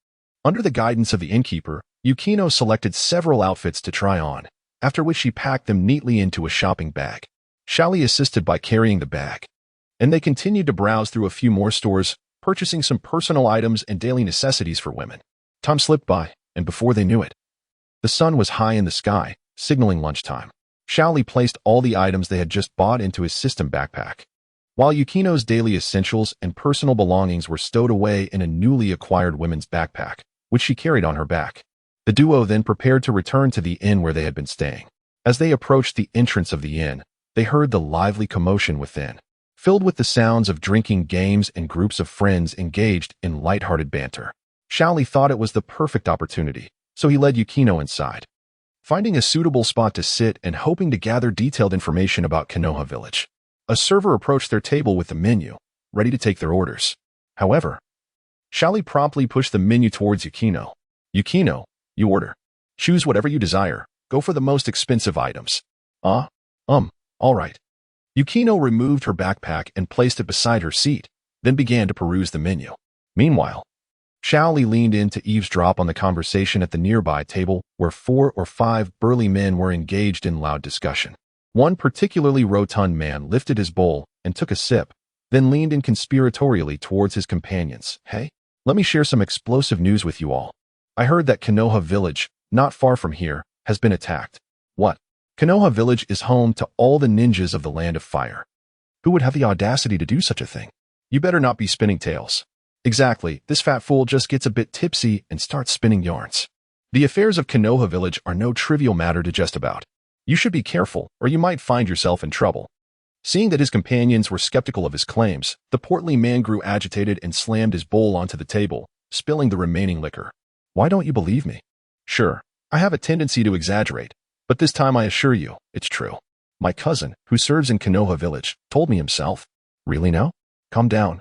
Under the guidance of the innkeeper, Yukino selected several outfits to try on, after which she packed them neatly into a shopping bag. Shali assisted by carrying the bag, and they continued to browse through a few more stores, purchasing some personal items and daily necessities for women. Time slipped by, and before they knew it, the sun was high in the sky, signaling lunchtime. Shali placed all the items they had just bought into his system backpack, while Yukino's daily essentials and personal belongings were stowed away in a newly acquired women's backpack, which she carried on her back. The duo then prepared to return to the inn where they had been staying. As they approached the entrance of the inn, they heard the lively commotion within, filled with the sounds of drinking games and groups of friends engaged in lighthearted banter. Shali thought it was the perfect opportunity, so he led Yukino inside. Finding a suitable spot to sit and hoping to gather detailed information about Konoha Village, a server approached their table with the menu, ready to take their orders. However, Shali promptly pushed the menu towards Yukino. "Yukino, you order. Choose whatever you desire. Go for the most expensive items." All right." Yukino removed her backpack and placed it beside her seat, then began to peruse the menu. Meanwhile, Shali leaned in to eavesdrop on the conversation at the nearby table where 4 or 5 burly men were engaged in loud discussion. One particularly rotund man lifted his bowl and took a sip, then leaned in conspiratorially towards his companions. "Hey, let me share some explosive news with you all. I heard that Konoha Village, not far from here, has been attacked." "What?" "Konoha Village is home to all the ninjas of the Land of Fire. Who would have the audacity to do such a thing? You better not be spinning tales." "Exactly, this fat fool just gets a bit tipsy and starts spinning yarns. The affairs of Konoha Village are no trivial matter to jest about. You should be careful, or you might find yourself in trouble." Seeing that his companions were skeptical of his claims, the portly man grew agitated and slammed his bowl onto the table, spilling the remaining liquor. "Why don't you believe me? Sure, I have a tendency to exaggerate, but this time I assure you, it's true. My cousin, who serves in Konoha Village, told me himself." "Really now? Calm down.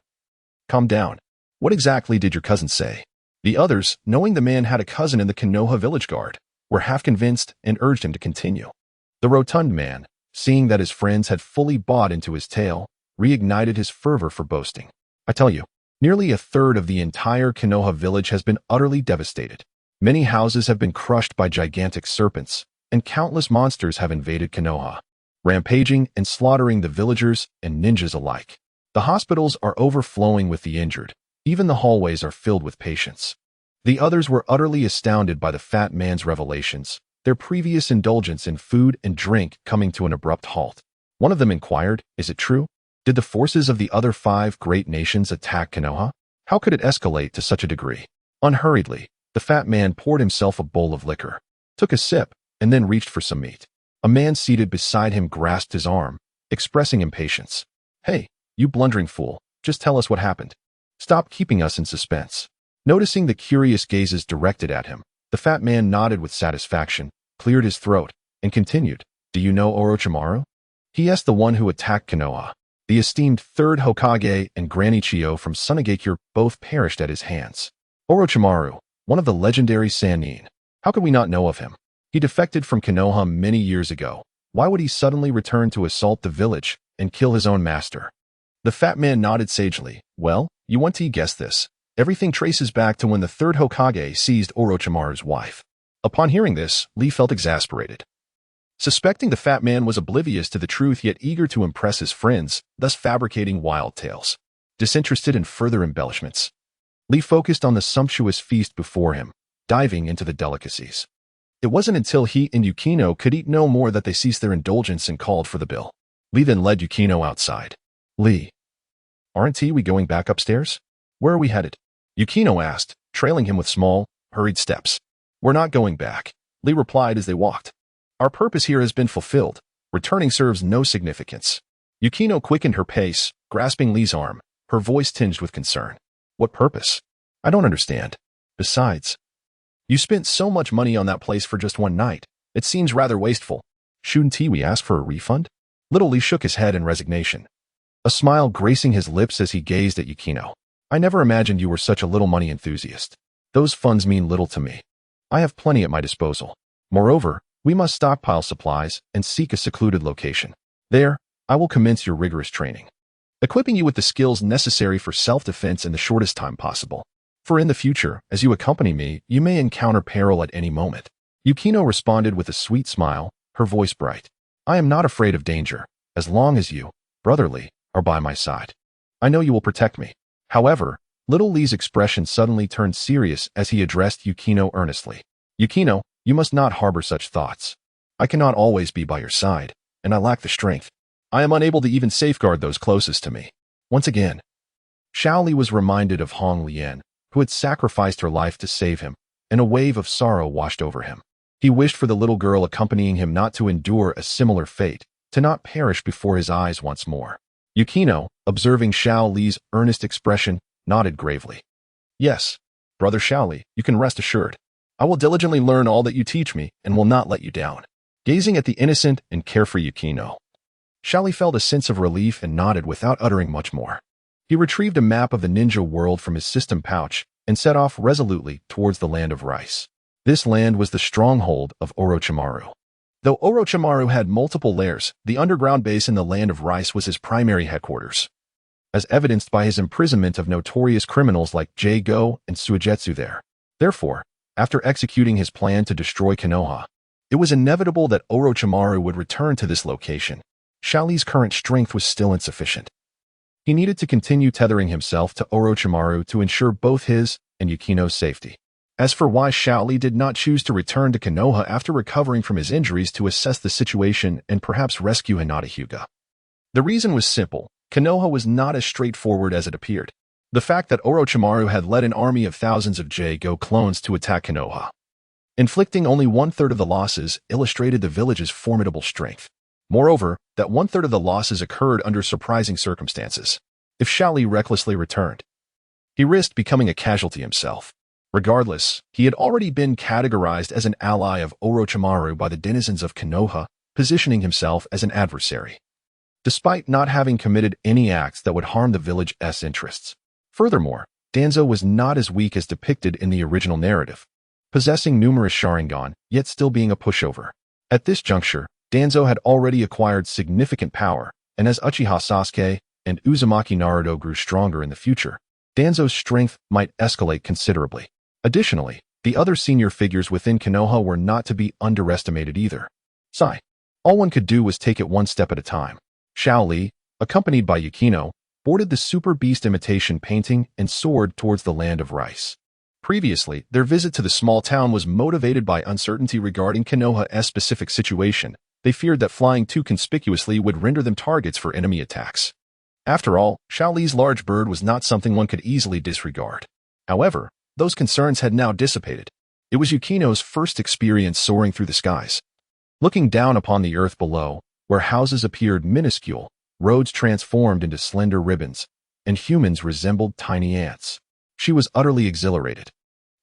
Calm down. What exactly did your cousin say?" The others, knowing the man had a cousin in the Konoha Village Guard, were half convinced and urged him to continue. The rotund man, seeing that his friends had fully bought into his tale, reignited his fervor for boasting. "I tell you, nearly a third of the entire Konoha village has been utterly devastated. Many houses have been crushed by gigantic serpents, and countless monsters have invaded Konoha, rampaging and slaughtering the villagers and ninjas alike. The hospitals are overflowing with the injured. Even the hallways are filled with patients." The others were utterly astounded by the fat man's revelations, their previous indulgence in food and drink coming to an abrupt halt. One of them inquired, "Is it true? Did the forces of the other 5 great nations attack Konoha? How could it escalate to such a degree?" Unhurriedly, the fat man poured himself a bowl of liquor, took a sip, and then reached for some meat. A man seated beside him grasped his arm, expressing impatience. "Hey, you blundering fool, just tell us what happened. Stop keeping us in suspense." Noticing the curious gazes directed at him, the fat man nodded with satisfaction, cleared his throat, and continued, "Do you know Orochimaru? He is the one who attacked Konoha. The esteemed 3rd Hokage and Granny Chiyo from Sunagakure both perished at his hands. Orochimaru, one of the legendary Sannin. How could we not know of him? He defected from Konoha many years ago. Why would he suddenly return to assault the village and kill his own master?" The fat man nodded sagely. "Well, you want to guess this? Everything traces back to when the third Hokage seized Orochimaru's wife. Upon hearing this, Lee felt exasperated. Suspecting the fat man was oblivious to the truth yet eager to impress his friends, thus fabricating wild tales. Disinterested in further embellishments, Lee focused on the sumptuous feast before him, diving into the delicacies. It wasn't until he and Yukino could eat no more that they ceased their indulgence and called for the bill. Lee then led Yukino outside. Lee, aren't we going back upstairs? Where are we headed? Yukino asked, trailing him with small, hurried steps. We're not going back, Lee replied as they walked. Our purpose here has been fulfilled. Returning serves no significance. Yukino quickened her pace, grasping Lee's arm, her voice tinged with concern. What purpose? I don't understand. Besides, you spent so much money on that place for just one night. It seems rather wasteful. Shouldn't we ask for a refund? Little Lee shook his head in resignation, a smile gracing his lips as he gazed at Yukino. I never imagined you were such a little money enthusiast. Those funds mean little to me. I have plenty at my disposal. Moreover, we must stockpile supplies and seek a secluded location. There, I will commence your rigorous training, equipping you with the skills necessary for self-defense in the shortest time possible. For in the future, as you accompany me, you may encounter peril at any moment. Yukino responded with a sweet smile, her voice bright. I am not afraid of danger, as long as you, brotherly, are by my side. I know you will protect me. However, little Lee's expression suddenly turned serious as he addressed Yukino earnestly. Yukino, you must not harbor such thoughts. I cannot always be by your side, and I lack the strength. I am unable to even safeguard those closest to me. Once again, Xiaoli was reminded of Hong Lian, who had sacrificed her life to save him, and a wave of sorrow washed over him. He wished for the little girl accompanying him not to endure a similar fate, to not perish before his eyes once more. Yukino, observing Xiaoli's earnest expression, nodded gravely. Yes, brother Xiaoli, you can rest assured. I will diligently learn all that you teach me and will not let you down. Gazing at the innocent and carefree Yukino, Xiaoli felt a sense of relief and nodded without uttering much more. He retrieved a map of the ninja world from his system pouch and set off resolutely towards the land of rice. This land was the stronghold of Orochimaru. Though Orochimaru had multiple lairs, the underground base in the land of rice was his primary headquarters, as evidenced by his imprisonment of notorious criminals like Jago and Suigetsu there. Therefore, after executing his plan to destroy Konoha, it was inevitable that Orochimaru would return to this location. Xiaoli's current strength was still insufficient. He needed to continue tethering himself to Orochimaru to ensure both his and Yukino's safety. As for why Xiaoli did not choose to return to Konoha after recovering from his injuries to assess the situation and perhaps rescue Hinata Hyuga, the reason was simple. Konoha was not as straightforward as it appeared. The fact that Orochimaru had led an army of thousands of Jago clones to attack Konoha, inflicting only one-third of the losses, illustrated the village's formidable strength. Moreover, that one-third of the losses occurred under surprising circumstances. If Xiaoli recklessly returned, he risked becoming a casualty himself. Regardless, he had already been categorized as an ally of Orochimaru by the denizens of Konoha, positioning himself as an adversary, despite not having committed any acts that would harm the village's interests. Furthermore, Danzo was not as weak as depicted in the original narrative, possessing numerous Sharingan, yet still being a pushover. At this juncture, Danzo had already acquired significant power, and as Uchiha Sasuke and Uzumaki Naruto grew stronger in the future, Danzo's strength might escalate considerably. Additionally, the other senior figures within Konoha were not to be underestimated either. All one could do was take it one step at a time. Xiaoli, accompanied by Yukino, boarded the Super Beast imitation painting and soared towards the land of rice. Previously, their visit to the small town was motivated by uncertainty regarding Konoha's specific situation. They feared that flying too conspicuously would render them targets for enemy attacks. After all, Xiaoli's large bird was not something one could easily disregard. However, those concerns had now dissipated. It was Yukino's first experience soaring through the skies. Looking down upon the earth below, where houses appeared minuscule, roads transformed into slender ribbons, and humans resembled tiny ants, she was utterly exhilarated.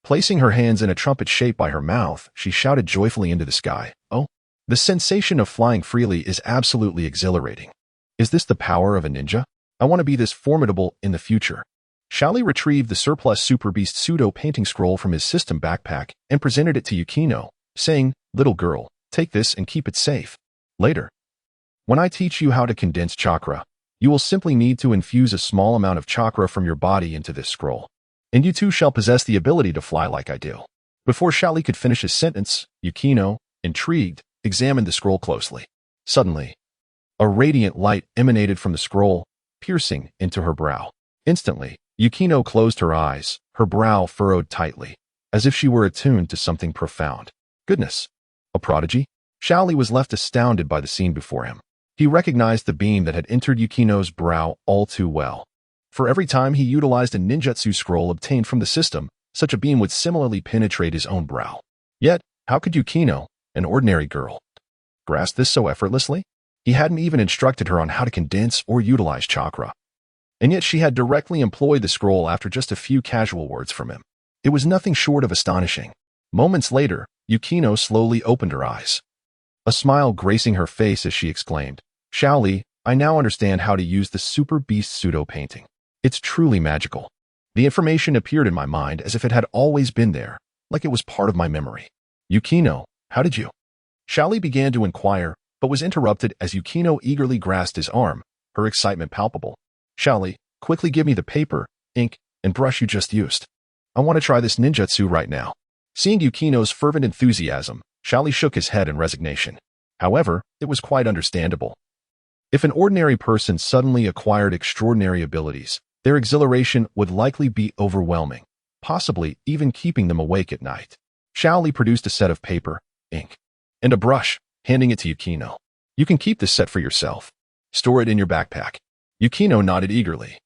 Placing her hands in a trumpet shape by her mouth, she shouted joyfully into the sky, "Oh, the sensation of flying freely is absolutely exhilarating. Is this the power of a ninja? I want to be this formidable in the future." Xiaoli retrieved the surplus Super Beast pseudo-painting scroll from his system backpack and presented it to Yukino, saying, "Little girl, take this and keep it safe. Later, when I teach you how to condense chakra, You will simply need to infuse a small amount of chakra from your body into this scroll, and you too shall possess the ability to fly like I do." Before Xiaoli could finish his sentence, Yukino, intrigued, examined the scroll closely. Suddenly, a radiant light emanated from the scroll, piercing into her brow. Instantly, Yukino closed her eyes, her brow furrowed tightly, as if she were attuned to something profound. Goodness! A prodigy? Xiaoli was left astounded by the scene before him. He recognized the beam that had entered Yukino's brow all too well. For every time he utilized a ninjutsu scroll obtained from the system, such a beam would similarly penetrate his own brow. Yet, how could Yukino, an ordinary girl, grasp this so effortlessly? He hadn't even instructed her on how to condense or utilize chakra. And yet she had directly employed the scroll after just a few casual words from him. It was nothing short of astonishing. Moments later, Yukino slowly opened her eyes, a smile gracing her face as she exclaimed, "Xiaoli, I now understand how to use the Super Beast pseudo-painting. It's truly magical." The information appeared in my mind as if it had always been there, like it was part of my memory. "Yukino, how did you?" Xiaoli began to inquire, but was interrupted as Yukino eagerly grasped his arm, her excitement palpable. "Xiaoli, quickly give me the paper, ink, and brush you just used. I want to try this ninjutsu right now." Seeing Yukino's fervent enthusiasm, Xiaoli shook his head in resignation. However, it was quite understandable. If an ordinary person suddenly acquired extraordinary abilities, their exhilaration would likely be overwhelming, possibly even keeping them awake at night. Xiaoli produced a set of paper, ink, and a brush, handing it to Yukino. "You can keep this set for yourself. Store it in your backpack." Yukino nodded eagerly,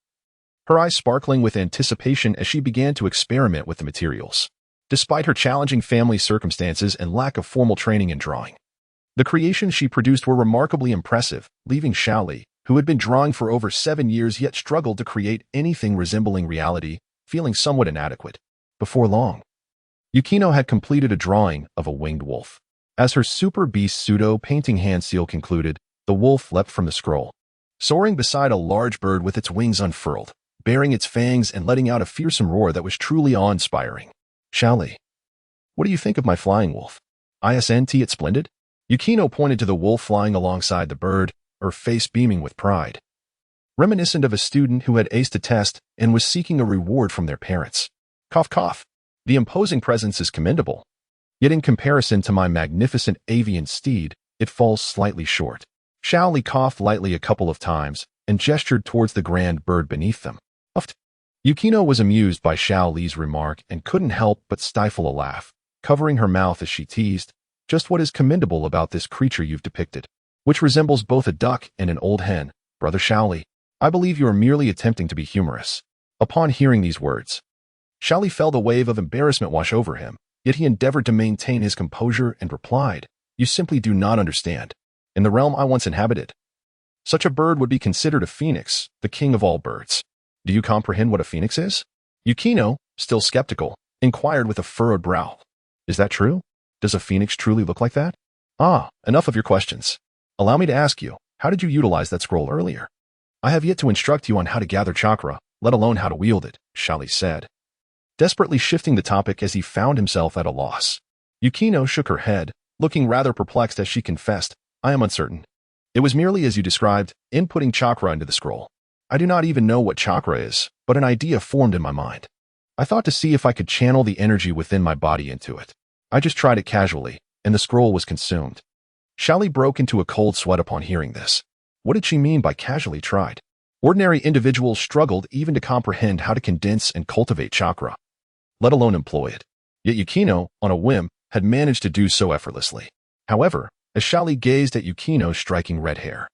her eyes sparkling with anticipation as she began to experiment with the materials. Despite her challenging family circumstances and lack of formal training in drawing, the creations she produced were remarkably impressive, leaving Xiaoli, who had been drawing for over 7 years yet struggled to create anything resembling reality, feeling somewhat inadequate. Before long, Yukino had completed a drawing of a winged wolf. As her Super Beast pseudo-painting hand seal concluded, the wolf leapt from the scroll, soaring beside a large bird with its wings unfurled, baring its fangs and letting out a fearsome roar that was truly awe-inspiring. "Xiaoli, what do you think of my flying wolf? Isn't it splendid?" Yukino pointed to the wolf flying alongside the bird, her face beaming with pride, reminiscent of a student who had aced a test and was seeking a reward from their parents. Cough, cough. "The imposing presence is commendable, yet in comparison to my magnificent avian steed, it falls slightly short." Xiaoli coughed lightly a couple of times and gestured towards the grand bird beneath them. Uffed. Yukino was amused by Xiaoli's remark and couldn't help but stifle a laugh, covering her mouth as she teased, "Just what is commendable about this creature you've depicted, which resembles both a duck and an old hen, brother Xiaoli? I believe you are merely attempting to be humorous." Upon hearing these words, Xiaoli felt a wave of embarrassment wash over him, yet he endeavored to maintain his composure and replied, "You simply do not understand. In the realm I once inhabited, such a bird would be considered a phoenix, the king of all birds. Do you comprehend what a phoenix is?" Yukino, still skeptical, inquired with a furrowed brow. "Is that true? Does a phoenix truly look like that?" "Ah, enough of your questions. Allow me to ask you, how did you utilize that scroll earlier?" "I have yet to instruct you on how to gather chakra, let alone how to wield it," Xiaoli said, desperately shifting the topic as he found himself at a loss. Yukino shook her head, looking rather perplexed as she confessed, "I am uncertain. It was merely as you described, inputting chakra into the scroll. I do not even know what chakra is, but an idea formed in my mind. I thought to see if I could channel the energy within my body into it. I just tried it casually, and the scroll was consumed." Xiaoli broke into a cold sweat upon hearing this. What did she mean by casually tried? Ordinary individuals struggled even to comprehend how to condense and cultivate chakra, let alone employ it. Yet Yukino, on a whim, had managed to do so effortlessly. However, as Xiaoli gazed at Yukino's striking red hair,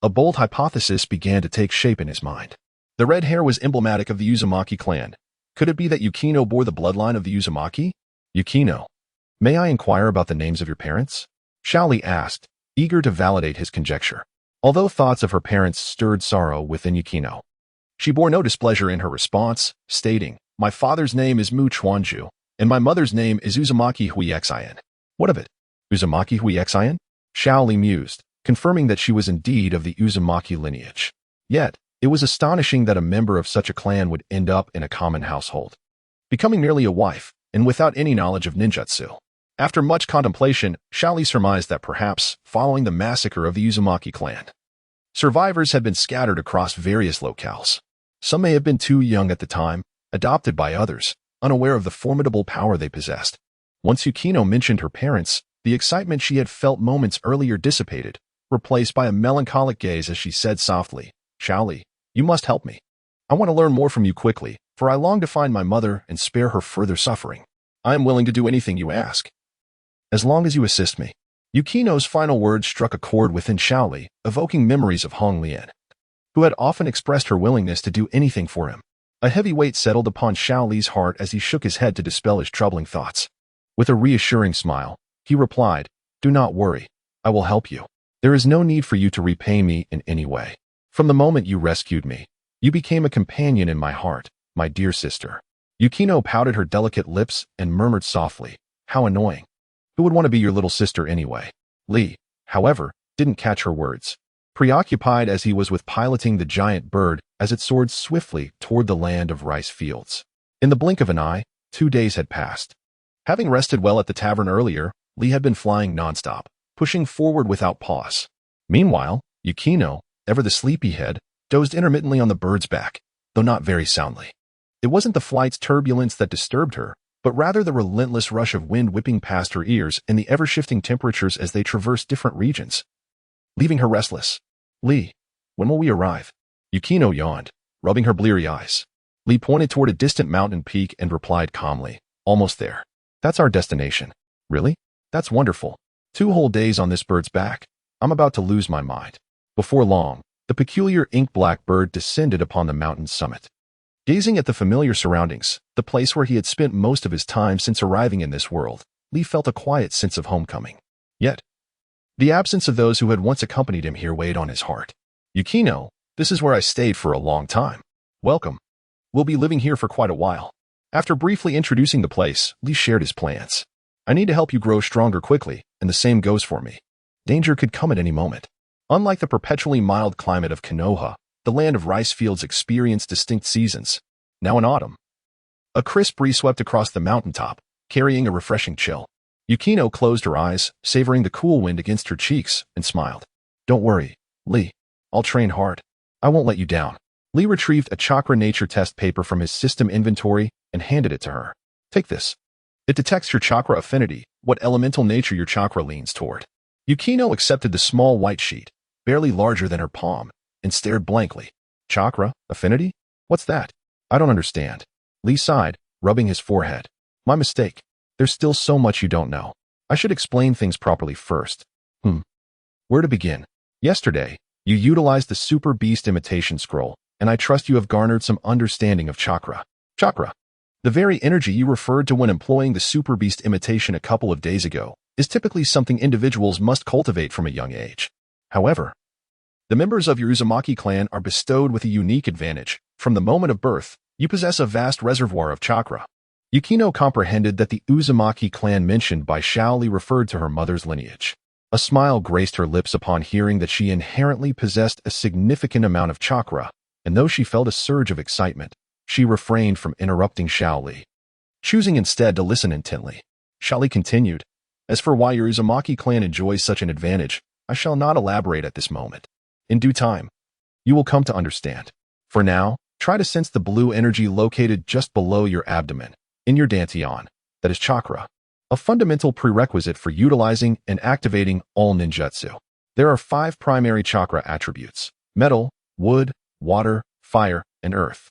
a bold hypothesis began to take shape in his mind. The red hair was emblematic of the Uzumaki clan. Could it be that Yukino bore the bloodline of the Uzumaki? "Yukino, may I inquire about the names of your parents?" Xiaoli asked, eager to validate his conjecture. Although thoughts of her parents stirred sorrow within Yukino, she bore no displeasure in her response, stating, "My father's name is Mu Chuanju, and my mother's name is Uzumaki Huixian." "What of it? Uzumaki Huixian?" Xiaoli mused, confirming that she was indeed of the Uzumaki lineage. Yet, it was astonishing that a member of such a clan would end up in a common household, becoming merely a wife, and without any knowledge of ninjutsu. After much contemplation, Xiaoli surmised that perhaps, following the massacre of the Uzumaki clan, Survivors had been scattered across various locales. Some may have been too young at the time, adopted by others, unaware of the formidable power they possessed. Once Yukino mentioned her parents, the excitement she had felt moments earlier dissipated, replaced by a melancholic gaze as she said softly, "Shaoli, you must help me. I want to learn more from you quickly, for I long to find my mother and spare her further suffering. I am willing to do anything you ask, as long as you assist me." Yukino's final words struck a chord within Shaoli, evoking memories of Hong Lian, who had often expressed her willingness to do anything for him. A heavy weight settled upon Shaoli's heart as he shook his head to dispel his troubling thoughts. With a reassuring smile, he replied, "Do not worry. I will help you. There is no need for you to repay me in any way. From the moment you rescued me, you became a companion in my heart, my dear sister." Yukino pouted her delicate lips and murmured softly, "How annoying. Who would want to be your little sister anyway?" Li, however, didn't catch her words. Preoccupied as he was with piloting the giant bird as it soared swiftly toward the land of rice fields. In the blink of an eye, 2 days had passed. Having rested well at the tavern earlier, Li had been flying nonstop, pushing forward without pause. Meanwhile, Yukino, ever the sleepyhead, dozed intermittently on the bird's back, though not very soundly. It wasn't the flight's turbulence that disturbed her, but rather the relentless rush of wind whipping past her ears and the ever-shifting temperatures as they traversed different regions, leaving her restless. "Li, when will we arrive?" Yukino yawned, rubbing her bleary eyes. Li pointed toward a distant mountain peak and replied calmly, "Almost there. That's our destination." "Really? That's wonderful. 2 whole days on this bird's back. I'm about to lose my mind." Before long, the peculiar ink-black bird descended upon the mountain's summit. Gazing at the familiar surroundings, the place where he had spent most of his time since arriving in this world, Li felt a quiet sense of homecoming. Yet, the absence of those who had once accompanied him here weighed on his heart. "Yukino, this is where I stayed for a long time. Welcome. We'll be living here for quite a while." After briefly introducing the place, Li shared his plans. "I need to help you grow stronger quickly, and the same goes for me. Danger could come at any moment. Unlike the perpetually mild climate of Konoha, the land of rice fields experienced distinct seasons. Now in autumn, a crisp breeze swept across the mountaintop, carrying a refreshing chill. Yukino closed her eyes, savoring the cool wind against her cheeks, and smiled. "Don't worry, Li. I'll train hard. I won't let you down." Li retrieved a chakra nature test paper from his system inventory and handed it to her. "Take this. It detects your chakra affinity, what elemental nature your chakra leans toward." Yukino accepted the small white sheet, barely larger than her palm, and stared blankly. "Chakra? Affinity? What's that? I don't understand." Li sighed, rubbing his forehead. "My mistake. There's still so much you don't know. I should explain things properly first. Where to begin? Yesterday, you utilized the Super Beast Imitation Scroll, and I trust you have garnered some understanding of chakra. Chakra, the very energy you referred to when employing the Super Beast Imitation a couple of days ago, is typically something individuals must cultivate from a young age. However, the members of your Uzumaki clan are bestowed with a unique advantage. From the moment of birth, you possess a vast reservoir of chakra." Yukino comprehended that the Uzumaki clan mentioned by Shaoli referred to her mother's lineage. A smile graced her lips upon hearing that she inherently possessed a significant amount of chakra, and though she felt a surge of excitement, she refrained from interrupting Shaoli, choosing instead to listen intently. Shaoli continued, "As for why your Uzumaki clan enjoys such an advantage, I shall not elaborate at this moment. In due time, you will come to understand. For now, try to sense the blue energy located just below your abdomen, in your dantian, that is chakra, a fundamental prerequisite for utilizing and activating all ninjutsu. There are 5 primary chakra attributes: metal, wood, water, fire, and earth.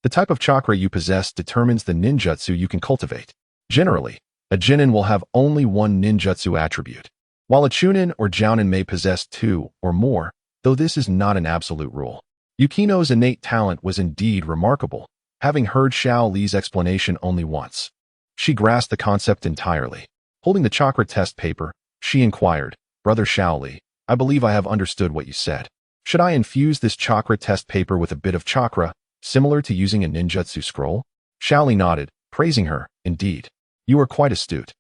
The type of chakra you possess determines the ninjutsu you can cultivate. Generally, a Genin will have only 1 ninjutsu attribute, while a Chunin or Jounin may possess 2 or more, though this is not an absolute rule. Yukino's innate talent was indeed remarkable, having heard Xiao Li's explanation only once. She grasped the concept entirely. Holding the chakra test paper, she inquired, "Brother Xiao Li, I believe I have understood what you said. Should I infuse this chakra test paper with a bit of chakra, similar to using a ninjutsu scroll?" Xiao Li nodded, praising her. "Indeed. You are quite astute.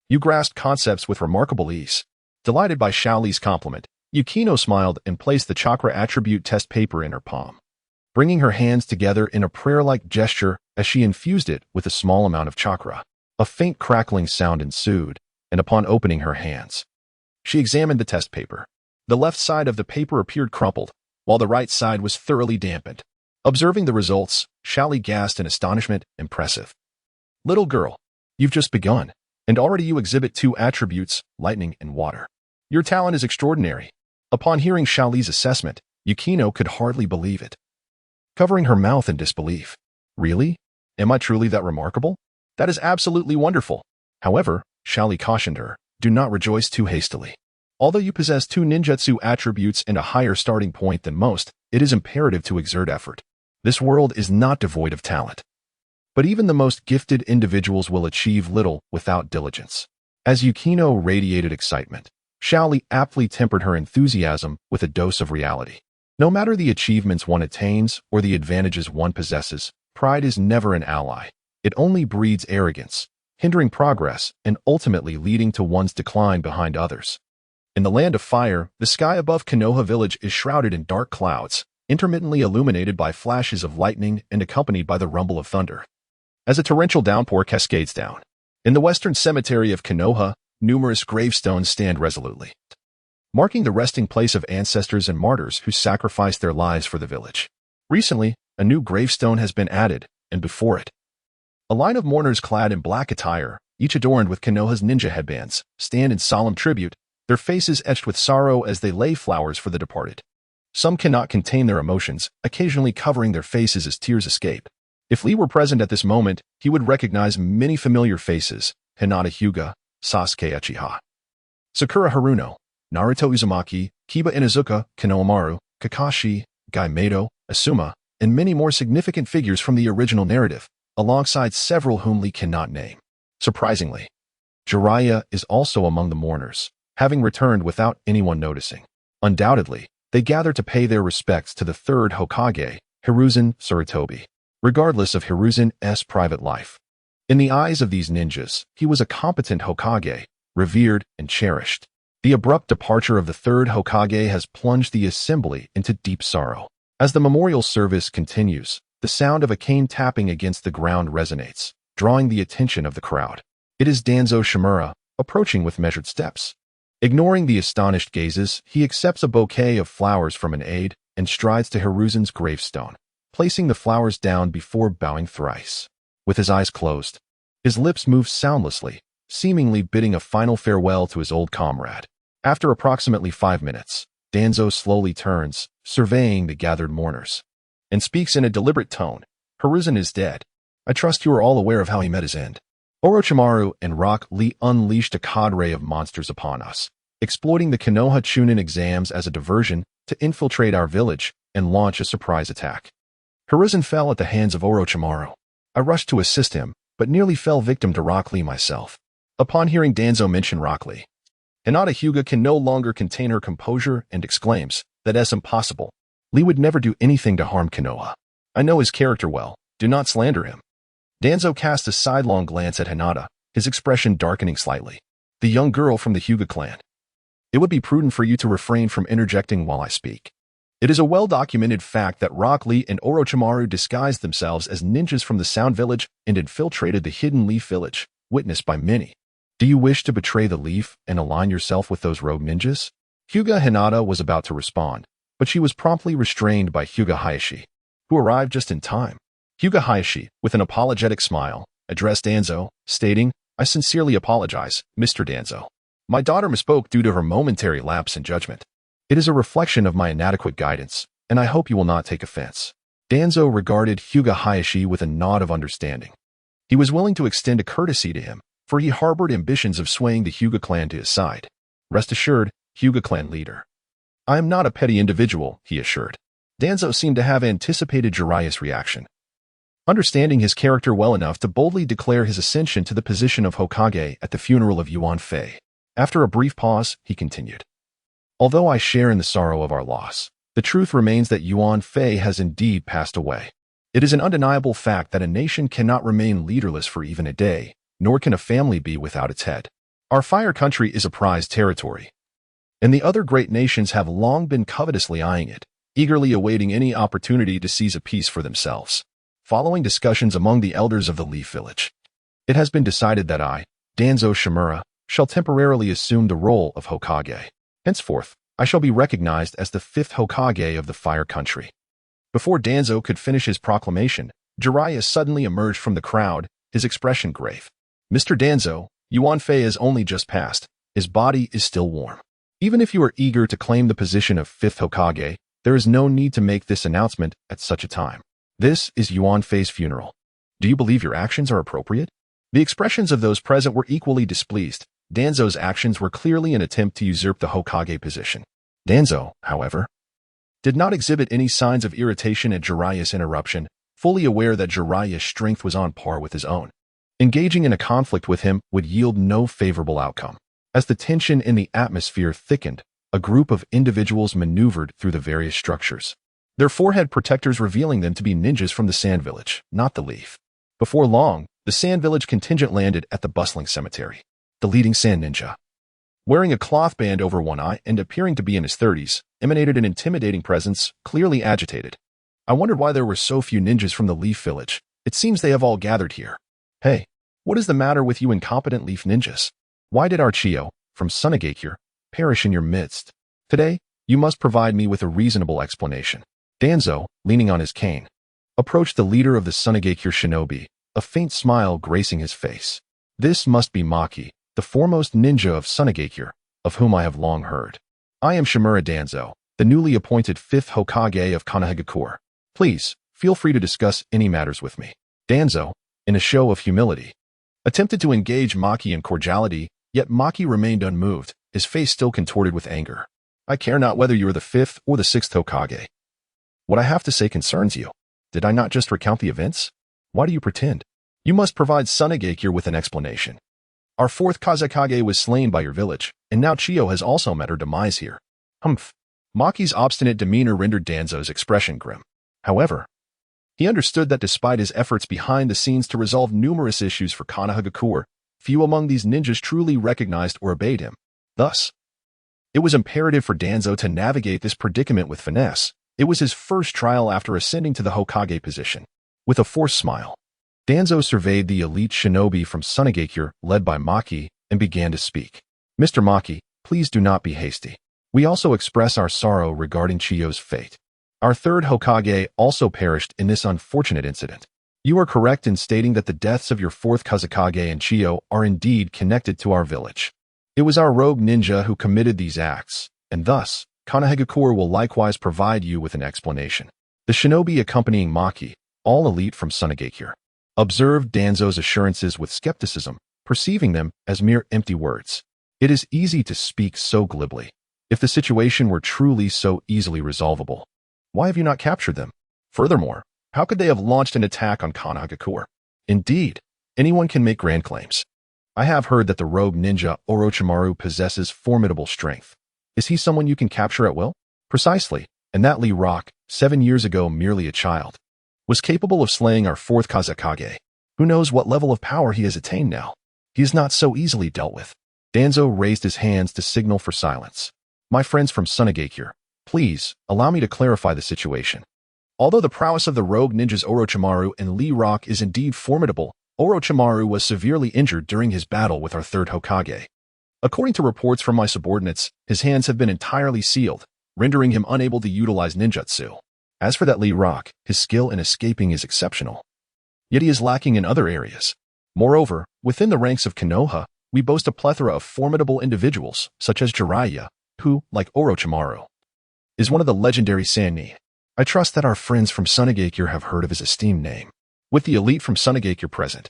You grasp concepts with remarkable ease." Delighted by Xiao Li's compliment, Yukino smiled and placed the chakra attribute test paper in her palm, bringing her hands together in a prayer-like gesture as she infused it with a small amount of chakra. A faint crackling sound ensued, and upon opening her hands, she examined the test paper. The left side of the paper appeared crumpled, while the right side was thoroughly dampened. Observing the results, Xiaoli gasped in astonishment. Impressive. Little girl, you've just begun, and already you exhibit two attributes, lightning and water. Your talent is extraordinary. Upon hearing Xiaoli's assessment, Yukino could hardly believe it, covering her mouth in disbelief. Really? Am I truly that remarkable? That is absolutely wonderful. However, Xiaoli cautioned her, do not rejoice too hastily. Although you possess two ninjutsu attributes and a higher starting point than most, it is imperative to exert effort. This world is not devoid of talent. But even the most gifted individuals will achieve little without diligence. As Yukino radiated excitement, Xiaoli aptly tempered her enthusiasm with a dose of reality. No matter the achievements one attains or the advantages one possesses, pride is never an ally. It only breeds arrogance, hindering progress and ultimately leading to one's decline behind others. In the land of fire, the sky above Konoha village is shrouded in dark clouds, intermittently illuminated by flashes of lightning and accompanied by the rumble of thunder. As a torrential downpour cascades down, in the western cemetery of Konoha, numerous gravestones stand resolutely, marking the resting place of ancestors and martyrs who sacrificed their lives for the village. Recently, a new gravestone has been added, and before it, a line of mourners clad in black attire, each adorned with Konoha's ninja headbands, stand in solemn tribute, their faces etched with sorrow as they lay flowers for the departed. Some cannot contain their emotions, occasionally covering their faces as tears escape. If Lee were present at this moment, he would recognize many familiar faces: Hinata Hyuga, Sasuke Uchiha, Sakura Haruno, Naruto Uzumaki, Kiba Inuzuka, Konohamaru, Kakashi, Gai Medo, Asuma, and many more significant figures from the original narrative, alongside several whom Lee cannot name. Surprisingly, Jiraiya is also among the mourners, having returned without anyone noticing. Undoubtedly, they gather to pay their respects to the third Hokage, Hiruzen Sarutobi, regardless of Hiruzen's private life. In the eyes of these ninjas, he was a competent Hokage, revered and cherished. The abrupt departure of the third Hokage has plunged the assembly into deep sorrow. As the memorial service continues, the sound of a cane tapping against the ground resonates, drawing the attention of the crowd. It is Danzo Shimura, approaching with measured steps. Ignoring the astonished gazes, he accepts a bouquet of flowers from an aide and strides to Hiruzen's gravestone, placing the flowers down before bowing thrice. With his eyes closed, his lips move soundlessly, seemingly bidding a final farewell to his old comrade. After approximately 5 minutes, Danzo slowly turns, surveying the gathered mourners, and speaks in a deliberate tone. Hiruzen is dead. I trust you are all aware of how he met his end. Orochimaru and Rock Lee unleashed a cadre of monsters upon us, exploiting the Konoha Chunin Exams as a diversion to infiltrate our village and launch a surprise attack. Hiruzen fell at the hands of Orochimaru. I rushed to assist him, but nearly fell victim to Rock Lee myself. Upon hearing Danzo mention Rock Lee, Hinata Hyuga can no longer contain her composure and exclaims that is impossible. Lee would never do anything to harm Konoha. I know his character well. Do not slander him. Danzo cast a sidelong glance at Hinata, his expression darkening slightly. The young girl from the Hyuga clan. It would be prudent for you to refrain from interjecting while I speak. It is a well-documented fact that Rock Lee and Orochimaru disguised themselves as ninjas from the Sound Village and infiltrated the Hidden Leaf Village, witnessed by many. Do you wish to betray the Leaf and align yourself with those rogue ninjas? Hyuga Hinata was about to respond, but she was promptly restrained by Hyuga Hiashi, who arrived just in time. Hyuga Hiashi, with an apologetic smile, addressed Danzo, stating, I sincerely apologize, Mr. Danzo. My daughter misspoke due to her momentary lapse in judgment. It is a reflection of my inadequate guidance, and I hope you will not take offense. Danzo regarded Hyuga Hiashi with a nod of understanding. He was willing to extend a courtesy to him, for he harbored ambitions of swaying the Hyuga clan to his side. Rest assured, Hyuga clan leader. I am not a petty individual, he assured. Danzo seemed to have anticipated Jiraiya's reaction, understanding his character well enough to boldly declare his ascension to the position of Hokage at the funeral of Yuan Fei. After a brief pause, he continued. Although I share in the sorrow of our loss, the truth remains that Yuan Fei has indeed passed away. It is an undeniable fact that a nation cannot remain leaderless for even a day, nor can a family be without its head. Our fire country is a prized territory, and the other great nations have long been covetously eyeing it, eagerly awaiting any opportunity to seize a piece for themselves. Following discussions among the elders of the Leaf Village, it has been decided that I, Danzo Shimura, shall temporarily assume the role of Hokage. Henceforth, I shall be recognized as the 5th Hokage of the Fire Country." Before Danzo could finish his proclamation, Jiraiya suddenly emerged from the crowd, his expression grave. "Mr. Danzo, Yuan Fei has only just passed. His body is still warm. Even if you are eager to claim the position of 5th Hokage, there is no need to make this announcement at such a time. This is Yuan Fei's funeral. Do you believe your actions are appropriate?" The expressions of those present were equally displeased. Danzo's actions were clearly an attempt to usurp the Hokage position. Danzo, however, did not exhibit any signs of irritation at Jiraiya's interruption, fully aware that Jiraiya's strength was on par with his own. Engaging in a conflict with him would yield no favorable outcome. As the tension in the atmosphere thickened, a group of individuals maneuvered through the various structures, their forehead protectors revealing them to be ninjas from the Sand Village, not the Leaf. Before long, the Sand Village contingent landed at the bustling cemetery. The leading sand ninja, wearing a cloth band over one eye and appearing to be in his 30s, emanated an intimidating presence, clearly agitated. I wondered why there were so few ninjas from the Leaf Village. It seems they have all gathered here. Hey, what is the matter with you incompetent Leaf ninjas? Why did Archio, from Sunagakure, perish in your midst? Today, you must provide me with a reasonable explanation." Danzo, leaning on his cane, approached the leader of the Sunagakure shinobi, a faint smile gracing his face. "This must be Maki, the foremost ninja of Sunagakure, of whom I have long heard. I am Shimura Danzo, the newly appointed 5th Hokage of Konohagakure. Please, feel free to discuss any matters with me." Danzo, in a show of humility, attempted to engage Maki in cordiality, yet Maki remained unmoved, his face still contorted with anger. "I care not whether you are the 5th or the 6th Hokage. What I have to say concerns you. Did I not just recount the events? Why do you pretend? You must provide Sunagakure with an explanation. Our 4th Kazekage was slain by your village, and now Chiyo has also met her demise here." Humph. Maki's obstinate demeanor rendered Danzo's expression grim. However, he understood that despite his efforts behind the scenes to resolve numerous issues for Konohagakure, few among these ninjas truly recognized or obeyed him. Thus, it was imperative for Danzo to navigate this predicament with finesse. It was his first trial after ascending to the Hokage position. With a forced smile, Danzo surveyed the elite shinobi from Sunagakure, led by Maki, and began to speak. "Mr. Maki, please do not be hasty. We also express our sorrow regarding Chiyo's fate. Our 3rd Hokage also perished in this unfortunate incident. You are correct in stating that the deaths of your 4th Kazekage and Chiyo are indeed connected to our village. It was our rogue ninja who committed these acts, and thus, Konohagakure will likewise provide you with an explanation." The shinobi accompanying Maki, all elite from Sunagakure, observed Danzo's assurances with skepticism, perceiving them as mere empty words. It is easy to speak so glibly. If the situation were truly so easily resolvable, why have you not captured them? Furthermore, how could they have launched an attack on Konohagakure? Indeed, anyone can make grand claims. I have heard that the rogue ninja Orochimaru possesses formidable strength. Is he someone you can capture at will? Precisely, and that Lee Rock, 7 years ago merely a child, was capable of slaying our 4th Kazekage. Who knows what level of power he has attained now? He is not so easily dealt with. Danzo raised his hands to signal for silence. "My friends from Sunagakure, please, allow me to clarify the situation. Although the prowess of the rogue ninjas Orochimaru and Lee Rock is indeed formidable, Orochimaru was severely injured during his battle with our 3rd Hokage. According to reports from my subordinates, his hands have been entirely sealed, rendering him unable to utilize ninjutsu. As for that Lee Rock, his skill in escaping is exceptional. Yet he is lacking in other areas. Moreover, within the ranks of Konoha, we boast a plethora of formidable individuals, such as Jiraiya, who, like Orochimaru, is one of the legendary Sannin. I trust that our friends from Sunagakure have heard of his esteemed name. With the elite from Sunagakure present,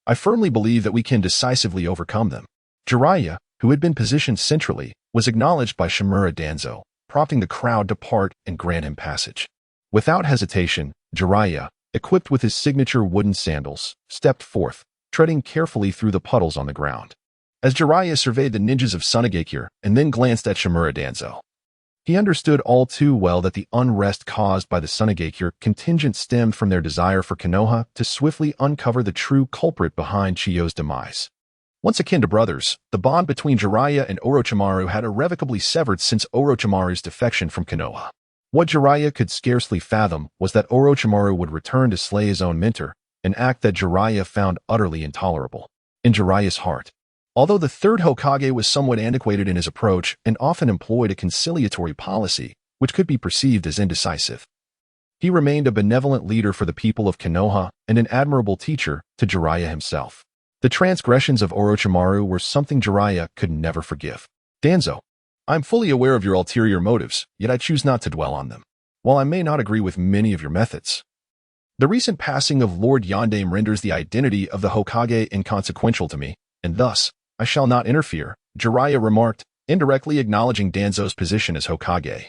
I firmly believe that we can decisively overcome them." Jiraiya, who had been positioned centrally, was acknowledged by Shimura Danzo, prompting the crowd to part and grant him passage. Without hesitation, Jiraiya, equipped with his signature wooden sandals, stepped forth, treading carefully through the puddles on the ground. As Jiraiya surveyed the ninjas of Sunagakure and then glanced at Shimura Danzo, he understood all too well that the unrest caused by the Sunagakure contingent stemmed from their desire for Konoha to swiftly uncover the true culprit behind Chiyo's demise. Once akin to brothers, the bond between Jiraiya and Orochimaru had irrevocably severed since Orochimaru's defection from Konoha. What Jiraiya could scarcely fathom was that Orochimaru would return to slay his own mentor, an act that Jiraiya found utterly intolerable. In Jiraiya's heart, Although the third Hokage was somewhat antiquated in his approach and often employed a conciliatory policy, which could be perceived as indecisive, he remained a benevolent leader for the people of Konoha and an admirable teacher to Jiraiya himself. The transgressions of Orochimaru were something Jiraiya could never forgive. Danzo, I'm fully aware of your ulterior motives, yet I choose not to dwell on them. While I may not agree with many of your methods, the recent passing of Lord Yondaime renders the identity of the Hokage inconsequential to me, and thus, I shall not interfere, Jiraiya remarked, indirectly acknowledging Danzo's position as Hokage.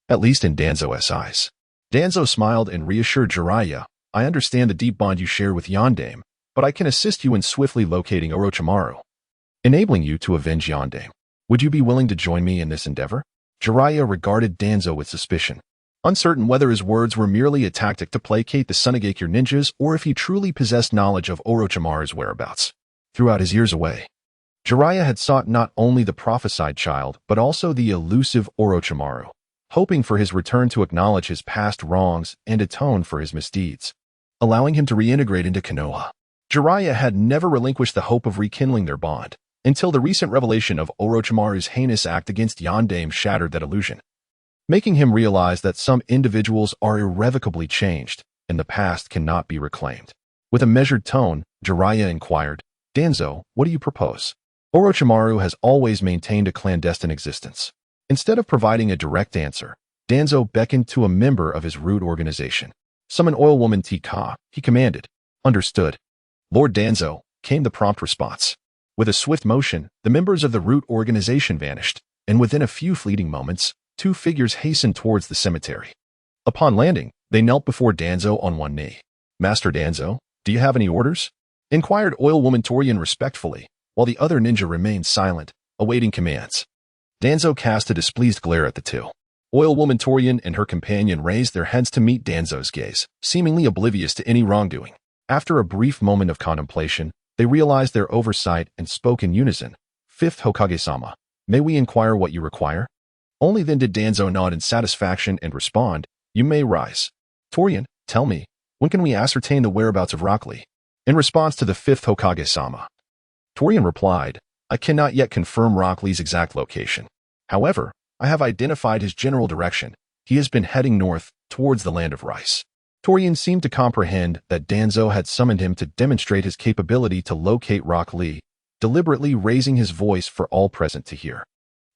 At least in Danzo's eyes. Danzo smiled and reassured Jiraiya, I understand the deep bond you share with Yondaime, but I can assist you in swiftly locating Orochimaru, enabling you to avenge Yondaime. Would you be willing to join me in this endeavor? Jiraiya regarded Danzo with suspicion, uncertain whether his words were merely a tactic to placate the Sunagakure ninjas or if he truly possessed knowledge of Orochimaru's whereabouts. Throughout his years away, Jiraiya had sought not only the prophesied child but also the elusive Orochimaru, hoping for his return to acknowledge his past wrongs and atone for his misdeeds, allowing him to reintegrate into Konoha. Jiraiya had never relinquished the hope of rekindling their bond, until the recent revelation of Orochimaru's heinous act against Yondaime shattered that illusion, making him realize that some individuals are irrevocably changed and the past cannot be reclaimed. With a measured tone, Jiraiya inquired, Danzo, what do you propose? Orochimaru has always maintained a clandestine existence. Instead of providing a direct answer, Danzo beckoned to a member of his root organization. Summon Oil Woman Tika, he commanded. Understood. Lord Danzo, came the prompt response. With a swift motion, the members of the root organization vanished, and within a few fleeting moments, two figures hastened towards the cemetery. Upon landing, they knelt before Danzo on one knee. Master Danzo, do you have any orders? Inquired Oil Woman Torian respectfully, while the other ninja remained silent, awaiting commands. Danzo cast a displeased glare at the two. Oil Woman Torian and her companion raised their heads to meet Danzo's gaze, seemingly oblivious to any wrongdoing. After a brief moment of contemplation, they realized their oversight and spoke in unison. Fifth Hokage-sama, may we inquire what you require? Only then did Danzo nod in satisfaction and respond, you may rise. Torian, tell me, when can we ascertain the whereabouts of Rock Lee? In response to the fifth Hokage-sama, Torian replied, I cannot yet confirm Rock Lee's exact location. However, I have identified his general direction. He has been heading north, towards the land of rice. Torian seemed to comprehend that Danzo had summoned him to demonstrate his capability to locate Rock Lee, deliberately raising his voice for all present to hear.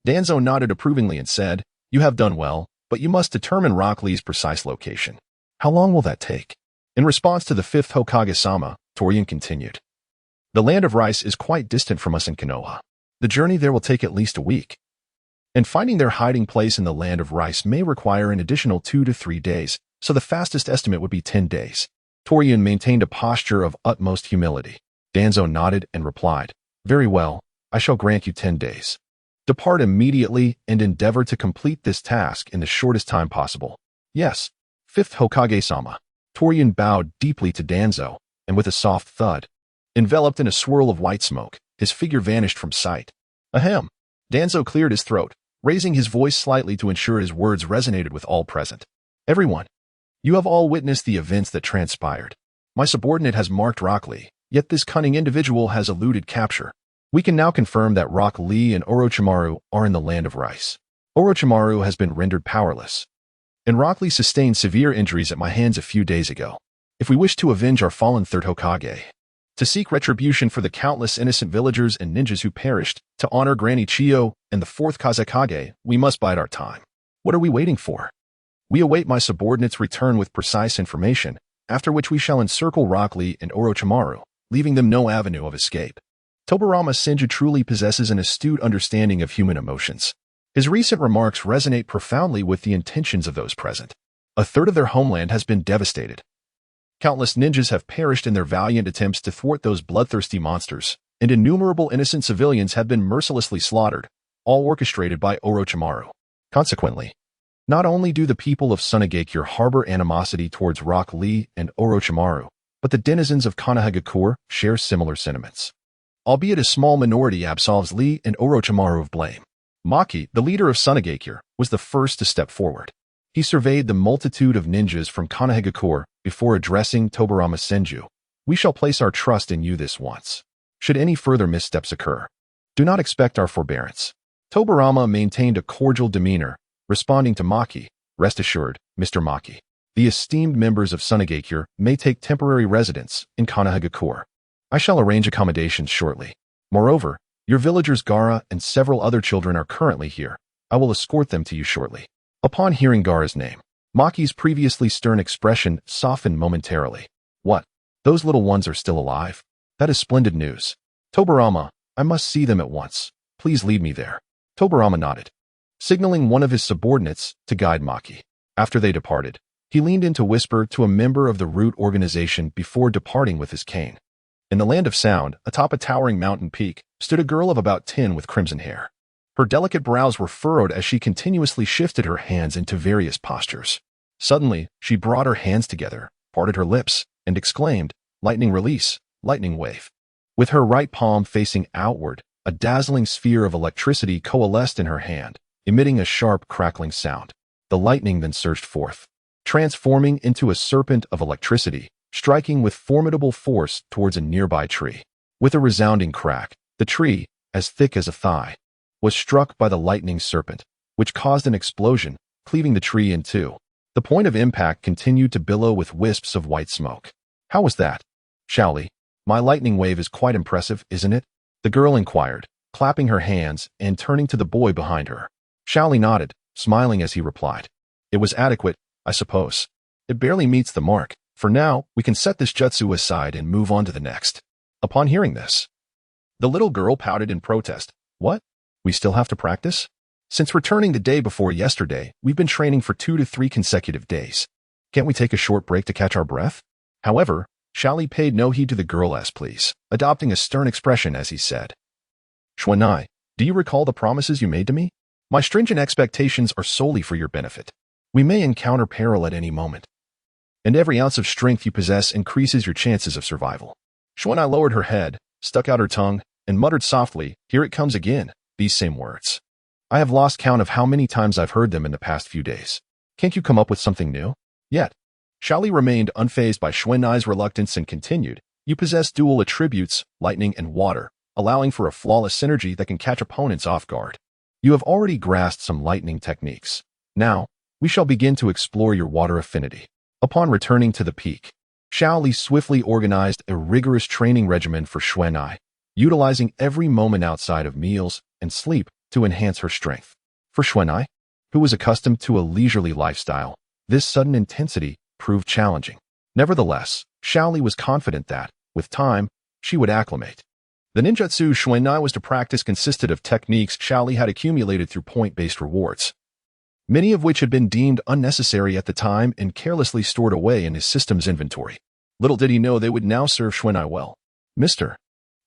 Danzo nodded approvingly and said, you have done well, but you must determine Rock Lee's precise location. How long will that take? In response to the fifth Hokage-sama, Torian continued. The land of rice is quite distant from us in Konoha. The journey there will take at least a week. And finding their hiding place in the land of rice may require an additional 2 to 3 days, so the fastest estimate would be 10 days. Torian maintained a posture of utmost humility. Danzo nodded and replied, very well, I shall grant you 10 days. Depart immediately and endeavor to complete this task in the shortest time possible. Yes, fifth Hokage-sama. Torian bowed deeply to Danzo, and with a soft thud, enveloped in a swirl of white smoke, his figure vanished from sight. Ahem. Danzo cleared his throat, raising his voice slightly to ensure his words resonated with all present. Everyone, you have all witnessed the events that transpired. My subordinate has marked Rock Lee, yet this cunning individual has eluded capture. We can now confirm that Rock Lee and Orochimaru are in the land of rice. Orochimaru has been rendered powerless, and Rock Lee sustained severe injuries at my hands a few days ago. If we wish to avenge our fallen third Hokage, to seek retribution for the countless innocent villagers and ninjas who perished, to honor Granny Chiyo and the Fourth Kazekage, we must bide our time. What are we waiting for? We await my subordinate's return with precise information, after which we shall encircle Rock Lee and Orochimaru, leaving them no avenue of escape. Tobirama Senju truly possesses an astute understanding of human emotions. His recent remarks resonate profoundly with the intentions of those present. A third of their homeland has been devastated. Countless ninjas have perished in their valiant attempts to thwart those bloodthirsty monsters, and innumerable innocent civilians have been mercilessly slaughtered, all orchestrated by Orochimaru. Consequently, not only do the people of Sunagakure harbor animosity towards Rock Lee and Orochimaru, but the denizens of Konohagakure share similar sentiments. Albeit a small minority absolves Lee and Orochimaru of blame. Maki, the leader of Sunagakure, was the first to step forward. He surveyed the multitude of ninjas from Konohagakure before addressing Tobirama Senju. We shall place our trust in you this once. Should any further missteps occur, Do not expect our forbearance. Tobirama maintained a cordial demeanor, responding to Maki. Rest assured, Mr. Maki. The esteemed members of Sunagakure may take temporary residence in Konohagakure. I shall arrange accommodations shortly. Moreover, your villagers Gaara and several other children are currently here. I will escort them to you shortly. Upon hearing Gaara's name, Maki's previously stern expression softened momentarily. What? Those little ones are still alive? That is splendid news. Tobirama, I must see them at once. Please lead me there. Tobirama nodded, signaling one of his subordinates to guide Maki. After they departed, he leaned in to whisper to a member of the root organization before departing with his cane. In the land of sound, atop a towering mountain peak, stood a girl of about 10 with crimson hair. Her delicate brows were furrowed as she continuously shifted her hands into various postures. Suddenly, she brought her hands together, parted her lips, and exclaimed, "Lightning release, lightning wave." With her right palm facing outward, a dazzling sphere of electricity coalesced in her hand, emitting a sharp crackling sound. The lightning then surged forth, transforming into a serpent of electricity, striking with formidable force towards a nearby tree. With a resounding crack, the tree, as thick as a thigh, was struck by the lightning serpent, which caused an explosion, cleaving the tree in two. The point of impact continued to billow with wisps of white smoke. How was that? Shaoli, my lightning wave is quite impressive, isn't it? The girl inquired, clapping her hands and turning to the boy behind her. Shaoli nodded, smiling as he replied. It was adequate, I suppose. It barely meets the mark. For now, we can set this jutsu aside and move on to the next. Upon hearing this, the little girl pouted in protest. What? We still have to practice? Since returning the day before yesterday, we've been training for 2 to 3 consecutive days. Can't we take a short break to catch our breath? However, Shaoli paid no heed to the girl as please, adopting a stern expression as he said, Shuanai, do you recall the promises you made to me? My stringent expectations are solely for your benefit. We may encounter peril at any moment, and every ounce of strength you possess increases your chances of survival. Shuanai lowered her head, stuck out her tongue, and muttered softly, Here it comes again, these same words. I have lost count of how many times I've heard them in the past few days. Can't you come up with something new? Yet, Shaoli remained unfazed by Shuanai's reluctance and continued, You possess dual attributes, lightning and water, allowing for a flawless synergy that can catch opponents off guard. You have already grasped some lightning techniques. Now, we shall begin to explore your water affinity. Upon returning to the peak, Shaoli swiftly organized a rigorous training regimen for Shuanai, utilizing every moment outside of meals and sleep to enhance her strength. For Shuanai, who was accustomed to a leisurely lifestyle, this sudden intensity proved challenging. Nevertheless, Shaoli was confident that, with time, she would acclimate. The ninjutsu Shuanai was to practice consisted of techniques Shaoli had accumulated through point-based rewards, many of which had been deemed unnecessary at the time and carelessly stored away in his system's inventory. Little did he know they would now serve Shuanai well. Mr.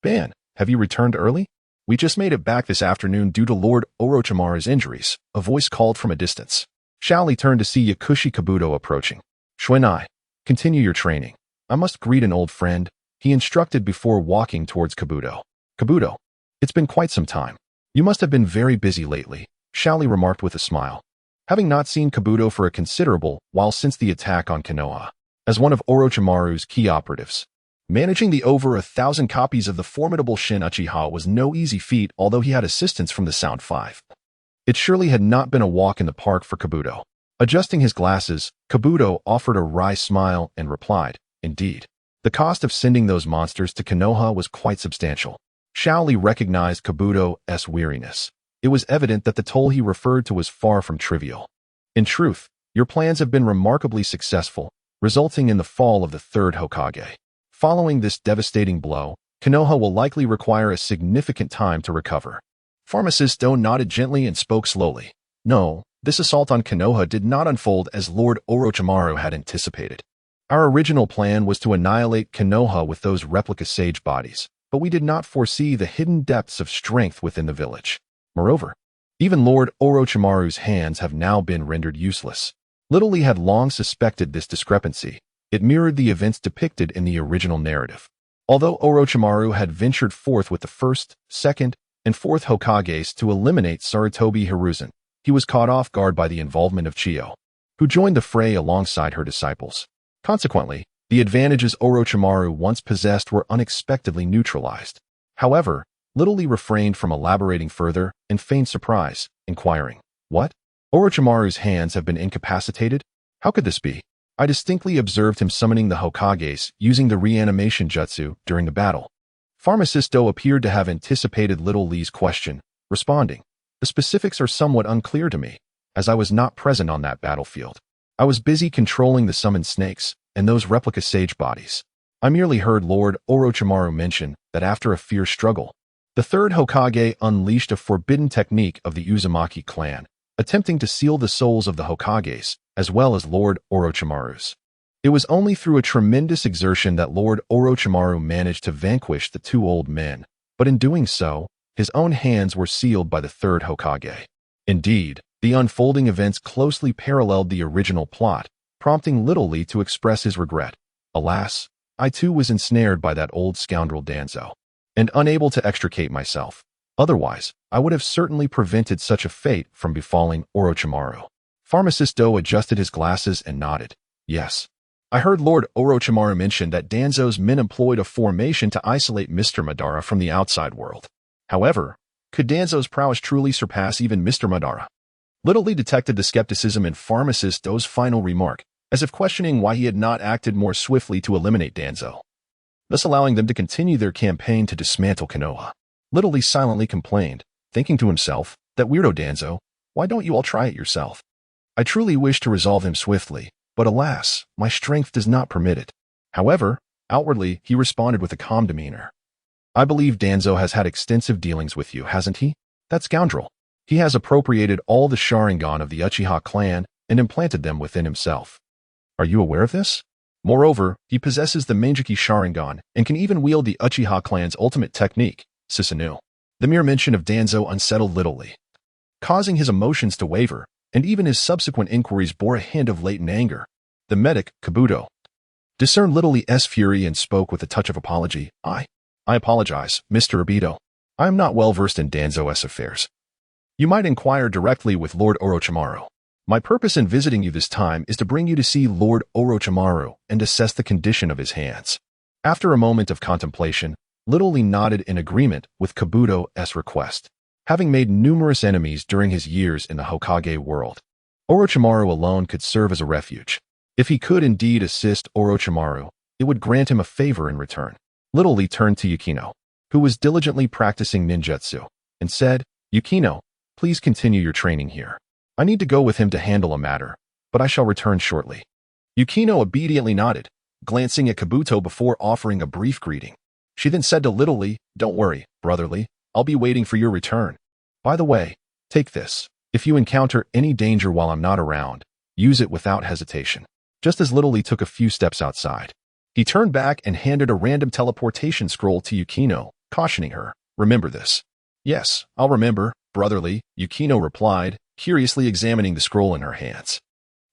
Ban, have you returned early? We just made it back this afternoon due to Lord Orochimaru's injuries, a voice called from a distance. Shaoli turned to see Yakushi Kabuto approaching. Shuanai, continue your training. I must greet an old friend, he instructed before walking towards Kabuto. Kabuto, it's been quite some time. You must have been very busy lately, Shaoli remarked with a smile. Having not seen Kabuto for a considerable while since the attack on Konoha, as one of Orochimaru's key operatives, managing the over 1,000 copies of the formidable Shin Uchiha was no easy feat, although he had assistance from the Sound Five. It surely had not been a walk in the park for Kabuto. Adjusting his glasses, Kabuto offered a wry smile and replied, Indeed. The cost of sending those monsters to Konoha was quite substantial. Shaoli recognized Kabuto's weariness. It was evident that the toll he referred to was far from trivial. In truth, your plans have been remarkably successful, resulting in the fall of the third Hokage. Following this devastating blow, Konoha will likely require a significant time to recover. Pharmacist Do nodded gently and spoke slowly. No, this assault on Konoha did not unfold as Lord Orochimaru had anticipated. Our original plan was to annihilate Konoha with those replica sage bodies, but we did not foresee the hidden depths of strength within the village. Moreover, even Lord Orochimaru's hands have now been rendered useless. Little Lee had long suspected this discrepancy. It mirrored the events depicted in the original narrative. Although Orochimaru had ventured forth with the first, second, and fourth Hokages to eliminate Sarutobi Hiruzen, he was caught off guard by the involvement of Chiyo, who joined the fray alongside her disciples. Consequently, the advantages Orochimaru once possessed were unexpectedly neutralized. However, Little Lee refrained from elaborating further and feigned surprise, inquiring, "What? Orochimaru's hands have been incapacitated? How could this be? I distinctly observed him summoning the Hokages using the reanimation jutsu during the battle." Pharmacist Do appeared to have anticipated Little Lee's question, responding, "The specifics are somewhat unclear to me, as I was not present on that battlefield. I was busy controlling the summoned snakes and those replica sage bodies. I merely heard Lord Orochimaru mention that after a fierce struggle, the third Hokage unleashed a forbidden technique of the Uzumaki clan, attempting to seal the souls of the Hokages, as well as Lord Orochimaru's. It was only through a tremendous exertion that Lord Orochimaru managed to vanquish the two old men, but in doing so, his own hands were sealed by the third Hokage. Indeed, the unfolding events closely paralleled the original plot, prompting Little Lee to express his regret. Alas, I too was ensnared by that old scoundrel Danzo, and unable to extricate myself. Otherwise, I would have certainly prevented such a fate from befalling Orochimaru." Pharmacist Do adjusted his glasses and nodded. "Yes. I heard Lord Orochimaru mention that Danzo's men employed a formation to isolate Mr. Madara from the outside world. However, could Danzo's prowess truly surpass even Mr. Madara?" Little Lee detected the skepticism in Pharmacist Do's final remark, as if questioning why he had not acted more swiftly to eliminate Danzo, thus allowing them to continue their campaign to dismantle Konoha. Little Lee silently complained, thinking to himself, "That weirdo Danzo, why don't you all try it yourself? I truly wish to resolve him swiftly, but alas, my strength does not permit it." However, outwardly, he responded with a calm demeanor. "I believe Danzo has had extensive dealings with you, hasn't he? That scoundrel. He has appropriated all the Sharingan of the Uchiha clan and implanted them within himself. Are you aware of this? Moreover, he possesses the Manjiki Sharingan and can even wield the Uchiha clan's ultimate technique, Susanoo." The mere mention of Danzo unsettled Little Lee, causing his emotions to waver, and even his subsequent inquiries bore a hint of latent anger. The medic, Kabuto, discerned Little Lee's fury and spoke with a touch of apology. I apologize, Mr. Obito. I am not well versed in Danzo's affairs. You might inquire directly with Lord Orochimaru. My purpose in visiting you this time is to bring you to see Lord Orochimaru and assess the condition of his hands." After a moment of contemplation, Little Lee nodded in agreement with Kabuto's request. Having made numerous enemies during his years in the Hokage world, Orochimaru alone could serve as a refuge. If he could indeed assist Orochimaru, it would grant him a favor in return. Little Lee turned to Yukino, who was diligently practicing ninjutsu, and said, "Yukino, please continue your training here. I need to go with him to handle a matter, but I shall return shortly." Yukino obediently nodded, glancing at Kabuto before offering a brief greeting. She then said to Little Lee, "Don't worry, brotherly. I'll be waiting for your return. By the way, take this. If you encounter any danger while I'm not around, use it without hesitation." Just as Little Lee took a few steps outside, he turned back and handed a random teleportation scroll to Yukino, cautioning her, "Remember this." "Yes, I'll remember, brotherly," Yukino replied, curiously examining the scroll in her hands.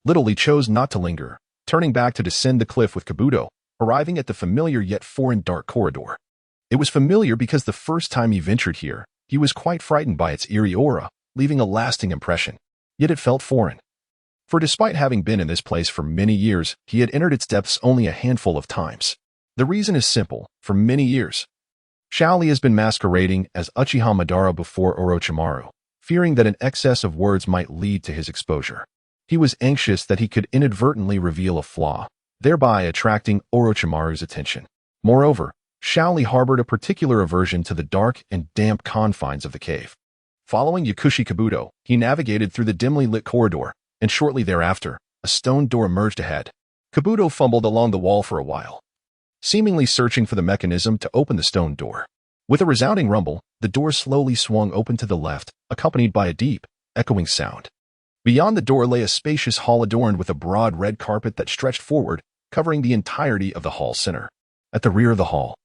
Little Lee chose not to linger, turning back to descend the cliff with Kabuto, arriving at the familiar yet foreign dark corridor. It was familiar because the first time he ventured here, he was quite frightened by its eerie aura, leaving a lasting impression. Yet it felt foreign. For despite having been in this place for many years, he had entered its depths only a handful of times. The reason is simple. For many years, Shaoli has been masquerading as Uchiha Madara before Orochimaru, fearing that an excess of words might lead to his exposure. He was anxious that he could inadvertently reveal a flaw, thereby attracting Orochimaru's attention. Moreover, Shaoli harbored a particular aversion to the dark and damp confines of the cave. Following Yakushi Kabuto, he navigated through the dimly lit corridor, and shortly thereafter, a stone door emerged ahead. Kabuto fumbled along the wall for a while, seemingly searching for the mechanism to open the stone door. With a resounding rumble, the door slowly swung open to the left, accompanied by a deep, echoing sound. Beyond the door lay a spacious hall adorned with a broad red carpet that stretched forward, covering the entirety of the hall center. At the rear of the hall,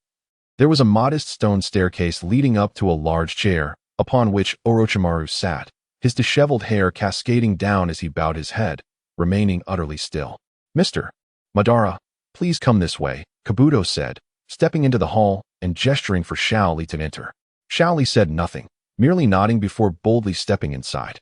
there was a modest stone staircase leading up to a large chair, upon which Orochimaru sat, his disheveled hair cascading down as he bowed his head, remaining utterly still. "Mr. Madara, please come this way," Kabuto said, stepping into the hall and gesturing for Shaoli to enter. Shaoli said nothing, merely nodding before boldly stepping inside.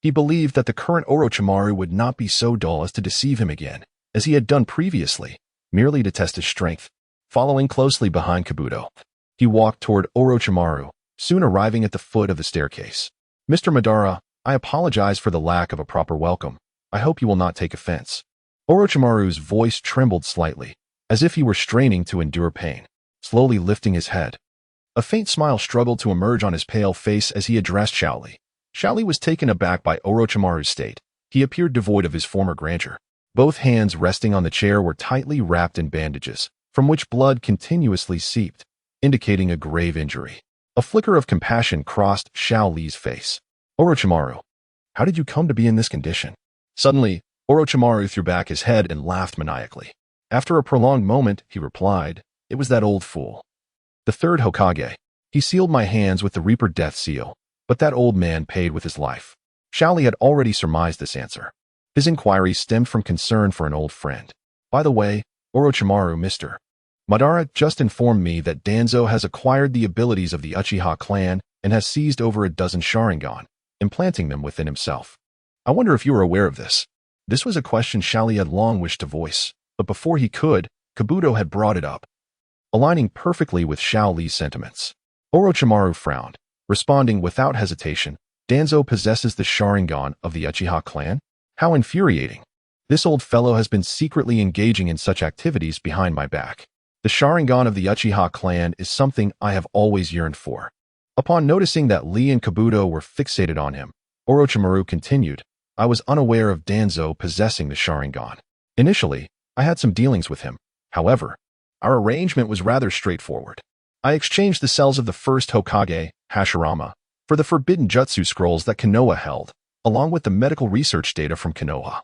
He believed that the current Orochimaru would not be so dull as to deceive him again, as he had done previously, merely to test his strength. Following closely behind Kabuto, he walked toward Orochimaru, soon arriving at the foot of the staircase. "Mr. Madara, I apologize for the lack of a proper welcome. I hope you will not take offense." Orochimaru's voice trembled slightly, as if he were straining to endure pain, slowly lifting his head. A faint smile struggled to emerge on his pale face as he addressed Shaoli. Shaoli was taken aback by Orochimaru's state. He appeared devoid of his former grandeur. Both hands resting on the chair were tightly wrapped in bandages, from which blood continuously seeped, indicating a grave injury. A flicker of compassion crossed Shaoli's face. "Orochimaru, how did you come to be in this condition?" Suddenly, Orochimaru threw back his head and laughed maniacally. After a prolonged moment, he replied, "It was that old fool. The third Hokage. He sealed my hands with the Reaper death seal, but that old man paid with his life." Shaoli had already surmised this answer. His inquiry stemmed from concern for an old friend. "By the way, Orochimaru, Mr. Madara just informed me that Danzo has acquired the abilities of the Uchiha clan and has seized over a dozen Sharingan, implanting them within himself. I wonder if you are aware of this." This was a question Shaoli had long wished to voice, but before he could, Kabuto had brought it up, aligning perfectly with Shaoli's sentiments. Orochimaru frowned, responding without hesitation, "Danzo possesses the Sharingan of the Uchiha clan? How infuriating. This old fellow has been secretly engaging in such activities behind my back. The Sharingan of the Uchiha clan is something I have always yearned for." Upon noticing that Lian and Kabuto were fixated on him, Orochimaru continued, "I was unaware of Danzo possessing the Sharingan. Initially, I had some dealings with him. However, our arrangement was rather straightforward. I exchanged the cells of the first Hokage, Hashirama, for the forbidden jutsu scrolls that Konoha held, along with the medical research data from Konoha,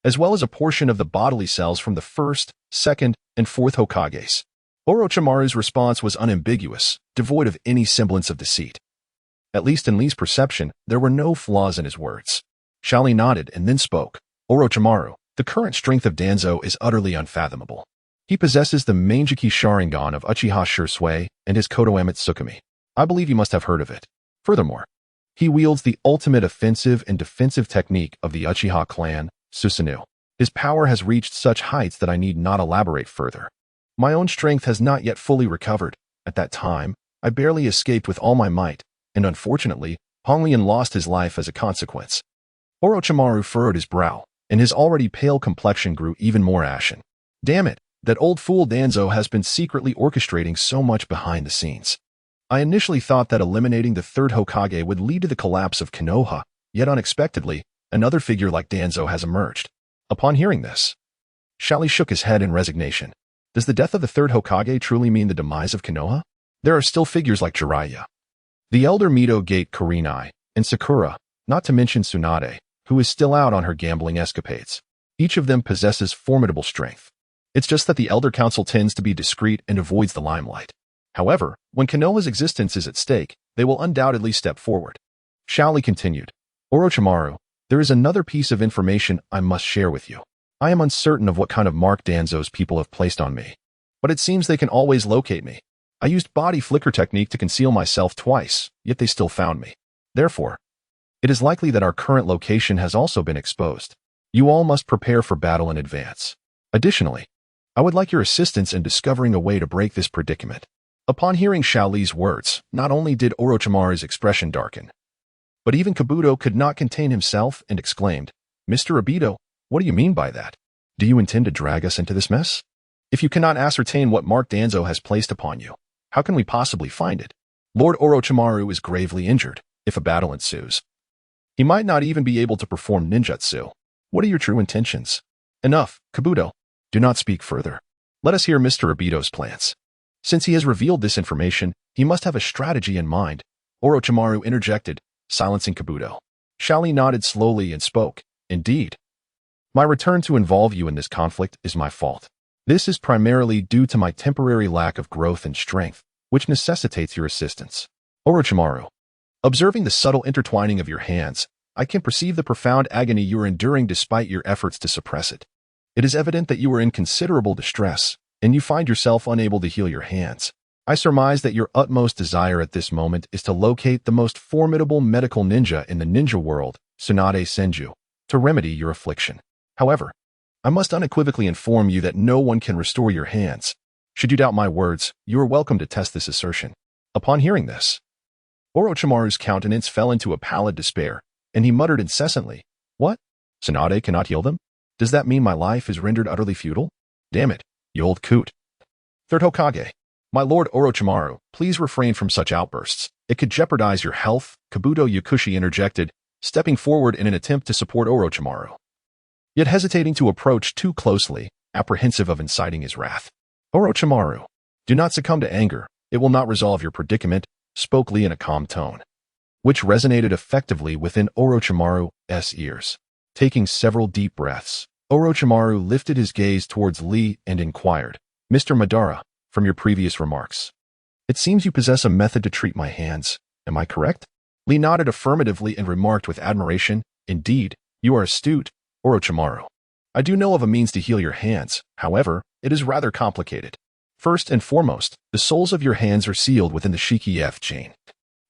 as well as a portion of the bodily cells from the first, second, and fourth Hokages." Orochimaru's response was unambiguous, devoid of any semblance of deceit. At least in Lee's perception, there were no flaws in his words. Shaoli nodded and then spoke. "Orochimaru, the current strength of Danzo is utterly unfathomable. He possesses the Manjiki Sharingan of Uchiha Shursui and his Kodoame Tsukumi. I believe you must have heard of it. Furthermore, he wields the ultimate offensive and defensive technique of the Uchiha clan, Susanoo. His power has reached such heights that I need not elaborate further. My own strength has not yet fully recovered. At that time, I barely escaped with all my might, and unfortunately, Hong Lian lost his life as a consequence." Orochimaru furrowed his brow, and his already pale complexion grew even more ashen. "Damn it, that old fool Danzo has been secretly orchestrating so much behind the scenes. I initially thought that eliminating the third Hokage would lead to the collapse of Konoha, yet unexpectedly, another figure like Danzo has emerged." Upon hearing this, Shaoli shook his head in resignation. Does the death of the third Hokage truly mean the demise of Konoha? There are still figures like Jiraiya, the elder Mito Gate Kurenai, and Sakura, not to mention Tsunade, who is still out on her gambling escapades. Each of them possesses formidable strength. It's just that the Elder Council tends to be discreet and avoids the limelight. However, when Konoha's existence is at stake, they will undoubtedly step forward. Shaoli continued, "Orochimaru, there is another piece of information I must share with you. I am uncertain of what kind of mark Danzo's people have placed on me, but it seems they can always locate me. I used body flicker technique to conceal myself twice, yet they still found me. Therefore, it is likely that our current location has also been exposed. You all must prepare for battle in advance. Additionally, I would like your assistance in discovering a way to break this predicament." Upon hearing Shaoli's words, not only did Orochimaru's expression darken, but even Kabuto could not contain himself and exclaimed, "Mr. Obito, what do you mean by that? Do you intend to drag us into this mess? If you cannot ascertain what mark Danzo has placed upon you, how can we possibly find it? Lord Orochimaru is gravely injured. If a battle ensues, he might not even be able to perform ninjutsu. What are your true intentions?" "Enough, Kabuto. Do not speak further. Let us hear Mr. Obito's plans. Since he has revealed this information, he must have a strategy in mind," Orochimaru interjected, silencing Kabuto. Shaoli nodded slowly and spoke, "Indeed. My return to involve you in this conflict is my fault. This is primarily due to my temporary lack of growth and strength, which necessitates your assistance. Orochimaru, observing the subtle intertwining of your hands, I can perceive the profound agony you are enduring despite your efforts to suppress it. It is evident that you are in considerable distress, and you find yourself unable to heal your hands. I surmise that your utmost desire at this moment is to locate the most formidable medical ninja in the ninja world, Tsunade Senju, to remedy your affliction. However, I must unequivocally inform you that no one can restore your hands. Should you doubt my words, you are welcome to test this assertion." Upon hearing this, Orochimaru's countenance fell into a pallid despair, and he muttered incessantly, "What? Tsunade cannot heal them? Does that mean my life is rendered utterly futile? Damn it, you old coot." Third Hokage. My lord Orochimaru, please refrain from such outbursts. It could jeopardize your health, Kabuto Yakushi interjected, stepping forward in an attempt to support Orochimaru, yet hesitating to approach too closely, apprehensive of inciting his wrath. "Orochimaru, do not succumb to anger. It will not resolve your predicament," spoke Lee in a calm tone, which resonated effectively within Orochimaru's ears. Taking several deep breaths, Orochimaru lifted his gaze towards Lee and inquired, "Mr. Madara, from your previous remarks, it seems you possess a method to treat my hands. Am I correct?" Lee nodded affirmatively and remarked with admiration, "Indeed, you are astute, Orochimaru. I do know of a means to heal your hands. However, it is rather complicated. First and foremost, the souls of your hands are sealed within the Shiki-F chain,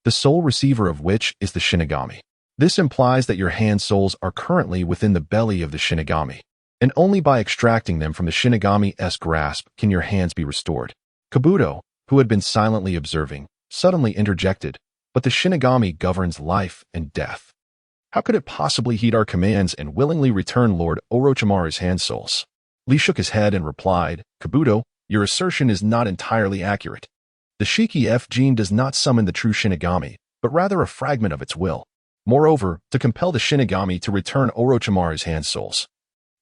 the sole receiver of which is the Shinigami. This implies that your hand souls are currently within the belly of the Shinigami, and only by extracting them from the Shinigami's grasp can your hands be restored." Kabuto, who had been silently observing, suddenly interjected, "But the Shinigami governs life and death. How could it possibly heed our commands and willingly return Lord Orochimaru's hand souls?" Lee shook his head and replied, "Kabuto, your assertion is not entirely accurate. The Shiki-F gene does not summon the true Shinigami, but rather a fragment of its will. Moreover, to compel the Shinigami to return Orochimaru's hand souls,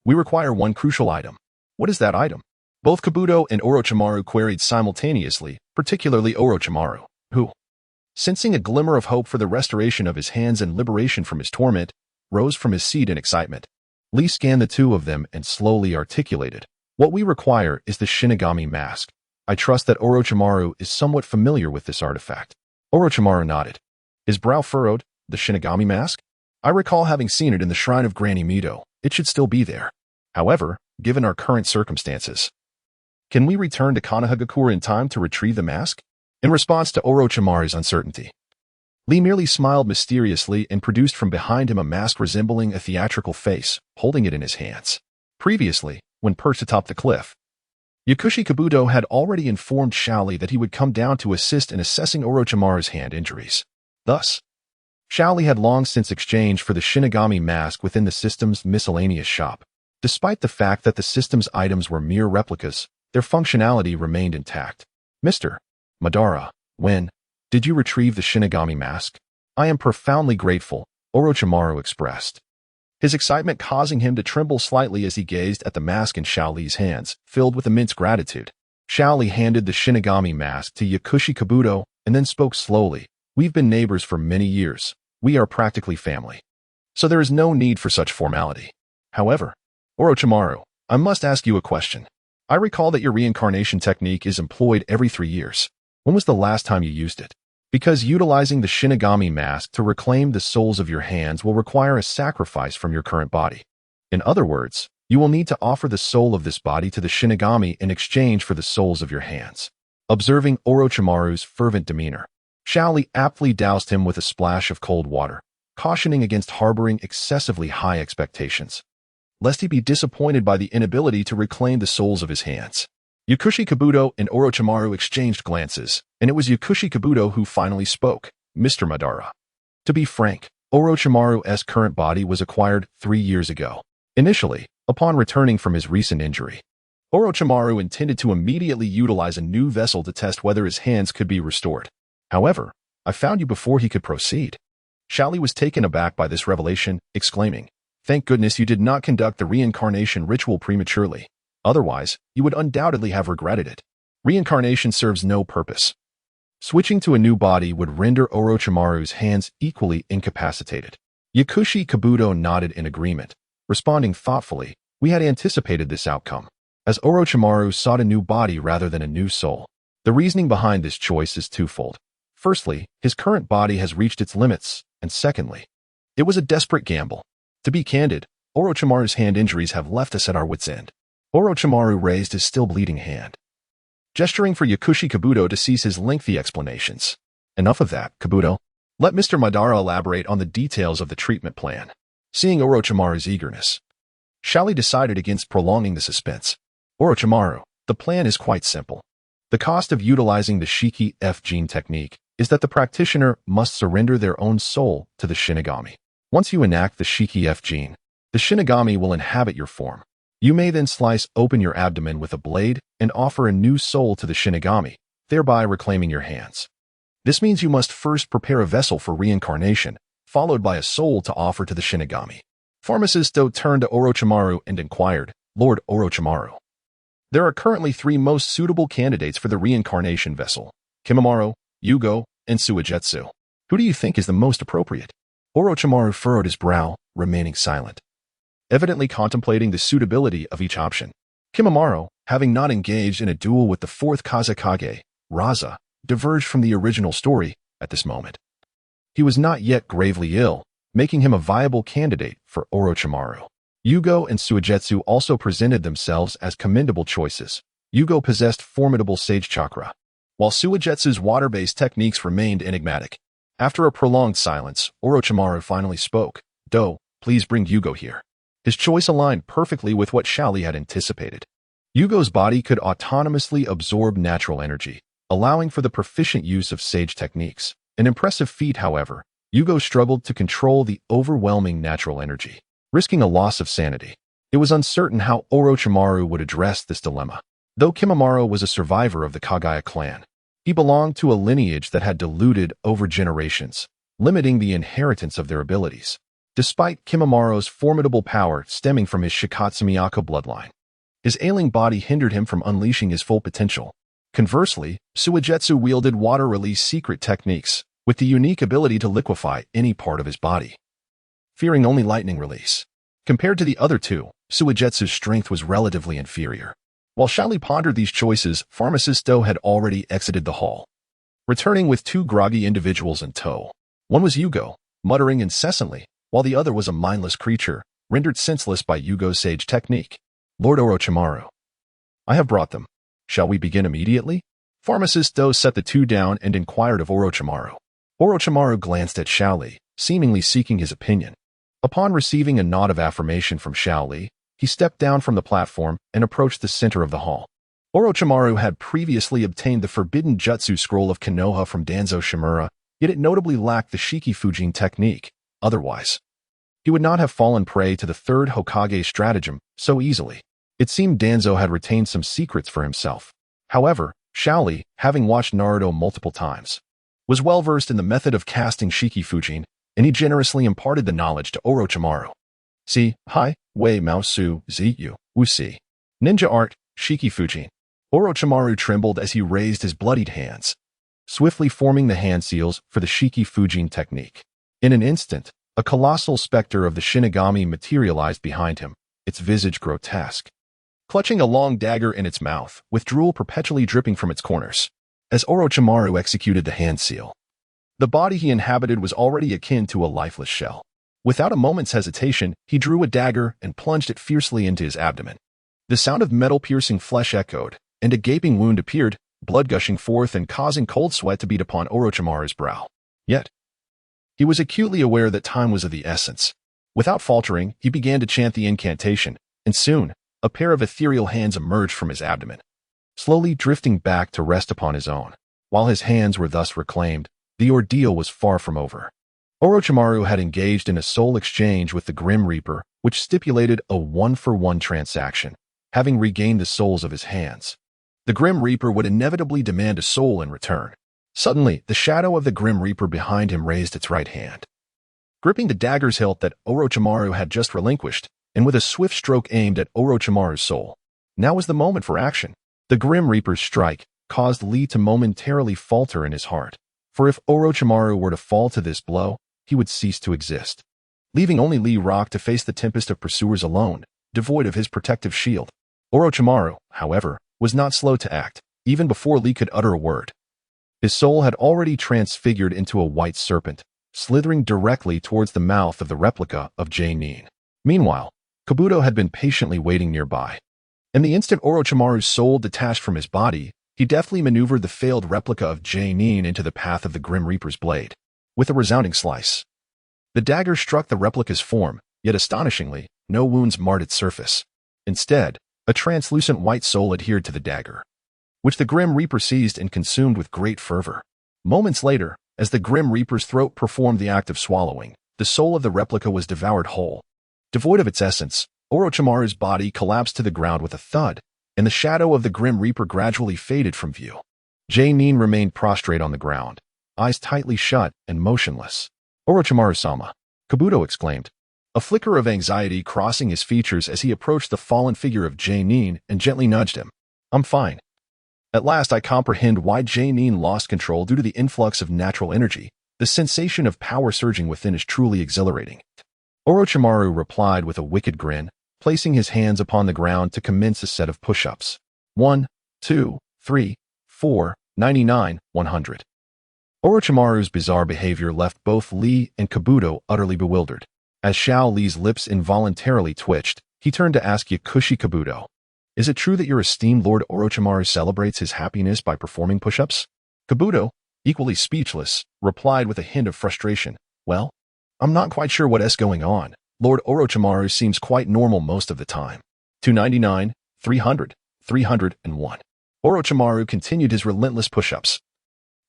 we require one crucial item." "What is that item?" Both Kabuto and Orochimaru queried simultaneously, particularly Orochimaru, who, sensing a glimmer of hope for the restoration of his hands and liberation from his torment, rose from his seat in excitement. Lee scanned the two of them and slowly articulated, "What we require is the Shinigami mask. I trust that Orochimaru is somewhat familiar with this artifact." Orochimaru nodded, his brow furrowed. "The Shinigami mask? I recall having seen it in the shrine of Granny Mito. It should still be there. However, given our current circumstances, can we return to Konohagakure in time to retrieve the mask?" In response to Orochimaru's uncertainty, Lee merely smiled mysteriously and produced from behind him a mask resembling a theatrical face, holding it in his hands. Previously, when perched atop the cliff, Yakushi Kabuto had already informed Shaoli that he would come down to assist in assessing Orochimaru's hand injuries. Thus, Shaoli had long since exchanged for the Shinigami mask within the system's miscellaneous shop. Despite the fact that the system's items were mere replicas, their functionality remained intact. "Mr. Madara, when did you retrieve the Shinigami mask?" "I am profoundly grateful," Orochimaru expressed, his excitement causing him to tremble slightly as he gazed at the mask in Shaoli's hands, filled with immense gratitude. Shaoli handed the Shinigami mask to Yakushi Kabuto and then spoke slowly, "We've been neighbors for many years. We are practically family, so there is no need for such formality. However, Orochimaru, I must ask you a question. I recall that your reincarnation technique is employed every 3 years. When was the last time you used it? Because utilizing the Shinigami mask to reclaim the souls of your hands will require a sacrifice from your current body. In other words, you will need to offer the soul of this body to the Shinigami in exchange for the souls of your hands." Observing Orochimaru's fervent demeanor, Shaoli aptly doused him with a splash of cold water, cautioning against harboring excessively high expectations, lest he be disappointed by the inability to reclaim the souls of his hands. Yakushi Kabuto and Orochimaru exchanged glances, and it was Yakushi Kabuto who finally spoke, "Mr. Madara. To be frank, Orochimaru's current body was acquired 3 years ago. Initially, upon returning from his recent injury, Orochimaru intended to immediately utilize a new vessel to test whether his hands could be restored. However, I found you before he could proceed." Shaoli was taken aback by this revelation, exclaiming, "Thank goodness you did not conduct the reincarnation ritual prematurely. Otherwise, you would undoubtedly have regretted it. Reincarnation serves no purpose. Switching to a new body would render Orochimaru's hands equally incapacitated." Yakushi Kabuto nodded in agreement, responding thoughtfully, "We had anticipated this outcome, as Orochimaru sought a new body rather than a new soul. The reasoning behind this choice is twofold. Firstly, his current body has reached its limits, and secondly, it was a desperate gamble. To be candid, Orochimaru's hand injuries have left us at our wits' end." Orochimaru raised his still bleeding hand, gesturing for Yakushi Kabuto to cease his lengthy explanations. "Enough of that, Kabuto. Let Mr. Madara elaborate on the details of the treatment plan." Seeing Orochimaru's eagerness, Shaoli decided against prolonging the suspense. "Orochimaru, the plan is quite simple. The cost of utilizing the Shiki-F gene technique is that the practitioner must surrender their own soul to the Shinigami. Once you enact the Shiki F gene, the Shinigami will inhabit your form. You may then slice open your abdomen with a blade and offer a new soul to the Shinigami, thereby reclaiming your hands. This means you must first prepare a vessel for reincarnation, followed by a soul to offer to the Shinigami. Pharmacist Do turned to Orochimaru and inquired, Lord Orochimaru, there are currently 3 most suitable candidates for the reincarnation vessel, Kimimaro, Hyuga, and Suigetsu. Who do you think is the most appropriate? Orochimaru furrowed his brow, remaining silent, evidently contemplating the suitability of each option. Kimimaro, having not engaged in a duel with the Fourth Kazekage, Raza, diverged from the original story at this moment. He was not yet gravely ill, making him a viable candidate for Orochimaru. Hyuga and Suigetsu also presented themselves as commendable choices. Hyuga possessed formidable sage chakra, while Suigetsu's water-based techniques remained enigmatic. After a prolonged silence, Orochimaru finally spoke. Do, please bring Hyuga here. His choice aligned perfectly with what Xiaoli had anticipated. Hyuga's body could autonomously absorb natural energy, allowing for the proficient use of sage techniques. An impressive feat, however. Hyuga struggled to control the overwhelming natural energy, risking a loss of sanity. It was uncertain how Orochimaru would address this dilemma. Though Kimimaro was a survivor of the Kagaya clan, he belonged to a lineage that had diluted over generations, limiting the inheritance of their abilities. Despite Kimimaro's formidable power stemming from his Shikatsu-miyako bloodline, his ailing body hindered him from unleashing his full potential. Conversely, Suigetsu wielded water-release secret techniques, with the unique ability to liquefy any part of his body, fearing only lightning release. Compared to the other two, Suigetsu's strength was relatively inferior. While Xiaoli pondered these choices, Pharmacist Do had already exited the hall, returning with 2 groggy individuals in tow. One was Hyuga, muttering incessantly, while the other was a mindless creature, rendered senseless by Hyuga's sage technique. Lord Orochimaru, I have brought them. Shall we begin immediately? Pharmacist Do set the 2 down and inquired of Orochimaru. Orochimaru glanced at Xiaoli, seemingly seeking his opinion. Upon receiving a nod of affirmation from Xiaoli, he stepped down from the platform and approached the center of the hall. Orochimaru had previously obtained the forbidden jutsu scroll of Konoha from Danzo Shimura, yet it notably lacked the Shiki-Fujin technique. Otherwise, he would not have fallen prey to the 3rd Hokage stratagem so easily. It seemed Danzo had retained some secrets for himself. However, Xiaoli, having watched Naruto multiple times, was well versed in the method of casting Shiki-Fujin, and he generously imparted the knowledge to Orochimaru. See, Hai, Wei Mao Su, Ziyu, Wusi. Ninja art, Shiki-Fujin. Orochimaru trembled as he raised his bloodied hands, swiftly forming the hand seals for the Shiki-Fujin technique. In an instant, a colossal specter of the Shinigami materialized behind him, its visage grotesque, clutching a long dagger in its mouth, with drool perpetually dripping from its corners. As Orochimaru executed the hand seal, the body he inhabited was already akin to a lifeless shell. Without a moment's hesitation, he drew a dagger and plunged it fiercely into his abdomen. The sound of metal-piercing flesh echoed, and a gaping wound appeared, blood gushing forth and causing cold sweat to beat upon Orochimaru's brow. Yet, he was acutely aware that time was of the essence. Without faltering, he began to chant the incantation, and soon, a pair of ethereal hands emerged from his abdomen, slowly drifting back to rest upon his own. While his hands were thus reclaimed, the ordeal was far from over. Orochimaru had engaged in a soul exchange with the Grim Reaper, which stipulated a 1-for-1 transaction. Having regained the souls of his hands, the Grim Reaper would inevitably demand a soul in return. Suddenly, the shadow of the Grim Reaper behind him raised its right hand, gripping the dagger's hilt that Orochimaru had just relinquished, and with a swift stroke aimed at Orochimaru's soul. Now was the moment for action. The Grim Reaper's strike caused Lee to momentarily falter in his heart, for if Orochimaru were to fall to this blow, he would cease to exist, leaving only Lee Rock to face the tempest of pursuers alone, devoid of his protective shield. Orochimaru, however, was not slow to act, even before Lee could utter a word. His soul had already transfigured into a white serpent, slithering directly towards the mouth of the replica of J-Nin. Meanwhile, Kabuto had been patiently waiting nearby. And the instant Orochimaru's soul detached from his body, he deftly maneuvered the failed replica of J-Nin into the path of the Grim Reaper's blade. With a resounding slice, the dagger struck the replica's form, yet astonishingly, no wounds marred its surface. Instead, a translucent white soul adhered to the dagger, which the Grim Reaper seized and consumed with great fervor. Moments later, as the Grim Reaper's throat performed the act of swallowing, the soul of the replica was devoured whole. Devoid of its essence, Orochimaru's body collapsed to the ground with a thud, and the shadow of the Grim Reaper gradually faded from view. Nin remained prostrate on the ground, eyes tightly shut and motionless. "Orochimaru-sama," Kabuto exclaimed, a flicker of anxiety crossing his features as he approached the fallen figure of Nin and gently nudged him. "I'm fine." At last I comprehend why Nin lost control due to the influx of natural energy. The sensation of power surging within is truly exhilarating. Orochimaru replied with a wicked grin, placing his hands upon the ground to commence a set of push-ups. 1, 2, 3, 4, 99, 100. Orochimaru's bizarre behavior left both Lee and Kabuto utterly bewildered. As Xiao Li's lips involuntarily twitched, he turned to ask Yakushi Kabuto, "Is it true that your esteemed Lord Orochimaru celebrates his happiness by performing push-ups?" Kabuto, equally speechless, replied with a hint of frustration, "Well, I'm not quite sure what's going on. Lord Orochimaru seems quite normal most of the time." 299, 300, 301. Orochimaru continued his relentless push-ups,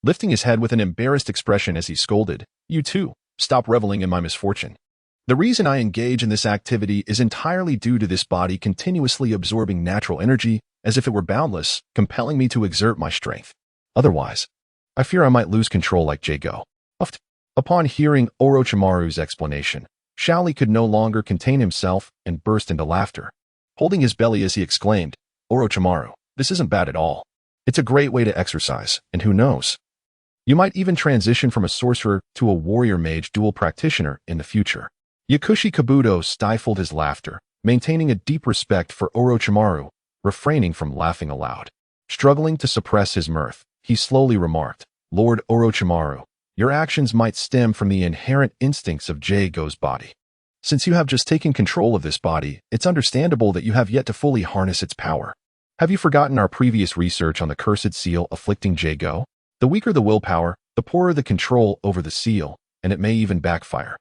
lifting his head with an embarrassed expression as he scolded, "You too, stop reveling in my misfortune. The reason I engage in this activity is entirely due to this body continuously absorbing natural energy as if it were boundless, compelling me to exert my strength. Otherwise, I fear I might lose control like Jago." Upon hearing Orochimaru's explanation, Xiao Li could no longer contain himself and burst into laughter. Holding his belly as he exclaimed, "Orochimaru, this isn't bad at all. It's a great way to exercise, and who knows? You might even transition from a sorcerer to a warrior mage dual practitioner in the future." Yakushi Kabuto stifled his laughter, maintaining a deep respect for Orochimaru, refraining from laughing aloud. Struggling to suppress his mirth, he slowly remarked, "Lord Orochimaru, your actions might stem from the inherent instincts of Jago's body. Since you have just taken control of this body, it's understandable that you have yet to fully harness its power. Have you forgotten our previous research on the cursed seal afflicting Jago? The weaker the willpower, the poorer the control over the seal, and it may even backfire.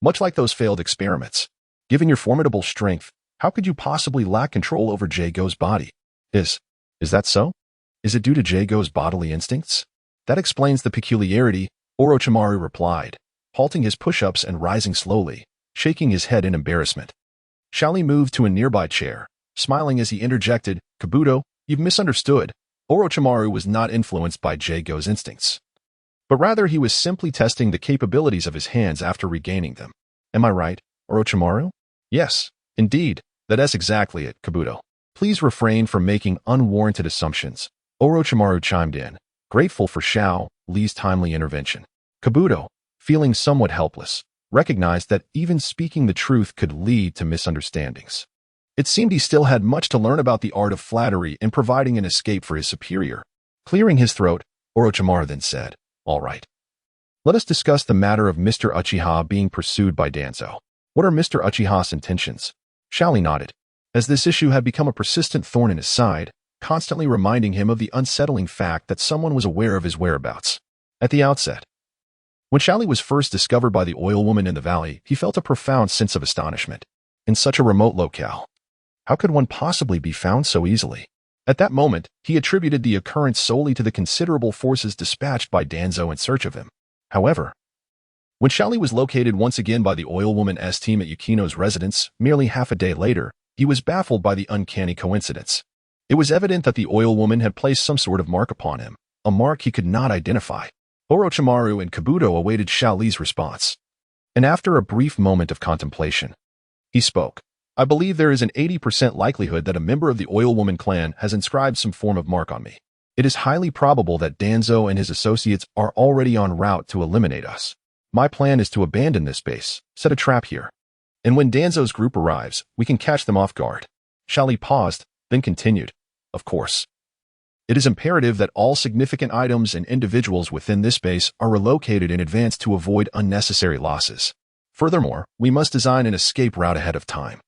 Much like those failed experiments. Given your formidable strength, how could you possibly lack control over Jago's body? Is that so? Is it due to Jago's bodily instincts?" "That explains the peculiarity," Orochimaru replied, halting his push-ups and rising slowly, shaking his head in embarrassment. Xiao Li moved to a nearby chair, smiling as he interjected, "Kabuto, you've misunderstood. Orochimaru was not influenced by Jago's instincts, but rather he was simply testing the capabilities of his hands after regaining them. Am I right, Orochimaru?" "Yes, indeed, that's exactly it, Kabuto. Please refrain from making unwarranted assumptions," Orochimaru chimed in, grateful for Xiao Li's timely intervention. Kabuto, feeling somewhat helpless, recognized that even speaking the truth could lead to misunderstandings. It seemed he still had much to learn about the art of flattery and providing an escape for his superior. Clearing his throat, Orochimaru then said, "All right. Let us discuss the matter of Mr. Uchiha being pursued by Danzo. What are Mr. Uchiha's intentions?" Xiao Li nodded, as this issue had become a persistent thorn in his side, constantly reminding him of the unsettling fact that someone was aware of his whereabouts. At the outset, when Xiao Li was first discovered by the oil woman in the valley, he felt a profound sense of astonishment. In such a remote locale, how could one possibly be found so easily? At that moment, he attributed the occurrence solely to the considerable forces dispatched by Danzo in search of him. However, when Xiao Li was located once again by the oil woman's team at Yukino's residence merely half a day later, he was baffled by the uncanny coincidence. It was evident that the oil woman had placed some sort of mark upon him, a mark he could not identify. Orochimaru and Kabuto awaited Xiao Li's response, and after a brief moment of contemplation, he spoke. "I believe there is an 80% likelihood that a member of the oil woman clan has inscribed some form of mark on me. It is highly probable that Danzo and his associates are already en route to eliminate us. My plan is to abandon this base, set a trap here, and when Danzo's group arrives, we can catch them off guard." Xiao Li paused, then continued, "Of course, it is imperative that all significant items and individuals within this base are relocated in advance to avoid unnecessary losses. Furthermore, we must design an escape route ahead of time,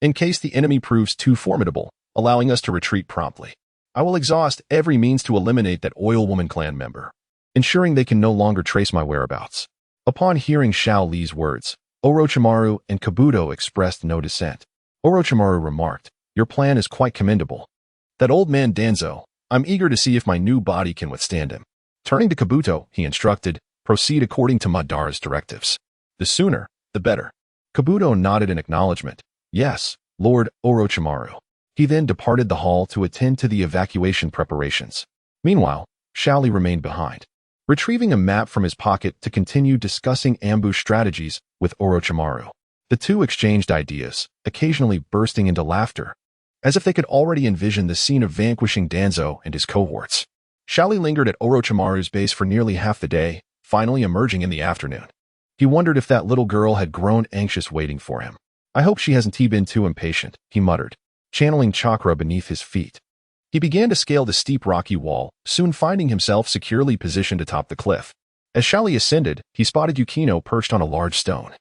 in case the enemy proves too formidable, allowing us to retreat promptly. I will exhaust every means to eliminate that oil woman clan member, ensuring they can no longer trace my whereabouts." Upon hearing Xiao Li's words, Orochimaru and Kabuto expressed no dissent. Orochimaru remarked, "Your plan is quite commendable. That old man Danzo, I'm eager to see if my new body can withstand him." Turning to Kabuto, he instructed, proceed according to Madara's directives. The sooner, the better. Kabuto nodded in acknowledgement. Yes, Lord Orochimaru. He then departed the hall to attend to the evacuation preparations. Meanwhile, Shaoli remained behind, retrieving a map from his pocket to continue discussing ambush strategies with Orochimaru. The two exchanged ideas, occasionally bursting into laughter, as if they could already envision the scene of vanquishing Danzo and his cohorts. Shaoli lingered at Orochimaru's base for nearly half the day, finally emerging in the afternoon. He wondered if that little girl had grown anxious waiting for him. I hope she hasn't been too impatient, he muttered, channeling chakra beneath his feet. He began to scale the steep rocky wall, soon finding himself securely positioned atop the cliff. As Shaoli ascended, he spotted Yukino perched on a large stone,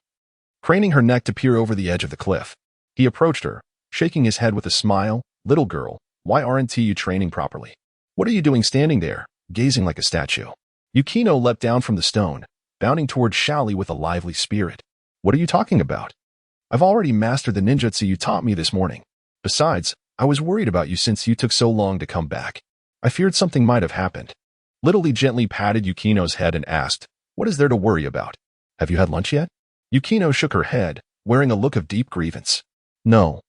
craning her neck to peer over the edge of the cliff. He approached her, shaking his head with a smile. Little girl, why aren't you training properly? What are you doing standing there, gazing like a statue? Yukino leapt down from the stone, bounding toward Shaoli with a lively spirit. What are you talking about? I've already mastered the ninjutsu you taught me this morning. Besides, I was worried about you since you took so long to come back. I feared something might have happened. Little Lee gently patted Yukino's head and asked, what is there to worry about? Have you had lunch yet? Yukino shook her head, wearing a look of deep grievance. No.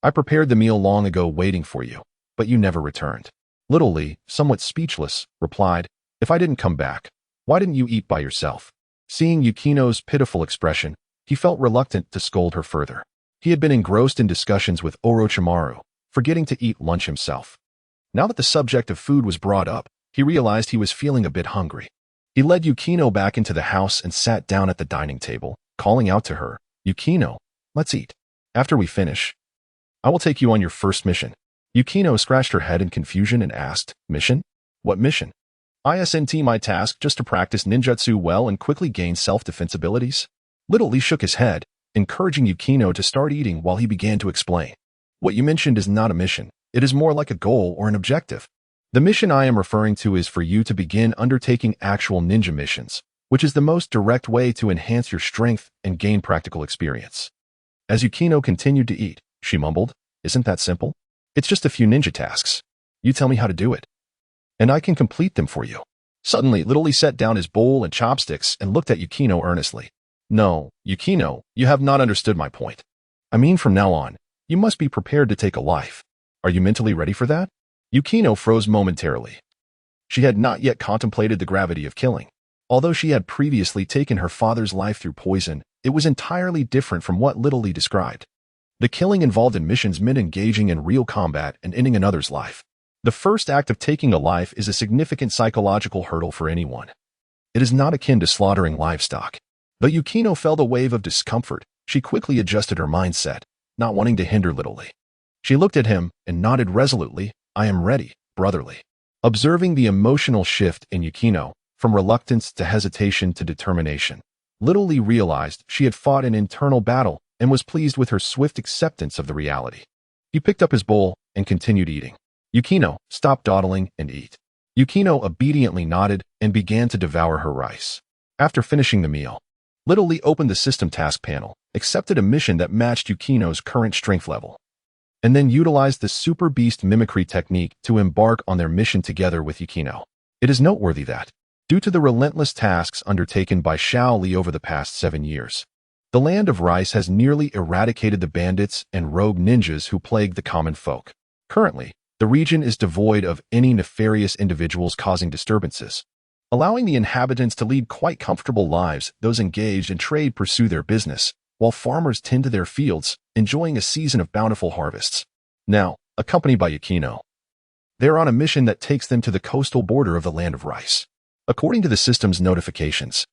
I prepared the meal long ago waiting for you, but you never returned. Little Lee, somewhat speechless, replied, if I didn't come back, why didn't you eat by yourself? Seeing Yukino's pitiful expression, he felt reluctant to scold her further. He had been engrossed in discussions with Orochimaru, forgetting to eat lunch himself. Now that the subject of food was brought up, he realized he was feeling a bit hungry. He led Yukino back into the house and sat down at the dining table, calling out to her, Yukino, let's eat. After we finish, I will take you on your first mission. Yukino scratched her head in confusion and asked, mission? What mission? Isn't my task just to practice ninjutsu well and quickly gain self-defense abilities? Little Lee shook his head, encouraging Yukino to start eating while he began to explain. What you mentioned is not a mission. It is more like a goal or an objective. The mission I am referring to is for you to begin undertaking actual ninja missions, which is the most direct way to enhance your strength and gain practical experience. As Yukino continued to eat, she mumbled, isn't that simple? It's just a few ninja tasks. You tell me how to do it, and I can complete them for you. Suddenly, Little Lee set down his bowl and chopsticks and looked at Yukino earnestly. No, Yukino, you have not understood my point. I mean, from now on, you must be prepared to take a life. Are you mentally ready for that? Yukino froze momentarily. She had not yet contemplated the gravity of killing. Although she had previously taken her father's life through poison, it was entirely different from what Little Lee described. The killing involved in missions meant engaging in real combat and ending another's life. The first act of taking a life is a significant psychological hurdle for anyone. It is not akin to slaughtering livestock. Though Yukino felt a wave of discomfort, she quickly adjusted her mindset, not wanting to hinder Little Lee. She looked at him and nodded resolutely, I am ready, brotherly. Observing the emotional shift in Yukino, from reluctance to hesitation to determination, Little Lee realized she had fought an internal battle and was pleased with her swift acceptance of the reality. He picked up his bowl and continued eating. Yukino, stop dawdling and eat. Yukino obediently nodded and began to devour her rice. After finishing the meal, Little Lee opened the system task panel, accepted a mission that matched Yukino's current strength level, and then utilized the Super Beast mimicry technique to embark on their mission together with Yukino. It is noteworthy that, due to the relentless tasks undertaken by Shaoli over the past 7 years, the land of Rice has nearly eradicated the bandits and rogue ninjas who plague the common folk. Currently, the region is devoid of any nefarious individuals causing disturbances, allowing the inhabitants to lead quite comfortable lives. Those engaged in trade pursue their business, while farmers tend to their fields, enjoying a season of bountiful harvests. Now, accompanied by Yukino, they are on a mission that takes them to the coastal border of the land of Rice. According to the system's notifications,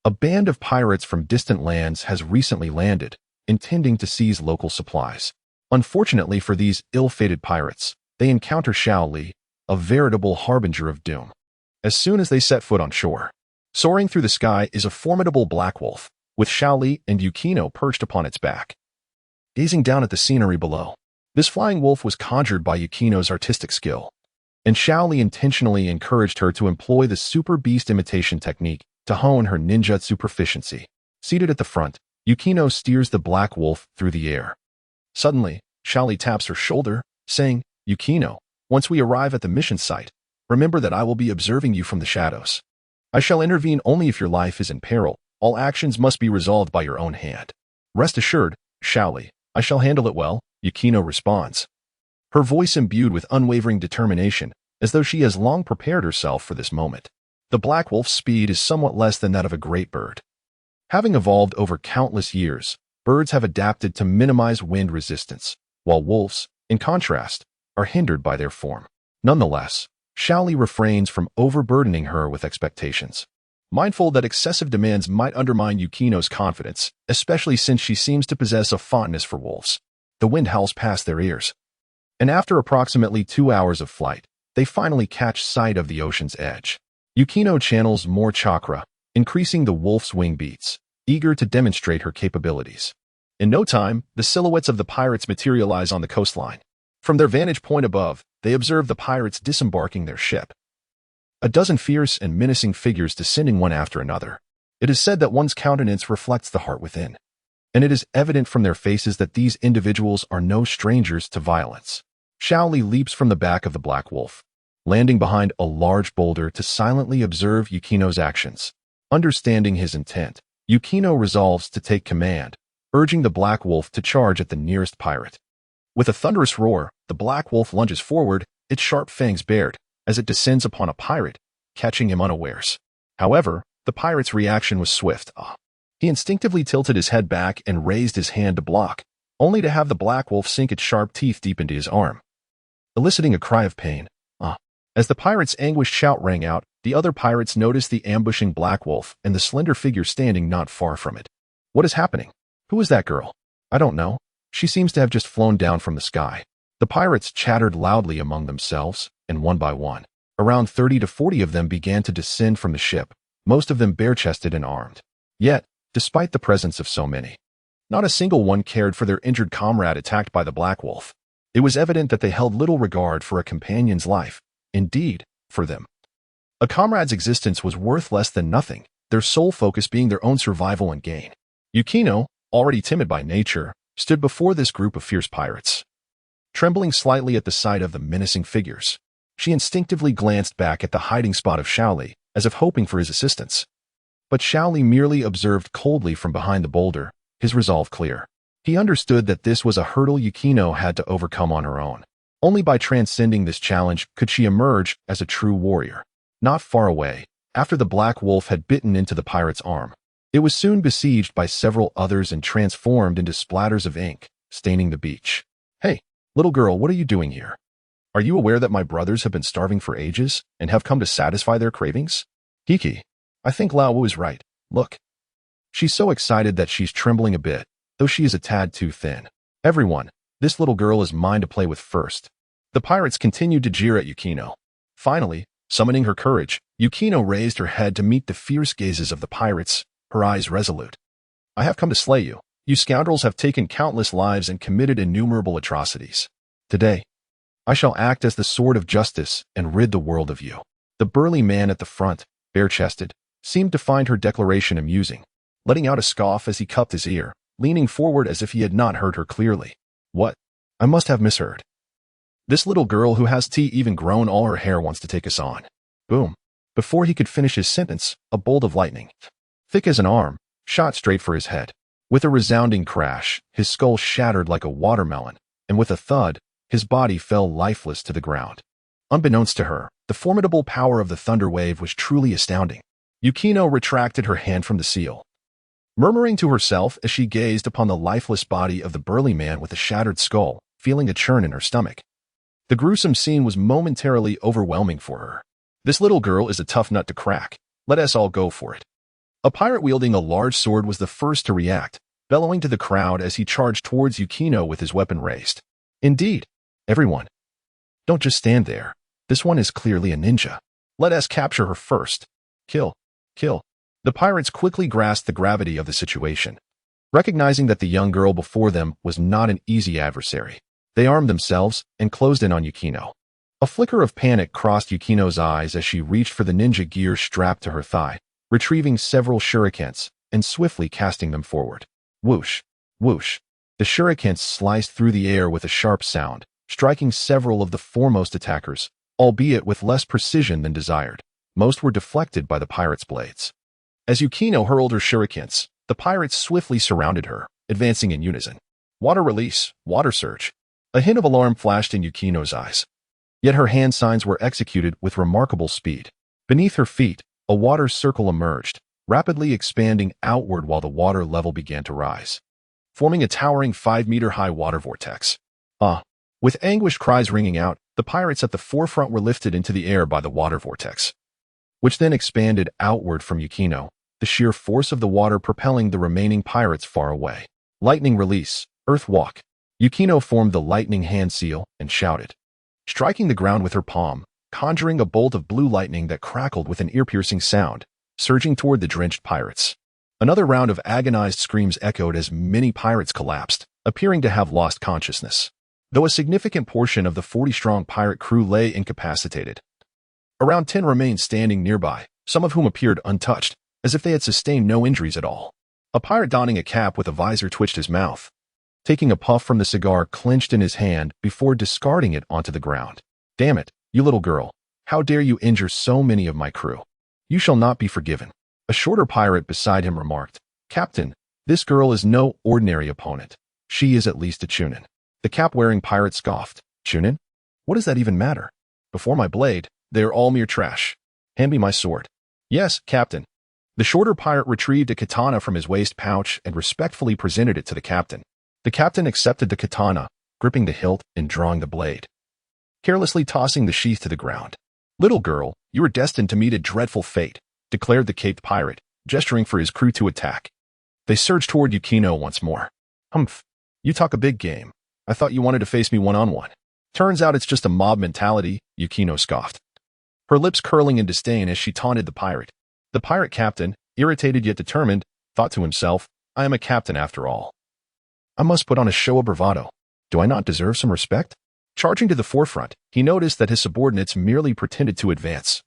a band of pirates from distant lands has recently landed, intending to seize local supplies. Unfortunately for these ill-fated pirates, they encounter Shaoli, a veritable harbinger of doom. As soon as they set foot on shore, soaring through the sky is a formidable black wolf, with Shaoli and Yukino perched upon its back, gazing down at the scenery below. This flying wolf was conjured by Yukino's artistic skill, and Shaoli intentionally encouraged her to employ the Super Beast imitation technique to hone her ninjutsu proficiency. Seated at the front, Yukino steers the black wolf through the air. Suddenly, Shaoli taps her shoulder, saying, Yukino, once we arrive at the mission site, Remember that I will be observing you from the shadows. I shall intervene only if your life is in peril. All actions must be resolved by your own hand. Rest assured, Shaoli, I shall handle it well, Yukino responds. Her voice imbued with unwavering determination, as though she has long prepared herself for this moment. The black wolf's speed is somewhat less than that of a great bird. Having evolved over countless years, birds have adapted to minimize wind resistance, while wolves, in contrast, are hindered by their form. Nonetheless, Shaoli refrains from overburdening her with expectations. Mindful that excessive demands might undermine Yukino's confidence, especially since she seems to possess a fondness for wolves. The wind howls past their ears. And after approximately 2 hours of flight, they finally catch sight of the ocean's edge. Yukino channels more chakra, increasing the wolf's wing beats, eager to demonstrate her capabilities. In no time, the silhouettes of the pirates materialize on the coastline. From their vantage point above, they observe the pirates disembarking their ship. A dozen fierce and menacing figures descending one after another. It is said that one's countenance reflects the heart within. And it is evident from their faces that these individuals are no strangers to violence. Shaoli leaps from the back of the black wolf, landing behind a large boulder to silently observe Yukino's actions. Understanding his intent, Yukino resolves to take command, urging the black wolf to charge at the nearest pirate. With a thunderous roar, the black wolf lunges forward, its sharp fangs bared, as it descends upon a pirate, catching him unawares. However, the pirate's reaction was swift. He instinctively tilted his head back and raised his hand to block, only to have the black wolf sink its sharp teeth deep into his arm, eliciting a cry of pain. As the pirate's anguished shout rang out, the other pirates noticed the ambushing black wolf and the slender figure standing not far from it. What is happening? Who is that girl? I don't know. She seems to have just flown down from the sky. The pirates chattered loudly among themselves, and one by one, around 30 to 40 of them began to descend from the ship, most of them bare-chested and armed. Yet, despite the presence of so many, not a single one cared for their injured comrade attacked by the black wolf. It was evident that they held little regard for a companion's life. Indeed, for them, a comrade's existence was worth less than nothing, their sole focus being their own survival and gain. Yukino, already timid by nature, stood before this group of fierce pirates. Trembling slightly at the sight of the menacing figures, she instinctively glanced back at the hiding spot of Shaoli, as if hoping for his assistance. But Shaoli merely observed coldly from behind the boulder, his resolve clear. He understood that this was a hurdle Yukino had to overcome on her own. Only by transcending this challenge could she emerge as a true warrior. Not far away, after the black wolf had bitten into the pirate's arm, it was soon besieged by several others and transformed into splatters of ink, staining the beach. Hey, little girl, what are you doing here? Are you aware that my brothers have been starving for ages and have come to satisfy their cravings? Hiki, I think Lao Wu is right. Look. She's so excited that she's trembling a bit, though she is a tad too thin. Everyone, this little girl is mine to play with first. The pirates continued to jeer at Yukino. Finally, summoning her courage, Yukino raised her head to meet the fierce gazes of the pirates, her eyes resolute. I have come to slay you. You scoundrels have taken countless lives and committed innumerable atrocities. Today, I shall act as the sword of justice and rid the world of you. The burly man at the front, bare-chested, seemed to find her declaration amusing, letting out a scoff as he cupped his ear, leaning forward as if he had not heard her clearly. What? I must have misheard. This little girl who has even grown all her hair wants to take us on. Boom. Before he could finish his sentence, a bolt of lightning, thick as an arm, shot straight for his head. With a resounding crash, his skull shattered like a watermelon, and with a thud, his body fell lifeless to the ground. Unbeknownst to her, the formidable power of the thunder wave was truly astounding. Yukino retracted her hand from the seal, murmuring to herself as she gazed upon the lifeless body of the burly man with the shattered skull, feeling a churn in her stomach. The gruesome scene was momentarily overwhelming for her. This little girl is a tough nut to crack. Let us all go for it. A pirate wielding a large sword was the first to react, bellowing to the crowd as he charged towards Yukino with his weapon raised. Indeed, everyone. Don't just stand there. This one is clearly a ninja. Let us capture her first. Kill. Kill. The pirates quickly grasped the gravity of the situation. Recognizing that the young girl before them was not an easy adversary, they armed themselves and closed in on Yukino. A flicker of panic crossed Yukino's eyes as she reached for the ninja gear strapped to her thigh, retrieving several shurikens and swiftly casting them forward. Whoosh, whoosh. The shurikens sliced through the air with a sharp sound, striking several of the foremost attackers, albeit with less precision than desired. Most were deflected by the pirate's blades. As Yukino hurled her shurikens, the pirates swiftly surrounded her, advancing in unison. Water release, water surge. A hint of alarm flashed in Yukino's eyes. Yet her hand signs were executed with remarkable speed. Beneath her feet, a water circle emerged, rapidly expanding outward while the water level began to rise, forming a towering 5-meter-high water vortex. With anguished cries ringing out, the pirates at the forefront were lifted into the air by the water vortex, which then expanded outward from Yukino, the sheer force of the water propelling the remaining pirates far away. Lightning release, earth walk. Yukino formed the lightning hand seal and shouted, striking the ground with her palm, conjuring a bolt of blue lightning that crackled with an ear-piercing sound, surging toward the drenched pirates. Another round of agonized screams echoed as many pirates collapsed, appearing to have lost consciousness, though a significant portion of the 40-strong pirate crew lay incapacitated. Around 10 remained standing nearby, some of whom appeared untouched, as if they had sustained no injuries at all. A pirate donning a cap with a visor twitched his mouth, taking a puff from the cigar clenched in his hand before discarding it onto the ground. Damn it, you little girl. How dare you injure so many of my crew? You shall not be forgiven. A shorter pirate beside him remarked, Captain, this girl is no ordinary opponent. She is at least a Chunin. The cap-wearing pirate scoffed. Chunin? What does that even matter? Before my blade, they are all mere trash. Hand me my sword. Yes, Captain. The shorter pirate retrieved a katana from his waist pouch and respectfully presented it to the captain. The captain accepted the katana, gripping the hilt and drawing the blade, carelessly tossing the sheath to the ground. Little girl, you are destined to meet a dreadful fate, declared the caped pirate, gesturing for his crew to attack. They surged toward Yukino once more. Humph, you talk a big game. I thought you wanted to face me one-on-one. Turns out it's just a mob mentality, Yukino scoffed, her lips curling in disdain as she taunted the pirate. The pirate captain, irritated yet determined, thought to himself, I am a captain after all. I must put on a show of bravado. Do I not deserve some respect? Charging to the forefront, he noticed that his subordinates merely pretended to advance,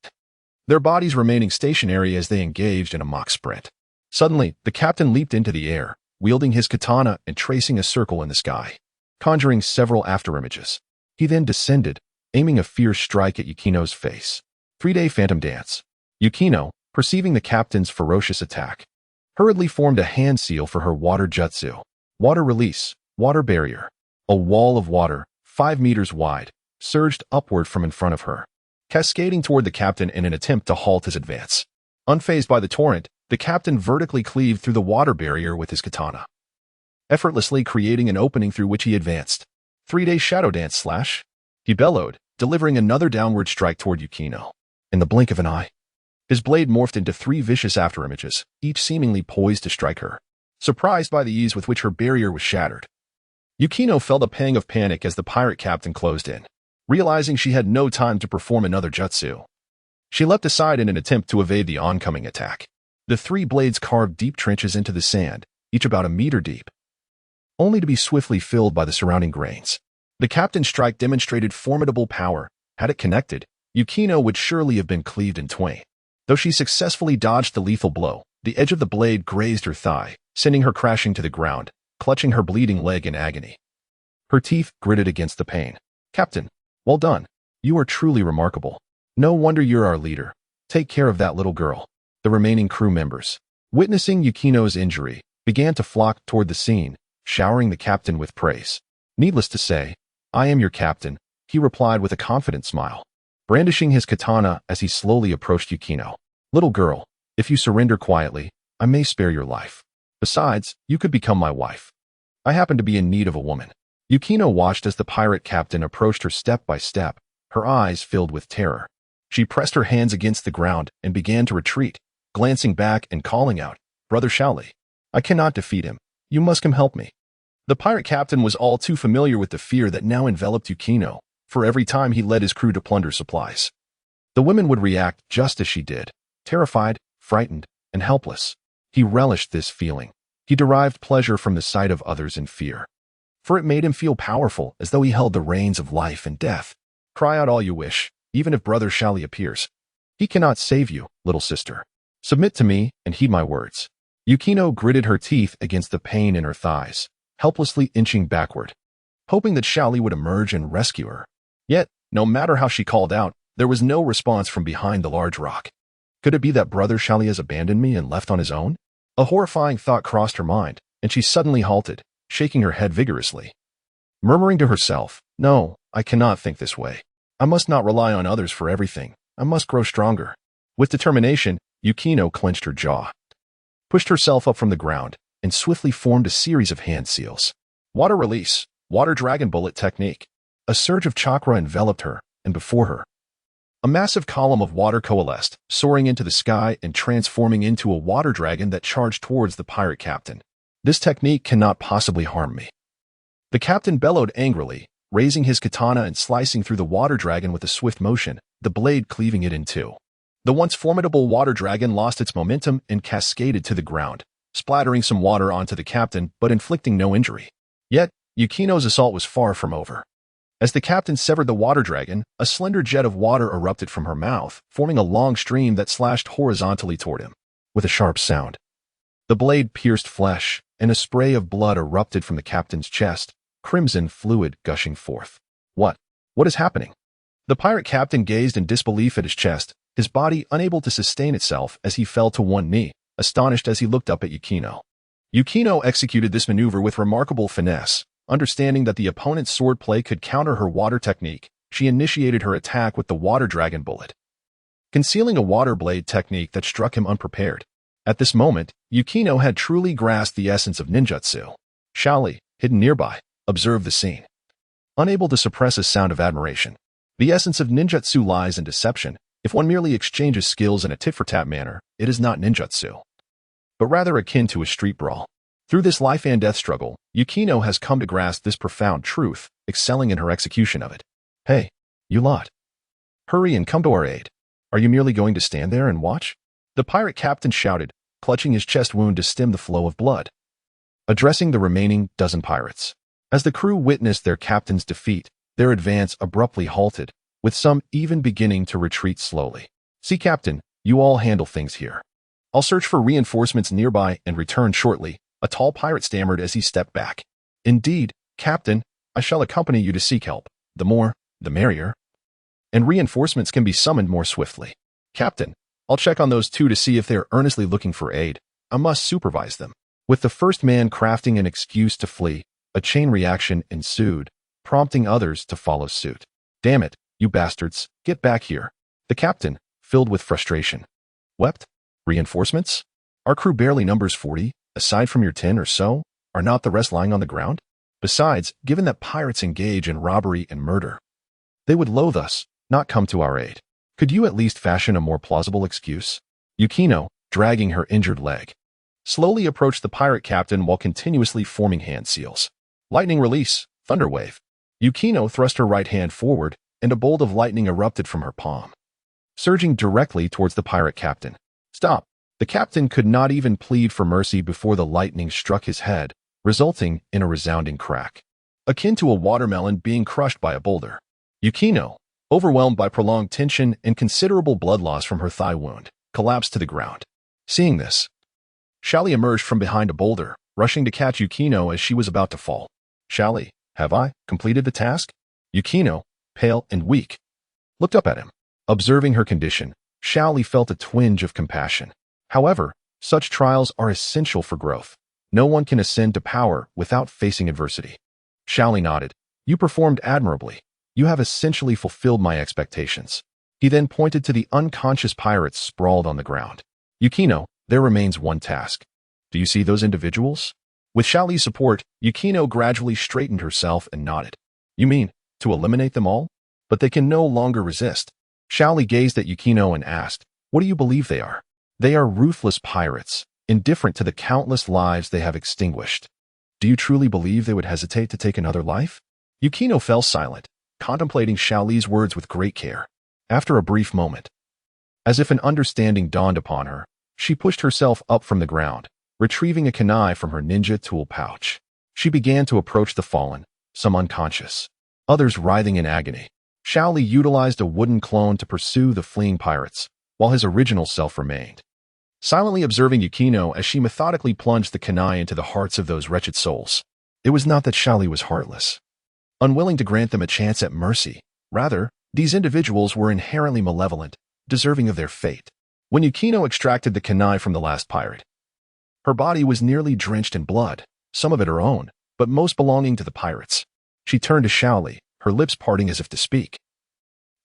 their bodies remaining stationary as they engaged in a mock sprint. Suddenly, the captain leaped into the air, wielding his katana and tracing a circle in the sky, conjuring several afterimages. He then descended, aiming a fierce strike at Yukino's face. 3-day phantom dance. Yukino, perceiving the captain's ferocious attack, hurriedly formed a hand seal for her water jutsu. Water release, water barrier. A wall of water, 5 meters wide, surged upward from in front of her, cascading toward the captain in an attempt to halt his advance. Unfazed by the torrent, the captain vertically cleaved through the water barrier with his katana, effortlessly creating an opening through which he advanced. 3-day shadow dance slash. He bellowed, delivering another downward strike toward Yukino. In the blink of an eye, his blade morphed into 3 vicious afterimages, each seemingly poised to strike her. Surprised by the ease with which her barrier was shattered, Yukino felt a pang of panic as the pirate captain closed in. Realizing she had no time to perform another jutsu, she leapt aside in an attempt to evade the oncoming attack. The 3 blades carved deep trenches into the sand, each about a meter deep, only to be swiftly filled by the surrounding grains. The captain's strike demonstrated formidable power. Had it connected, Yukino would surely have been cleaved in twain. Though she successfully dodged the lethal blow, the edge of the blade grazed her thigh, sending her crashing to the ground, clutching her bleeding leg in agony. Her teeth gritted against the pain. Captain, well done. You are truly remarkable. No wonder you're our leader. Take care of that little girl. The remaining crew members, witnessing Yukino's injury, began to flock toward the scene, showering the captain with praise. Needless to say, I am your captain, he replied with a confident smile, brandishing his katana as he slowly approached Yukino. Little girl, if you surrender quietly, I may spare your life. Besides, you could become my wife. I happen to be in need of a woman. Yukino watched as the pirate captain approached her step by step, her eyes filled with terror. She pressed her hands against the ground and began to retreat, glancing back and calling out, Brother Shaoli, I cannot defeat him. You must come help me. The pirate captain was all too familiar with the fear that now enveloped Yukino, for every time he led his crew to plunder supplies, the women would react just as she did, terrified, frightened, and helpless. He relished this feeling. He derived pleasure from the sight of others in fear, for it made him feel powerful, as though he held the reins of life and death. Cry out all you wish, even if Brother Shaoli appears. He cannot save you, little sister. Submit to me and heed my words. Yukino gritted her teeth against the pain in her thighs, helplessly inching backward, hoping that Shaoli would emerge and rescue her. Yet, no matter how she called out, There was no response from behind the large rock. Could it be that Brother Xiaoli has abandoned me and left on his own? A horrifying thought crossed her mind, and she suddenly halted, shaking her head vigorously. Murmuring to herself, "No, I cannot think this way. I must not rely on others for everything. I must grow stronger." With determination, Yukino clenched her jaw, pushed herself up from the ground, and swiftly formed a series of hand seals. Water release, water dragon bullet technique. A surge of chakra enveloped her, and before her, a massive column of water coalesced, soaring into the sky and transforming into a water dragon that charged towards the pirate captain. "This technique cannot possibly harm me." The captain bellowed angrily, raising his katana and slicing through the water dragon with a swift motion, the blade cleaving it in two. The once formidable water dragon lost its momentum and cascaded to the ground, splattering some water onto the captain but inflicting no injury. Yet, Yukino's assault was far from over. As the captain severed the water dragon, a slender jet of water erupted from her mouth, forming a long stream that slashed horizontally toward him. With a sharp sound, the blade pierced flesh, and a spray of blood erupted from the captain's chest, crimson fluid gushing forth. What is happening? The pirate captain gazed in disbelief at his chest, his body unable to sustain itself as he fell to one knee, astonished as he looked up at Yukino. Yukino executed this maneuver with remarkable finesse. Understanding that the opponent's swordplay could counter her water technique, she initiated her attack with the water dragon bullet, concealing a water blade technique that struck him unprepared. At this moment, Yukino had truly grasped the essence of ninjutsu. Xiaoli, hidden nearby, observed the scene, unable to suppress a sound of admiration. The essence of ninjutsu lies in deception. If one merely exchanges skills in a tit-for-tat manner, it is not ninjutsu, but rather akin to a street brawl. Through this life-and-death struggle, Yukino has come to grasp this profound truth, excelling in her execution of it. "Hey, you lot. Hurry and come to our aid. Are you merely going to stand there and watch?" The pirate captain shouted, clutching his chest wound to stem the flow of blood, addressing the remaining dozen pirates. As the crew witnessed their captain's defeat, their advance abruptly halted, with some even beginning to retreat slowly. "See, Captain, you all handle things here. I'll search for reinforcements nearby and return shortly," a tall pirate stammered as he stepped back. "Indeed, Captain, I shall accompany you to seek help. The more, the merrier. And reinforcements can be summoned more swiftly. Captain, I'll check on those two to see if they are earnestly looking for aid. I must supervise them." With the first man crafting an excuse to flee, a chain reaction ensued, prompting others to follow suit. "Damn it, you bastards, get back here." The captain, filled with frustration, wept. "Reinforcements? Our crew barely numbers 40. Aside from your 10 or so, are not the rest lying on the ground? Besides, given that pirates engage in robbery and murder, they would loathe us, not come to our aid. Could you at least fashion a more plausible excuse?" Yukino, dragging her injured leg, slowly approached the pirate captain while continuously forming hand seals. Lightning release, thunder wave. Yukino thrust her right hand forward, and a bolt of lightning erupted from her palm, surging directly towards the pirate captain. "Stop!" The captain could not even plead for mercy before the lightning struck his head, resulting in a resounding crack, akin to a watermelon being crushed by a boulder. Yukino, overwhelmed by prolonged tension and considerable blood loss from her thigh wound, collapsed to the ground. Seeing this, Xiaoli emerged from behind a boulder, rushing to catch Yukino as she was about to fall. "Xiaoli, have I completed the task?" Yukino, pale and weak, looked up at him. Observing her condition, Xiaoli felt a twinge of compassion. However, such trials are essential for growth. No one can ascend to power without facing adversity. Xiaoli nodded. "You performed admirably. You have essentially fulfilled my expectations." He then pointed to the unconscious pirates sprawled on the ground. "Yukino, there remains one task. Do you see those individuals?" With Xiaoli's support, Yukino gradually straightened herself and nodded. "You mean, to eliminate them all? But they can no longer resist." Xiaoli gazed at Yukino and asked, "What do you believe they are?" "They are ruthless pirates, indifferent to the countless lives they have extinguished." "Do you truly believe they would hesitate to take another life?" Yukino fell silent, contemplating Xiaoli's words with great care. After a brief moment, as if an understanding dawned upon her, she pushed herself up from the ground, retrieving a kunai from her ninja tool pouch. She began to approach the fallen, some unconscious, others writhing in agony. Xiaoli utilized a wooden clone to pursue the fleeing pirates, while his original self remained, silently observing Yukino as she methodically plunged the kunai into the hearts of those wretched souls. It was not that Xiaoli was heartless, unwilling to grant them a chance at mercy. Rather, These individuals were inherently malevolent, deserving of their fate. When Yukino extracted the kunai from the last pirate, her body was nearly drenched in blood, some of it her own, but most belonging to the pirates. She turned to Shaoli, her lips parting as if to speak.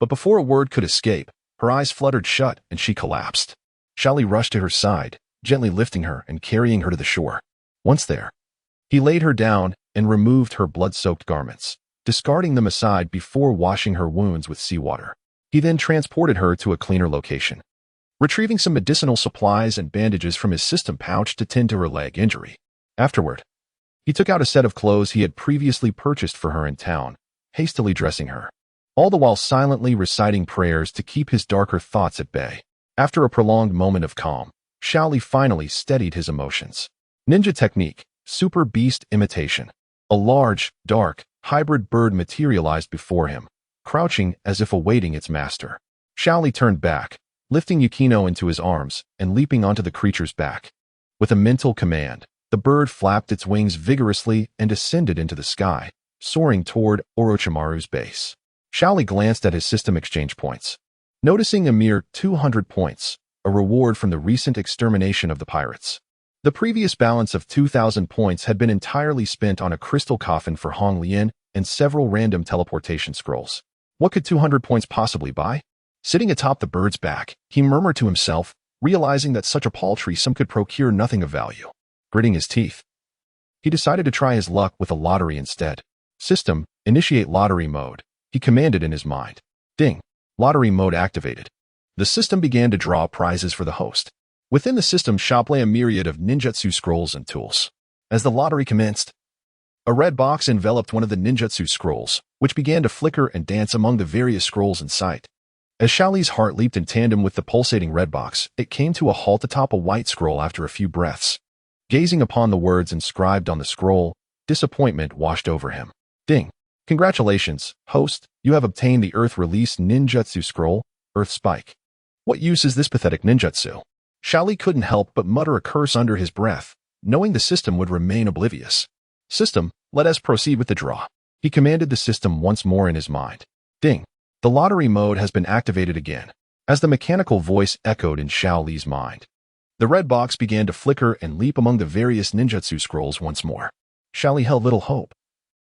But before a word could escape, her eyes fluttered shut and she collapsed. Shaoli rushed to her side, gently lifting her and carrying her to the shore. Once there, he laid her down and removed her blood-soaked garments, discarding them aside before washing her wounds with seawater. He then transported her to a cleaner location, retrieving some medicinal supplies and bandages from his system pouch to tend to her leg injury. Afterward, he took out a set of clothes he had previously purchased for her in town, hastily dressing her, all the while silently reciting prayers to keep his darker thoughts at bay. After a prolonged moment of calm, Shaoli finally steadied his emotions. Ninja technique, super beast imitation. A large, dark, hybrid bird materialized before him, crouching as if awaiting its master. Shaoli turned back, lifting Yukino into his arms and leaping onto the creature's back. With a mental command, the bird flapped its wings vigorously and ascended into the sky, soaring toward Orochimaru's base. Shaoli glanced at his system exchange points, noticing a mere 200 points, a reward from the recent extermination of the pirates. The previous balance of 2,000 points had been entirely spent on a crystal coffin for Hong Lian and several random teleportation scrolls. What could 200 points possibly buy? Sitting atop the bird's back, he murmured to himself, realizing that such a paltry sum could procure nothing of value. Gritting his teeth, he decided to try his luck with a lottery instead. System, initiate lottery mode, he commanded in his mind. Ding. Lottery mode activated. The system began to draw prizes for the host. Within the system shop lay a myriad of ninjutsu scrolls and tools. As the lottery commenced, a red box enveloped one of the ninjutsu scrolls, which began to flicker and dance among the various scrolls in sight. As Shaoli's heart leaped in tandem with the pulsating red box, it came to a halt atop a white scroll after a few breaths. Gazing upon the words inscribed on the scroll, disappointment washed over him. Ding. Congratulations, host, you have obtained the Earth Release Ninjutsu Scroll, Earth Spike. What use is this pathetic ninjutsu? Shaoli couldn't help but mutter a curse under his breath, knowing the system would remain oblivious. System, let us proceed with the draw. He commanded the system once more in his mind. Ding. The lottery mode has been activated again. As the mechanical voice echoed in Shaoli's mind, the red box began to flicker and leap among the various ninjutsu scrolls once more. Shaoli held little hope,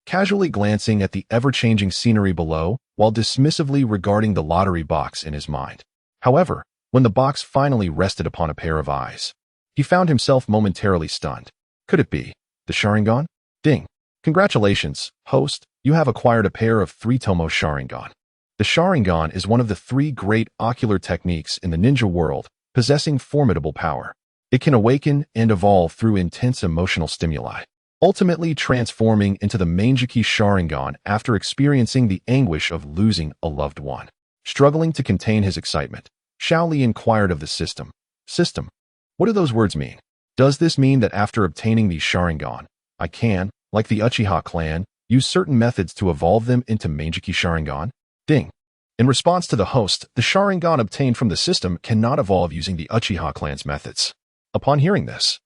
casually glancing at the ever-changing scenery below while dismissively regarding the lottery box in his mind. However, when the box finally rested upon a pair of eyes, he found himself momentarily stunned. Could it be the Sharingan? Ding. Congratulations, host, you have acquired a pair of 3 Tomo Sharingan. The Sharingan is one of the 3 great ocular techniques in the ninja world, possessing formidable power. It can awaken and evolve through intense emotional stimuli, ultimately transforming into the Mangeki Sharingan after experiencing the anguish of losing a loved one. Struggling to contain his excitement, Shaoli inquired of the system. System, what do those words mean? Does this mean that after obtaining the Sharingan, I can, like the Uchiha clan, use certain methods to evolve them into Mangeki Sharingan? Ding. In response to the host, the Sharingan obtained from the system cannot evolve using the Uchiha clan's methods. Upon hearing this,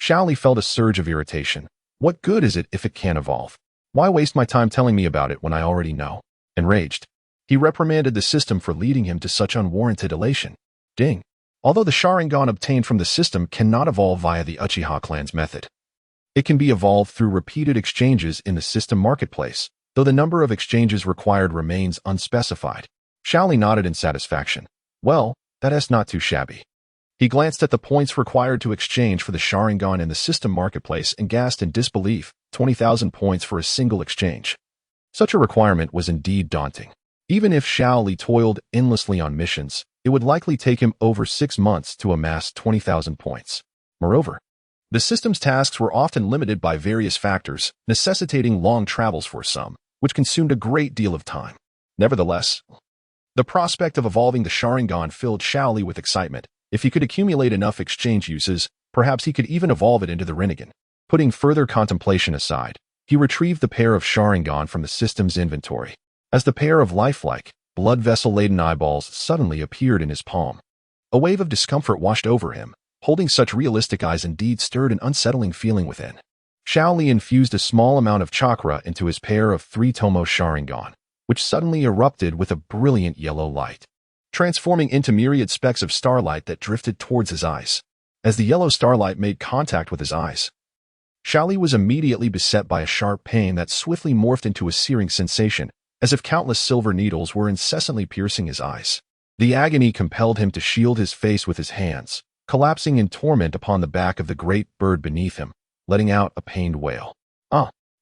Shaoli felt a surge of irritation. What good is it if it can't evolve? Why waste my time telling me about it when I already know? Enraged, he reprimanded the system for leading him to such unwarranted elation. Ding. Although the Sharingan obtained from the system cannot evolve via the Uchiha clan's method, it can be evolved through repeated exchanges in the system marketplace, though the number of exchanges required remains unspecified. Shaoli nodded in satisfaction. Well, that is not too shabby. He glanced at the points required to exchange for the Sharingan in the system marketplace and gasped in disbelief, 20,000 points for a single exchange. Such a requirement was indeed daunting. Even if Shaoli toiled endlessly on missions, it would likely take him over 6 months to amass 20,000 points. Moreover, the system's tasks were often limited by various factors, necessitating long travels for some, which consumed a great deal of time. Nevertheless, the prospect of evolving the Sharingan filled Shaoli with excitement. If he could accumulate enough exchange uses, perhaps he could even evolve it into the Rinnegan. Putting further contemplation aside, he retrieved the pair of Sharingan from the system's inventory. As the pair of lifelike, blood vessel-laden eyeballs suddenly appeared in his palm, a wave of discomfort washed over him. Holding such realistic eyes indeed stirred an unsettling feeling within. Shaoli infused a small amount of chakra into his pair of 3 Tomo Sharingan, which suddenly erupted with a brilliant yellow light, transforming into myriad specks of starlight that drifted towards his eyes. As the yellow starlight made contact with his eyes, Xiaoli was immediately beset by a sharp pain that swiftly morphed into a searing sensation, as if countless silver needles were incessantly piercing his eyes. The agony compelled him to shield his face with his hands, collapsing in torment upon the back of the great bird beneath him, letting out a pained wail.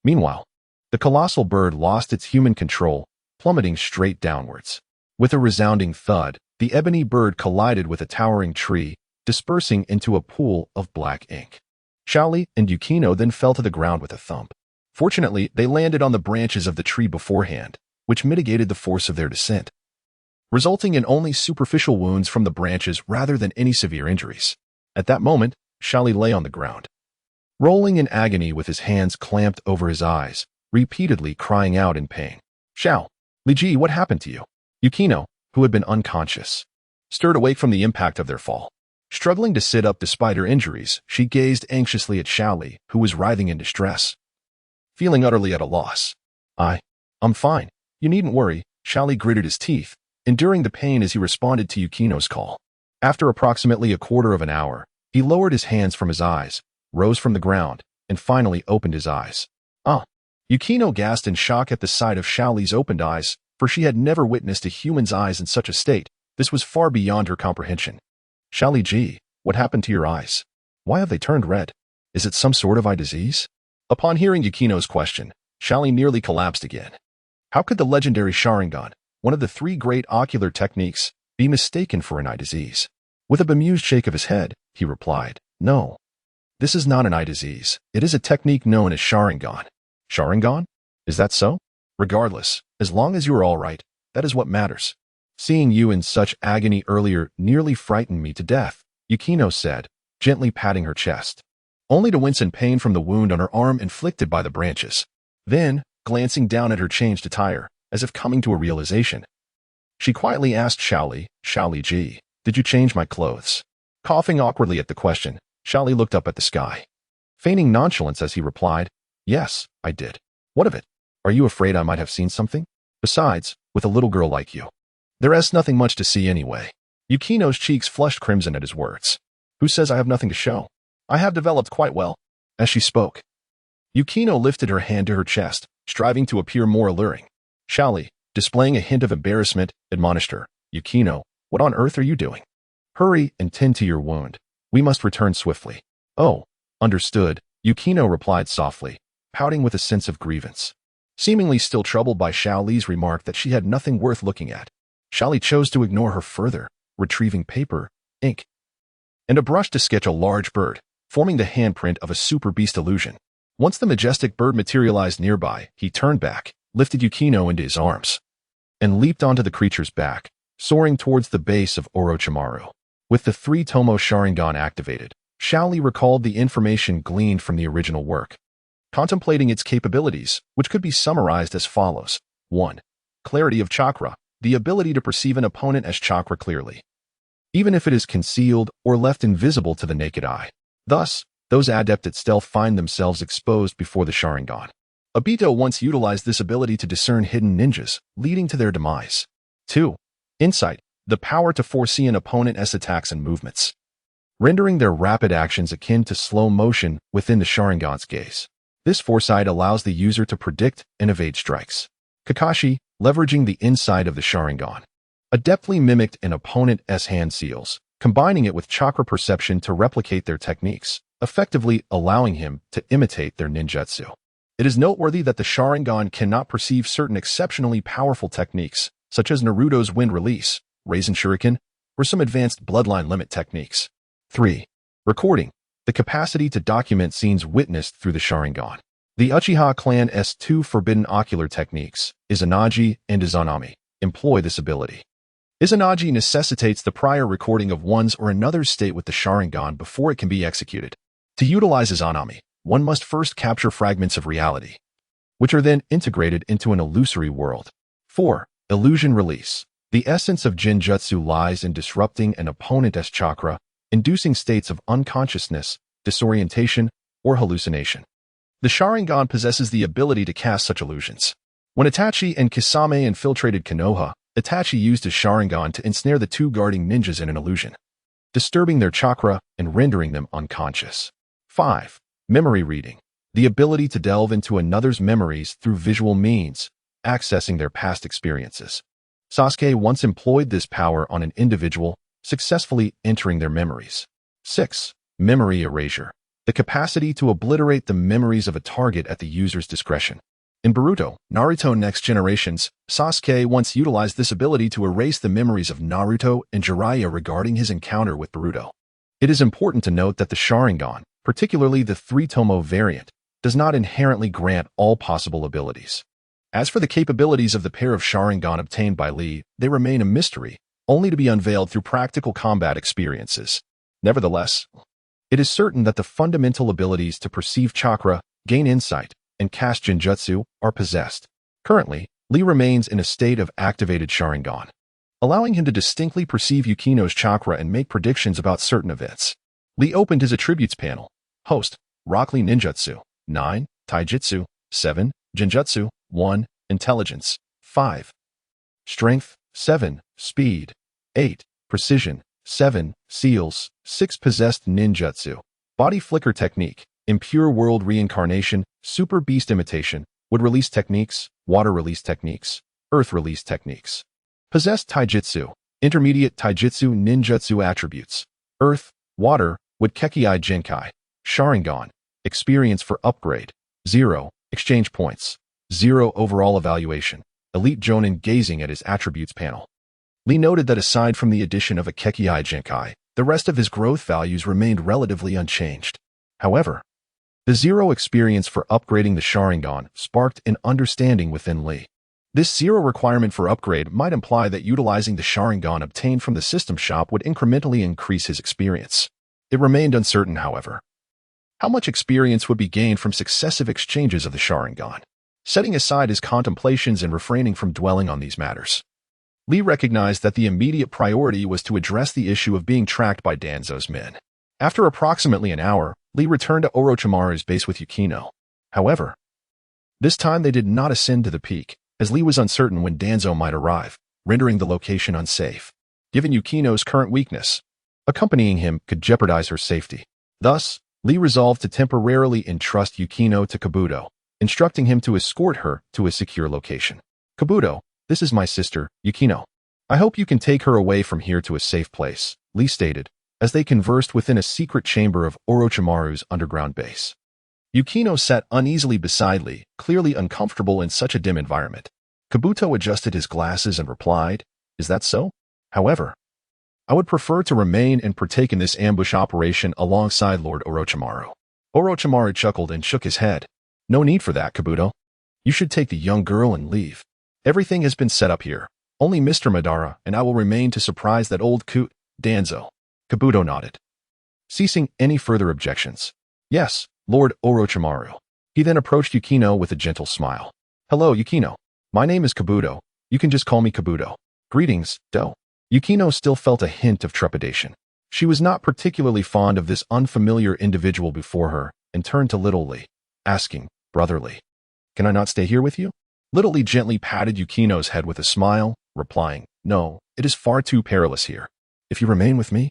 Meanwhile, the colossal bird lost its human control, plummeting straight downwards. With a resounding thud, the ebony bird collided with a towering tree, dispersing into a pool of black ink. Xiaoli and Yukino then fell to the ground with a thump. Fortunately, they landed on the branches of the tree beforehand, which mitigated the force of their descent, resulting in only superficial wounds from the branches rather than any severe injuries. At that moment, Xiaoli lay on the ground, rolling in agony with his hands clamped over his eyes, repeatedly crying out in pain. "Xiao, Liji, what happened to you?" Yukino, who had been unconscious, stirred awake from the impact of their fall. Struggling to sit up despite her injuries, she gazed anxiously at Xiaoli, who was writhing in distress, feeling utterly at a loss. I'm fine. You needn't worry," Xiaoli gritted his teeth, enduring the pain as he responded to Yukino's call. After approximately a quarter of an hour, he lowered his hands from his eyes, rose from the ground, and finally opened his eyes. Yukino gasped in shock at the sight of Xiaoli's opened eyes, for she had never witnessed a human's eyes in such a state. This was far beyond her comprehension. "Xiaoli-ji, what happened to your eyes? Why have they turned red? Is it some sort of eye disease?" Upon hearing Yukino's question, Xiaoli nearly collapsed again. How could the legendary Sharingan, one of the 3 great ocular techniques, be mistaken for an eye disease? With a bemused shake of his head, he replied, "No. This is not an eye disease. It is a technique known as Sharingan." "Sharingan? Is that so?" "Regardless, as long as you are all right, that is what matters. Seeing you in such agony earlier nearly frightened me to death," Yukino said, gently patting her chest, only to wince in pain from the wound on her arm inflicted by the branches. Then, glancing down at her changed attire, as if coming to a realization, she quietly asked Xiaoli-ji, "Did you change my clothes?" Coughing awkwardly at the question, Xiaoli looked up at the sky, feigning nonchalance as he replied, "Yes, I did. What of it? Are you afraid I might have seen something? Besides, with a little girl like you, there's nothing much to see anyway." Yukino's cheeks flushed crimson at his words. "Who says I have nothing to show? I have developed quite well." As she spoke, Yukino lifted her hand to her chest, striving to appear more alluring. Xiaoli, displaying a hint of embarrassment, admonished her, "Yukino, what on earth are you doing? Hurry and tend to your wound. We must return swiftly." "Oh, understood," Yukino replied softly, pouting with a sense of grievance. Seemingly still troubled by Xiaoli's remark that she had nothing worth looking at, Xiaoli chose to ignore her further, retrieving paper, ink, and a brush to sketch a large bird, forming the handprint of a super beast illusion. Once the majestic bird materialized nearby, he turned back, lifted Yukino into his arms, and leaped onto the creature's back, soaring towards the base of Orochimaru. With the 3 Tomo Sharingan activated, Xiaoli recalled the information gleaned from the original work, contemplating its capabilities, which could be summarized as follows. 1. Clarity of chakra, the ability to perceive an opponent as chakra clearly, even if it is concealed or left invisible to the naked eye. Thus, those adept at stealth find themselves exposed before the Sharingan. Obito once utilized this ability to discern hidden ninjas, leading to their demise. 2. Insight, the power to foresee an opponent's attacks and movements, rendering their rapid actions akin to slow motion within the Sharingan's gaze. This foresight allows the user to predict and evade strikes. Kakashi, leveraging the insight of the Sharingan, adeptly mimicked an opponent's hand seals, combining it with chakra perception to replicate their techniques, effectively allowing him to imitate their ninjutsu. It is noteworthy that the Sharingan cannot perceive certain exceptionally powerful techniques, such as Naruto's wind release, Raisin Shuriken, or some advanced bloodline limit techniques. 3. Recording, the capacity to document scenes witnessed through the Sharingan. The Uchiha clan's 2 forbidden ocular techniques, Izanagi and Izanami, employ this ability. Izanagi necessitates the prior recording of one's or another's state with the Sharingan before it can be executed. To utilize Izanami, one must first capture fragments of reality, which are then integrated into an illusory world. 4. Illusion release. The essence of Jinjutsu lies in disrupting an opponent's chakra, inducing states of unconsciousness, disorientation, or hallucination. The Sharingan possesses the ability to cast such illusions. When Itachi and Kisame infiltrated Konoha, Itachi used his Sharingan to ensnare the two guarding ninjas in an illusion, disturbing their chakra and rendering them unconscious. 5. Memory reading. The ability to delve into another's memories through visual means, accessing their past experiences. Sasuke once employed this power on an individual, successfully entering their memories. 6. Memory erasure. The capacity to obliterate the memories of a target at the user's discretion. In Boruto, Naruto Next Generations, Sasuke once utilized this ability to erase the memories of Naruto and Jiraiya regarding his encounter with Boruto. It is important to note that the Sharingan, particularly the 3-tomo variant, does not inherently grant all possible abilities. As for the capabilities of the pair of Sharingan obtained by Lee, they remain a mystery, only to be unveiled through practical combat experiences. Nevertheless, it is certain that the fundamental abilities to perceive chakra, gain insight, and cast genjutsu are possessed. Currently, Lee remains in a state of activated Sharingan, allowing him to distinctly perceive Yukino's chakra and make predictions about certain events. Lee opened his attributes panel. Host, Rock Lee Ninjutsu, 9, Taijutsu, 7, Genjutsu, 1, Intelligence, 5, Strength, 7, Speed, 8, Precision, 7, Seals, 6 Possessed Ninjutsu, Body Flicker Technique, Impure World Reincarnation, Super Beast Imitation, Wood Release Techniques, Water Release Techniques, Earth Release Techniques. Possessed Taijutsu, Intermediate Taijutsu Ninjutsu Attributes, Earth, Water, Wood Kekkei Genkai, Sharingan, Experience for Upgrade, 0, Exchange Points, 0 Overall Evaluation, Elite Jonin gazing at his attributes panel. Lee noted that aside from the addition of a Kekkei Genkai, the rest of his growth values remained relatively unchanged. However, the 0 experience for upgrading the Sharingan sparked an understanding within Lee. This 0 requirement for upgrade might imply that utilizing the Sharingan obtained from the system shop would incrementally increase his experience. It remained uncertain, however, how much experience would be gained from successive exchanges of the Sharingan. Setting aside his contemplations and refraining from dwelling on these matters, Lee recognized that the immediate priority was to address the issue of being tracked by Danzo's men. After approximately an hour, Lee returned to Orochimaru's base with Yukino. However, this time they did not ascend to the peak, as Lee was uncertain when Danzo might arrive, rendering the location unsafe. Given Yukino's current weakness, accompanying him could jeopardize her safety. Thus, Lee resolved to temporarily entrust Yukino to Kabuto, instructing him to escort her to a secure location. Kabuto, this is my sister, Yukino. I hope you can take her away from here to a safe place, Lee stated, as they conversed within a secret chamber of Orochimaru's underground base. Yukino sat uneasily beside Lee, clearly uncomfortable in such a dim environment. Kabuto adjusted his glasses and replied, "Is that so? However, I would prefer to remain and partake in this ambush operation alongside Lord Orochimaru." Orochimaru chuckled and shook his head. "No need for that, Kabuto. You should take the young girl and leave. Everything has been set up here. Only Mr. Madara and I will remain to surprise that old coot, Danzo." Kabuto nodded, ceasing any further objections. "Yes, Lord Orochimaru." He then approached Yukino with a gentle smile. "Hello, Yukino. My name is Kabuto. You can just call me Kabuto." "Greetings, Do." Yukino still felt a hint of trepidation. She was not particularly fond of this unfamiliar individual before her and turned to Little Lee, asking, "Brother Lee, can I not stay here with you?" Little Lee gently patted Yukino's head with a smile, replying, "No, it is far too perilous here. If you remain with me,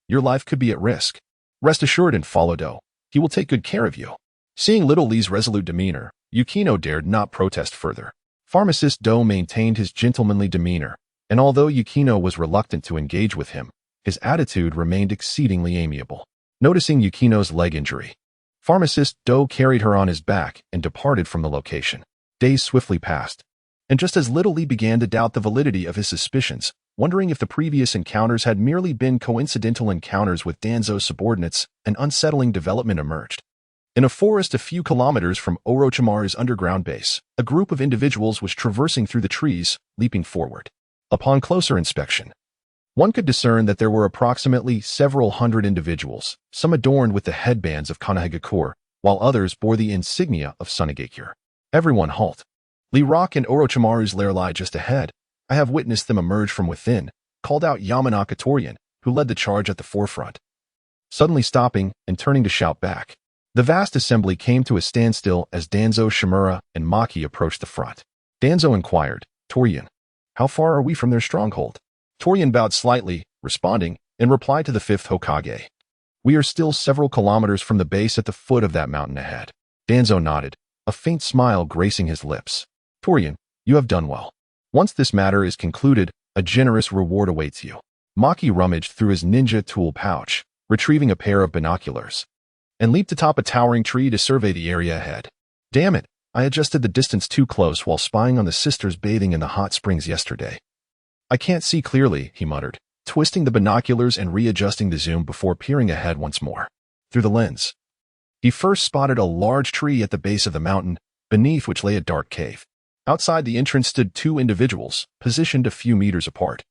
your life could be at risk. Rest assured and follow Do. He will take good care of you." Seeing Little Lee's resolute demeanor, Yukino dared not protest further. Pharmacist Do maintained his gentlemanly demeanor, and although Yukino was reluctant to engage with him, his attitude remained exceedingly amiable. Noticing Yukino's leg injury, Pharmacist Do carried her on his back and departed from the location. Days swiftly passed, and just as Little Lee began to doubt the validity of his suspicions, wondering if the previous encounters had merely been coincidental encounters with Danzo's subordinates, an unsettling development emerged. In a forest a few kilometers from Orochimaru's underground base, a group of individuals was traversing through the trees, leaping forward. Upon closer inspection, one could discern that there were approximately several hundred individuals, some adorned with the headbands of Konohagakure, while others bore the insignia of Sunagakure. "Everyone halt. Lee Rock and Orochimaru's lair lie just ahead. I have witnessed them emerge from within," called out Yamanaka Torian, who led the charge at the forefront. Suddenly stopping and turning to shout back, the vast assembly came to a standstill as Danzo, Shimura, and Maki approached the front. Danzo inquired. Torian, how far are we from their stronghold? Torian bowed slightly, responding, in reply to the fifth Hokage. We are still several kilometers from the base at the foot of that mountain ahead. Danzo nodded, a faint smile gracing his lips. Torian, you have done well. Once this matter is concluded, a generous reward awaits you. Maki rummaged through his ninja tool pouch, retrieving a pair of binoculars, and leaped atop a towering tree to survey the area ahead. Damn it, I adjusted the distance too close while spying on the sisters bathing in the hot springs yesterday. I can't see clearly, he muttered, twisting the binoculars and readjusting the zoom before peering ahead once more. Through the lens, he first spotted a large tree at the base of the mountain, beneath which lay a dark cave. Outside the entrance stood two individuals, positioned a few meters apart,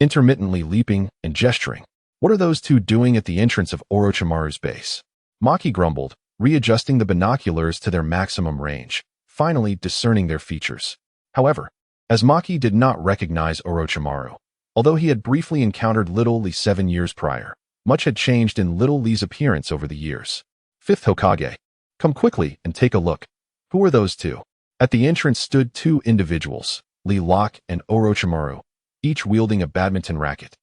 intermittently leaping and gesturing. What are those two doing at the entrance of Orochimaru's base? Maki grumbled, readjusting the binoculars to their maximum range, finally discerning their features. However, as Maki did not recognize Orochimaru, although he had briefly encountered Little Lee 7 years prior, much had changed in Little Lee's appearance over the years. Fifth Hokage, come quickly and take a look. Who are those two? At the entrance stood two individuals, Lee Locke and Orochimaru, each wielding a badminton racket,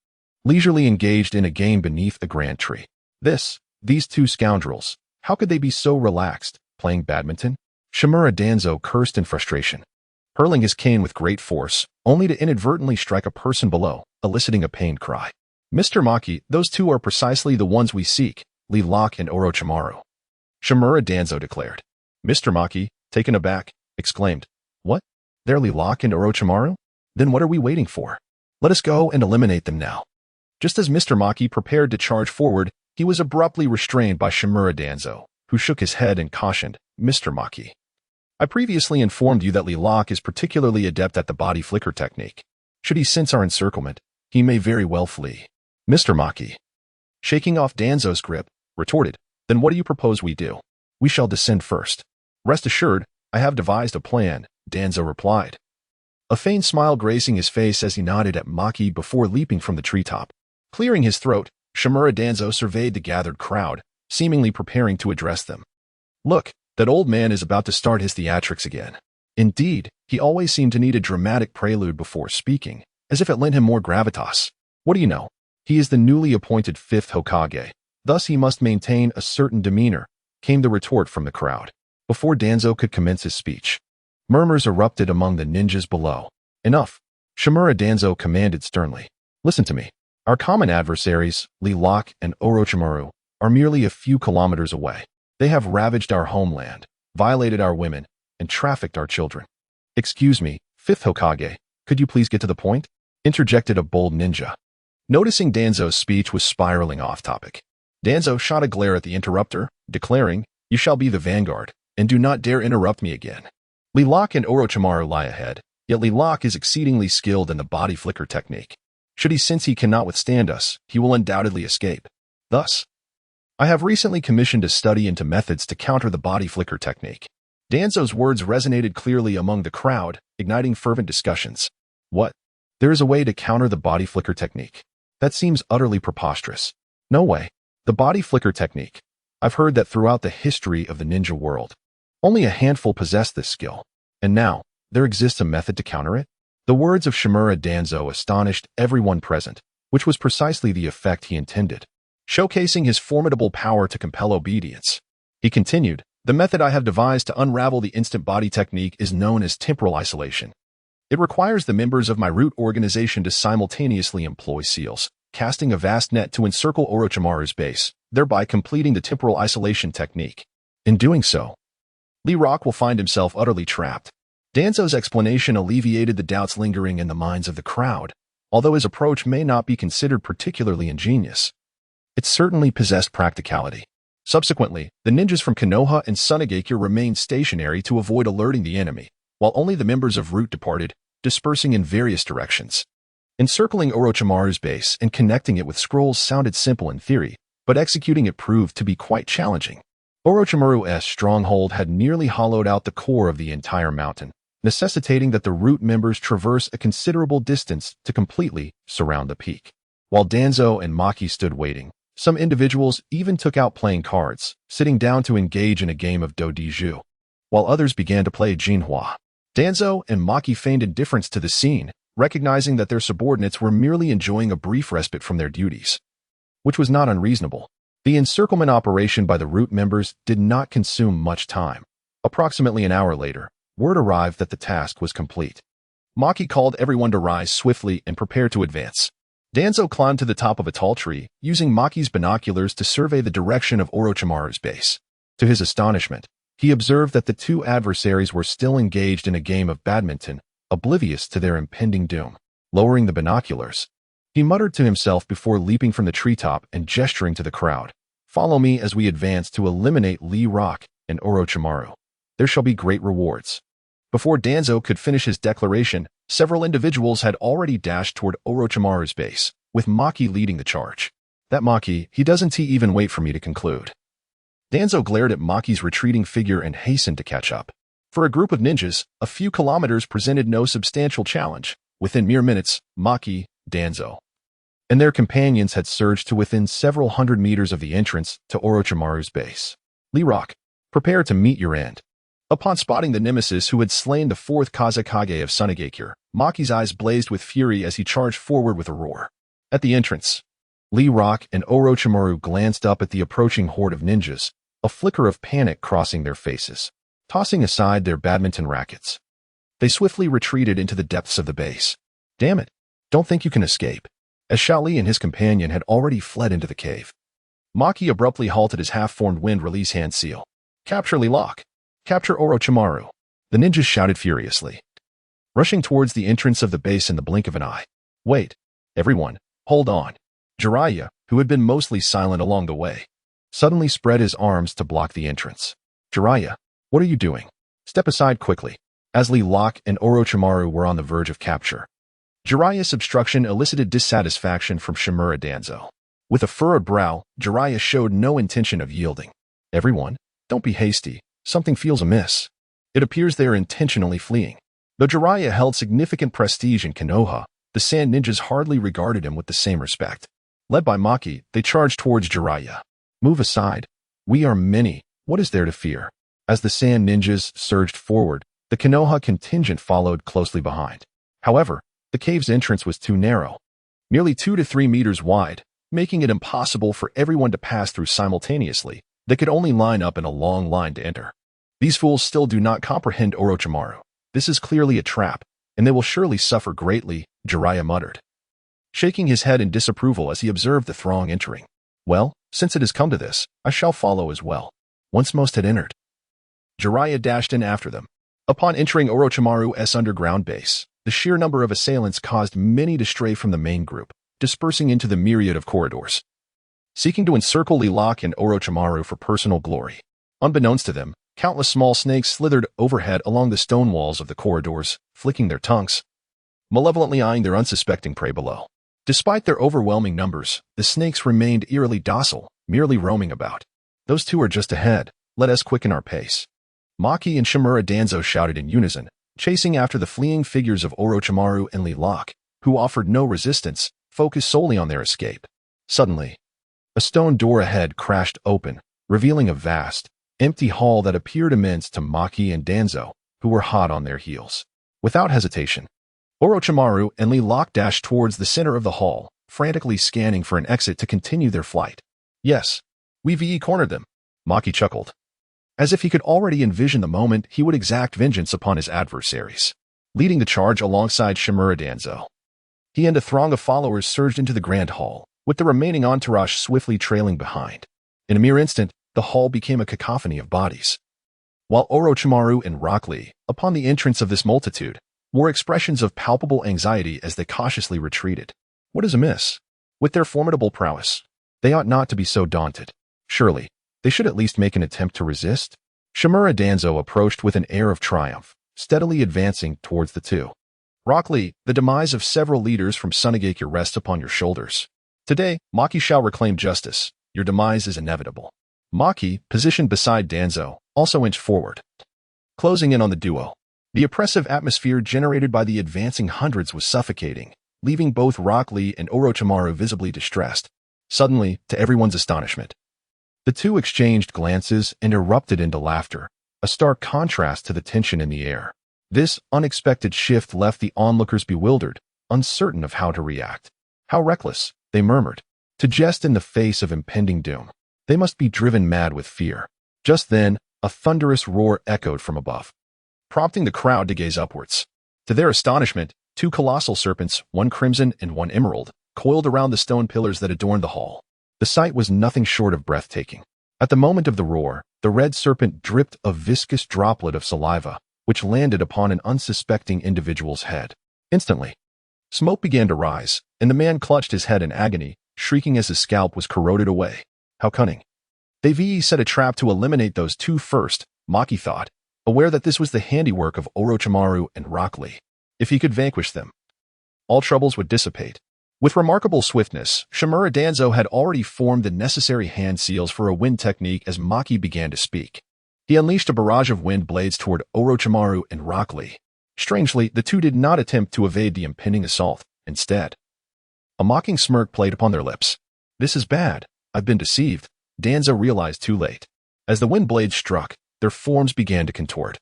leisurely engaged in a game beneath a grand tree. These two scoundrels, how could they be so relaxed, playing badminton? Shimura Danzo cursed in frustration, hurling his cane with great force, only to inadvertently strike a person below, eliciting a pained cry. Mr. Maki, those two are precisely the ones we seek, Lee Locke and Orochimaru. Shimura Danzo declared. Mr. Maki, taken aback, exclaimed, What? They're Lee Locke and Orochimaru? Then what are we waiting for? Let us go and eliminate them now. Just as Mr. Maki prepared to charge forward, he was abruptly restrained by Shimura Danzo, who shook his head and cautioned, Mr. Maki, I previously informed you that Lee Locke is particularly adept at the body flicker technique. Should he sense our encirclement, he may very well flee. Mr. Maki, shaking off Danzo's grip, retorted, Then what do you propose we do? We shall descend first. Rest assured, I have devised a plan, Danzo replied, a faint smile gracing his face as he nodded at Maki before leaping from the treetop. Clearing his throat, Shimura Danzo surveyed the gathered crowd, seemingly preparing to address them. Look, that old man is about to start his theatrics again. Indeed, he always seemed to need a dramatic prelude before speaking, as if it lent him more gravitas. What do you know? He is the newly appointed fifth Hokage, thus he must maintain a certain demeanor, came the retort from the crowd. Before Danzo could commence his speech, murmurs erupted among the ninjas below. Enough, Shimura Danzo commanded sternly. Listen to me. Our common adversaries, Lee Locke and Orochimaru, are merely a few kilometers away. They have ravaged our homeland, violated our women, and trafficked our children. Excuse me, fifth Hokage, could you please get to the point? Interjected a bold ninja. Noticing Danzo's speech was spiraling off topic, Danzo shot a glare at the interrupter, declaring, You shall be the vanguard, and do not dare interrupt me again. Lee Locke and Orochimaru lie ahead, yet Lee Locke is exceedingly skilled in the body flicker technique. Should he sense he cannot withstand us, he will undoubtedly escape. Thus, I have recently commissioned a study into methods to counter the body flicker technique. Danzo's words resonated clearly among the crowd, igniting fervent discussions. What? There is a way to counter the body flicker technique? That seems utterly preposterous. No way. The body flicker technique. I've heard that throughout the history of the ninja world, only a handful possess this skill. And now, there exists a method to counter it? The words of Shimura Danzo astonished everyone present, which was precisely the effect he intended, showcasing his formidable power to compel obedience. He continued, The method I have devised to unravel the instant body technique is known as temporal isolation. It requires the members of my root organization to simultaneously employ seals, casting a vast net to encircle Orochimaru's base, thereby completing the temporal isolation technique. In doing so, Lee Locke will find himself utterly trapped. Danzo's explanation alleviated the doubts lingering in the minds of the crowd, although his approach may not be considered particularly ingenious. It certainly possessed practicality. Subsequently, the ninjas from Konoha and Sunagakure remained stationary to avoid alerting the enemy, while only the members of Root departed, dispersing in various directions. Encircling Orochimaru's base and connecting it with scrolls sounded simple in theory, but executing it proved to be quite challenging. Orochimaru's stronghold had nearly hollowed out the core of the entire mountain, necessitating that the Root members traverse a considerable distance to completely surround the peak. While Danzo and Maki stood waiting, some individuals even took out playing cards, sitting down to engage in a game of do-di-ju, while others began to play Jinhua. Danzo and Maki feigned indifference to the scene, recognizing that their subordinates were merely enjoying a brief respite from their duties, which was not unreasonable. The encirclement operation by the root members did not consume much time. Approximately an hour later, word arrived that the task was complete. Maki called everyone to rise swiftly and prepare to advance. Danzo climbed to the top of a tall tree, using Maki's binoculars to survey the direction of Orochimaru's base. To his astonishment, he observed that the two adversaries were still engaged in a game of badminton, oblivious to their impending doom. Lowering the binoculars, he muttered to himself before leaping from the treetop and gesturing to the crowd. "Follow me as we advance to eliminate Lee Rock and Orochimaru. There shall be great rewards." Before Danzo could finish his declaration, several individuals had already dashed toward Orochimaru's base, with Maki leading the charge. "That Maki, he doesn't even wait for me to conclude." Danzo glared at Maki's retreating figure and hastened to catch up. For a group of ninjas, a few kilometers presented no substantial challenge. Within mere minutes, Maki, Danzo, and their companions had surged to within several hundred meters of the entrance to Orochimaru's base. "Lee Rock, prepare to meet your end." Upon spotting the nemesis who had slain the fourth Kazekage of Sunagakure, Maki's eyes blazed with fury as he charged forward with a roar. At the entrance, Lee Rock and Orochimaru glanced up at the approaching horde of ninjas, a flicker of panic crossing their faces. Tossing aside their badminton rackets, they swiftly retreated into the depths of the base. "Damn it, don't think you can escape," as Shaoli and his companion had already fled into the cave. Maki abruptly halted his half-formed wind release hand seal. "Capture Lee Rock! Capture Orochimaru!" The ninjas shouted furiously, rushing towards the entrance of the base in the blink of an eye. "Wait, everyone, hold on." Jiraiya, who had been mostly silent along the way, suddenly spread his arms to block the entrance. "Jiraiya, what are you doing? Step aside quickly." As Lee Rock and Orochimaru were on the verge of capture, Jiraiya's obstruction elicited dissatisfaction from Shimura Danzo. With a furrowed brow, Jiraiya showed no intention of yielding. "Everyone, don't be hasty. Something feels amiss. It appears they are intentionally fleeing." Though Jiraiya held significant prestige in Konoha, the Sand Ninjas hardly regarded him with the same respect. Led by Maki, they charged towards Jiraiya. "Move aside. We are many. What is there to fear?" As the Sand Ninjas surged forward, the Konoha contingent followed closely behind. However, the cave's entrance was too narrow, merely 2 to 3 meters wide, making it impossible for everyone to pass through simultaneously. They could only line up in a long line to enter. "These fools still do not comprehend Orochimaru. This is clearly a trap, and they will surely suffer greatly," Jiraiya muttered, shaking his head in disapproval as he observed the throng entering. "Well, since it has come to this, I shall follow as well." Once most had entered, Jiraiya dashed in after them. Upon entering Orochimaru's underground base, the sheer number of assailants caused many to stray from the main group, dispersing into the myriad of corridors, seeking to encircle Lee Rock and Orochimaru for personal glory. Unbeknownst to them, countless small snakes slithered overhead along the stone walls of the corridors, flicking their tongues, malevolently eyeing their unsuspecting prey below. Despite their overwhelming numbers, the snakes remained eerily docile, merely roaming about. "Those two are just ahead. Let us quicken our pace." Maki and Shimura Danzo shouted in unison, chasing after the fleeing figures of Orochimaru and Lee Rock, who offered no resistance, focused solely on their escape. Suddenly, a stone door ahead crashed open, revealing a vast, empty hall that appeared immense to Maki and Danzo, who were hot on their heels. Without hesitation, Orochimaru and Lee Rock dashed towards the center of the hall, frantically scanning for an exit to continue their flight. "Yes, we've cornered them," Maki chuckled, as if he could already envision the moment he would exact vengeance upon his adversaries. Leading the charge alongside Shimura Danzo, he and a throng of followers surged into the grand hall, with the remaining entourage swiftly trailing behind. In a mere instant, the hall became a cacophony of bodies, while Orochimaru and Rock Lee, upon the entrance of this multitude, wore expressions of palpable anxiety as they cautiously retreated. What is amiss? With their formidable prowess, they ought not to be so daunted. Surely, they should at least make an attempt to resist? Shimura Danzo approached with an air of triumph, steadily advancing towards the two. "Rock Lee, the demise of several leaders from Sunagakure rests upon your shoulders. Today, Maki shall reclaim justice. Your demise is inevitable." Maki, positioned beside Danzo, also inched forward, closing in on the duo. The oppressive atmosphere generated by the advancing hundreds was suffocating, leaving both Rock Lee and Orochimaru visibly distressed. Suddenly, to everyone's astonishment, the two exchanged glances and erupted into laughter, a stark contrast to the tension in the air. This unexpected shift left the onlookers bewildered, uncertain of how to react. How reckless, they murmured, to jest in the face of impending doom. They must be driven mad with fear. Just then, a thunderous roar echoed from above, prompting the crowd to gaze upwards. To their astonishment, two colossal serpents, one crimson and one emerald, coiled around the stone pillars that adorned the hall. The sight was nothing short of breathtaking. At the moment of the roar, the red serpent dripped a viscous droplet of saliva, which landed upon an unsuspecting individual's head. Instantly, smoke began to rise, and the man clutched his head in agony, shrieking as his scalp was corroded away. How cunning. They set a trap to eliminate those two first, Maki thought, aware that this was the handiwork of Orochimaru and Rock Lee. If he could vanquish them, all troubles would dissipate. With remarkable swiftness, Shimura Danzo had already formed the necessary hand seals for a wind technique as Maki began to speak. He unleashed a barrage of wind blades toward Orochimaru and Rock Lee. Strangely, the two did not attempt to evade the impending assault. Instead, a mocking smirk played upon their lips. This is bad. I've been deceived, Danzo realized too late. As the wind blades struck, their forms began to contort,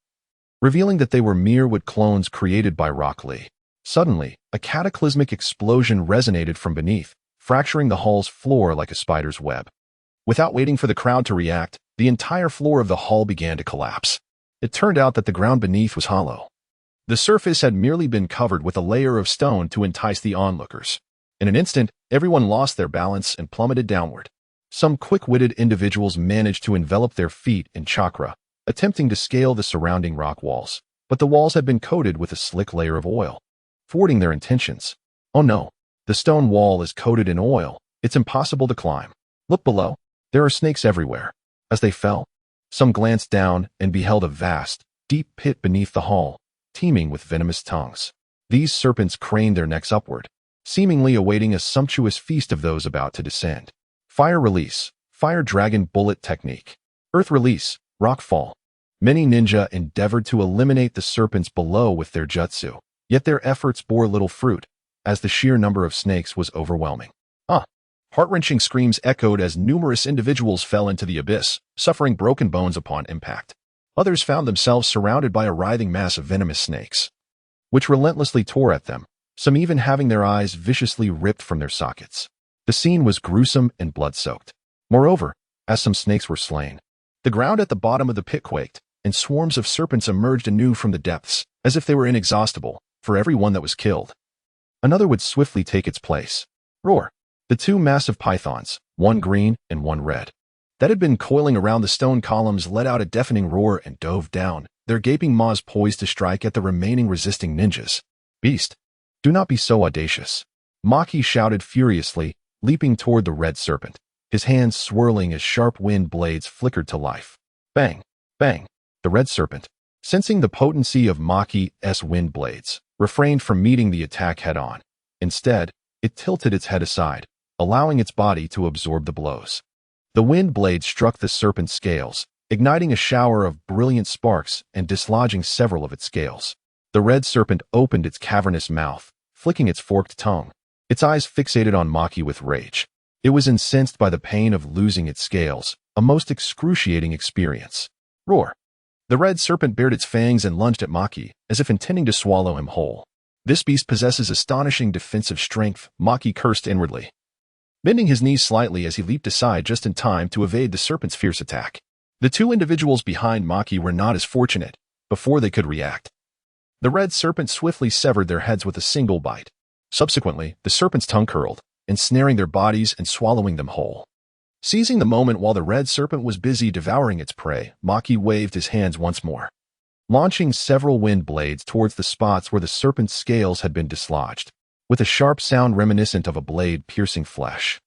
revealing that they were mere wood clones created by Rock Lee. Suddenly, a cataclysmic explosion resonated from beneath, fracturing the hall's floor like a spider's web. Without waiting for the crowd to react, the entire floor of the hall began to collapse. It turned out that the ground beneath was hollow. The surface had merely been covered with a layer of stone to entice the onlookers. In an instant, everyone lost their balance and plummeted downward. Some quick-witted individuals managed to envelop their feet in chakra, attempting to scale the surrounding rock walls, but the walls had been coated with a slick layer of oil, thwarting their intentions. Oh no, the stone wall is coated in oil. It's impossible to climb. Look below. There are snakes everywhere. As they fell, some glanced down and beheld a vast, deep pit beneath the hall, teeming with venomous tongues. These serpents craned their necks upward, seemingly awaiting a sumptuous feast of those about to descend. Fire release, fire dragon bullet technique. Earth release, rock fall. Many ninja endeavored to eliminate the serpents below with their jutsu, yet their efforts bore little fruit, as the sheer number of snakes was overwhelming. Heart-wrenching screams echoed as numerous individuals fell into the abyss, suffering broken bones upon impact. Others found themselves surrounded by a writhing mass of venomous snakes, which relentlessly tore at them, some even having their eyes viciously ripped from their sockets. The scene was gruesome and blood-soaked. Moreover, as some snakes were slain, the ground at the bottom of the pit quaked, and swarms of serpents emerged anew from the depths, as if they were inexhaustible. For every one that was killed, another would swiftly take its place. Roar! The two massive pythons, one green and one red, that had been coiling around the stone columns let out a deafening roar and dove down, their gaping maws poised to strike at the remaining resisting ninjas. Beast, do not be so audacious. Maki shouted furiously, leaping toward the red serpent, his hands swirling as sharp wind blades flickered to life. Bang! Bang! The red serpent, sensing the potency of Maki's wind blades, refrained from meeting the attack head-on. Instead, it tilted its head aside, allowing its body to absorb the blows. The wind blade struck the serpent's scales, igniting a shower of brilliant sparks and dislodging several of its scales. The red serpent opened its cavernous mouth, flicking its forked tongue, its eyes fixated on Maki with rage. It was incensed by the pain of losing its scales, a most excruciating experience. Roar! The red serpent bared its fangs and lunged at Maki, as if intending to swallow him whole. This beast possesses astonishing defensive strength, Maki cursed inwardly, bending his knees slightly as he leaped aside just in time to evade the serpent's fierce attack. The two individuals behind Maki were not as fortunate. Before they could react, the red serpent swiftly severed their heads with a single bite. Subsequently, the serpent's tongue curled, ensnaring their bodies and swallowing them whole. Seizing the moment while the red serpent was busy devouring its prey, Maki waved his hands once more, launching several wind blades towards the spots where the serpent's scales had been dislodged, with a sharp sound reminiscent of a blade piercing flesh.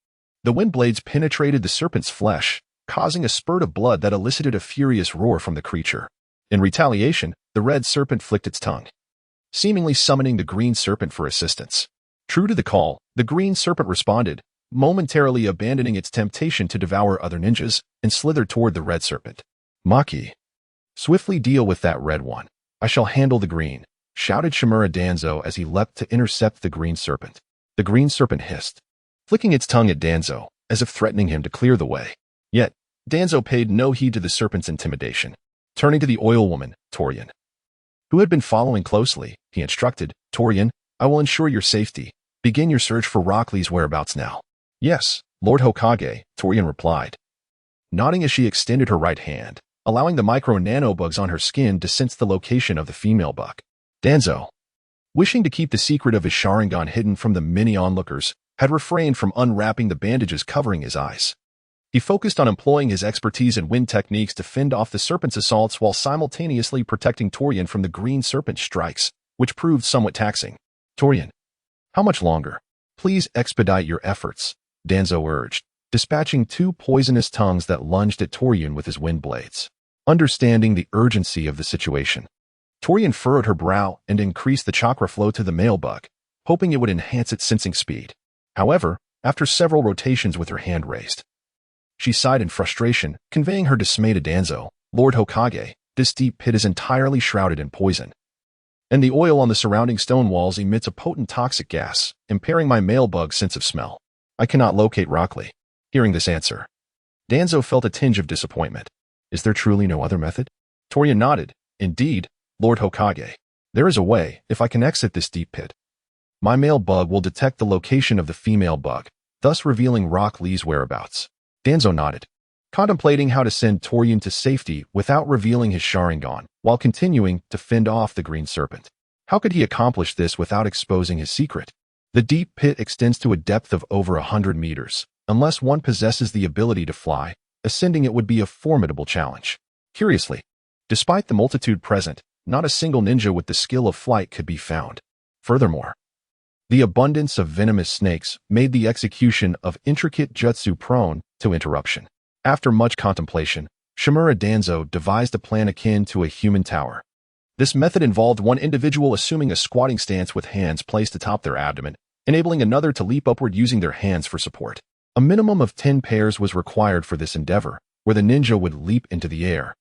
The wind blades penetrated the serpent's flesh, causing a spurt of blood that elicited a furious roar from the creature. In retaliation, the red serpent flicked its tongue, seemingly summoning the green serpent for assistance. True to the call, the green serpent responded, momentarily abandoning its temptation to devour other ninjas, and slithered toward the red serpent. Maki, swiftly deal with that red one. I shall handle the green, shouted Shimura Danzo as he leapt to intercept the green serpent. The green serpent hissed, flicking its tongue at Danzo, as if threatening him to clear the way. Yet, Danzo paid no heed to the serpent's intimidation. Turning to the oil woman, Torian, who had been following closely. He instructed, "Torian, I will ensure your safety. Begin your search for Rock Lee's whereabouts now." "Yes, Lord Hokage," Torian replied, nodding as she extended her right hand, allowing the micro-nanobugs on her skin to sense the location of the female bug. Danzo, wishing to keep the secret of his Sharingan hidden from the many onlookers, had refrained from unwrapping the bandages covering his eyes. He focused on employing his expertise in wind techniques to fend off the serpent's assaults while simultaneously protecting Torian from the green serpent's strikes, which proved somewhat taxing. "Torian, how much longer? Please expedite your efforts," Danzo urged, dispatching two poisonous tongues that lunged at Torian with his wind blades. Understanding the urgency of the situation, Torian furrowed her brow and increased the chakra flow to the male bug, hoping it would enhance its sensing speed. However, after several rotations with her hand raised, she sighed in frustration, conveying her dismay to Danzo. "Lord Hokage, this deep pit is entirely shrouded in poison, and the oil on the surrounding stone walls emits a potent toxic gas, impairing my male bug's sense of smell. I cannot locate Rock Lee." Hearing this answer, Danzo felt a tinge of disappointment. "Is there truly no other method?" Torian nodded. "Indeed, Lord Hokage. There is a way. If I can exit this deep pit, my male bug will detect the location of the female bug, thus revealing Rock Lee's whereabouts." Danzo nodded, contemplating how to send Torian to safety without revealing his Sharingan, while continuing to fend off the green serpent. How could he accomplish this without exposing his secret? The deep pit extends to a depth of over 100 meters. Unless one possesses the ability to fly, ascending it would be a formidable challenge. Curiously, despite the multitude present, not a single ninja with the skill of flight could be found. Furthermore, the abundance of venomous snakes made the execution of intricate jutsu prone to interruption. After much contemplation, Shimura Danzo devised a plan akin to a human tower. This method involved one individual assuming a squatting stance with hands placed atop their abdomen, enabling another to leap upward using their hands for support. A minimum of 10 pairs was required for this endeavor, where the ninja would leap into the air,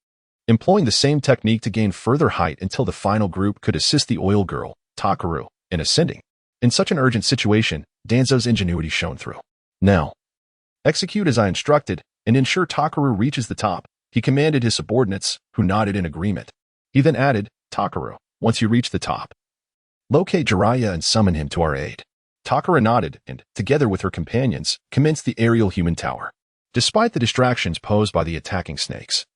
employing the same technique to gain further height until the final group could assist the oil girl, Takaru, in ascending. In such an urgent situation, Danzo's ingenuity shone through. "Now, execute as I instructed, and ensure Takaru reaches the top," he commanded his subordinates, who nodded in agreement. He then added, "Takaru, once you reach the top, locate Jiraiya and summon him to our aid." Takaru nodded and, together with her companions, commenced the aerial human tower. Despite the distractions posed by the attacking snakes,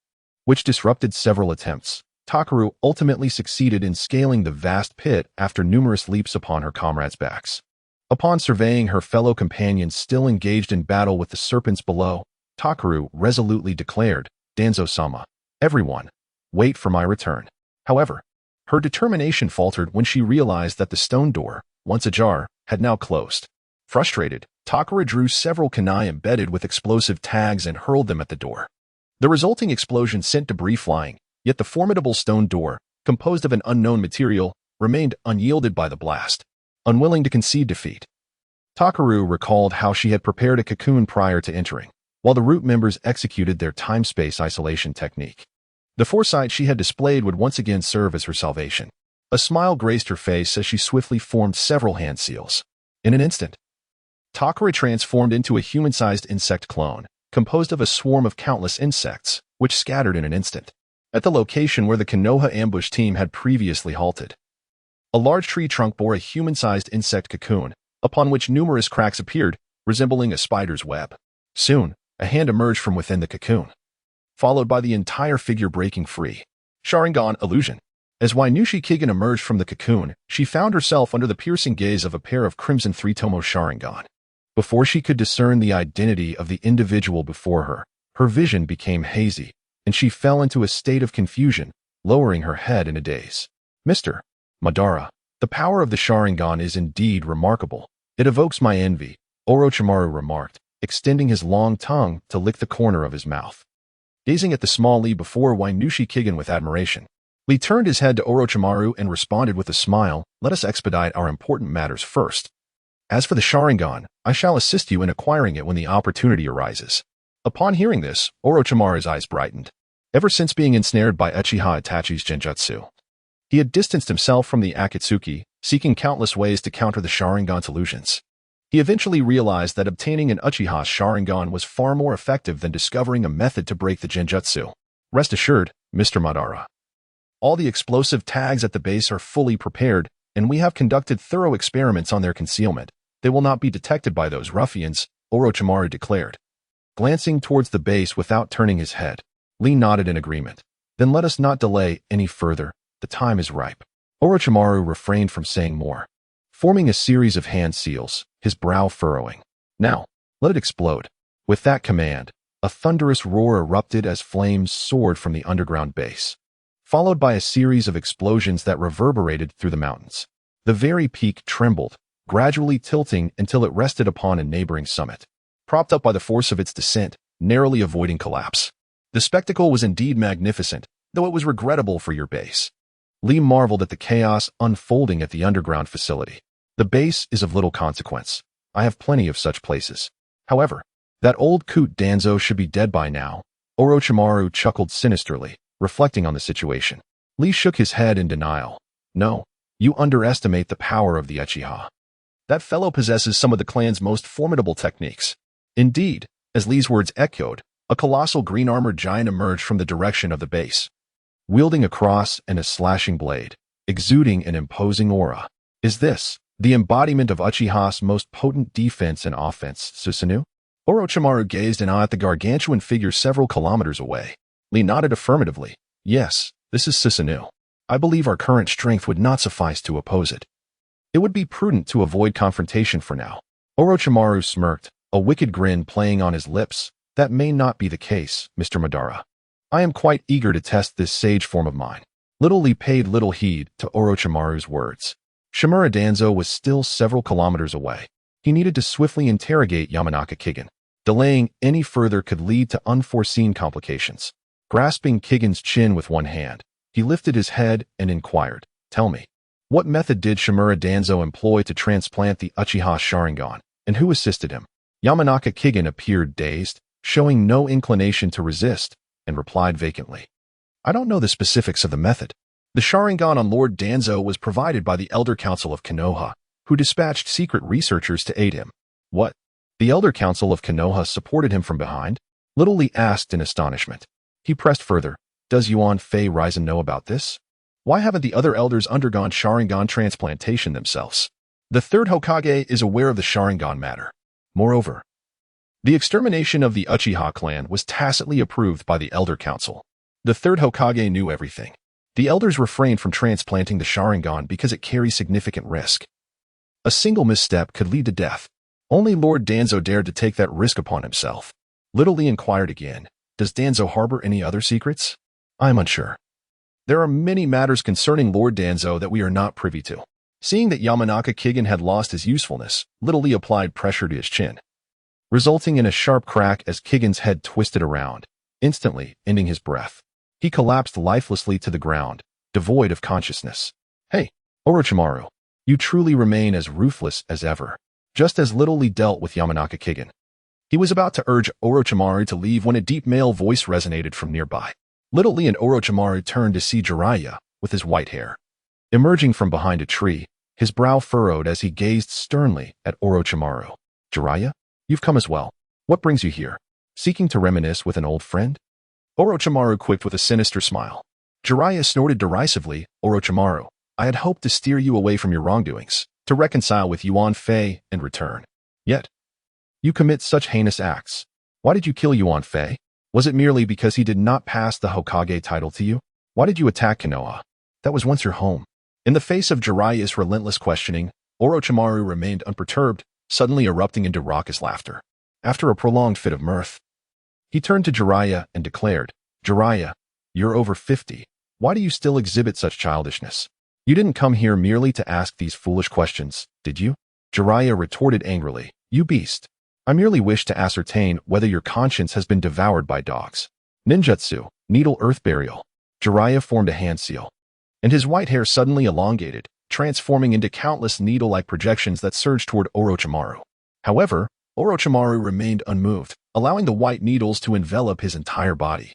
which disrupted several attempts, Takaru ultimately succeeded in scaling the vast pit after numerous leaps upon her comrades' backs. Upon surveying her fellow companions still engaged in battle with the serpents below, Takaru resolutely declared, "Danzo-sama, everyone, wait for my return." However, her determination faltered when she realized that the stone door, once ajar, had now closed. Frustrated, Takaru drew several kunai embedded with explosive tags and hurled them at the door. The resulting explosion sent debris flying, yet the formidable stone door, composed of an unknown material, remained unyielded by the blast. Unwilling to concede defeat, Takaru recalled how she had prepared a cocoon prior to entering, while the root members executed their time-space isolation technique. The foresight she had displayed would once again serve as her salvation. A smile graced her face as she swiftly formed several hand seals. In an instant, Takaru transformed into a human-sized insect clone, composed of a swarm of countless insects, which scattered in an instant. At the location where the Konoha ambush team had previously halted, a large tree trunk bore a human-sized insect cocoon, upon which numerous cracks appeared, resembling a spider's web. Soon, a hand emerged from within the cocoon, followed by the entire figure breaking free. Sharingan illusion. As Wainushi Kigen emerged from the cocoon, she found herself under the piercing gaze of a pair of crimson three-tomo Sharingan. Before she could discern the identity of the individual before her, her vision became hazy, and she fell into a state of confusion, lowering her head in a daze. "Mr. Madara, the power of the Sharingan is indeed remarkable. It evokes my envy," Orochimaru remarked, extending his long tongue to lick the corner of his mouth. Gazing at the small Lee before Wainushi Kigen with admiration, Lee turned his head to Orochimaru and responded with a smile, "Let us expedite our important matters first. As for the Sharingan, I shall assist you in acquiring it when the opportunity arises." Upon hearing this, Orochimaru's eyes brightened. Ever since being ensnared by Uchiha Itachi's genjutsu, he had distanced himself from the Akatsuki, seeking countless ways to counter the Sharingan's illusions. He eventually realized that obtaining an Uchiha Sharingan was far more effective than discovering a method to break the genjutsu. "Rest assured, Mr. Madara, All the explosive tags at the base are fully prepared, and we have conducted thorough experiments on their concealment. They will not be detected by those ruffians, Orochimaru declared. Glancing towards the base without turning his head, Lee nodded in agreement. Then let us not delay any further. The time is ripe. Orochimaru refrained from saying more, forming a series of hand seals, his brow furrowing. Now, let it explode. With that command, a thunderous roar erupted as flames soared from the underground base, followed by a series of explosions that reverberated through the mountains. The very peak trembled, gradually tilting until it rested upon a neighboring summit, propped up by the force of its descent, narrowly avoiding collapse. The spectacle was indeed magnificent, though it was regrettable for your base. Lee marveled at the chaos unfolding at the underground facility. The base is of little consequence. I have plenty of such places. However, that old coot Danzo should be dead by now. Orochimaru chuckled sinisterly, reflecting on the situation. Lee shook his head in denial. No, you underestimate the power of the Uchiha. That fellow possesses some of the clan's most formidable techniques. Indeed, as Lee's words echoed, a colossal green-armored giant emerged from the direction of the base, wielding a cross and a slashing blade, exuding an imposing aura. Is this the embodiment of Uchiha's most potent defense and offense, Susanoo? Orochimaru gazed in awe at the gargantuan figure several kilometers away. Lee nodded affirmatively. Yes, this is Susanoo. I believe our current strength would not suffice to oppose it. It would be prudent to avoid confrontation for now. Orochimaru smirked, a wicked grin playing on his lips. That may not be the case, Mr. Madara. I am quite eager to test this sage form of mine. Little Lee paid little heed to Orochimaru's words. Shimura Danzo was still several kilometers away. He needed to swiftly interrogate Yamanaka Kigen. Delaying any further could lead to unforeseen complications. Grasping Kigen's chin with one hand, he lifted his head and inquired, Tell me, what method did Shimura Danzo employ to transplant the Uchiha Sharingan, and who assisted him? Yamanaka Kigen appeared dazed, showing no inclination to resist, and replied vacantly. I don't know the specifics of the method. The Sharingan on Lord Danzo was provided by the Elder Council of Konoha, who dispatched secret researchers to aid him. What? The Elder Council of Konoha supported him from behind? Little Lee asked in astonishment. He pressed further. Does Yuan Fei Raizen know about this? Why haven't the other elders undergone Sharingan transplantation themselves? The third Hokage is aware of the Sharingan matter. Moreover, the extermination of the Uchiha clan was tacitly approved by the Elder Council. The third Hokage knew everything. The elders refrained from transplanting the Sharingan because it carries significant risk. A single misstep could lead to death. Only Lord Danzo dared to take that risk upon himself. Little Lee inquired again, Does Danzo harbor any other secrets? I am unsure. There are many matters concerning Lord Danzo that we are not privy to. Seeing that Yamanaka Kigen had lost his usefulness, Little Lee applied pressure to his chin, resulting in a sharp crack as Kigen's head twisted around, instantly ending his breath. He collapsed lifelessly to the ground, devoid of consciousness. Hey, Orochimaru, you truly remain as ruthless as ever. Just as Little Lee dealt with Yamanaka Kigen. He was about to urge Orochimaru to leave when a deep male voice resonated from nearby. Little Lee and Orochimaru turned to see Jiraiya, with his white hair, emerging from behind a tree, his brow furrowed as he gazed sternly at Orochimaru. Jiraiya, you've come as well. What brings you here? Seeking to reminisce with an old friend? Orochimaru quipped with a sinister smile. Jiraiya snorted derisively. Orochimaru, I had hoped to steer you away from your wrongdoings, to reconcile with Yuan Fei and return. Yet, you commit such heinous acts. Why did you kill Yuan Fei? Was it merely because he did not pass the Hokage title to you? Why did you attack Konoha? That was once your home. In the face of Jiraiya's relentless questioning, Orochimaru remained unperturbed, suddenly erupting into raucous laughter. After a prolonged fit of mirth, he turned to Jiraiya and declared, Jiraiya, you're over 50. Why do you still exhibit such childishness? You didn't come here merely to ask these foolish questions, did you? Jiraiya retorted angrily, You beast. I merely wish to ascertain whether your conscience has been devoured by dogs. Ninjutsu, needle earth burial. Jiraiya formed a hand seal, and his white hair suddenly elongated, transforming into countless needle-like projections that surged toward Orochimaru. However, Orochimaru remained unmoved, allowing the white needles to envelop his entire body,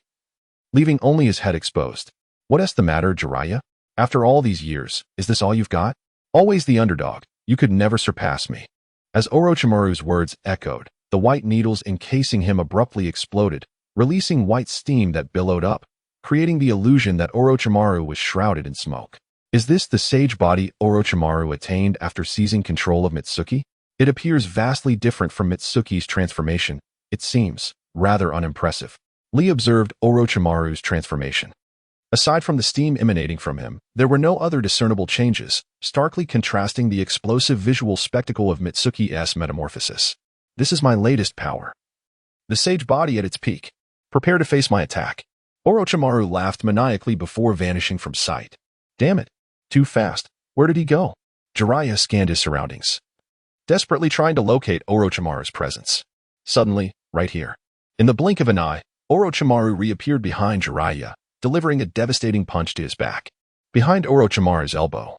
leaving only his head exposed. What is the matter, Jiraiya? After all these years, is this all you've got? Always the underdog, you could never surpass me. As Orochimaru's words echoed, the white needles encasing him abruptly exploded, releasing white steam that billowed up, creating the illusion that Orochimaru was shrouded in smoke. Is this the sage body Orochimaru attained after seizing control of Mitsuki? It appears vastly different from Mitsuki's transformation. It seems rather unimpressive. Lee observed Orochimaru's transformation. Aside from the steam emanating from him, there were no other discernible changes, starkly contrasting the explosive visual spectacle of Mitsuki's metamorphosis. This is my latest power. The sage body at its peak. Prepare to face my attack. Orochimaru laughed maniacally before vanishing from sight. Damn it. Too fast. Where did he go? Jiraiya scanned his surroundings, desperately trying to locate Orochimaru's presence. Suddenly, right here. In the blink of an eye, Orochimaru reappeared behind Jiraiya, delivering a devastating punch to his back. Behind Orochimaru's elbow,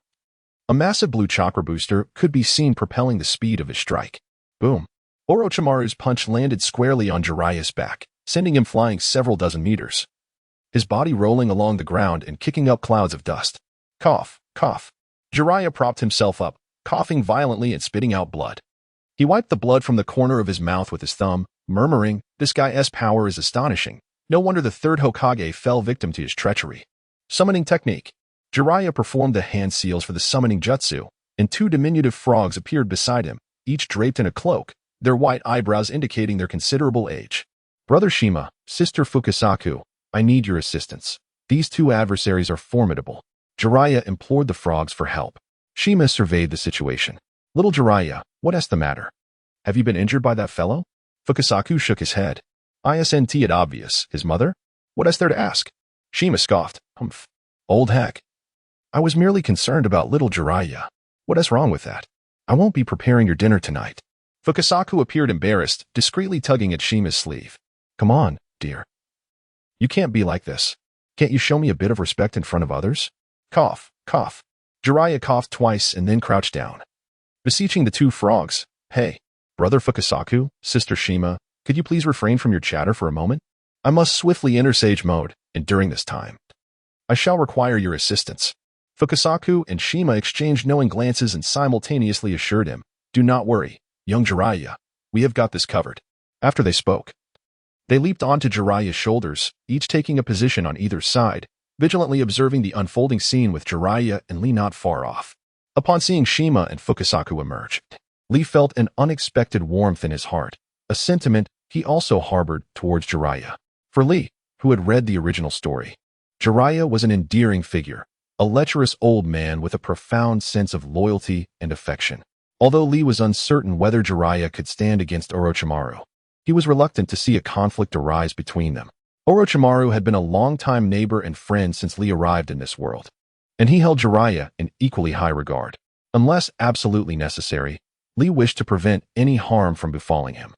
a massive blue chakra booster could be seen propelling the speed of his strike. Boom. Orochimaru's punch landed squarely on Jiraiya's back, sending him flying several dozen meters, his body rolling along the ground and kicking up clouds of dust. Cough, cough. Jiraiya propped himself up, coughing violently and spitting out blood. He wiped the blood from the corner of his mouth with his thumb, murmuring, "This guy's power is astonishing. No wonder the third Hokage fell victim to his treachery." Summoning technique. Jiraiya performed the hand seals for the summoning jutsu, and two diminutive frogs appeared beside him, each draped in a cloak, their white eyebrows indicating their considerable age. Brother Shima, Sister Fukasaku, I need your assistance. These two adversaries are formidable. Jiraiya implored the frogs for help. Shima surveyed the situation. Little Jiraiya, what's the matter? Have you been injured by that fellow? Fukasaku shook his head. Isn't it obvious, his mother? What's there to ask? Shima scoffed. Humph. Old heck. I was merely concerned about little Jiraiya. What's wrong with that? I won't be preparing your dinner tonight. Fukasaku appeared embarrassed, discreetly tugging at Shima's sleeve. Come on, dear. You can't be like this. Can't you show me a bit of respect in front of others? Cough, cough. Jiraiya coughed twice and then crouched down, beseeching the two frogs. Hey, Brother Fukasaku, Sister Shima, could you please refrain from your chatter for a moment? I must swiftly enter sage mode, and during this time, I shall require your assistance. Fukasaku and Shima exchanged knowing glances and simultaneously assured him, Do not worry, young Jiraiya. We have got this covered. After they spoke, they leaped onto Jiraiya's shoulders, each taking a position on either side, vigilantly observing the unfolding scene with Jiraiya and Lee not far off. Upon seeing Shima and Fukasaku emerge, Lee felt an unexpected warmth in his heart, a sentiment he also harbored towards Jiraiya. For Lee, who had read the original story, Jiraiya was an endearing figure, a lecherous old man with a profound sense of loyalty and affection. Although Lee was uncertain whether Jiraiya could stand against Orochimaru, he was reluctant to see a conflict arise between them. Orochimaru had been a longtime neighbor and friend since Lee arrived in this world, and he held Jiraiya in equally high regard. Unless absolutely necessary, Lee wished to prevent any harm from befalling him.